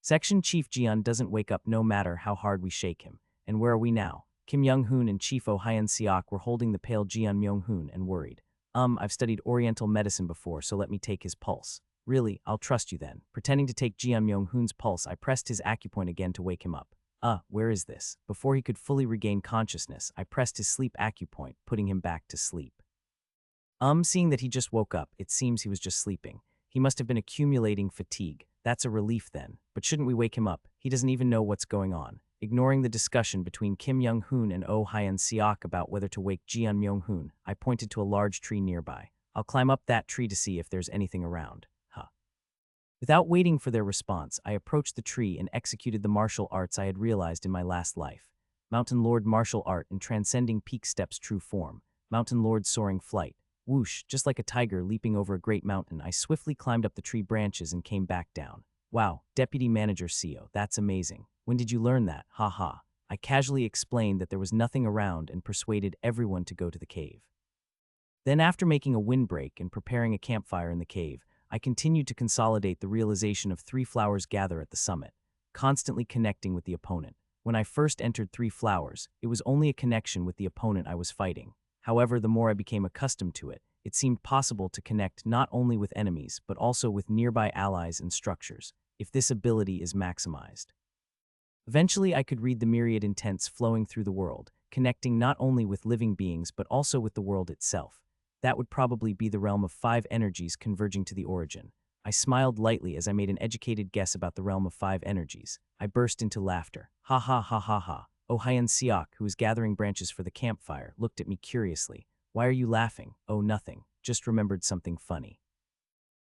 Section Chief Jian doesn't wake up no matter how hard we shake him. And where are we now? Kim Young-hoon and Chief Oh Hyun-seok were holding the pale Jian Myung-hoon and worried. I've studied Oriental medicine before, so let me take his pulse. Really, I'll trust you then. Pretending to take Jian Myung-hoon's pulse, I pressed his acupoint again to wake him up. Where is this? Before he could fully regain consciousness, I pressed his sleep acupoint, putting him back to sleep. Seeing that he just woke up, it seems he was just sleeping. He must have been accumulating fatigue. That's a relief then. But shouldn't we wake him up? He doesn't even know what's going on. Ignoring the discussion between Kim Young-hoon and Oh Hyun-seok about whether to wake Jian Myung-hoon, I pointed to a large tree nearby. I'll climb up that tree to see if there's anything around. Without waiting for their response, I approached the tree and executed the martial arts I had realized in my last life. Mountain Lord martial art in transcending peak steps true form. Mountain Lord soaring flight. Whoosh, just like a tiger leaping over a great mountain, I swiftly climbed up the tree branches and came back down. Wow, Deputy Manager CEO, that's amazing. When did you learn that? Haha. I casually explained that there was nothing around and persuaded everyone to go to the cave. Then after making a windbreak and preparing a campfire in the cave, I continued to consolidate the realization of 3 flowers gather at the summit, constantly connecting with the opponent. When I first entered 3 flowers, it was only a connection with the opponent I was fighting. However, the more I became accustomed to it, it seemed possible to connect not only with enemies, but also with nearby allies and structures, if this ability is maximized. Eventually, I could read the myriad intents flowing through the world, connecting not only with living beings but also with the world itself. That would probably be the realm of 5 energies converging to the origin. I smiled lightly as I made an educated guess about the realm of 5 energies. I burst into laughter. Ha ha ha ha ha. Oh Hyun-seok, who was gathering branches for the campfire, looked at me curiously. Why are you laughing? Oh, nothing. Just remembered something funny.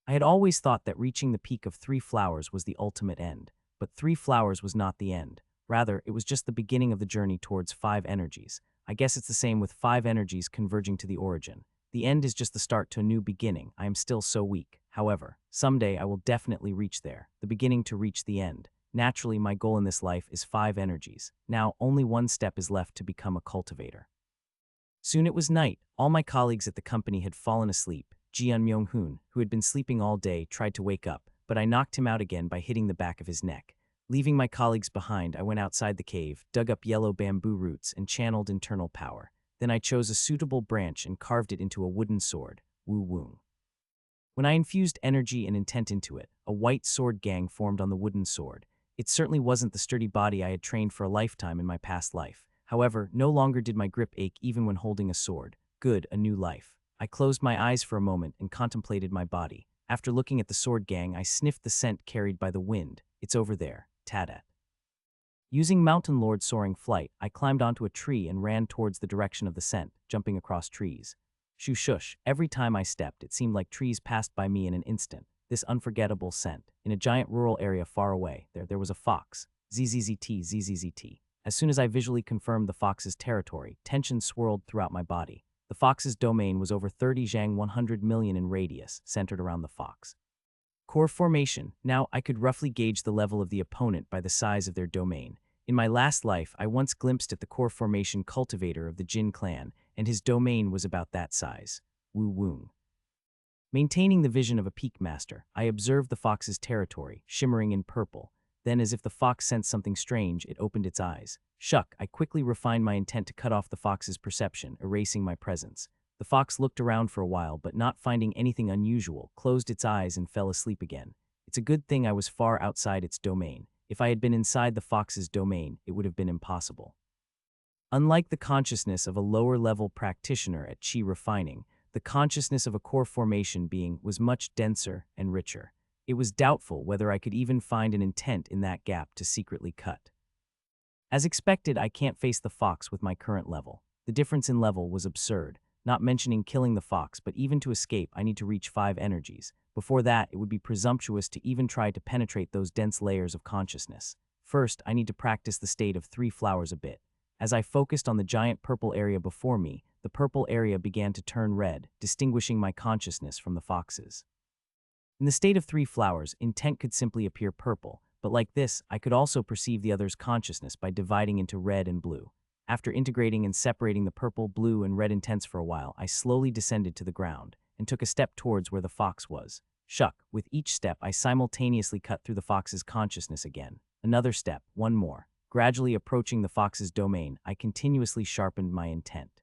I had always thought that reaching the peak of 3 flowers was the ultimate end, but 3 flowers was not the end. Rather, it was just the beginning of the journey towards 5 energies. I guess it's the same with 5 energies converging to the origin. The end is just the start to a new beginning. I am still so weak. However, someday I will definitely reach there, the beginning to reach the end. Naturally, my goal in this life is 5 energies. Now, only one step is left to become a cultivator. Soon it was night. All my colleagues at the company had fallen asleep. Jian Myung-hoon, who had been sleeping all day, tried to wake up, but I knocked him out again by hitting the back of his neck. Leaving my colleagues behind, I went outside the cave, dug up yellow bamboo roots, and channeled internal power. Then I chose a suitable branch and carved it into a wooden sword, Wu Woong. When I infused energy and intent into it, a white sword gang formed on the wooden sword. It certainly wasn't the sturdy body I had trained for a lifetime in my past life. However, no longer did my grip ache even when holding a sword. Good, a new life. I closed my eyes for a moment and contemplated my body. After looking at the sword gang, I sniffed the scent carried by the wind. It's over there, Tadat. Using Mountain Lord soaring flight, I climbed onto a tree and ran towards the direction of the scent, jumping across trees. Shoo shush. Every time I stepped, it seemed like trees passed by me in an instant. This unforgettable scent. In a giant rural area far away, there was a fox. ZZZT, ZZZT. As soon as I visually confirmed the fox's territory, tension swirled throughout my body. The fox's domain was over 30 Zhang 100 million in radius, centered around the fox. Core formation. Now I could roughly gauge the level of the opponent by the size of their domain. In my last life, I once glimpsed at the core formation cultivator of the Jin clan, and his domain was about that size. Wu Woong. Maintaining the vision of a peak master, I observed the fox's territory, shimmering in purple. Then, as if the fox sensed something strange, it opened its eyes. Shuck, I quickly refined my intent to cut off the fox's perception, erasing my presence. The fox looked around for a while, but not finding anything unusual, closed its eyes and fell asleep again. It's a good thing I was far outside its domain. If I had been inside the fox's domain, it would have been impossible. Unlike the consciousness of a lower-level practitioner at Qi refining, the consciousness of a core formation being was much denser and richer. It was doubtful whether I could even find an intent in that gap to secretly cut. As expected, I can't face the fox with my current level. The difference in level was absurd. Not mentioning killing the fox, but even to escape, I need to reach 5 energies. Before that, it would be presumptuous to even try to penetrate those dense layers of consciousness. First, I need to practice the state of 3 flowers a bit. As I focused on the giant purple area before me, the purple area began to turn red, distinguishing my consciousness from the fox's. In the state of 3 flowers, intent could simply appear purple, but like this, I could also perceive the other's consciousness by dividing into red and blue. After integrating and separating the purple, blue, and red intents for a while, I slowly descended to the ground and took a step towards where the fox was. Shuck, with each step, I simultaneously cut through the fox's consciousness again. Another step, one more. Gradually approaching the fox's domain, I continuously sharpened my intent.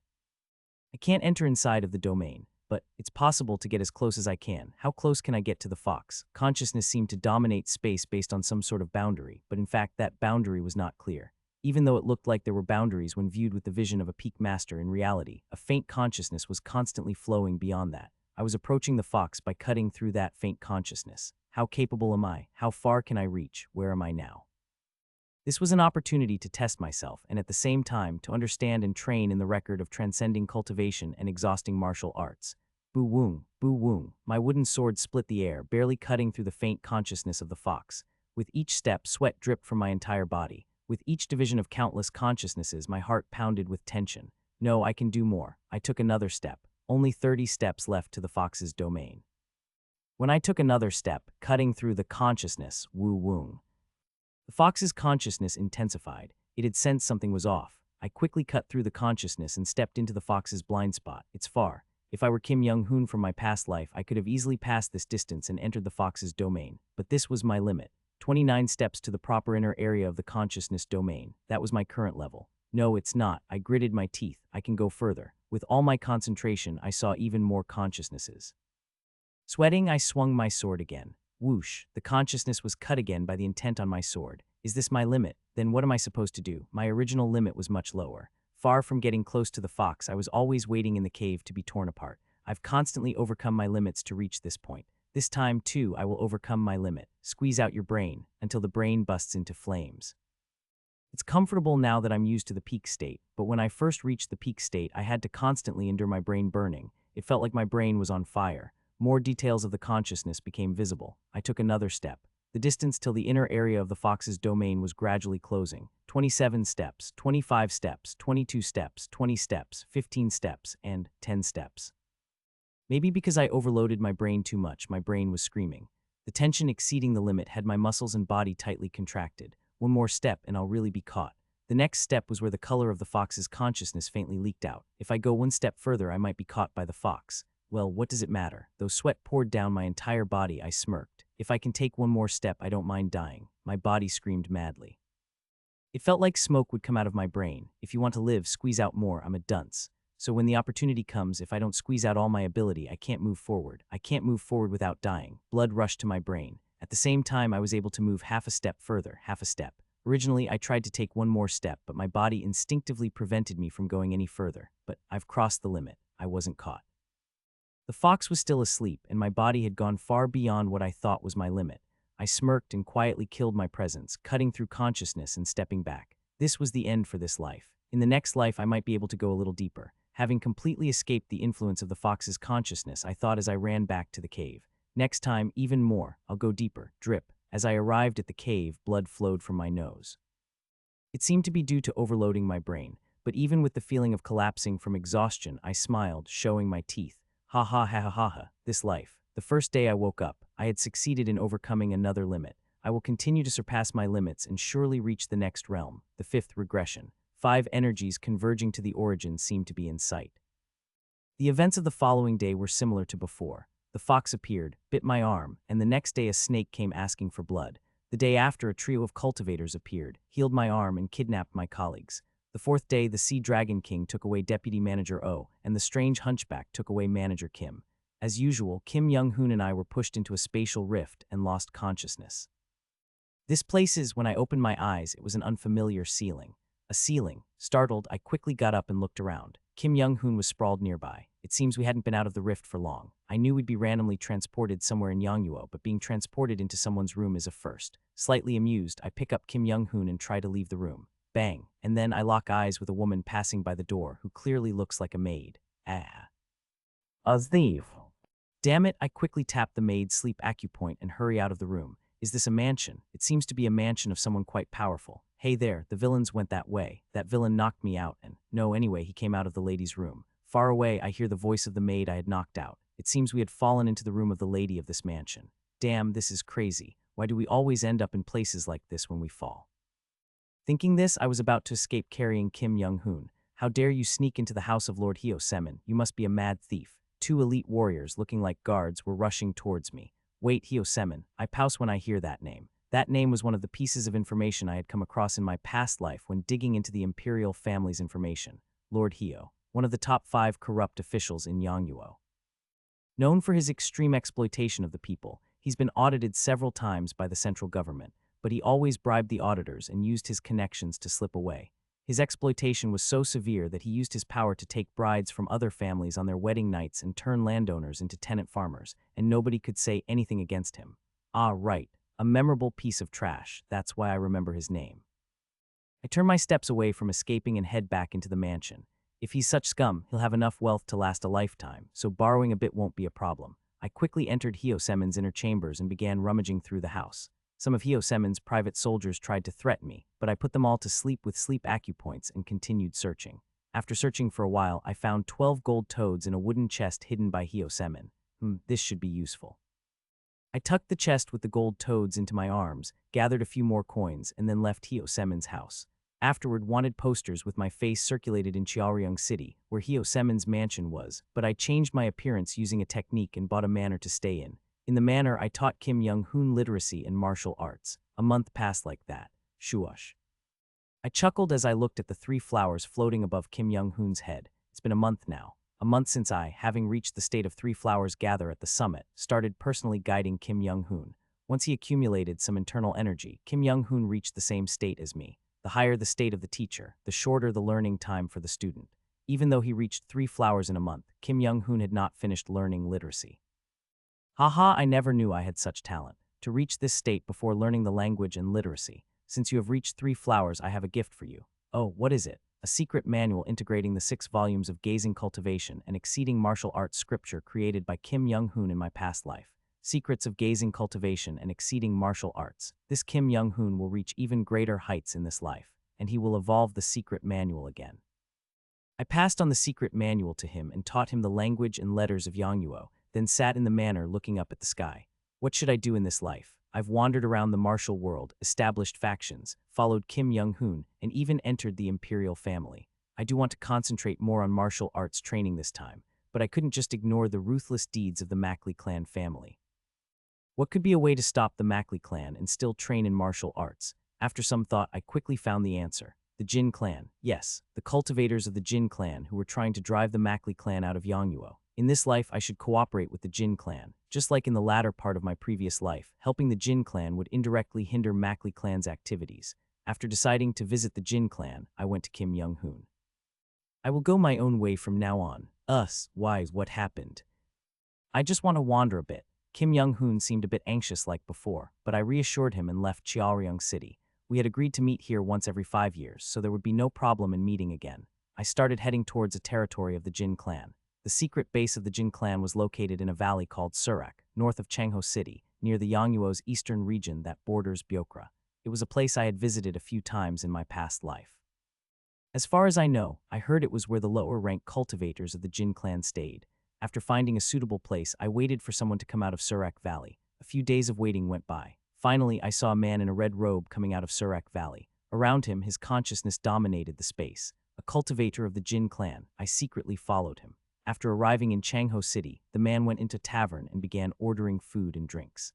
I can't enter inside of the domain, but it's possible to get as close as I can. How close can I get to the fox? Consciousness seemed to dominate space based on some sort of boundary, but in fact that boundary was not clear. Even though it looked like there were boundaries when viewed with the vision of a peak master, in reality, a faint consciousness was constantly flowing beyond that. I was approaching the fox by cutting through that faint consciousness. How capable am I? How far can I reach? Where am I now? This was an opportunity to test myself and at the same time to understand and train in the record of transcending cultivation and exhausting martial arts. Bu Woong, Bu Woong. My wooden sword split the air, barely cutting through the faint consciousness of the fox. With each step, sweat dripped from my entire body. With each division of countless consciousnesses, my heart pounded with tension. No, I can do more. I took another step. Only 30 steps left to the fox's domain. When I took another step, cutting through the consciousness, Wu Woong. The fox's consciousness intensified. It had sensed something was off. I quickly cut through the consciousness and stepped into the fox's blind spot. It's far. If I were Kim Young-hoon from my past life, I could have easily passed this distance and entered the fox's domain. But this was my limit. 29 steps to the proper inner area of the consciousness domain. That was my current level. No, it's not. I gritted my teeth. I can go further. With all my concentration, I saw even more consciousnesses. Sweating, I swung my sword again. Whoosh, the consciousness was cut again by the intent on my sword. Is this my limit? Then what am I supposed to do? My original limit was much lower. Far from getting close to the fox, I was always waiting in the cave to be torn apart. I've constantly overcome my limits to reach this point. This time, too, I will overcome my limit. Squeeze out your brain until the brain busts into flames. It's comfortable now that I'm used to the peak state, but when I first reached the peak state, I had to constantly endure my brain burning. It felt like my brain was on fire. More details of the consciousness became visible. I took another step. The distance till the inner area of the fox's domain was gradually closing. 27 steps, 25 steps, 22 steps, 20 steps, 15 steps, and 10 steps. Maybe because I overloaded my brain too much, my brain was screaming. The tension exceeding the limit had my muscles and body tightly contracted. One more step and I'll really be caught. The next step was where the color of the fox's consciousness faintly leaked out. If I go one step further, I might be caught by the fox. Well, what does it matter? Though sweat poured down my entire body, I smirked. If I can take one more step, I don't mind dying. My body screamed madly. It felt like smoke would come out of my brain. If you want to live, squeeze out more. I'm a dunce. So when the opportunity comes, if I don't squeeze out all my ability, I can't move forward. I can't move forward without dying. Blood rushed to my brain. At the same time, I was able to move half a step further, half a step. Originally, I tried to take one more step, but my body instinctively prevented me from going any further. But I've crossed the limit. I wasn't caught. The fox was still asleep, and my body had gone far beyond what I thought was my limit. I smirked and quietly killed my presence, cutting through consciousness and stepping back. This was the end for this life. In the next life, I might be able to go a little deeper. Having completely escaped the influence of the fox's consciousness, I thought as I ran back to the cave. Next time, even more. I'll go deeper. Drip. As I arrived at the cave, blood flowed from my nose. It seemed to be due to overloading my brain, but even with the feeling of collapsing from exhaustion, I smiled, showing my teeth. Ha ha ha ha ha ha, this life. The first day I woke up, I had succeeded in overcoming another limit. I will continue to surpass my limits and surely reach the next realm, the fifth regression. 5 energies converging to the origin seemed to be in sight. The events of the following day were similar to before. The fox appeared, bit my arm, and the next day a snake came asking for blood. The day after, a trio of cultivators appeared, healed my arm, and kidnapped my colleagues. The fourth day, the Sea Dragon King took away Deputy Manager O, and the strange hunchback took away Manager Kim. As usual, Kim Young-hoon and I were pushed into a spatial rift and lost consciousness. This places, when I opened my eyes, it was an unfamiliar ceiling. A ceiling. Startled, I quickly got up and looked around. Kim Young-hoon was sprawled nearby. It seems we hadn't been out of the rift for long. I knew we'd be randomly transported somewhere in Yangwoo, but being transported into someone's room is a first. Slightly amused, I pick up Kim Young-hoon and try to leave the room. Bang. And then I lock eyes with a woman passing by the door who clearly looks like a maid. A thief. Damn it, I quickly tap the maid's sleep acupoint and hurry out of the room. Is this a mansion? It seems to be a mansion of someone quite powerful. Hey there, the villains went that way. That villain knocked me out and, no, anyway, he came out of the lady's room. Far away, I hear the voice of the maid I had knocked out. It seems we had fallen into the room of the lady of this mansion. Damn, this is crazy. Why do we always end up in places like this when we fall? Thinking this, I was about to escape carrying Kim Young-hoon. How dare you sneak into the house of Lord Hyo-semin? You must be a mad thief. 2 elite warriors, looking like guards, were rushing towards me. Wait, Hyo-semin. I pouse when I hear that name. That name was one of the pieces of information I had come across in my past life when digging into the imperial family's information. Lord Hyo, one of the top 5 corrupt officials in Yangwoo. Known for his extreme exploitation of the people, he's been audited several times by the central government, but he always bribed the auditors and used his connections to slip away. His exploitation was so severe that he used his power to take brides from other families on their wedding nights and turn landowners into tenant farmers, and nobody could say anything against him. Ah, right. A memorable piece of trash. That's why I remember his name. I turn my steps away from escaping and head back into the mansion. If he's such scum, he'll have enough wealth to last a lifetime, so borrowing a bit won't be a problem. I quickly entered Hyo-semin's inner chambers and began rummaging through the house. Some of Hyo-semin's private soldiers tried to threaten me, but I put them all to sleep with sleep acupoints and continued searching. After searching for a while, I found 12 gold toads in a wooden chest hidden by Hyo-semin. This should be useful. I tucked the chest with the gold toads into my arms, gathered a few more coins, and then left Hyo-semin's house. Afterward, wanted posters with my face circulated in Cheoryung City, where Hyo-semin's mansion was, but I changed my appearance using a technique and bought a manor to stay in. In the manor, I taught Kim Young-hoon literacy and martial arts. A month passed like that. Shuosh. I chuckled as I looked at the 3 flowers floating above Kim Young-hoon's head. It's been a month now. A month since I, having reached the state of 3 flowers gather at the summit, started personally guiding Kim Young-hoon. Once he accumulated some internal energy, Kim Young-hoon reached the same state as me. The higher the state of the teacher, the shorter the learning time for the student. Even though he reached 3 flowers in a month, Kim Young-hoon had not finished learning literacy. Haha, I never knew I had such talent. To reach this state before learning the language and literacy. Since you have reached 3 flowers, I have a gift for you. Oh, what is it? A secret manual integrating the 6 volumes of Gazing Cultivation and Exceeding Martial Arts scripture created by Kim Young-hoon in my past life. Secrets of Gazing Cultivation and Exceeding Martial Arts. This Kim Young-hoon will reach even greater heights in this life, and he will evolve the secret manual again. I passed on the secret manual to him and taught him the language and letters of Yangwoo, then sat in the manor looking up at the sky. What should I do in this life? I've wandered around the martial world, established factions, followed Kim Young-hoon, and even entered the imperial family. I do want to concentrate more on martial arts training this time, but I couldn't just ignore the ruthless deeds of the Mackley clan family. What could be a way to stop the Mackley clan and still train in martial arts? After some thought, I quickly found the answer. The Jin clan. Yes, the cultivators of the Jin clan who were trying to drive the Mackley clan out of Yangwoo. In this life, I should cooperate with the Jin clan. Just like in the latter part of my previous life, helping the Jin clan would indirectly hinder Mackley clan's activities. After deciding to visit the Jin clan, I went to Kim Young-hoon. I will go my own way from now on. Why, what happened? I just want to wander a bit. Kim Young-hoon seemed a bit anxious like before, but I reassured him and left Cheoryung City. We had agreed to meet here once every 5 years, so there would be no problem in meeting again. I started heading towards a territory of the Jin clan. The secret base of the Jin clan was located in a valley called Surak, north of Changho City, near the Yangnuo's eastern region that borders Byokra. It was a place I had visited a few times in my past life. As far as I know, I heard it was where the lower-ranked cultivators of the Jin clan stayed. After finding a suitable place, I waited for someone to come out of Surak Valley. A few days of waiting went by. Finally, I saw a man in a red robe coming out of Surak Valley. Around him, his consciousness dominated the space. A cultivator of the Jin clan, I secretly followed him. After arriving in Changho City, the man went into a tavern and began ordering food and drinks.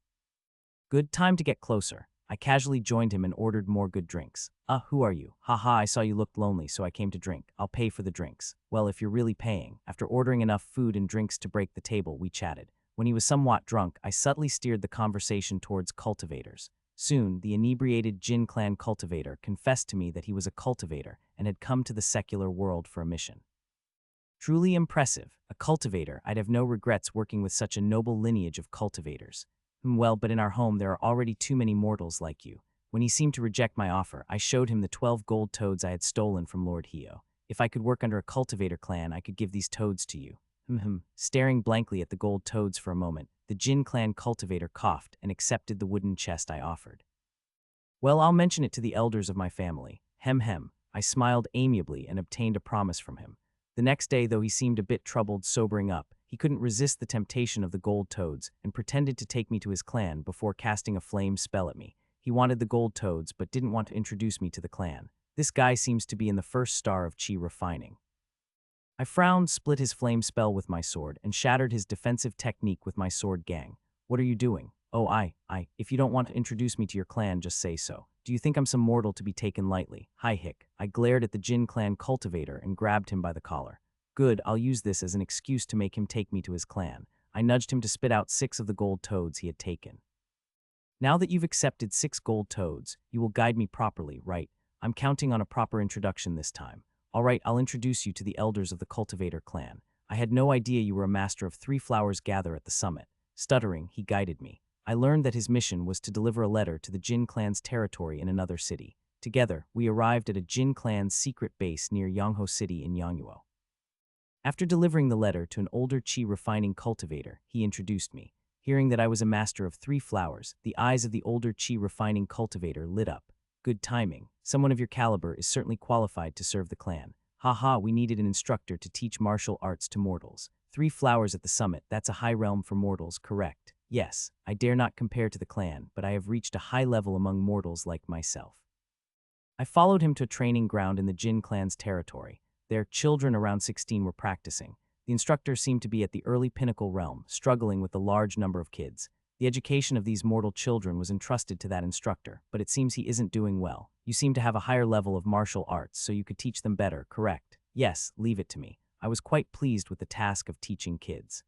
Good time to get closer. I casually joined him and ordered more good drinks. Who are you? Haha, I saw you looked lonely, so I came to drink. I'll pay for the drinks. Well, if you're really paying. After ordering enough food and drinks to break the table, we chatted. When he was somewhat drunk, I subtly steered the conversation towards cultivators. Soon, the inebriated Jin clan cultivator confessed to me that he was a cultivator and had come to the secular world for a mission. Truly impressive. A cultivator, I'd have no regrets working with such a noble lineage of cultivators. Well, but in our home there are already too many mortals like you. When he seemed to reject my offer, I showed him the 12 gold toads I had stolen from Lord Hio. If I could work under a cultivator clan, I could give these toads to you. Staring blankly at the gold toads for a moment, the Jin clan cultivator coughed and accepted the wooden chest I offered. Well, I'll mention it to the elders of my family. I smiled amiably and obtained a promise from him. The next day, though he seemed a bit troubled sobering up, he couldn't resist the temptation of the gold toads and pretended to take me to his clan before casting a flame spell at me. He wanted the gold toads but didn't want to introduce me to the clan. This guy seems to be in the first star of chi refining. I frowned, split his flame spell with my sword, and shattered his defensive technique with my sword gang. What are you doing? Oh, if you don't want to introduce me to your clan, just say so. Do you think I'm some mortal to be taken lightly? Hi, hick. I glared at the Jin clan cultivator and grabbed him by the collar. Good, I'll use this as an excuse to make him take me to his clan. I nudged him to spit out 6 of the gold toads he had taken. Now that you've accepted 6 gold toads, you will guide me properly, right? I'm counting on a proper introduction this time. All right, I'll introduce you to the elders of the cultivator clan. I had no idea you were a master of 3 flowers gather at the summit. Stuttering, he guided me. I learned that his mission was to deliver a letter to the Jin clan's territory in another city. Together, we arrived at a Jin clan's secret base near Yangho City in Yangnuo. After delivering the letter to an older chi refining cultivator, he introduced me. Hearing that I was a master of 3 flowers, the eyes of the older chi refining cultivator lit up. Good timing. Someone of your caliber is certainly qualified to serve the clan. Haha, we needed an instructor to teach martial arts to mortals. 3 flowers at the summit, that's a high realm for mortals, correct? Yes, I dare not compare to the clan, but I have reached a high level among mortals like myself. I followed him to a training ground in the Jin clan's territory. There, children around 16 were practicing. The instructor seemed to be at the early pinnacle realm, struggling with a large number of kids. The education of these mortal children was entrusted to that instructor, but it seems he isn't doing well. You seem to have a higher level of martial arts, so you could teach them better, correct? Yes, leave it to me. I was quite pleased with the task of teaching kids.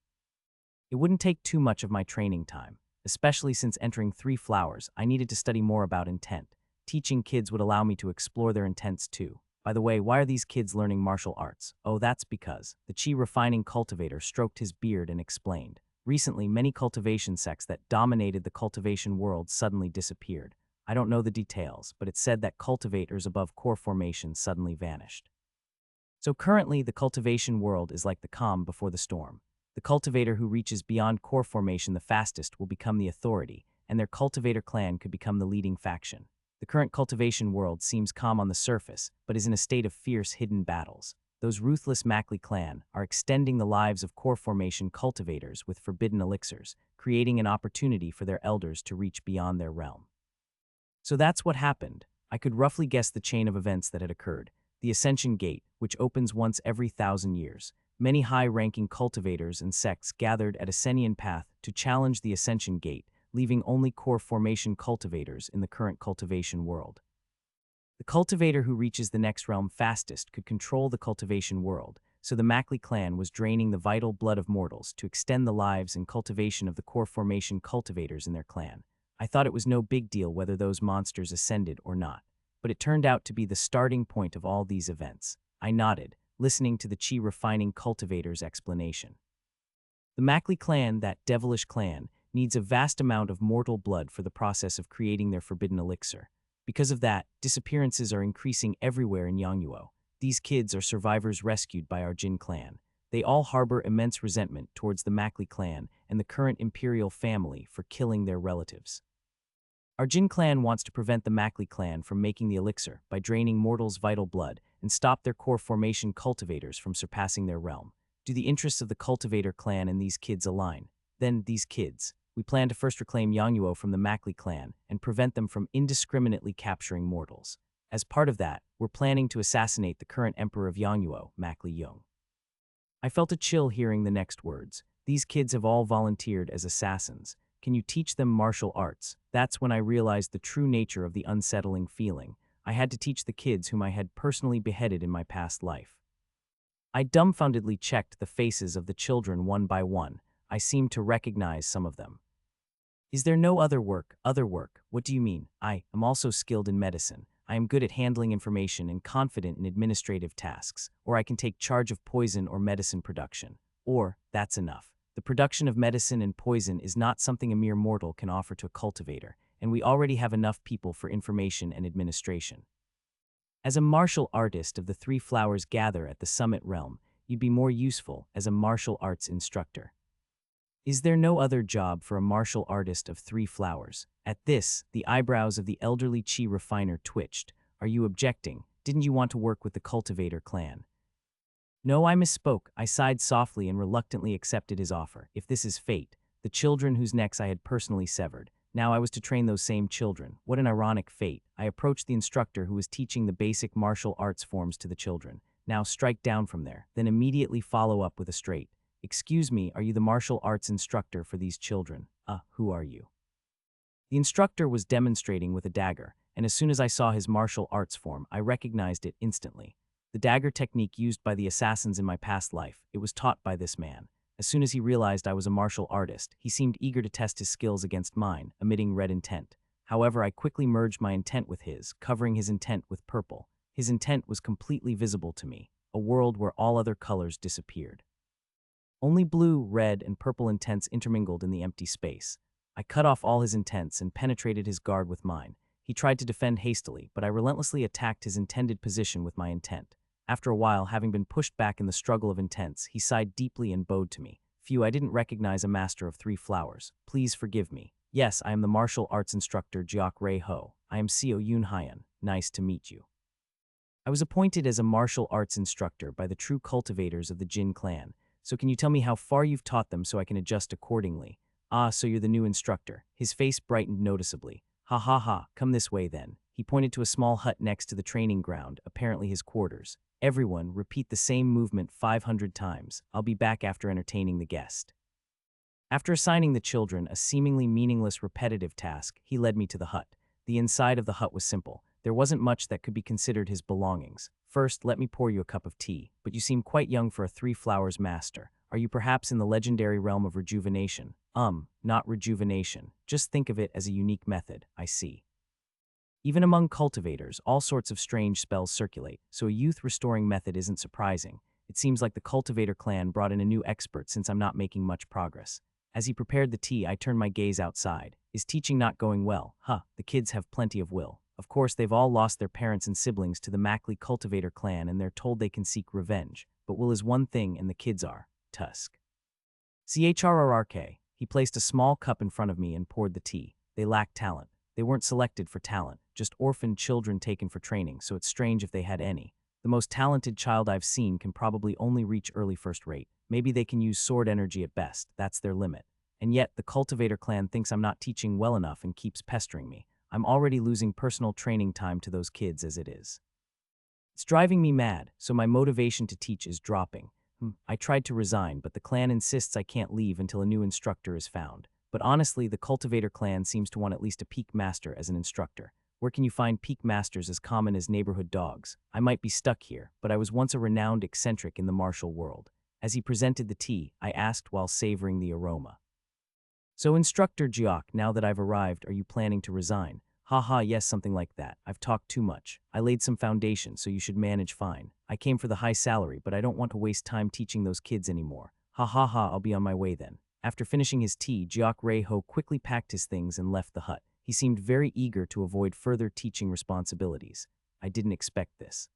It wouldn't take too much of my training time. Especially since entering 3 flowers, I needed to study more about intent. Teaching kids would allow me to explore their intents too. By the way, why are these kids learning martial arts? Oh, that's because the chi refining cultivator stroked his beard and explained. Recently, many cultivation sects that dominated the cultivation world suddenly disappeared. I don't know the details, but it said that cultivators above core formation suddenly vanished. So currently, the cultivation world is like the calm before the storm. The cultivator who reaches beyond core formation the fastest will become the authority, and their cultivator clan could become the leading faction. The current cultivation world seems calm on the surface, but is in a state of fierce hidden battles. Those ruthless Mackley clan are extending the lives of core formation cultivators with forbidden elixirs, creating an opportunity for their elders to reach beyond their realm. So that's what happened. I could roughly guess the chain of events that had occurred. The Ascension Gate, which opens once every 1,000 years. Many high-ranking cultivators and sects gathered at Ascension Path to challenge the Ascension Gate, leaving only core formation cultivators in the current cultivation world. The cultivator who reaches the next realm fastest could control the cultivation world, so the Mackley clan was draining the vital blood of mortals to extend the lives and cultivation of the core formation cultivators in their clan. I thought it was no big deal whether those monsters ascended or not, but it turned out to be the starting point of all these events. I nodded, listening to the chi refining cultivator's explanation. The Mackley clan, that devilish clan, needs a vast amount of mortal blood for the process of creating their forbidden elixir. Because of that, disappearances are increasing everywhere in Yangnuo. These kids are survivors rescued by our Jin clan. They all harbor immense resentment towards the Mackley clan and the current imperial family for killing their relatives. Our Jin clan wants to prevent the Mackley clan from making the elixir by draining mortals' vital blood and stop their core formation cultivators from surpassing their realm. Do the interests of the cultivator clan and these kids align? Then these kids. We plan to first reclaim Yangnuo from the Mackley clan and prevent them from indiscriminately capturing mortals. As part of that, we're planning to assassinate the current emperor of Yangnuo, Mackley Young. I felt a chill hearing the next words. These kids have all volunteered as assassins. Can you teach them martial arts? That's when I realized the true nature of the unsettling feeling. I had to teach the kids whom I had personally beheaded in my past life. I dumbfoundedly checked the faces of the children one by one. I seemed to recognize some of them. Is there no other work? Other work? What do you mean? I am also skilled in medicine. I am good at handling information and confident in administrative tasks. Or I can take charge of poison or medicine production. Or, that's enough. The production of medicine and poison is not something a mere mortal can offer to a cultivator, and we already have enough people for information and administration. As a martial artist of the three flowers gather at the summit realm, you'd be more useful as a martial arts instructor. Is there no other job for a martial artist of three flowers? At this, the eyebrows of the elderly Chi refiner twitched. Are you objecting? Didn't you want to work with the cultivator clan? No, I misspoke. I sighed softly and reluctantly accepted his offer. If this is fate, the children whose necks I had personally severed, now I was to train those same children. What an ironic fate. I approached the instructor who was teaching the basic martial arts forms to the children. Now strike down from there, then immediately follow up with a straight. Excuse me, are you the martial arts instructor for these children? Who are you? The instructor was demonstrating with a dagger, and as soon as I saw his martial arts form, I recognized it instantly. The dagger technique used by the assassins in my past life, it was taught by this man. As soon as he realized I was a martial artist, he seemed eager to test his skills against mine, emitting red intent. However, I quickly merged my intent with his, covering his intent with purple. His intent was completely visible to me, a world where all other colors disappeared. Only blue, red, and purple intents intermingled in the empty space. I cut off all his intents and penetrated his guard with mine. He tried to defend hastily, but I relentlessly attacked his intended position with my intent. After a while, having been pushed back in the struggle of intents, he sighed deeply and bowed to me. Phew, I didn't recognize a master of three flowers. Please forgive me. Yes, I am the martial arts instructor Jiak Rei Ho. I am Seo Yoon Hyan. Nice to meet you. I was appointed as a martial arts instructor by the true cultivators of the Jin clan. So can you tell me how far you've taught them so I can adjust accordingly? Ah, so you're the new instructor. His face brightened noticeably. Ha ha ha, come this way then. He pointed to a small hut next to the training ground, apparently his quarters. Everyone, repeat the same movement 500 times. I'll be back after entertaining the guest. After assigning the children a seemingly meaningless repetitive task, he led me to the hut. The inside of the hut was simple. There wasn't much that could be considered his belongings. First, let me pour you a cup of tea, but you seem quite young for a three flowers master. Are you perhaps in the legendary realm of rejuvenation? Not rejuvenation. Just think of it as a unique method, I see. Even among cultivators, all sorts of strange spells circulate, so a youth-restoring method isn't surprising. It seems like the cultivator clan brought in a new expert since I'm not making much progress. As he prepared the tea, I turned my gaze outside. Is teaching not going well? The kids have plenty of will. Of course, they've all lost their parents and siblings to the Mackley cultivator clan and they're told they can seek revenge. But will is one thing and the kids are. Tusk. CHRRK. He placed a small cup in front of me and poured the tea. They lack talent. They weren't selected for talent, just orphaned children taken for training, so it's strange if they had any. The most talented child I've seen can probably only reach early first rate. Maybe they can use sword energy at best, that's their limit. And yet, the cultivator clan thinks I'm not teaching well enough and keeps pestering me. I'm already losing personal training time to those kids as it is. It's driving me mad, so my motivation to teach is dropping. I tried to resign, but the clan insists I can't leave until a new instructor is found. But honestly, the cultivator clan seems to want at least a peak master as an instructor. Where can you find peak masters as common as neighborhood dogs? I might be stuck here, but I was once a renowned eccentric in the martial world. As he presented the tea, I asked while savoring the aroma. So Instructor Jiok, now that I've arrived, are you planning to resign? Haha, yes, something like that. I've talked too much. I laid some foundation, so you should manage fine. I came for the high salary, but I don't want to waste time teaching those kids anymore. Ha ha ha, I'll be on my way then. After finishing his tea, Jiok Rei Ho quickly packed his things and left the hut. He seemed very eager to avoid further teaching responsibilities. I didn't expect this.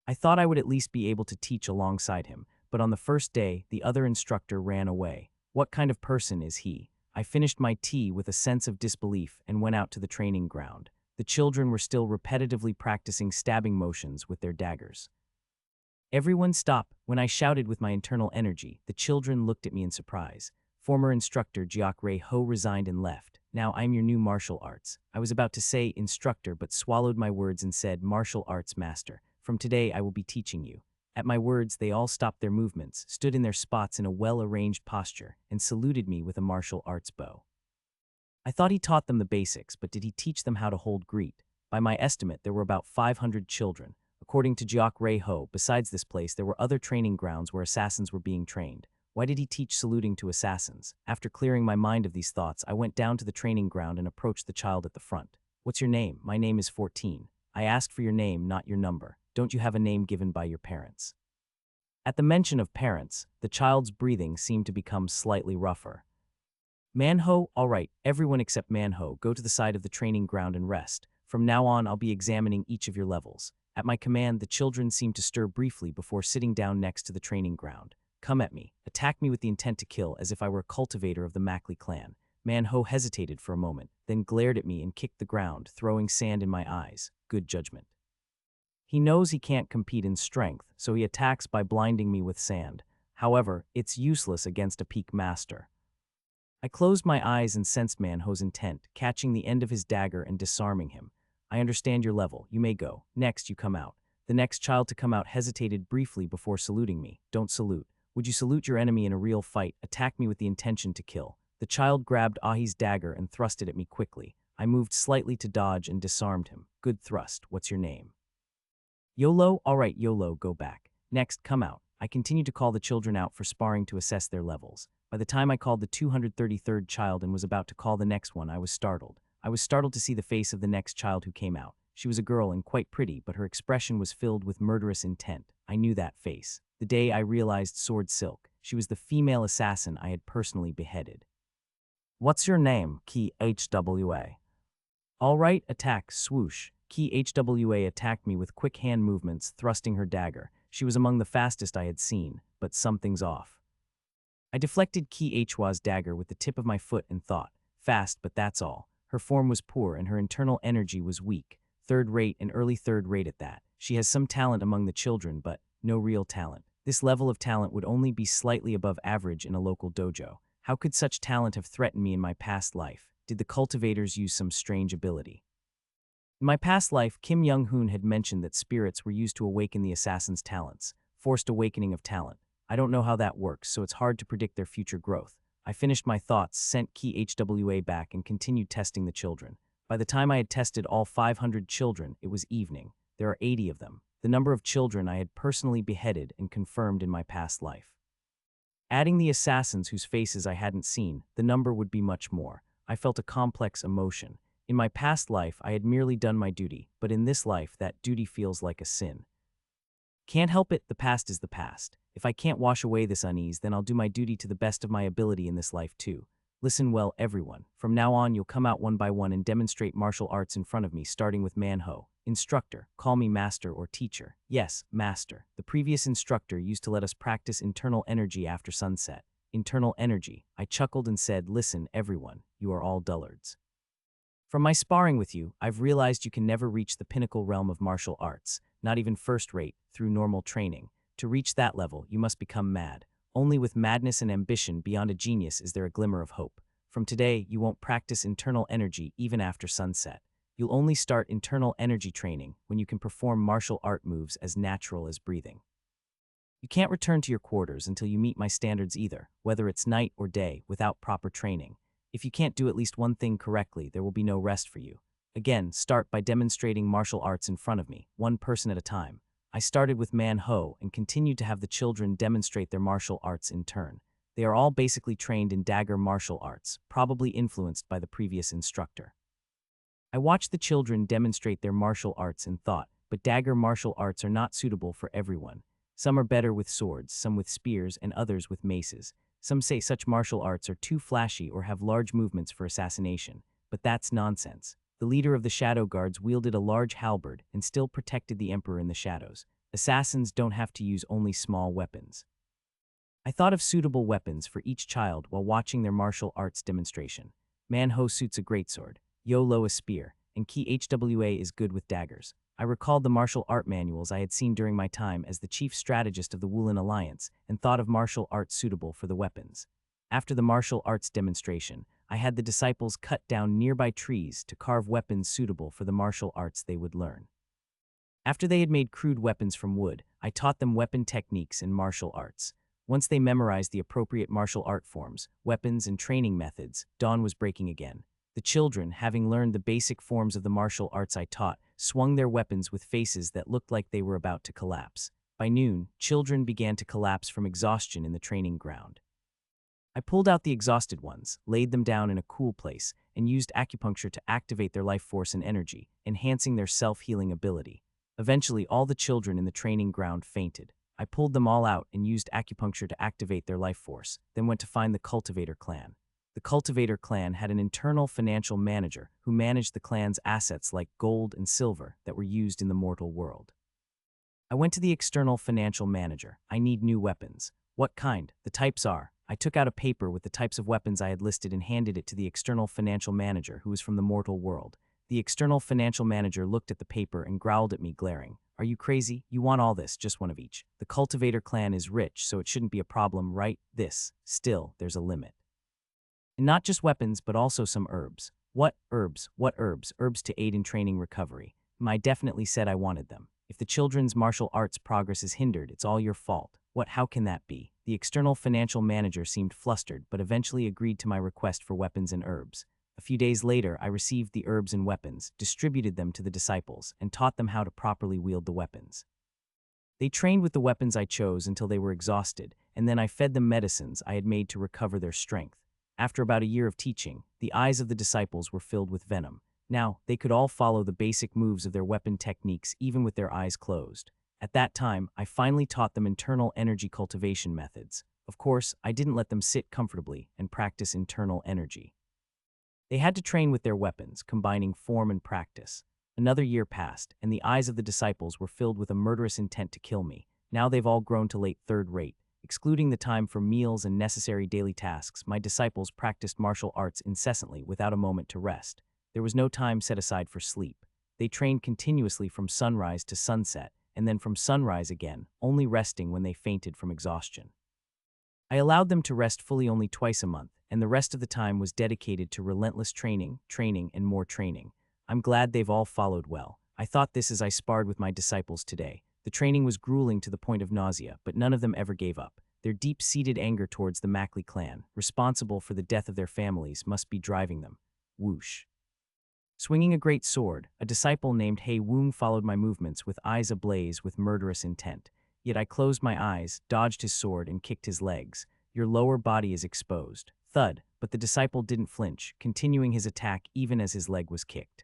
I thought I would at least be able to teach alongside him, but on the first day, the other instructor ran away. What kind of person is he? I finished my tea with a sense of disbelief and went out to the training ground. The children were still repetitively practicing stabbing motions with their daggers. Everyone stop. When I shouted with my internal energy, the children looked at me in surprise. Former instructor Jiak Ho resigned and left. Now I'm your new martial arts. I was about to say instructor but swallowed my words and said martial arts master. From today I will be teaching you. At my words, they all stopped their movements, stood in their spots in a well-arranged posture, and saluted me with a martial arts bow. I thought he taught them the basics, but did he teach them how to hold greet? By my estimate, there were about 500 children. According to Jiak Ho, besides this place, there were other training grounds where assassins were being trained. Why did he teach saluting to assassins? After clearing my mind of these thoughts, I went down to the training ground and approached the child at the front. What's your name? My name is 14. I asked for your name, not your number. Don't you have a name given by your parents? At the mention of parents, the child's breathing seemed to become slightly rougher. Manho, all right, everyone except Manho, go to the side of the training ground and rest. From now on, I'll be examining each of your levels. At my command, the children seemed to stir briefly before sitting down next to the training ground. Come at me. Attack me with the intent to kill, as if I were a cultivator of the Mackley clan. Manho hesitated for a moment, then glared at me and kicked the ground, throwing sand in my eyes. Good judgment. He knows he can't compete in strength, so he attacks by blinding me with sand. However, it's useless against a peak master. I closed my eyes and sensed Manho's intent, catching the end of his dagger and disarming him. I understand your level. You may go. Next, you come out. The next child to come out hesitated briefly before saluting me. Don't salute. Would you salute your enemy in a real fight? Attack me with the intention to kill. The child grabbed Ahi's dagger and thrust it at me quickly. I moved slightly to dodge and disarmed him. Good thrust. What's your name? YOLO? All right, YOLO, go back. Next, come out. I continued to call the children out for sparring to assess their levels. By the time I called the 233rd child and was about to call the next one, I was startled. I was startled to see the face of the next child who came out. She was a girl and quite pretty, but her expression was filled with murderous intent. I knew that face. The day I realized Sword Silk, she was the female assassin I had personally beheaded. What's your name? Key HWA. All right, attack, swoosh. Key HWA attacked me with quick hand movements, thrusting her dagger. She was among the fastest I had seen, but something's off. I deflected Key Hwa's dagger with the tip of my foot and thought, fast, but that's all. Her form was poor and her internal energy was weak, third-rate and early third-rate at that. She has some talent among the children, but no real talent. This level of talent would only be slightly above average in a local dojo. How could such talent have threatened me in my past life? Did the cultivators use some strange ability? In my past life, Kim Young-hoon had mentioned that spirits were used to awaken the assassin's talents, forced awakening of talent. I don't know how that works, so it's hard to predict their future growth. I finished my thoughts, sent Key HWA back, and continued testing the children. By the time I had tested all 500 children, it was evening. There are 80 of them, the number of children I had personally beheaded and confirmed in my past life. Adding the assassins whose faces I hadn't seen, the number would be much more. I felt a complex emotion. In my past life, I had merely done my duty, but in this life, that duty feels like a sin. Can't help it, the past is the past. If I can't wash away this unease, then I'll do my duty to the best of my ability in this life too. Listen well, everyone. From now on, you'll come out one by one and demonstrate martial arts in front of me, starting with Manho. Instructor, call me master or teacher. Yes, master. The previous instructor used to let us practice internal energy after sunset. Internal energy. I chuckled and said, listen, everyone, you are all dullards. From my sparring with you, I've realized you can never reach the pinnacle realm of martial arts, not even first rate, through normal training. To reach that level, you must become mad. Only with madness and ambition beyond a genius is there a glimmer of hope. From today, you won't practice internal energy even after sunset. You'll only start internal energy training when you can perform martial art moves as natural as breathing. You can't return to your quarters until you meet my standards either, whether it's night or day, without proper training. If you can't do at least one thing correctly, there will be no rest for you. Again, start by demonstrating martial arts in front of me, one person at a time. I started with Manho and continued to have the children demonstrate their martial arts in turn. They are all basically trained in dagger martial arts, probably influenced by the previous instructor. I watched the children demonstrate their martial arts and thought, but dagger martial arts are not suitable for everyone. Some are better with swords, some with spears, and others with maces. Some say such martial arts are too flashy or have large movements for assassination, but that's nonsense. The leader of the Shadow Guards wielded a large halberd and still protected the Emperor in the shadows. Assassins don't have to use only small weapons. I thought of suitable weapons for each child while watching their martial arts demonstration. Manho suits a greatsword, Yo-Lo a spear, and Ki Hwa is good with daggers. I recalled the martial art manuals I had seen during my time as the chief strategist of the Woolen Alliance and thought of martial arts suitable for the weapons. After the martial arts demonstration, I had the disciples cut down nearby trees to carve weapons suitable for the martial arts they would learn. After they had made crude weapons from wood, I taught them weapon techniques and martial arts. Once they memorized the appropriate martial art forms, weapons, and training methods, dawn was breaking again. The children, having learned the basic forms of the martial arts I taught, swung their weapons with faces that looked like they were about to collapse. By noon, children began to collapse from exhaustion in the training ground. I pulled out the exhausted ones, laid them down in a cool place, and used acupuncture to activate their life force and energy, enhancing their self-healing ability. Eventually, all the children in the training ground fainted. I pulled them all out and used acupuncture to activate their life force, then went to find the Cultivator clan. The Cultivator clan had an internal financial manager who managed the clan's assets like gold and silver that were used in the mortal world. I went to the external financial manager. I need new weapons. What kind? The types are. I took out a paper with the types of weapons I had listed and handed it to the external financial manager who was from the mortal world. The external financial manager looked at the paper and growled at me, glaring. Are you crazy? You want all this, just one of each. The Cultivator clan is rich, so it shouldn't be a problem, right? Still, there's a limit. And not just weapons, but also some herbs. What herbs? What herbs? Herbs to aid in training recovery. I definitely said I wanted them. If the children's martial arts progress is hindered, it's all your fault. What? How can that be? The external financial manager seemed flustered, but eventually agreed to my request for weapons and herbs. A few days later, I received the herbs and weapons, distributed them to the disciples, and taught them how to properly wield the weapons. They trained with the weapons I chose until they were exhausted, and then I fed them medicines I had made to recover their strength. After about a year of teaching, the eyes of the disciples were filled with venom. Now, they could all follow the basic moves of their weapon techniques even with their eyes closed. At that time, I finally taught them internal energy cultivation methods. Of course, I didn't let them sit comfortably and practice internal energy. They had to train with their weapons, combining form and practice. Another year passed, and the eyes of the disciples were filled with a murderous intent to kill me. Now they've all grown to late third rate. Excluding the time for meals and necessary daily tasks, my disciples practiced martial arts incessantly without a moment to rest. There was no time set aside for sleep. They trained continuously from sunrise to sunset, and then from sunrise again, only resting when they fainted from exhaustion. I allowed them to rest fully only twice a month, and the rest of the time was dedicated to relentless training, and more training. I'm glad they've all followed well. I thought this as I sparred with my disciples today. The training was grueling to the point of nausea, but none of them ever gave up. Their deep-seated anger towards the Mackley clan, responsible for the death of their families, must be driving them. Whoosh. Swinging a great sword, a disciple named Hei Woong followed my movements with eyes ablaze with murderous intent. Yet I closed my eyes, dodged his sword, and kicked his legs. Your lower body is exposed. Thud, but the disciple didn't flinch, continuing his attack even as his leg was kicked.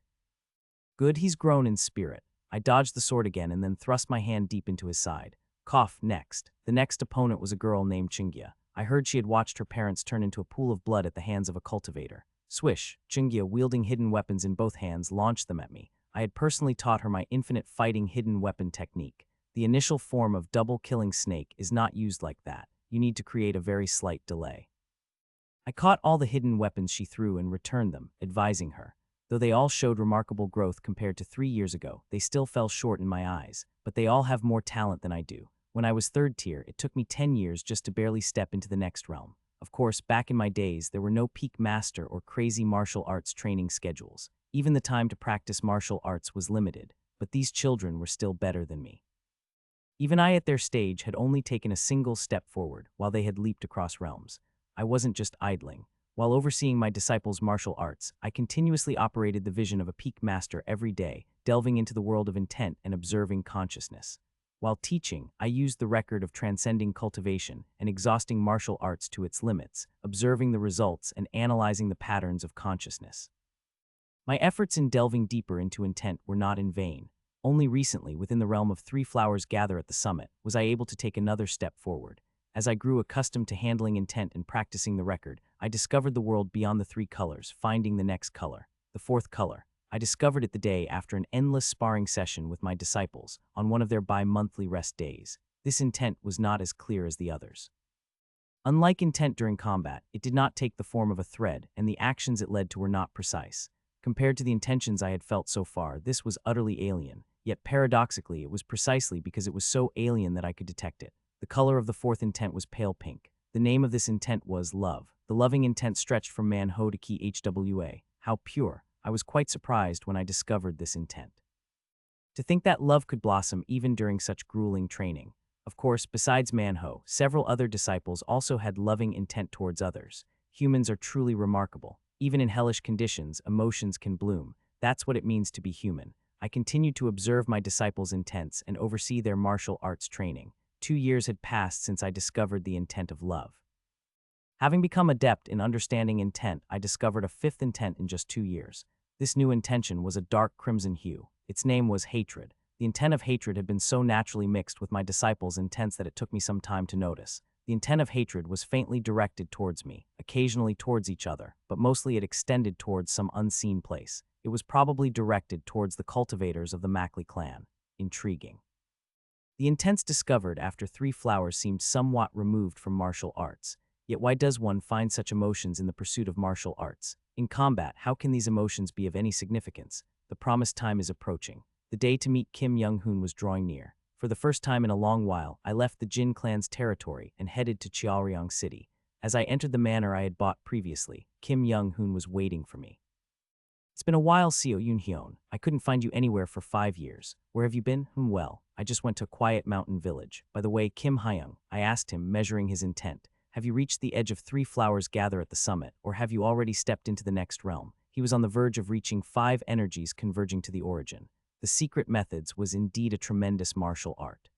Good, he's grown in spirit. I dodged the sword again and then thrust my hand deep into his side. Cough, next. The next opponent was a girl named Chungia. I heard she had watched her parents turn into a pool of blood at the hands of a cultivator. Swish, Chungia, wielding hidden weapons in both hands, launched them at me. I had personally taught her my infinite fighting hidden weapon technique. The initial form of double-killing snake is not used like that. You need to create a very slight delay. I caught all the hidden weapons she threw and returned them, advising her. Though they all showed remarkable growth compared to 3 years ago, they still fell short in my eyes, but they all have more talent than I do. When I was third tier, it took me 10 years just to barely step into the next realm. Of course, back in my days, there were no peak master or crazy martial arts training schedules. Even the time to practice martial arts was limited, but these children were still better than me. Even I at their stage had only taken a single step forward, while they had leaped across realms. I wasn't just idling. While overseeing my disciples' martial arts, I continuously operated the vision of a peak master every day, delving into the world of intent and observing consciousness. While teaching, I used the record of transcending cultivation and exhausting martial arts to its limits, observing the results and analyzing the patterns of consciousness. My efforts in delving deeper into intent were not in vain. Only recently, within the realm of 3 flowers gather at the summit, was I able to take another step forward. As I grew accustomed to handling intent and practicing the record, I discovered the world beyond the 3 colors, finding the next color, the 4th color. I discovered it the day after an endless sparring session with my disciples on one of their bi-monthly rest days. This intent was not as clear as the others. Unlike intent during combat, it did not take the form of a thread, and the actions it led to were not precise. Compared to the intentions I had felt so far, this was utterly alien. Yet paradoxically, it was precisely because it was so alien that I could detect it. The color of the fourth intent was pale pink. The name of this intent was love. The loving intent stretched from manhwaedit HWA. How pure. I was quite surprised when I discovered this intent. To think that love could blossom even during such grueling training. Of course, besides Manho, several other disciples also had loving intent towards others. Humans are truly remarkable. Even in hellish conditions, emotions can bloom. That's what it means to be human. I continued to observe my disciples' intents and oversee their martial arts training. 2 years had passed since I discovered the intent of love. Having become adept in understanding intent, I discovered a fifth intent in just 2 years. This new intention was a dark crimson hue. Its name was hatred. The intent of hatred had been so naturally mixed with my disciples' intents that it took me some time to notice. The intent of hatred was faintly directed towards me, occasionally towards each other, but mostly it extended towards some unseen place. It was probably directed towards the cultivators of the Mackley clan. Intriguing. The intents discovered after 3 flowers seemed somewhat removed from martial arts. Yet why does one find such emotions in the pursuit of martial arts? In combat, how can these emotions be of any significance? The promised time is approaching. The day to meet Kim Young-hoon was drawing near. For the first time in a long while, I left the Jin clan's territory and headed to Cheolryong City. As I entered the manor I had bought previously, Kim Young-hoon was waiting for me. It's been a while, Seo Yoon-hyun. I couldn't find you anywhere for 5 years. Where have you been? Well, I just went to a quiet mountain village. By the way, Kim Hyung, I asked him, measuring his intent. Have you reached the edge of 3 flowers gather at the summit, or have you already stepped into the next realm? He was on the verge of reaching 5 energies converging to the origin. The secret methods was indeed a tremendous martial art.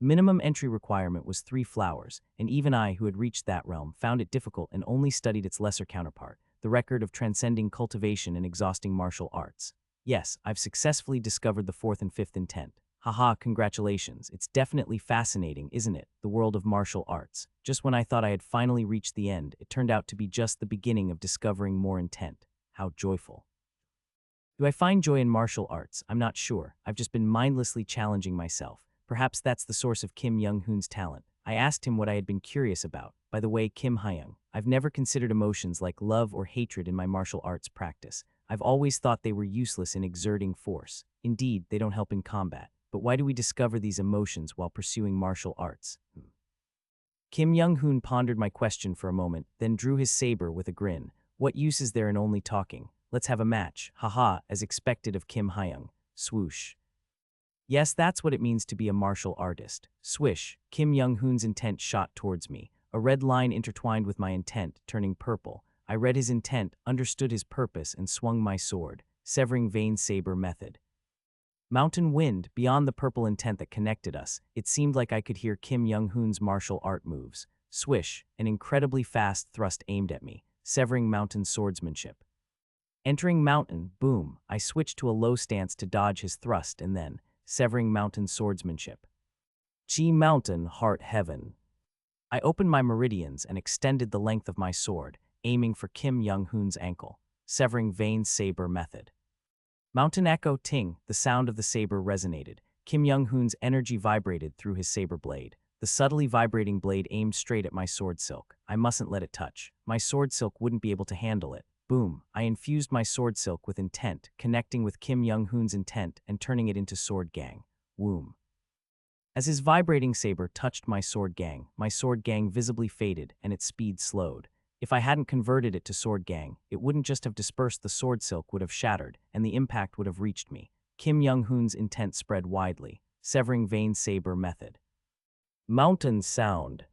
Minimum entry requirement was 3 flowers, and even I, who had reached that realm, found it difficult and only studied its lesser counterpart, the record of transcending cultivation and exhausting martial arts. Yes, I've successfully discovered the 4th and 5th intent. Haha, congratulations. It's definitely fascinating, isn't it? The world of martial arts. Just when I thought I had finally reached the end, it turned out to be just the beginning of discovering more intent. How joyful. Do I find joy in martial arts? I'm not sure. I've just been mindlessly challenging myself. Perhaps that's the source of Kim Young-hoon's talent. I asked him what I had been curious about. By the way, Kim Hyung, I've never considered emotions like love or hatred in my martial arts practice. I've always thought they were useless in exerting force. Indeed, they don't help in combat. But why do we discover these emotions while pursuing martial arts? Kim Young-hoon pondered my question for a moment, then drew his saber with a grin. What use is there in only talking? Let's have a match. Haha, as expected of Kim Hyung. Swoosh. Yes, that's what it means to be a martial artist. Swish. Kim Young-hoon's intent shot towards me. A red line intertwined with my intent, turning purple. I read his intent, understood his purpose, and swung my sword. Severing vein saber method. Mountain wind, beyond the purple intent that connected us, it seemed like I could hear Kim Young-hoon's martial art moves. Swish, an incredibly fast thrust aimed at me, severing mountain swordsmanship. Entering mountain, boom, I switched to a low stance to dodge his thrust and then, severing mountain swordsmanship. Chi mountain, heart heaven. I opened my meridians and extended the length of my sword, aiming for Kim Young-hoon's ankle, severing vein saber method. Mountain echo ting, the sound of the saber resonated. Kim Young-hoon's energy vibrated through his saber blade. The subtly vibrating blade aimed straight at my sword silk. I mustn't let it touch. My sword silk wouldn't be able to handle it. Boom, I infused my sword silk with intent, connecting with Kim Young-hoon's intent and turning it into sword gang. Woom. As his vibrating saber touched my sword gang visibly faded and its speed slowed. If I hadn't converted it to sword gang, it wouldn't just have dispersed, the sword silk would have shattered, and the impact would have reached me. Kim Young-hoon's intent spread widely, severing vein saber method. Mountain sound.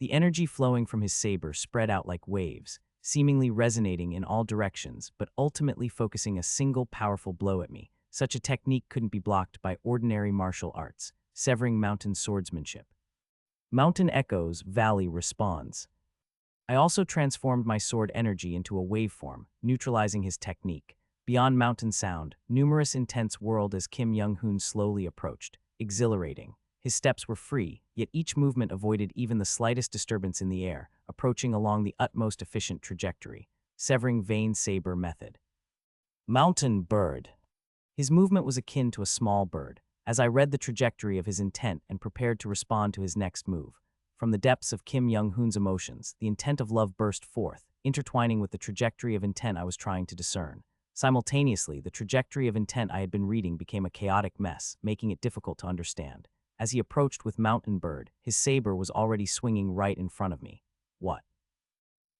The energy flowing from his saber spread out like waves, seemingly resonating in all directions, but ultimately focusing a single powerful blow at me. Such a technique couldn't be blocked by ordinary martial arts, severing mountain swordsmanship. Mountain echoes, valley responds. I also transformed my sword energy into a waveform, neutralizing his technique. Beyond mountain sound, numerous intents whirled as Kim Young-hoon slowly approached, exhilarating. His steps were free, yet each movement avoided even the slightest disturbance in the air, approaching along the utmost efficient trajectory, severing vein saber method. Mountain bird. His movement was akin to a small bird, as I read the trajectory of his intent and prepared to respond to his next move. From the depths of Kim Young-hoon's emotions, the intent of love burst forth, intertwining with the trajectory of intent I was trying to discern. Simultaneously, the trajectory of intent I had been reading became a chaotic mess, making it difficult to understand. As he approached with Mountain Bird, his saber was already swinging right in front of me. What?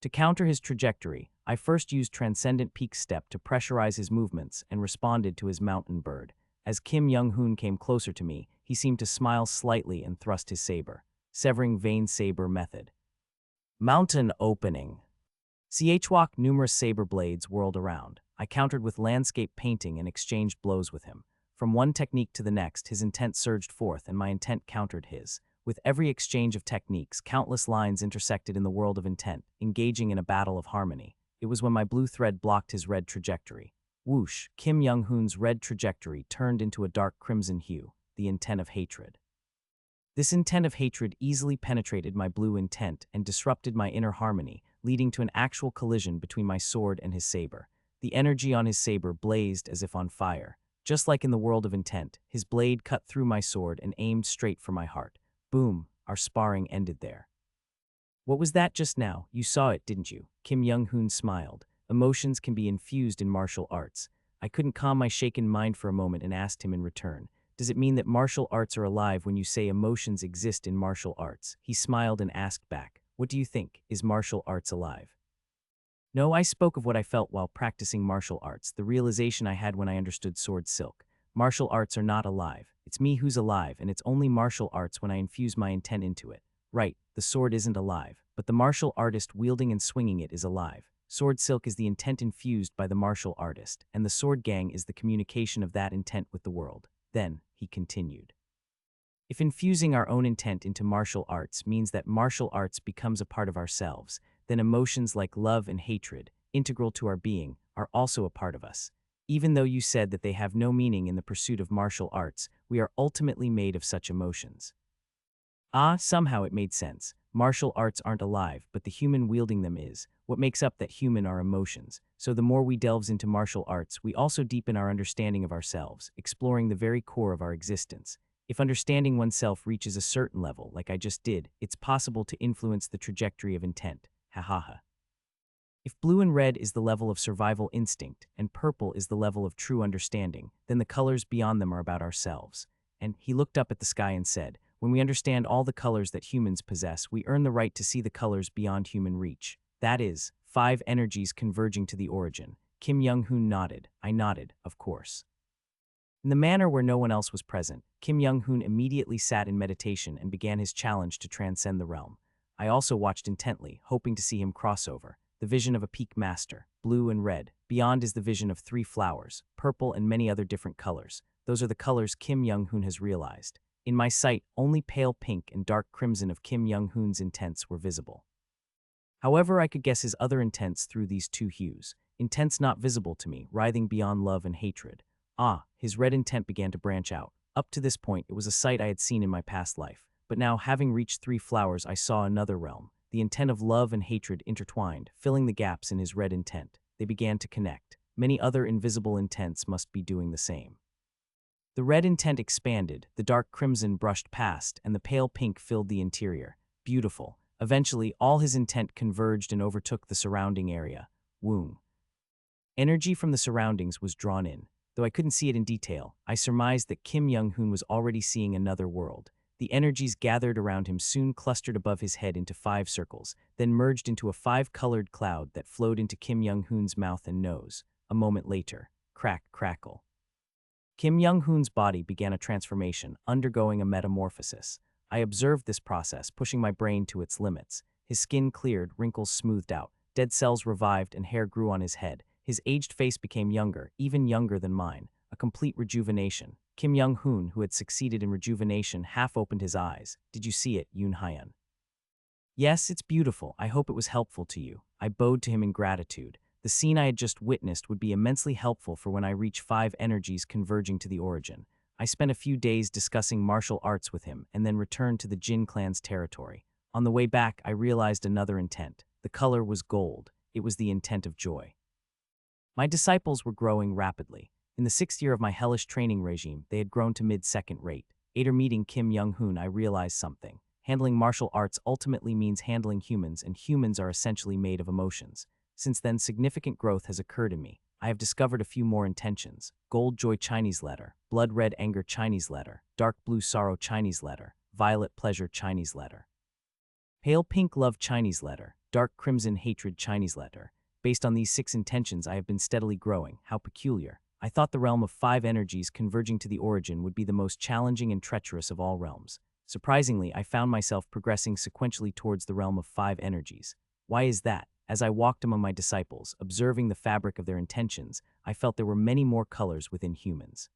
To counter his trajectory, I first used Transcendent Peak Step to pressurize his movements and responded to his Mountain Bird. As Kim Young-hoon came closer to me, he seemed to smile slightly and thrust his saber. Severing Vein Saber Method. Mountain Opening. Chwok numerous saber blades whirled around. I countered with landscape painting and exchanged blows with him. From one technique to the next, his intent surged forth and my intent countered his. With every exchange of techniques, countless lines intersected in the world of intent, engaging in a battle of harmony. It was when my blue thread blocked his red trajectory. Whoosh, Kim Young-hoon's red trajectory turned into a dark crimson hue, the intent of hatred. This intent of hatred easily penetrated my blue intent and disrupted my inner harmony, leading to an actual collision between my sword and his saber. The energy on his saber blazed as if on fire. Just like in the world of intent, his blade cut through my sword and aimed straight for my heart. Boom, our sparring ended there. What was that just now? You saw it, didn't you? Kim Young-hoon smiled. Emotions can be infused in martial arts. I couldn't calm my shaken mind for a moment and asked him in return, does it mean that martial arts are alive when you say emotions exist in martial arts? He smiled and asked back, what do you think? Is martial arts alive? No, I spoke of what I felt while practicing martial arts, the realization I had when I understood sword silk. Martial arts are not alive. It's me who's alive, and it's only martial arts when I infuse my intent into it. Right, the sword isn't alive, but the martial artist wielding and swinging it is alive. Sword silk is the intent infused by the martial artist, and the sword gang is the communication of that intent with the world. Then, he continued. If infusing our own intent into martial arts means that martial arts becomes a part of ourselves, then emotions like love and hatred, integral to our being, are also a part of us. Even though you said that they have no meaning in the pursuit of martial arts, we are ultimately made of such emotions. Somehow it made sense. Martial arts aren't alive, but the human wielding them is. What makes up that human are emotions. So the more we delve into martial arts, we also deepen our understanding of ourselves, exploring the very core of our existence. If understanding oneself reaches a certain level, like I just did, it's possible to influence the trajectory of intent. Ha ha ha. If blue and red is the level of survival instinct, and purple is the level of true understanding, then the colors beyond them are about ourselves. And he looked up at the sky and said, when we understand all the colors that humans possess, we earn the right to see the colors beyond human reach. That is, 5 energies converging to the origin. Kim Young-hoon nodded. I nodded, of course. In the manner where no one else was present, Kim Young-hoon immediately sat in meditation and began his challenge to transcend the realm. I also watched intently, hoping to see him cross over. The vision of a peak master, blue and red. Beyond is the vision of 3 flowers, purple and many other different colors. Those are the colors Kim Young-hoon has realized. In my sight, only pale pink and dark crimson of Kim Young-hoon's intents were visible. However, I could guess his other intents through these 2 hues, intents not visible to me, writhing beyond love and hatred. His red intent began to branch out. Up to this point, it was a sight I had seen in my past life. But now, having reached 3 flowers, I saw another realm. The intent of love and hatred intertwined, filling the gaps in his red intent. They began to connect. Many other invisible intents must be doing the same. The red intent expanded, the dark crimson brushed past, and the pale pink filled the interior. Beautiful. Eventually, all his intent converged and overtook the surrounding area. Woong. Energy from the surroundings was drawn in. Though I couldn't see it in detail, I surmised that Kim Young-hoon was already seeing another world. The energies gathered around him soon clustered above his head into 5 circles, then merged into a 5-colored cloud that flowed into Kim Young-hoon's mouth and nose. A moment later, crack, crackle. Kim Young-hoon's body began a transformation, undergoing a metamorphosis. I observed this process, pushing my brain to its limits. His skin cleared, wrinkles smoothed out, dead cells revived, and hair grew on his head. His aged face became younger, even younger than mine. A complete rejuvenation. Kim Young-hoon, who had succeeded in rejuvenation, half opened his eyes. Did you see it, Yoon Hyun? Yes, it's beautiful. I hope it was helpful to you. I bowed to him in gratitude. The scene I had just witnessed would be immensely helpful for when I reach 5 energies converging to the origin. I spent a few days discussing martial arts with him and then returned to the Jin clan's territory. On the way back, I realized another intent. The color was gold. It was the intent of joy. My disciples were growing rapidly. In the 6th year of my hellish training regime, they had grown to mid-second rate. After meeting Kim Young-hoon, I realized something. Handling martial arts ultimately means handling humans, and humans are essentially made of emotions. Since then, significant growth has occurred in me. I have discovered a few more intentions: gold joy Chinese letter, blood red anger Chinese letter, dark blue sorrow Chinese letter, violet pleasure Chinese letter, pale pink love Chinese letter, dark crimson hatred Chinese letter. Based on these 6 intentions, I have been steadily growing. How peculiar. I thought the realm of 5 energies converging to the origin would be the most challenging and treacherous of all realms. Surprisingly, I found myself progressing sequentially towards the realm of 5 energies. Why is that? As I walked among my disciples, observing the fabric of their intentions, I felt there were many more colors within humans.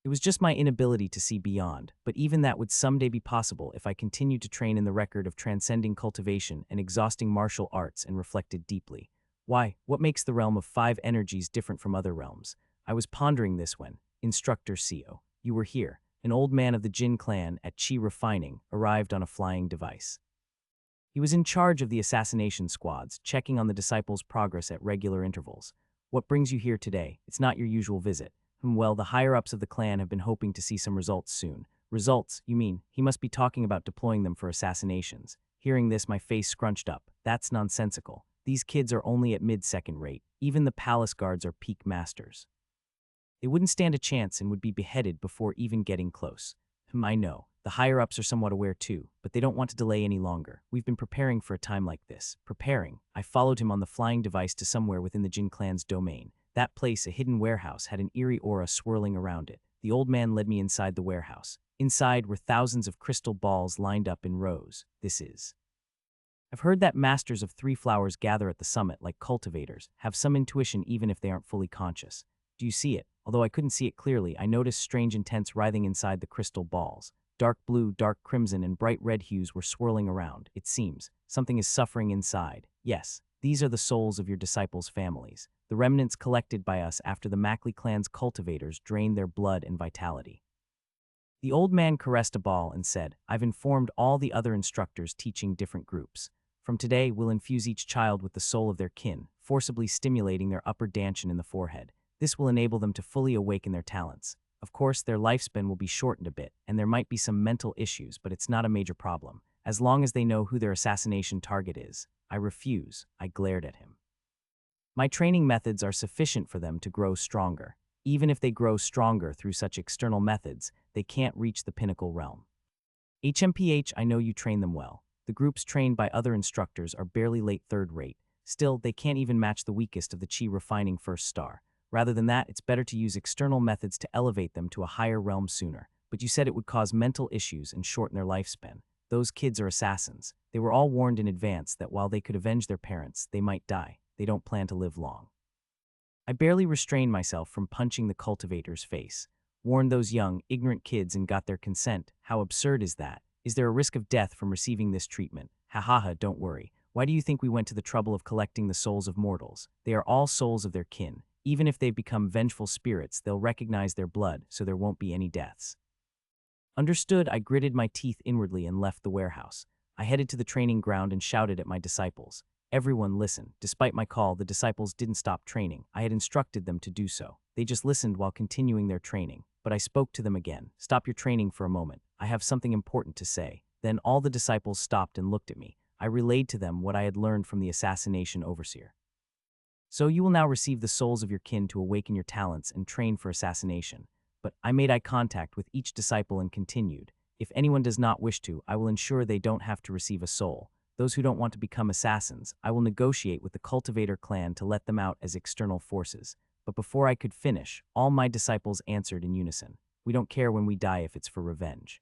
It was just my inability to see beyond, but even that would someday be possible if I continued to train in the record of transcending cultivation and exhausting martial arts and reflected deeply. Why? What makes the realm of 5 energies different from other realms? I was pondering this when, Instructor Seo, you were here. An old man of the Jin clan at Chi Refining arrived on a flying device. He was in charge of the assassination squads, checking on the disciples' progress at regular intervals. What brings you here today? It's not your usual visit. Well, the higher-ups of the clan have been hoping to see some results soon. Results, you mean? He must be talking about deploying them for assassinations. Hearing this, my face scrunched up. That's nonsensical. These kids are only at mid-second rate. Even the palace guards are peak masters. They wouldn't stand a chance and would be beheaded before even getting close. I know. The higher-ups are somewhat aware too, but they don't want to delay any longer. We've been preparing for a time like this. Preparing. I followed him on the flying device to somewhere within the Jin clan's domain. That place, a hidden warehouse, had an eerie aura swirling around it. The old man led me inside the warehouse. Inside were thousands of crystal balls lined up in rows. I've heard that masters of 3 flowers gather at the summit like cultivators, have some intuition even if they aren't fully conscious. Do you see it? Although I couldn't see it clearly, I noticed strange intents writhing inside the crystal balls. Dark blue, dark crimson, and bright red hues were swirling around. It seems something is suffering inside. Yes, these are the souls of your disciples' families, the remnants collected by us after the Mackley clan's cultivators drained their blood and vitality. The old man caressed a ball and said, I've informed all the other instructors teaching different groups. From today, we'll infuse each child with the soul of their kin, forcibly stimulating their upper dantian in the forehead. This will enable them to fully awaken their talents. Of course, their lifespan will be shortened a bit, and there might be some mental issues, but it's not a major problem, as long as they know who their assassination target is. I refuse. I glared at him. My training methods are sufficient for them to grow stronger. Even if they grow stronger through such external methods, they can't reach the pinnacle realm. HMPH, I know you train them well. The groups trained by other instructors are barely late 3rd rate. Still, they can't even match the weakest of the Chi Refining 1st star. Rather than that, it's better to use external methods to elevate them to a higher realm sooner. But you said it would cause mental issues and shorten their lifespan. Those kids are assassins. They were all warned in advance that while they could avenge their parents, they might die. They don't plan to live long. I barely restrained myself from punching the cultivator's face. Warned those young, ignorant kids and got their consent. How absurd is that? Is there a risk of death from receiving this treatment? Ha ha ha, don't worry. Why do you think we went to the trouble of collecting the souls of mortals? They are all souls of their kin. Even if they've become vengeful spirits, they'll recognize their blood, so there won't be any deaths. Understood. I gritted my teeth inwardly and left the warehouse. I headed to the training ground and shouted at my disciples. Everyone listened. Despite my call, the disciples didn't stop training. I had instructed them to do so. They just listened while continuing their training. But I spoke to them again. Stop your training for a moment. I have something important to say. Then all the disciples stopped and looked at me. I relayed to them what I had learned from the assassination overseer. So you will now receive the souls of your kin to awaken your talents and train for assassination. But I made eye contact with each disciple and continued. If anyone does not wish to, I will ensure they don't have to receive a soul. Those who don't want to become assassins, I will negotiate with the cultivator clan to let them out as external forces. But before I could finish, all my disciples answered in unison. We don't care when we die if it's for revenge.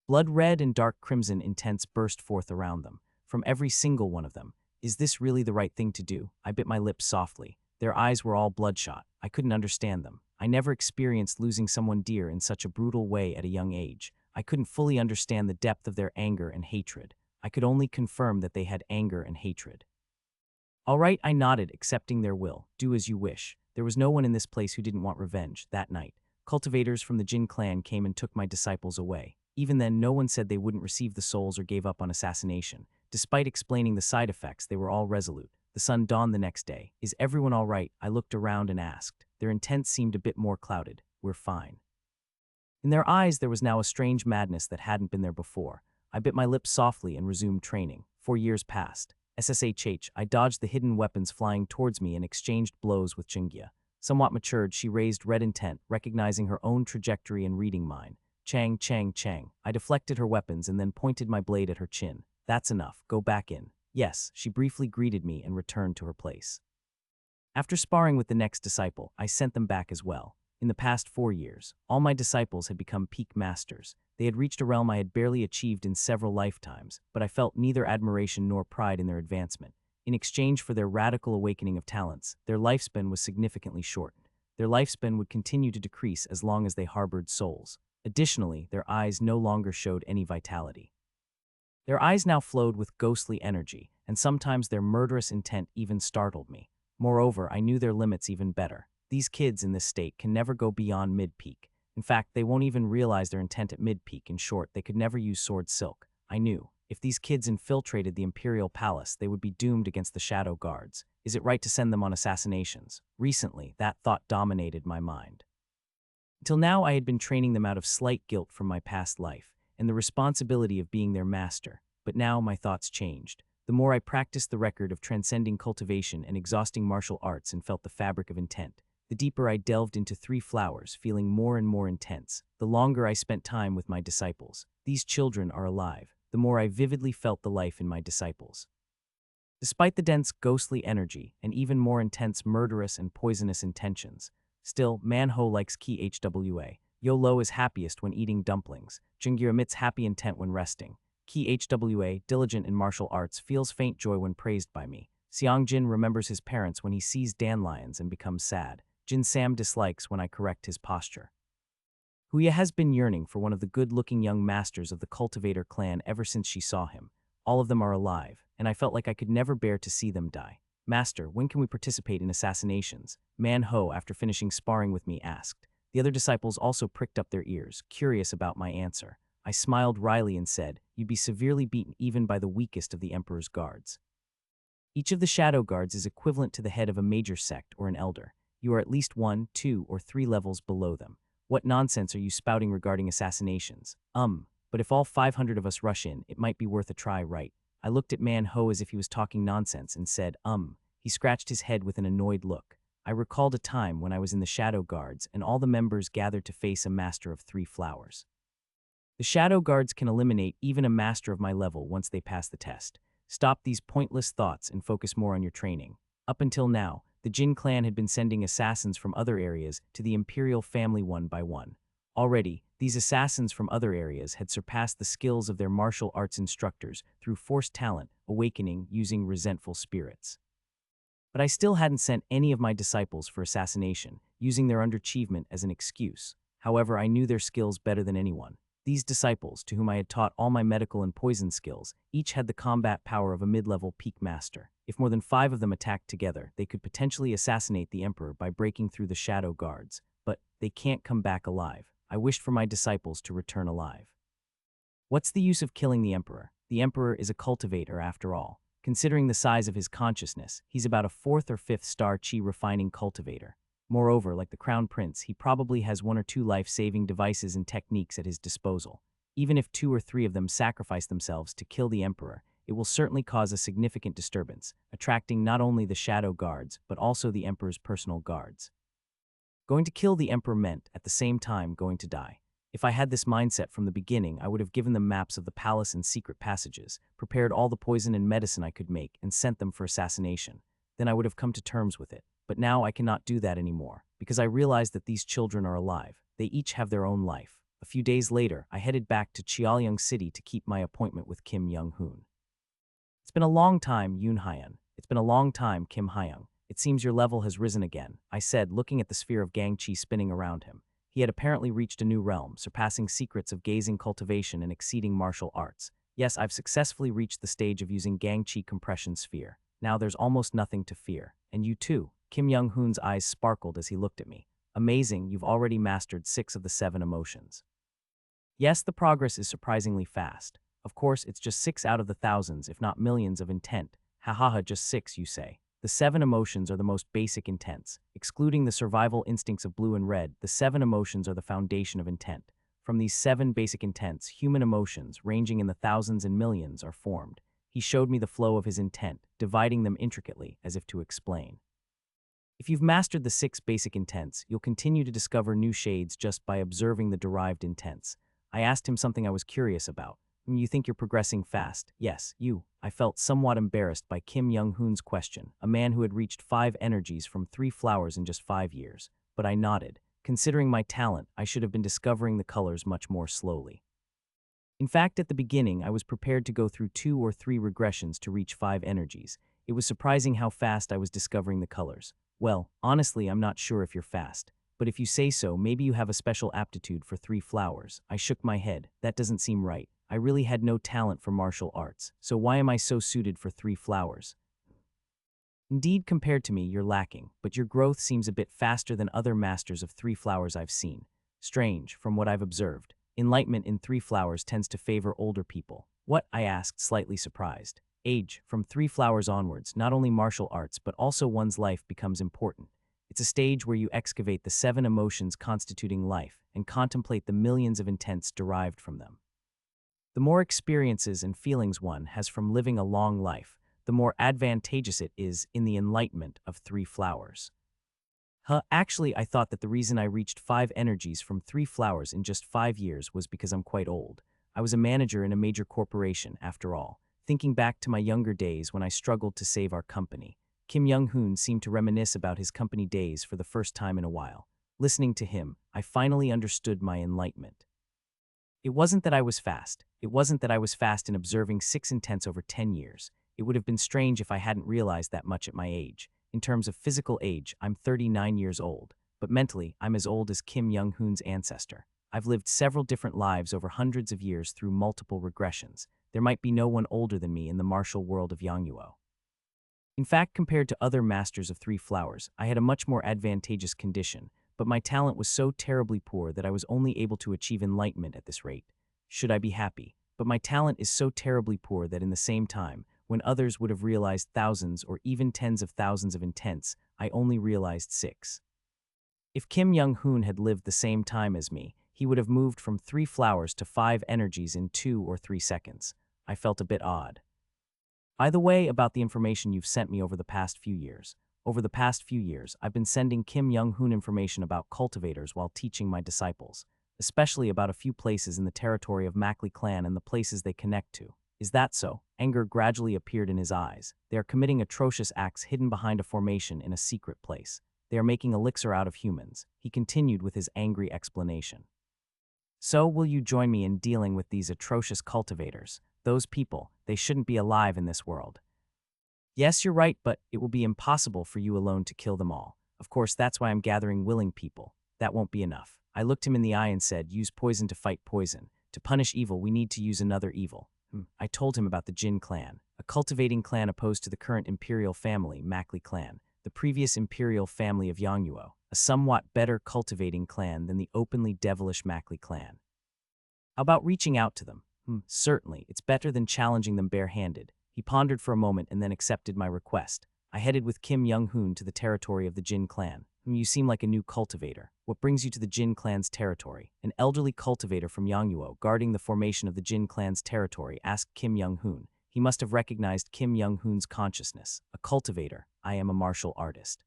Blood red and dark crimson intents burst forth around them, from every single one of them. Is this really the right thing to do? I bit my lips softly. Their eyes were all bloodshot. I couldn't understand them. I never experienced losing someone dear in such a brutal way at a young age. I couldn't fully understand the depth of their anger and hatred. I could only confirm that they had anger and hatred. All right, I nodded, accepting their will. Do as you wish. There was no one in this place who didn't want revenge. That night, cultivators from the Jin clan came and took my disciples away. Even then, no one said they wouldn't receive the souls or gave up on assassination. Despite explaining the side effects, they were all resolute. The sun dawned the next day. Is everyone all right? I looked around and asked. Their intent seemed a bit more clouded. We're fine. In their eyes, there was now a strange madness that hadn't been there before. I bit my lips softly and resumed training. 4 years passed. SSHH, I dodged the hidden weapons flying towards me and exchanged blows with Chingya. Somewhat matured, she raised red intent, recognizing her own trajectory and reading mine. Chang, chang, chang. I deflected her weapons and then pointed my blade at her chin. That's enough. Go back in. Yes, she briefly greeted me and returned to her place. After sparring with the next disciple, I sent them back as well. In the past 4 years, all my disciples had become peak masters. They had reached a realm I had barely achieved in several lifetimes, but I felt neither admiration nor pride in their advancement. In exchange for their radical awakening of talents, their lifespan was significantly shortened. Their lifespan would continue to decrease as long as they harbored souls. Additionally, their eyes no longer showed any vitality. Their eyes now flowed with ghostly energy, and sometimes their murderous intent even startled me. Moreover, I knew their limits even better. These kids in this state can never go beyond mid-peak. In fact, they won't even realize their intent at mid-peak. In short, they could never use sword silk. I knew. If these kids infiltrated the Imperial Palace, they would be doomed against the Shadow Guards. Is it right to send them on assassinations? Recently, that thought dominated my mind. Until now, I had been training them out of slight guilt from my past life, and the responsibility of being their master. But now my thoughts changed. The more I practiced the record of transcending cultivation and exhausting martial arts and felt the fabric of intent, the deeper I delved into 3 flowers, feeling more and more intense. The longer I spent time with my disciples. These children are alive. The more I vividly felt the life in my disciples. Despite the dense, ghostly energy and even more intense murderous and poisonous intentions, still, Manho likes KHWA. Yolo is happiest when eating dumplings. Jingyu emits happy intent when resting. KHWA, diligent in martial arts, feels faint joy when praised by me. Xiangjin remembers his parents when he sees dandelions and becomes sad. Jin Sam dislikes when I correct his posture. Huya has been yearning for one of the good-looking young masters of the cultivator clan ever since she saw him. All of them are alive, and I felt like I could never bear to see them die. Master, when can we participate in assassinations? Manho, after finishing sparring with me, asked. The other disciples also pricked up their ears, curious about my answer. I smiled wryly and said, you'd be severely beaten even by the weakest of the Emperor's guards. Each of the shadow guards is equivalent to the head of a major sect or an elder. You are at least 1, 2, or 3 levels below them. What nonsense are you spouting regarding assassinations? But if all 500 of us rush in, it might be worth a try, right? I looked at Manho as if he was talking nonsense and said, He scratched his head with an annoyed look. I recalled a time when I was in the Shadow Guards and all the members gathered to face a master of 3 flowers. The Shadow Guards can eliminate even a master of my level once they pass the test. Stop these pointless thoughts and focus more on your training. Up until now, the Jin clan had been sending assassins from other areas to the Imperial family one by one. Already, these assassins from other areas had surpassed the skills of their martial arts instructors through forced talent, awakening using resentful spirits. But I still hadn't sent any of my disciples for assassination, using their underachievement as an excuse. However, I knew their skills better than anyone. These disciples, to whom I had taught all my medical and poison skills, each had the combat power of a mid-level peak master. If more than 5 of them attacked together, they could potentially assassinate the Emperor by breaking through the Shadow Guards. But they can't come back alive. I wished for my disciples to return alive. What's the use of killing the Emperor? The Emperor is a cultivator after all. Considering the size of his consciousness, he's about a 4th or 5th star chi refining cultivator. Moreover, like the Crown Prince, he probably has 1 or 2 life-saving devices and techniques at his disposal. Even if 2 or 3 of them sacrifice themselves to kill the Emperor, it will certainly cause a significant disturbance, attracting not only the Shadow Guards, but also the Emperor's personal guards. Going to kill the Emperor meant, at the same time, going to die. If I had this mindset from the beginning, I would have given them maps of the palace and secret passages, prepared all the poison and medicine I could make, and sent them for assassination. Then I would have come to terms with it. But now I cannot do that anymore, because I realized that these children are alive. They each have their own life. A few days later, I headed back to Cheolyung City to keep my appointment with Kim Young-hoon. It's been a long time, Yoon Hyun. It's been a long time, Kim Hyung. It seems your level has risen again, I said, looking at the sphere of Gang-chi spinning around him. He had apparently reached a new realm, surpassing secrets of gazing cultivation and exceeding martial arts. Yes, I've successfully reached the stage of using Gang-chi compression sphere. Now there's almost nothing to fear. And you too. Kim Young-hoon's eyes sparkled as he looked at me. Amazing, you've already mastered 6 of the 7 emotions. Yes, the progress is surprisingly fast. Of course, it's just 6 out of the thousands, if not millions, of intent. Ha ha ha, just 6, you say. The 7 emotions are the most basic intents. Excluding the survival instincts of blue and red, the 7 emotions are the foundation of intent. From these 7 basic intents, human emotions, ranging in the thousands and millions, are formed. He showed me the flow of his intent, dividing them intricately, as if to explain. If you've mastered the 6 basic intents, you'll continue to discover new shades just by observing the derived intents. I asked him something I was curious about. You think you're progressing fast? Yes, you. I felt somewhat embarrassed by Kim Young-hoon's question, a man who had reached 5 energies from 3 flowers in just 5 years. But I nodded. Considering my talent, I should have been discovering the colors much more slowly. In fact, at the beginning, I was prepared to go through 2 or 3 regressions to reach 5 energies. It was surprising how fast I was discovering the colors. Well, honestly, I'm not sure if you're fast. But if you say so, maybe you have a special aptitude for 3 flowers. I shook my head. That doesn't seem right. I really had no talent for martial arts, so why am I so suited for 3 flowers? Indeed, compared to me, you're lacking, but your growth seems a bit faster than other masters of 3 flowers I've seen. Strange, from what I've observed. Enlightenment in 3 flowers tends to favor older people. What? I asked, slightly surprised. Age, from 3 flowers onwards, not only martial arts, but also one's life becomes important. It's a stage where you excavate the 7 emotions constituting life and contemplate the millions of intents derived from them. The more experiences and feelings one has from living a long life, the more advantageous it is in the enlightenment of 3 flowers. Actually, I thought that the reason I reached 5 energies from 3 flowers in just 5 years was because I'm quite old. I was a manager in a major corporation, after all. Thinking back to my younger days when I struggled to save our company, Kim Young-hoon seemed to reminisce about his company days for the first time in a while. Listening to him, I finally understood my enlightenment. It wasn't that I was fast. It wasn't that I was fast in observing 6 intents over 10 years. It would have been strange if I hadn't realized that much at my age. In terms of physical age, I'm 39 years old, but mentally, I'm as old as Kim Young-hoon's ancestor. I've lived several different lives over hundreds of years through multiple regressions. There might be no one older than me in the martial world of Yangwoo. In fact, compared to other masters of 3 flowers, I had a much more advantageous condition, but my talent was so terribly poor that I was only able to achieve enlightenment at this rate. Should I be happy? But my talent is so terribly poor that in the same time, when others would have realized thousands or even tens of thousands of intents, I only realized 6. If Kim Young-hoon had lived the same time as me, he would have moved from 3 flowers to 5 energies in 2 or 3 seconds. I felt a bit odd. By the way, about the information you've sent me over the past few years. Over the past few years, I've been sending Kim Young-hoon information about cultivators while teaching my disciples, especially about a few places in the territory of Mackley clan and the places they connect to. Is that so? Anger gradually appeared in his eyes. They are committing atrocious acts hidden behind a formation in a secret place. They are making elixir out of humans. He continued with his angry explanation. So, will you join me in dealing with these atrocious cultivators? Those people, they shouldn't be alive in this world. Yes, you're right, but it will be impossible for you alone to kill them all. Of course, that's why I'm gathering willing people. That won't be enough. I looked him in the eye and said, use poison to fight poison. To punish evil, we need to use another evil. I told him about the Jin clan, a cultivating clan opposed to the current imperial family, Mackley clan, the previous imperial family of Yangwoo, a somewhat better cultivating clan than the openly devilish Mackley clan. How about reaching out to them? Certainly, it's better than challenging them barehanded. He pondered for a moment and then accepted my request. I headed with Kim Young-hoon to the territory of the Jin clan. You seem like a new cultivator. What brings you to the Jin clan's territory? An elderly cultivator from Yangwoo, guarding the formation of the Jin clan's territory, asked Kim Young-hoon. He must have recognized Kim Young-hoon's consciousness. A cultivator. I am a martial artist.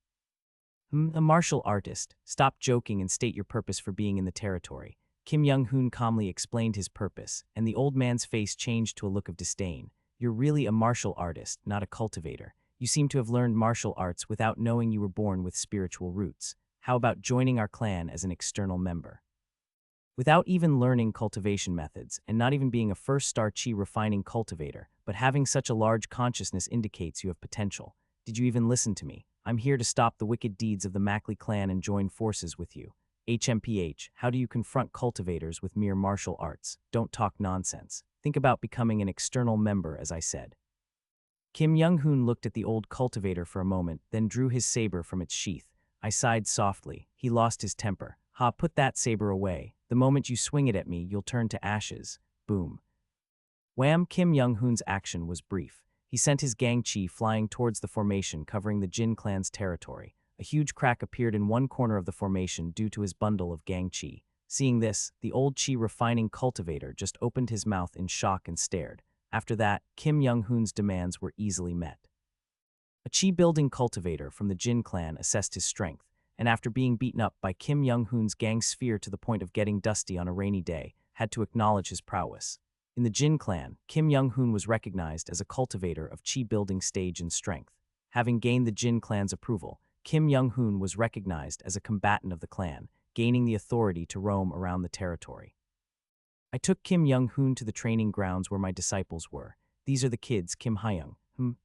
A martial artist. Stop joking and state your purpose for being in the territory. Kim Young-hoon calmly explained his purpose, and the old man's face changed to a look of disdain. You're really a martial artist, not a cultivator. You seem to have learned martial arts without knowing you were born with spiritual roots. How about joining our clan as an external member? Without even learning cultivation methods, and not even being a first-star chi refining cultivator, but having such a large consciousness indicates you have potential. Did you even listen to me? I'm here to stop the wicked deeds of the Mackley clan and join forces with you. HMPH, how do you confront cultivators with mere martial arts? Don't talk nonsense. Think about becoming an external member, as I said. Kim Young-hoon looked at the old cultivator for a moment, then drew his saber from its sheath. I sighed softly. He lost his temper. Put that saber away. The moment you swing it at me, you'll turn to ashes. Boom. Wham! Kim Young-hoon's action was brief. He sent his gang chi flying towards the formation covering the Jin clan's territory. A huge crack appeared in one corner of the formation due to his bundle of gang chi. Seeing this, the old chi refining cultivator just opened his mouth in shock and stared. After that, Kim Young-hoon's demands were easily met. A chi-building cultivator from the Jin clan assessed his strength, and after being beaten up by Kim Young-hoon's gang sphere to the point of getting dusty on a rainy day, had to acknowledge his prowess. In the Jin clan, Kim Young-hoon was recognized as a cultivator of chi-building stage and strength. Having gained the Jin clan's approval, Kim Young-hoon was recognized as a combatant of the clan, gaining the authority to roam around the territory. I took Kim Young-hoon to the training grounds where my disciples were. These are the kids, Kim Hyung.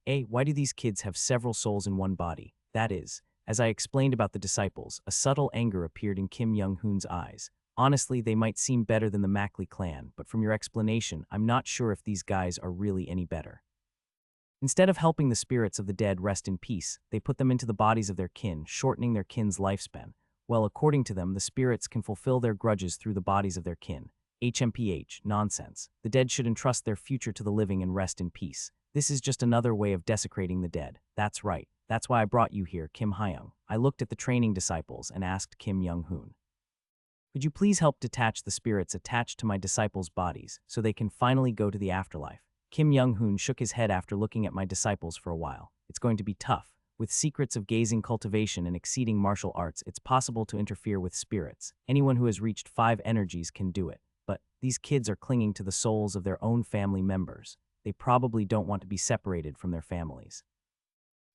Why do these kids have several souls in one body? That is, as I explained about the disciples, a subtle anger appeared in Kim Young-hoon's eyes. Honestly, they might seem better than the Mackley clan, but from your explanation, I'm not sure if these guys are really any better. Instead of helping the spirits of the dead rest in peace, they put them into the bodies of their kin, shortening their kin's lifespan. Well, according to them, the spirits can fulfill their grudges through the bodies of their kin. HMPH, nonsense. The dead should entrust their future to the living and rest in peace. This is just another way of desecrating the dead. That's right. That's why I brought you here, Kim Hyung. I looked at the training disciples and asked Kim Young-hoon, could you please help detach the spirits attached to my disciples' bodies so they can finally go to the afterlife? Kim Young-hoon shook his head after looking at my disciples for a while. It's going to be tough. With secrets of gazing cultivation and exceeding martial arts, it's possible to interfere with spirits. Anyone who has reached 5 energies can do it. But these kids are clinging to the souls of their own family members. They probably don't want to be separated from their families.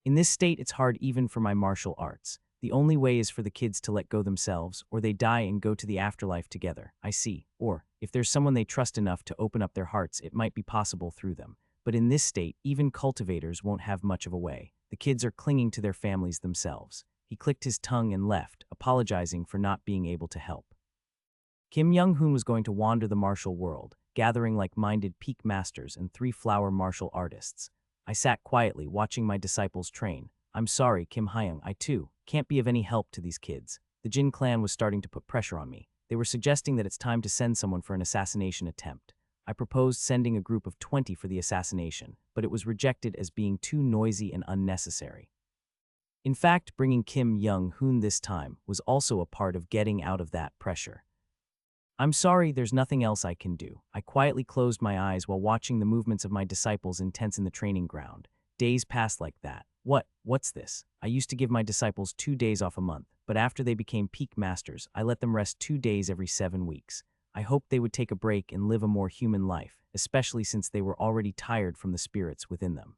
In this state, it's hard even for my martial arts. The only way is for the kids to let go themselves, or they die and go to the afterlife together. I see. Or, if there's someone they trust enough to open up their hearts, it might be possible through them. But in this state, even cultivators won't have much of a way. The kids are clinging to their families themselves. He clicked his tongue and left, apologizing for not being able to help. Kim Young-hoon was going to wander the martial world, gathering like-minded peak masters and 3-flower martial artists. I sat quietly, watching my disciples train. I'm sorry, Kim Hyung, I too can't be of any help to these kids. The Jin clan was starting to put pressure on me. They were suggesting that it's time to send someone for an assassination attempt. I proposed sending a group of 20 for the assassination, but it was rejected as being too noisy and unnecessary. In fact, bringing Kim Young-hoon this time was also a part of getting out of that pressure. I'm sorry, there's nothing else I can do. I quietly closed my eyes while watching the movements of my disciples intense in the training ground. Days passed like that. What's this? I used to give my disciples 2 days off a month, but after they became peak masters, I let them rest 2 days every 7 weeks. I hoped they would take a break and live a more human life, especially since they were already tired from the spirits within them.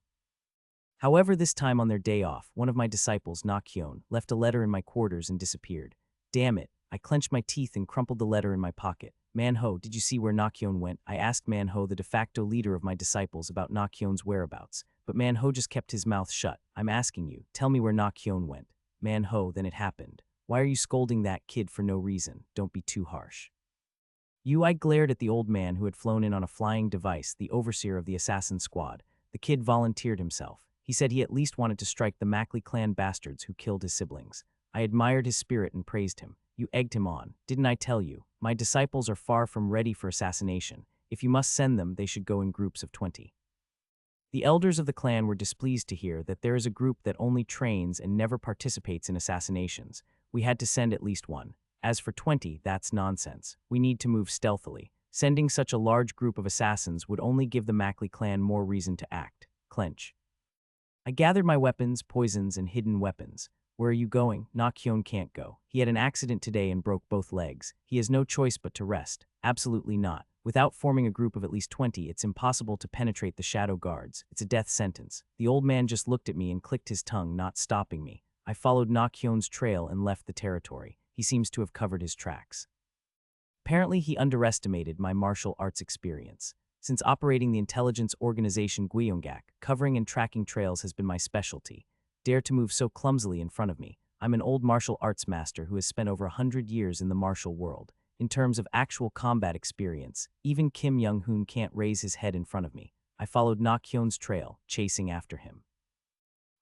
However, this time on their day off, one of my disciples, Na-kyon, left a letter in my quarters and disappeared. Damn it. I clenched my teeth and crumpled the letter in my pocket. Man-ho, did you see where Na-kyon went? I asked Man-ho, the de facto leader of my disciples, about Na-kyon's whereabouts, but Man-ho just kept his mouth shut. I'm asking you, tell me where Na-kyon went. Man-ho, then it happened. Why are you scolding that kid for no reason? Don't be too harsh. I glared at the old man who had flown in on a flying device, the overseer of the assassin squad. The kid volunteered himself. He said he at least wanted to strike the Mackley clan bastards who killed his siblings. I admired his spirit and praised him. You egged him on. Didn't I tell you? My disciples are far from ready for assassination. If you must send them, they should go in groups of 20. The elders of the clan were displeased to hear that there is a group that only trains and never participates in assassinations. We had to send at least one. As for 20, that's nonsense. We need to move stealthily. Sending such a large group of assassins would only give the Mackley clan more reason to act. Clench. I gathered my weapons, poisons, and hidden weapons. Where are you going? Na-kyon can't go. He had an accident today and broke both legs. He has no choice but to rest. Absolutely not. Without forming a group of at least 20, it's impossible to penetrate the shadow guards. It's a death sentence. The old man just looked at me and clicked his tongue, not stopping me. I followed Na-kyon's trail and left the territory. He seems to have covered his tracks. Apparently, he underestimated my martial arts experience. Since operating the intelligence organization Gyeonggak, covering and tracking trails has been my specialty. Dare to move so clumsily in front of me. I'm an old martial arts master who has spent over 100 years in the martial world. In terms of actual combat experience, even Kim Young-hoon can't raise his head in front of me. I followed Na-kyon's trail, chasing after him.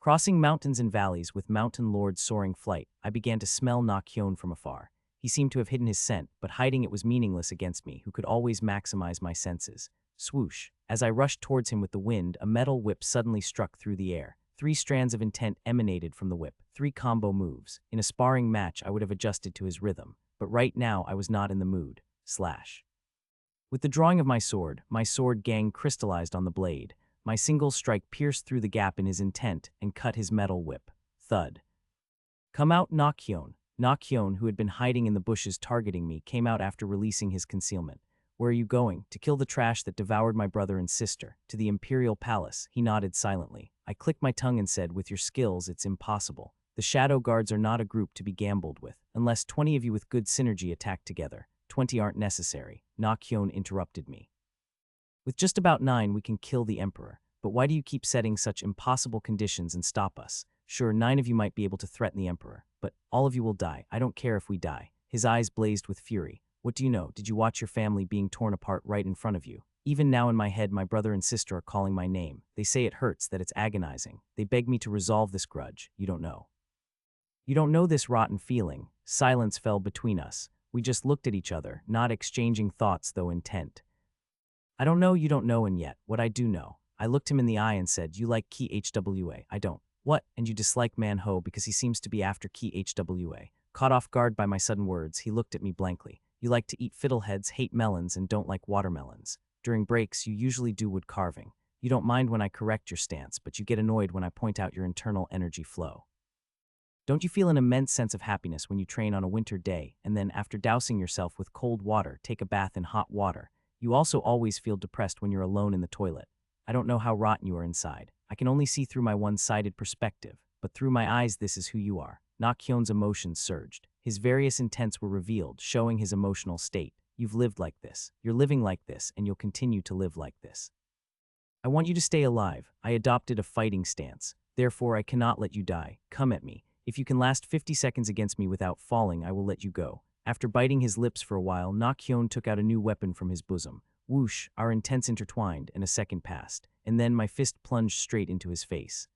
Crossing mountains and valleys with Mountain Lord's soaring flight, I began to smell Na-kyon from afar. He seemed to have hidden his scent, but hiding it was meaningless against me, who could always maximize my senses. Swoosh. As I rushed towards him with the wind, a metal whip suddenly struck through the air. 3 strands of intent emanated from the whip. 3 combo moves. In a sparring match, I would have adjusted to his rhythm, but right now I was not in the mood. Slash. With the drawing of my sword gang crystallized on the blade. My single strike pierced through the gap in his intent and cut his metal whip. Thud. Come out, Nakhyon. Nakhyon, who had been hiding in the bushes targeting me, came out after releasing his concealment. Where are you going? To kill the trash that devoured my brother and sister. To the Imperial Palace. He nodded silently. I clicked my tongue and said, with your skills, it's impossible. The Shadow Guards are not a group to be gambled with. Unless 20 of you with good synergy attack together. 20 aren't necessary. Nakhyon interrupted me. With just about 9, we can kill the Emperor. But why do you keep setting such impossible conditions and stop us? Sure, 9 of you might be able to threaten the Emperor, but all of you will die. I don't care if we die. His eyes blazed with fury. What do you know? Did you watch your family being torn apart right in front of you? Even now in my head, my brother and sister are calling my name. They say it hurts, that it's agonizing. They beg me to resolve this grudge. You don't know. You don't know this rotten feeling. Silence fell between us. We just looked at each other, not exchanging thoughts though intent. I don't know you don't know, and yet, what I do know. I looked him in the eye and said, you like Key HWA. I don't. What? And you dislike Manho because he seems to be after Key HWA. Caught off guard by my sudden words, he looked at me blankly. You like to eat fiddleheads, hate melons, and don't like watermelons. During breaks, you usually do wood carving. You don't mind when I correct your stance, but you get annoyed when I point out your internal energy flow. Don't you feel an immense sense of happiness when you train on a winter day, and then after dousing yourself with cold water, take a bath in hot water? You also always feel depressed when you're alone in the toilet. I don't know how rotten you are inside. I can only see through my one-sided perspective, but through my eyes this is who you are. Nakhyon's emotions surged. His various intents were revealed, showing his emotional state. You've lived like this. You're living like this, and you'll continue to live like this. I want you to stay alive. I adopted a fighting stance. Therefore, I cannot let you die. Come at me. If you can last 50 seconds against me without falling, I will let you go. After biting his lips for a while, Nakhyon took out a new weapon from his bosom. Whoosh, our intents intertwined, and a second passed, and then my fist plunged straight into his face.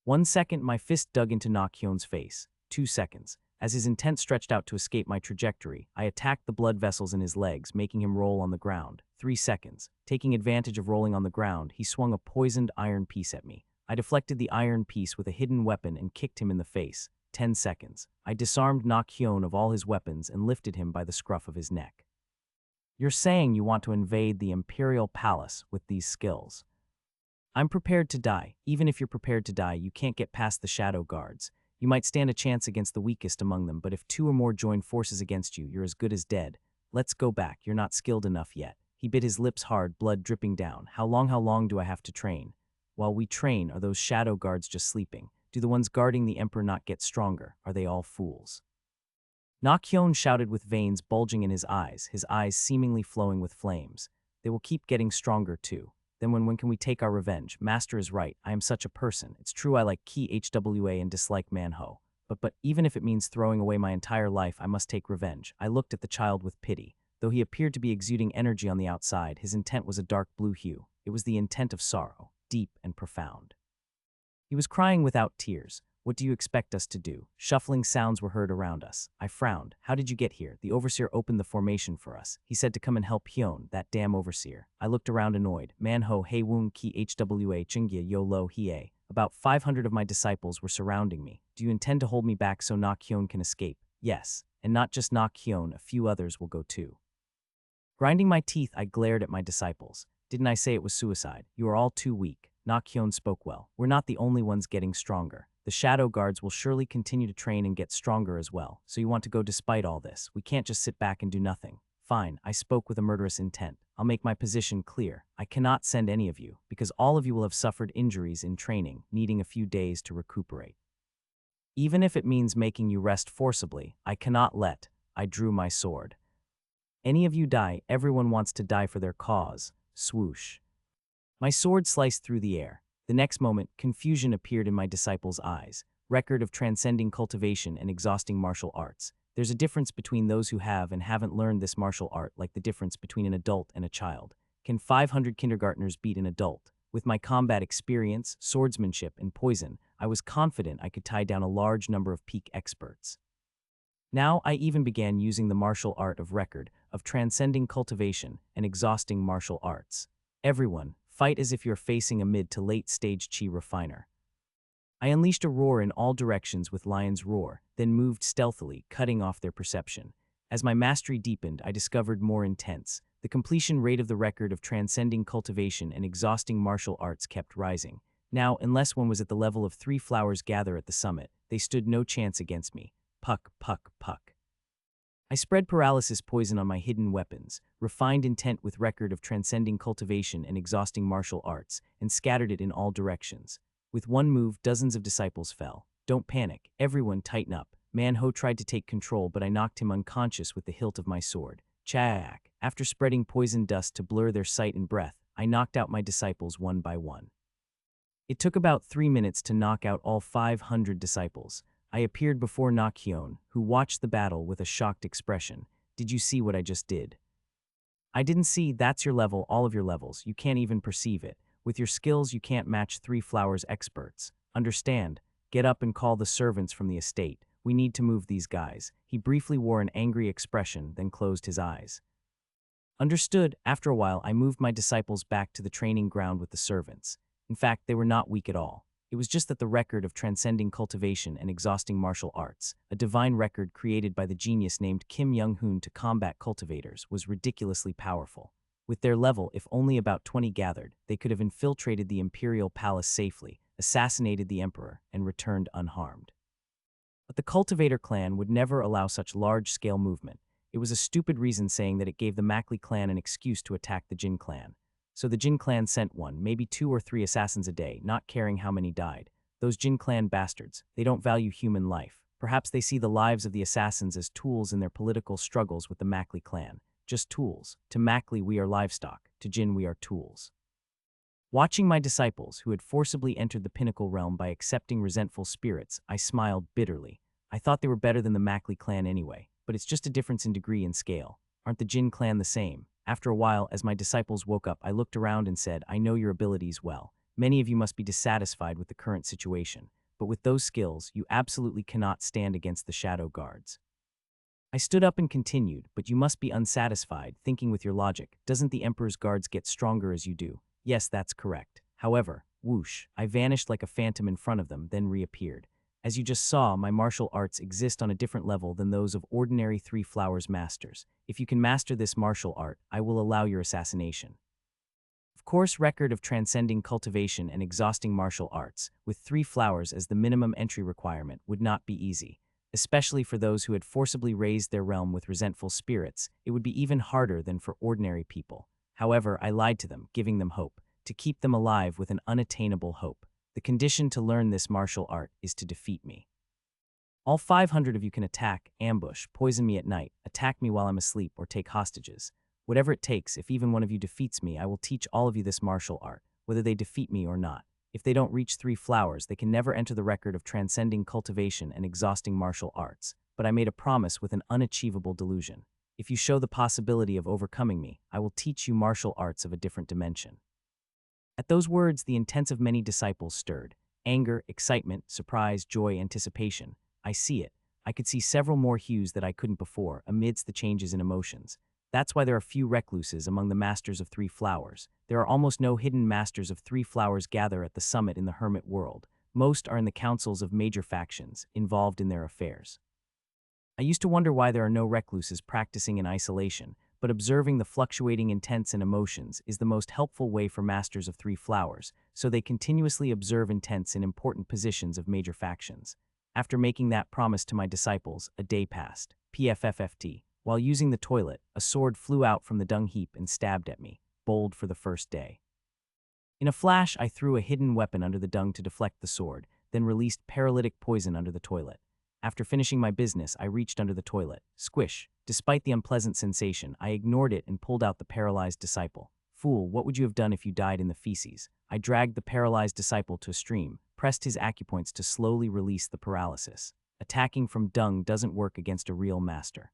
1 second, my fist dug into Nakhyon's face. 2 seconds. As his intent stretched out to escape my trajectory, I attacked the blood vessels in his legs, making him roll on the ground. 3 seconds. Taking advantage of rolling on the ground, he swung a poisoned iron piece at me. I deflected the iron piece with a hidden weapon and kicked him in the face. 10 seconds. I disarmed Nakhyon of all his weapons and lifted him by the scruff of his neck. You're saying you want to invade the Imperial Palace with these skills. I'm prepared to die. Even if you're prepared to die, you can't get past the Shadow Guards. You might stand a chance against the weakest among them, but if 2 or more join forces against you, you're as good as dead. Let's go back. You're not skilled enough yet. He bit his lips hard, blood dripping down. How long do I have to train? While we train, are those Shadow Guards just sleeping? Do the ones guarding the Emperor not get stronger? Are they all fools? Nakhyon shouted with veins bulging in his eyes seemingly flowing with flames. They will keep getting stronger too. Then when can we take our revenge? Master is right. I am such a person. It's true I like Key HWA and dislike Manho. But even if it means throwing away my entire life, I must take revenge. I looked at the child with pity. Though he appeared to be exuding energy on the outside, his intent was a dark blue hue. It was the intent of sorrow, deep and profound. He was crying without tears. What do you expect us to do? Shuffling sounds were heard around us. I frowned. How did you get here? The overseer opened the formation for us. He said to come and help Hyon, that damn overseer. I looked around annoyed. Manho Hei Woon Ki HWA Chingya Yo Lo Hie. About 500 of my disciples were surrounding me. Do you intend to hold me back so Nakhyon can escape? Yes. And not just Nakhyon, a few others will go too. Grinding my teeth, I glared at my disciples. Didn't I say it was suicide? You are all too weak. Nakhyon spoke well. We're not the only ones getting stronger. The Shadow Guards will surely continue to train and get stronger as well. So you want to go despite all this. We can't just sit back and do nothing. Fine, I spoke with a murderous intent. I'll make my position clear. I cannot send any of you, because all of you will have suffered injuries in training, needing a few days to recuperate. Even if it means making you rest forcibly, I cannot let. I drew my sword. Any of you die, everyone wants to die for their cause. Swoosh. My sword sliced through the air. The next moment, confusion appeared in my disciples' eyes. Record of transcending cultivation and exhausting martial arts. There's a difference between those who have and haven't learned this martial art, like the difference between an adult and a child. Can 500 kindergartners beat an adult? With my combat experience, swordsmanship, and poison, I was confident I could tie down a large number of peak experts. Now I even began using the martial art of record, of transcending cultivation and exhausting martial arts. Everyone, fight as if you're facing a mid to late stage chi refiner. I unleashed a roar in all directions with Lion's Roar, then moved stealthily, cutting off their perception. As my mastery deepened, I discovered more intense. The completion rate of the record of transcending cultivation and exhausting martial arts kept rising. Now, unless one was at the level of 3 flowers gather at the summit, they stood no chance against me. Puck, puck, puck. I spread paralysis poison on my hidden weapons, refined intent with record of transcending cultivation and exhausting martial arts, and scattered it in all directions. With one move, dozens of disciples fell. Don't panic, everyone tighten up. Manho tried to take control, but I knocked him unconscious with the hilt of my sword. Chaak. After spreading poison dust to blur their sight and breath, I knocked out my disciples one by one. It took about 3 minutes to knock out all 500 disciples. I appeared before Nakhyun, who watched the battle with a shocked expression. Did you see what I just did? I didn't see. That's your level, all of your levels. You can't even perceive it. With your skills, you can't match 3 flowers experts. Understand? Get up and call the servants from the estate. We need to move these guys. He briefly wore an angry expression, then closed his eyes. Understood. After a while, I moved my disciples back to the training ground with the servants. In fact, they were not weak at all. It was just that the record of transcending cultivation and exhausting martial arts, a divine record created by the genius named Kim Young-hoon to combat cultivators, was ridiculously powerful. With their level, if only about 20 gathered, they could have infiltrated the imperial palace safely, assassinated the emperor, and returned unharmed. But the cultivator clan would never allow such large-scale movement. It was a stupid reason, saying that it gave the Mackley clan an excuse to attack the Jin clan. So the Jin clan sent 1, maybe 2 or 3 assassins a day, not caring how many died. Those Jin clan bastards, they don't value human life. Perhaps they see the lives of the assassins as tools in their political struggles with the Mackley clan. Just tools. To Mackley we are livestock, to Jin we are tools. Watching my disciples, who had forcibly entered the pinnacle realm by accepting resentful spirits, I smiled bitterly. I thought they were better than the Mackley clan anyway, but it's just a difference in degree and scale. Aren't the Jin clan the same? After a while, as my disciples woke up, I looked around and said, I know your abilities well. Many of you must be dissatisfied with the current situation, but with those skills, you absolutely cannot stand against the shadow guards. I stood up and continued, but you must be unsatisfied, thinking with your logic. Doesn't the Emperor's guards get stronger as you do? Yes, that's correct. However, whoosh, I vanished like a phantom in front of them, then reappeared. As you just saw, my martial arts exist on a different level than those of ordinary 3 flowers masters. If you can master this martial art, I will allow your assassination. Of course, record of transcending cultivation and exhausting martial arts, with 3 flowers as the minimum entry requirement, would not be easy. Especially for those who had forcibly raised their realm with resentful spirits, it would be even harder than for ordinary people. However, I lied to them, giving them hope, to keep them alive with an unattainable hope. The condition to learn this martial art is to defeat me. All 500 of you can attack, ambush, poison me at night, attack me while I'm asleep, or take hostages. Whatever it takes, if even one of you defeats me, I will teach all of you this martial art, whether they defeat me or not. If they don't reach 3 flowers, they can never enter the record of transcending cultivation and exhausting martial arts. But I made a promise with an unachievable delusion. If you show the possibility of overcoming me, I will teach you martial arts of a different dimension. At those words, the intents of many disciples stirred. Anger, excitement, surprise, joy, anticipation. I see it. I could see several more hues that I couldn't before, amidst the changes in emotions. That's why there are few recluses among the masters of 3 flowers. There are almost no hidden masters of 3 flowers gather at the summit in the hermit world. Most are in the councils of major factions, involved in their affairs. I used to wonder why there are no recluses practicing in isolation, but observing the fluctuating intents and emotions is the most helpful way for masters of 3 flowers, so they continuously observe intents in important positions of major factions. After making that promise to my disciples, a day passed. PFFFT. While using the toilet, a sword flew out from the dung heap and stabbed at me, bold for the first day. In a flash, I threw a hidden weapon under the dung to deflect the sword, then released paralytic poison under the toilet. After finishing my business, I reached under the toilet. Squish. Despite the unpleasant sensation, I ignored it and pulled out the paralyzed disciple. Fool, what would you have done if you died in the feces? I dragged the paralyzed disciple to a stream, pressed his acupoints to slowly release the paralysis. Attacking from dung doesn't work against a real master.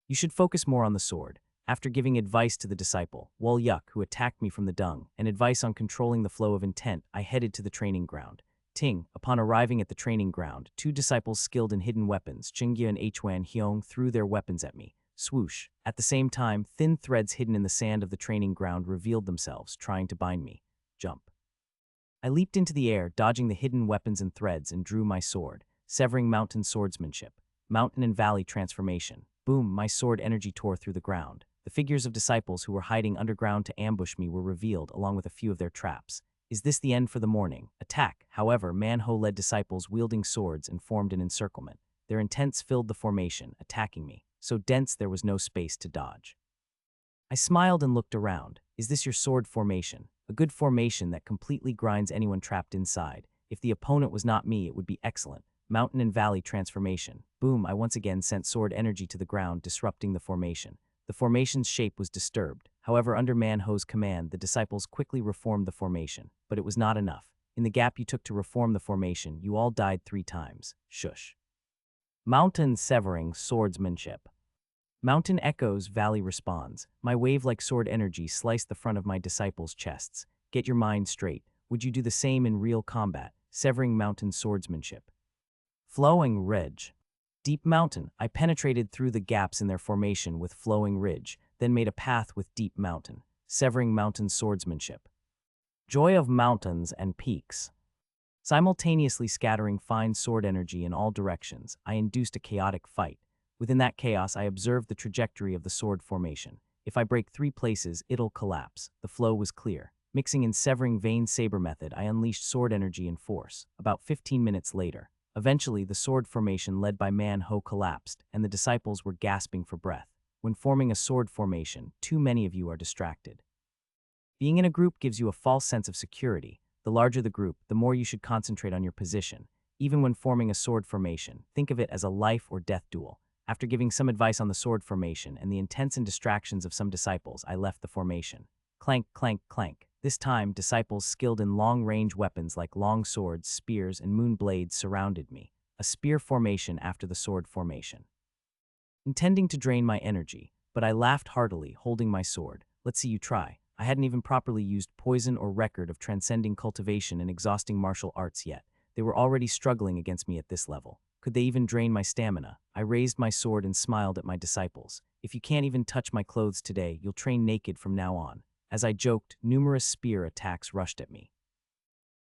You should focus more on the sword. After giving advice to the disciple, Wolyuk, who attacked me from the dung, and advice on controlling the flow of intent, I headed to the training ground. Ting. Upon arriving at the training ground, 2 disciples skilled in hidden weapons, Chingya and Hwan Hyong, threw their weapons at me. Swoosh. At the same time, thin threads hidden in the sand of the training ground revealed themselves, trying to bind me. Jump. I leaped into the air, dodging the hidden weapons and threads, and drew my sword, severing mountain swordsmanship. Mountain and valley transformation. Boom, my sword energy tore through the ground. The figures of disciples who were hiding underground to ambush me were revealed, along with a few of their traps. Is this the end for the morning? Attack. However, manhwa-led disciples wielding swords and formed an encirclement. Their intents filled the formation, attacking me, so dense there was no space to dodge. I smiled and looked around. Is this your sword formation? A good formation that completely grinds anyone trapped inside. If the opponent was not me, it would be excellent. Mountain and valley transformation. Boom, I once again sent sword energy to the ground, disrupting the formation. The formation's shape was disturbed. However, under Manho's command, the disciples quickly reformed the formation. But it was not enough. In the gap you took to reform the formation, you all died 3 times. Shush. Mountain severing swordsmanship. Mountain echoes, valley responds. My wave-like sword energy sliced the front of my disciples' chests. Get your mind straight. Would you do the same in real combat? Severing mountain swordsmanship. Flowing ridge. Deep mountain. I penetrated through the gaps in their formation with flowing ridge, then made a path with deep mountain. Severing mountain swordsmanship. Joy of mountains and peaks. Simultaneously scattering fine sword energy in all directions, I induced a chaotic fight. Within that chaos, I observed the trajectory of the sword formation. If I break 3 places, it'll collapse. The flow was clear. Mixing in severing vein saber method, I unleashed sword energy and force. About 15 minutes later, eventually the sword formation led by Manho collapsed, and the disciples were gasping for breath. When forming a sword formation, too many of you are distracted. Being in a group gives you a false sense of security. The larger the group, the more you should concentrate on your position. Even when forming a sword formation, think of it as a life or death duel. After giving some advice on the sword formation and the intents and distractions of some disciples, I left the formation. Clank, clank, clank. This time, disciples skilled in long-range weapons like long swords, spears, and moon blades surrounded me. A spear formation after the sword formation. Intending to drain my energy, but I laughed heartily, holding my sword. Let's see you try. I hadn't even properly used poison or record of transcending cultivation and exhausting martial arts yet. They were already struggling against me at this level. Could they even drain my stamina? I raised my sword and smiled at my disciples. If you can't even touch my clothes today, you'll train naked from now on. As I joked, numerous spear attacks rushed at me.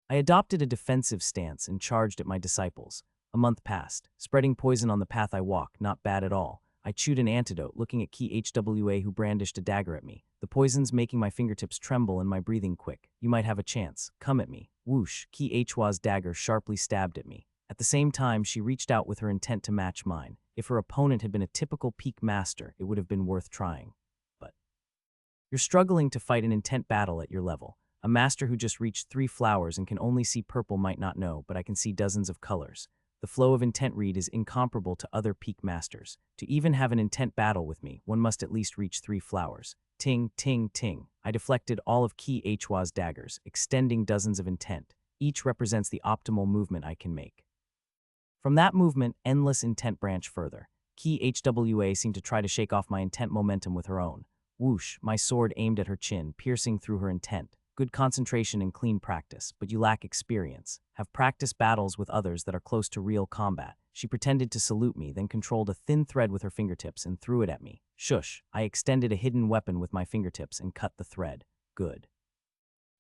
I adopted a defensive stance and charged at my disciples. A month passed, spreading poison on the path I walk, not bad at all. I chewed an antidote, looking at Key HWA who brandished a dagger at me. The poison's making my fingertips tremble and my breathing quick. You might have a chance. Come at me. Whoosh, Key HWA's dagger sharply stabbed at me. At the same time, she reached out with her intent to match mine. If her opponent had been a typical peak master, it would have been worth trying. But you're struggling to fight an intent battle at your level. A master who just reached 3 flowers and can only see purple might not know, but I can see dozens of colors. The flow of intent read is incomparable to other peak masters. To even have an intent battle with me, one must at least reach 3 flowers. Ting, ting, ting. I deflected all of Key HWA's daggers, extending dozens of intent. Each represents the optimal movement I can make. From that movement, endless intent branch further. Key HWA seemed to try to shake off my intent momentum with her own. Whoosh, my sword aimed at her chin, piercing through her intent. Good concentration and clean practice, but you lack experience. Have practiced battles with others that are close to real combat. She pretended to salute me, then controlled a thin thread with her fingertips and threw it at me. Shush, I extended a hidden weapon with my fingertips and cut the thread. Good.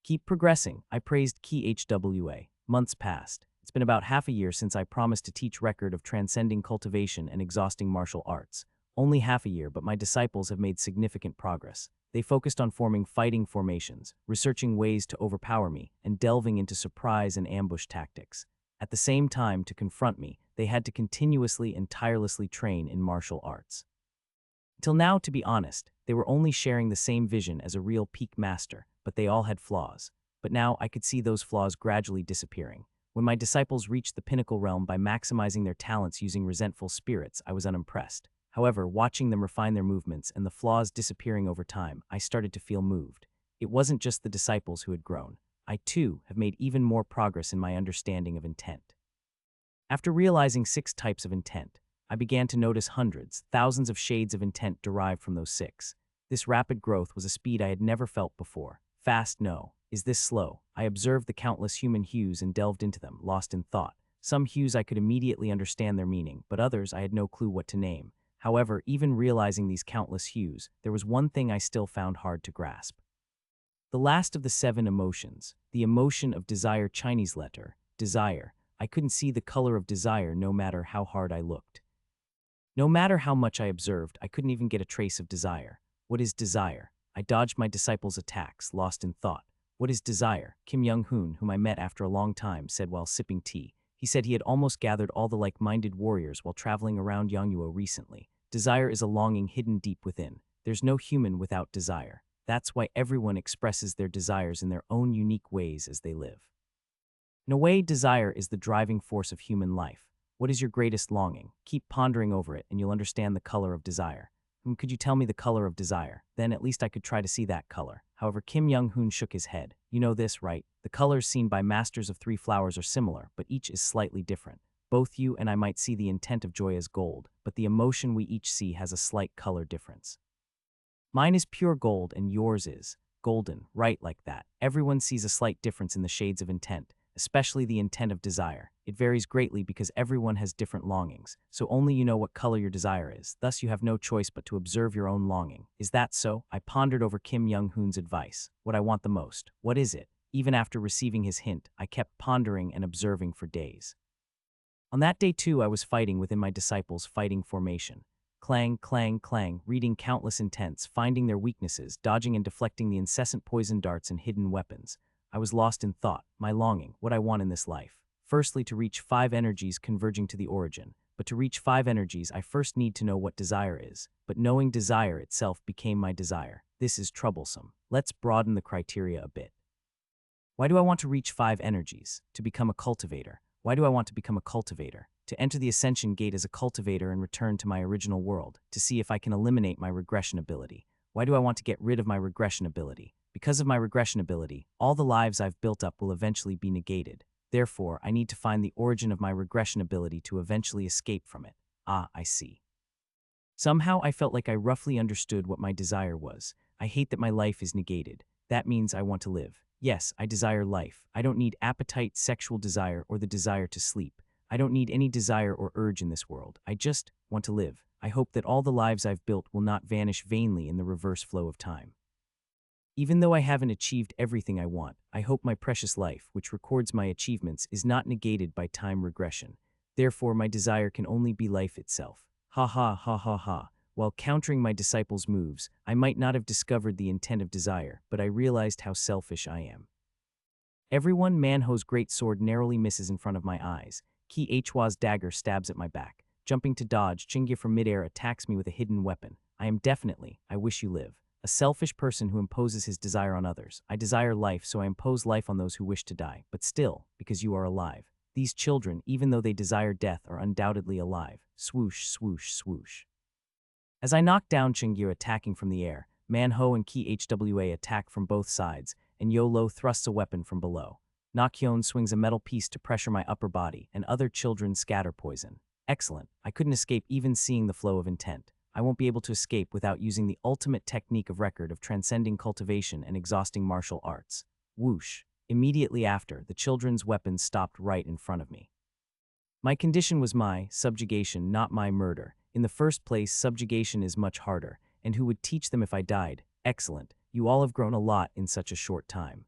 Keep progressing, I praised Key HWA. Months passed. It's been about half a year since I promised to teach record of transcending cultivation and exhausting martial arts. Only half a year, but my disciples have made significant progress. They focused on forming fighting formations, researching ways to overpower me, and delving into surprise and ambush tactics. At the same time, to confront me, they had to continuously and tirelessly train in martial arts. Until now, to be honest, they were only sharing the same vision as a real peak master, but they all had flaws. But now I could see those flaws gradually disappearing. When my disciples reached the pinnacle realm by maximizing their talents using resentful spirits, I was unimpressed. However, watching them refine their movements and the flaws disappearing over time, I started to feel moved. It wasn't just the disciples who had grown. I, too, have made even more progress in my understanding of intent. After realizing 6 types of intent, I began to notice hundreds, thousands of shades of intent derived from those 6. This rapid growth was a speed I had never felt before. Fast, no. Is this slow? I observed the countless human hues and delved into them, lost in thought. Some hues I could immediately understand their meaning, but others I had no clue what to name. However, even realizing these countless hues, there was one thing I still found hard to grasp. The last of the 7 emotions, the emotion of desire. Chinese letter, desire. I couldn't see the color of desire no matter how hard I looked. No matter how much I observed, I couldn't even get a trace of desire. What is desire? I dodged my disciples' attacks, lost in thought. What is desire? Kim Young-hoon, whom I met after a long time, said while sipping tea. He said he had almost gathered all the like-minded warriors while traveling around Yangnuo recently. Desire is a longing hidden deep within. There's no human without desire. That's why everyone expresses their desires in their own unique ways as they live. In a way, desire is the driving force of human life. What is your greatest longing? Keep pondering over it and you'll understand the color of desire. Could you tell me the color of desire? Then at least I could try to see that color. However, Kim Young-hoon shook his head. You know this, right? The colors seen by masters of 3 flowers are similar, but each is slightly different. Both you and I might see the intent of joy as gold, but the emotion we each see has a slight color difference. Mine is pure gold and yours is golden, right, like that. Everyone sees a slight difference in the shades of intent, especially the intent of desire. It varies greatly because everyone has different longings, so only you know what color your desire is. Thus, you have no choice but to observe your own longing. Is that so? I pondered over Kim Young-hoon's advice. What I want the most. What is it? Even after receiving his hint, I kept pondering and observing for days. On that day too, I was fighting within my disciples' fighting formation. Clang, clang, clang, reading countless intents, finding their weaknesses, dodging and deflecting the incessant poison darts and hidden weapons. I was lost in thought, my longing, what I want in this life. Firstly, to reach 5 energies converging to the origin. But to reach 5 energies, I first need to know what desire is. But knowing desire itself became my desire. This is troublesome. Let's broaden the criteria a bit. Why do I want to reach 5 energies? To become a cultivator. Why do I want to become a cultivator? To enter the ascension gate as a cultivator and return to my original world, to see if I can eliminate my regression ability. Why do I want to get rid of my regression ability? Because of my regression ability, all the lives I've built up will eventually be negated. Therefore, I need to find the origin of my regression ability to eventually escape from it. Ah, I see. Somehow I felt like I roughly understood what my desire was. I hate that my life is negated. That means I want to live. Yes, I desire life. I don't need appetite, sexual desire, or the desire to sleep. I don't need any desire or urge in this world. I just want to live. I hope that all the lives I've built will not vanish vainly in the reverse flow of time. Even though I haven't achieved everything I want, I hope my precious life, which records my achievements, is not negated by time regression. Therefore, my desire can only be life itself. Ha ha ha ha ha. While countering my disciples' moves, I might not have discovered the intent of desire, but I realized how selfish I am. Everyone, Manho's great sword narrowly misses in front of my eyes. Ki Hwa's dagger stabs at my back. Jumping to dodge, Chingye from midair attacks me with a hidden weapon. I am definitely, I wish you live, a selfish person who imposes his desire on others. I desire life, so I impose life on those who wish to die. But still, because you are alive. These children, even though they desire death, are undoubtedly alive. Swoosh, swoosh, swoosh. As I knock down Chingye attacking from the air, Manho and Ki Hwa attack from both sides, and Yolo thrusts a weapon from below. Nakhyun swings a metal piece to pressure my upper body, and other children scatter poison. Excellent. I couldn't escape even seeing the flow of intent. I won't be able to escape without using the ultimate technique of record of transcending cultivation and exhausting martial arts. Whoosh. Immediately after, the children's weapons stopped right in front of me. My condition was my subjugation, not my murder. In the first place, subjugation is much harder, and who would teach them if I died? Excellent. You all have grown a lot in such a short time.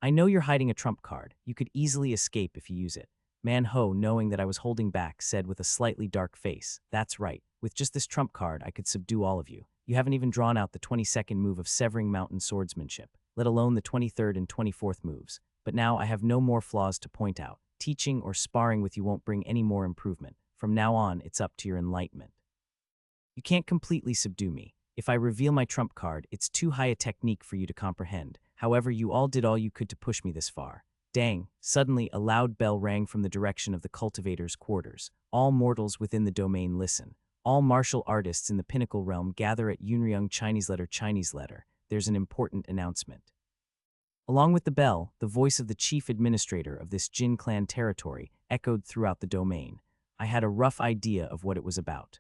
I know you're hiding a trump card. You could easily escape if you use it. Manho, knowing that I was holding back, said with a slightly dark face, that's right. With just this trump card, I could subdue all of you. You haven't even drawn out the 22nd move of Severing Mountain Swordsmanship, let alone the 23rd and 24th moves. But now I have no more flaws to point out. Teaching or sparring with you won't bring any more improvement. From now on, it's up to your enlightenment. You can't completely subdue me. If I reveal my trump card, it's too high a technique for you to comprehend. However, you all did all you could to push me this far. Dang, suddenly a loud bell rang from the direction of the cultivator's quarters. All mortals within the domain listen. All martial artists in the pinnacle realm gather at Yunryung Chinese letter. There's an important announcement. Along with the bell, the voice of the chief administrator of this Jin clan territory echoed throughout the domain. I had a rough idea of what it was about.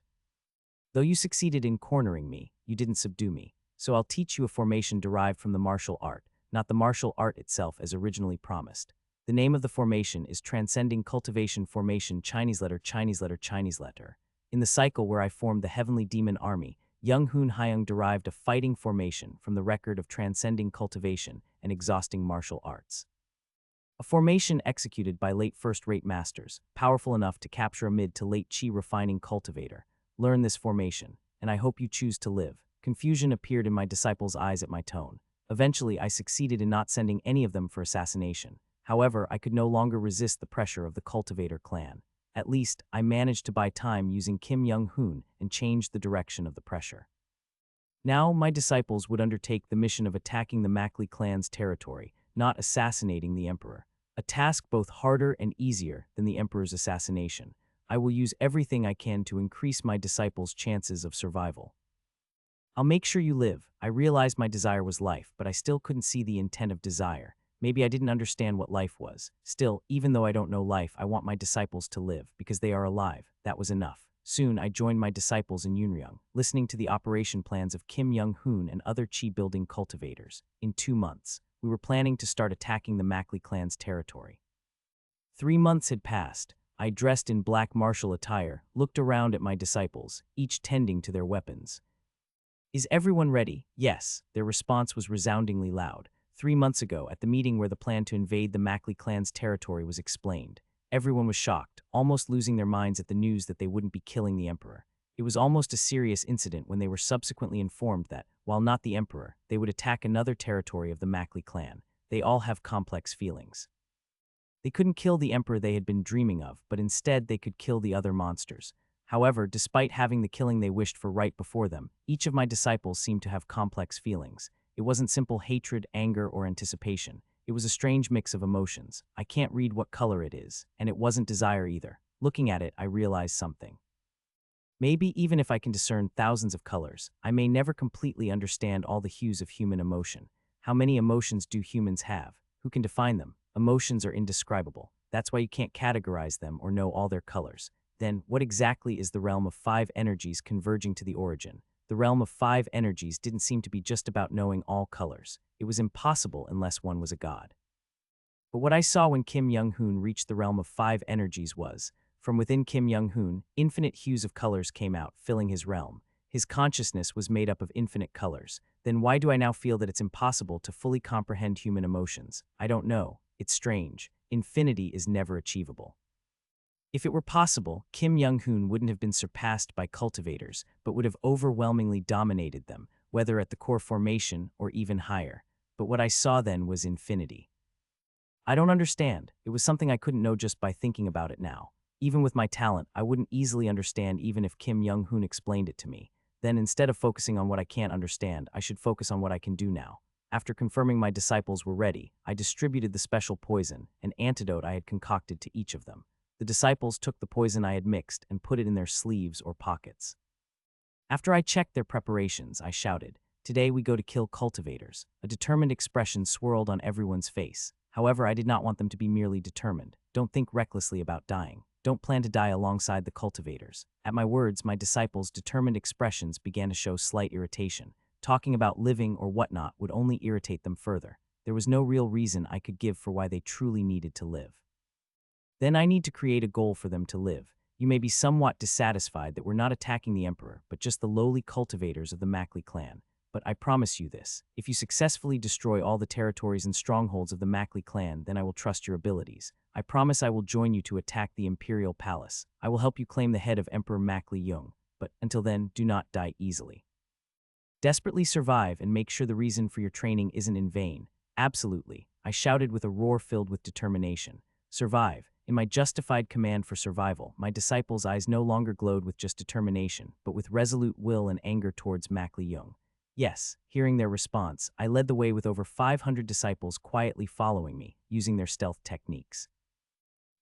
Though you succeeded in cornering me, you didn't subdue me. So I'll teach you a formation derived from the martial art, not the martial art itself as originally promised. The name of the formation is Transcending Cultivation Formation Chinese letter. In the cycle where I formed the Heavenly Demon Army, Young Hoon Hyung derived a fighting formation from the record of transcending cultivation and exhausting martial arts. A formation executed by late first-rate masters, powerful enough to capture a mid to late chi refining cultivator. Learn this formation, and I hope you choose to live. Confusion appeared in my disciples' eyes at my tone. Eventually, I succeeded in not sending any of them for assassination. However, I could no longer resist the pressure of the cultivator clan. At least, I managed to buy time using Kim Young-hoon and changed the direction of the pressure. Now, my disciples would undertake the mission of attacking the Mackley clan's territory, not assassinating the emperor. A task both harder and easier than the emperor's assassination. I will use everything I can to increase my disciples' chances of survival. I'll make sure you live. I realized my desire was life, but I still couldn't see the intent of desire. Maybe I didn't understand what life was. Still, even though I don't know life, I want my disciples to live, because they are alive. That was enough. Soon, I joined my disciples in Yunryung, listening to the operation plans of Kim Young-hoon and other chi-building cultivators. In 2 months, we were planning to start attacking the Mackley clan's territory. 3 months had passed. I dressed in black martial attire, looked around at my disciples, each tending to their weapons. Is everyone ready? Yes, their response was resoundingly loud. 3 months ago, at the meeting where the plan to invade the Mackley clan's territory was explained, everyone was shocked, almost losing their minds at the news that they wouldn't be killing the emperor. It was almost a serious incident when they were subsequently informed that, while not the emperor, they would attack another territory of the Mackley clan. They all have complex feelings. They couldn't kill the emperor they had been dreaming of, but instead they could kill the other monsters. However, despite having the killing they wished for right before them, each of my disciples seemed to have complex feelings. It wasn't simple hatred, anger, or anticipation. It was a strange mix of emotions. I can't read what color it is, and it wasn't desire either. Looking at it, I realized something. Maybe even if I can discern thousands of colors, I may never completely understand all the hues of human emotion. How many emotions do humans have? Who can define them? Emotions are indescribable. That's why you can't categorize them or know all their colors. Then, what exactly is the realm of 5 energies converging to the origin? The realm of 5 energies didn't seem to be just about knowing all colors. It was impossible unless one was a god. But what I saw when Kim Young-hoon reached the realm of 5 energies was, from within Kim Young-hoon, infinite hues of colors came out, filling his realm. His consciousness was made up of infinite colors. Then why do I now feel that it's impossible to fully comprehend human emotions? I don't know. It's strange. Infinity is never achievable. If it were possible, Kim Young-hoon wouldn't have been surpassed by cultivators, but would have overwhelmingly dominated them, whether at the core formation or even higher. But what I saw then was infinity. I don't understand. It was something I couldn't know just by thinking about it now. Even with my talent, I wouldn't easily understand even if Kim Young-hoon explained it to me. Then instead of focusing on what I can't understand, I should focus on what I can do now. After confirming my disciples were ready, I distributed the special poison, an antidote I had concocted to each of them. The disciples took the poison I had mixed and put it in their sleeves or pockets. After I checked their preparations, I shouted, "Today we go to kill cultivators." A determined expression swirled on everyone's face. However, I did not want them to be merely determined. Don't think recklessly about dying. Don't plan to die alongside the cultivators. At my words, my disciples' determined expressions began to show slight irritation. Talking about living or whatnot would only irritate them further. There was no real reason I could give for why they truly needed to live. Then I need to create a goal for them to live. You may be somewhat dissatisfied that we're not attacking the emperor, but just the lowly cultivators of the Mackley clan. But I promise you this, if you successfully destroy all the territories and strongholds of the Mackley clan, then I will trust your abilities. I promise I will join you to attack the imperial palace. I will help you claim the head of Emperor Mackley Young, but until then, do not die easily. Desperately survive and make sure the reason for your training isn't in vain. Absolutely, I shouted with a roar filled with determination. Survive. In my justified command for survival, my disciples' eyes no longer glowed with just determination, but with resolute will and anger towards Mackley Young. Yes, hearing their response, I led the way with over 500 disciples quietly following me, using their stealth techniques.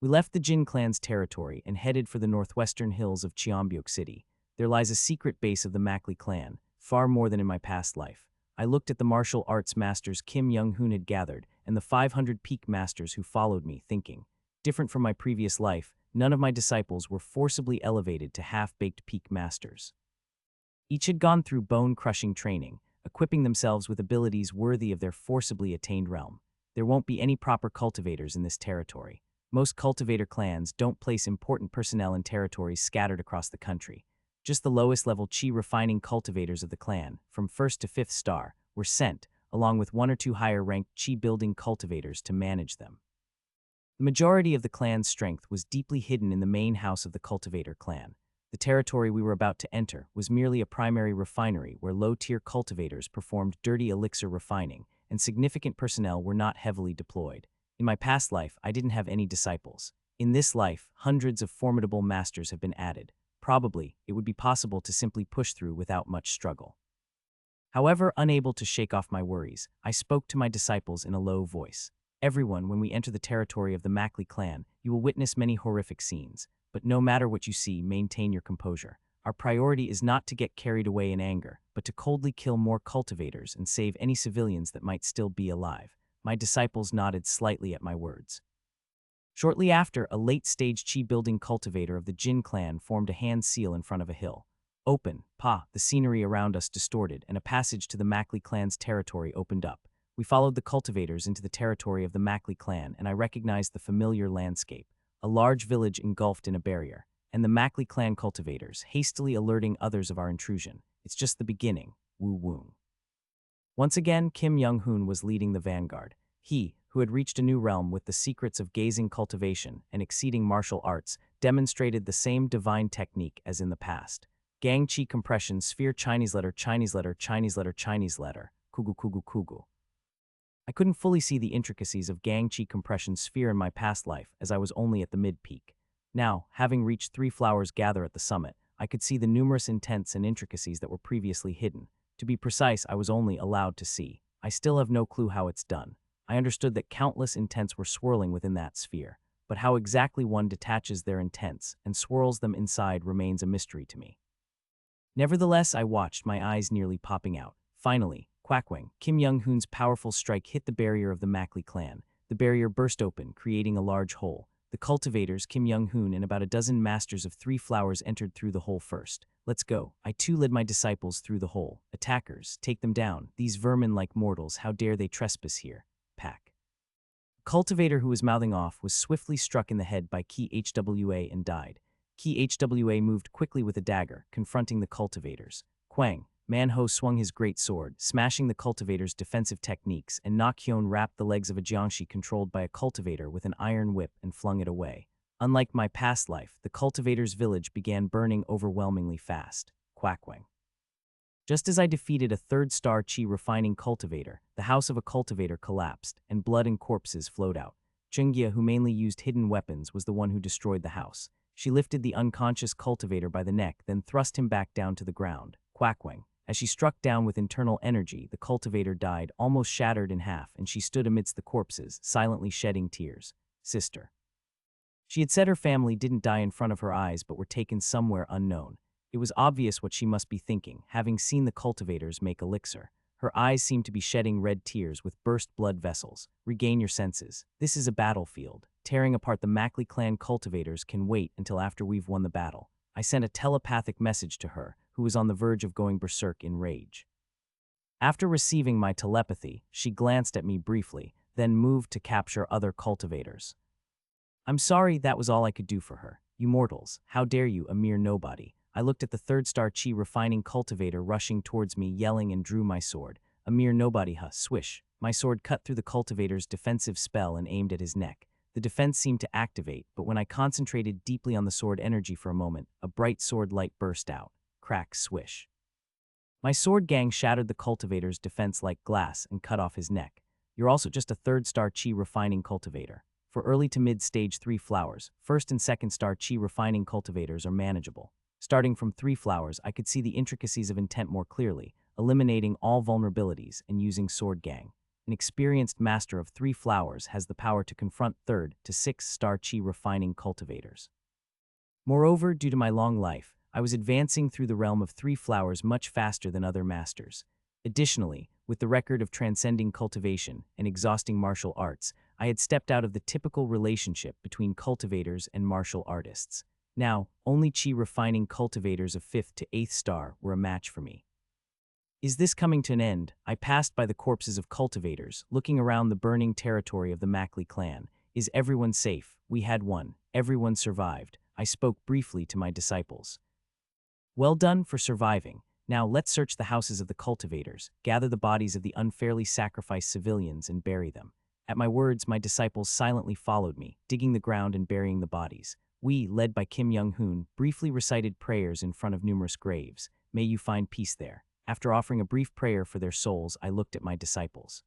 We left the Jin clan's territory and headed for the northwestern hills of Cheonbyuk City. There lies a secret base of the Mackley clan, far more than in my past life. I looked at the martial arts masters Kim Young-hoon had gathered and the 500 peak masters who followed me, thinking, different from my previous life, none of my disciples were forcibly elevated to half-baked peak masters. Each had gone through bone-crushing training, equipping themselves with abilities worthy of their forcibly attained realm. There won't be any proper cultivators in this territory. Most cultivator clans don't place important personnel in territories scattered across the country. Just the lowest level chi refining cultivators of the clan, from 1st to 5th star, were sent, along with 1 or 2 higher ranked chi building cultivators to manage them. The majority of the clan's strength was deeply hidden in the main house of the cultivator clan. The territory we were about to enter was merely a primary refinery where low-tier cultivators performed dirty elixir refining, and significant personnel were not heavily deployed. In my past life, I didn't have any disciples. In this life, hundreds of formidable masters have been added. Probably, it would be possible to simply push through without much struggle. However, unable to shake off my worries, I spoke to my disciples in a low voice. Everyone, when we enter the territory of the Mackley clan, you will witness many horrific scenes. But no matter what you see, maintain your composure. Our priority is not to get carried away in anger, but to coldly kill more cultivators and save any civilians that might still be alive. My disciples nodded slightly at my words. Shortly after, a late-stage chi-building cultivator of the Jin clan formed a hand seal in front of a hill. Open, the scenery around us distorted, and a passage to the Mackley clan's territory opened up. We followed the cultivators into the territory of the Mackley clan, and I recognized the familiar landscape. A large village engulfed in a barrier, and the Mackley clan cultivators, hastily alerting others of our intrusion. It's just the beginning, Wu Woon. Once again, Kim Young-hoon was leading the vanguard. He, who had reached a new realm with the secrets of gazing cultivation and exceeding martial arts, demonstrated the same divine technique as in the past. Gang Chi compression, sphere, Chinese letter, Chinese letter, Chinese letter, Chinese letter, kugu kugu kugu. I couldn't fully see the intricacies of Gang Chi compression sphere in my past life, as I was only at the mid-peak. Now, having reached 3 flowers gather at the summit, I could see the numerous intents and intricacies that were previously hidden. To be precise, I was only allowed to see. I still have no clue how it's done. I understood that countless intents were swirling within that sphere, but how exactly one detaches their intents and swirls them inside remains a mystery to me. Nevertheless, I watched, my eyes nearly popping out. Finally, Quackwing, Kim Young-hoon's powerful strike hit the barrier of the Mackley clan. The barrier burst open, creating a large hole. The cultivators, Kim Young-hoon, and about a dozen masters of 3 flowers entered through the hole first. Let's go. I too led my disciples through the hole. Attackers, take them down. These vermin like mortals, how dare they trespass here? Pack. The cultivator who was mouthing off was swiftly struck in the head by Ki Hwa and died. Ki Hwa moved quickly with a dagger, confronting the cultivators. Quang, Manho swung his great sword, smashing the cultivator's defensive techniques, and Nakhyun wrapped the legs of a jiangshi controlled by a cultivator with an iron whip and flung it away. Unlike my past life, the cultivator's village began burning overwhelmingly fast. Quackwang. Just as I defeated a 3rd-star chi refining cultivator, the house of a cultivator collapsed, and blood and corpses flowed out. Chungia, who mainly used hidden weapons, was the one who destroyed the house. She lifted the unconscious cultivator by the neck, then thrust him back down to the ground. Quackwang. As she struck down with internal energy, the cultivator died, almost shattered in half, and she stood amidst the corpses, silently shedding tears. Sister. She had said her family didn't die in front of her eyes but were taken somewhere unknown. It was obvious what she must be thinking, having seen the cultivators make elixir. Her eyes seemed to be shedding red tears with burst blood vessels. Regain your senses. This is a battlefield. Tearing apart the Mackley clan cultivators can wait until after we've won the battle. I sent a telepathic message to her, who was on the verge of going berserk in rage. After receiving my telepathy, she glanced at me briefly, then moved to capture other cultivators. I'm sorry, that was all I could do for her. You mortals, how dare you, a mere nobody. I looked at the 3rd-star chi refining cultivator rushing towards me, yelling, and drew my sword. A mere nobody, swish. My sword cut through the cultivator's defensive spell and aimed at his neck. The defense seemed to activate, but when I concentrated deeply on the sword energy for a moment, a bright sword light burst out. Crack, swish. My sword gang shattered the cultivator's defense like glass and cut off his neck. You're also just a 3rd-star chi refining cultivator. For early to mid-stage 3 flowers, 1st and 2nd-star chi refining cultivators are manageable. Starting from 3 flowers, I could see the intricacies of intent more clearly, eliminating all vulnerabilities and using sword gang. An experienced master of 3 flowers has the power to confront 3rd to 6th-star chi refining cultivators. Moreover, due to my long life, I was advancing through the realm of 3 flowers much faster than other masters. Additionally, with the record of transcending cultivation and exhausting martial arts, I had stepped out of the typical relationship between cultivators and martial artists. Now, only chi refining cultivators of 5th to 8th star were a match for me. Is this coming to an end? I passed by the corpses of cultivators, looking around the burning territory of the Mackley clan. Is everyone safe? We had one. Everyone survived. I spoke briefly to my disciples. Well done for surviving. Now let's search the houses of the cultivators, gather the bodies of the unfairly sacrificed civilians, and bury them. At my words, my disciples silently followed me, digging the ground and burying the bodies. We, led by Kim Young-hoon, briefly recited prayers in front of numerous graves. May you find peace there. After offering a brief prayer for their souls, I looked at my disciples.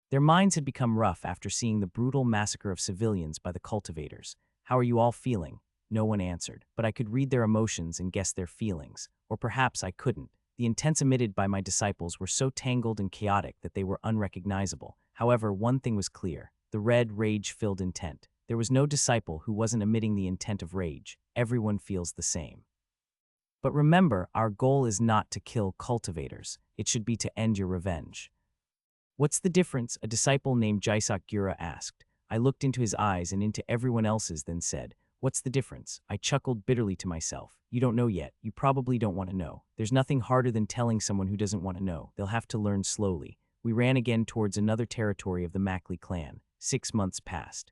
Their minds had become rough after seeing the brutal massacre of civilians by the cultivators. How are you all feeling? No one answered, but I could read their emotions and guess their feelings. Or perhaps I couldn't. The intents emitted by my disciples were so tangled and chaotic that they were unrecognizable. However, one thing was clear: the red, rage-filled intent. There was no disciple who wasn't emitting the intent of rage. Everyone feels the same. But remember, our goal is not to kill cultivators. It should be to end your revenge. What's the difference? A disciple named Jaisak Gura asked. I looked into his eyes and into everyone else's, then said, "What's the difference?" I chuckled bitterly to myself. You don't know yet. You probably don't want to know. There's nothing harder than telling someone who doesn't want to know. They'll have to learn slowly. We ran again towards another territory of the Mackley clan. 6 months passed.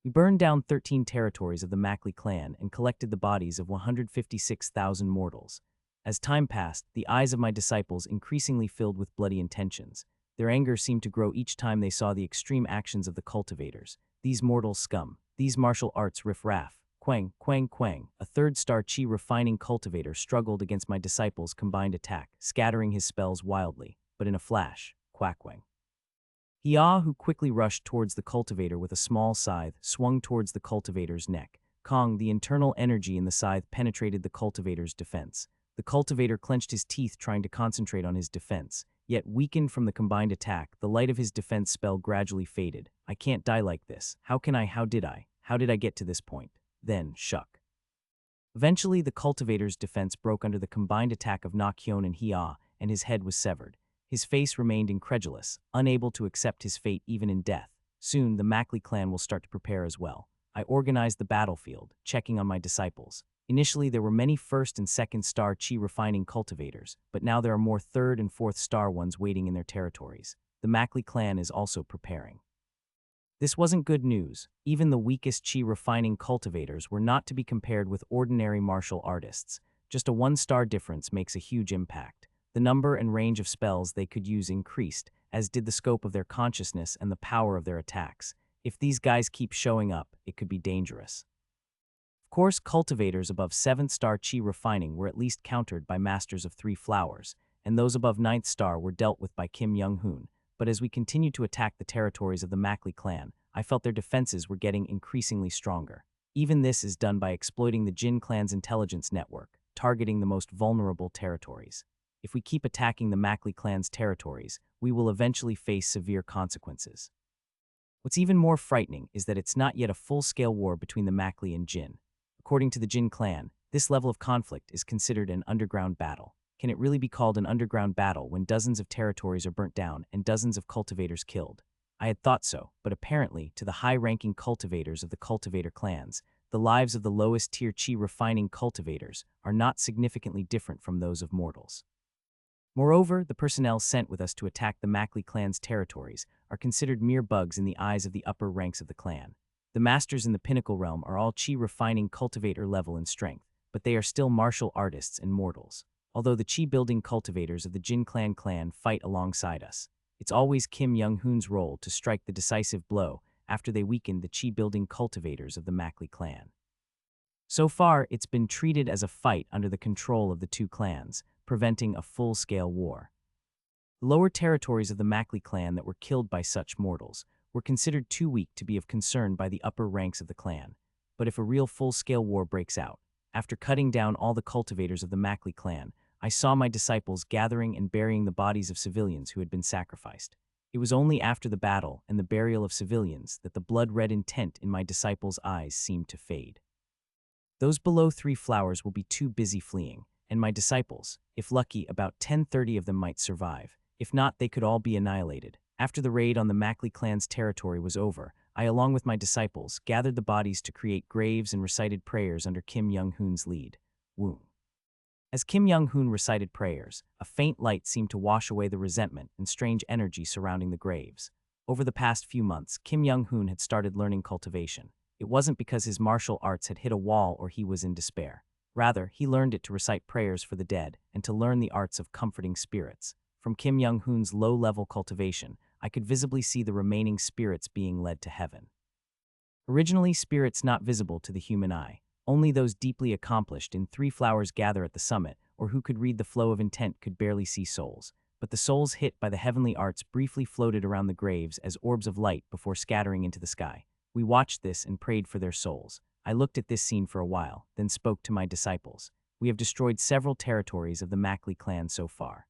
We burned down 13 territories of the Mackley clan and collected the bodies of 156,000 mortals. As time passed, the eyes of my disciples increasingly filled with bloody intentions. Their anger seemed to grow each time they saw the extreme actions of the cultivators. These mortal scum. These martial arts riff-raff. Quang, quang, quang. A third-star chi refining cultivator struggled against my disciples' combined attack, scattering his spells wildly. But in a flash, quackwang. Hia, who quickly rushed towards the cultivator with a small scythe, swung towards the cultivator's neck. Kong, the internal energy in the scythe penetrated the cultivator's defense. The cultivator clenched his teeth trying to concentrate on his defense. Yet, weakened from the combined attack, the light of his defense spell gradually faded. I can't die like this. How did I get to this point? Then, shuck. Eventually, the cultivator's defense broke under the combined attack of Nakhyun and Hia, and his head was severed. His face remained incredulous, unable to accept his fate even in death. Soon, the Mackley clan will start to prepare as well. I organized the battlefield, checking on my disciples. Initially, there were many first and second star chi refining cultivators, but now there are more third and fourth star ones waiting in their territories. The Mackley clan is also preparing. This wasn't good news. Even the weakest chi refining cultivators were not to be compared with ordinary martial artists. Just a 1-star difference makes a huge impact. The number and range of spells they could use increased, as did the scope of their consciousness and the power of their attacks. If these guys keep showing up, it could be dangerous. Of course, cultivators above 7th star chi refining were at least countered by masters of 3 flowers, and those above 9th star were dealt with by Kim Young-hoon. But as we continued to attack the territories of the Mackley clan, I felt their defenses were getting increasingly stronger. Even this is done by exploiting the Jin clan's intelligence network, targeting the most vulnerable territories. If we keep attacking the Mackley clan's territories, we will eventually face severe consequences. What's even more frightening is that it's not yet a full-scale war between the Mackley and Jin. According to the Jin clan, this level of conflict is considered an underground battle. Can it really be called an underground battle when dozens of territories are burnt down and dozens of cultivators killed? I had thought so, but apparently, to the high-ranking cultivators of the cultivator clans, the lives of the lowest-tier chi refining cultivators are not significantly different from those of mortals. Moreover, the personnel sent with us to attack the Mackley clan's territories are considered mere bugs in the eyes of the upper ranks of the clan. The masters in the pinnacle realm are all chi refining cultivator level in strength, but they are still martial artists and mortals. Although the chi-building cultivators of the Jin clan fight alongside us, it's always Kim Young-hoon's role to strike the decisive blow after they weaken the chi-building cultivators of the Mackley clan. So far, it's been treated as a fight under the control of the two clans, preventing a full-scale war. The lower territories of the Mackley clan that were killed by such mortals were considered too weak to be of concern by the upper ranks of the clan. But if a real full-scale war breaks out, after cutting down all the cultivators of the Mackley clan, I saw my disciples gathering and burying the bodies of civilians who had been sacrificed. It was only after the battle and the burial of civilians that the blood-red intent in my disciples' eyes seemed to fade. Those below 3 flowers will be too busy fleeing, and my disciples, if lucky, about 10-30 of them might survive. If not, they could all be annihilated. After the raid on the Mackley clan's territory was over, I, along with my disciples, gathered the bodies to create graves and recited prayers under Kim Young-hoon's lead. Woo. As Kim Young-hoon recited prayers, a faint light seemed to wash away the resentment and strange energy surrounding the graves. Over the past few months, Kim Young-hoon had started learning cultivation. It wasn't because his martial arts had hit a wall or he was in despair. Rather, he learned it to recite prayers for the dead and to learn the arts of comforting spirits. From Kim Young-hoon's low-level cultivation, I could visibly see the remaining spirits being led to heaven. Originally, spirits not visible to the human eye. Only those deeply accomplished in three flowers gather at the summit, or who could read the flow of intent could barely see souls. But the souls hit by the heavenly arts briefly floated around the graves as orbs of light before scattering into the sky. We watched this and prayed for their souls. I looked at this scene for a while, then spoke to my disciples. We have destroyed several territories of the Mackley clan so far.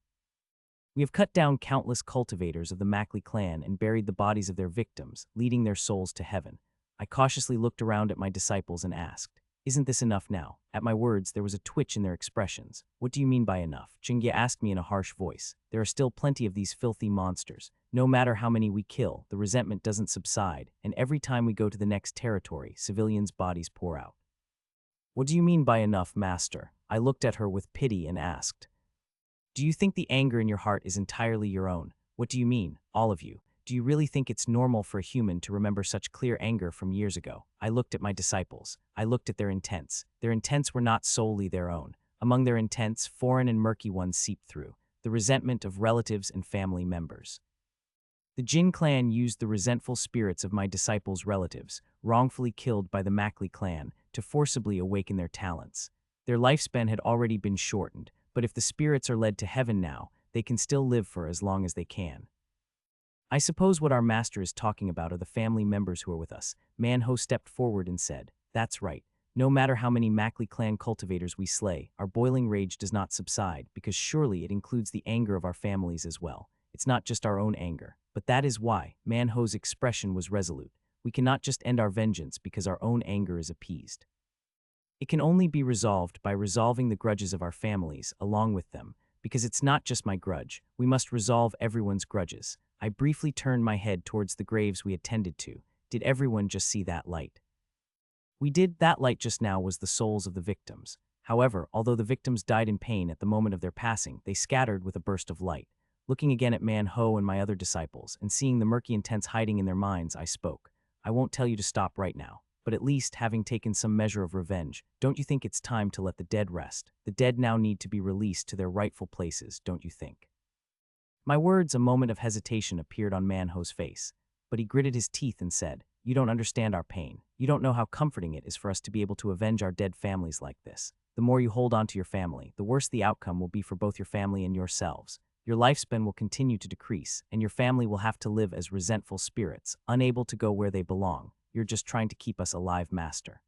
We have cut down countless cultivators of the Mackley clan and buried the bodies of their victims, leading their souls to heaven. I cautiously looked around at my disciples and asked, "Isn't this enough now?" At my words, there was a twitch in their expressions. "What do you mean by enough?" Chingya asked me in a harsh voice. "There are still plenty of these filthy monsters. No matter how many we kill, the resentment doesn't subside, and every time we go to the next territory, civilians' bodies pour out." "What do you mean by enough, master?" I looked at her with pity and asked, "Do you think the anger in your heart is entirely your own? What do you mean, all of you? Do you really think it's normal for a human to remember such clear anger from years ago?" I looked at my disciples. I looked at their intents. Their intents were not solely their own. Among their intents, foreign and murky ones seeped through. The resentment of relatives and family members. The Jin clan used the resentful spirits of my disciples' relatives, wrongfully killed by the Mackley clan, to forcibly awaken their talents. Their lifespan had already been shortened, but if the spirits are led to heaven now, they can still live for as long as they can. I suppose what our master is talking about are the family members who are with us. Manho stepped forward and said, "That's right. No matter how many Mackley clan cultivators we slay, our boiling rage does not subside, because surely it includes the anger of our families as well. It's not just our own anger. But that is why." Manho's expression was resolute. "We cannot just end our vengeance because our own anger is appeased. It can only be resolved by resolving the grudges of our families along with them, because it's not just my grudge. We must resolve everyone's grudges." I briefly turned my head towards the graves we attended to. Did everyone just see that light? We did. That light just now was the souls of the victims. However, although the victims died in pain at the moment of their passing, they scattered with a burst of light. Looking again at Manho and my other disciples, and seeing the murky intents hiding in their minds, I spoke. "I won't tell you to stop right now, but at least, having taken some measure of revenge, don't you think it's time to let the dead rest? The dead now need to be released to their rightful places, don't you think?" My words, a moment of hesitation appeared on Manho's face, but he gritted his teeth and said, "You don't understand our pain. You don't know how comforting it is for us to be able to avenge our dead families like this. The more you hold on to your family, the worse the outcome will be for both your family and yourselves. Your lifespan will continue to decrease, and your family will have to live as resentful spirits, unable to go where they belong. You're just trying to keep us alive, master."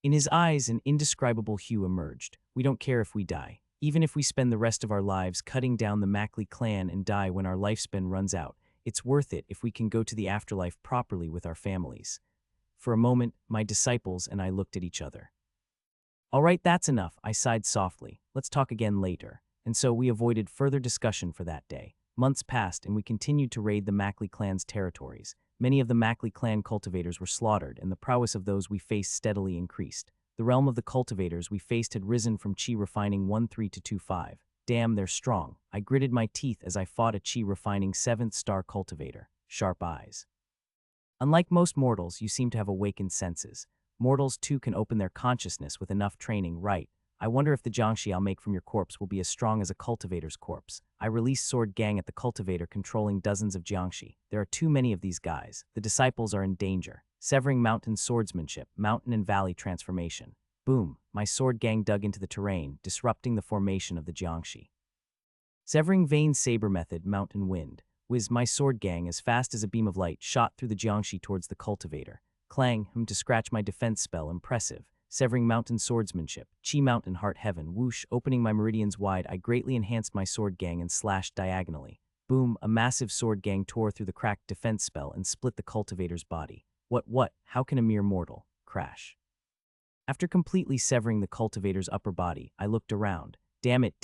In his eyes, an indescribable hue emerged. "We don't care if we die. Even if we spend the rest of our lives cutting down the Mackley clan and die when our lifespan runs out, it's worth it if we can go to the afterlife properly with our families." For a moment, my disciples and I looked at each other. "All right, that's enough," I sighed softly. "Let's talk again later." And so we avoided further discussion for that day. Months passed and we continued to raid the Mackley clan's territories. Many of the Mackley clan cultivators were slaughtered, and the prowess of those we faced steadily increased. The realm of the cultivators we faced had risen from chi refining 1-3 to 2-5. Damn, they're strong. I gritted my teeth as I fought a chi refining 7th star cultivator. Sharp eyes. "Unlike most mortals, you seem to have awakened senses. Mortals too can open their consciousness with enough training, right? I wonder if the jiangshi I'll make from your corpse will be as strong as a cultivator's corpse." I released Sword Gang at the cultivator controlling dozens of jiangshi. There are too many of these guys. The disciples are in danger. Severing mountain swordsmanship, mountain and valley transformation. Boom, my Sword Gang dug into the terrain, disrupting the formation of the jiangshi. Severing vein saber method, mountain wind. Whiz, my Sword Gang, as fast as a beam of light, shot through the jiangshi towards the cultivator. Clang, to scratch my defense spell, impressive. Severing mountain swordsmanship, chi mountain heart heaven, whoosh, opening my meridians wide, I greatly enhanced my Sword Gang and slashed diagonally. Boom, a massive Sword Gang tore through the cracked defense spell and split the cultivator's body. What, how can a mere mortal? Crash. After completely severing the cultivator's upper body, I looked around. Damn it,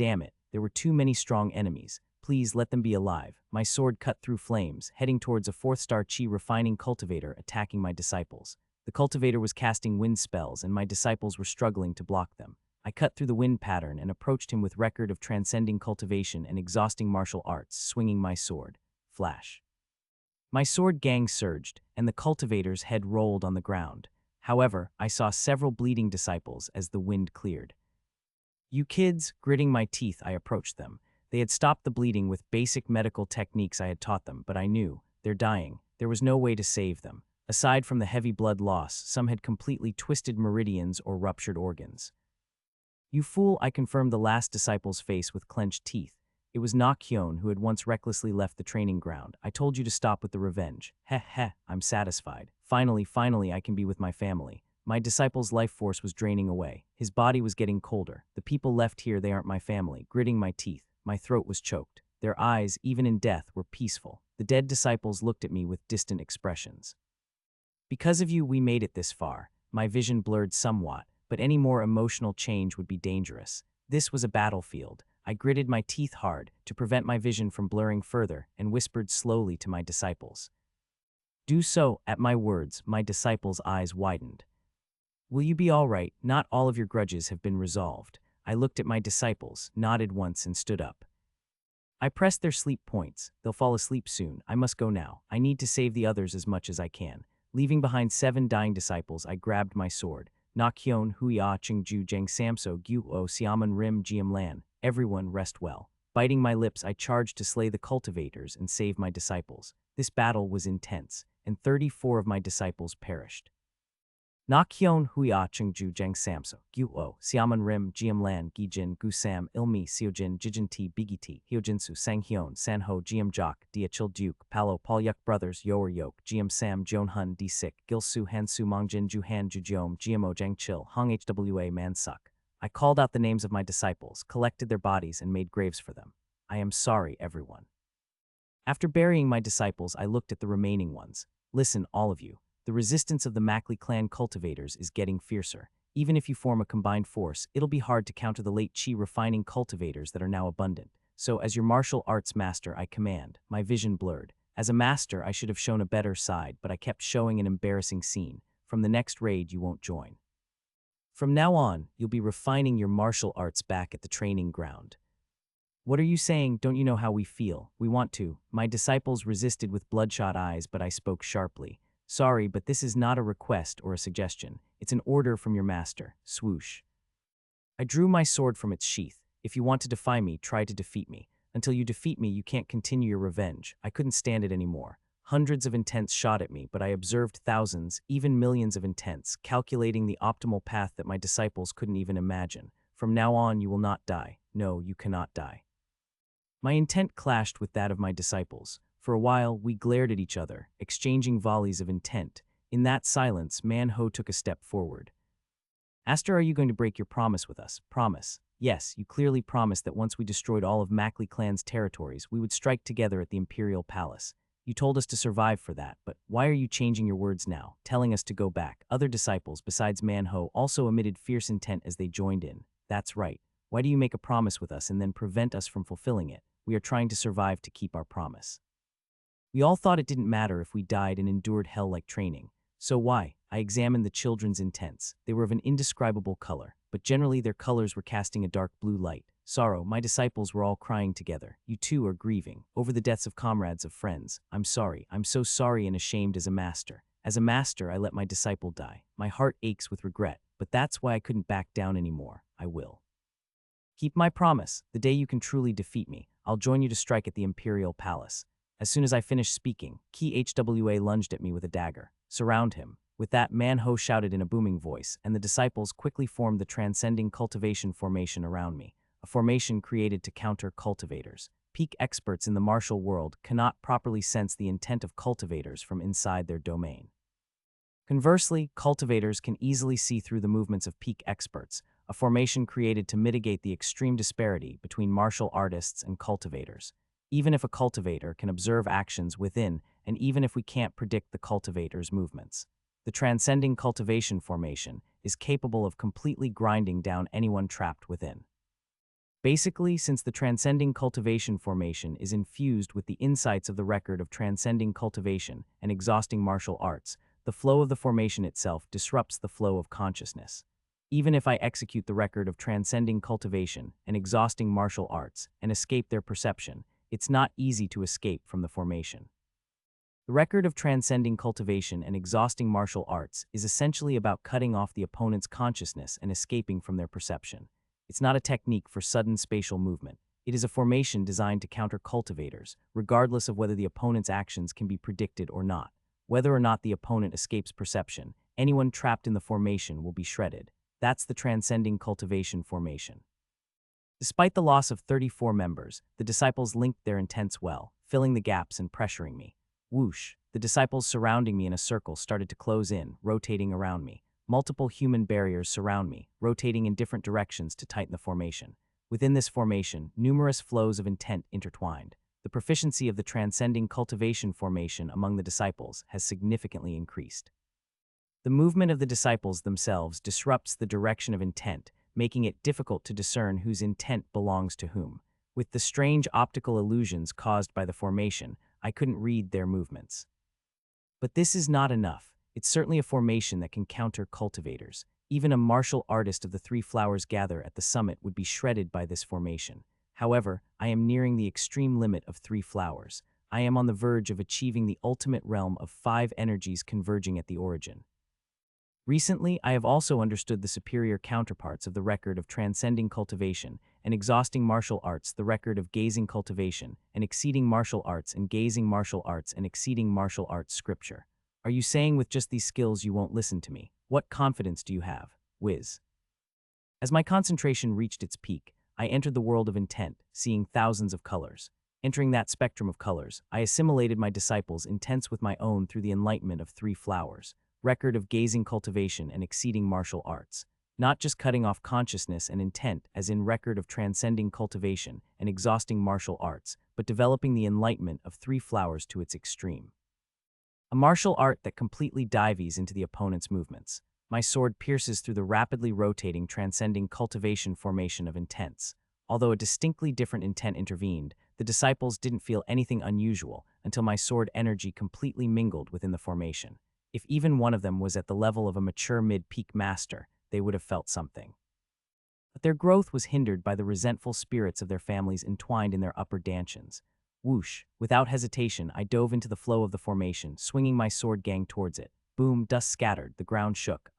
there were too many strong enemies. Please let them be alive. My sword cut through flames, heading towards a 4th star chi refining cultivator attacking my disciples. The cultivator was casting wind spells and my disciples were struggling to block them. I cut through the wind pattern and approached him with record of transcending cultivation and exhausting martial arts, swinging my sword. Flash. My sword gang surged, and the cultivator's head rolled on the ground. However, I saw several bleeding disciples as the wind cleared. You kids, gritting my teeth, I approached them. They had stopped the bleeding with basic medical techniques I had taught them, but I knew, they're dying. There was no way to save them. Aside from the heavy blood loss, some had completely twisted meridians or ruptured organs. You fool, I confirmed the last disciple's face with clenched teeth. It was Nakhyun who had once recklessly left the training ground. I told you to stop with the revenge. Heh heh, I'm satisfied. Finally, I can be with my family. My disciple's life force was draining away. His body was getting colder. The people left here, they aren't my family. Gritting my teeth. My throat was choked. Their eyes, even in death, were peaceful. The dead disciples looked at me with distant expressions. Because of you, we made it this far. My vision blurred somewhat, but any more emotional change would be dangerous. This was a battlefield. I gritted my teeth hard to prevent my vision from blurring further and whispered slowly to my disciples. Do so. At my words, my disciples' eyes widened. Will you be all right? Not all of your grudges have been resolved. I looked at my disciples, nodded once, and stood up. I pressed their sleep points. They'll fall asleep soon. I must go now. I need to save the others as much as I can. Leaving behind 7 dying disciples, I grabbed my sword. Nakhyun, Huya, Chingju, Jeng Samso, Gyu O, Siaman Rim, Jiam Lan. Everyone rest well. Biting my lips, I charged to slay the cultivators and save my disciples. This battle was intense, and 34 of my disciples perished. Nakhyun, Huya, Chingju, Jeng Samso, Gyu O, Siaman Rim, Jiam Lan, Gijin, Gusam, Ilmi, Seojin, Jijin T, Bigiti, Hyojinsu, Sanghyun, Sanho, Jiam Jok, Diachil Duke, Palo, Palyuk Brothers, Yoer Yok, Jiam Sam, Jonhun, D-Sik, Gilsu, Hansu, Mongjin, Juhan, Jujiom, Jiamo, Jangchil, Hong Hwa, Mansuk. I called out the names of my disciples, collected their bodies, and made graves for them. I am sorry, everyone. After burying my disciples, I looked at the remaining ones. Listen, all of you. The resistance of the Mackley clan cultivators is getting fiercer. Even if you form a combined force, it'll be hard to counter the late Qi refining cultivators that are now abundant. So, as your martial arts master, I command. My vision blurred. As a master, I should have shown a better side, but I kept showing an embarrassing scene. From the next raid, you won't join. From now on, you'll be refining your martial arts back at the training ground. What are you saying? Don't you know how we feel? We want to. My disciples resisted with bloodshot eyes, but I spoke sharply. Sorry, but this is not a request or a suggestion. It's an order from your master. Swoosh. I drew my sword from its sheath. If you want to defy me, try to defeat me. Until you defeat me, you can't continue your revenge. I couldn't stand it anymore. Hundreds of intents shot at me, but I observed thousands, even millions of intents, calculating the optimal path that my disciples couldn't even imagine. From now on, you will not die. No, you cannot die. My intent clashed with that of my disciples. For a while, we glared at each other, exchanging volleys of intent. In that silence, Manho took a step forward. Aster, are you going to break your promise with us? Promise. Yes, you clearly promised that once we destroyed all of Mackley clan's territories, we would strike together at the Imperial Palace. You told us to survive for that, but why are you changing your words now, telling us to go back? Other disciples, besides Manho, also emitted fierce intent as they joined in. That's right. Why do you make a promise with us and then prevent us from fulfilling it? We are trying to survive to keep our promise. We all thought it didn't matter if we died and endured hell-like training. So why? I examined the children's intents. They were of an indescribable color, but generally their colors were casting a dark blue light. Sorrow, my disciples were all crying together. You too are grieving, over the deaths of comrades, of friends. I'm sorry. I'm so sorry and ashamed as a master. As a master, I let my disciple die. My heart aches with regret, but that's why I couldn't back down anymore. I will keep my promise. The day you can truly defeat me, I'll join you to strike at the Imperial Palace. As soon as I finished speaking, Ki Hwa lunged at me with a dagger. Surround him. With that, Manho shouted in a booming voice, and the disciples quickly formed the transcending cultivation formation around me, a formation created to counter cultivators. Peak experts in the martial world cannot properly sense the intent of cultivators from inside their domain. Conversely, cultivators can easily see through the movements of peak experts, a formation created to mitigate the extreme disparity between martial artists and cultivators. Even if a cultivator can observe actions within, and even if we can't predict the cultivator's movements, the transcending cultivation formation is capable of completely grinding down anyone trapped within. Basically, since the transcending cultivation formation is infused with the insights of the record of transcending cultivation and exhausting martial arts, the flow of the formation itself disrupts the flow of consciousness. Even if I execute the record of transcending cultivation and exhausting martial arts and escape their perception, it's not easy to escape from the formation. The record of transcending cultivation and exhausting martial arts is essentially about cutting off the opponent's consciousness and escaping from their perception. It's not a technique for sudden spatial movement. It is a formation designed to counter cultivators, regardless of whether the opponent's actions can be predicted or not. Whether or not the opponent escapes perception, anyone trapped in the formation will be shredded. That's the transcending cultivation formation. Despite the loss of 34 members, the disciples linked their intents well, filling the gaps and pressuring me. Whoosh! The disciples surrounding me in a circle started to close in, rotating around me. Multiple human barriers surround me, rotating in different directions to tighten the formation. Within this formation, numerous flows of intent intertwined. The proficiency of the transcending cultivation formation among the disciples has significantly increased. The movement of the disciples themselves disrupts the direction of intent, making it difficult to discern whose intent belongs to whom. With the strange optical illusions caused by the formation, I couldn't read their movements. But this is not enough. It's certainly a formation that can counter cultivators. Even a martial artist of the three flowers gather at the summit would be shredded by this formation. However, I am nearing the extreme limit of three flowers. I am on the verge of achieving the ultimate realm of 5 energies converging at the origin. Recently, I have also understood the superior counterparts of the record of transcending cultivation and exhausting martial arts, the record of gazing cultivation and exceeding martial arts and gazing martial arts and exceeding martial arts scripture. Are you saying with just these skills you won't listen to me? What confidence do you have? Whiz. As my concentration reached its peak, I entered the world of intent, seeing thousands of colors. Entering that spectrum of colors, I assimilated my disciples' intents with my own through the enlightenment of 3 flowers. Record of gazing cultivation and exceeding martial arts. Not just cutting off consciousness and intent as in record of transcending cultivation and exhausting martial arts, but developing the enlightenment of 3 flowers to its extreme. A martial art that completely dives into the opponent's movements. My sword pierces through the rapidly rotating transcending cultivation formation of intents. Although a distinctly different intent intervened, the disciples didn't feel anything unusual until my sword energy completely mingled within the formation. If even one of them was at the level of a mature mid-peak master, they would have felt something. But their growth was hindered by the resentful spirits of their families entwined in their upper dantions. Whoosh! Without hesitation, I dove into the flow of the formation, swinging my sword gang towards it. Boom! Dust scattered, the ground shook.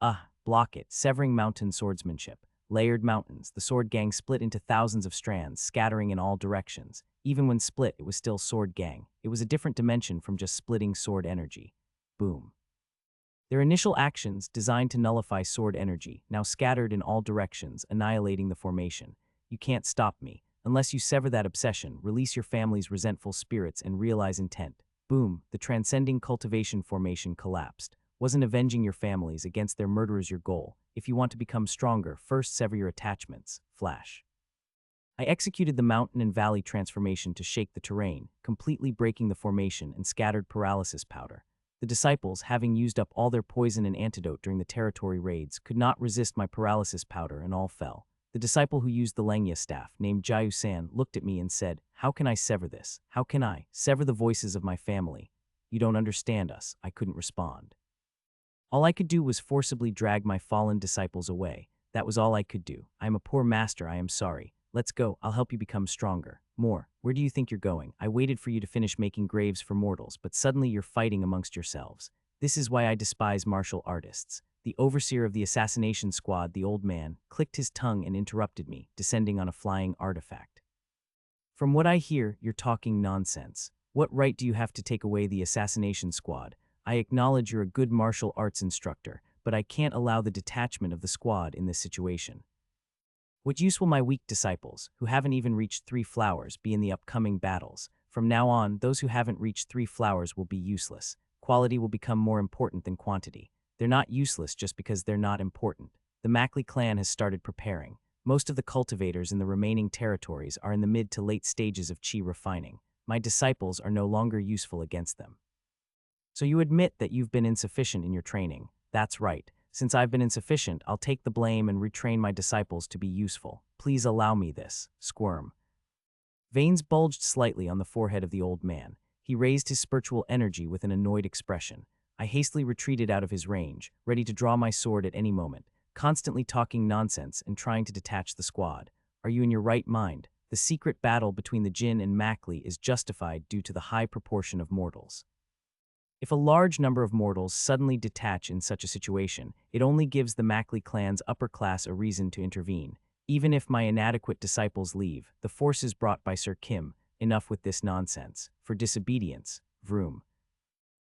Block it, severing mountain swordsmanship. Layered mountains, the sword gang split into thousands of strands, scattering in all directions. Even when split, it was still sword gang. It was a different dimension from just splitting sword energy. Boom. Their initial actions, designed to nullify sword energy, now scattered in all directions, annihilating the formation. You can't stop me. Unless you sever that obsession, release your family's resentful spirits and realize intent. Boom, the transcending cultivation formation collapsed. Wasn't avenging your families against their murderers your goal? If you want to become stronger, first sever your attachments. Flash. I executed the mountain and valley transformation to shake the terrain, completely breaking the formation and scattered paralysis powder. The disciples, having used up all their poison and antidote during the territory raids, could not resist my paralysis powder and all fell. The disciple who used the Lengya staff, named Jiu-san, looked at me and said, "How can I sever this? How can I sever the voices of my family? You don't understand us." I couldn't respond. All I could do was forcibly drag my fallen disciples away. That was all I could do. I am a poor master, I am sorry. Let's go, I'll help you become stronger. More. Where do you think you're going? I waited for you to finish making graves for mortals, but suddenly you're fighting amongst yourselves. This is why I despise martial artists. The overseer of the assassination squad, the old man, clicked his tongue and interrupted me, descending on a flying artifact. From what I hear, you're talking nonsense. What right do you have to take away the assassination squad? I acknowledge you're a good martial arts instructor, but I can't allow the detachment of the squad in this situation. What use will my weak disciples, who haven't even reached 3 flowers, be in the upcoming battles? From now on, those who haven't reached 3 flowers will be useless. Quality will become more important than quantity. They're not useless just because they're not important. The Mackley clan has started preparing. Most of the cultivators in the remaining territories are in the mid to late stages of chi refining. My disciples are no longer useful against them. So you admit that you've been insufficient in your training. That's right. Since I've been insufficient, I'll take the blame and retrain my disciples to be useful. Please allow me this. Squirm. Veins bulged slightly on the forehead of the old man. He raised his spiritual energy with an annoyed expression. I hastily retreated out of his range, ready to draw my sword at any moment, constantly talking nonsense and trying to detach the squad. Are you in your right mind? The secret battle between the Jin and Mackley is justified due to the high proportion of mortals. If a large number of mortals suddenly detach in such a situation, it only gives the Mackley clan's upper class a reason to intervene. Even if my inadequate disciples leave, the forces brought by Sir Kim, enough with this nonsense. For disobedience, vroom.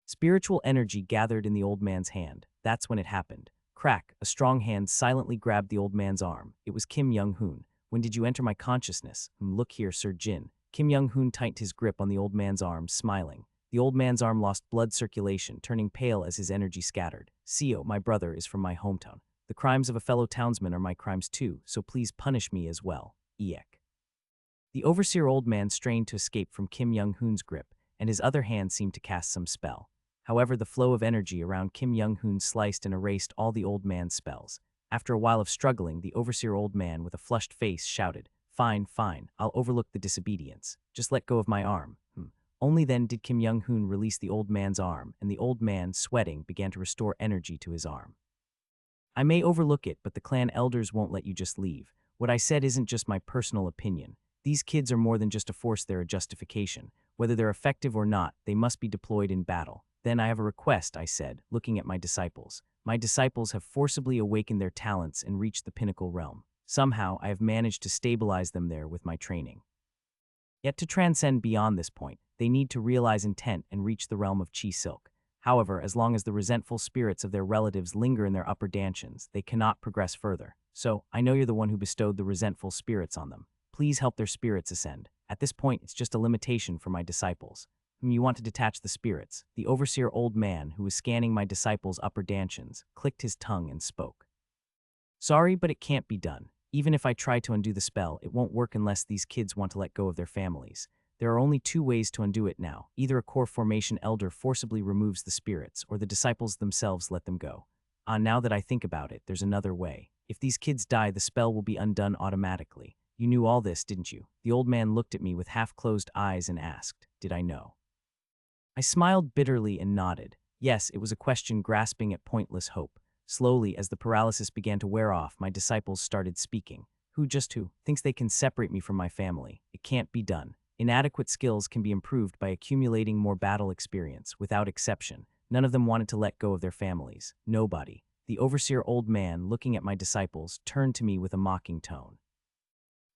Spiritual energy gathered in the old man's hand. That's when it happened. Crack, a strong hand silently grabbed the old man's arm. It was Kim Young-hoon. When did you enter my consciousness? Look here, Sir Jin. Kim Young-hoon tightened his grip on the old man's arm, smiling. The old man's arm lost blood circulation, turning pale as his energy scattered. Seo, my brother, is from my hometown. The crimes of a fellow townsman are my crimes too, so please punish me as well. Eek. The overseer old man strained to escape from Kim Young-hoon's grip, and his other hand seemed to cast some spell. However, the flow of energy around Kim Young-hoon sliced and erased all the old man's spells. After a while of struggling, the overseer old man with a flushed face shouted, "Fine, fine, I'll overlook the disobedience. Just let go of my arm." Only then did Kim Young-hoon release the old man's arm, and the old man, sweating, began to restore energy to his arm. I may overlook it, but the clan elders won't let you just leave. What I said isn't just my personal opinion. These kids are more than just a force, they're a justification. Whether they're effective or not, they must be deployed in battle. Then I have a request, I said, looking at my disciples. My disciples have forcibly awakened their talents and reached the pinnacle realm. Somehow, I have managed to stabilize them there with my training. Yet to transcend beyond this point, they need to realize intent and reach the realm of Chi Silk. However, as long as the resentful spirits of their relatives linger in their upper dansions, they cannot progress further. So, I know you're the one who bestowed the resentful spirits on them. Please help their spirits ascend. At this point, it's just a limitation for my disciples. You want to detach the spirits. The overseer old man, who was scanning my disciples' upper dansions, clicked his tongue and spoke. Sorry, but it can't be done. Even if I try to undo the spell, it won't work unless these kids want to let go of their families. There are only two ways to undo it now. Either a core formation elder forcibly removes the spirits, or the disciples themselves let them go. Now that I think about it, there's another way. If these kids die, the spell will be undone automatically. You knew all this, didn't you? The old man looked at me with half-closed eyes and asked, did I know? I smiled bitterly and nodded. Yes, it was a question grasping at pointless hope. Slowly, as the paralysis began to wear off, my disciples started speaking. Who thinks they can separate me from my family? It can't be done. Inadequate skills can be improved by accumulating more battle experience, without exception. None of them wanted to let go of their families. Nobody. The overseer old man, looking at my disciples, turned to me with a mocking tone.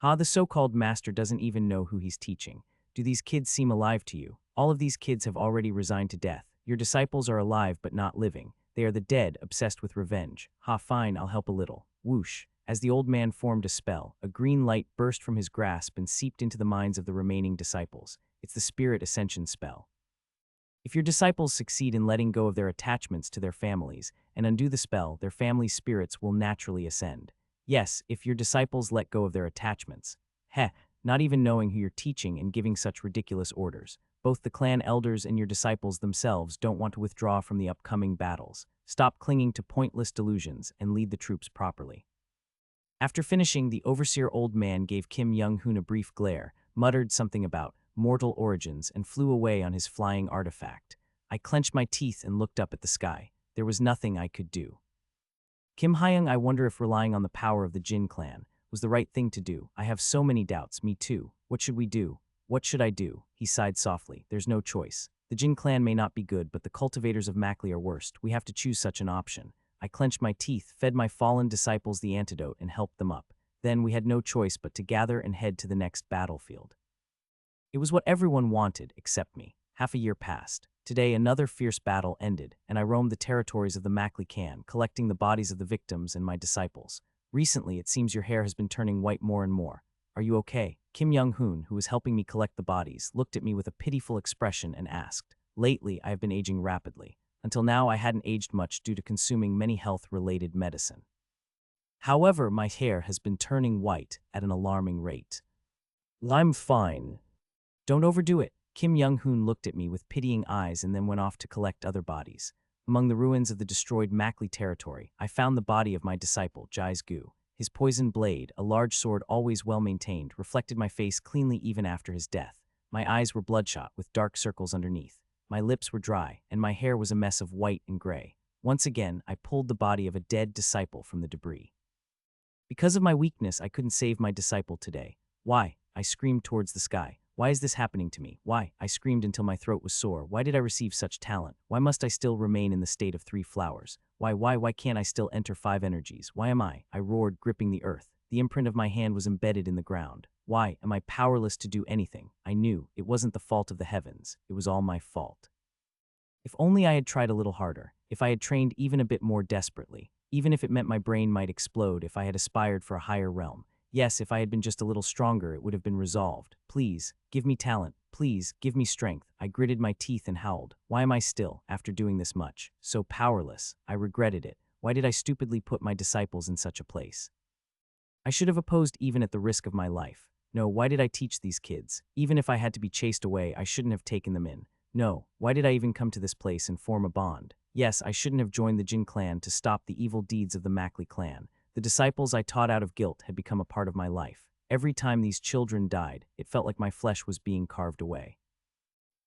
The so-called master doesn't even know who he's teaching. Do these kids seem alive to you? All of these kids have already resigned to death. Your disciples are alive but not living. They are the dead, obsessed with revenge. Fine, I'll help a little. Whoosh. As the old man formed a spell, a green light burst from his grasp and seeped into the minds of the remaining disciples. It's the spirit ascension spell. If your disciples succeed in letting go of their attachments to their families and undo the spell, their family spirits will naturally ascend. Yes, if your disciples let go of their attachments. Not even knowing who you're teaching and giving such ridiculous orders. Both the clan elders and your disciples themselves don't want to withdraw from the upcoming battles. Stop clinging to pointless delusions and lead the troops properly. After finishing, the overseer old man gave Kim Young-hoon a brief glare, muttered something about mortal origins, and flew away on his flying artifact. I clenched my teeth and looked up at the sky. There was nothing I could do. Kim Hyung, I wonder if relying on the power of the Jin clan was the right thing to do. I have so many doubts. Me too. What should we do? What should I do? He sighed softly. There's no choice. The Jin clan may not be good, but the cultivators of Mackley are worst. We have to choose such an option. I clenched my teeth, fed my fallen disciples the antidote, and helped them up. Then we had no choice but to gather and head to the next battlefield. It was what everyone wanted, except me. Half a year passed. Today, another fierce battle ended, and I roamed the territories of the Mackley clan, collecting the bodies of the victims and my disciples. Recently, it seems your hair has been turning white more and more. Are you okay? Kim Young-hoon, who was helping me collect the bodies, looked at me with a pitiful expression and asked. Lately, I have been aging rapidly. Until now, I hadn't aged much due to consuming many health-related medicine. However, my hair has been turning white at an alarming rate. I'm fine. Don't overdo it. Kim Young-hoon looked at me with pitying eyes and then went off to collect other bodies. Among the ruins of the destroyed Mackley territory, I found the body of my disciple, Jais-gu. His poisoned blade, a large sword always well-maintained, reflected my face cleanly even after his death. My eyes were bloodshot with dark circles underneath. My lips were dry, and my hair was a mess of white and gray. Once again, I pulled the body of a dead disciple from the debris. Because of my weakness, I couldn't save my disciple today. Why? I screamed towards the sky. Why is this happening to me? Why? I screamed until my throat was sore. Why did I receive such talent? Why must I still remain in the state of 3 flowers? Why can't I still enter 5 energies? Why am I roared, gripping the earth. The imprint of my hand was embedded in the ground. Why am I powerless to do anything? I knew it wasn't the fault of the heavens. It was all my fault. If only I had tried a little harder, if I had trained even a bit more desperately, even if it meant my brain might explode, if I had aspired for a higher realm. Yes, if I had been just a little stronger, it would have been resolved. Please, give me talent. Please, give me strength. I gritted my teeth and howled. Why am I still, after doing this much, so powerless? I regretted it. Why did I stupidly put my disciples in such a place? I should have opposed even at the risk of my life. No, why did I teach these kids? Even if I had to be chased away, I shouldn't have taken them in. No, why did I even come to this place and form a bond? Yes, I shouldn't have joined the Jin clan to stop the evil deeds of the Mackley clan. The disciples I taught out of guilt had become a part of my life. Every time these children died, it felt like my flesh was being carved away.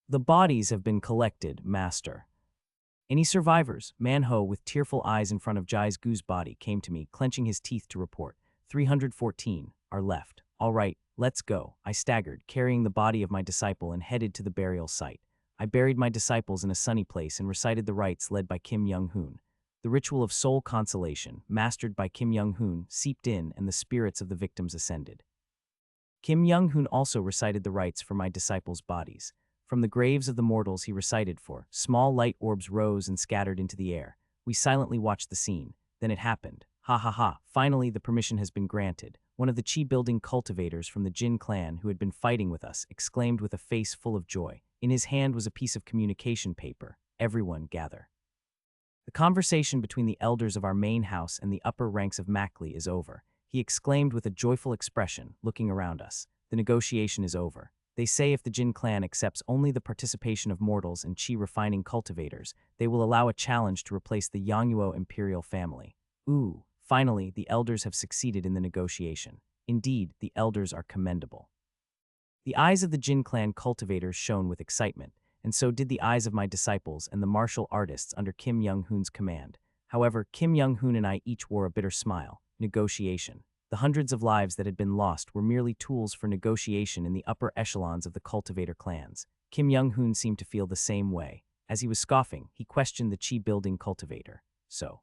The bodies have been collected, master. Any survivors? Manho, with tearful eyes in front of Jai's goose body, came to me, clenching his teeth to report. 314 are left. All right, let's go. I staggered, carrying the body of my disciple, and headed to the burial site. I buried my disciples in a sunny place and recited the rites led by Kim Young-hoon. The ritual of soul consolation, mastered by Kim Young-hoon, seeped in and the spirits of the victims ascended. Kim Young-hoon also recited the rites for my disciples' bodies. From the graves of the mortals he recited for, small light orbs rose and scattered into the air. We silently watched the scene. Then it happened. Ha ha ha, finally the permission has been granted. One of the chi-building cultivators from the Jin clan who had been fighting with us exclaimed with a face full of joy. In his hand was a piece of communication paper. Everyone gather. The conversation between the elders of our main house and the upper ranks of Mackley is over, he exclaimed with a joyful expression, looking around us. The negotiation is over. They say if the Jin clan accepts only the participation of mortals and chi-refining cultivators, they will allow a challenge to replace the Yangnuo imperial family. Ooh, finally, the elders have succeeded in the negotiation. Indeed, the elders are commendable. The eyes of the Jin clan cultivators shone with excitement, and so did the eyes of my disciples and the martial artists under Kim Young-hoon's command. However, Kim Young-hoon and I each wore a bitter smile. Negotiation. The hundreds of lives that had been lost were merely tools for negotiation in the upper echelons of the cultivator clans. Kim Young-hoon seemed to feel the same way. As he was scoffing, he questioned the chi-building cultivator. So,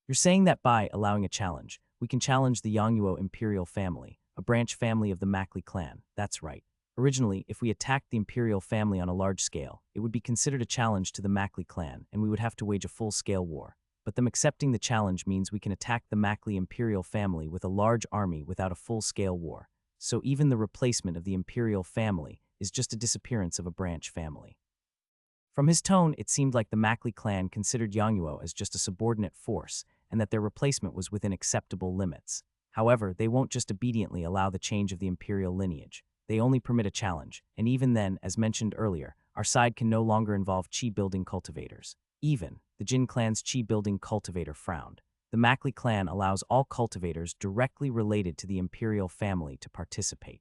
you're saying that by allowing a challenge, we can challenge the Yangnuo imperial family, a branch family of the Mackley clan? That's right. Originally, if we attacked the imperial family on a large scale, it would be considered a challenge to the Mackley clan, and we would have to wage a full-scale war. But them accepting the challenge means we can attack the Mackley imperial family with a large army without a full-scale war. So even the replacement of the imperial family is just a disappearance of a branch family. From his tone, it seemed like the Mackley clan considered Yangnuo as just a subordinate force, and that their replacement was within acceptable limits. However, they won't just obediently allow the change of the imperial lineage. They only permit a challenge, and even then, as mentioned earlier, our side can no longer involve chi-building cultivators. Even, the Jin clan's chi-building cultivator frowned. The Mackley clan allows all cultivators directly related to the imperial family to participate.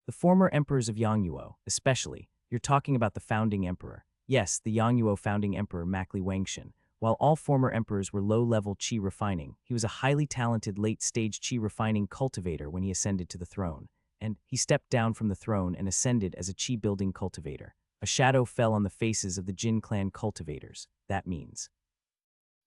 The former emperors of Yangnuo, especially, you're talking about the founding emperor. Yes, the Yangnuo founding emperor Mackley Wangshan. While all former emperors were low-level chi refining, he was a highly talented late-stage chi refining cultivator when he ascended to the throne. And he stepped down from the throne and ascended as a chi-building cultivator. A shadow fell on the faces of the Jin clan cultivators. That means,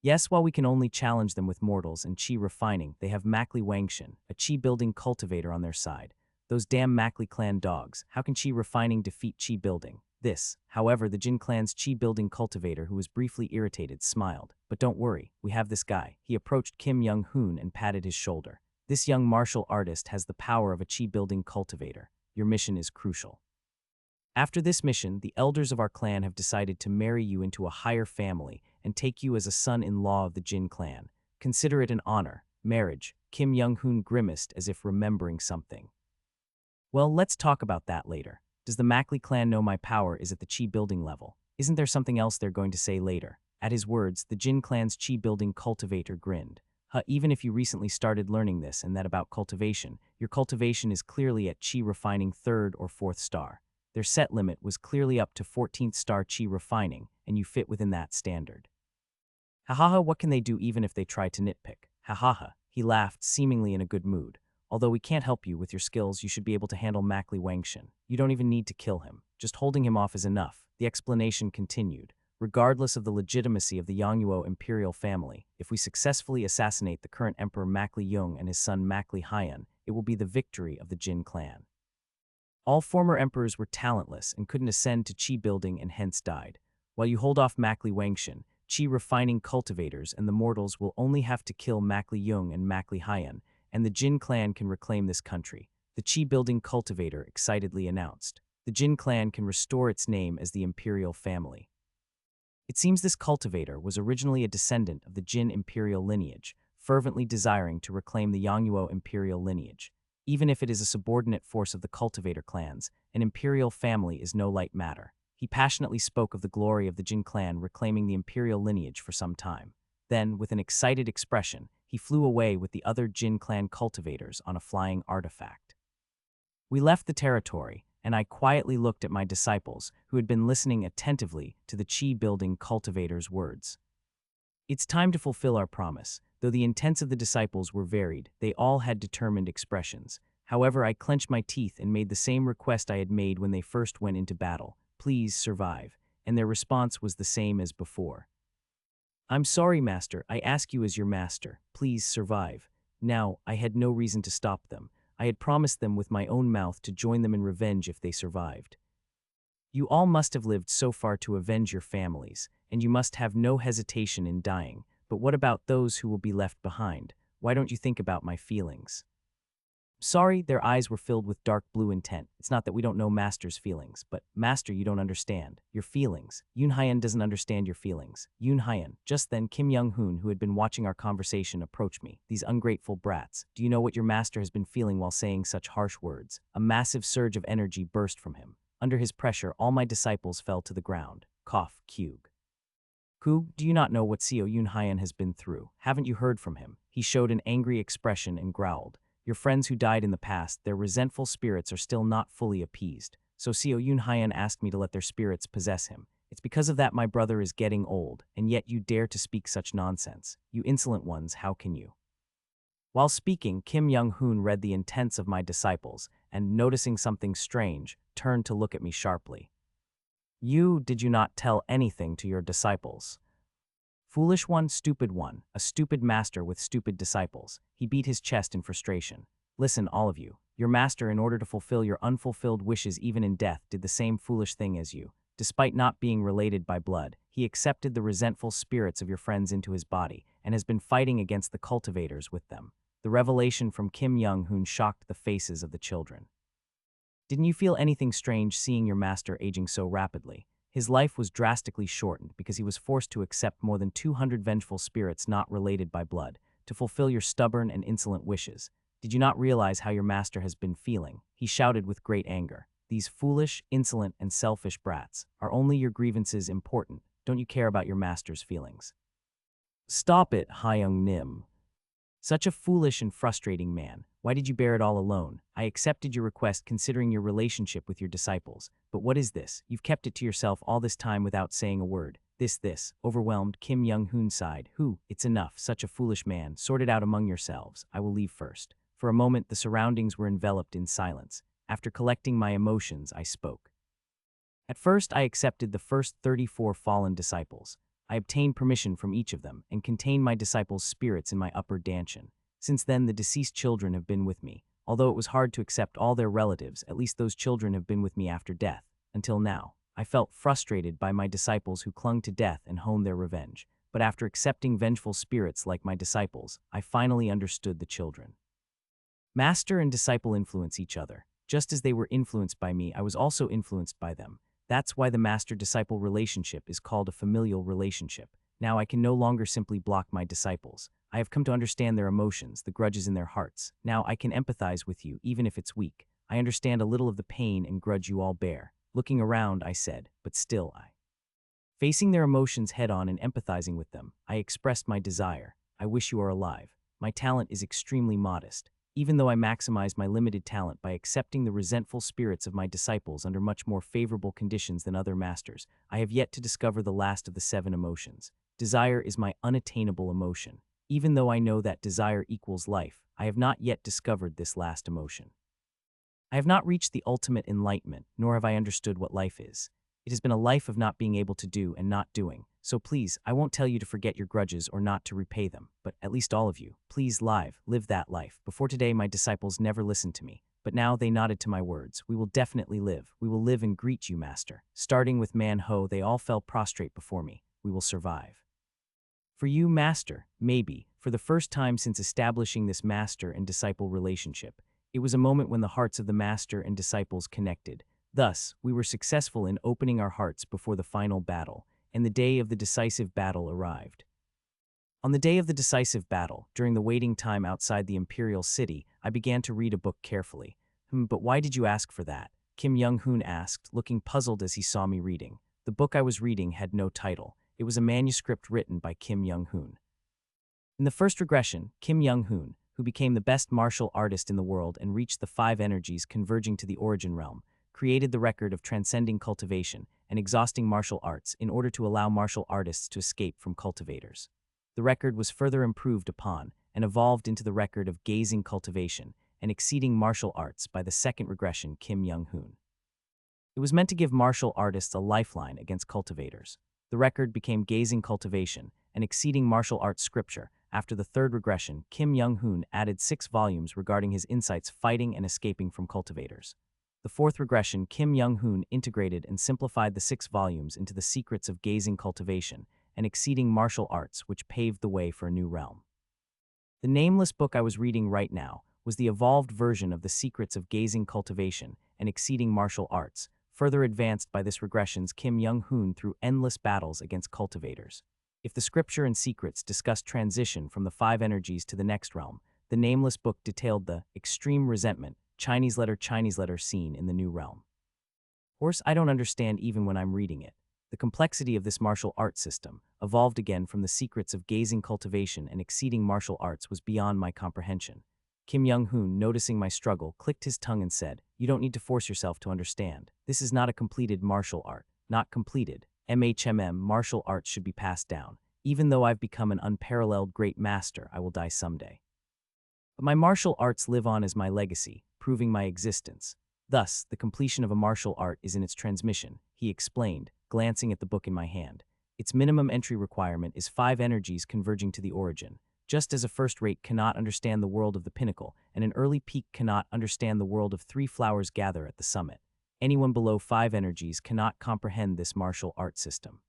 yes, while we can only challenge them with mortals and chi refining, they have Mackley Wangshan, a chi-building cultivator on their side. Those damn Mackley clan dogs, how can chi refining defeat chi building? This, however, the Jin clan's chi-building cultivator, who was briefly irritated, smiled. But don't worry, we have this guy. He approached Kim Young-hoon and patted his shoulder. This young martial artist has the power of a chi-building cultivator. Your mission is crucial. After this mission, the elders of our clan have decided to marry you into a higher family and take you as a son-in-law of the Jin clan. Consider it an honor. Marriage. Kim Young-hoon grimaced as if remembering something. Well, let's talk about that later. Does the Mackley clan know my power is at the chi-building level? Isn't there something else they're going to say later? At his words, the Jin clan's chi-building cultivator grinned. Even if you recently started learning this and that about cultivation, your cultivation is clearly at chi refining 3rd or 4th star. Their set limit was clearly up to 14th star chi refining, and you fit within that standard. Hahaha, what can they do even if they try to nitpick? Hahaha, he laughed, seemingly in a good mood. Although we can't help you with your skills, you should be able to handle manhwaedit. You don't even need to kill him. Just holding him off is enough. The explanation continued. Regardless of the legitimacy of the Yangnuo imperial family, if we successfully assassinate the current Emperor Manhwaedit and his son Manhwaedit, it will be the victory of the Jin clan. All former emperors were talentless and couldn't ascend to Qi building and hence died. While you hold off manhwaedit, Qi refining cultivators and the mortals will only have to kill Manhwaedit and Manhwaedit, and the Jin clan can reclaim this country, the Qi building cultivator excitedly announced. The Jin clan can restore its name as the imperial family. It seems this cultivator was originally a descendant of the Jin imperial lineage, fervently desiring to reclaim the Yangnuo imperial lineage. Even if it is a subordinate force of the cultivator clans, an imperial family is no light matter. He passionately spoke of the glory of the Jin clan reclaiming the imperial lineage for some time. Then, with an excited expression, he flew away with the other Jin clan cultivators on a flying artifact. We left the territory, and I quietly looked at my disciples, who had been listening attentively to the Qi-building cultivator's words. It's time to fulfill our promise. Though the intents of the disciples were varied, they all had determined expressions. However, I clenched my teeth and made the same request I had made when they first went into battle. Please survive. And their response was the same as before. I'm sorry, Master. I ask you as your master. Please survive. Now, I had no reason to stop them. I had promised them with my own mouth to join them in revenge if they survived. You all must have lived so far to avenge your families, and you must have no hesitation in dying. But what about those who will be left behind? Why don't you think about my feelings? Sorry, their eyes were filled with dark blue intent. It's not that we don't know Master's feelings, but Master, you don't understand. Your feelings. Yoon Hyan doesn't understand your feelings. Yoon Hyan. Just then, Kim Young-hoon, who had been watching our conversation, approached me. These ungrateful brats. Do you know what your master has been feeling while saying such harsh words? A massive surge of energy burst from him. Under his pressure, all my disciples fell to the ground. Cough, Kyug. Ku, do you not know what Seo Yoon Hyan has been through? Haven't you heard from him? He showed an angry expression and growled. Your friends who died in the past, their resentful spirits are still not fully appeased. So Seo Yoon Hyan asked me to let their spirits possess him. It's because of that my brother is getting old, and yet you dare to speak such nonsense. You insolent ones, how can you? While speaking, Kim Young-hoon read the intents of my disciples, and noticing something strange, turned to look at me sharply. Did you not tell anything to your disciples? Foolish one, a stupid master with stupid disciples. He beat his chest in frustration. Listen, all of you. Your master, in order to fulfill your unfulfilled wishes even in death, did the same foolish thing as you. Despite not being related by blood, he accepted the resentful spirits of your friends into his body and has been fighting against the cultivators with them. The revelation from Kim Young-hoon shocked the faces of the children. Didn't you feel anything strange seeing your master aging so rapidly? His life was drastically shortened because he was forced to accept more than 200 vengeful spirits not related by blood to fulfill your stubborn and insolent wishes. Did you not realize how your master has been feeling? He shouted with great anger. These foolish, insolent, and selfish brats. Are only your grievances important? Don't you care about your master's feelings? Stop it, Hyung Nim. Such a foolish and frustrating man. Why did you bear it all alone? I accepted your request considering your relationship with your disciples. But what is this? You've kept it to yourself all this time without saying a word. This. Overwhelmed, Kim Young-hoon sighed. It's enough. Such a foolish man. Sort it out among yourselves. I will leave first. For a moment, the surroundings were enveloped in silence. After collecting my emotions, I spoke. At first, I accepted the first 34 fallen disciples. I obtained permission from each of them and contained my disciples' spirits in my upper danshan. Since then, the deceased children have been with me. Although it was hard to accept all their relatives, at least those children have been with me after death. Until now, I felt frustrated by my disciples who clung to death and honed their revenge. But after accepting vengeful spirits like my disciples, I finally understood the children. Master and disciple influence each other. Just as they were influenced by me, I was also influenced by them. That's why the master-disciple relationship is called a familial relationship. Now I can no longer simply block my disciples. I have come to understand their emotions, the grudges in their hearts. Now I can empathize with you, even if it's weak. I understand a little of the pain and grudge you all bear. Looking around, I said, but still Facing their emotions head-on and empathizing with them, I expressed my desire. I wish you are alive. My talent is extremely modest. Even though I maximize my limited talent by accepting the resentful spirits of my disciples under much more favorable conditions than other masters, I have yet to discover the last of the 7 emotions. Desire is my unattainable emotion. Even though I know that desire equals life, I have not yet discovered this last emotion. I have not reached the ultimate enlightenment, nor have I understood what life is. It has been a life of not being able to do and not doing. So please, I won't tell you to forget your grudges or not to repay them, but at least all of you, please live that life. Before today, my disciples never listened to me, but now they nodded to my words. We will definitely live. We will live and greet you, master. Starting with Man-ho, they all fell prostrate before me. We will survive. For you, master, maybe, for the first time since establishing this master and disciple relationship, it was a moment when the hearts of the master and disciples connected. Thus, we were successful in opening our hearts before the final battle, and the day of the decisive battle arrived. On the day of the decisive battle, during the waiting time outside the imperial city, I began to read a book carefully. But why did you ask for that? Kim Young-hoon asked, looking puzzled as he saw me reading. The book I was reading had no title. It was a manuscript written by Kim Young-hoon. In the first regression, Kim Young-hoon, who became the best martial artist in the world and reached the 5 energies converging to the origin realm, created the record of transcending cultivation and exhausting martial arts in order to allow martial artists to escape from cultivators. The record was further improved upon and evolved into the record of gazing cultivation and exceeding martial arts by the second regression, Kim Young-hoon. It was meant to give martial artists a lifeline against cultivators. The record became gazing cultivation and exceeding martial arts scripture. After the third regression, Kim Young-hoon added 6 volumes regarding his insights fighting and escaping from cultivators. The fourth regression, Kim Young-hoon integrated and simplified the 6 volumes into the secrets of gazing cultivation and exceeding martial arts, which paved the way for a new realm. The nameless book I was reading right now was the evolved version of the secrets of gazing cultivation and exceeding martial arts, further advanced by this regression's Kim Young-hoon through endless battles against cultivators. If the scripture and secrets discussed transition from the 5 energies to the next realm, the nameless book detailed the extreme resentment, Chinese letter scene in the new realm. Course, I don't understand even when I'm reading it. The complexity of this martial art system, evolved again from the secrets of gazing cultivation and exceeding martial arts, was beyond my comprehension. Kim Young-hoon, noticing my struggle, clicked his tongue and said, "You don't need to force yourself to understand. This is not a completed martial art. Not completed. Martial arts should be passed down. Even though I've become an unparalleled great master, I will die someday. But my martial arts live on as my legacy, proving my existence. Thus, the completion of a martial art is in its transmission," he explained, glancing at the book in my hand. "Its minimum entry requirement is 5 energies converging to the origin. Just as a first rate cannot understand the world of the pinnacle, and an early peak cannot understand the world of 3 flowers gather at the summit, anyone below 5 energies cannot comprehend this martial art system.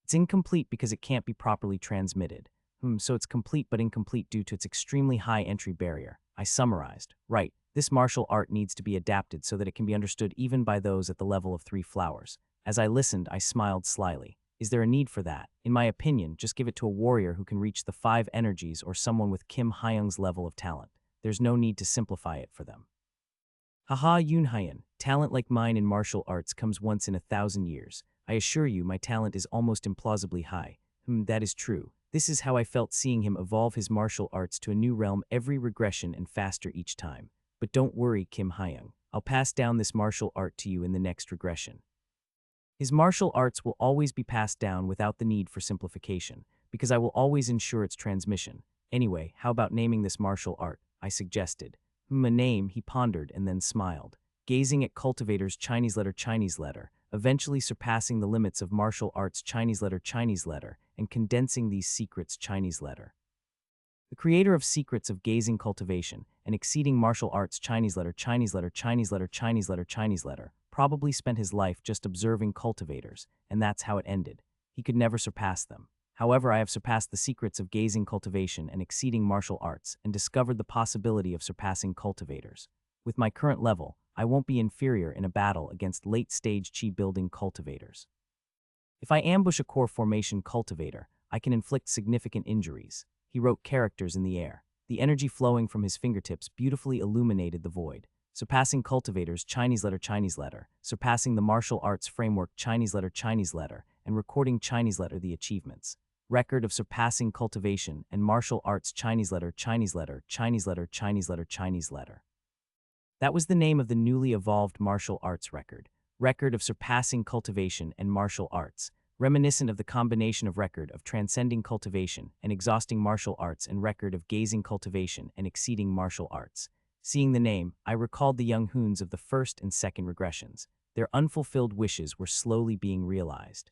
It's incomplete because it can't be properly transmitted. So it's complete but incomplete due to its extremely high entry barrier." I summarized. Right, this martial art needs to be adapted so that it can be understood even by those at the level of 3 flowers. As I listened, I smiled slyly. Is there a need for that? In my opinion, just give it to a warrior who can reach the 5 energies or someone with Kim Hyung's level of talent. There's no need to simplify it for them. Haha, Yoon Hyun, talent like mine in martial arts comes once in 1,000 years. I assure you my talent is almost implausibly high. That is true. This is how I felt seeing him evolve his martial arts to a new realm every regression and faster each time. But don't worry, Kim Hyung. I'll pass down this martial art to you in the next regression. His martial arts will always be passed down without the need for simplification, because I will always ensure its transmission. Anyway, how about naming this martial art? I suggested. A name, he pondered and then smiled, gazing at cultivators Chinese letter, eventually surpassing the limits of martial arts Chinese letter, and condensing these secrets Chinese letter. The creator of secrets of gazing cultivation and exceeding martial arts Chinese letter, probably spent his life just observing cultivators, and that's how it ended. He could never surpass them. However, I have surpassed the secrets of gazing cultivation and exceeding martial arts and discovered the possibility of surpassing cultivators. With my current level, I won't be inferior in a battle against late-stage chi-building cultivators. If I ambush a core formation cultivator, I can inflict significant injuries. He wrote characters in the air. The energy flowing from his fingertips beautifully illuminated the void. Surpassing cultivators Chinese letter, surpassing the martial arts framework Chinese letter, and recording Chinese letter the achievements. Record of surpassing cultivation and martial arts Chinese letter. That was the name of the newly evolved martial arts record. Record of surpassing cultivation and martial arts. reminiscent of the combination of record of transcending cultivation and exhausting martial arts and record of gazing cultivation and exceeding martial arts. Seeing the name, I recalled the young hoons of the first and second regressions. Their unfulfilled wishes were slowly being realized.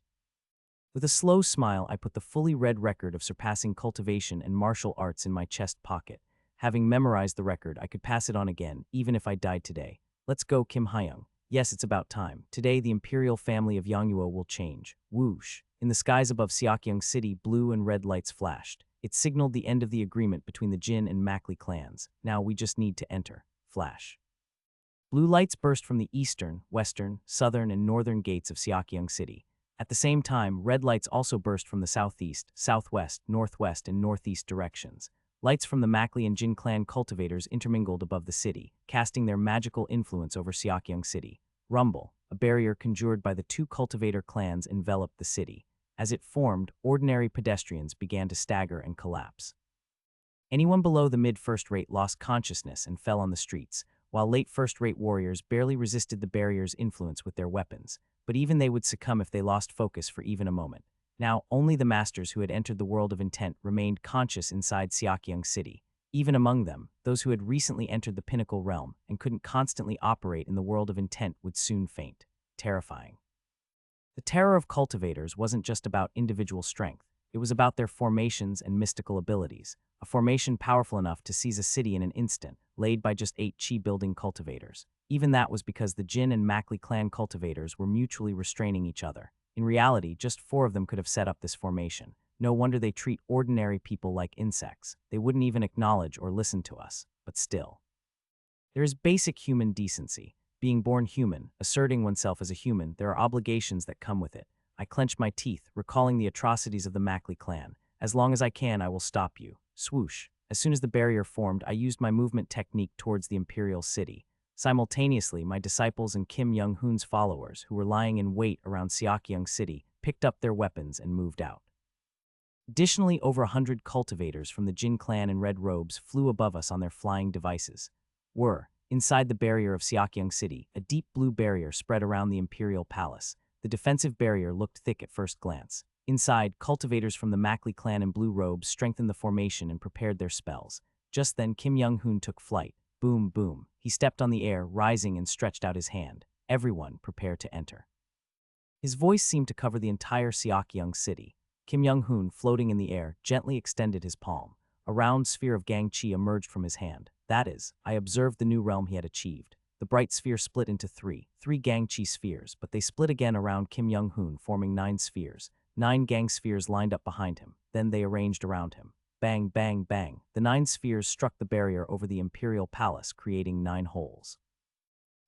With a slow smile, I put the fully read record of surpassing cultivation and martial arts in my chest pocket. Having memorized the record, I could pass it on again, even if I died today. Let's go, Kim Hyung. Yes, it's about time. Today, the imperial family of Yangnuo will change. Whoosh. In the skies above Seokyung City, blue and red lights flashed. It signaled the end of the agreement between the Jin and Makli clans. Now we just need to enter. Flash. Blue lights burst from the eastern, western, southern, and northern gates of Seokyung City. At the same time, red lights also burst from the southeast, southwest, northwest, and northeast directions. Lights from the Makli and Jin clan cultivators intermingled above the city, casting their magical influence over Seokyung City. Rumble, a barrier conjured by the two cultivator clans, enveloped the city. As it formed, ordinary pedestrians began to stagger and collapse. Anyone below the mid-first rate lost consciousness and fell on the streets, while late first-rate warriors barely resisted the barrier's influence with their weapons, but even they would succumb if they lost focus for even a moment. Now, only the masters who had entered the world of intent remained conscious inside Seokyung City. Even among them, those who had recently entered the pinnacle realm and couldn't constantly operate in the world of intent would soon faint. Terrifying. The terror of cultivators wasn't just about individual strength. It was about their formations and mystical abilities. A formation powerful enough to seize a city in an instant, laid by just 8 chi-building cultivators. Even that was because the Jin and Makli clan cultivators were mutually restraining each other. In reality, just 4 of them could have set up this formation. No wonder they treat ordinary people like insects. They wouldn't even acknowledge or listen to us. But still. There is basic human decency. Being born human, asserting oneself as a human, there are obligations that come with it. I clench my teeth, recalling the atrocities of the Makli clan. As long as I can, I will stop you. Swoosh. As soon as the barrier formed, I used my movement technique towards the imperial city. Simultaneously, my disciples and Kim Young-hoon's followers, who were lying in wait around Seokyung City, picked up their weapons and moved out. Additionally, over 100 cultivators from the Jin clan in red robes flew above us on their flying devices. Inside the barrier of Seokyung City, a deep blue barrier spread around the imperial palace. The defensive barrier looked thick at first glance. Inside, cultivators from the Makli clan in blue robes strengthened the formation and prepared their spells. Just then, Kim Young-hoon took flight. Boom, boom. He stepped on the air, rising and stretched out his hand. Everyone, prepare to enter. His voice seemed to cover the entire Seokyung City. Kim Young-hoon, floating in the air, gently extended his palm. A round sphere of gang chi emerged from his hand. That is, I observed the new realm he had achieved. The bright sphere split into three gang chi spheres, but they split again around Kim Young-hoon, forming 9 spheres. 9 gang spheres lined up behind him. Then they arranged around him. Bang, bang, bang. The 9 spheres struck the barrier over the imperial palace, creating 9 holes.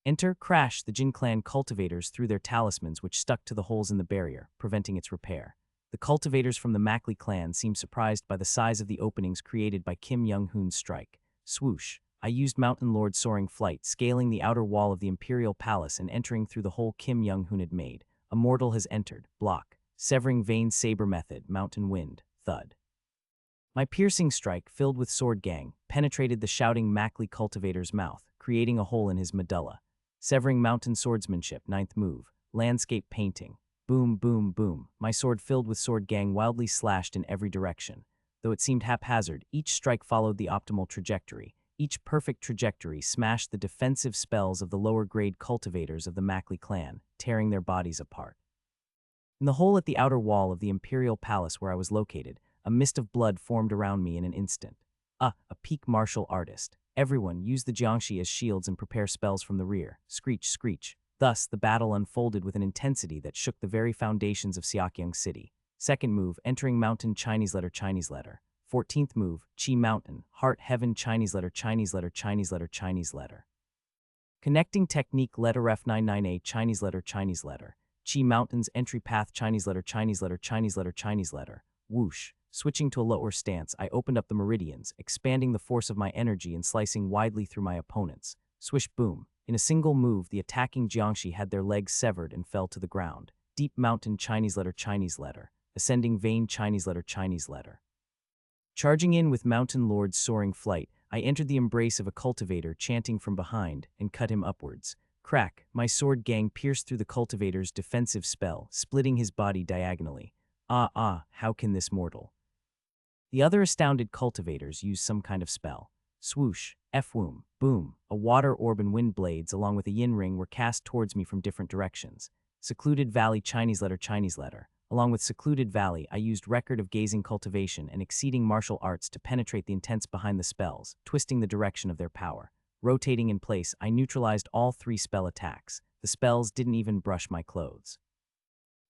Enter, crash, the Jin clan cultivators threw their talismans which stuck to the holes in the barrier, preventing its repair. The cultivators from the Makli clan seemed surprised by the size of the openings created by Kim Young-hoon's strike. Swoosh. I used Mountain Lord soaring flight, scaling the outer wall of the imperial palace and entering through the hole Kim Young-hoon had made. A mortal has entered. Block. Severing vein saber method, mountain wind. Thud. My piercing strike, filled with sword gang, penetrated the shouting Makli cultivator's mouth, creating a hole in his medulla. Severing mountain swordsmanship, 9th move. Landscape painting. Boom, boom, boom. My sword filled with sword gang wildly slashed in every direction. Though it seemed haphazard, each strike followed the optimal trajectory. Each perfect trajectory smashed the defensive spells of the lower-grade cultivators of the Makli clan, tearing their bodies apart. In the hole at the outer wall of the imperial palace where I was located, a mist of blood formed around me in an instant. A peak martial artist. Everyone, use the jiangshi as shields and prepare spells from the rear. Screech, screech. Thus, the battle unfolded with an intensity that shook the very foundations of Seokyung City. Second move, entering mountain Chinese letter. 14th move, Chi mountain, heart heaven Chinese letter. Connecting technique letter F99A Chinese letter. Chi mountains entry path Chinese letter. Whoosh. Switching to a lower stance, I opened up the meridians, expanding the force of my energy and slicing widely through my opponents. Swish boom. In a single move, the attacking jiangshi had their legs severed and fell to the ground. Deep mountain Chinese letter. Ascending vein Chinese letter. Charging in with Mountain Lord's soaring flight, I entered the embrace of a cultivator chanting from behind and cut him upwards. Crack, my sword gang pierced through the cultivator's defensive spell, splitting his body diagonally. How can this mortal? The other astounded cultivators used some kind of spell. Swoosh, F-woom, boom, a water orb and wind blades along with a yin ring were cast towards me from different directions. Secluded Valley Chinese letter. Along with Secluded Valley, I used Record of Gazing Cultivation and Exceeding Martial Arts to penetrate the intents behind the spells, twisting the direction of their power. Rotating in place, I neutralized all 3 spell attacks. The spells didn't even brush my clothes.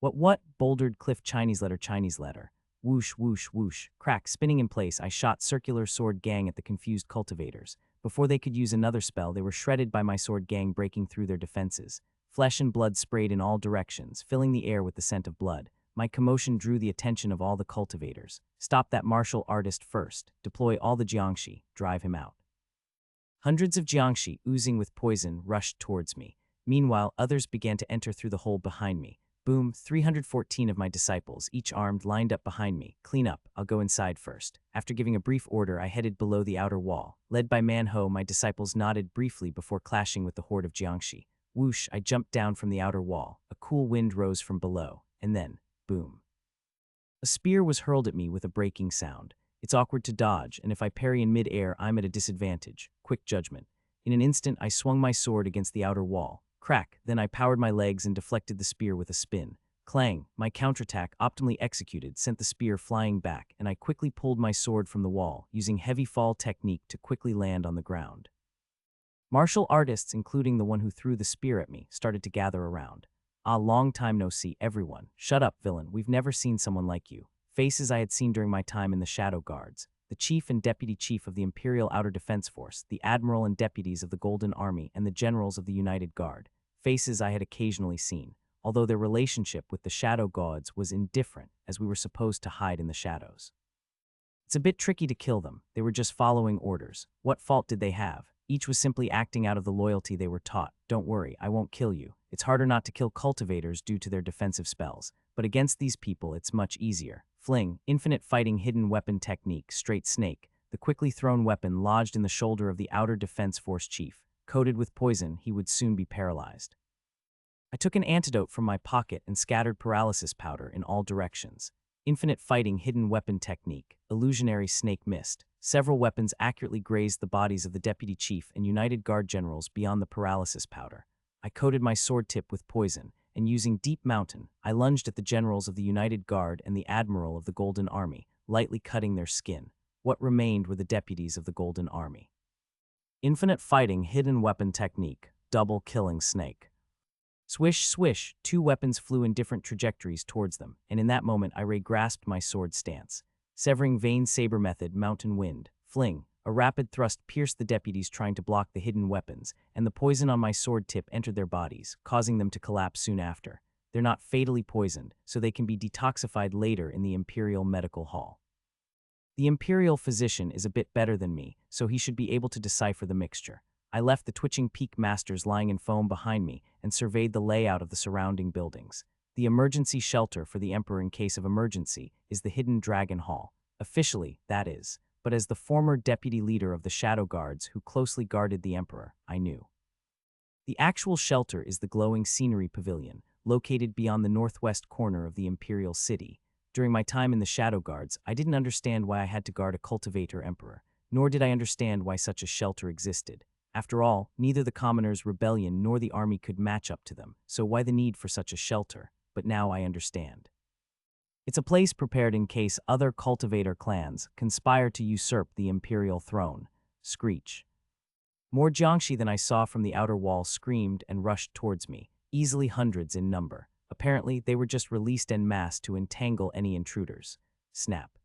What? Bouldered Cliff Chinese letter. Whoosh, whoosh, whoosh. Crack, spinning in place, I shot Circular Sword Gang at the confused cultivators. Before they could use another spell, they were shredded by my sword gang breaking through their defenses. Flesh and blood sprayed in all directions, filling the air with the scent of blood. My commotion drew the attention of all the cultivators. Stop that martial artist first. Deploy all the Jiangshi. Drive him out. Hundreds of Jiangshi, oozing with poison, rushed towards me. Meanwhile, others began to enter through the hole behind me. Boom, 314 of my disciples, each armed, lined up behind me. Clean up, I'll go inside first. After giving a brief order, I headed below the outer wall. Led by Manho, my disciples nodded briefly before clashing with the horde of Jiangshi. Whoosh, I jumped down from the outer wall. A cool wind rose from below, and then, boom. A spear was hurled at me with a breaking sound. It's awkward to dodge, and if I parry in mid-air, I'm at a disadvantage. Quick judgment. In an instant, I swung my sword against the outer wall. Crack, then I powered my legs and deflected the spear with a spin. Clang, my counterattack, optimally executed, sent the spear flying back, and I quickly pulled my sword from the wall, using heavy fall technique to quickly land on the ground. Martial artists, including the one who threw the spear at me, started to gather around. Long time no see, everyone. Shut up, villain, we've never seen someone like you. Faces I had seen during my time in the Shadow Guards. The chief and deputy chief of the Imperial Outer Defense Force, the admiral and deputies of the Golden Army, and the generals of the United Guard. Faces I had occasionally seen, although their relationship with the Shadow Gods was indifferent, as we were supposed to hide in the shadows. It's a bit tricky to kill them. They were just following orders. What fault did they have? Each was simply acting out of the loyalty they were taught. Don't worry, I won't kill you. It's harder not to kill cultivators due to their defensive spells, but against these people it's much easier. Fling, infinite fighting hidden weapon technique, straight snake. The quickly thrown weapon lodged in the shoulder of the Outer Defense Force chief. Coated with poison, he would soon be paralyzed. I took an antidote from my pocket and scattered paralysis powder in all directions. Infinite fighting hidden weapon technique, illusionary snake mist. Several weapons accurately grazed the bodies of the deputy chief and United Guard generals beyond the paralysis powder. I coated my sword tip with poison, and using Deep Mountain, I lunged at the generals of the United Guard and the admiral of the Golden Army, lightly cutting their skin. What remained were the deputies of the Golden Army. Infinite fighting hidden weapon technique, double killing snake. Swish, swish, 2 weapons flew in different trajectories towards them, and in that moment I grasped my sword stance. Severing vein saber method, mountain wind, fling. A rapid thrust pierced the deputies trying to block the hidden weapons, and the poison on my sword tip entered their bodies, causing them to collapse soon after. They're not fatally poisoned, so they can be detoxified later in the Imperial Medical Hall. The Imperial physician is a bit better than me, so he should be able to decipher the mixture. I left the twitching peak masters lying in foam behind me and surveyed the layout of the surrounding buildings. The emergency shelter for the Emperor in case of emergency is the Hidden Dragon Hall. Officially, that is. But as the former deputy leader of the Shadow Guards who closely guarded the Emperor, I knew. The actual shelter is the glowing scenery pavilion, located beyond the northwest corner of the Imperial City. During my time in the Shadow Guards, I didn't understand why I had to guard a cultivator emperor, nor did I understand why such a shelter existed. After all, neither the commoners' rebellion nor the army could match up to them, so why the need for such a shelter? But now I understand. It's a place prepared in case other cultivator clans conspire to usurp the imperial throne. Screech. More Jiangshi than I saw from the outer wall screamed and rushed towards me, easily hundreds in number. Apparently, they were just released en masse to entangle any intruders. Snap.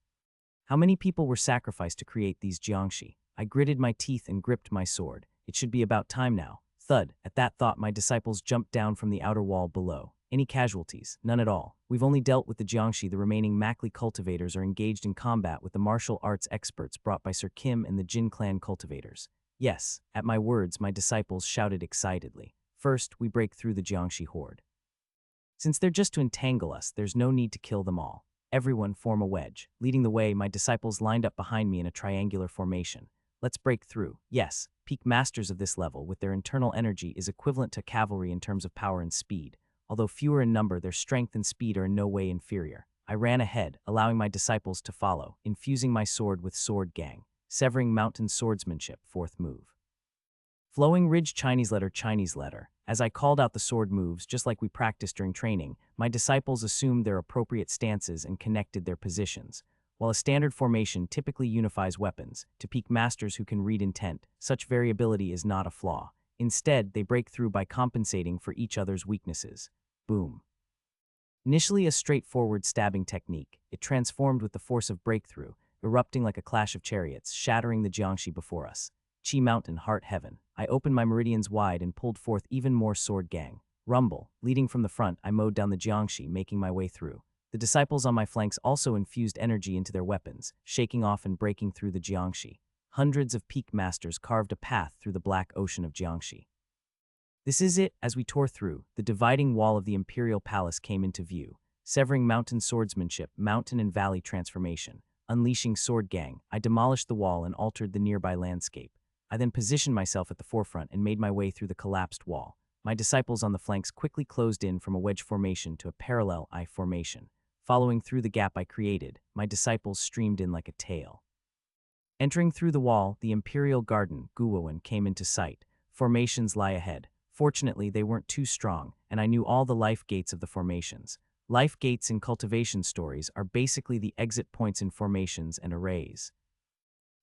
How many people were sacrificed to create these Jiangshi? I gritted my teeth and gripped my sword. It should be about time now. Thud. At that thought, my disciples jumped down from the outer wall below. Any casualties? None at all. We've only dealt with the Jiangshi. The remaining Makli cultivators are engaged in combat with the martial arts experts brought by Sir Kim and the Jin clan cultivators. Yes, at my words, my disciples shouted excitedly. First, we break through the Jiangshi horde. Since they're just to entangle us, there's no need to kill them all. Everyone form a wedge. Leading the way, my disciples lined up behind me in a triangular formation. Let's break through. Yes, peak masters of this level with their internal energy is equivalent to cavalry in terms of power and speed. Although fewer in number, their strength and speed are in no way inferior. I ran ahead, allowing my disciples to follow, infusing my sword with sword gang, severing mountain swordsmanship, fourth move. Flowing ridge Chinese letter. As I called out the sword moves, just like we practiced during training, my disciples assumed their appropriate stances and connected their positions. While a standard formation typically unifies weapons, to peak masters who can read intent, such variability is not a flaw. Instead, they break through by compensating for each other's weaknesses. Boom. Initially a straightforward stabbing technique, it transformed with the force of breakthrough, erupting like a clash of chariots, shattering the Jiangxi before us. Qi Mountain, Heart Heaven. I opened my meridians wide and pulled forth even more sword gang. Rumble. Leading from the front, I mowed down the Jiangxi, making my way through. The disciples on my flanks also infused energy into their weapons, shaking off and breaking through the Jiangxi. Hundreds of peak masters carved a path through the black ocean of Jiangxi. This is it. As we tore through, the dividing wall of the Imperial Palace came into view, severing mountain swordsmanship, mountain and valley transformation. Unleashing sword gang, I demolished the wall and altered the nearby landscape. I then positioned myself at the forefront and made my way through the collapsed wall. My disciples on the flanks quickly closed in from a wedge formation to a parallel I formation. Following through the gap I created, my disciples streamed in like a tail. Entering through the wall, the Imperial Garden, Guowen, came into sight. Formations lie ahead. Fortunately, they weren't too strong, and I knew all the life gates of the formations. Life gates in cultivation stories are basically the exit points in formations and arrays.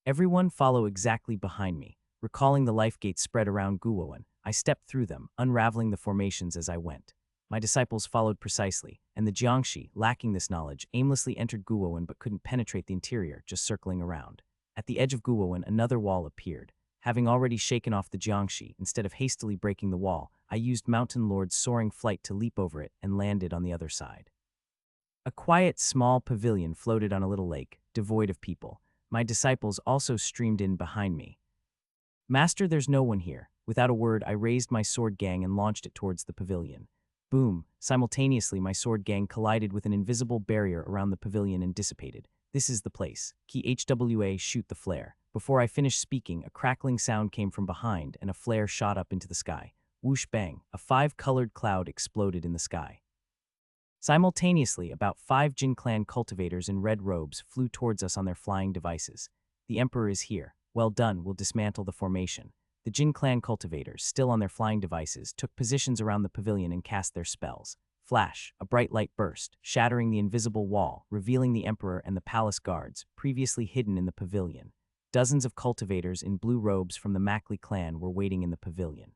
Everyone follow exactly behind me. Recalling the life gates spread around Guowen, I stepped through them, unraveling the formations as I went. My disciples followed precisely, and the Jiangxi, lacking this knowledge, aimlessly entered Guowen but couldn't penetrate the interior, just circling around. At the edge of Guowen, another wall appeared. Having already shaken off the Jiangxi, instead of hastily breaking the wall, I used Mountain Lord's soaring flight to leap over it and landed on the other side. A quiet, small pavilion floated on a little lake, devoid of people. My disciples also streamed in behind me. Master, there's no one here. Without a word, I raised my sword gang and launched it towards the pavilion. Boom! Simultaneously, my sword gang collided with an invisible barrier around the pavilion and dissipated. This is the place. Key HWA, shoot the flare. Before I finished speaking, a crackling sound came from behind and a flare shot up into the sky. Whoosh bang, a 5-colored cloud exploded in the sky. Simultaneously, about 5 Jin Clan cultivators in red robes flew towards us on their flying devices. The Emperor is here. Well done, we'll dismantle the formation. The Jin Clan cultivators, still on their flying devices, took positions around the pavilion and cast their spells. Flash, a bright light burst, shattering the invisible wall, revealing the Emperor and the palace guards, previously hidden in the pavilion. Dozens of cultivators in blue robes from the Mackley clan were waiting in the pavilion.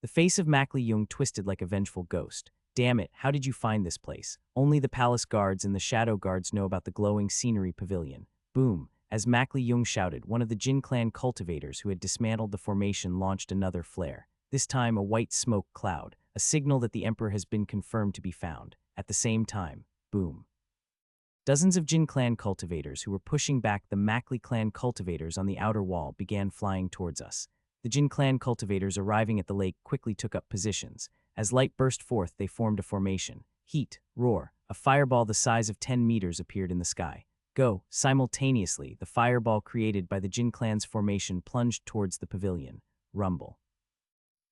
The face of Mackley Jung twisted like a vengeful ghost. Damn it, how did you find this place? Only the palace guards and the shadow guards know about the glowing scenery pavilion. Boom! As Mackley Jung shouted, one of the Jin Clan cultivators who had dismantled the formation launched another flare. This time a white smoke cloud, a signal that the Emperor has been confirmed to be found. At the same time, boom. Dozens of Jin Clan cultivators who were pushing back the Mackley Clan cultivators on the outer wall began flying towards us. The Jin Clan cultivators arriving at the lake quickly took up positions. As light burst forth, they formed a formation. Heat, roar, a fireball the size of 10 meters appeared in the sky. Go! Simultaneously, the fireball created by the Jin Clan's formation plunged towards the pavilion. Rumble.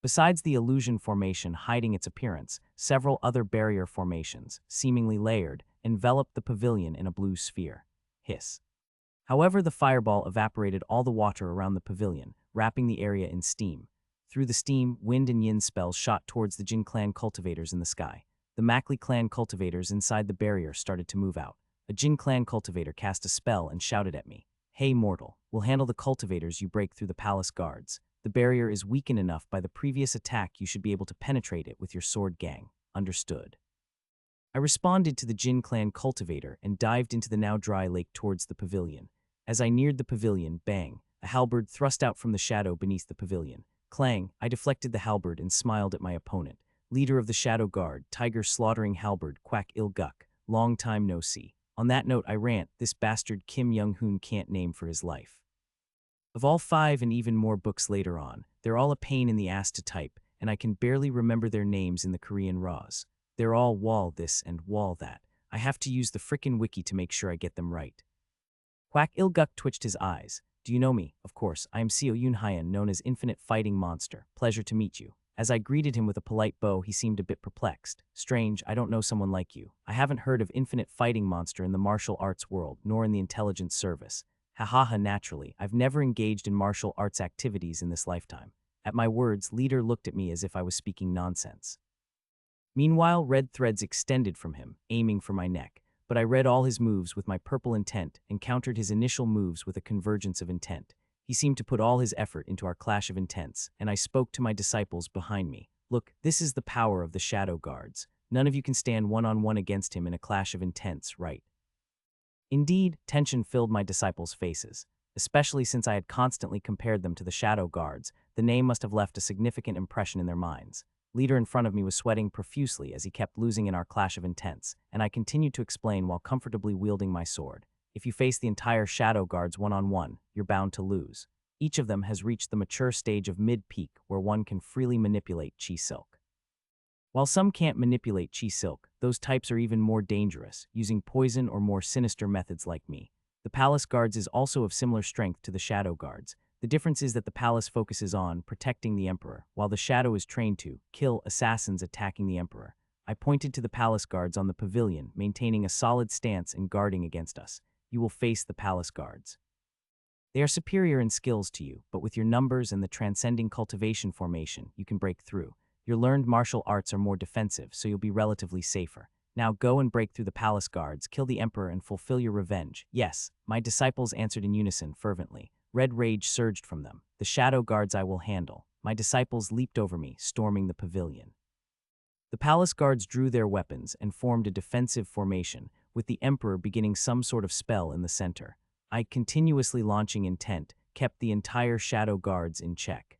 Besides the illusion formation hiding its appearance, several other barrier formations, seemingly layered, enveloped the pavilion in a blue sphere. Hiss. However, the fireball evaporated all the water around the pavilion, wrapping the area in steam. Through the steam, wind and yin spells shot towards the Jin Clan cultivators in the sky. The Mackley Clan cultivators inside the barrier started to move out. A Jin Clan cultivator cast a spell and shouted at me. Hey mortal, we'll handle the cultivators you break through the palace guards. The barrier is weakened enough by the previous attack you should be able to penetrate it with your sword gang. Understood. I responded to the Jin Clan cultivator and dived into the now dry lake towards the pavilion. As I neared the pavilion, bang, a halberd thrust out from the shadow beneath the pavilion. Clang, I deflected the halberd and smiled at my opponent. Leader of the Shadow Guard, Tiger slaughtering halberd, Quack Il-guk. Long time no see. On that note I rant, this bastard Kim Young-hoon can't name for his life. Of all 5 and even more books later on, they're all a pain in the ass to type, and I can barely remember their names in the Korean RAWs. They're all wall this and wall that. I have to use the frickin' wiki to make sure I get them right. Quack Il-guk twitched his eyes. do you know me? Of course, I am Seo Yoon Hyan, known as Infinite Fighting Monster. Pleasure to meet you. As I greeted him with a polite bow, he seemed a bit perplexed. Strange, I don't know someone like you. I haven't heard of Infinite Fighting Monster in the martial arts world, nor in the intelligence service. Ha, naturally, I've never engaged in martial arts activities in this lifetime. At my words, Leader looked at me as if I was speaking nonsense. Meanwhile, red threads extended from him, aiming for my neck. But I read all his moves with my purple intent and countered his initial moves with a convergence of intent. He seemed to put all his effort into our clash of intents, and I spoke to my disciples behind me. Look, this is the power of the shadow guards. None of you can stand one-on-one against him in a clash of intents, right? Indeed, tension filled my disciples' faces. Especially since I had constantly compared them to the shadow guards, the name must have left a significant impression in their minds. Leader in front of me was sweating profusely as he kept losing in our clash of intents, and I continued to explain while comfortably wielding my sword. If you face the entire shadow guards one-on-one, you're bound to lose. Each of them has reached the mature stage of mid-peak where one can freely manipulate chi silk. While some can't manipulate chi silk, those types are even more dangerous, using poison or more sinister methods like me. The palace guards is also of similar strength to the shadow guards. The difference is that the palace focuses on protecting the emperor, while the shadow is trained to kill assassins attacking the emperor. I pointed to the palace guards on the pavilion, maintaining a solid stance and guarding against us. You will face the palace guards. They are superior in skills to you, but with your numbers and the transcending cultivation formation, you can break through. Your learned martial arts are more defensive, so you'll be relatively safer. Now go and break through the palace guards, kill the emperor, and fulfill your revenge. Yes, my disciples answered in unison, fervently. Red rage surged from them. The shadow guards I will handle. My disciples leaped over me, storming the pavilion. The palace guards drew their weapons and formed a defensive formation, with the emperor beginning some sort of spell in the center. I, continuously launching intent, kept the entire shadow guards in check.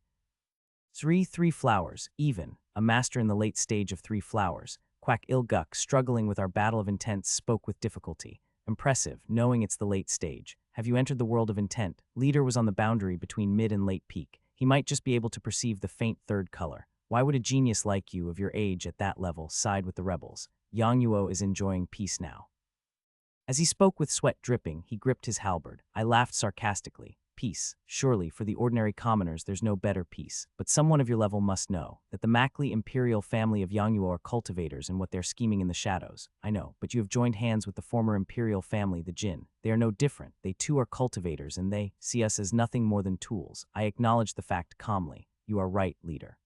Three flowers, even, a master in the late stage of 3 flowers. Quack Ilguk, struggling with our battle of intents, spoke with difficulty. Impressive, knowing it's the late stage. Have you entered the world of intent? Leader was on the boundary between mid and late peak. He might just be able to perceive the faint third color. Why would a genius like you, of your age at that level, side with the rebels? Yang Yuo is enjoying peace now. As he spoke with sweat dripping, he gripped his halberd. I laughed sarcastically. Peace. Surely, for the ordinary commoners, there's no better peace. But someone of your level must know that the Mackley imperial family of Yangyuo are cultivators and what they're scheming in the shadows. I know, but you have joined hands with the former imperial family, the Jin. They are no different. They too are cultivators, and they see us as nothing more than tools. I acknowledge the fact calmly. You are right, leader.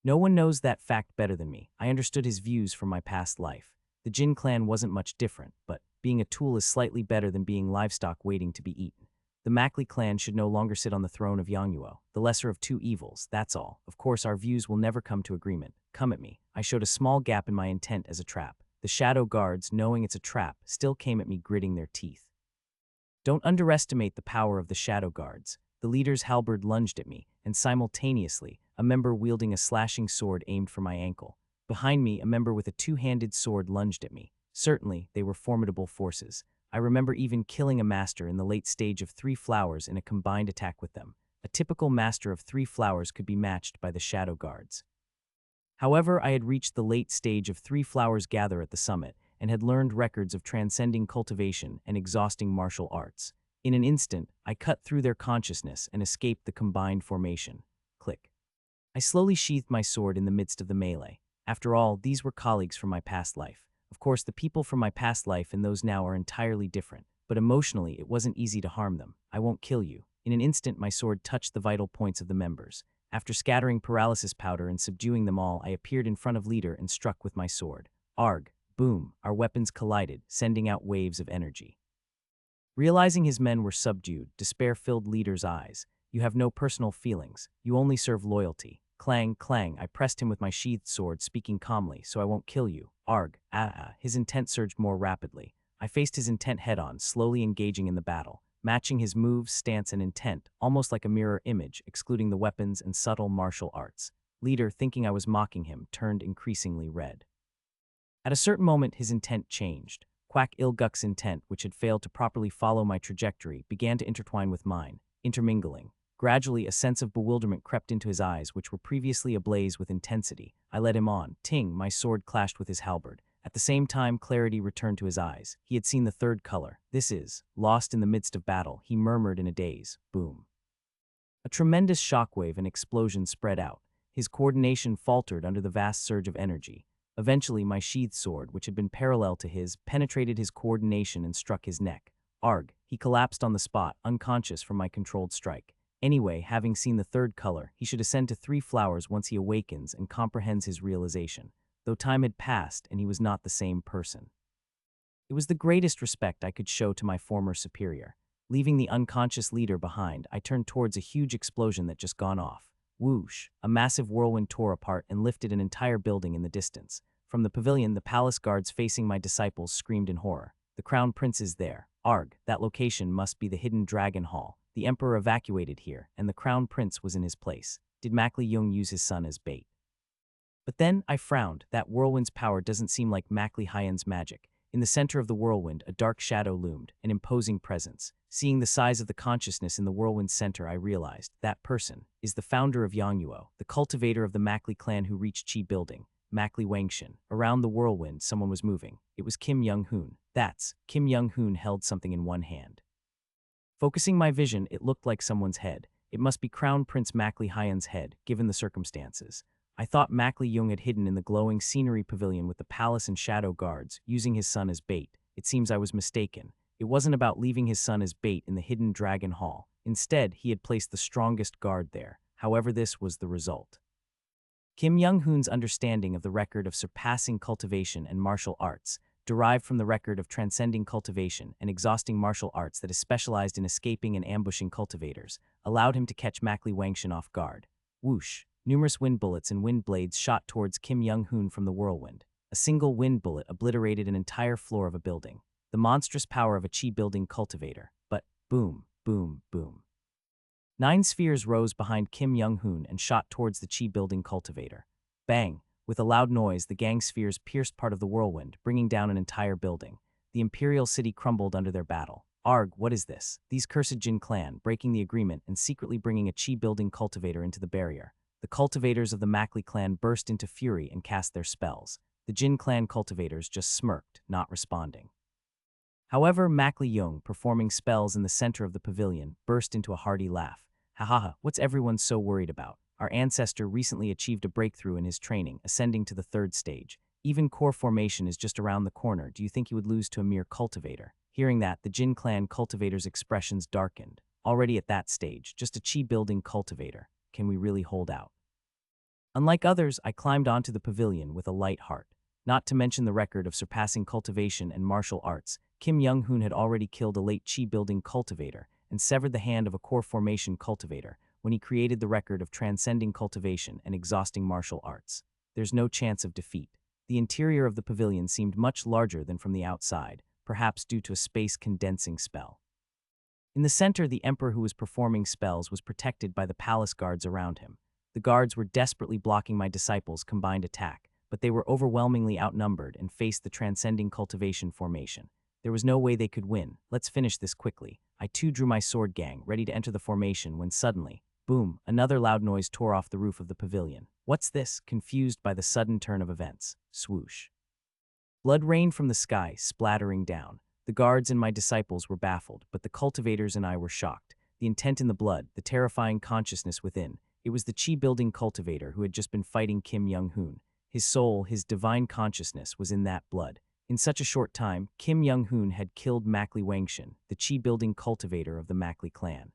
No one knows that fact better than me. I understood his views from my past life. The Jin clan wasn't much different, but being a tool is slightly better than being livestock waiting to be eaten. The Mackley clan should no longer sit on the throne of Yangyuo, the lesser of 2 evils, that's all. Of course, our views will never come to agreement. Come at me. I showed a small gap in my intent as a trap. The shadow guards, knowing it's a trap, still came at me gritting their teeth. Don't underestimate the power of the shadow guards. The leader's halberd lunged at me, and simultaneously, a member wielding a slashing sword aimed for my ankle. Behind me, a member with a 2-handed sword lunged at me. Certainly, they were formidable forces. I remember even killing a master in the late stage of 3 flowers in a combined attack with them. A typical master of 3 flowers could be matched by the shadow guards. However, I had reached the late stage of 3 flowers gather at the summit and had learned records of transcending cultivation and exhausting martial arts. In an instant, I cut through their consciousness and escaped the combined formation. Click. I slowly sheathed my sword in the midst of the melee. After all, these were colleagues from my past life. Of course, the people from my past life and those now are entirely different, but emotionally it wasn't easy to harm them. I won't kill you. In an instant, my sword touched the vital points of the members. After scattering paralysis powder and subduing them all, I appeared in front of Leader and struck with my sword. Arg! Boom! Our weapons collided, sending out waves of energy. Realizing his men were subdued, despair filled Leader's eyes. You have no personal feelings. You only serve loyalty. Clang, clang, I pressed him with my sheathed sword, speaking calmly, so I won't kill you. Arg, his intent surged more rapidly. I faced his intent head-on, slowly engaging in the battle, matching his moves, stance, and intent, almost like a mirror image, excluding the weapons and subtle martial arts. Leader, thinking I was mocking him, turned increasingly red. At a certain moment, his intent changed. Quack Ilguk's intent, which had failed to properly follow my trajectory, began to intertwine with mine, intermingling. Gradually, a sense of bewilderment crept into his eyes, which were previously ablaze with intensity. I led him on. Ting, my sword clashed with his halberd. At the same time, clarity returned to his eyes. He had seen the third color. This is, lost in the midst of battle, he murmured in a daze. Boom. A tremendous shockwave and explosion spread out. His coordination faltered under the vast surge of energy. Eventually, my sheathed sword, which had been parallel to his, penetrated his coordination and struck his neck. Arg! He collapsed on the spot, unconscious from my controlled strike. Anyway, having seen the third color, he should ascend to 3 flowers once he awakens and comprehends his realization, though time had passed and he was not the same person. It was the greatest respect I could show to my former superior. Leaving the unconscious leader behind, I turned towards a huge explosion that just gone off. Whoosh! A massive whirlwind tore apart and lifted an entire building in the distance. From the pavilion, the palace guards facing my disciples screamed in horror. The crown prince is there. Arg! That location must be the hidden dragon hall. The emperor evacuated here, and the crown prince was in his place. Did Macleung use his son as bait? But then, I frowned. That whirlwind's power doesn't seem like Macleung's magic. In the center of the whirlwind, a dark shadow loomed, an imposing presence. Seeing the size of the consciousness in the whirlwind's center, I realized that person is the founder of Yangyuo, the cultivator of the Macli clan who reached Qi building, Macli Wangshan. Around the whirlwind, someone was moving. It was Kim Young-hoon. Kim Young-hoon held something in one hand. Focusing my vision, it looked like someone's head. It must be Crown Prince Macleung's head, given the circumstances. I thought Macleung had hidden in the glowing scenery pavilion with the palace and shadow guards, using his son as bait. It seems I was mistaken. It wasn't about leaving his son as bait in the hidden dragon hall. Instead, he had placed the strongest guard there. However, this was the result. Kim Young-hoon's understanding of the record of surpassing cultivation and martial arts, derived from the record of transcending cultivation and exhausting martial arts that is specialized in escaping and ambushing cultivators, allowed him to catch Macli Wangshan off guard. Whoosh! Numerous wind bullets and wind blades shot towards Kim Young-hoon from the whirlwind. A single wind bullet obliterated an entire floor of a building. The monstrous power of a Qi building cultivator. But boom, boom, boom. 9 spheres rose behind Kim Young-hoon and shot towards the Qi building cultivator. Bang! With a loud noise, the gang spheres pierced part of the whirlwind, bringing down an entire building. The imperial city crumbled under their battle. Arg, what is this? These cursed Jin clan, breaking the agreement and secretly bringing a Qi building cultivator into the barrier. The cultivators of the Macli clan burst into fury and cast their spells. The Jin clan cultivators just smirked, not responding. However, Macleung, performing spells in the center of the pavilion, burst into a hearty laugh. Ha ha ha, what's everyone so worried about? Our ancestor recently achieved a breakthrough in his training, ascending to the 3rd stage. Even core formation is just around the corner. Do you think he would lose to a mere cultivator? Hearing that, the Jin clan cultivators' expressions darkened. Already at that stage, just a Qi building cultivator. Can we really hold out? Unlike others, I climbed onto the pavilion with a light heart. Not to mention the record of surpassing cultivation and martial arts, Kim Young-hoon had already killed a late Qi building cultivator and severed the hand of a core formation cultivator when he created the record of transcending cultivation and exhausting martial arts. There's no chance of defeat. The interior of the pavilion seemed much larger than from the outside, perhaps due to a space condensing spell. In the center, the emperor who was performing spells was protected by the palace guards around him. The guards were desperately blocking my disciples' combined attack, but they were overwhelmingly outnumbered and faced the transcending cultivation formation. There was no way they could win. Let's finish this quickly. I too drew my sword gang, ready to enter the formation when suddenly, boom, another loud noise tore off the roof of the pavilion. What's this? Confused by the sudden turn of events. Swoosh. Blood rained from the sky, splattering down. The guards and my disciples were baffled, but the cultivators and I were shocked. The intent in the blood, the terrifying consciousness within. It was the Qi building cultivator who had just been fighting Kim Young-hoon. His soul, his divine consciousness, was in that blood. In such a short time, Kim Young-hoon had killed Macli Wangshan, the Qi building cultivator of the Macli clan.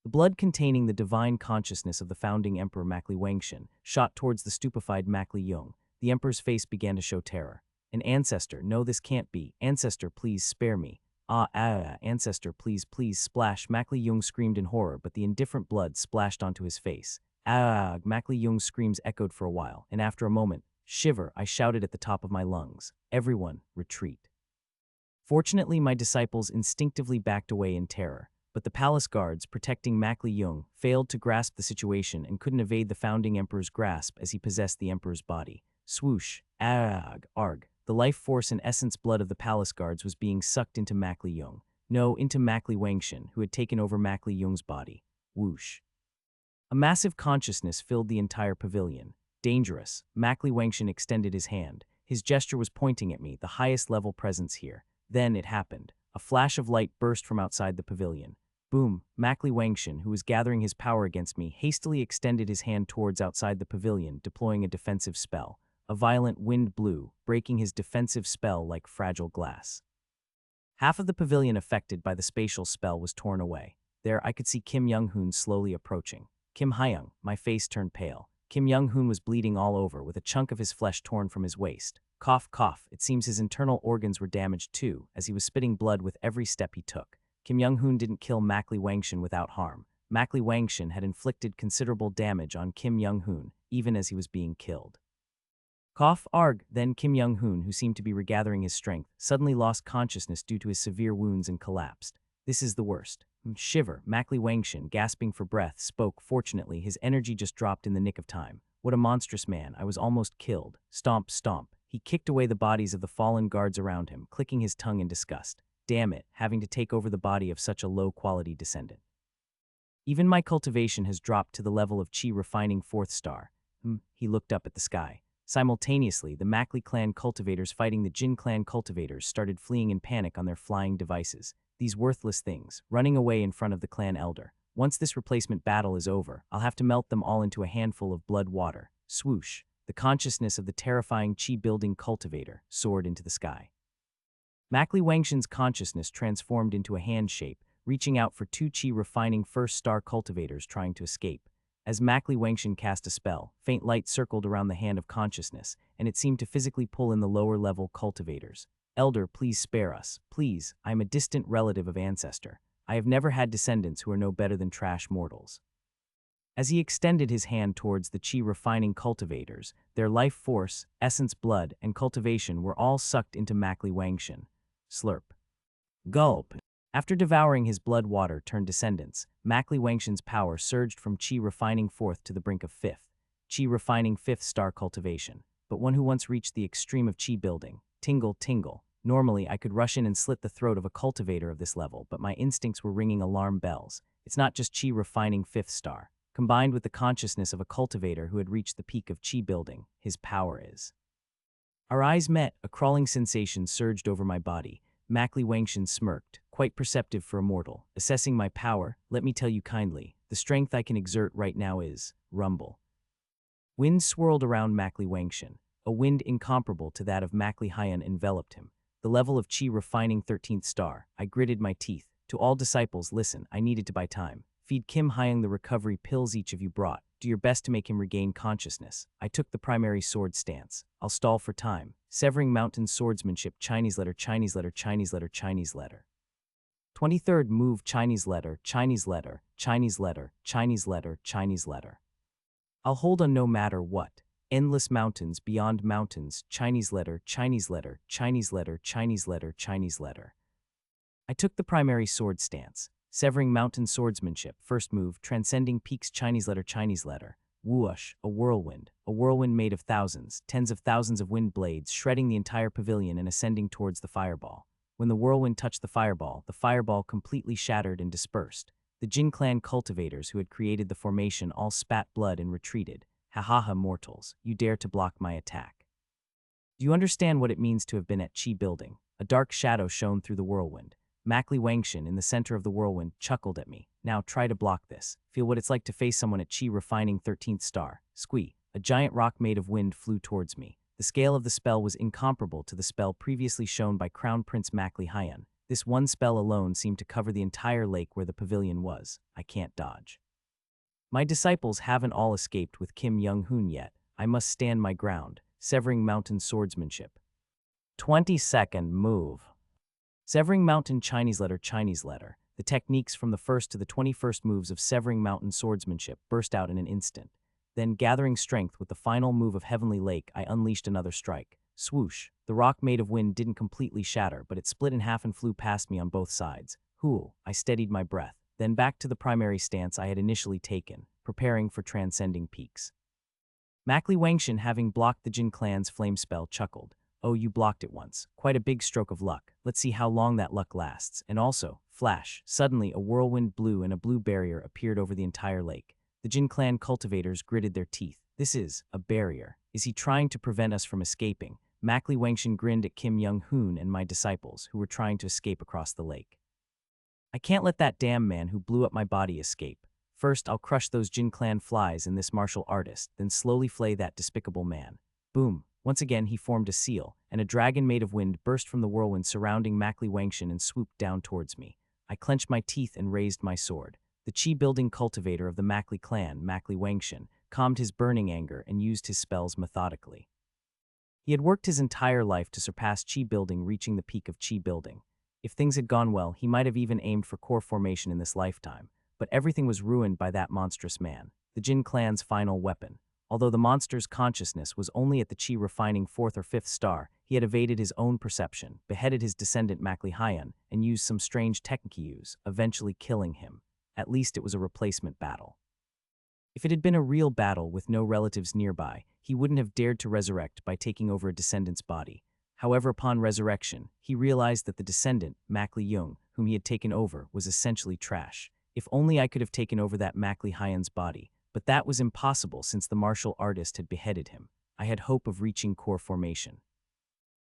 The blood containing the divine consciousness of the founding emperor Macli Wangshan shot towards the stupefied Macleung. The emperor's face began to show terror. An ancestor, no, this can't be. Ancestor, please spare me. Ancestor, please, please, splash. Macleung screamed in horror, but the indifferent blood splashed onto his face. Macleung's screams echoed for a while, and after a moment, shiver, I shouted at the top of my lungs. Everyone, retreat. Fortunately, my disciples instinctively backed away in terror, but the palace guards protecting Macleung failed to grasp the situation and couldn't evade the founding emperor's grasp as he possessed the emperor's body. Swoosh, arg. The life force and essence blood of the palace guards was being sucked into Macleung. No, into Macli Wangshan, who had taken over Macleung's body. Whoosh. A massive consciousness filled the entire pavilion. Dangerous. Macli Wangshan extended his hand. His gesture was pointing at me, the highest level presence here. Then it happened. A flash of light burst from outside the pavilion. Boom! Mackley Wangshin, who was gathering his power against me, hastily extended his hand towards outside the pavilion, deploying a defensive spell. A violent wind blew, breaking his defensive spell like fragile glass. Half of the pavilion affected by the spatial spell was torn away. There, I could see Kim Young-hoon slowly approaching. Kim Hyung, my face turned pale. Kim Young-hoon was bleeding all over, with a chunk of his flesh torn from his waist. Cough, cough, it seems his internal organs were damaged too, as he was spitting blood with every step he took. Kim Young-hoon didn't kill Mackley Wangshin without harm. Mackley Wangshin had inflicted considerable damage on Kim Young-hoon, even as he was being killed. Cough, arg, then Kim Young-hoon, who seemed to be regathering his strength, suddenly lost consciousness due to his severe wounds and collapsed. This is the worst. Shiver, Mackley Wangshin, gasping for breath, spoke. Fortunately, his energy just dropped in the nick of time. What a monstrous man, I was almost killed. Stomp, stomp. He kicked away the bodies of the fallen guards around him, clicking his tongue in disgust. Damn it, having to take over the body of such a low-quality descendant. Even my cultivation has dropped to the level of chi refining 4th star. He looked up at the sky. Simultaneously, the Mackley clan cultivators fighting the Jin clan cultivators started fleeing in panic on their flying devices. These worthless things, running away in front of the clan elder. Once this replacement battle is over, I'll have to melt them all into a handful of blood water. Swoosh! The consciousness of the terrifying chi-building cultivator soared into the sky. Mackley Wangshin's consciousness transformed into a hand shape, reaching out for 2 chi-refining 1st star cultivators trying to escape. As Mackley Wangshin cast a spell, faint light circled around the hand of consciousness, and it seemed to physically pull in the lower-level cultivators. Elder, please spare us. Please, I am a distant relative of ancestor. I have never had descendants who are no better than trash mortals. As he extended his hand towards the chi-refining cultivators, their life force, essence, blood, and cultivation were all sucked into Mackley Wangshin. Slurp. Gulp. After devouring his blood water-turned descendants, Mackley Wangshin's power surged from chi-refining 4th to the brink of 5th. Chi-refining 5th star cultivation. But one who once reached the extreme of chi-building. Tingle, tingle. Normally, I could rush in and slit the throat of a cultivator of this level, but my instincts were ringing alarm bells. It's not just chi-refining 5th star. Combined with the consciousness of a cultivator who had reached the peak of chi-building, his power is. Our eyes met, a crawling sensation surged over my body. Mackley Wangshin smirked, quite perceptive for a mortal. Assessing my power, let me tell you kindly, the strength I can exert right now is, rumble. Wind swirled around Mackley Wangshin. A wind incomparable to that of Mackley Hyun enveloped him. The level of chi refining 13th star. I gritted my teeth. To all disciples, listen, I needed to buy time. Feed Kim Hyung the recovery pills each of you brought. Do your best to make him regain consciousness. I took the primary sword stance. I'll stall for time. Severing Mountain Swordsmanship, Chinese letter, Chinese letter, Chinese letter, Chinese letter. 23rd move, Chinese letter, Chinese letter, Chinese letter, Chinese letter, Chinese letter. I'll hold on no matter what. Endless mountains, beyond mountains, Chinese letter, Chinese letter, Chinese letter, Chinese letter, Chinese letter. I took the primary sword stance. Severing Mountain Swordsmanship, first move, Transcending Peaks, Chinese letter, whoosh, a whirlwind made of thousands, tens of thousands of wind blades, shredding the entire pavilion and ascending towards the fireball. When the whirlwind touched the fireball completely shattered and dispersed. The Jin clan cultivators who had created the formation all spat blood and retreated. Ha ha ha, mortals, you dare to block my attack. Do you understand what it means to have been at Chi building? A dark shadow shone through the whirlwind. Mackley Wangshin, in the center of the whirlwind, chuckled at me. Now try to block this. Feel what it's like to face someone at Chi refining 13th star. Squee. A giant rock made of wind flew towards me. The scale of the spell was incomparable to the spell previously shown by Crown Prince Mackley Hyun. This one spell alone seemed to cover the entire lake where the pavilion was. I can't dodge. My disciples haven't all escaped with Kim Young-hoon yet. I must stand my ground. Severing Mountain Swordsmanship. 22nd move. Severing Mountain, Chinese letter, Chinese letter. The techniques from the 1st to the 21st moves of Severing Mountain Swordsmanship burst out in an instant. Then, gathering strength with the final move of Heavenly Lake, I unleashed another strike. Swoosh. The rock made of wind didn't completely shatter, but it split in half and flew past me on both sides. Hoo! I steadied my breath. Then back to the primary stance I had initially taken, preparing for transcending peaks. Mackley Wangshin, having blocked the Jin clan's flame spell, chuckled. Oh, you blocked it once. Quite a big stroke of luck. Let's see how long that luck lasts. And also, flash. Suddenly, a whirlwind blew and a blue barrier appeared over the entire lake. The Jin clan cultivators gritted their teeth. This is a barrier. Is he trying to prevent us from escaping? Mackley Wangshan grinned at Kim Young-hoon and my disciples, who were trying to escape across the lake. I can't let that damn man who blew up my body escape. First, I'll crush those Jin Clan flies and this martial artist, then slowly flay that despicable man. Boom. Once again, he formed a seal, and a dragon made of wind burst from the whirlwind surrounding Mackley Wangshan and swooped down towards me. I clenched my teeth and raised my sword. The chi-building cultivator of the Mackley clan, Mackley Wangshan, calmed his burning anger and used his spells methodically. He had worked his entire life to surpass chi-building, reaching the peak of chi-building. If things had gone well, he might have even aimed for core formation in this lifetime, but everything was ruined by that monstrous man, the Jin clan's final weapon. Although the monster's consciousness was only at the chi-refining 4th or 5th star, he had evaded his own perception, beheaded his descendant Mackley Hyun, and used some strange technique use, eventually killing him. At least it was a replacement battle. If it had been a real battle with no relatives nearby, he wouldn't have dared to resurrect by taking over a descendant's body. However, upon resurrection, he realized that the descendant, Mackley Young, whom he had taken over, was essentially trash. If only I could have taken over that Mackley Hyun's body, but that was impossible since the martial artist had beheaded him. I had hope of reaching core formation.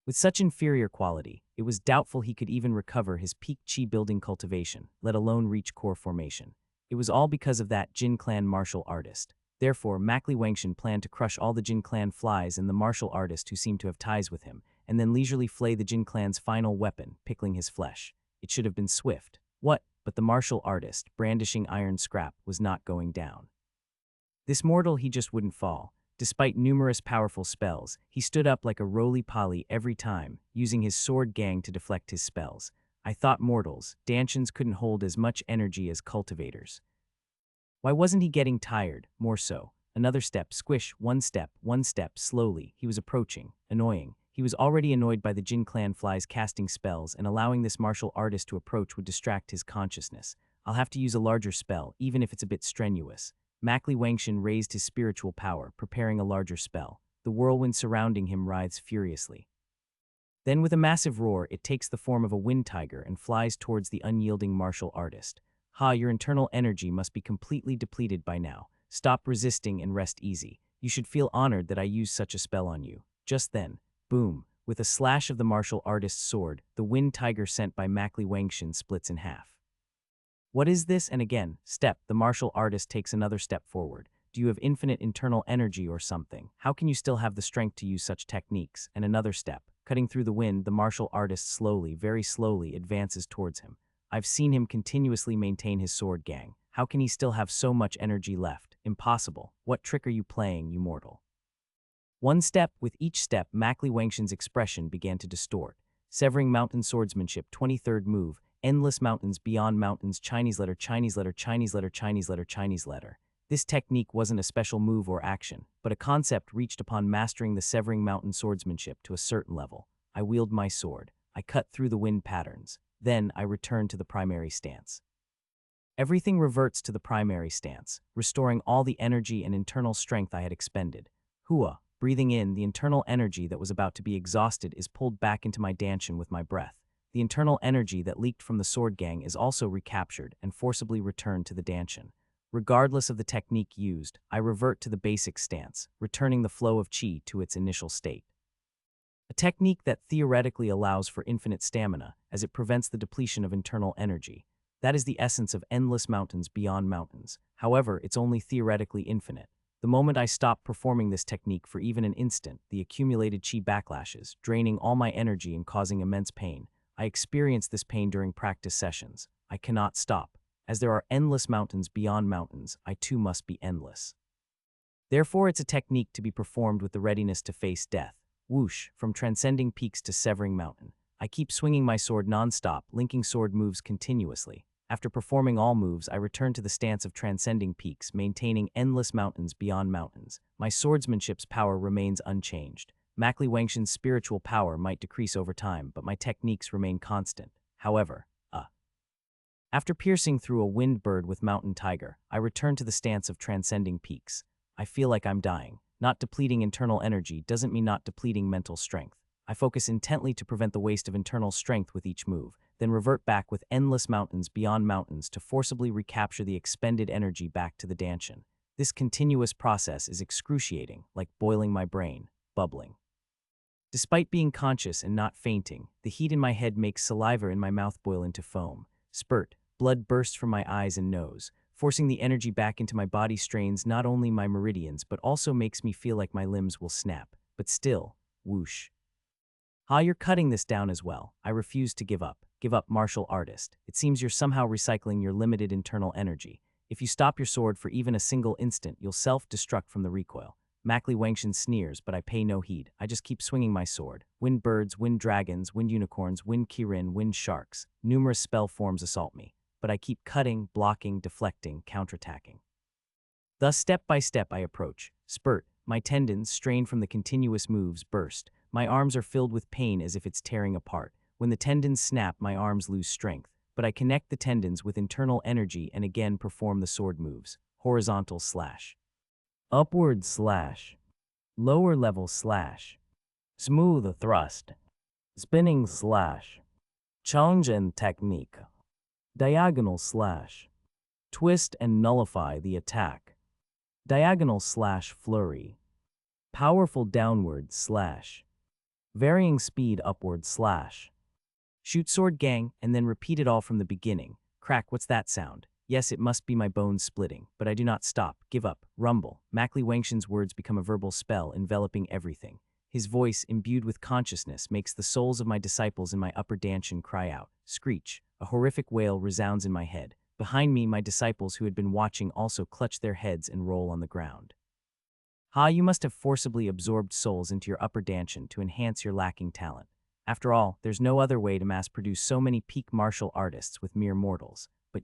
With such inferior quality, it was doubtful he could even recover his peak chi-building cultivation, let alone reach core formation. It was all because of that Jin clan martial artist. Therefore, Mackley Wangshan planned to crush all the Jin clan flies and the martial artist who seemed to have ties with him, and then leisurely flay the Jin clan's final weapon, pickling his flesh. It should have been swift. What? But the martial artist, brandishing iron scrap, was not going down. This mortal, he just wouldn't fall. Despite numerous powerful spells, he stood up like a roly-poly every time, using his sword gang to deflect his spells. I thought mortals, Dantians, couldn't hold as much energy as cultivators. Why wasn't he getting tired? More so. Another step, squish, one step, slowly. He was approaching. Annoying. He was already annoyed by the Jin clan flies casting spells, and allowing this martial artist to approach would distract his consciousness. I'll have to use a larger spell, even if it's a bit strenuous. Mackley Wangshan raised his spiritual power, preparing a larger spell. The whirlwind surrounding him writhes furiously. Then with a massive roar, it takes the form of a wind tiger and flies towards the unyielding martial artist. Ha, your internal energy must be completely depleted by now. Stop resisting and rest easy. You should feel honored that I used such a spell on you. Just then, boom, with a slash of the martial artist's sword, the wind tiger sent by Mackley Wangshan splits in half. What is this? And again, the martial artist takes another step forward. Do you have infinite internal energy or something? How can you still have the strength to use such techniques? And another step. Cutting through the wind, the martial artist slowly, very slowly, advances towards him. I've seen him continuously maintain his sword gang. How can he still have so much energy left? Impossible. What trick are you playing, you mortal? One step, with each step, Mackley Wangshan's expression began to distort. Severing Mountain Swordsmanship, 23rd move, Endless Mountains, Beyond Mountains, Chinese letter, Chinese letter, Chinese letter, Chinese letter, Chinese letter. This technique wasn't a special move or action, but a concept reached upon mastering the Severing Mountain Swordsmanship to a certain level. I wield my sword. I cut through the wind patterns. Then I return to the primary stance. Everything reverts to the primary stance, restoring all the energy and internal strength I had expended. Hua, breathing in, the internal energy that was about to be exhausted is pulled back into my Danshin with my breath. The internal energy that leaked from the sword gang is also recaptured and forcibly returned to the Danshin. Regardless of the technique used, I revert to the basic stance, returning the flow of chi to its initial state. A technique that theoretically allows for infinite stamina, as it prevents the depletion of internal energy. That is the essence of Endless Mountains, Beyond Mountains. However, it's only theoretically infinite. The moment I stop performing this technique for even an instant, the accumulated chi backlashes, draining all my energy and causing immense pain. I experience this pain during practice sessions. I cannot stop. As there are endless mountains beyond mountains, I too must be endless. Therefore, it's a technique to be performed with the readiness to face death. Whoosh, from transcending peaks to severing mountain. I keep swinging my sword non-stop, linking sword moves continuously. After performing all moves, I return to the stance of transcending peaks, maintaining endless mountains beyond mountains. My swordsmanship's power remains unchanged. Mackley Wangshan's spiritual power might decrease over time, but my techniques remain constant. However, after piercing through a wind bird with mountain tiger, I return to the stance of transcending peaks. I feel like I'm dying. Not depleting internal energy doesn't mean not depleting mental strength. I focus intently to prevent the waste of internal strength with each move, then revert back with endless mountains beyond mountains to forcibly recapture the expended energy back to the Danshin. This continuous process is excruciating, like boiling my brain, bubbling. Despite being conscious and not fainting, the heat in my head makes saliva in my mouth boil into foam. Spurt, blood bursts from my eyes and nose. Forcing the energy back into my body strains not only my meridians but also makes me feel like my limbs will snap. But still, whoosh. You're cutting this down as well. I refuse to give up. Give up, martial artist. It seems you're somehow recycling your limited internal energy. If you stop your sword for even a single instant, you'll self-destruct from the recoil. manhwaedit sneers, but I pay no heed. I just keep swinging my sword. Wind birds, wind dragons, wind unicorns, wind kirin, wind sharks. Numerous spell forms assault me. But I keep cutting, blocking, deflecting, counterattacking. Thus, step by step, I approach. Spurt. My tendons, strained from the continuous moves, burst. My arms are filled with pain as if it's tearing apart. When the tendons snap, my arms lose strength. But I connect the tendons with internal energy and again perform the sword moves. Horizontal slash. Upward slash. Lower level slash. Smooth thrust. Spinning slash. Challenge and technique. Diagonal slash. Twist and nullify the attack. Diagonal slash flurry. Powerful downward slash. Varying speed upward slash. Shoot sword gang and then repeat it all from the beginning. Crack, what's that sound? Yes, it must be my bones splitting, but I do not stop, give up, rumble. manhwaedit's words become a verbal spell enveloping everything. His voice, imbued with consciousness, makes the souls of my disciples in my upper dantian cry out. Screech. A horrific wail resounds in my head. Behind me, my disciples who had been watching also clutch their heads and roll on the ground. You must have forcibly absorbed souls into your upper dantian to enhance your lacking talent. After all, there's no other way to mass-produce so many peak martial artists with mere mortals. But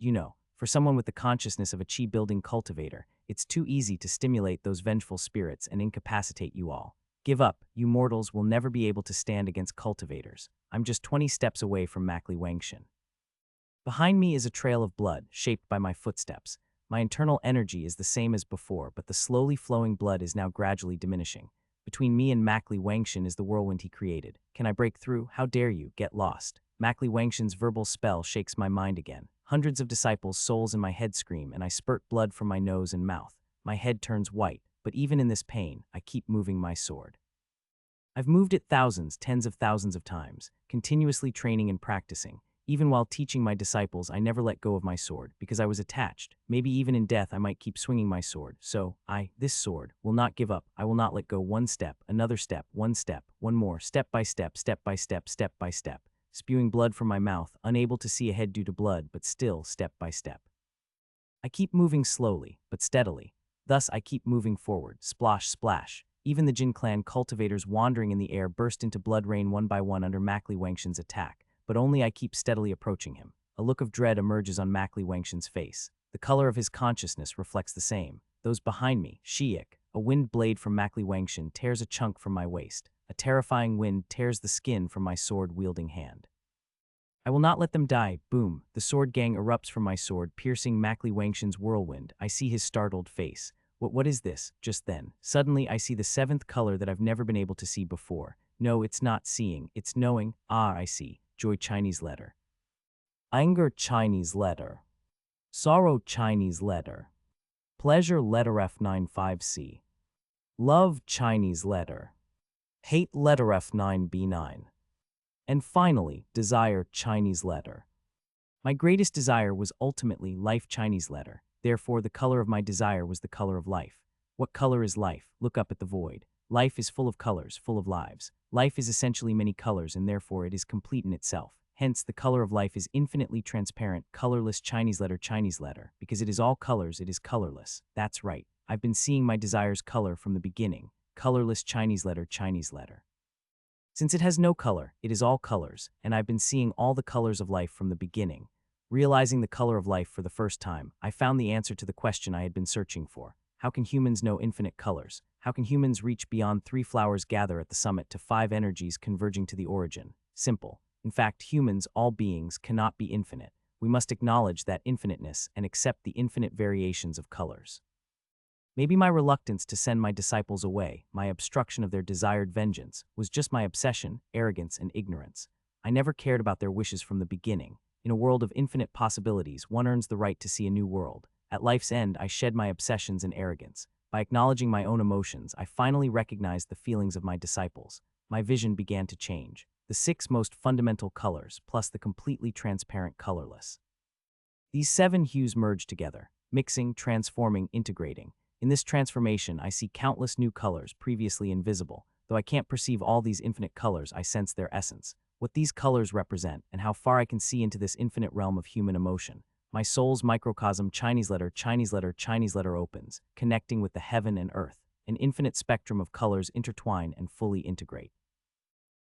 for someone with the consciousness of a chi-building cultivator, it's too easy to stimulate those vengeful spirits and incapacitate you all. Give up, you mortals will never be able to stand against cultivators. I'm just 20 steps away from manhwaedit. Behind me is a trail of blood, shaped by my footsteps. My internal energy is the same as before, but the slowly flowing blood is now gradually diminishing. Between me and manhwaedit is the whirlwind he created. Can I break through? How dare you? Get lost. manhwaedit's verbal spell shakes my mind again. Hundreds of disciples' souls in my head scream, and I spurt blood from my nose and mouth. My head turns white, but even in this pain, I keep moving my sword. I've moved it thousands, tens of thousands of times, continuously training and practicing. Even while teaching my disciples, I never let go of my sword, because I was attached. Maybe even in death I might keep swinging my sword. So, this sword, will not give up. I will not let go. One step, another step, one more, step by step, step by step, step by step. Spewing blood from my mouth, unable to see ahead due to blood, but still step by step. I keep moving slowly, but steadily. Thus I keep moving forward, splosh, splash. Even the Jin clan cultivators wandering in the air burst into blood rain one by one under manhwaedit's attack. But only I keep steadily approaching him. A look of dread emerges on manhwaedit's face. The color of his consciousness reflects the same. Those behind me, Shiik, a wind blade from manhwaedit tears a chunk from my waist. A terrifying wind tears the skin from my sword-wielding hand. I will not let them die. Boom. The sword gang erupts from my sword, piercing manhwaedit's whirlwind. I see his startled face. What is this? Just then, suddenly I see the seventh color that I've never been able to see before. No, it's not seeing, it's knowing. I see. Joy Chinese letter. Anger Chinese letter. Sorrow Chinese letter. Pleasure letter F95C. Love Chinese letter. Hate letter F9B9. And finally, desire Chinese letter. My greatest desire was ultimately life Chinese letter. Therefore, the color of my desire was the color of life. What color is life? Look up at the void. Life is full of colors, full of lives. Life is essentially many colors, and therefore it is complete in itself. Hence, the color of life is infinitely transparent, colorless Chinese letter, because it is all colors, it is colorless. That's right. I've been seeing my desires color from the beginning. Colorless Chinese letter. Since it has no color, it is all colors, and I've been seeing all the colors of life from the beginning. Realizing the color of life for the first time, I found the answer to the question I had been searching for. How can humans know infinite colors? How can humans reach beyond 3 flowers gather at the summit to 5 energies converging to the origin? Simple. In fact, humans, all beings, cannot be infinite. We must acknowledge that infiniteness and accept the infinite variations of colors. Maybe my reluctance to send my disciples away, my obstruction of their desired vengeance, was just my obsession, arrogance, and ignorance. I never cared about their wishes from the beginning. In a world of infinite possibilities, one earns the right to see a new world. At life's end, I shed my obsessions and arrogance. By acknowledging my own emotions, I finally recognized the feelings of my disciples. my vision began to change. The 6 most fundamental colors, plus the completely transparent colorless. These 7 hues merge together, mixing, transforming, integrating. In this transformation, I see countless new colors previously invisible. Though I can't perceive all these infinite colors, I sense their essence, what these colors represent, and how far I can see into this infinite realm of human emotion. My soul's microcosm Chinese letter opens, connecting with the heaven and earth. An infinite spectrum of colors intertwine and fully integrate.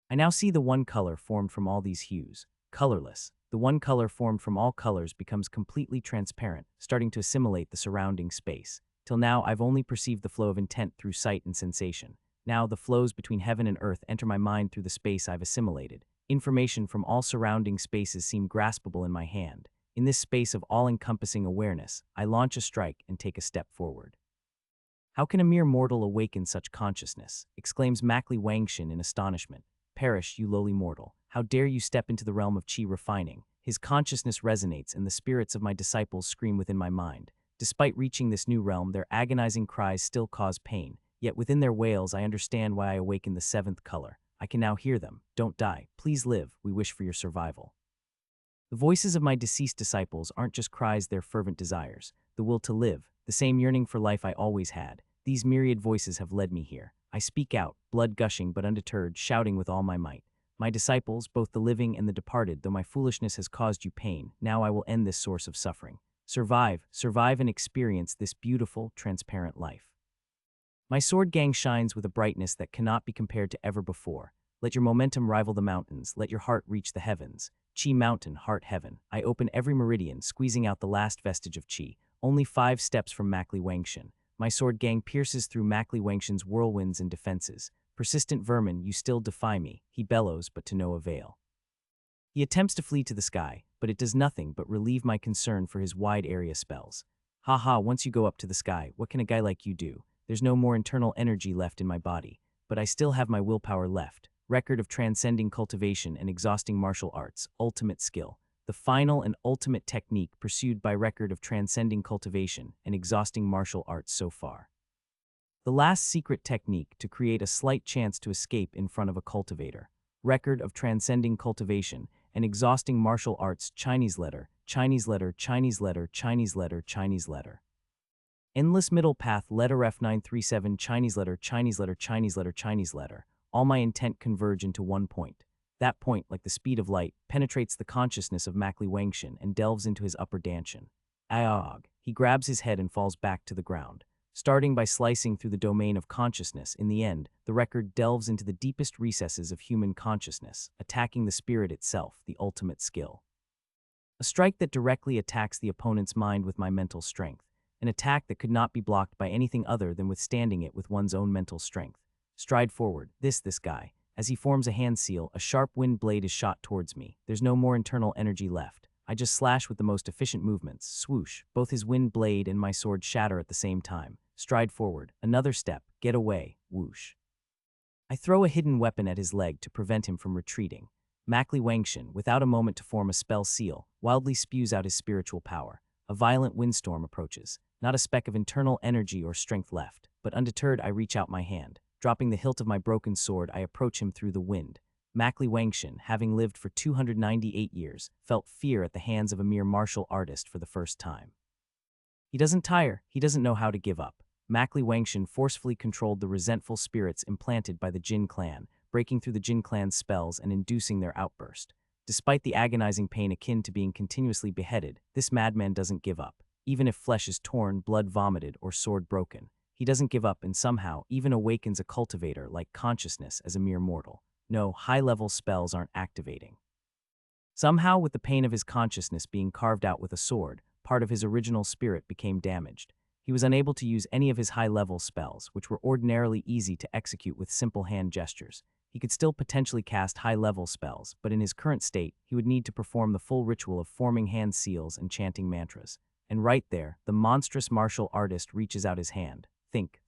I now see the one color formed from all these hues, colorless. The one color formed from all colors becomes completely transparent, starting to assimilate the surrounding space. Till now, I've only perceived the flow of intent through sight and sensation. Now, the flows between heaven and earth enter my mind through the space I've assimilated. Information from all surrounding spaces seem graspable in my hand. In this space of all-encompassing awareness, I launch a strike and take a step forward. "How can a mere mortal awaken such consciousness?" exclaims Mackley Wangshin in astonishment. "Perish, you lowly mortal. How dare you step into the realm of chi refining?" His consciousness resonates, and the spirits of my disciples scream within my mind. Despite reaching this new realm, their agonizing cries still cause pain. Yet within their wails, I understand why I awakened the 7th color. I can now hear them. "Don't die. Please live. We wish for your survival." The voices of my deceased disciples aren't just cries, they're fervent desires. The will to live, the same yearning for life I always had. These myriad voices have led me here. I speak out, blood gushing but undeterred, shouting with all my might. "My disciples, both the living and the departed, though my foolishness has caused you pain, now I will end this source of suffering. Survive, survive and experience this beautiful, transparent life." My sword gang shines with a brightness that cannot be compared to ever before. Let your momentum rival the mountains, let your heart reach the heavens. Chi mountain, heart heaven. I open every meridian, squeezing out the last vestige of chi. Only 5 steps from Mackley Wangshin. My sword gang pierces through Mackley Wangshin's whirlwinds and defenses. "Persistent vermin, you still defy me," he bellows, but to no avail. He attempts to flee to the sky, but it does nothing but relieve my concern for his wide area spells. "Ha, once you go up to the sky, what can a guy like you do? There's no more internal energy left in my body, but I still have my willpower left. Record of transcending cultivation and exhausting martial arts, ultimate skill. The final and ultimate technique pursued by record of transcending cultivation and exhausting martial arts so far. The last secret technique to create a slight chance to escape in front of a cultivator. Record of transcending cultivation and exhausting martial arts Chinese letter. Endless middle path letter F937 Chinese letter. All my intent converge into one point. That point, like the speed of light, penetrates the consciousness of Mackley Wangshin and delves into his upper danshan. Aog. He grabs his head and falls back to the ground. Starting by slicing through the domain of consciousness, in the end, the record delves into the deepest recesses of human consciousness, attacking the spirit itself, the ultimate skill. A strike that directly attacks the opponent's mind with my mental strength. An attack that could not be blocked by anything other than withstanding it with one's own mental strength. Stride forward, this guy. As he forms a hand seal, a sharp wind blade is shot towards me. There's no more internal energy left. I just slash with the most efficient movements. Swoosh. Both his wind blade and my sword shatter at the same time. Stride forward. Another step. Get away. Whoosh. I throw a hidden weapon at his leg to prevent him from retreating. Mackley Wangshin, without a moment to form a spell seal, wildly spews out his spiritual power. A violent windstorm approaches. Not a speck of internal energy or strength left. But undeterred, I reach out my hand. Dropping the hilt of my broken sword, I approach him through the wind. Mackley Wangshin, having lived for 298 years, felt fear at the hands of a mere martial artist for the first time. He doesn't tire, he doesn't know how to give up. Mackley Wangshin forcefully controlled the resentful spirits implanted by the Jin clan, breaking through the Jin clan's spells and inducing their outburst. Despite the agonizing pain akin to being continuously beheaded, this madman doesn't give up. Even if flesh is torn, blood vomited, or sword broken, he doesn't give up and somehow even awakens a cultivator like consciousness as a mere mortal. No, high-level spells aren't activating. Somehow, with the pain of his consciousness being carved out with a sword, part of his original spirit became damaged. He was unable to use any of his high-level spells, which were ordinarily easy to execute with simple hand gestures. He could still potentially cast high-level spells, but in his current state, he would need to perform the full ritual of forming hand seals and chanting mantras. And right there, the monstrous martial artist reaches out his hand. Think.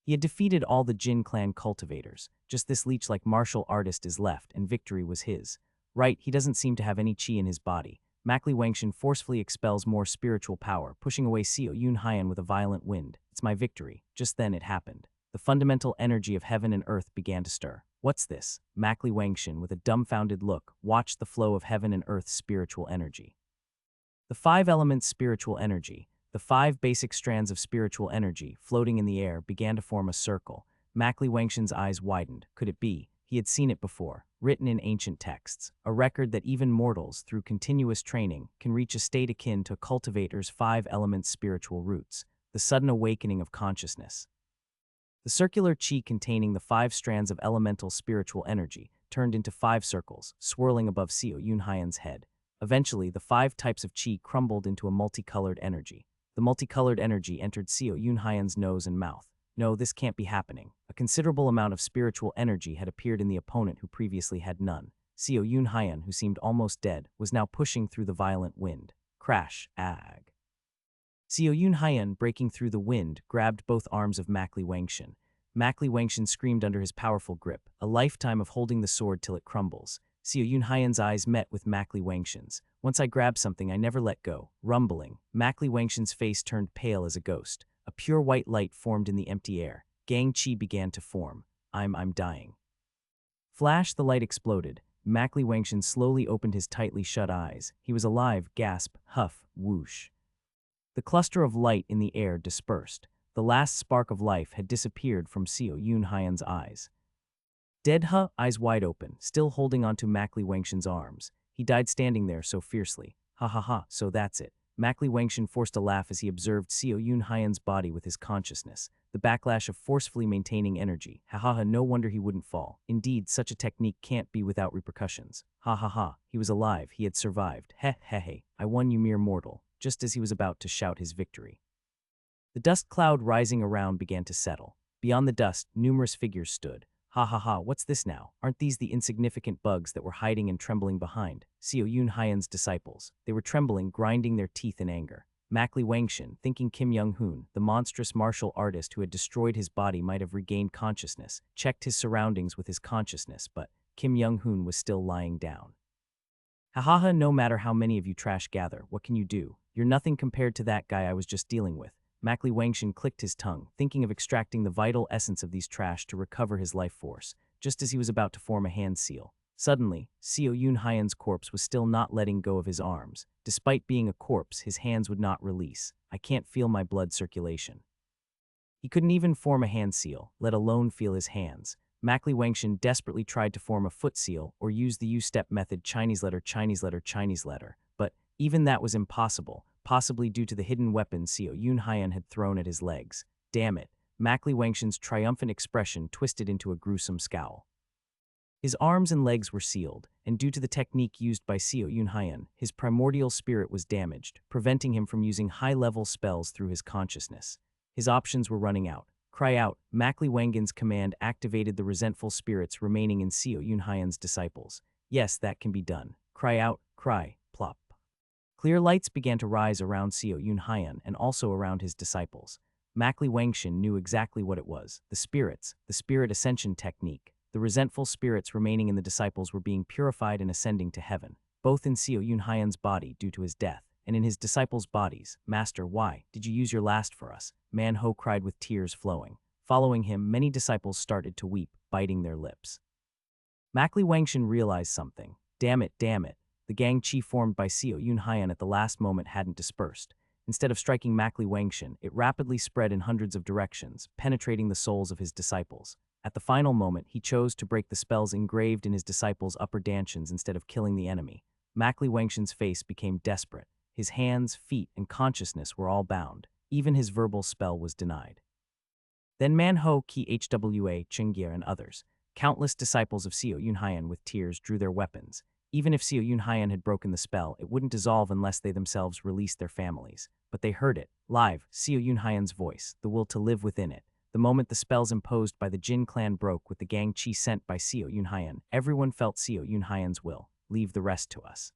He had defeated all the Jin clan cultivators. Just this leech-like martial artist is left, and victory was his. Right, he doesn't seem to have any chi in his body. Mackley Wangshin forcefully expels more spiritual power, pushing away Seo Yun Hyan with a violent wind. It's my victory. Just then it happened. The fundamental energy of heaven and earth began to stir. What's this? Mackley Wangshin, with a dumbfounded look, watched the flow of heaven and earth's spiritual energy. The five elements spiritual energy, the five basic strands of spiritual energy floating in the air, began to form a circle. Mackley Wangshin's eyes widened. Could it be? He had seen it before, written in ancient texts, a record that even mortals, through continuous training, can reach a state akin to a cultivator's five elements spiritual roots, the sudden awakening of consciousness. The circular chi containing the five strands of elemental spiritual energy turned into five circles, swirling above Seo Yunhyan's head. Eventually, the five types of chi crumbled into a multicolored energy. The multicolored energy entered Seo Yunhyan's nose and mouth. No, this can't be happening. A considerable amount of spiritual energy had appeared in the opponent who previously had none. Seo Yunhyan, who seemed almost dead, was now pushing through the violent wind. Crash, ag. Seo Yunhyan, breaking through the wind, grabbed both arms of Mackley Wangshin. Mackley Wangshin screamed under his powerful grip, a lifetime of holding the sword till it crumbles. Seo Yunhyan's eyes met with Mackley Wangshin's. Once I grabbed something, I never let go. Rumbling, Mackley Wangshin's face turned pale as a ghost. A pure white light formed in the empty air. Gang chi began to form. I'm dying. Flash, the light exploded. Mackley Wangshin slowly opened his tightly shut eyes. He was alive. Gasp, huff, whoosh. The cluster of light in the air dispersed. The last spark of life had disappeared from Seo Yunhyan's eyes. Dead eyes wide open, still holding onto Mackley Wangshin's arms. He died standing there so fiercely. Ha ha ha, so that's it. Mackley Wangshin forced a laugh as he observed Seo Yunhyan's body with his consciousness, the backlash of forcefully maintaining energy. Ha ha ha, no wonder he wouldn't fall. Indeed, such a technique can't be without repercussions. Ha ha ha, he was alive, he had survived. Heh heh heh, I won you mere mortal, just as he was about to shout his victory. The dust cloud rising around began to settle. Beyond the dust, numerous figures stood. Ha ha ha, what's this now? Aren't these the insignificant bugs that were hiding and trembling behind Seo Yunhyan's disciples? They were trembling, grinding their teeth in anger. Mackley Wangshin, thinking Kim Young-hoon, the monstrous martial artist who had destroyed his body, might have regained consciousness, checked his surroundings with his consciousness, but Kim Young-hoon was still lying down. Ha ha ha, no matter how many of you trash gather, what can you do? You're nothing compared to that guy I was just dealing with. Mackley Wangshin clicked his tongue, thinking of extracting the vital essence of these trash to recover his life force, just as he was about to form a hand seal. Suddenly, Seo Yunhyan's corpse was still not letting go of his arms. Despite being a corpse, his hands would not release. I can't feel my blood circulation. He couldn't even form a hand seal, let alone feel his hands. Mackley Wangshin desperately tried to form a foot seal or use the U-step method, Chinese letter, Chinese letter, Chinese letter, but even that was impossible. Possibly due to the hidden weapon Seo Yunhyan had thrown at his legs. Damn it. Mackley Wangshin's triumphant expression twisted into a gruesome scowl. His arms and legs were sealed, and due to the technique used by Seo Yunhyan, his primordial spirit was damaged, preventing him from using high-level spells through his consciousness. His options were running out. Cry out. Mackley Wangshin's command activated the resentful spirits remaining in Seo Yunhyan's disciples. Yes, that can be done. Cry out, cry, plop. Clear lights began to rise around Seo Yunhyan and also around his disciples. Mackley Wangshin knew exactly what it was. The spirits, the spirit ascension technique. The resentful spirits remaining in the disciples were being purified and ascending to heaven, both in Seo Yunhyan's body due to his death, and in his disciples' bodies. Master, why did you use your last for us? Manhwa cried with tears flowing. Following him, many disciples started to weep, biting their lips. Mackley Wangshin realized something. Damn it, damn it. The gang chi formed by Seo Yunhyan at the last moment hadn't dispersed. Instead of striking Mackley Wangshin, it rapidly spread in hundreds of directions, penetrating the souls of his disciples. At the final moment, he chose to break the spells engraved in his disciples' upper dantians instead of killing the enemy. Mackley Wangshin's face became desperate. His hands, feet, and consciousness were all bound. Even his verbal spell was denied. Then Manhwa, Ki Hwa, Chingyar, and others, countless disciples of Seo Yunhyan with tears, drew their weapons. Even if Seo Yunhyan had broken the spell, it wouldn't dissolve unless they themselves released their families. But they heard it, live, Seo Yunhyan's voice, the will to live within it. The moment the spells imposed by the Jin clan broke with the gang chi sent by Seo Yunhyan, everyone felt Seo Yunhyan's will. Leave the rest to us.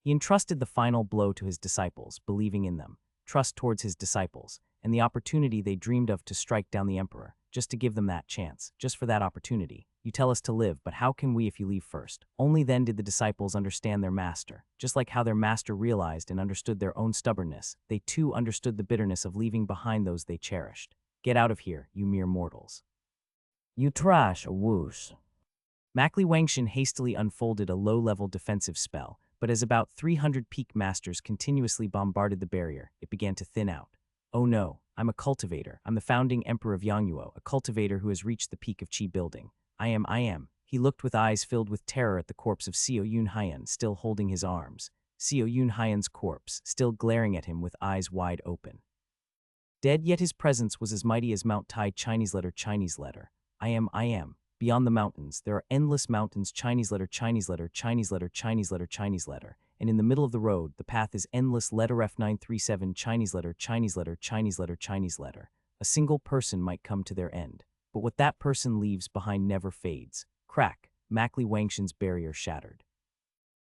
He entrusted the final blow to his disciples, believing in them, trust towards his disciples, and the opportunity they dreamed of to strike down the emperor, just to give them that chance, just for that opportunity. You tell us to live, but how can we if you leave first? Only then did the disciples understand their master. Just like how their master realized and understood their own stubbornness, they too understood the bitterness of leaving behind those they cherished. Get out of here, you mere mortals. You trash a whoosh. Mackley Wangshan hastily unfolded a low-level defensive spell, but as about 300 peak masters continuously bombarded the barrier, it began to thin out. Oh no, I'm a cultivator. I'm the founding emperor of Yangyuo, a cultivator who has reached the peak of Qi building. I am. He looked with eyes filled with terror at the corpse of Xiao Yunhaiyan still holding his arms. Xiao Yunhaiyan's corpse, still glaring at him with eyes wide open. Dead, yet his presence was as mighty as Mount Tai Chinese letter. I am. Beyond the mountains, there are endless mountains Chinese letter. And in the middle of the road, the path is endless letter F937 Chinese letter. A single person might come to their end. But what that person leaves behind never fades. Crack, Mackley Wangshan's barrier shattered.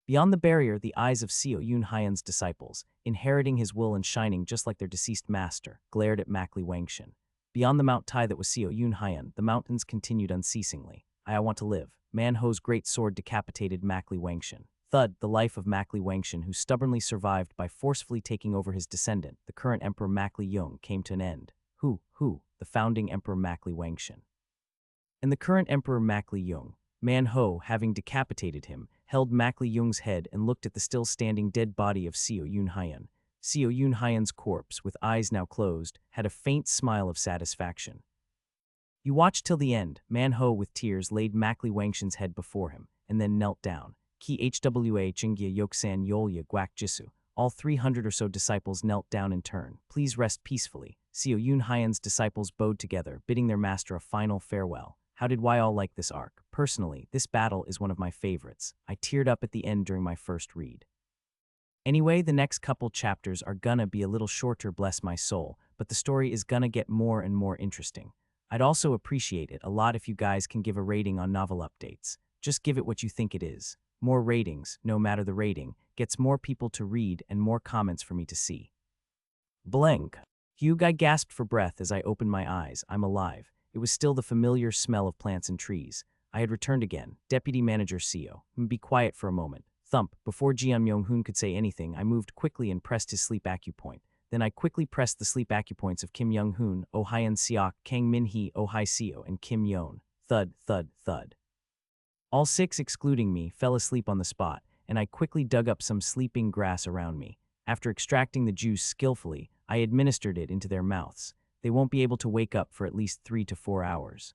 Beyond the barrier, the eyes of Xiao Yunhaiyan's disciples, inheriting his will and shining just like their deceased master, glared at Mackley Wangshan. Beyond the Mount Tai that was Xiao Yunhaiyan, the mountains continued unceasingly. I want to live. Manho's great sword decapitated Mackley Wangshan. Thud, the life of Mackley Wangshan, who stubbornly survived by forcefully taking over his descendant, the current Emperor Mackley Yung, came to an end. Who? The founding Emperor Mackley Wangshan. And the current Emperor Mackley Yung, Manho, having decapitated him, held Mackley Yung's head and looked at the still standing dead body of Xiao Yunhaiyan. Xiao Yunhaiyan's corpse, with eyes now closed, had a faint smile of satisfaction. You watched till the end. Manho, with tears, laid Mackley Wangshan's head before him, and then knelt down. Ki Hwa Chingya Yoksan Yolya Guak Jisu. All 300 or so disciples knelt down in turn. Please rest peacefully. Xiao Yunhaiyan's disciples bowed together, bidding their master a final farewell. How did I all like this arc? Personally, this battle is one of my favorites. I teared up at the end during my first read. Anyway, the next couple chapters are gonna be a little shorter, bless my soul, but the story is gonna get more and more interesting. I'd also appreciate it a lot if you guys can give a rating on novel updates. Just give it what you think it is. More ratings, no matter the rating, gets more people to read and more comments for me to see. Blank. I gasped for breath as I opened my eyes. I'm alive. It was still the familiar smell of plants and trees. I had returned again. Deputy Manager Seo. Be quiet for a moment. Thump. Before Jian Myung-hoon could say anything, I moved quickly and pressed his sleep acupoint. Then I quickly pressed the sleep acupoints of Kim Young-hoon, Oh Hyan Seok, Kang Min-hee, Oh Hai Seo, and Kim Yeon. Thud, thud, thud. All 6, excluding me, fell asleep on the spot, and I quickly dug up some sleeping grass around me. After extracting the juice skillfully, I administered it into their mouths. They won't be able to wake up for at least 3 to 4 hours.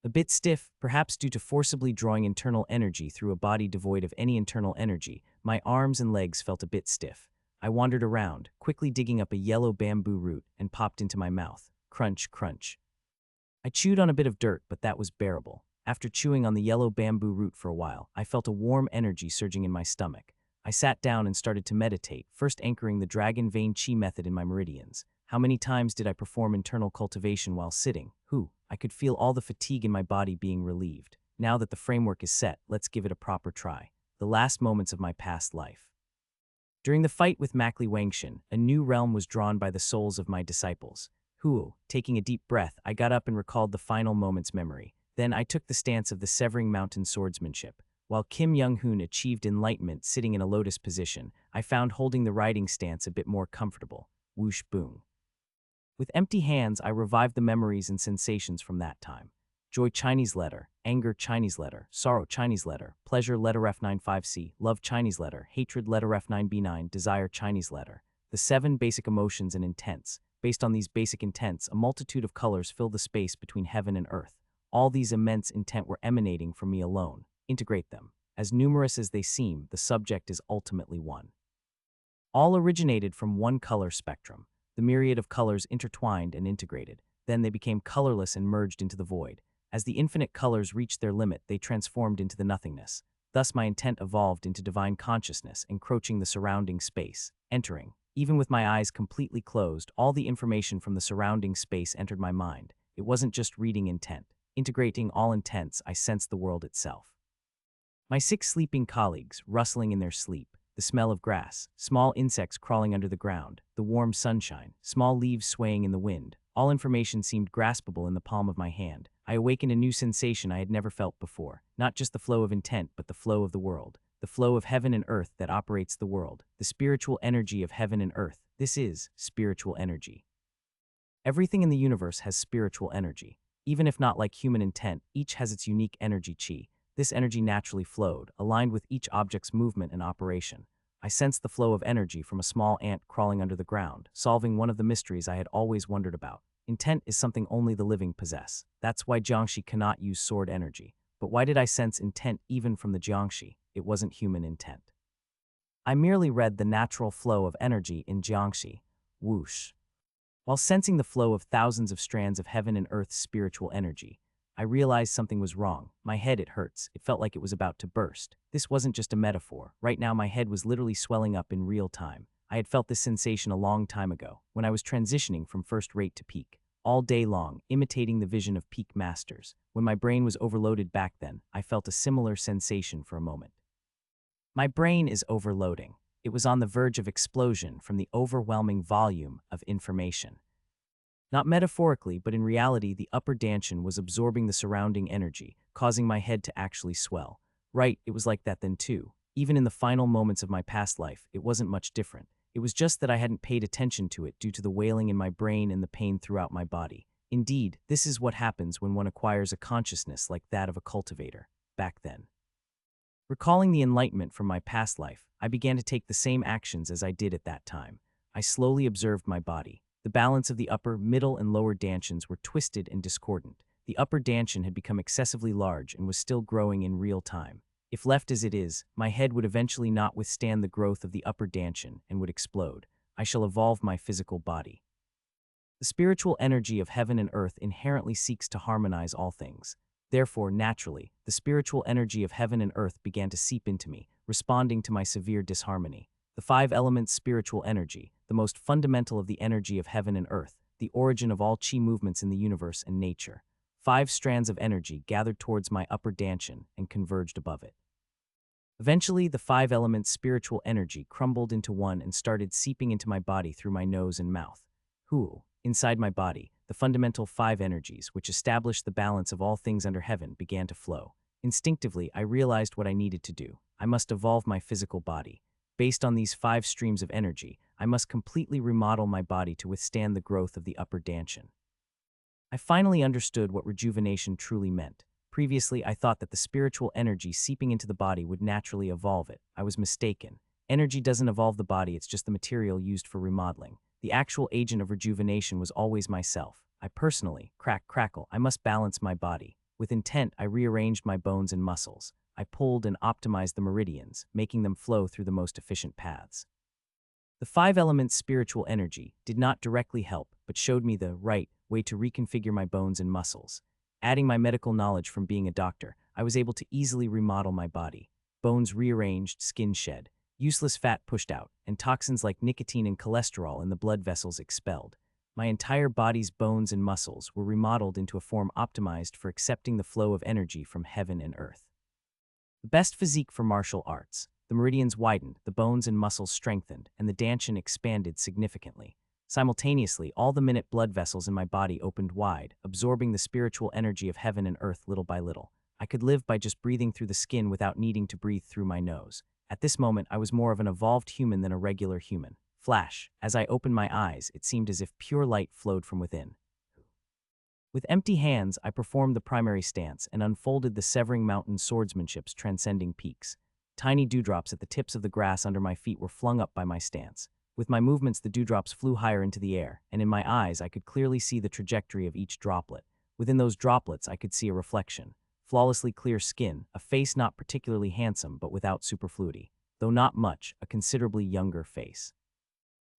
A bit stiff, perhaps due to forcibly drawing internal energy through a body devoid of any internal energy, my arms and legs felt a bit stiff. I wandered around, quickly digging up a yellow bamboo root and popped into my mouth. Crunch, crunch. I chewed on a bit of dirt, but that was bearable. After chewing on the yellow bamboo root for a while, I felt a warm energy surging in my stomach. I sat down and started to meditate, first anchoring the dragon vein chi method in my meridians. How many times did I perform internal cultivation while sitting? I could feel all the fatigue in my body being relieved. Now that the framework is set, let's give it a proper try. The last moments of my past life. During the fight with Mackley Wangshan, a new realm was drawn by the souls of my disciples. Taking a deep breath, I got up and recalled the final moment's memory. Then I took the stance of the Severing Mountain swordsmanship. While Kim Young-hoon achieved enlightenment sitting in a lotus position, I found holding the riding stance a bit more comfortable. Whoosh boom. With empty hands, I revived the memories and sensations from that time. Joy Chinese letter, anger Chinese letter, sorrow Chinese letter, pleasure letter F95C, love Chinese letter, hatred letter F9B9, desire Chinese letter. The 7 basic emotions and intents. Based on these basic intents, a multitude of colors fill the space between heaven and earth. All these immense intent were emanating from me alone. Integrate them. As numerous as they seem, the subject is ultimately one. All originated from one color spectrum. The myriad of colors intertwined and integrated. Then they became colorless and merged into the void. As the infinite colors reached their limit, they transformed into the nothingness. Thus my intent evolved into divine consciousness, encroaching the surrounding space. Entering. Even with my eyes completely closed, all the information from the surrounding space entered my mind. It wasn't just reading intent. Integrating all intents, I sensed the world itself. My 6 sleeping colleagues, rustling in their sleep, the smell of grass, small insects crawling under the ground, the warm sunshine, small leaves swaying in the wind, all information seemed graspable in the palm of my hand. I awakened a new sensation I had never felt before, not just the flow of intent, but the flow of the world, the flow of heaven and earth that operates the world, the spiritual energy of heaven and earth. This is spiritual energy. Everything in the universe has spiritual energy. Even if not like human intent, each has its unique energy chi. This energy naturally flowed, aligned with each object's movement and operation. I sensed the flow of energy from a small ant crawling under the ground, solving one of the mysteries I had always wondered about. Intent is something only the living possess. That's why Jiangshi cannot use sword energy. But why did I sense intent even from the Jiangshi? It wasn't human intent. I merely read the natural flow of energy in Jiangshi. Whoosh. While sensing the flow of thousands of strands of heaven and earth's spiritual energy, I realized something was wrong. My head, it hurts. It felt like it was about to burst. This wasn't just a metaphor. Right now, my head was literally swelling up in real time. I had felt this sensation a long time ago, when I was transitioning from first rate to peak. All day long, imitating the vision of peak masters. When my brain was overloaded back then, I felt a similar sensation for a moment. My brain is overloading. It was on the verge of explosion from the overwhelming volume of information. Not metaphorically, but in reality, the upper dantian was absorbing the surrounding energy, causing my head to actually swell. Right, it was like that then too. Even in the final moments of my past life, it wasn't much different. It was just that I hadn't paid attention to it due to the wailing in my brain and the pain throughout my body. Indeed, this is what happens when one acquires a consciousness like that of a cultivator, back then. Recalling the enlightenment from my past life, I began to take the same actions as I did at that time. I slowly observed my body. The balance of the upper, middle, and lower dantians were twisted and discordant. The upper dantian had become excessively large and was still growing in real time. If left as it is, my head would eventually not withstand the growth of the upper dantian and would explode. I shall evolve my physical body. The spiritual energy of heaven and earth inherently seeks to harmonize all things. Therefore, naturally, the spiritual energy of heaven and earth began to seep into me, responding to my severe disharmony. The five elements spiritual energy, the most fundamental of the energy of heaven and earth, the origin of all chi movements in the universe and nature. 5 strands of energy gathered towards my upper dantian and converged above it. Eventually, the 5 elements spiritual energy crumbled into one and started seeping into my body through my nose and mouth. Inside my body, the fundamental 5 energies, which established the balance of all things under heaven, began to flow. Instinctively, I realized what I needed to do. I must evolve my physical body. Based on these 5 streams of energy, I must completely remodel my body to withstand the growth of the upper dantian. I finally understood what rejuvenation truly meant. Previously, I thought that the spiritual energy seeping into the body would naturally evolve it. I was mistaken. Energy doesn't evolve the body, it's just the material used for remodeling. The actual agent of rejuvenation was always myself. I personally, crackle, I must balance my body. With intent, I rearranged my bones and muscles. I pulled and optimized the meridians, making them flow through the most efficient paths. The 5 elements spiritual energy did not directly help, but showed me the right way to reconfigure my bones and muscles. Adding my medical knowledge from being a doctor, I was able to easily remodel my body. Bones rearranged, skin shed, useless fat pushed out, and toxins like nicotine and cholesterol in the blood vessels expelled. My entire body's bones and muscles were remodeled into a form optimized for accepting the flow of energy from heaven and earth. The best physique for martial arts. The meridians widened, the bones and muscles strengthened, and the dantian expanded significantly. Simultaneously, all the minute blood vessels in my body opened wide, absorbing the spiritual energy of heaven and earth little by little. I could live by just breathing through the skin without needing to breathe through my nose. At this moment, I was more of an evolved human than a regular human. Flash. As I opened my eyes, it seemed as if pure light flowed from within. With empty hands, I performed the primary stance and unfolded the severing mountain swordsmanship's transcending peaks. Tiny dewdrops at the tips of the grass under my feet were flung up by my stance. With my movements, the dewdrops flew higher into the air, and in my eyes, I could clearly see the trajectory of each droplet. Within those droplets, I could see a reflection. Flawlessly clear skin, a face not particularly handsome but without superfluity. Though not much, a considerably younger face.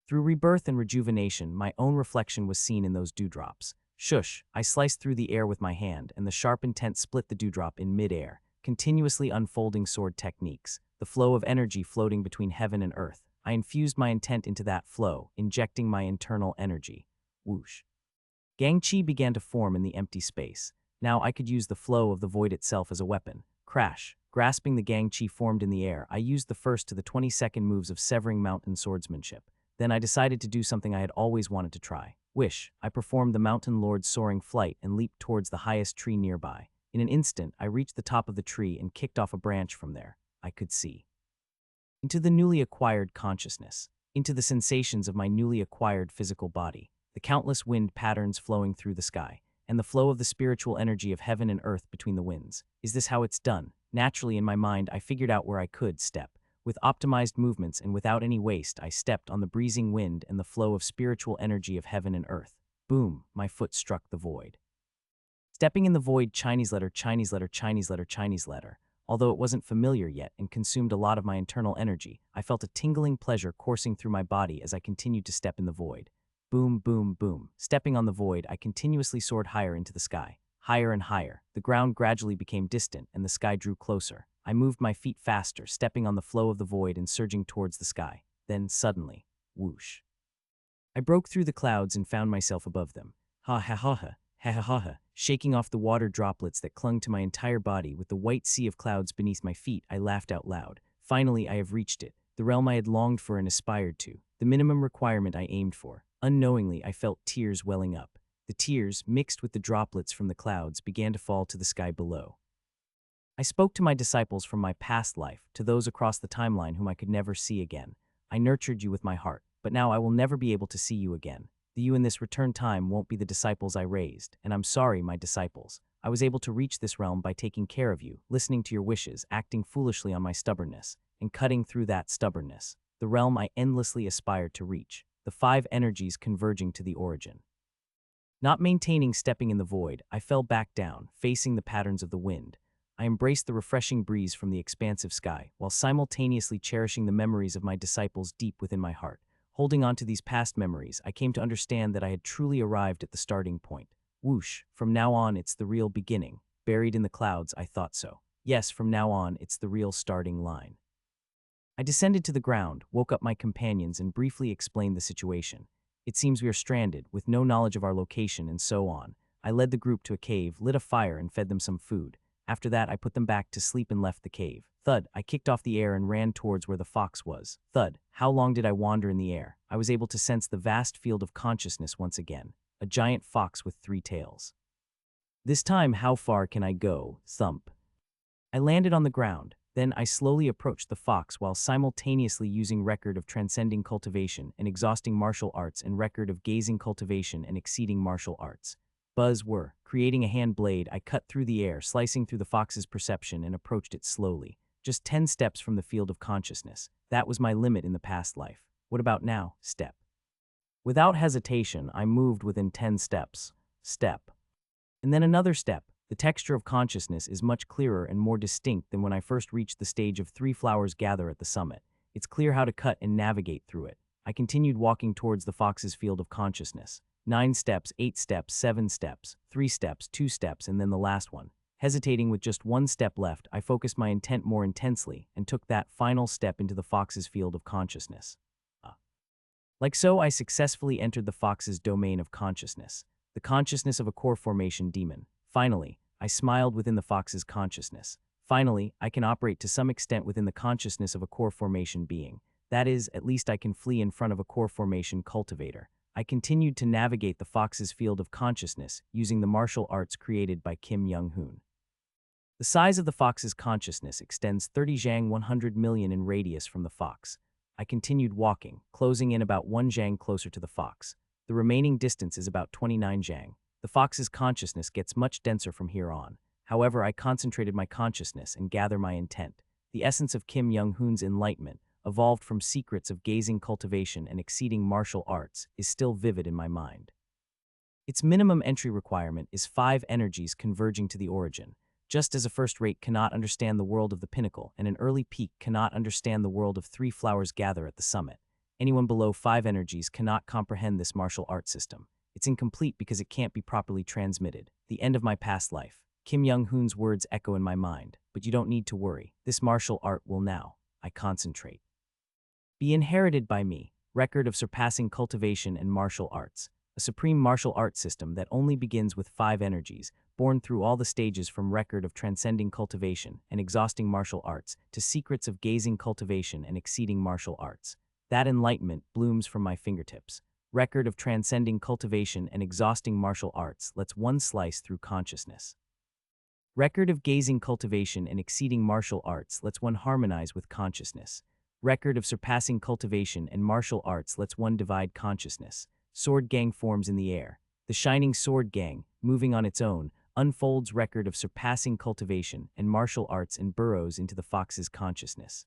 Through rebirth and rejuvenation, my own reflection was seen in those dewdrops. Shush! I sliced through the air with my hand, and the sharp intent split the dewdrop in mid-air, continuously unfolding sword techniques, the flow of energy floating between heaven and earth. I infused my intent into that flow, injecting my internal energy. Whoosh! Gangchi began to form in the empty space. Now I could use the flow of the void itself as a weapon. Crash! Grasping the Gangchi formed in the air, I used the first to the 20-second moves of severing mountain swordsmanship. Then I decided to do something I had always wanted to try. Wish! I performed the mountain lord's soaring flight and leaped towards the highest tree nearby. In an instant, I reached the top of the tree and kicked off a branch from there. I could see into the newly acquired consciousness, into the sensations of my newly acquired physical body. the countless wind patterns flowing through the sky, and the flow of the spiritual energy of heaven and earth between the winds. Is this how it's done? Naturally, in my mind, I figured out where I could step. With optimized movements and without any waste, I stepped on the breezing wind and the flow of spiritual energy of heaven and earth. Boom, my foot struck the void. Stepping in the void, Chinese letter, Chinese letter, Chinese letter, Chinese letter. Although it wasn't familiar yet and consumed a lot of my internal energy, I felt a tingling pleasure coursing through my body as I continued to step in the void. Boom, boom, boom. Stepping on the void, I continuously soared higher into the sky. Higher and higher. The ground gradually became distant and the sky drew closer. I moved my feet faster, stepping on the flow of the void and surging towards the sky. Then, suddenly, whoosh. I broke through the clouds and found myself above them. Ha ha ha ha, ha ha ha ha. Shaking off the water droplets that clung to my entire body with the white sea of clouds beneath my feet, I laughed out loud. Finally, I have reached it, the realm I had longed for and aspired to, the minimum requirement I aimed for. Unknowingly, I felt tears welling up. The tears, mixed with the droplets from the clouds, began to fall to the sky below. I spoke to my disciples from my past life, to those across the timeline whom I could never see again. I nurtured you with my heart, but now I will never be able to see you again. The you in this return time won't be the disciples I raised, and I'm sorry, my disciples. I was able to reach this realm by taking care of you, listening to your wishes, acting foolishly on my stubbornness, and cutting through that stubbornness. The realm I endlessly aspired to reach, the 5 energies converging to the origin. Not maintaining stepping in the void, I fell back down, facing the patterns of the wind. I embraced the refreshing breeze from the expansive sky, while simultaneously cherishing the memories of my disciples deep within my heart. Holding on to these past memories, I came to understand that I had truly arrived at the starting point. Whoosh, from now on it's the real beginning. Buried in the clouds, I thought so. Yes, from now on it's the real starting line. I descended to the ground, woke up my companions, and briefly explained the situation. It seems we are stranded, with no knowledge of our location, and so on. I led the group to a cave, lit a fire, and fed them some food. After that, I put them back to sleep and left the cave. Thud, I kicked off the air and ran towards where the fox was. Thud, how long did I wander in the air? I was able to sense the vast field of consciousness once again. A giant fox with 3 tails. This time, how far can I go? Thump. I landed on the ground. Then I slowly approached the fox while simultaneously using record of transcending cultivation and exhausting martial arts and record of gazing cultivation and exceeding martial arts. Buzz whir. Creating a hand blade, I cut through the air, slicing through the fox's perception and approached it slowly. Just 10 steps from the field of consciousness. That was my limit in the past life. What about now? Step. Without hesitation, I moved within 10 steps. Step. And then another step. The texture of consciousness is much clearer and more distinct than when I first reached the stage of 3 flowers gather at the summit. It's clear how to cut and navigate through it. I continued walking towards the fox's field of consciousness. 9 steps, 8 steps, 7 steps, 3 steps, 2 steps, and then the last one. Hesitating with just 1 step left, I focused my intent more intensely and took that final step into the fox's field of consciousness. Like so, I successfully entered the fox's domain of consciousness, the consciousness of a core formation demon. Finally, I smiled within the fox's consciousness. Finally, I can operate to some extent within the consciousness of a core formation being. That is, at least I can flee in front of a core formation cultivator. I continued to navigate the fox's field of consciousness using the martial arts created by Kim Young-hoon. The size of the fox's consciousness extends 30 zhang 100 million in radius from the fox. I continued walking, closing in about 1 zhang closer to the fox. The remaining distance is about 29 zhang. The fox's consciousness gets much denser from here on. However, I concentrated my consciousness and gather my intent. The essence of Kim Young-hoon's enlightenment, evolved from secrets of gazing cultivation and exceeding martial arts, is still vivid in my mind. Its minimum entry requirement is 5 energies converging to the origin. Just as a first rate cannot understand the world of the pinnacle and an early peak cannot understand the world of 3 flowers gather at the summit, anyone below 5 energies cannot comprehend this martial art system. It's incomplete because it can't be properly transmitted. The end of my past life. Kim Young-hoon's words echo in my mind, but you don't need to worry. This martial art will now, I concentrate, be inherited by me. Record of surpassing cultivation and martial arts. A supreme martial art system that only begins with 5 energies, born through all the stages from record of transcending cultivation and exhausting martial arts to secrets of gazing cultivation and exceeding martial arts. That enlightenment blooms from my fingertips. Record of transcending cultivation and exhausting martial arts lets one slice through consciousness. Record of gazing cultivation and exceeding martial arts lets one harmonize with consciousness. Record of surpassing cultivation and martial arts lets one divide consciousness. Sword Gang forms in the air. The shining Sword Gang, moving on its own, unfolds record of surpassing cultivation and martial arts and burrows into the fox's consciousness.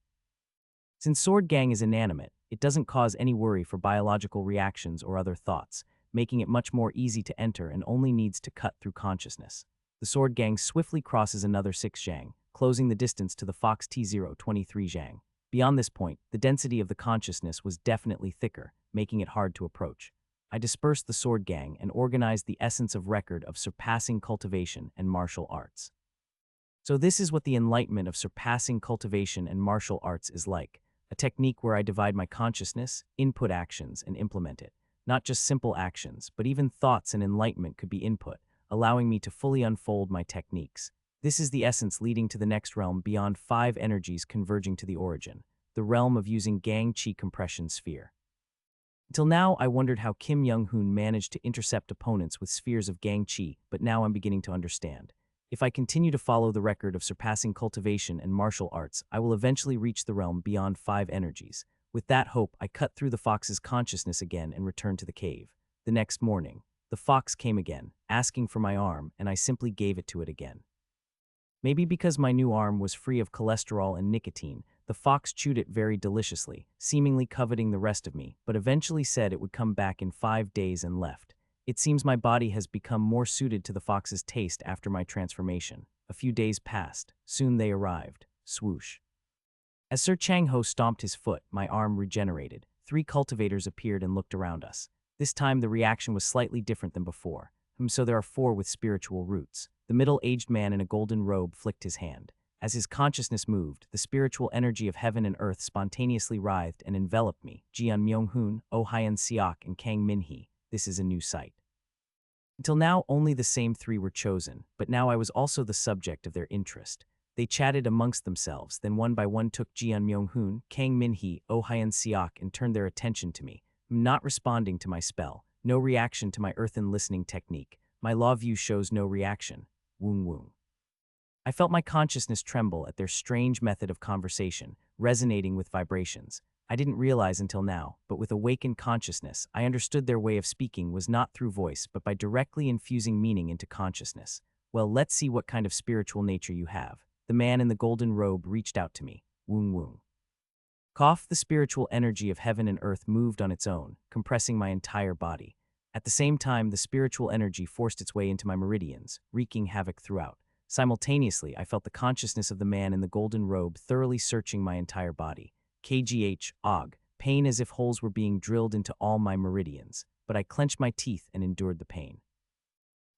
Since Sword Gang is inanimate, it doesn't cause any worry for biological reactions or other thoughts, making it much more easy to enter and only needs to cut through consciousness. The Sword Gang swiftly crosses another 6 Zhang, closing the distance to the Fox T023 Zhang. Beyond this point, the density of the consciousness was definitely thicker, making it hard to approach. I dispersed the Sword Gang and organized the essence of record of surpassing cultivation and martial arts. So this is what the enlightenment of surpassing cultivation and martial arts is like, a technique where I divide my consciousness, input actions, and implement it. Not just simple actions, but even thoughts and enlightenment could be input, allowing me to fully unfold my techniques. This is the essence leading to the next realm beyond 5 energies converging to the origin, the realm of using Gang Chi compression sphere. Until now, I wondered how Kim Young-hoon managed to intercept opponents with spheres of Gang Chi, but now I'm beginning to understand. If I continue to follow the record of surpassing cultivation and martial arts, I will eventually reach the realm beyond 5 energies. With that hope, I cut through the fox's consciousness again and returned to the cave. The next morning, the fox came again, asking for my arm, and I simply gave it to it again. Maybe because my new arm was free of cholesterol and nicotine, the fox chewed it very deliciously, seemingly coveting the rest of me, but eventually said it would come back in 5 days and left. It seems my body has become more suited to the fox's taste after my transformation. A few days passed. Soon they arrived. Swoosh. As Sir Chang-ho stomped his foot, my arm regenerated. 3 cultivators appeared and looked around us. This time the reaction was slightly different than before. So there are 4 with spiritual roots. The middle-aged man in a golden robe flicked his hand. As his consciousness moved, the spiritual energy of heaven and earth spontaneously writhed and enveloped me. Jian Myung-hoon, Oh Hyun Seok, and Kang Min-hee. This is a new sight. Until now, only the same 3 were chosen, but now I was also the subject of their interest. They chatted amongst themselves, then one by one took Jian Myung-hoon, Kang Min-hee, Oh Hyun Seok, and turned their attention to me. Not responding to my spell, no reaction to my earthen listening technique. My law view shows no reaction. Woong woong. I felt my consciousness tremble at their strange method of conversation, resonating with vibrations. I didn't realize until now, but with awakened consciousness, I understood their way of speaking was not through voice, but by directly infusing meaning into consciousness. Well, let's see what kind of spiritual nature you have. The man in the golden robe reached out to me. Woong woong. Cough, the spiritual energy of heaven and earth moved on its own, compressing my entire body. At the same time, the spiritual energy forced its way into my meridians, wreaking havoc throughout. Simultaneously, I felt the consciousness of the man in the golden robe thoroughly searching my entire body. KGH, og, pain as if holes were being drilled into all my meridians, but I clenched my teeth and endured the pain.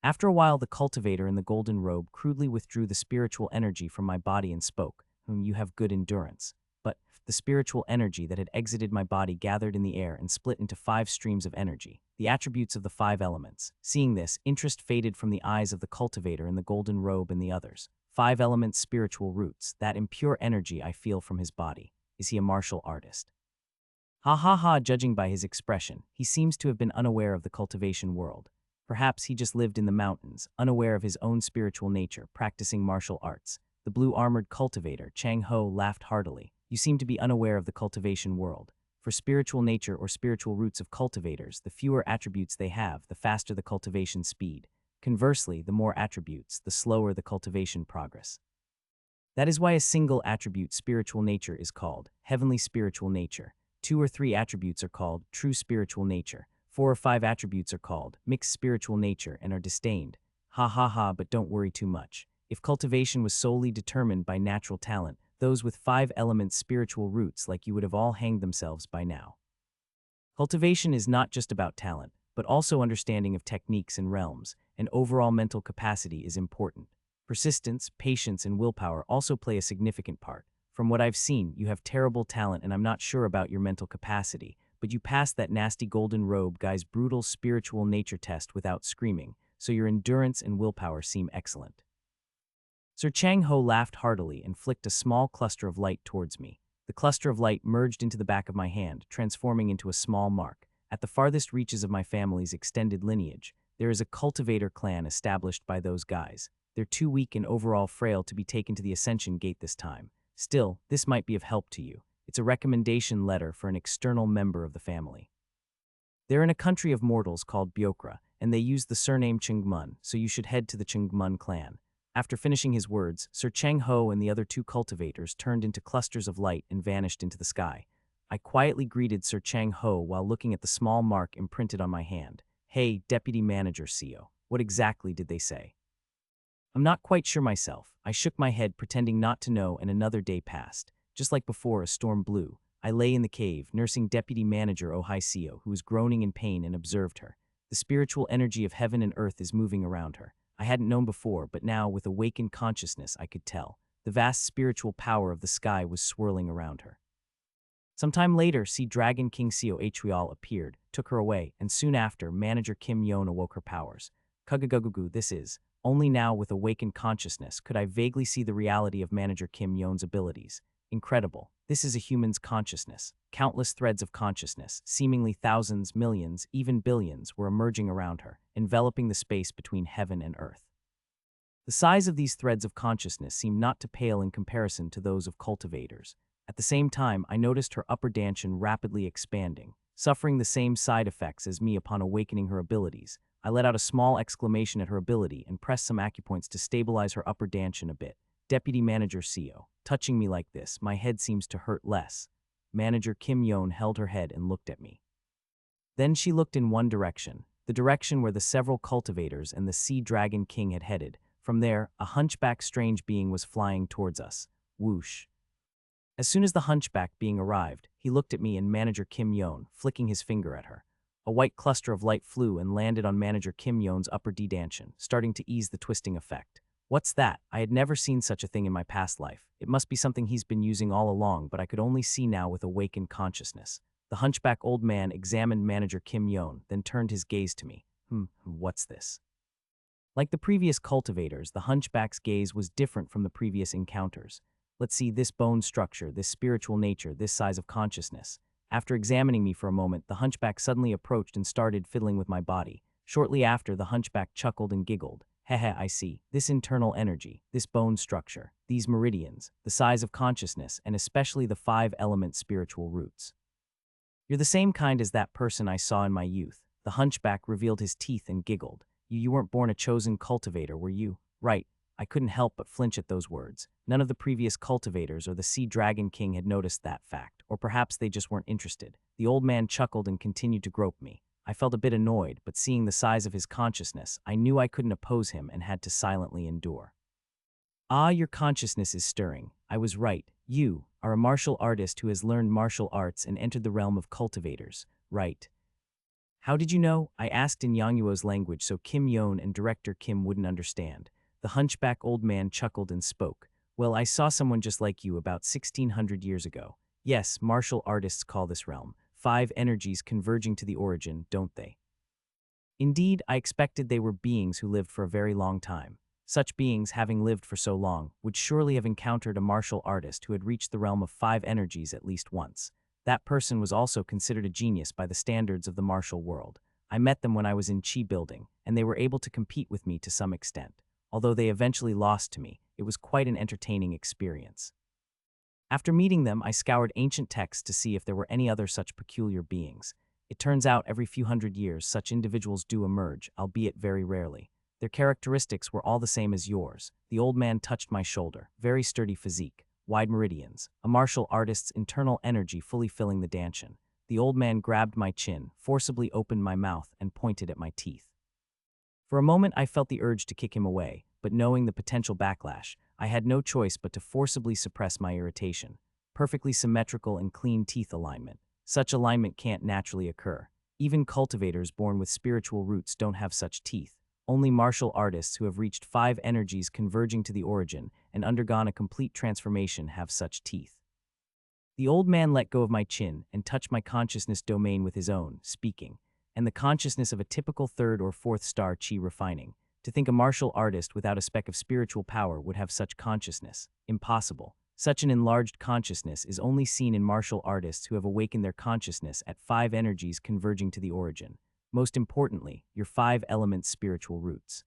After a while, the cultivator in the golden robe crudely withdrew the spiritual energy from my body and spoke, "You have good endurance." But the spiritual energy that had exited my body gathered in the air and split into 5 streams of energy, the attributes of the 5 elements. Seeing this, interest faded from the eyes of the cultivator in the golden robe and the others. 5 elements spiritual roots, that impure energy I feel from his body. Is he a martial artist? Ha ha ha, judging by his expression, he seems to have been unaware of the cultivation world. Perhaps he just lived in the mountains, unaware of his own spiritual nature, practicing martial arts. The blue-armored cultivator, Chang-ho, laughed heartily. You seem to be unaware of the cultivation world. For spiritual nature or spiritual roots of cultivators, the fewer attributes they have, the faster the cultivation speed. Conversely, the more attributes, the slower the cultivation progress. That is why a single attribute spiritual nature is called heavenly spiritual nature. 2 or 3 attributes are called true spiritual nature. 4 or 5 attributes are called mixed spiritual nature and are disdained. Ha ha ha, but don't worry too much. If cultivation was solely determined by natural talent, those with 5 elements spiritual roots like you would have all hanged themselves by now. Cultivation is not just about talent, but also understanding of techniques and realms, and overall mental capacity is important. Persistence, patience, and willpower also play a significant part. From what I've seen, you have terrible talent and I'm not sure about your mental capacity, but you passed that nasty golden robe guy's brutal spiritual nature test without screaming, so your endurance and willpower seem excellent. Sir Chang-ho laughed heartily and flicked a small cluster of light towards me. The cluster of light merged into the back of my hand, transforming into a small mark. At the farthest reaches of my family's extended lineage, there is a cultivator clan established by those guys. They're too weak and overall frail to be taken to the Ascension Gate this time. Still, this might be of help to you. It's a recommendation letter for an external member of the family. They're in a country of mortals called Byokra, and they use the surname Chungmun, so you should head to the Chungmun clan. After finishing his words, Sir Cheng Ho and the other two cultivators turned into clusters of light and vanished into the sky. I quietly greeted Sir Cheng Ho while looking at the small mark imprinted on my hand. Hey, Deputy Manager CEO, what exactly did they say? I'm not quite sure myself. I shook my head, pretending not to know, and another day passed. Just like before, a storm blew. I lay in the cave, nursing Deputy Manager Ohaisio, who was groaning in pain, and observed her. The spiritual energy of heaven and earth is moving around her. I hadn't known before, but now, with awakened consciousness, I could tell. The vast spiritual power of the sky was swirling around her. Sometime later, Sea Dragon King Seo Hwial appeared, took her away, and soon after, Manager Kim Yon awoke her powers. Kugugugugu, this is. Only now, with awakened consciousness, could I vaguely see the reality of Manager Kim Yon's abilities. Incredible. This is a human's consciousness. Countless threads of consciousness, seemingly thousands, millions, even billions, were emerging around her, enveloping the space between heaven and earth. The size of these threads of consciousness seemed not to pale in comparison to those of cultivators. At the same time, I noticed her upper dantian rapidly expanding, suffering the same side effects as me upon awakening her abilities. I let out a small exclamation at her ability and pressed some acupoints to stabilize her upper dantian a bit. Deputy Manager CEO, touching me like this, my head seems to hurt less. Manager Kim Yon held her head and looked at me. Then she looked in one direction, the direction where the several cultivators and the Sea Dragon King had headed. From there, a hunchback strange being was flying towards us. Whoosh. As soon as the hunchback being arrived, he looked at me and Manager Kim Yon, flicking his finger at her. A white cluster of light flew and landed on Manager Kim Yon's upper D-dantian, starting to ease the twisting effect. What's that? I had never seen such a thing in my past life. It must be something he's been using all along, but I could only see now with awakened consciousness. The hunchback old man examined Manager Kim Yon, then turned his gaze to me. What's this? Like the previous cultivators, the hunchback's gaze was different from the previous encounters. Let's see, this bone structure, this spiritual nature, this size of consciousness. After examining me for a moment, the hunchback suddenly approached and started fiddling with my body. Shortly after, the hunchback chuckled and giggled. Heh, I see. This internal energy, this bone structure, these meridians, the size of consciousness, and especially the 5-element spiritual roots. You're the same kind as that person I saw in my youth. The hunchback revealed his teeth and giggled. You weren't born a chosen cultivator, were you? Right. I couldn't help but flinch at those words. None of the previous cultivators or the Sea Dragon King had noticed that fact, or perhaps they just weren't interested. The old man chuckled and continued to grope me. I felt a bit annoyed, but seeing the size of his consciousness, I knew I couldn't oppose him and had to silently endure. Ah, your consciousness is stirring. I was right. You are a martial artist who has learned martial arts and entered the realm of cultivators, right? How did you know? I asked in Yangyuo's language so Kim Yon and Director Kim wouldn't understand. The hunchback old man chuckled and spoke. Well, I saw someone just like you about 1600 years ago. Yes, martial artists call this realm 5 energies converging to the origin, don't they? Indeed, I expected they were beings who lived for a very long time. Such beings, having lived for so long, would surely have encountered a martial artist who had reached the realm of 5 energies at least once. That person was also considered a genius by the standards of the martial world. I met them when I was in Chi building, and they were able to compete with me to some extent. Although they eventually lost to me, it was quite an entertaining experience. After meeting them, I scoured ancient texts to see if there were any other such peculiar beings. It turns out every few hundred years such individuals do emerge, albeit very rarely. Their characteristics were all the same as yours. The old man touched my shoulder. Very sturdy physique, wide meridians, a martial artist's internal energy fully filling the dantian. The old man grabbed my chin, forcibly opened my mouth, and pointed at my teeth. For a moment I felt the urge to kick him away, but knowing the potential backlash, I had no choice but to forcibly suppress my irritation. Perfectly symmetrical and clean teeth alignment. Such alignment can't naturally occur. Even cultivators born with spiritual roots don't have such teeth. Only martial artists who have reached 5 energies converging to the origin and undergone a complete transformation have such teeth. The old man let go of my chin and touched my consciousness domain with his own, speaking, and the consciousness of a typical 3rd or 4th star chi refining. To think a martial artist without a speck of spiritual power would have such consciousness. Impossible. Such an enlarged consciousness is only seen in martial artists who have awakened their consciousness at 5 energies converging to the origin. Most importantly, your 5-element spiritual roots.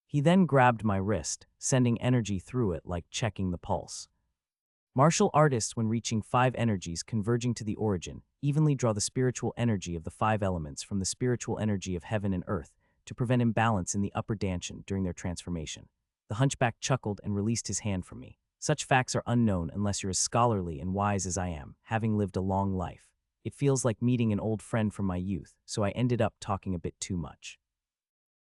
He then grabbed my wrist, sending energy through it like checking the pulse. Martial artists, when reaching 5 energies converging to the origin, evenly draw the spiritual energy of the 5 elements from the spiritual energy of heaven and earth to prevent imbalance in the upper dantian during their transformation. The hunchback chuckled and released his hand from me. Such facts are unknown unless you're as scholarly and wise as I am, having lived a long life. It feels like meeting an old friend from my youth, so I ended up talking a bit too much.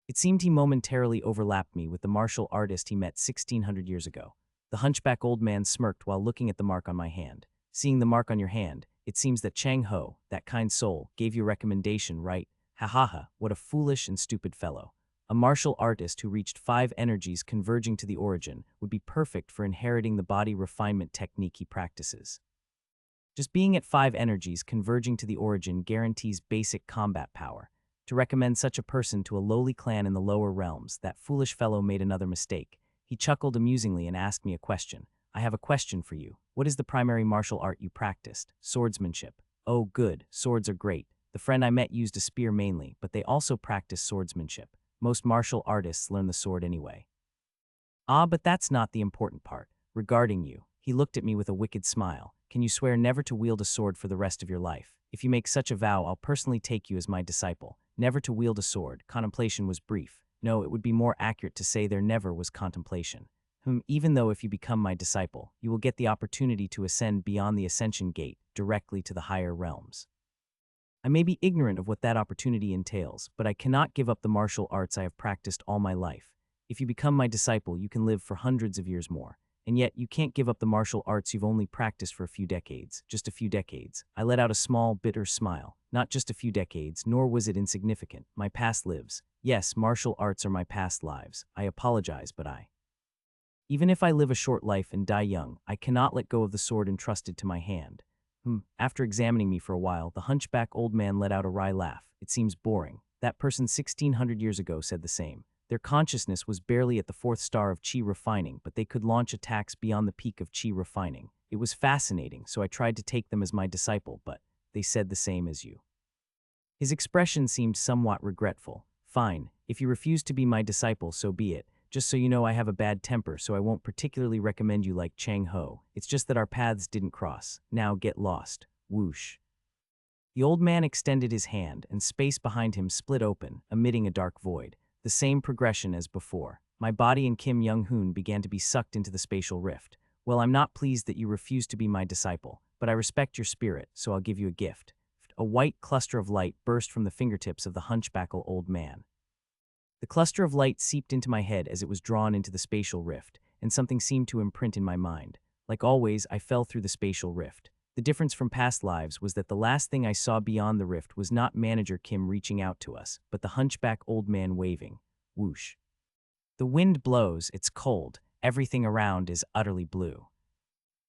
It seemed he momentarily overlapped me with the martial artist he met 1600 years ago. The hunchback old man smirked while looking at the mark on my hand. Seeing the mark on your hand, it seems that Chang Ho, that kind soul, gave you a recommendation, right? Ha ha ha, what a foolish and stupid fellow. A martial artist who reached 5 energies converging to the origin would be perfect for inheriting the body refinement technique he practices. Just being at 5 energies converging to the origin guarantees basic combat power. To recommend such a person to a lowly clan in the lower realms, that foolish fellow made another mistake. He chuckled amusingly and asked me a question. I have a question for you. What is the primary martial art you practiced? Swordsmanship. Oh, good. Swords are great. The friend I met used a spear mainly, but they also practice swordsmanship. Most martial artists learn the sword anyway. Ah, but that's not the important part. Regarding you, he looked at me with a wicked smile. Can you swear never to wield a sword for the rest of your life? If you make such a vow, I'll personally take you as my disciple. Never to wield a sword. Contemplation was brief. No, it would be more accurate to say there never was contemplation. Even though if you become my disciple, you will get the opportunity to ascend beyond the ascension gate, directly to the higher realms. I may be ignorant of what that opportunity entails, but I cannot give up the martial arts I have practiced all my life. If you become my disciple, you can live for hundreds of years more. And yet, you can't give up the martial arts you've only practiced for a few decades, just a few decades. I let out a small, bitter smile. Not just a few decades, nor was it insignificant. My past lives. Yes, martial arts are my past lives. I apologize, but even if I live a short life and die young, I cannot let go of the sword entrusted to my hand. After examining me for a while, the hunchback old man let out a wry laugh. It seems boring. That person 1600 years ago said the same. Their consciousness was barely at the 4th star of chi refining, but they could launch attacks beyond the peak of chi refining. It was fascinating, so I tried to take them as my disciple, but they said the same as you. His expression seemed somewhat regretful. Fine, if you refuse to be my disciple, so be it. Just so you know, I have a bad temper, so I won't particularly recommend you like Chang Ho. It's just that our paths didn't cross. Now get lost. Whoosh. The old man extended his hand, and space behind him split open, emitting a dark void. The same progression as before. My body and Kim Young-hoon began to be sucked into the spatial rift. Well, I'm not pleased that you refuse to be my disciple, but I respect your spirit, so I'll give you a gift. A white cluster of light burst from the fingertips of the hunchbackle old man. The cluster of light seeped into my head as it was drawn into the spatial rift, and something seemed to imprint in my mind. Like always, I fell through the spatial rift. The difference from past lives was that the last thing I saw beyond the rift was not Manager Kim reaching out to us, but the hunchback old man waving. Whoosh. The wind blows, it's cold, everything around is utterly blue.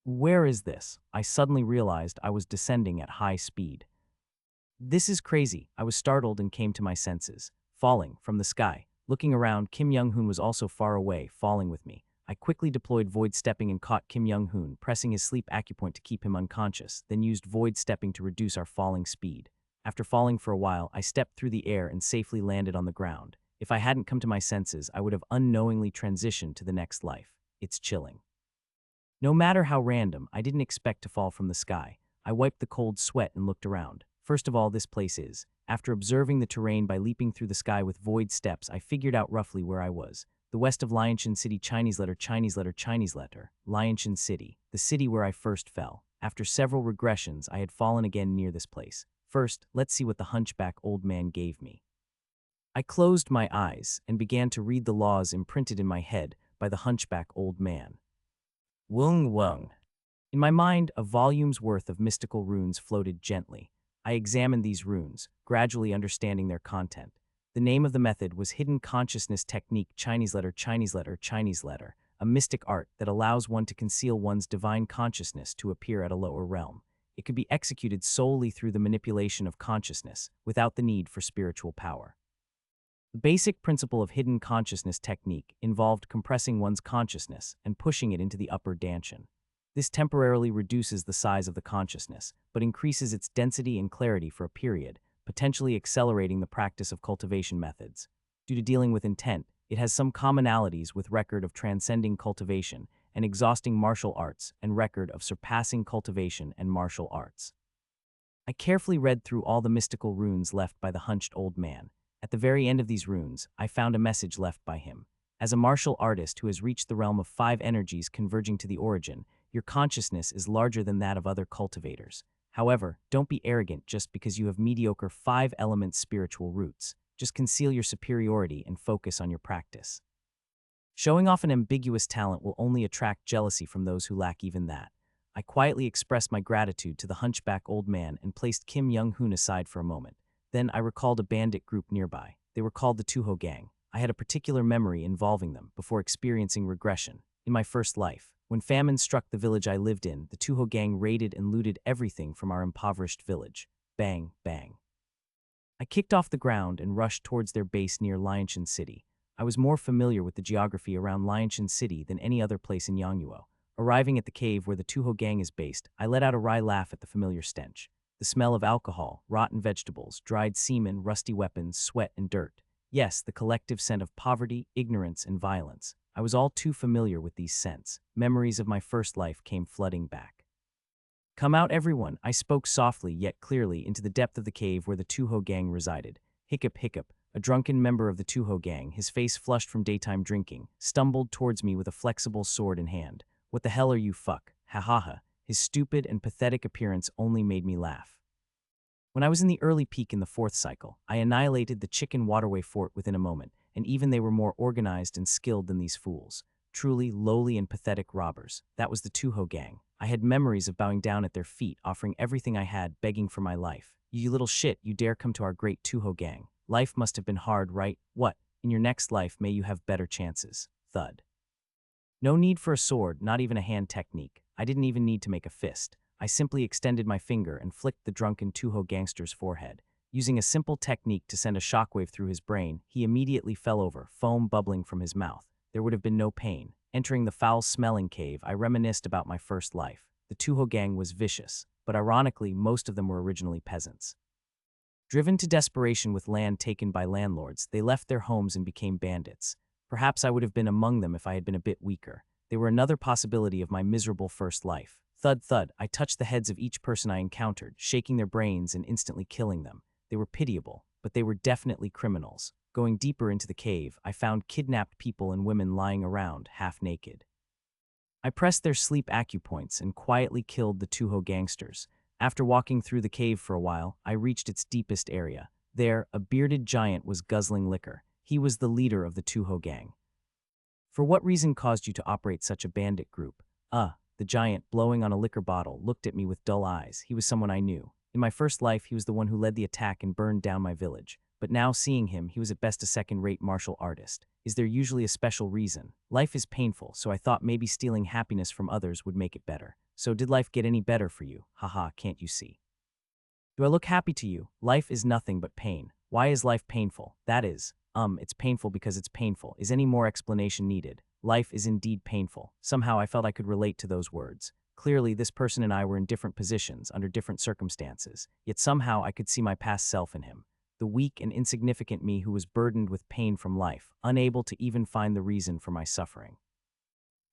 Where is this? I suddenly realized I was descending at high speed. This is crazy. I was startled and came to my senses. Falling from the sky. Looking around, Kim Young-hoon was also far away, falling with me. I quickly deployed void stepping and caught Kim Young-hoon, pressing his sleep acupoint to keep him unconscious, then used void stepping to reduce our falling speed. After falling for a while, I stepped through the air and safely landed on the ground. If I hadn't come to my senses, I would have unknowingly transitioned to the next life. It's chilling. No matter how random, I didn't expect to fall from the sky. I wiped the cold sweat and looked around. First of all, this place is. After observing the terrain by leaping through the sky with void steps, I figured out roughly where I was. The west of Lianshan City, Chinese letter, Lianshan City, the city where I first fell. After several regressions, I had fallen again near this place. First, let's see what the hunchback old man gave me. I closed my eyes and began to read the laws imprinted in my head by the hunchback old man. Wung wung. In my mind, a volume's worth of mystical runes floated gently. I examined these runes, gradually understanding their content. The name of the method was Hidden Consciousness Technique, Chinese letter, a mystic art that allows one to conceal one's divine consciousness to appear at a lower realm. It could be executed solely through the manipulation of consciousness, without the need for spiritual power. The basic principle of hidden consciousness technique involved compressing one's consciousness and pushing it into the upper dantian. This temporarily reduces the size of the consciousness, but increases its density and clarity for a period, potentially accelerating the practice of cultivation methods. Due to dealing with intent, it has some commonalities with record of transcending cultivation an exhausting martial arts and record of surpassing cultivation and martial arts. I carefully read through all the mystical runes left by the hunched old man. At the very end of these runes, I found a message left by him. As a martial artist who has reached the realm of 5 energies converging to the origin, your consciousness is larger than that of other cultivators. However, don't be arrogant just because you have mediocre 5-element spiritual roots. Just conceal your superiority and focus on your practice. Showing off an ambiguous talent will only attract jealousy from those who lack even that. I quietly expressed my gratitude to the hunchback old man and placed Kim Young-hoon aside for a moment. Then I recalled a bandit group nearby. They were called the Tuho Gang. I had a particular memory involving them before experiencing regression. In my first life, when famine struck the village I lived in, the Tuho Gang raided and looted everything from our impoverished village. Bang, bang. I kicked off the ground and rushed towards their base near Liangshan City. I was more familiar with the geography around Liangshan City than any other place in Yangnuo. Arriving at the cave where the Tuho Gang is based, I let out a wry laugh at the familiar stench. The smell of alcohol, rotten vegetables, dried semen, rusty weapons, sweat, and dirt. Yes, the collective scent of poverty, ignorance, and violence. I was all too familiar with these scents. Memories of my first life came flooding back. "Come out, everyone," I spoke softly yet clearly into the depth of the cave where the Tuho Gang resided. Hiccup, hiccup. A drunken member of the Tuho Gang, his face flushed from daytime drinking, stumbled towards me with a flexible sword in hand. "What the hell are you, fuck? Ha ha ha." His stupid and pathetic appearance only made me laugh. When I was in the early peak in the 4th cycle, I annihilated the Chicken Waterway Fort within a moment, and even they were more organized and skilled than these fools. Truly lowly and pathetic robbers. That was the Tuho Gang. I had memories of bowing down at their feet, offering everything I had, begging for my life. "You little shit, you dare come to our great Tuho Gang. Life must have been hard, right? What? In your next life, may you have better chances." Thud. No need for a sword, not even a hand technique. I didn't even need to make a fist. I simply extended my finger and flicked the drunken Tuho gangster's forehead. Using a simple technique to send a shockwave through his brain, he immediately fell over, foam bubbling from his mouth. There would have been no pain. Entering the foul-smelling cave, I reminisced about my first life. The Tuho Gang was vicious, but ironically, most of them were originally peasants. Driven to desperation with land taken by landlords, they left their homes and became bandits. Perhaps I would have been among them if I had been a bit weaker. They were another possibility of my miserable first life. Thud, thud, I touched the heads of each person I encountered, shaking their brains and instantly killing them. They were pitiable, but they were definitely criminals. Going deeper into the cave, I found kidnapped people and women lying around, half naked. I pressed their sleep acupoints and quietly killed the Tuho gangsters. After walking through the cave for a while, I reached its deepest area. There, a bearded giant was guzzling liquor. He was the leader of the Tuho Gang. "For what reason caused you to operate such a bandit group?" The giant, blowing on a liquor bottle, looked at me with dull eyes. He was someone I knew. In my first life, he was the one who led the attack and burned down my village. But now, seeing him, he was at best a second-rate martial artist. Is there usually a special reason? Life is painful, so I thought maybe stealing happiness from others would make it better. So did life get any better for you? Haha, can't you see? Do I look happy to you? Life is nothing but pain. Why is life painful? That is, it's painful because it's painful. Is any more explanation needed? Life is indeed painful. Somehow I felt I could relate to those words. Clearly, this person and I were in different positions, under different circumstances, yet somehow I could see my past self in him. The weak and insignificant me who was burdened with pain from life, unable to even find the reason for my suffering.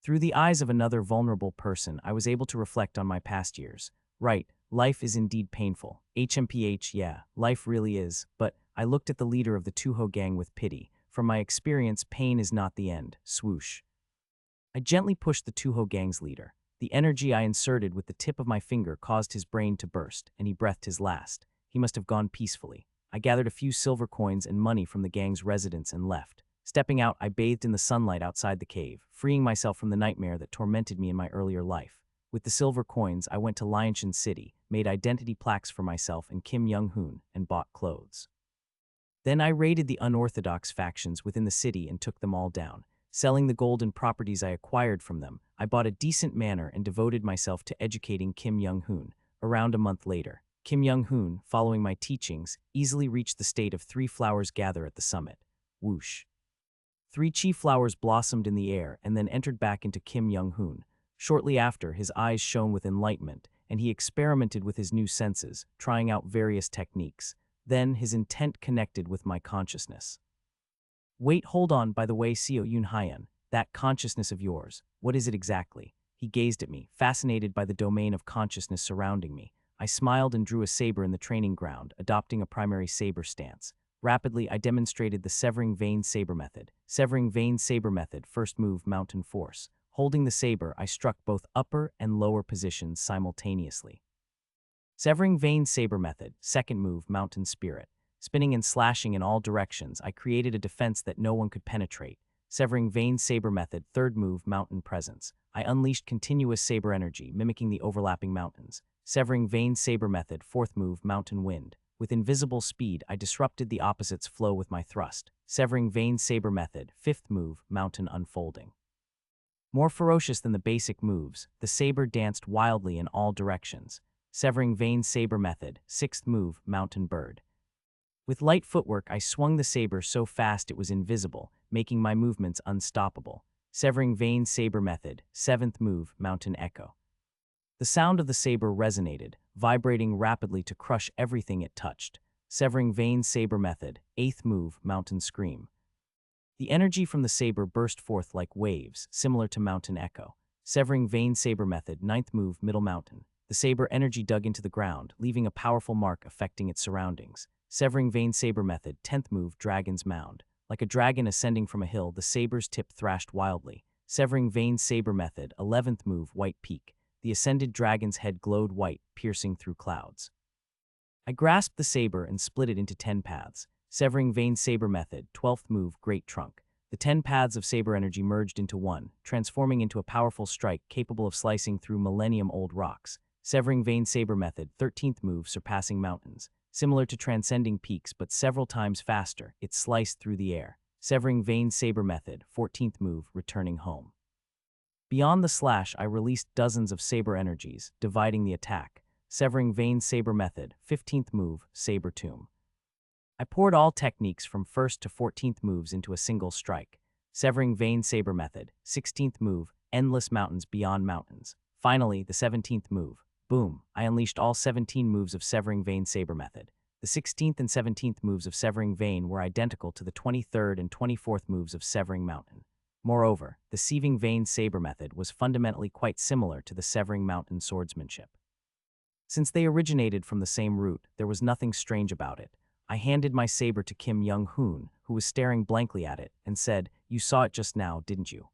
Through the eyes of another vulnerable person, I was able to reflect on my past years. Right, life is indeed painful. HMPH, yeah, life really is, but I looked at the leader of the Tuho Gang with pity. From my experience, pain is not the end. Swoosh. I gently pushed the Tuho Gang's leader. The energy I inserted with the tip of my finger caused his brain to burst, and he breathed his last. He must have gone peacefully. I gathered a few silver coins and money from the gang's residence and left. Stepping out, I bathed in the sunlight outside the cave, freeing myself from the nightmare that tormented me in my earlier life. With the silver coins, I went to Liangshan City, made identity plaques for myself and Kim Young-hoon, and bought clothes. Then I raided the unorthodox factions within the city and took them all down. Selling the gold and properties I acquired from them, I bought a decent manor and devoted myself to educating Kim Young-hoon. Around a month later, Kim Young-hoon, following my teachings, easily reached the state of 3 flowers gather at the summit. Whoosh. 3 chi flowers blossomed in the air and then entered back into Kim Young-hoon. Shortly after, his eyes shone with enlightenment, and he experimented with his new senses, trying out various techniques. Then his intent connected with my consciousness. Wait, hold on, by the way, Seo Yoon Hyun. That consciousness of yours, what is it exactly? He gazed at me, fascinated by the domain of consciousness surrounding me. I smiled and drew a saber in the training ground, adopting a primary saber stance. Rapidly, I demonstrated the severing vein saber method. Severing vein saber method, first move, mountain force. Holding the saber, I struck both upper and lower positions simultaneously. Severing vein saber method, second move, mountain spirit. Spinning and slashing in all directions, I created a defense that no one could penetrate. Severing vein saber method, third move, mountain presence. I unleashed continuous saber energy, mimicking the overlapping mountains. Severing vein saber method, fourth move, mountain wind. With invisible speed, I disrupted the opposite's flow with my thrust. Severing vein saber method, fifth move, mountain unfolding. More ferocious than the basic moves, the saber danced wildly in all directions. Severing vein saber method, sixth move, mountain bird. With light footwork, I swung the saber so fast it was invisible, making my movements unstoppable. Severing vein saber method, seventh move, mountain echo. The sound of the saber resonated, vibrating rapidly to crush everything it touched. Severing vein saber method, eighth move, mountain scream. The energy from the saber burst forth like waves, similar to mountain echo. Severing vein saber method, ninth move, middle mountain. The saber energy dug into the ground, leaving a powerful mark affecting its surroundings. Severing vein saber method, 10th move, dragon's mound. Like a dragon ascending from a hill, the saber's tip thrashed wildly. Severing vein saber method, 11th move, white peak. The ascended dragon's head glowed white, piercing through clouds. I grasped the saber and split it into 10 paths. Severing vein saber method, 12th move, great trunk. The 10 paths of saber energy merged into one, transforming into a powerful strike capable of slicing through millennium-old rocks. Severing vein saber method, 13th move, surpassing mountains. Similar to transcending peaks but several times faster, it sliced through the air. Severing vein saber method, 14th move, returning home. Beyond the slash, I released dozens of saber energies, dividing the attack. Severing vein saber method, 15th move, saber tomb. I poured all techniques from 1st to 14th moves into a single strike. Severing vein saber method, 16th move, endless mountains beyond mountains. Finally, the 17th move. Boom, I unleashed all 17 moves of Severing vein saber method. The 16th and 17th moves of Severing vein were identical to the 23rd and 24th moves of Severing mountain. Moreover, the Sieving vein saber method was fundamentally quite similar to the Severing mountain swordsmanship. Since they originated from the same root, there was nothing strange about it. I handed my saber to Kim Young-hoon, who was staring blankly at it, and said, "You saw it just now, didn't you?"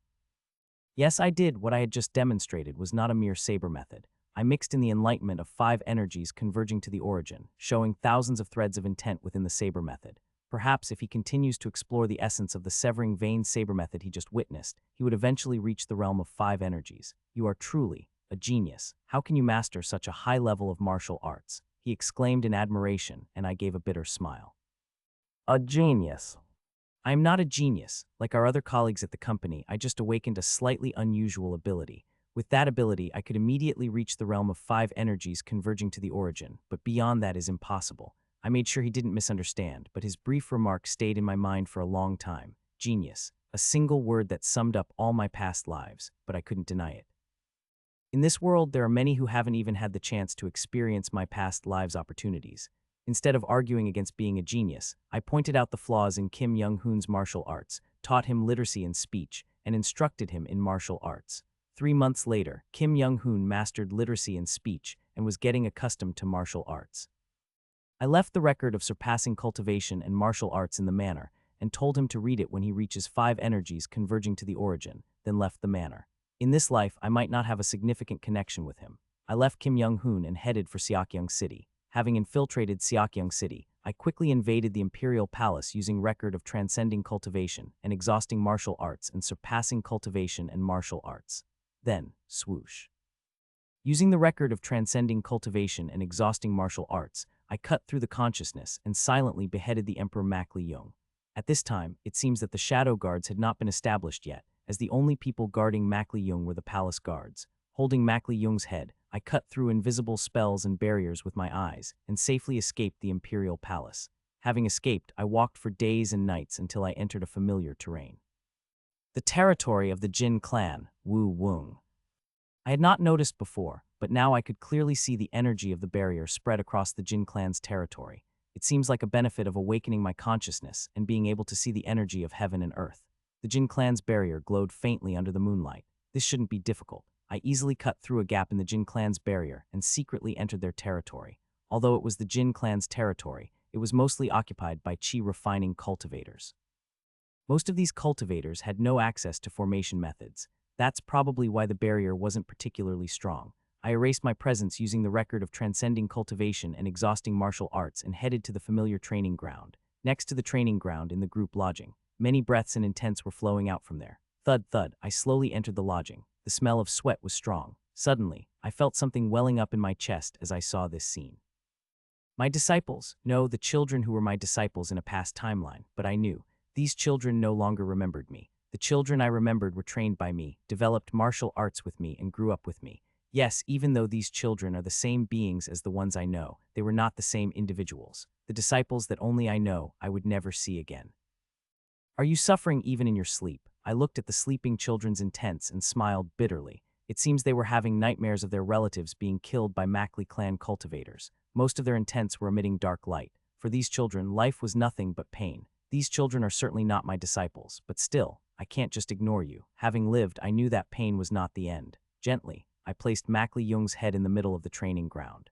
Yes, I did. What I had just demonstrated was not a mere saber method. I mixed in the enlightenment of 5 energies converging to the origin, showing thousands of threads of intent within the saber method. Perhaps if he continues to explore the essence of the Severing vein saber method he just witnessed, he would eventually reach the realm of 5 energies. You are truly a genius. How can you master such a high level of martial arts? He exclaimed in admiration, and I gave a bitter smile. A genius. I am not a genius. Like our other colleagues at the company, I just awakened a slightly unusual ability. With that ability, I could immediately reach the realm of 5 energies converging to the origin, but beyond that is impossible. I made sure he didn't misunderstand, but his brief remark stayed in my mind for a long time. Genius. A single word that summed up all my past lives, but I couldn't deny it. In this world, there are many who haven't even had the chance to experience my past lives' opportunities. Instead of arguing against being a genius, I pointed out the flaws in Kim Young-hoon's martial arts, taught him literacy and speech, and instructed him in martial arts. 3 months later, Kim Young-hoon mastered literacy and speech and was getting accustomed to martial arts. I left the record of surpassing cultivation and martial arts in the manor and told him to read it when he reaches 5 energies converging to the origin, then left the manor. In this life, I might not have a significant connection with him. I left Kim Young-hoon and headed for Seokyeong City. Having infiltrated Seokyeong City, I quickly invaded the imperial palace using record of transcending cultivation and exhausting martial arts and surpassing cultivation and martial arts. Then, swoosh. Using the record of transcending cultivation and exhausting martial arts, I cut through the consciousness and silently beheaded the Emperor Mak Li-young. At this time, it seems that the shadow guards had not been established yet, as the only people guarding Mak Li-young were the palace guards. Holding Mak Li-young's head, I cut through invisible spells and barriers with my eyes and safely escaped the imperial palace. Having escaped, I walked for days and nights until I entered a familiar terrain. The territory of the Jin clan, Wu Wung. I had not noticed before, but now I could clearly see the energy of the barrier spread across the Jin clan's territory. It seems like a benefit of awakening my consciousness and being able to see the energy of heaven and earth. The Jin clan's barrier glowed faintly under the moonlight. This shouldn't be difficult. I easily cut through a gap in the Jin clan's barrier and secretly entered their territory. Although it was the Jin clan's territory, it was mostly occupied by chi refining cultivators. Most of these cultivators had no access to formation methods. That's probably why the barrier wasn't particularly strong. I erased my presence using the record of transcending cultivation and exhausting martial arts and headed to the familiar training ground. Next to the training ground in the group lodging, many breaths and intents were flowing out from there. Thud, thud, I slowly entered the lodging. The smell of sweat was strong. Suddenly, I felt something welling up in my chest as I saw this scene. My disciples. No, the children who were my disciples in a past timeline, but I knew. These children no longer remembered me. The children I remembered were trained by me, developed martial arts with me, and grew up with me. Yes, even though these children are the same beings as the ones I know, they were not the same individuals. The disciples that only I know, I would never see again. Are you suffering even in your sleep? I looked at the sleeping children's intents and smiled bitterly. It seems they were having nightmares of their relatives being killed by Mackley clan cultivators. Most of their intents were emitting dark light. For these children, life was nothing but pain. These children are certainly not my disciples, but still, I can't just ignore you. Having lived, I knew that pain was not the end. Gently, I placed Mackley Young's head in the middle of the training ground.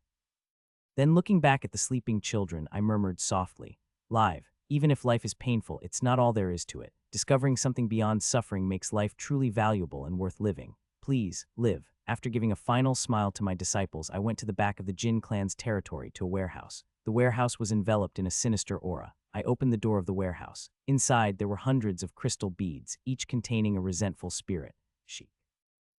Then looking back at the sleeping children, I murmured softly, "Live, even if life is painful, it's not all there is to it. Discovering something beyond suffering makes life truly valuable and worth living. Please, live." After giving a final smile to my disciples, I went to the back of the Jin clan's territory to a warehouse. The warehouse was enveloped in a sinister aura. I opened the door of the warehouse. Inside, there were hundreds of crystal beads, each containing a resentful spirit.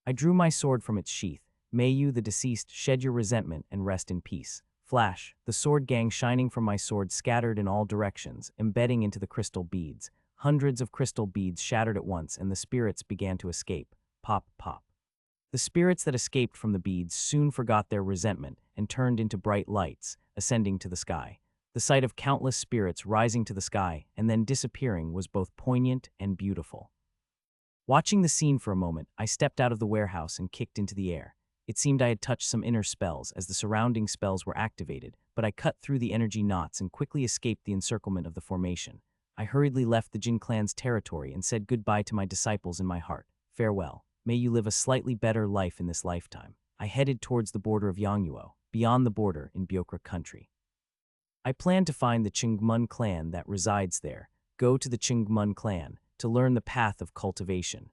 I drew my sword from its sheath. "May you, the deceased, shed your resentment and rest in peace." Flash, the sword gang shining from my sword scattered in all directions, embedding into the crystal beads. Hundreds of crystal beads shattered at once, and the spirits began to escape. Pop, pop. The spirits that escaped from the beads soon forgot their resentment and turned into bright lights, ascending to the sky. The sight of countless spirits rising to the sky and then disappearing was both poignant and beautiful. Watching the scene for a moment, I stepped out of the warehouse and kicked into the air. It seemed I had touched some inner spells as the surrounding spells were activated, but I cut through the energy knots and quickly escaped the encirclement of the formation. I hurriedly left the Jin clan's territory and said goodbye to my disciples in my heart. Farewell. May you live a slightly better life in this lifetime. I headed towards the border of Yangnuo, beyond the border in Byokra country. I plan to find the Chungmun clan that resides there, go to the Chungmun clan, to learn the path of cultivation.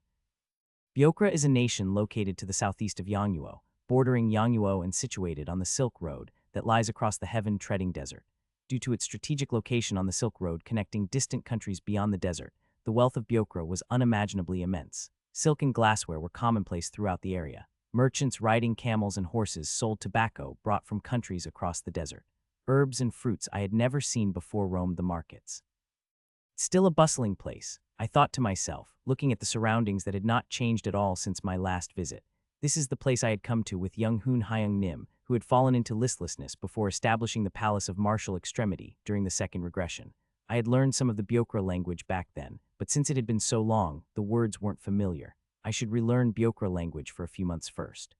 Byokra is a nation located to the southeast of Yangnuo, bordering Yangnuo and situated on the Silk Road that lies across the heaven-treading desert. Due to its strategic location on the Silk Road connecting distant countries beyond the desert, the wealth of Byokra was unimaginably immense. Silk and glassware were commonplace throughout the area. Merchants riding camels and horses sold tobacco brought from countries across the desert. Herbs and fruits I had never seen before roamed the markets. It's still a bustling place, I thought to myself, looking at the surroundings that had not changed at all since my last visit. This is the place I had come to with young Hoon Hyung Nim, who had fallen into listlessness before establishing the Palace of Martial Extremity during the second regression. I had learned some of the Byokra language back then, but since it had been so long, the words weren't familiar. I should relearn Byokra language for a few months first.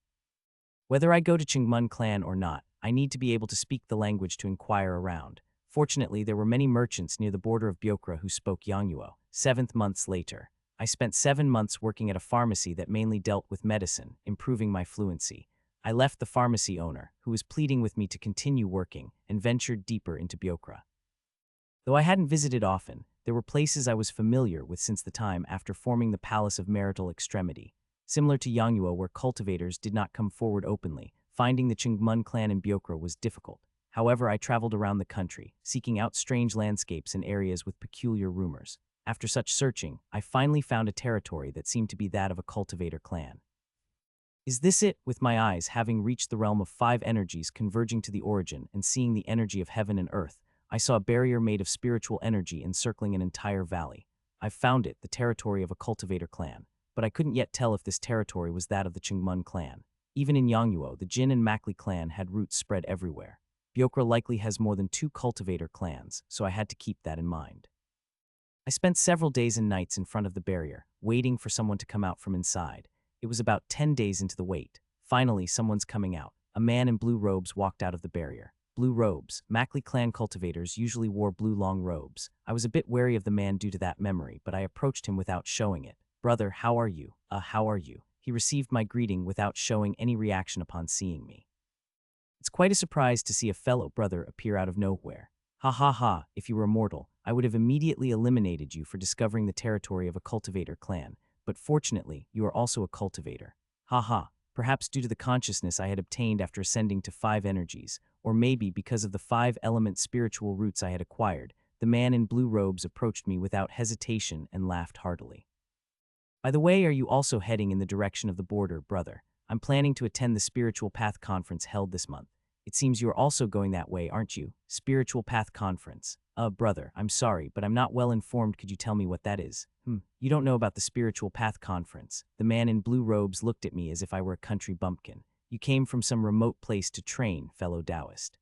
Whether I go to Chungmun clan or not, I need to be able to speak the language to inquire around. Fortunately, there were many merchants near the border of Byokra who spoke Yangnuo. 7 months later, I spent 7 months working at a pharmacy that mainly dealt with medicine, improving my fluency. I left the pharmacy owner, who was pleading with me to continue working, and ventured deeper into Byokra. Though I hadn't visited often, there were places I was familiar with since the time after forming the Palace of Marital Extremity. Similar to Yangnuo, where cultivators did not come forward openly, finding the Chungmun clan in Byokra was difficult. However, I traveled around the country, seeking out strange landscapes and areas with peculiar rumors. After such searching, I finally found a territory that seemed to be that of a cultivator clan. Is this it? With my eyes having reached the realm of 5 energies converging to the origin and seeing the energy of heaven and earth, I saw a barrier made of spiritual energy encircling an entire valley. I've found it, the territory of a cultivator clan, but I couldn't yet tell if this territory was that of the Chungmun clan. Even in Yangnuo, the Jin and Mackley clan had roots spread everywhere. Byokra likely has more than 2 cultivator clans, so I had to keep that in mind. I spent several days and nights in front of the barrier, waiting for someone to come out from inside. It was about 10 days into the wait. Finally, someone's coming out. A man in blue robes walked out of the barrier. blue robes. Mackley clan cultivators usually wore blue long robes. I was a bit wary of the man due to that memory, but I approached him without showing it. Brother, how are you? How are you? He received my greeting without showing any reaction upon seeing me. It's quite a surprise to see a fellow brother appear out of nowhere. Ha ha ha, if you were mortal, I would have immediately eliminated you for discovering the territory of a cultivator clan, but fortunately, you are also a cultivator. Ha ha, perhaps due to the consciousness I had obtained after ascending to 5 energies, or maybe because of the 5-element spiritual roots I had acquired, the man in blue robes approached me without hesitation and laughed heartily. By the way, are you also heading in the direction of the border, brother? I'm planning to attend the Spiritual Path Conference held this month. It seems you are also going that way, aren't you? Spiritual Path Conference. Brother, I'm sorry, but I'm not well informed. Could you tell me what that is? You don't know about the Spiritual Path Conference. The man in blue robes looked at me as if I were a country bumpkin. You came from some remote place to train, fellow Taoist.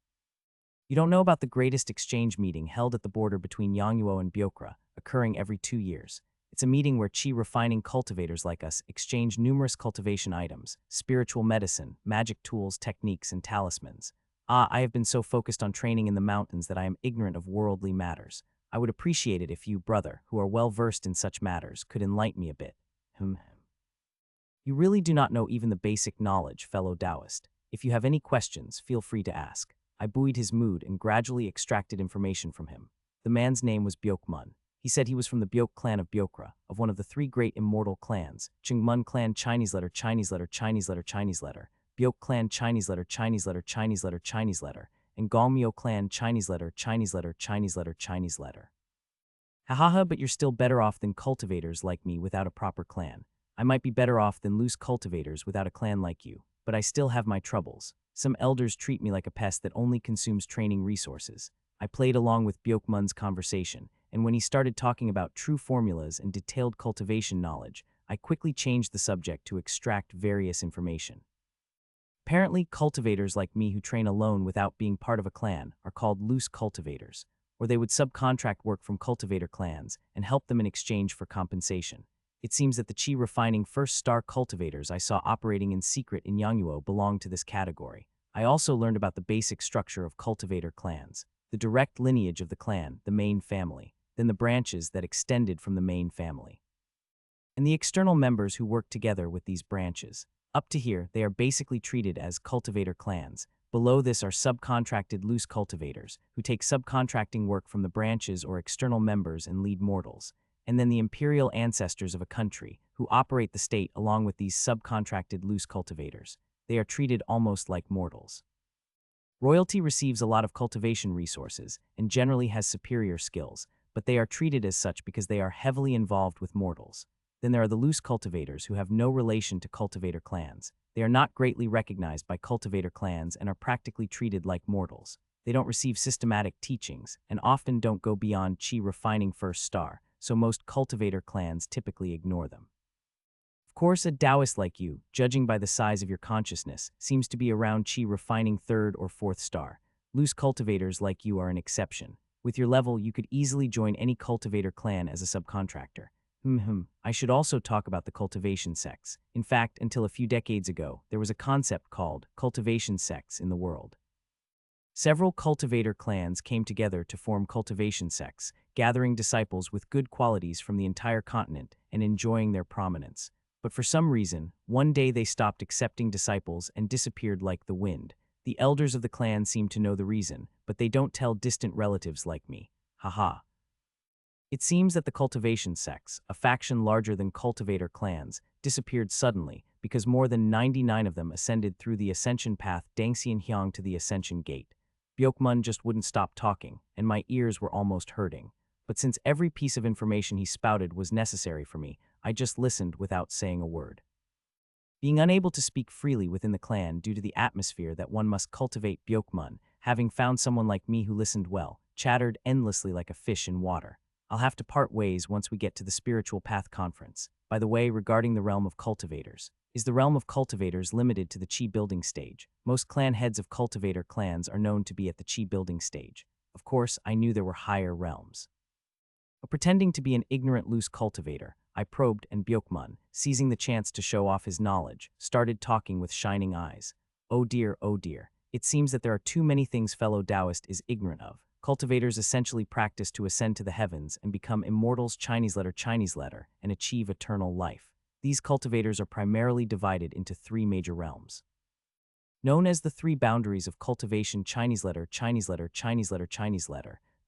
You don't know about the greatest exchange meeting held at the border between Yangluo and Byokra, occurring every 2 years. It's a meeting where chi refining cultivators like us exchange numerous cultivation items, spiritual medicine, magic tools, techniques, and talismans. I have been so focused on training in the mountains that I am ignorant of worldly matters. I would appreciate it if you, brother, who are well versed in such matters, could enlighten me a bit. You really do not know even the basic knowledge, fellow Taoist. If you have any questions, feel free to ask. I buoyed his mood and gradually extracted information from him. The man's name was Byokmun. He said he was from the Byok clan of Byokra, of one of the 3 great immortal clans, Chingmun clan Chinese letter Chinese letter Chinese letter Chinese letter, Byok clan Chinese letter Chinese letter Chinese letter Chinese letter, and Gongmyo clan Chinese letter Chinese letter Chinese letter Chinese letter. Hahaha, but you're still better off than cultivators like me without a proper clan. I might be better off than loose cultivators without a clan like you, but I still have my troubles. Some elders treat me like a pest that only consumes training resources. I played along with Byokmun's conversation, and when he started talking about true formulas and detailed cultivation knowledge, I quickly changed the subject to extract various information. Apparently, cultivators like me who train alone without being part of a clan are called loose cultivators, or they would subcontract work from cultivator clans and help them in exchange for compensation. It seems that the chi refining first-star cultivators I saw operating in secret in Yangluo belong to this category. I also learned about the basic structure of cultivator clans, the direct lineage of the clan, the main family, then the branches that extended from the main family, and the external members who work together with these branches. Up to here, they are basically treated as cultivator clans. Below this are subcontracted loose cultivators, who take subcontracting work from the branches or external members and lead mortals, and then the imperial ancestors of a country, who operate the state along with these subcontracted loose cultivators. They are treated almost like mortals. Royalty receives a lot of cultivation resources and generally has superior skills, but they are treated as such because they are heavily involved with mortals. Then there are the loose cultivators who have no relation to cultivator clans. They are not greatly recognized by cultivator clans and are practically treated like mortals. They don't receive systematic teachings and often don't go beyond chi refining first star, so most cultivator clans typically ignore them. Of course, a Taoist like you, judging by the size of your consciousness, seems to be around chi refining 3rd or 4th star. Loose cultivators like you are an exception. With your level, you could easily join any cultivator clan as a subcontractor. I should also talk about the cultivation sects. In fact, until a few decades ago, there was a concept called cultivation sects in the world. Several cultivator clans came together to form cultivation sects, gathering disciples with good qualities from the entire continent and enjoying their prominence. But for some reason, one day they stopped accepting disciples and disappeared like the wind. The elders of the clan seem to know the reason, but they don't tell distant relatives like me. Haha. It seems that the cultivation sects, a faction larger than cultivator clans, disappeared suddenly because more than 99 of them ascended through the ascension path Dangxianhyang to the ascension gate. Byokmun just wouldn't stop talking, and my ears were almost hurting. But since every piece of information he spouted was necessary for me, I just listened without saying a word. Being unable to speak freely within the clan due to the atmosphere that one must cultivate, Byokmun, having found someone like me who listened well, chattered endlessly like a fish in water. I'll have to part ways once we get to the Spiritual Path Conference. By the way, regarding the realm of cultivators, is the realm of cultivators limited to the chi building stage? Most clan heads of cultivator clans are known to be at the chi building stage. Of course, I knew there were higher realms. But pretending to be an ignorant loose cultivator, I probed, and Byokmun, seizing the chance to show off his knowledge, started talking with shining eyes. Oh dear, It seems that there are too many things fellow Taoist is ignorant of. Cultivators essentially practice to ascend to the heavens and become immortals Chinese letter, and achieve eternal life. These cultivators are primarily divided into three major realms. Known as the three boundaries of cultivation Chinese letter,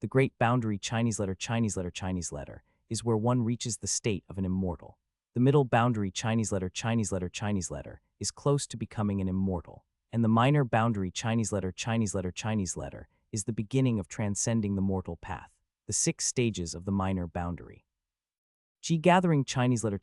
the great boundary Chinese letter, is where one reaches the state of an immortal. The middle boundary Chinese letter, is close to becoming an immortal. And the minor boundary Chinese letter, is the beginning of transcending the mortal path. The 6 stages of the minor boundary. Qi gathering Chinese letter,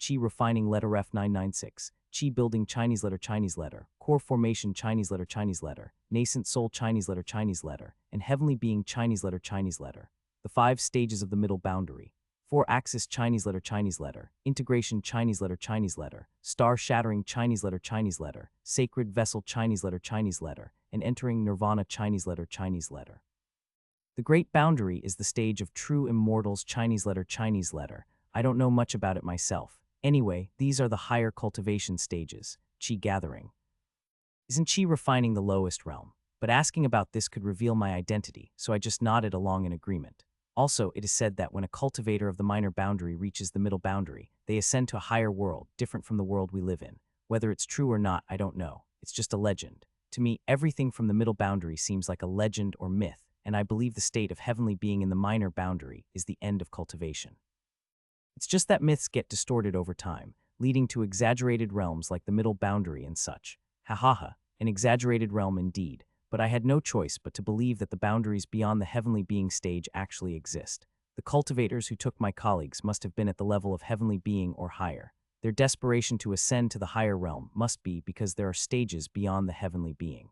Qi refining letter Ref 996, Qi building Chinese letter, core formation Chinese letter, nascent soul Chinese letter, and heavenly being Chinese letter. The 5 stages of the middle boundary. 4-axis Chinese letter, integration Chinese letter, star shattering Chinese letter, sacred vessel Chinese letter, and entering nirvana Chinese letter. The great boundary is the stage of true immortals Chinese letter. I don't know much about it myself. Anyway, these are the higher cultivation stages. Qi gathering. Isn't Qi refining the lowest realm? But asking about this could reveal my identity, so I just nodded along in agreement. Also, it is said that when a cultivator of the minor boundary reaches the middle boundary, they ascend to a higher world, different from the world we live in. Whether it's true or not, I don't know. It's just a legend. To me, everything from the middle boundary seems like a legend or myth, and I believe the state of heavenly being in the minor boundary is the end of cultivation. It's just that myths get distorted over time, leading to exaggerated realms like the middle boundary and such. An exaggerated realm indeed. But I had no choice but to believe that the boundaries beyond the heavenly being stage actually exist. The cultivators who took my colleagues must have been at the level of heavenly being or higher. Their desperation to ascend to the higher realm must be because there are stages beyond the heavenly being.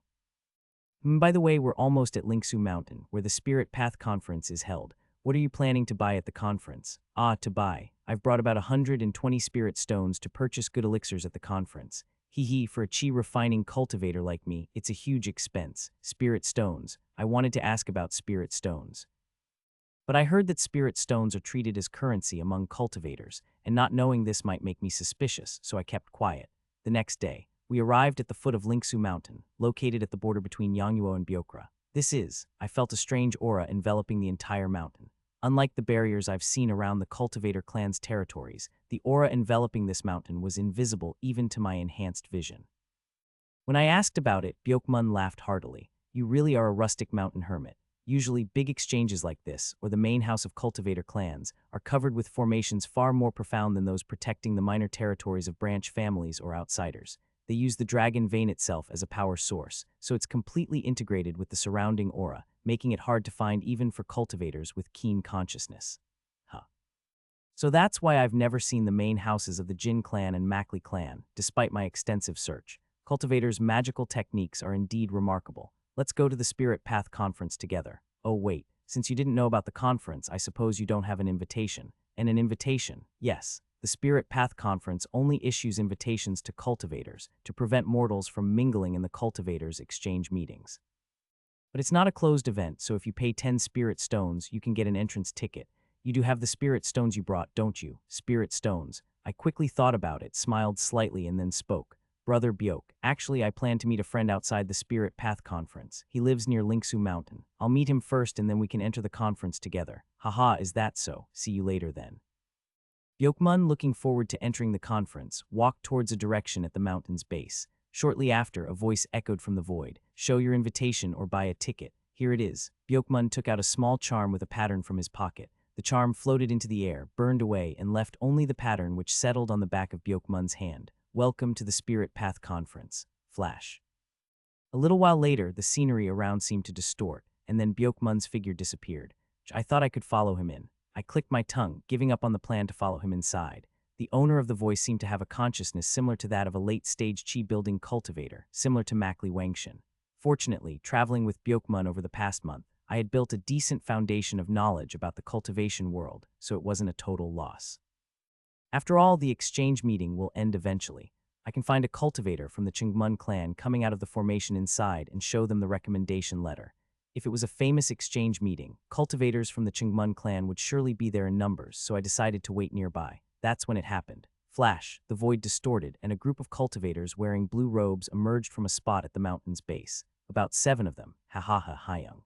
By the way, we're almost at Lingsu Mountain, where the Spirit Path Conference is held. What are you planning to buy at the conference? To buy. I've brought about 120 spirit stones to purchase good elixirs at the conference. For a Qi refining cultivator like me, it's a huge expense. Spirit stones. I wanted to ask about spirit stones. But I heard that spirit stones are treated as currency among cultivators, and not knowing this might make me suspicious, so I kept quiet. The next day, we arrived at the foot of Lingsu Mountain, located at the border between Yangluo and Byokra. I felt a strange aura enveloping the entire mountain. Unlike the barriers I've seen around the cultivator clan's territories, the aura enveloping this mountain was invisible even to my enhanced vision. When I asked about it, Byokmun laughed heartily. You really are a rustic mountain hermit. Usually, big exchanges like this, or the main house of cultivator clans, are covered with formations far more profound than those protecting the minor territories of branch families or outsiders. They use the dragon vein itself as a power source, so it's completely integrated with the surrounding aura, making it hard to find even for cultivators with keen consciousness. So that's why I've never seen the main houses of the Jin clan and Makli clan, despite my extensive search. Cultivators' magical techniques are indeed remarkable. Let's go to the Spirit Path Conference together. Oh wait, since you didn't know about the conference, I suppose you don't have an invitation. And an invitation, yes. The Spirit Path Conference only issues invitations to cultivators to prevent mortals from mingling in the cultivators' exchange meetings. But it's not a closed event, so if you pay 10 spirit stones, you can get an entrance ticket. You do have the spirit stones you brought, don't you? Spirit stones. I quickly thought about it, smiled slightly, and then spoke. Brother Byok, actually I plan to meet a friend outside the Spirit Path Conference. He lives near Lingsu Mountain. I'll meet him first and then we can enter the conference together. Is that so? See you later then. Byokmun, looking forward to entering the conference, walked towards a direction at the mountain's base. Shortly after, a voice echoed from the void. Show your invitation or buy a ticket. Here it is. Byokmun took out a small charm with a pattern from his pocket. The charm floated into the air, burned away, and left only the pattern which settled on the back of Byokmun's hand. Welcome to the Spirit Path Conference. Flash. A little while later, the scenery around seemed to distort, and then Byokmun's figure disappeared. I thought I could follow him in. I clicked my tongue, giving up on the plan to follow him inside. The owner of the voice seemed to have a consciousness similar to that of a late-stage Qi-building cultivator, similar to Makli Wangshan. Fortunately, traveling with Byokmun over the past month, I had built a decent foundation of knowledge about the cultivation world, so it wasn't a total loss. After all, the exchange meeting will end eventually. I can find a cultivator from the Qingmun clan coming out of the formation inside and show them the recommendation letter. If it was a famous exchange meeting, cultivators from the Qingmun clan would surely be there in numbers, so I decided to wait nearby. That's when it happened. Flash, the void distorted, and a group of cultivators wearing blue robes emerged from a spot at the mountain's base. About 7 of them. Ha ha ha ha young.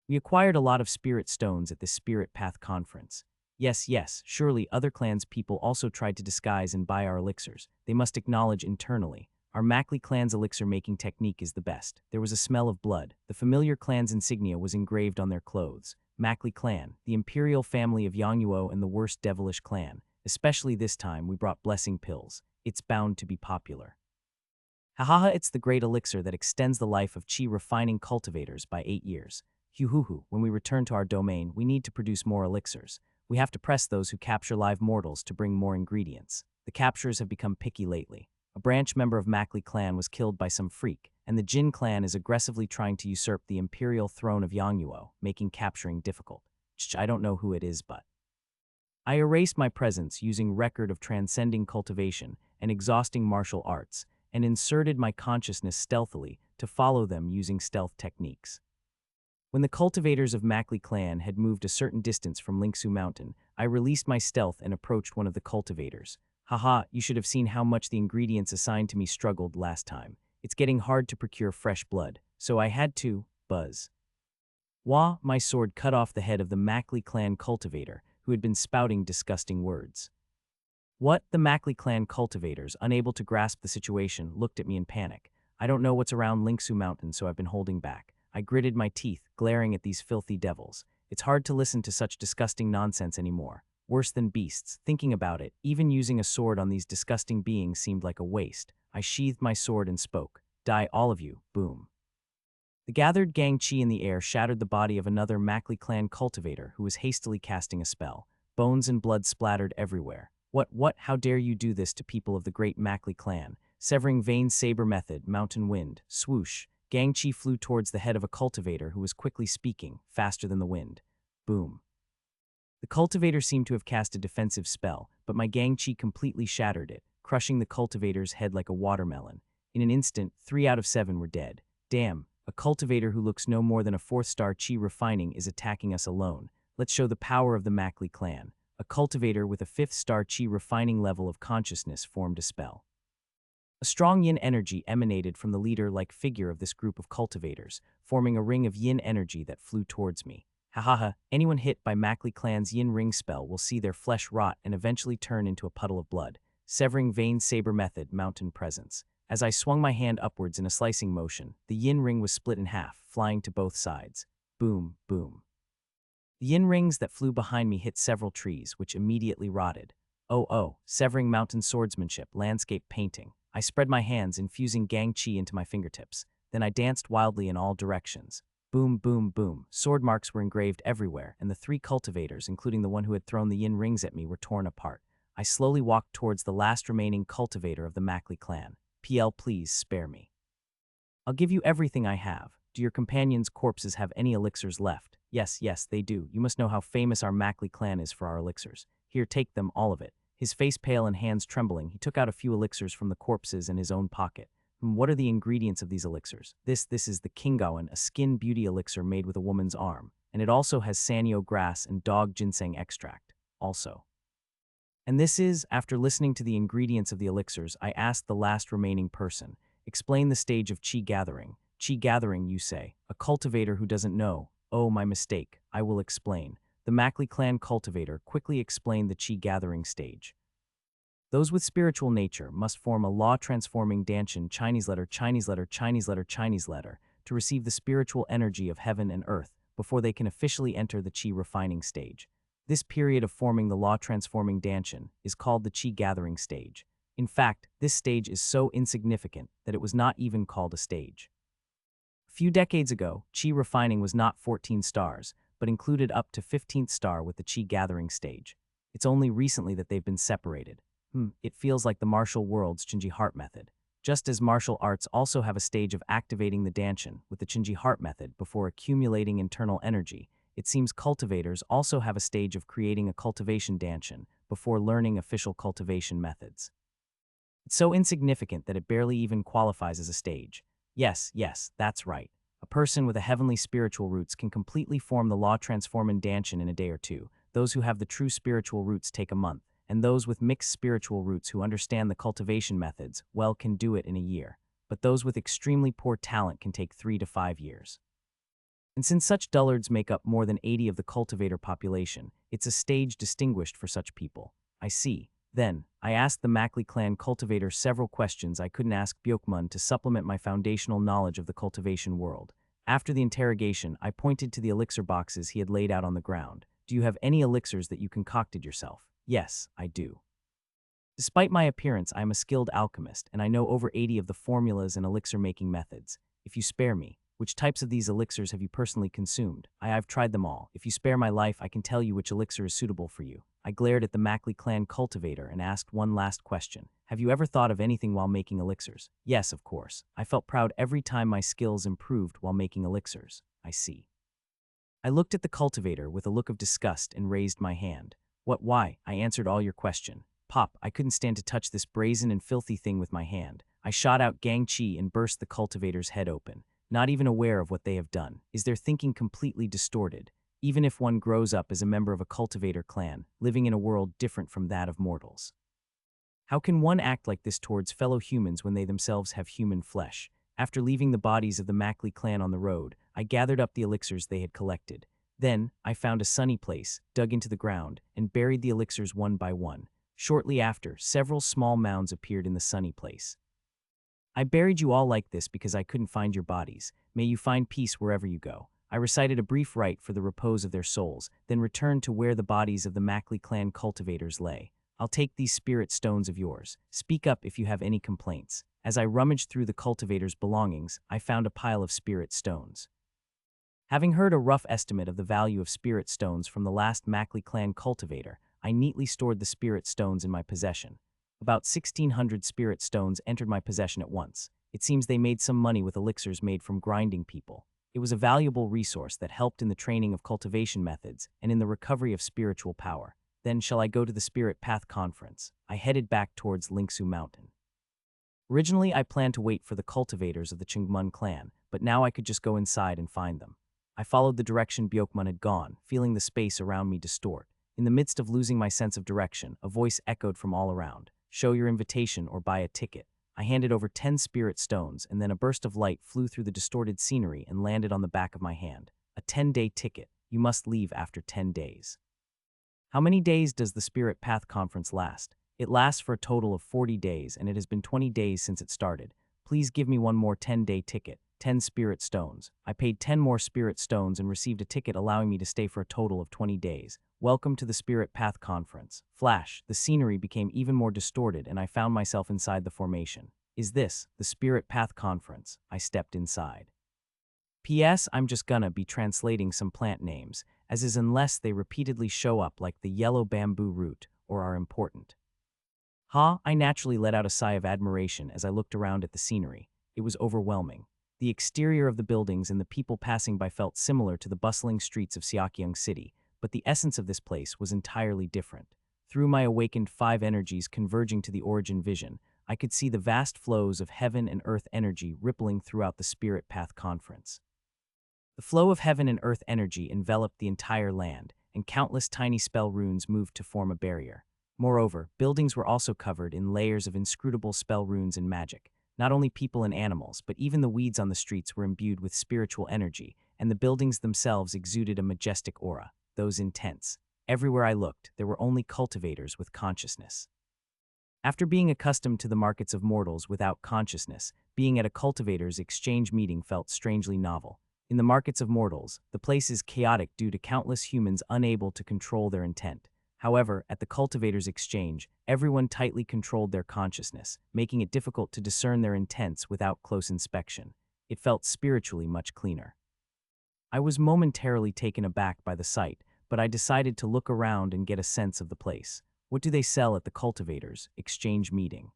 We acquired a lot of spirit stones at this Spirit Path conference. Yes, yes, surely other clans' people also tried to disguise and buy our elixirs. They must acknowledge internally. Our Mackley clan's elixir-making technique is the best. There was a smell of blood. The familiar clan's insignia was engraved on their clothes. Mackley clan, the imperial family of Yangnuo and the worst devilish clan. Especially this time, we brought blessing pills. It's bound to be popular. Hahaha, it's the great elixir that extends the life of chi refining cultivators by 8 years. Huhuhu, when we return to our domain, we need to produce more elixirs. We have to press those who capture live mortals to bring more ingredients. The capturers have become picky lately. A branch member of Mackley clan was killed by some freak, and the Jin clan is aggressively trying to usurp the imperial throne of Yangnuo, making capturing difficult. I don't know who it is, but I erased my presence using record of transcending cultivation and exhausting martial arts, and inserted my consciousness stealthily to follow them using stealth techniques. When the cultivators of Mackley clan had moved a certain distance from Lingsu Mountain, I released my stealth and approached one of the cultivators. Haha, you should have seen how much the ingredients assigned to me struggled last time. It's getting hard to procure fresh blood, so I had to buzz. Wah, my sword cut off the head of the Mackley clan cultivator, who had been spouting disgusting words. What? The Mackley clan cultivators, unable to grasp the situation, looked at me in panic. I don't know what's around Lingsu Mountain, so I've been holding back. I gritted my teeth, glaring at these filthy devils. It's hard to listen to such disgusting nonsense anymore. Worse than beasts. Thinking about it, even using a sword on these disgusting beings seemed like a waste. I sheathed my sword and spoke. Die, all of you. Boom. The gathered gang chi in the air shattered the body of another Mackley clan cultivator who was hastily casting a spell. Bones and blood splattered everywhere. What? How dare you do this to people of the great Mackley clan? Severing vein saber method, mountain wind. Swoosh. Gang chi flew towards the head of a cultivator who was quickly speaking, faster than the wind. Boom. The cultivator seemed to have cast a defensive spell, but my gang chi completely shattered it, crushing the cultivator's head like a watermelon. In an instant, 3 out of 7 were dead. Damn, a cultivator who looks no more than a 4-star chi refining is attacking us alone. Let's show the power of the Mackley clan. A cultivator with a 5th-star chi refining level of consciousness formed a spell. A strong yin energy emanated from the leader-like figure of this group of cultivators, forming a ring of yin energy that flew towards me. Hahaha, anyone hit by Mackley clan's yin ring spell will see their flesh rot and eventually turn into a puddle of blood. Severing vein saber method, mountain presence. As I swung my hand upwards in a slicing motion, the yin ring was split in half, flying to both sides. Boom, boom. The yin rings that flew behind me hit several trees, which immediately rotted. Oh, severing mountain swordsmanship, landscape painting. I spread my hands, infusing gang chi into my fingertips. Then I danced wildly in all directions. Boom, boom, boom. Sword marks were engraved everywhere, and the 3 cultivators, including the one who had thrown the yin rings at me, were torn apart. I slowly walked towards the last remaining cultivator of the Mackley clan. PL, please spare me. I'll give you everything I have. Do your companions' corpses have any elixirs left? Yes, they do. You must know how famous our Mackley clan is for our elixirs. Here, take them, all of it. His face pale and hands trembling, he took out a few elixirs from the corpses in his own pocket. What are the ingredients of these elixirs? This is the Kingawan, a skin beauty elixir made with a woman's arm, and it also has sanyo grass and dog ginseng extract, also. And this is, after listening to the ingredients of the elixirs, I asked the last remaining person, explain the stage of chi gathering. Chi gathering, you say? A cultivator who doesn't know. Oh, my mistake. I will explain. The Mackley clan cultivator quickly explained the chi gathering stage. Those with spiritual nature must form a law-transforming danchin Chinese letter to receive the spiritual energy of heaven and earth before they can officially enter the chi refining stage. This period of forming the law-transforming danchin is called the chi gathering stage. In fact, this stage is so insignificant that it was not even called a stage. A few decades ago, chi refining was not 14 stars, but included up to 15th star with the chi gathering stage. It's only recently that they've been separated. It feels like the martial world's Chinji Heart method. Just as martial arts also have a stage of activating the danchin with the Chinji Heart method before accumulating internal energy, it seems cultivators also have a stage of creating a cultivation danchin before learning official cultivation methods. It's so insignificant that it barely even qualifies as a stage. Yes, that's right. A person with a heavenly spiritual roots can completely form the law transforming danchin in a day or two. Those who have the true spiritual roots take a month, and those with mixed spiritual roots who understand the cultivation methods, well, can do it in a year. But those with extremely poor talent can take 3 to 5 years. And since such dullards make up more than 80 of the cultivator population, it's a stage distinguished for such people. I see. Then, I asked the Mackley clan cultivator several questions I couldn't ask Bjokmun to supplement my foundational knowledge of the cultivation world. After the interrogation, I pointed to the elixir boxes he had laid out on the ground. Do you have any elixirs that you concocted yourself? Yes, I do. Despite my appearance, I am a skilled alchemist, and I know over 80 of the formulas and elixir-making methods. If you spare me, which types of these elixirs have you personally consumed? I've tried them all. If you spare my life, I can tell you which elixir is suitable for you. I glared at the Mackley clan cultivator and asked one last question. Have you ever thought of anything while making elixirs? Yes, of course. I felt proud every time my skills improved while making elixirs. I see. I looked at the cultivator with a look of disgust and raised my hand. Why? I answered all your question. Pop, I couldn't stand to touch this brazen and filthy thing with my hand. I shot out Gang Chi and burst the cultivator's head open. Not even aware of what they have done. Is their thinking completely distorted? Even if one grows up as a member of a cultivator clan, living in a world different from that of mortals. How can one act like this towards fellow humans when they themselves have human flesh? After leaving the bodies of the Mackley clan on the road, I gathered up the elixirs they had collected. Then, I found a sunny place, dug into the ground, and buried the elixirs one by one. Shortly after, several small mounds appeared in the sunny place. I buried you all like this because I couldn't find your bodies. May you find peace wherever you go. I recited a brief rite for the repose of their souls, then returned to where the bodies of the Mackley clan cultivators lay. I'll take these spirit stones of yours. Speak up if you have any complaints. As I rummaged through the cultivator's belongings, I found a pile of spirit stones. Having heard a rough estimate of the value of spirit stones from the last Mackley clan cultivator, I neatly stored the spirit stones in my possession. About 1,600 spirit stones entered my possession at once. It seems they made some money with elixirs made from grinding people. It was a valuable resource that helped in the training of cultivation methods and in the recovery of spiritual power. Then shall I go to the Spirit Path Conference? I headed back towards Lingsu Mountain. Originally, I planned to wait for the cultivators of the Chungmun clan, but now I could just go inside and find them. I followed the direction Bjokmun had gone, feeling the space around me distort. In the midst of losing my sense of direction, a voice echoed from all around. Show your invitation or buy a ticket. I handed over 10 spirit stones, and then a burst of light flew through the distorted scenery and landed on the back of my hand. A 10-day ticket. You must leave after 10 days. How many days does the Spirit Path Conference last? It lasts for a total of 40 days, and it has been 20 days since it started. Please give me one more 10-day ticket. 10 spirit stones. I paid 10 more spirit stones and received a ticket allowing me to stay for a total of 20 days. Welcome to the Spirit Path Conference. Flash, the scenery became even more distorted and I found myself inside the formation. Is this the Spirit Path Conference? I stepped inside. P.S. I'm just gonna be translating some plant names, as is unless they repeatedly show up like the yellow bamboo root or are important. I naturally let out a sigh of admiration as I looked around at the scenery. It was overwhelming. The exterior of the buildings and the people passing by felt similar to the bustling streets of Seokyeong City, but the essence of this place was entirely different. Through my awakened 5 energies converging to the origin vision, I could see the vast flows of heaven and earth energy rippling throughout the Spirit Path Conference. The flow of heaven and earth energy enveloped the entire land, and countless tiny spell runes moved to form a barrier. Moreover, buildings were also covered in layers of inscrutable spell runes and magic. Not only people and animals, but even the weeds on the streets were imbued with spiritual energy, and the buildings themselves exuded a majestic aura, those intense. Everywhere I looked, there were only cultivators with consciousness. After being accustomed to the markets of mortals without consciousness, being at a cultivator's exchange meeting felt strangely novel. In the markets of mortals, the place is chaotic due to countless humans unable to control their intent. However, at the cultivator's exchange, everyone tightly controlled their consciousness, making it difficult to discern their intents without close inspection. It felt spiritually much cleaner. I was momentarily taken aback by the sight, but I decided to look around and get a sense of the place. What do they sell at the cultivator's exchange meeting?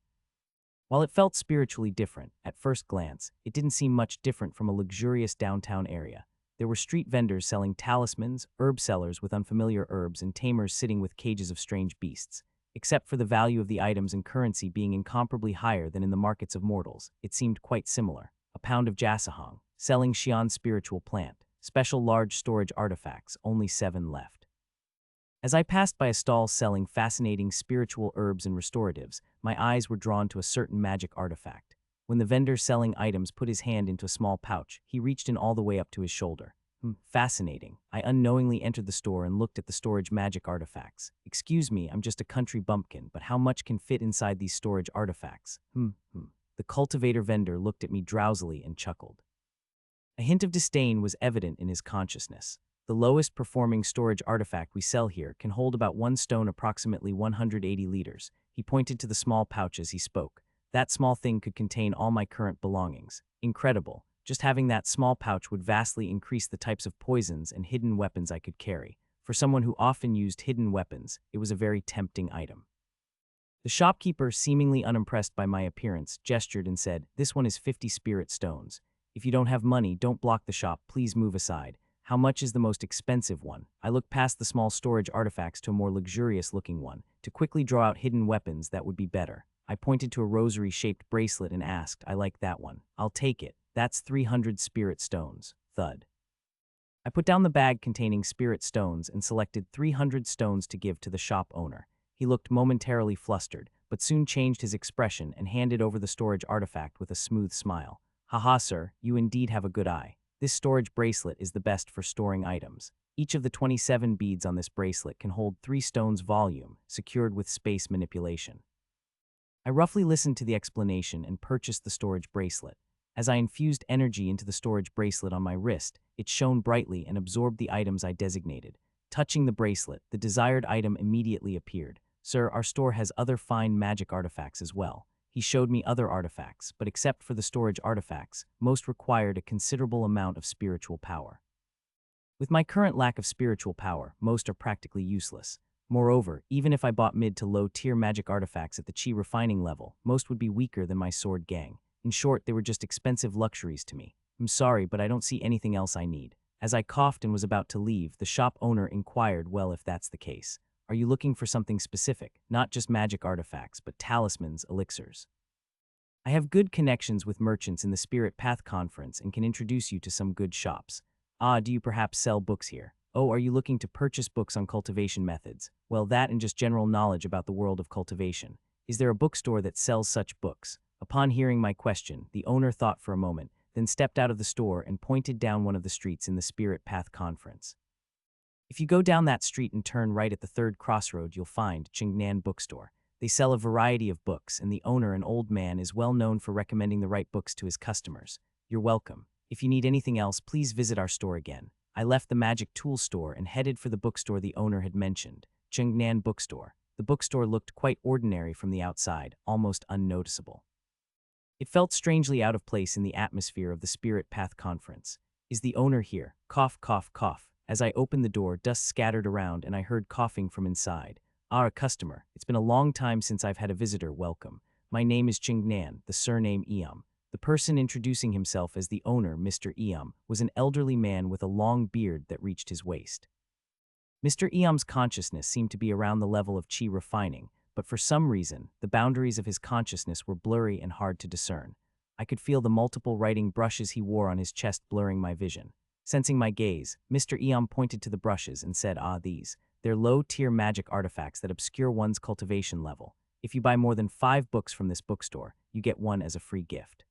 While it felt spiritually different, at first glance, it didn't seem much different from a luxurious downtown area. There were street vendors selling talismans, herb sellers with unfamiliar herbs, and tamers sitting with cages of strange beasts. Except for the value of the items and currency being incomparably higher than in the markets of mortals, it seemed quite similar. A pound of jasahong, selling Xi'an's spiritual plant. Special large storage artifacts, only 7 left. As I passed by a stall selling fascinating spiritual herbs and restoratives, my eyes were drawn to a certain magic artifact. When the vendor selling items put his hand into a small pouch, he reached in all the way up to his shoulder. Fascinating. I unknowingly entered the store and looked at the storage magic artifacts. Excuse me, I'm just a country bumpkin, but how much can fit inside these storage artifacts? The cultivator vendor looked at me drowsily and chuckled. A hint of disdain was evident in his consciousness. The lowest performing storage artifact we sell here can hold about 1 stone, approximately 180 liters. He pointed to the small pouch as he spoke. That small thing could contain all my current belongings. Incredible. Just having that small pouch would vastly increase the types of poisons and hidden weapons I could carry. For someone who often used hidden weapons, it was a very tempting item. The shopkeeper, seemingly unimpressed by my appearance, gestured and said, "This one is 50 spirit stones. If you don't have money, don't block the shop, please move aside. How much is the most expensive one?" I looked past the small storage artifacts to a more luxurious-looking one, to quickly draw out hidden weapons that would be better. I pointed to a rosary-shaped bracelet and asked, "I like that one. I'll take it. That's 300 spirit stones." Thud. I put down the bag containing spirit stones and selected 300 stones to give to the shop owner. He looked momentarily flustered, but soon changed his expression and handed over the storage artifact with a smooth smile. "Haha, sir, you indeed have a good eye. This storage bracelet is the best for storing items. Each of the 27 beads on this bracelet can hold 3 stones volume, secured with space manipulation." I roughly listened to the explanation and purchased the storage bracelet. As I infused energy into the storage bracelet on my wrist, it shone brightly and absorbed the items I designated. Touching the bracelet, the desired item immediately appeared. "Sir, our store has other fine magic artifacts as well." He showed me other artifacts, but except for the storage artifacts, most required a considerable amount of spiritual power. With my current lack of spiritual power, most are practically useless. Moreover, even if I bought mid to low tier magic artifacts at the chi refining level, most would be weaker than my sword gang. In short, they were just expensive luxuries to me. "I'm sorry, but I don't see anything else I need." As I coughed and was about to leave, the shop owner inquired, "Well, if that's the case, are you looking for something specific? Not just magic artifacts, but talismans, elixirs." "I have good connections with merchants in the Spirit Path Conference and can introduce you to some good shops." "Ah, do you perhaps sell books here?" "Oh, are you looking to purchase books on cultivation methods?" "Well, that and just general knowledge about the world of cultivation." "Is there a bookstore that sells such books?" Upon hearing my question, the owner thought for a moment, then stepped out of the store and pointed down one of the streets in the Spirit Path Conference. "If you go down that street and turn right at the third crossroad, you'll find Chingnan Bookstore. They sell a variety of books, and the owner, an old man, is well known for recommending the right books to his customers." "You're welcome. If you need anything else, please visit our store again." I left the magic tool store and headed for the bookstore the owner had mentioned, Chingnan Bookstore. The bookstore looked quite ordinary from the outside, almost unnoticeable. It felt strangely out of place in the atmosphere of the Spirit Path Conference. "Is the owner here?" Cough, cough, cough. As I opened the door, dust scattered around and I heard coughing from inside. "Ah, a customer. It's been a long time since I've had a visitor. Welcome. My name is Chingnan, the surname Eam." The person introducing himself as the owner, Mr. Eam, was an elderly man with a long beard that reached his waist. Mr. Eam's consciousness seemed to be around the level of chi refining, but for some reason, the boundaries of his consciousness were blurry and hard to discern. I could feel the multiple writing brushes he wore on his chest blurring my vision. Sensing my gaze, Mr. Eam pointed to the brushes and said, "Ah, these. They're low-tier magic artifacts that obscure one's cultivation level. If you buy more than 5 books from this bookstore, you get one as a free gift.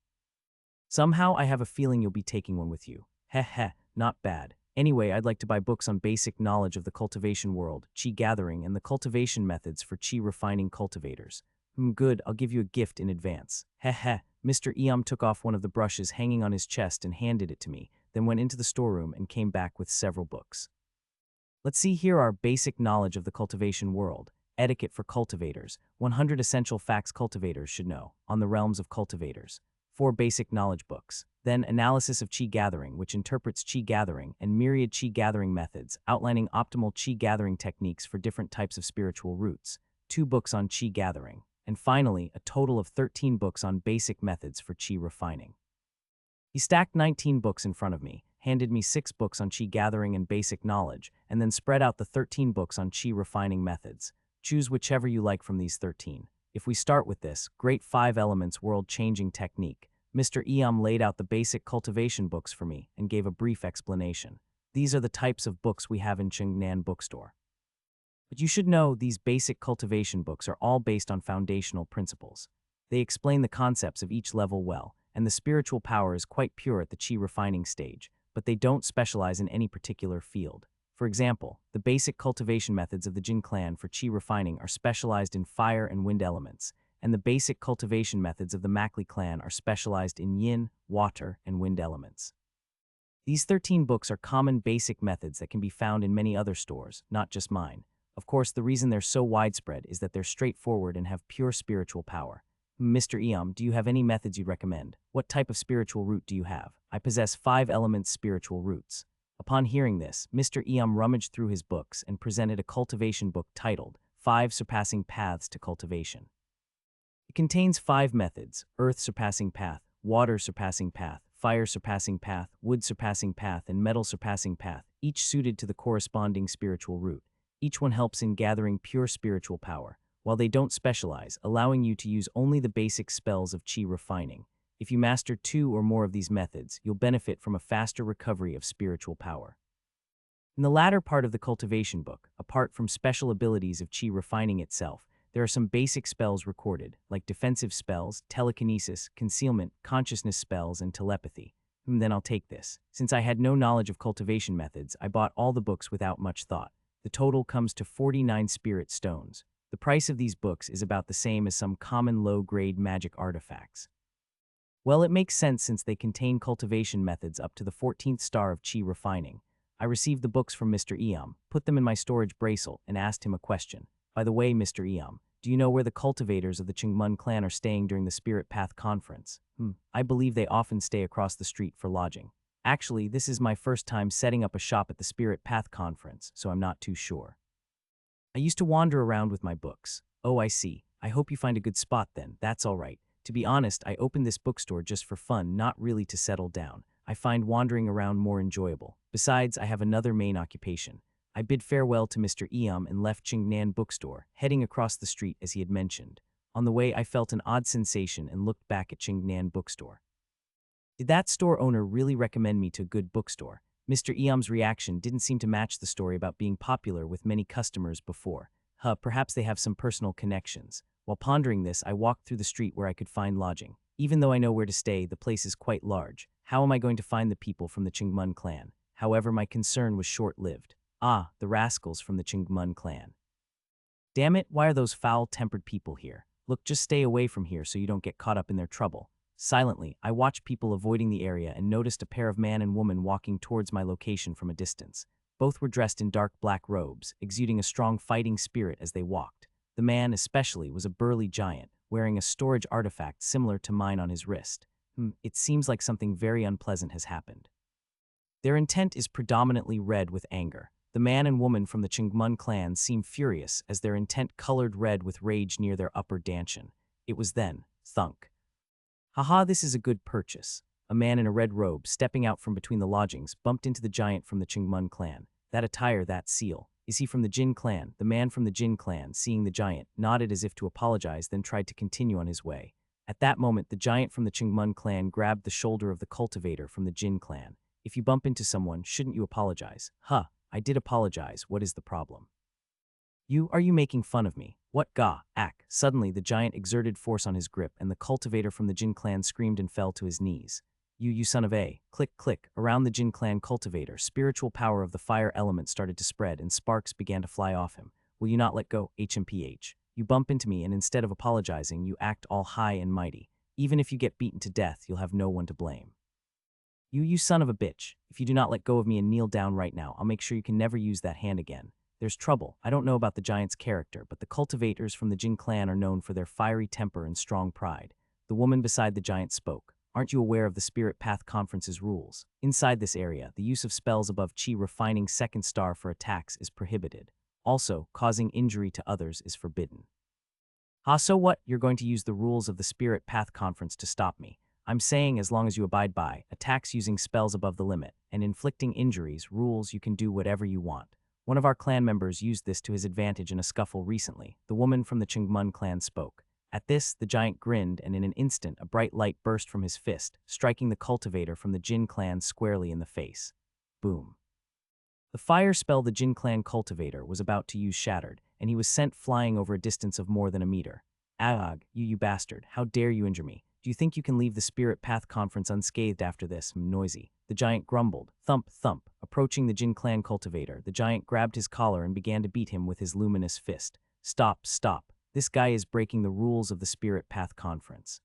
Somehow I have a feeling you'll be taking one with you." "Heh heh, not bad. Anyway, I'd like to buy books on basic knowledge of the cultivation world, chi gathering, and the cultivation methods for chi refining cultivators." Good, I'll give you a gift in advance." "Heh heh." Mr. Eam took off one of the brushes hanging on his chest and handed it to me, then went into the storeroom and came back with several books. "Let's see here our basic knowledge of the cultivation world. Etiquette for cultivators. 100 essential facts cultivators should know on the realms of cultivators. 4 basic knowledge books. Then analysis of chi gathering, which interprets chi gathering and myriad chi gathering methods, outlining optimal chi gathering techniques for different types of spiritual roots. 2 books on chi gathering. And finally, a total of 13 books on basic methods for chi refining." He stacked 19 books in front of me, handed me 6 books on chi gathering and basic knowledge, and then spread out the 13 books on chi refining methods. "Choose whichever you like from these 13. If we start with this, Great 5 Elements World-Changing Technique." Mr. Eam laid out the basic cultivation books for me and gave a brief explanation. "These are the types of books we have in Chingnan Bookstore." But you should know these basic cultivation books are all based on foundational principles. They explain the concepts of each level well, and the spiritual power is quite pure at the chi refining stage, but they don't specialize in any particular field. For example, the basic cultivation methods of the Jin clan for chi refining are specialized in fire and wind elements, and the basic cultivation methods of the Makli clan are specialized in yin, water, and wind elements. These 13 books are common basic methods that can be found in many other stores, not just mine. Of course, the reason they're so widespread is that they're straightforward and have pure spiritual power. Mr. Eom, do you have any methods you'd recommend? What type of spiritual root do you have? I possess 5 elements spiritual roots. Upon hearing this, Mr. Eom rummaged through his books and presented a cultivation book titled 5 Surpassing Paths to Cultivation. It contains 5 methods: earth surpassing path, water surpassing path, fire surpassing path, wood surpassing path, and metal surpassing path, each suited to the corresponding spiritual root. Each one helps in gathering pure spiritual power, while they don't specialize, allowing you to use only the basic spells of chi refining. If you master 2 or more of these methods, you'll benefit from a faster recovery of spiritual power. In the latter part of the cultivation book, apart from special abilities of chi refining itself, there are some basic spells recorded, like defensive spells, telekinesis, concealment, consciousness spells, and telepathy. Then I'll take this. Since I had no knowledge of cultivation methods, I bought all the books without much thought. The total comes to 49 spirit stones. The price of these books is about the same as some common low-grade magic artifacts. Well, it makes sense since they contain cultivation methods up to the 14th star of chi refining. I received the books from Mr. Eom, put them in my storage bracelet, and asked him a question. By the way, Mr. Eom, do you know where the cultivators of the Chungmun clan are staying during the Spirit Path conference? I believe they often stay across the street for lodging. Actually, this is my first time setting up a shop at the Spirit Path conference, so I'm not too sure. I used to wander around with my books. Oh, I see. I hope you find a good spot then. That's all right. To be honest, I opened this bookstore just for fun, not really to settle down. I find wandering around more enjoyable. Besides, I have another main occupation. I bid farewell to Mr. Eom and left Chingnan bookstore, heading across the street as he had mentioned. On the way, I felt an odd sensation and looked back at Chingnan bookstore. Did that store owner really recommend me to a good bookstore? Mr. Eom's reaction didn't seem to match the story about being popular with many customers before. Perhaps they have some personal connections. While pondering this, I walked through the street where I could find lodging. Even though I know where to stay, the place is quite large. How am I going to find the people from the Chingmun clan? However, my concern was short-lived. Ah, the rascals from the Chingmun clan. Damn it, why are those foul-tempered people here? Look, just stay away from here so you don't get caught up in their trouble. Silently, I watched people avoiding the area and noticed a pair of man and woman walking towards my location from a distance. Both were dressed in dark black robes, exuding a strong fighting spirit as they walked. The man, especially, was a burly giant, wearing a storage artifact similar to mine on his wrist. It seems like something very unpleasant has happened. Their intent is predominantly red with anger. The man and woman from the Chingmun clan seem furious as their intent colored red with rage near their upper dantian. It was then, thunk. Haha, this is a good purchase. A man in a red robe, stepping out from between the lodgings, bumped into the giant from the Chingmun clan. That attire, that seal. Is he from the Jin clan? The man from the Jin clan, seeing the giant, nodded as if to apologize, then tried to continue on his way. At that moment, the giant from the Chingmun clan grabbed the shoulder of the cultivator from the Jin clan. If you bump into someone, shouldn't you apologize? I did apologize. What is the problem? Are you making fun of me? What ga, ack. Suddenly, the giant exerted force on his grip, and the cultivator from the Jin clan screamed and fell to his knees. You son of a. Click, click. Around the Jin clan cultivator, spiritual power of the fire element started to spread, and sparks began to fly off him. Will you not let go, HMPH? You bump into me, and instead of apologizing, you act all high and mighty. Even if you get beaten to death, you'll have no one to blame. You son of a bitch. If you do not let go of me and kneel down right now, I'll make sure you can never use that hand again. There's trouble. I don't know about the giant's character, but the cultivators from the Jin clan are known for their fiery temper and strong pride. The woman beside the giant spoke. Aren't you aware of the Spirit Path Conference's rules? Inside this area, the use of spells above chi refining second star for attacks is prohibited. Also, causing injury to others is forbidden. So what? You're going to use the rules of the Spirit Path Conference to stop me. I'm saying as long as you abide by attacks using spells above the limit and inflicting injuries rules, you can do whatever you want. One of our clan members used this to his advantage in a scuffle recently. The woman from the Chingmun clan spoke. At this, the giant grinned, and in an instant, a bright light burst from his fist, striking the cultivator from the Jin clan squarely in the face. Boom. The fire spell the Jin Clan cultivator was about to use shattered, and he was sent flying over a distance of more than a meter. Ag, you bastard, how dare you injure me? Do you think you can leave the Spirit Path Conference unscathed after this? Noisy. The giant grumbled. Thump, thump. Approaching the Jin Clan cultivator, the giant grabbed his collar and began to beat him with his luminous fist. Stop, stop. This guy is breaking the rules of the Spirit Path Conference.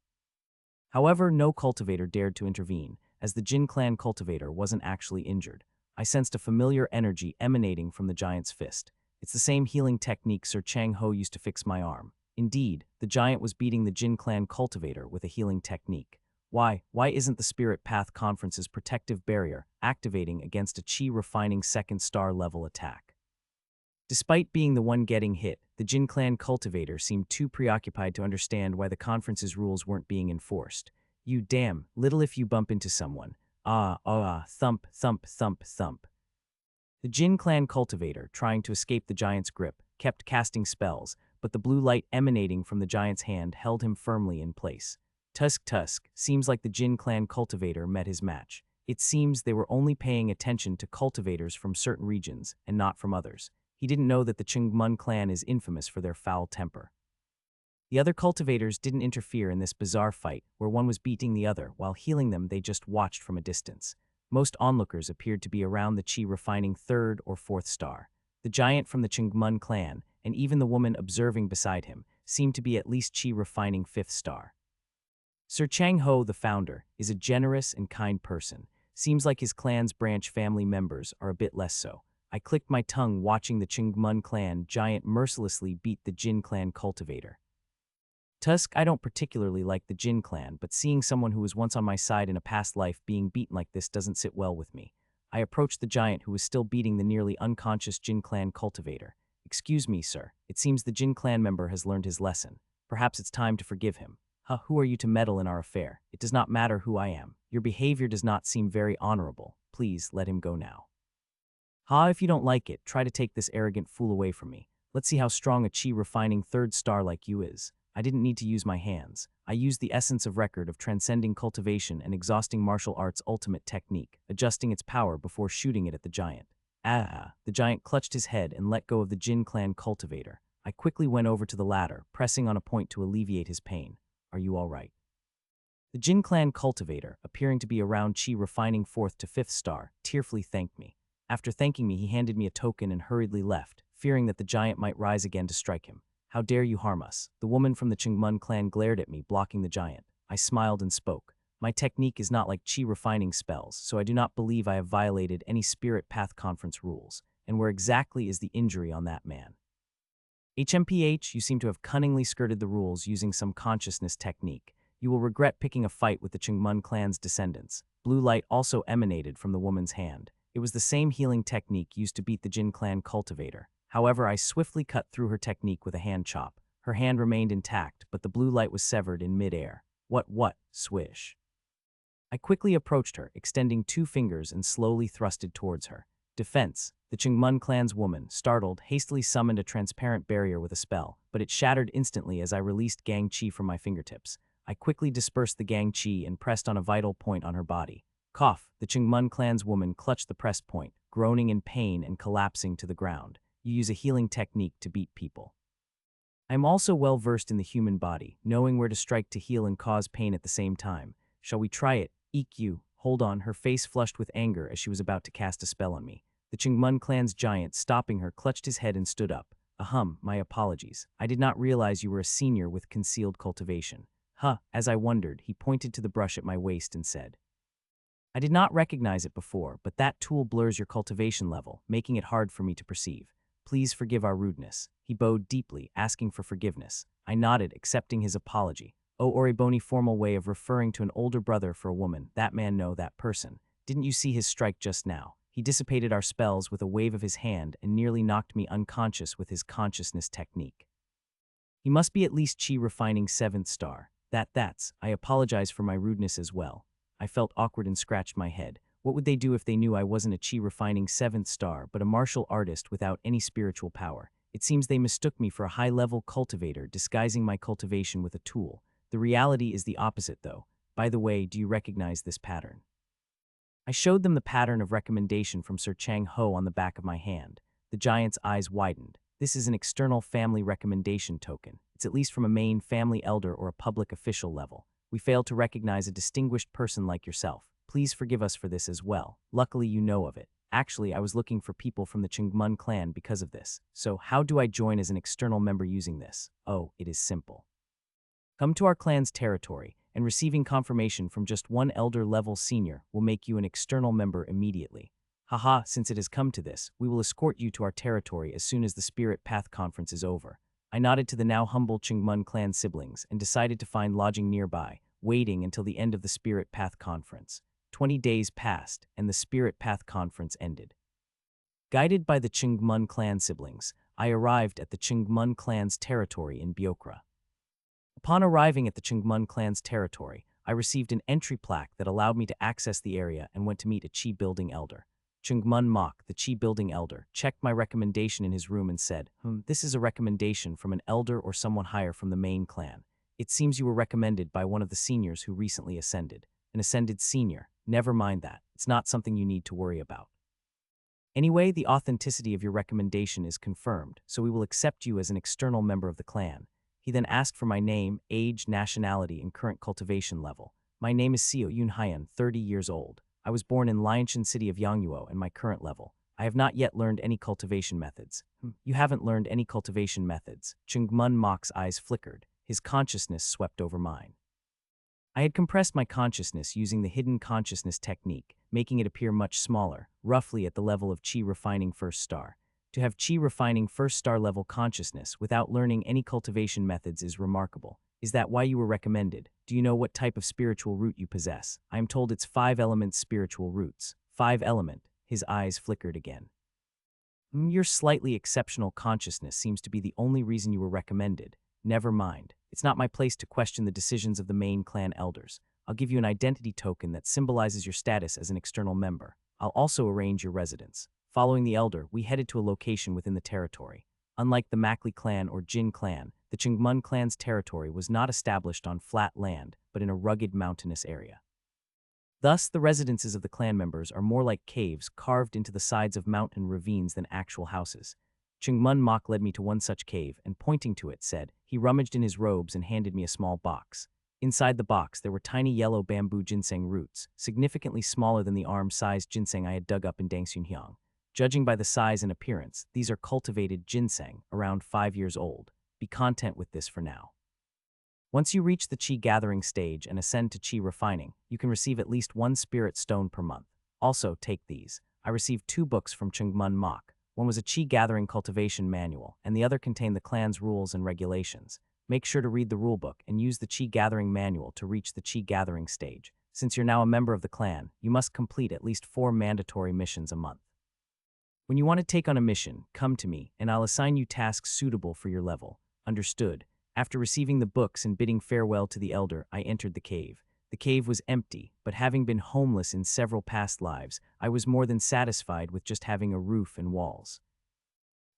However, no cultivator dared to intervene, as the Jin Clan cultivator wasn't actually injured. I sensed a familiar energy emanating from the giant's fist. It's the same healing technique Sir Chang Ho used to fix my arm. Indeed, the giant was beating the Jin Clan cultivator with a healing technique. Why isn't the Spirit Path Conference's protective barrier activating against a chi-refining second star level attack? Despite being the one getting hit, the Jin Clan cultivator seemed too preoccupied to understand why the conference's rules weren't being enforced. You damn, little if you bump into someone. Thump, thump, thump, thump. The Jin Clan cultivator, trying to escape the giant's grip, kept casting spells, but the blue light emanating from the giant's hand held him firmly in place. Tusk, seems like the Jin Clan cultivator met his match. It seems they were only paying attention to cultivators from certain regions and not from others. He didn't know that the Chungmun clan is infamous for their foul temper. The other cultivators didn't interfere in this bizarre fight where one was beating the other while healing them. They just watched from a distance. Most onlookers appeared to be around the chi-refining third or fourth star. The giant from the Chungmun clan, and even the woman observing beside him, seemed to be at least chi-refining fifth star. Sir Chang Ho, the founder, is a generous and kind person. Seems like his clan's branch family members are a bit less so. I clicked my tongue watching the Chungmun clan giant mercilessly beat the Jin Clan cultivator. Tusk, I don't particularly like the Jin Clan, but seeing someone who was once on my side in a past life being beaten like this doesn't sit well with me. I approached the giant who was still beating the nearly unconscious Jin Clan cultivator. Excuse me, sir. It seems the Jin Clan member has learned his lesson. Perhaps it's time to forgive him. Who are you to meddle in our affair? It does not matter who I am. Your behavior does not seem very honorable. Please let him go now. If you don't like it, try to take this arrogant fool away from me. Let's see how strong a chi-refining third star like you is. I didn't need to use my hands. I used the essence of record of transcending cultivation and exhausting martial arts' ultimate technique, adjusting its power before shooting it at the giant. The giant clutched his head and let go of the Jin Clan cultivator. I quickly went over to the latter, pressing on a point to alleviate his pain. Are you all right? The Jin Clan cultivator, appearing to be around chi-refining fourth to fifth star, tearfully thanked me. After thanking me, he handed me a token and hurriedly left, fearing that the giant might rise again to strike him. How dare you harm us? The woman from the Chungmun clan glared at me, blocking the giant. I smiled and spoke. My technique is not like chi-refining spells, so I do not believe I have violated any Spirit Path Conference rules. And where exactly is the injury on that man? HMPH, you seem to have cunningly skirted the rules using some consciousness technique. You will regret picking a fight with the Chungmun clan's descendants. Blue light also emanated from the woman's hand. It was the same healing technique used to beat the Jin Clan cultivator. However, I swiftly cut through her technique with a hand chop. Her hand remained intact, but the blue light was severed in mid-air. What? Swish. I quickly approached her, extending 2 fingers and slowly thrusted towards her. Defense. The Chungmun clan's woman, startled, hastily summoned a transparent barrier with a spell, but it shattered instantly as I released Gang Chi from my fingertips. I quickly dispersed the Gang Chi and pressed on a vital point on her body. Cough. The Chungmun clan's woman clutched the pressed point, groaning in pain and collapsing to the ground. You use a healing technique to beat people. I am also well versed in the human body, knowing where to strike to heal and cause pain at the same time. Shall we try it? EQ. Hold on, her face flushed with anger as she was about to cast a spell on me. The Chungmun clan's giant, stopping her, clutched his head and stood up. My apologies. I did not realize you were a senior with concealed cultivation. As I wondered, he pointed to the brush at my waist and said, I did not recognize it before, but that tool blurs your cultivation level, making it hard for me to perceive. Please forgive our rudeness. He bowed deeply, asking for forgiveness. I nodded, accepting his apology. Oriboni, formal way of referring to an older brother for a woman. That man, no, that person. Didn't you see his strike just now? He dissipated our spells with a wave of his hand and nearly knocked me unconscious with his consciousness technique. He must be at least chi-refining 7th star. That's. I apologize for my rudeness as well. I felt awkward and scratched my head. What would they do if they knew I wasn't a chi-refining 7th star, but a martial artist without any spiritual power? It seems they mistook me for a high-level cultivator, disguising my cultivation with a tool. The reality is the opposite, though. By the way, do you recognize this pattern? I showed them the pattern of recommendation from Sir Chang Ho on the back of my hand. The giant's eyes widened. This is an external family recommendation token. It's at least from a main family elder or a public official level. We failed to recognize a distinguished person like yourself. Please forgive us for this as well. Luckily, you know of it. Actually, I was looking for people from the Chungmun clan because of this. So how do I join as an external member using this? Oh, it is simple. Come to our clan's territory, and receiving confirmation from just one elder-level senior will make you an external member immediately. Haha, since it has come to this, we will escort you to our territory as soon as the Spirit Path Conference is over. I nodded to the now humble Chungmun clan siblings and decided to find lodging nearby, waiting until the end of the Spirit Path Conference. 20 days passed, and the Spirit Path Conference ended. Guided by the Chungmun clan siblings, I arrived at the Chungmun clan's territory in Byokra. Upon arriving at the Chungmun clan's territory, I received an entry plaque that allowed me to access the area and went to meet a Chi building elder. Chungmun Mok, the Chi building elder, checked my recommendation in his room and said, this is a recommendation from an elder or someone higher from the main clan. It seems you were recommended by one of the seniors who recently ascended. An ascended senior. Never mind that. It's not something you need to worry about. Anyway, the authenticity of your recommendation is confirmed, so we will accept you as an external member of the clan. He then asked for my name, age, nationality, and current cultivation level. My name is Seo Yunhyan, 30 years old. I was born in Lianshan city of Yangnuo and my current level. I have not yet learned any cultivation methods. You haven't learned any cultivation methods. Chungmun Mok's eyes flickered. His consciousness swept over mine. I had compressed my consciousness using the hidden consciousness technique, making it appear much smaller, roughly at the level of Chi refining first star. To have Chi refining first star level consciousness without learning any cultivation methods is remarkable. Is that why you were recommended? Do you know what type of spiritual root you possess? I am told it's 5 element spiritual roots. 5 element. His eyes flickered again. Your slightly exceptional consciousness seems to be the only reason you were recommended. Never mind. It's not my place to question the decisions of the main clan elders. I'll give you an identity token that symbolizes your status as an external member. I'll also arrange your residence. Following the elder, we headed to a location within the territory. Unlike the Makli clan or Jin clan, the Chungmun clan's territory was not established on flat land, but in a rugged mountainous area. Thus, the residences of the clan members are more like caves carved into the sides of mountain ravines than actual houses. Chungmun Mok led me to one such cave and, pointing to it, said, he rummaged in his robes and handed me a small box. Inside the box, there were tiny yellow bamboo ginseng roots, significantly smaller than the arm-sized ginseng I had dug up in Dangsunhyang. Judging by the size and appearance, these are cultivated ginseng, around 5 years old. Be content with this for now. Once you reach the Chi gathering stage and ascend to Chi refining, you can receive at least 1 spirit stone per month. Also, take these. I received 2 books from Chungmun Mok. One was a Chi gathering cultivation manual, and the other contained the clan's rules and regulations. Make sure to read the rulebook and use the Chi gathering manual to reach the Chi gathering stage. Since you're now a member of the clan, you must complete at least 4 mandatory missions a month. When you want to take on a mission, come to me, and I'll assign you tasks suitable for your level. Understood. After receiving the books and bidding farewell to the elder, I entered the cave. The cave was empty, but having been homeless in several past lives, I was more than satisfied with just having a roof and walls.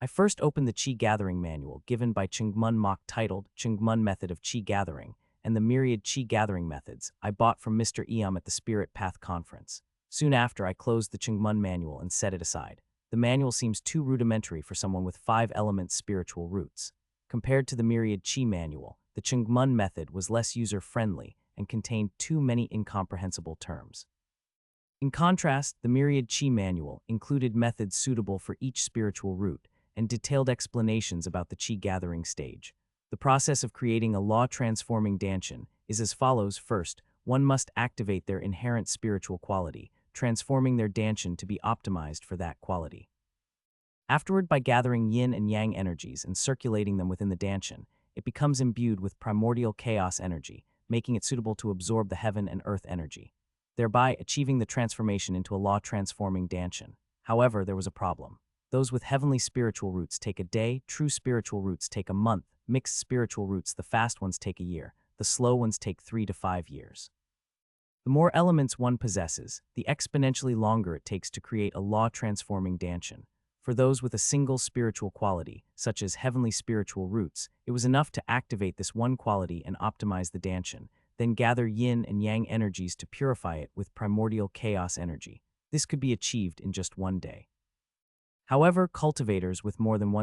I first opened the Chi Gathering Manual given by Chungmun Mok titled Chungmun Method of Chi Gathering and the myriad Chi Gathering methods I bought from Mr. Eom at the Spirit Path Conference. Soon after, I closed the Chungmun Manual and set it aside. The manual seems too rudimentary for someone with 5 elements spiritual roots. Compared to the myriad Chi Manual, the Chungmun method was less user-friendly and contained too many incomprehensible terms. In contrast, the myriad Chi Manual included methods suitable for each spiritual root and detailed explanations about the Chi gathering stage. The process of creating a law-transforming Danshin is as follows. First, one must activate their inherent spiritual quality, transforming their Danshin to be optimized for that quality. Afterward, by gathering yin and yang energies and circulating them within the Danshin, it becomes imbued with primordial chaos energy, making it suitable to absorb the heaven and earth energy, thereby achieving the transformation into a law-transforming Danshin. However, there was a problem. Those with heavenly spiritual roots take a day, true spiritual roots take a month, mixed spiritual roots, the fast ones, take a year, the slow ones take 3 to 5 years. The more elements one possesses, the exponentially longer it takes to create a law-transforming Danshin. For those with a single spiritual quality, such as heavenly spiritual roots, it was enough to activate this one quality and optimize the Danshin. then gather yin and yang energies to purify it with primordial chaos energy. This could be achieved in just one day. However, cultivators with more than one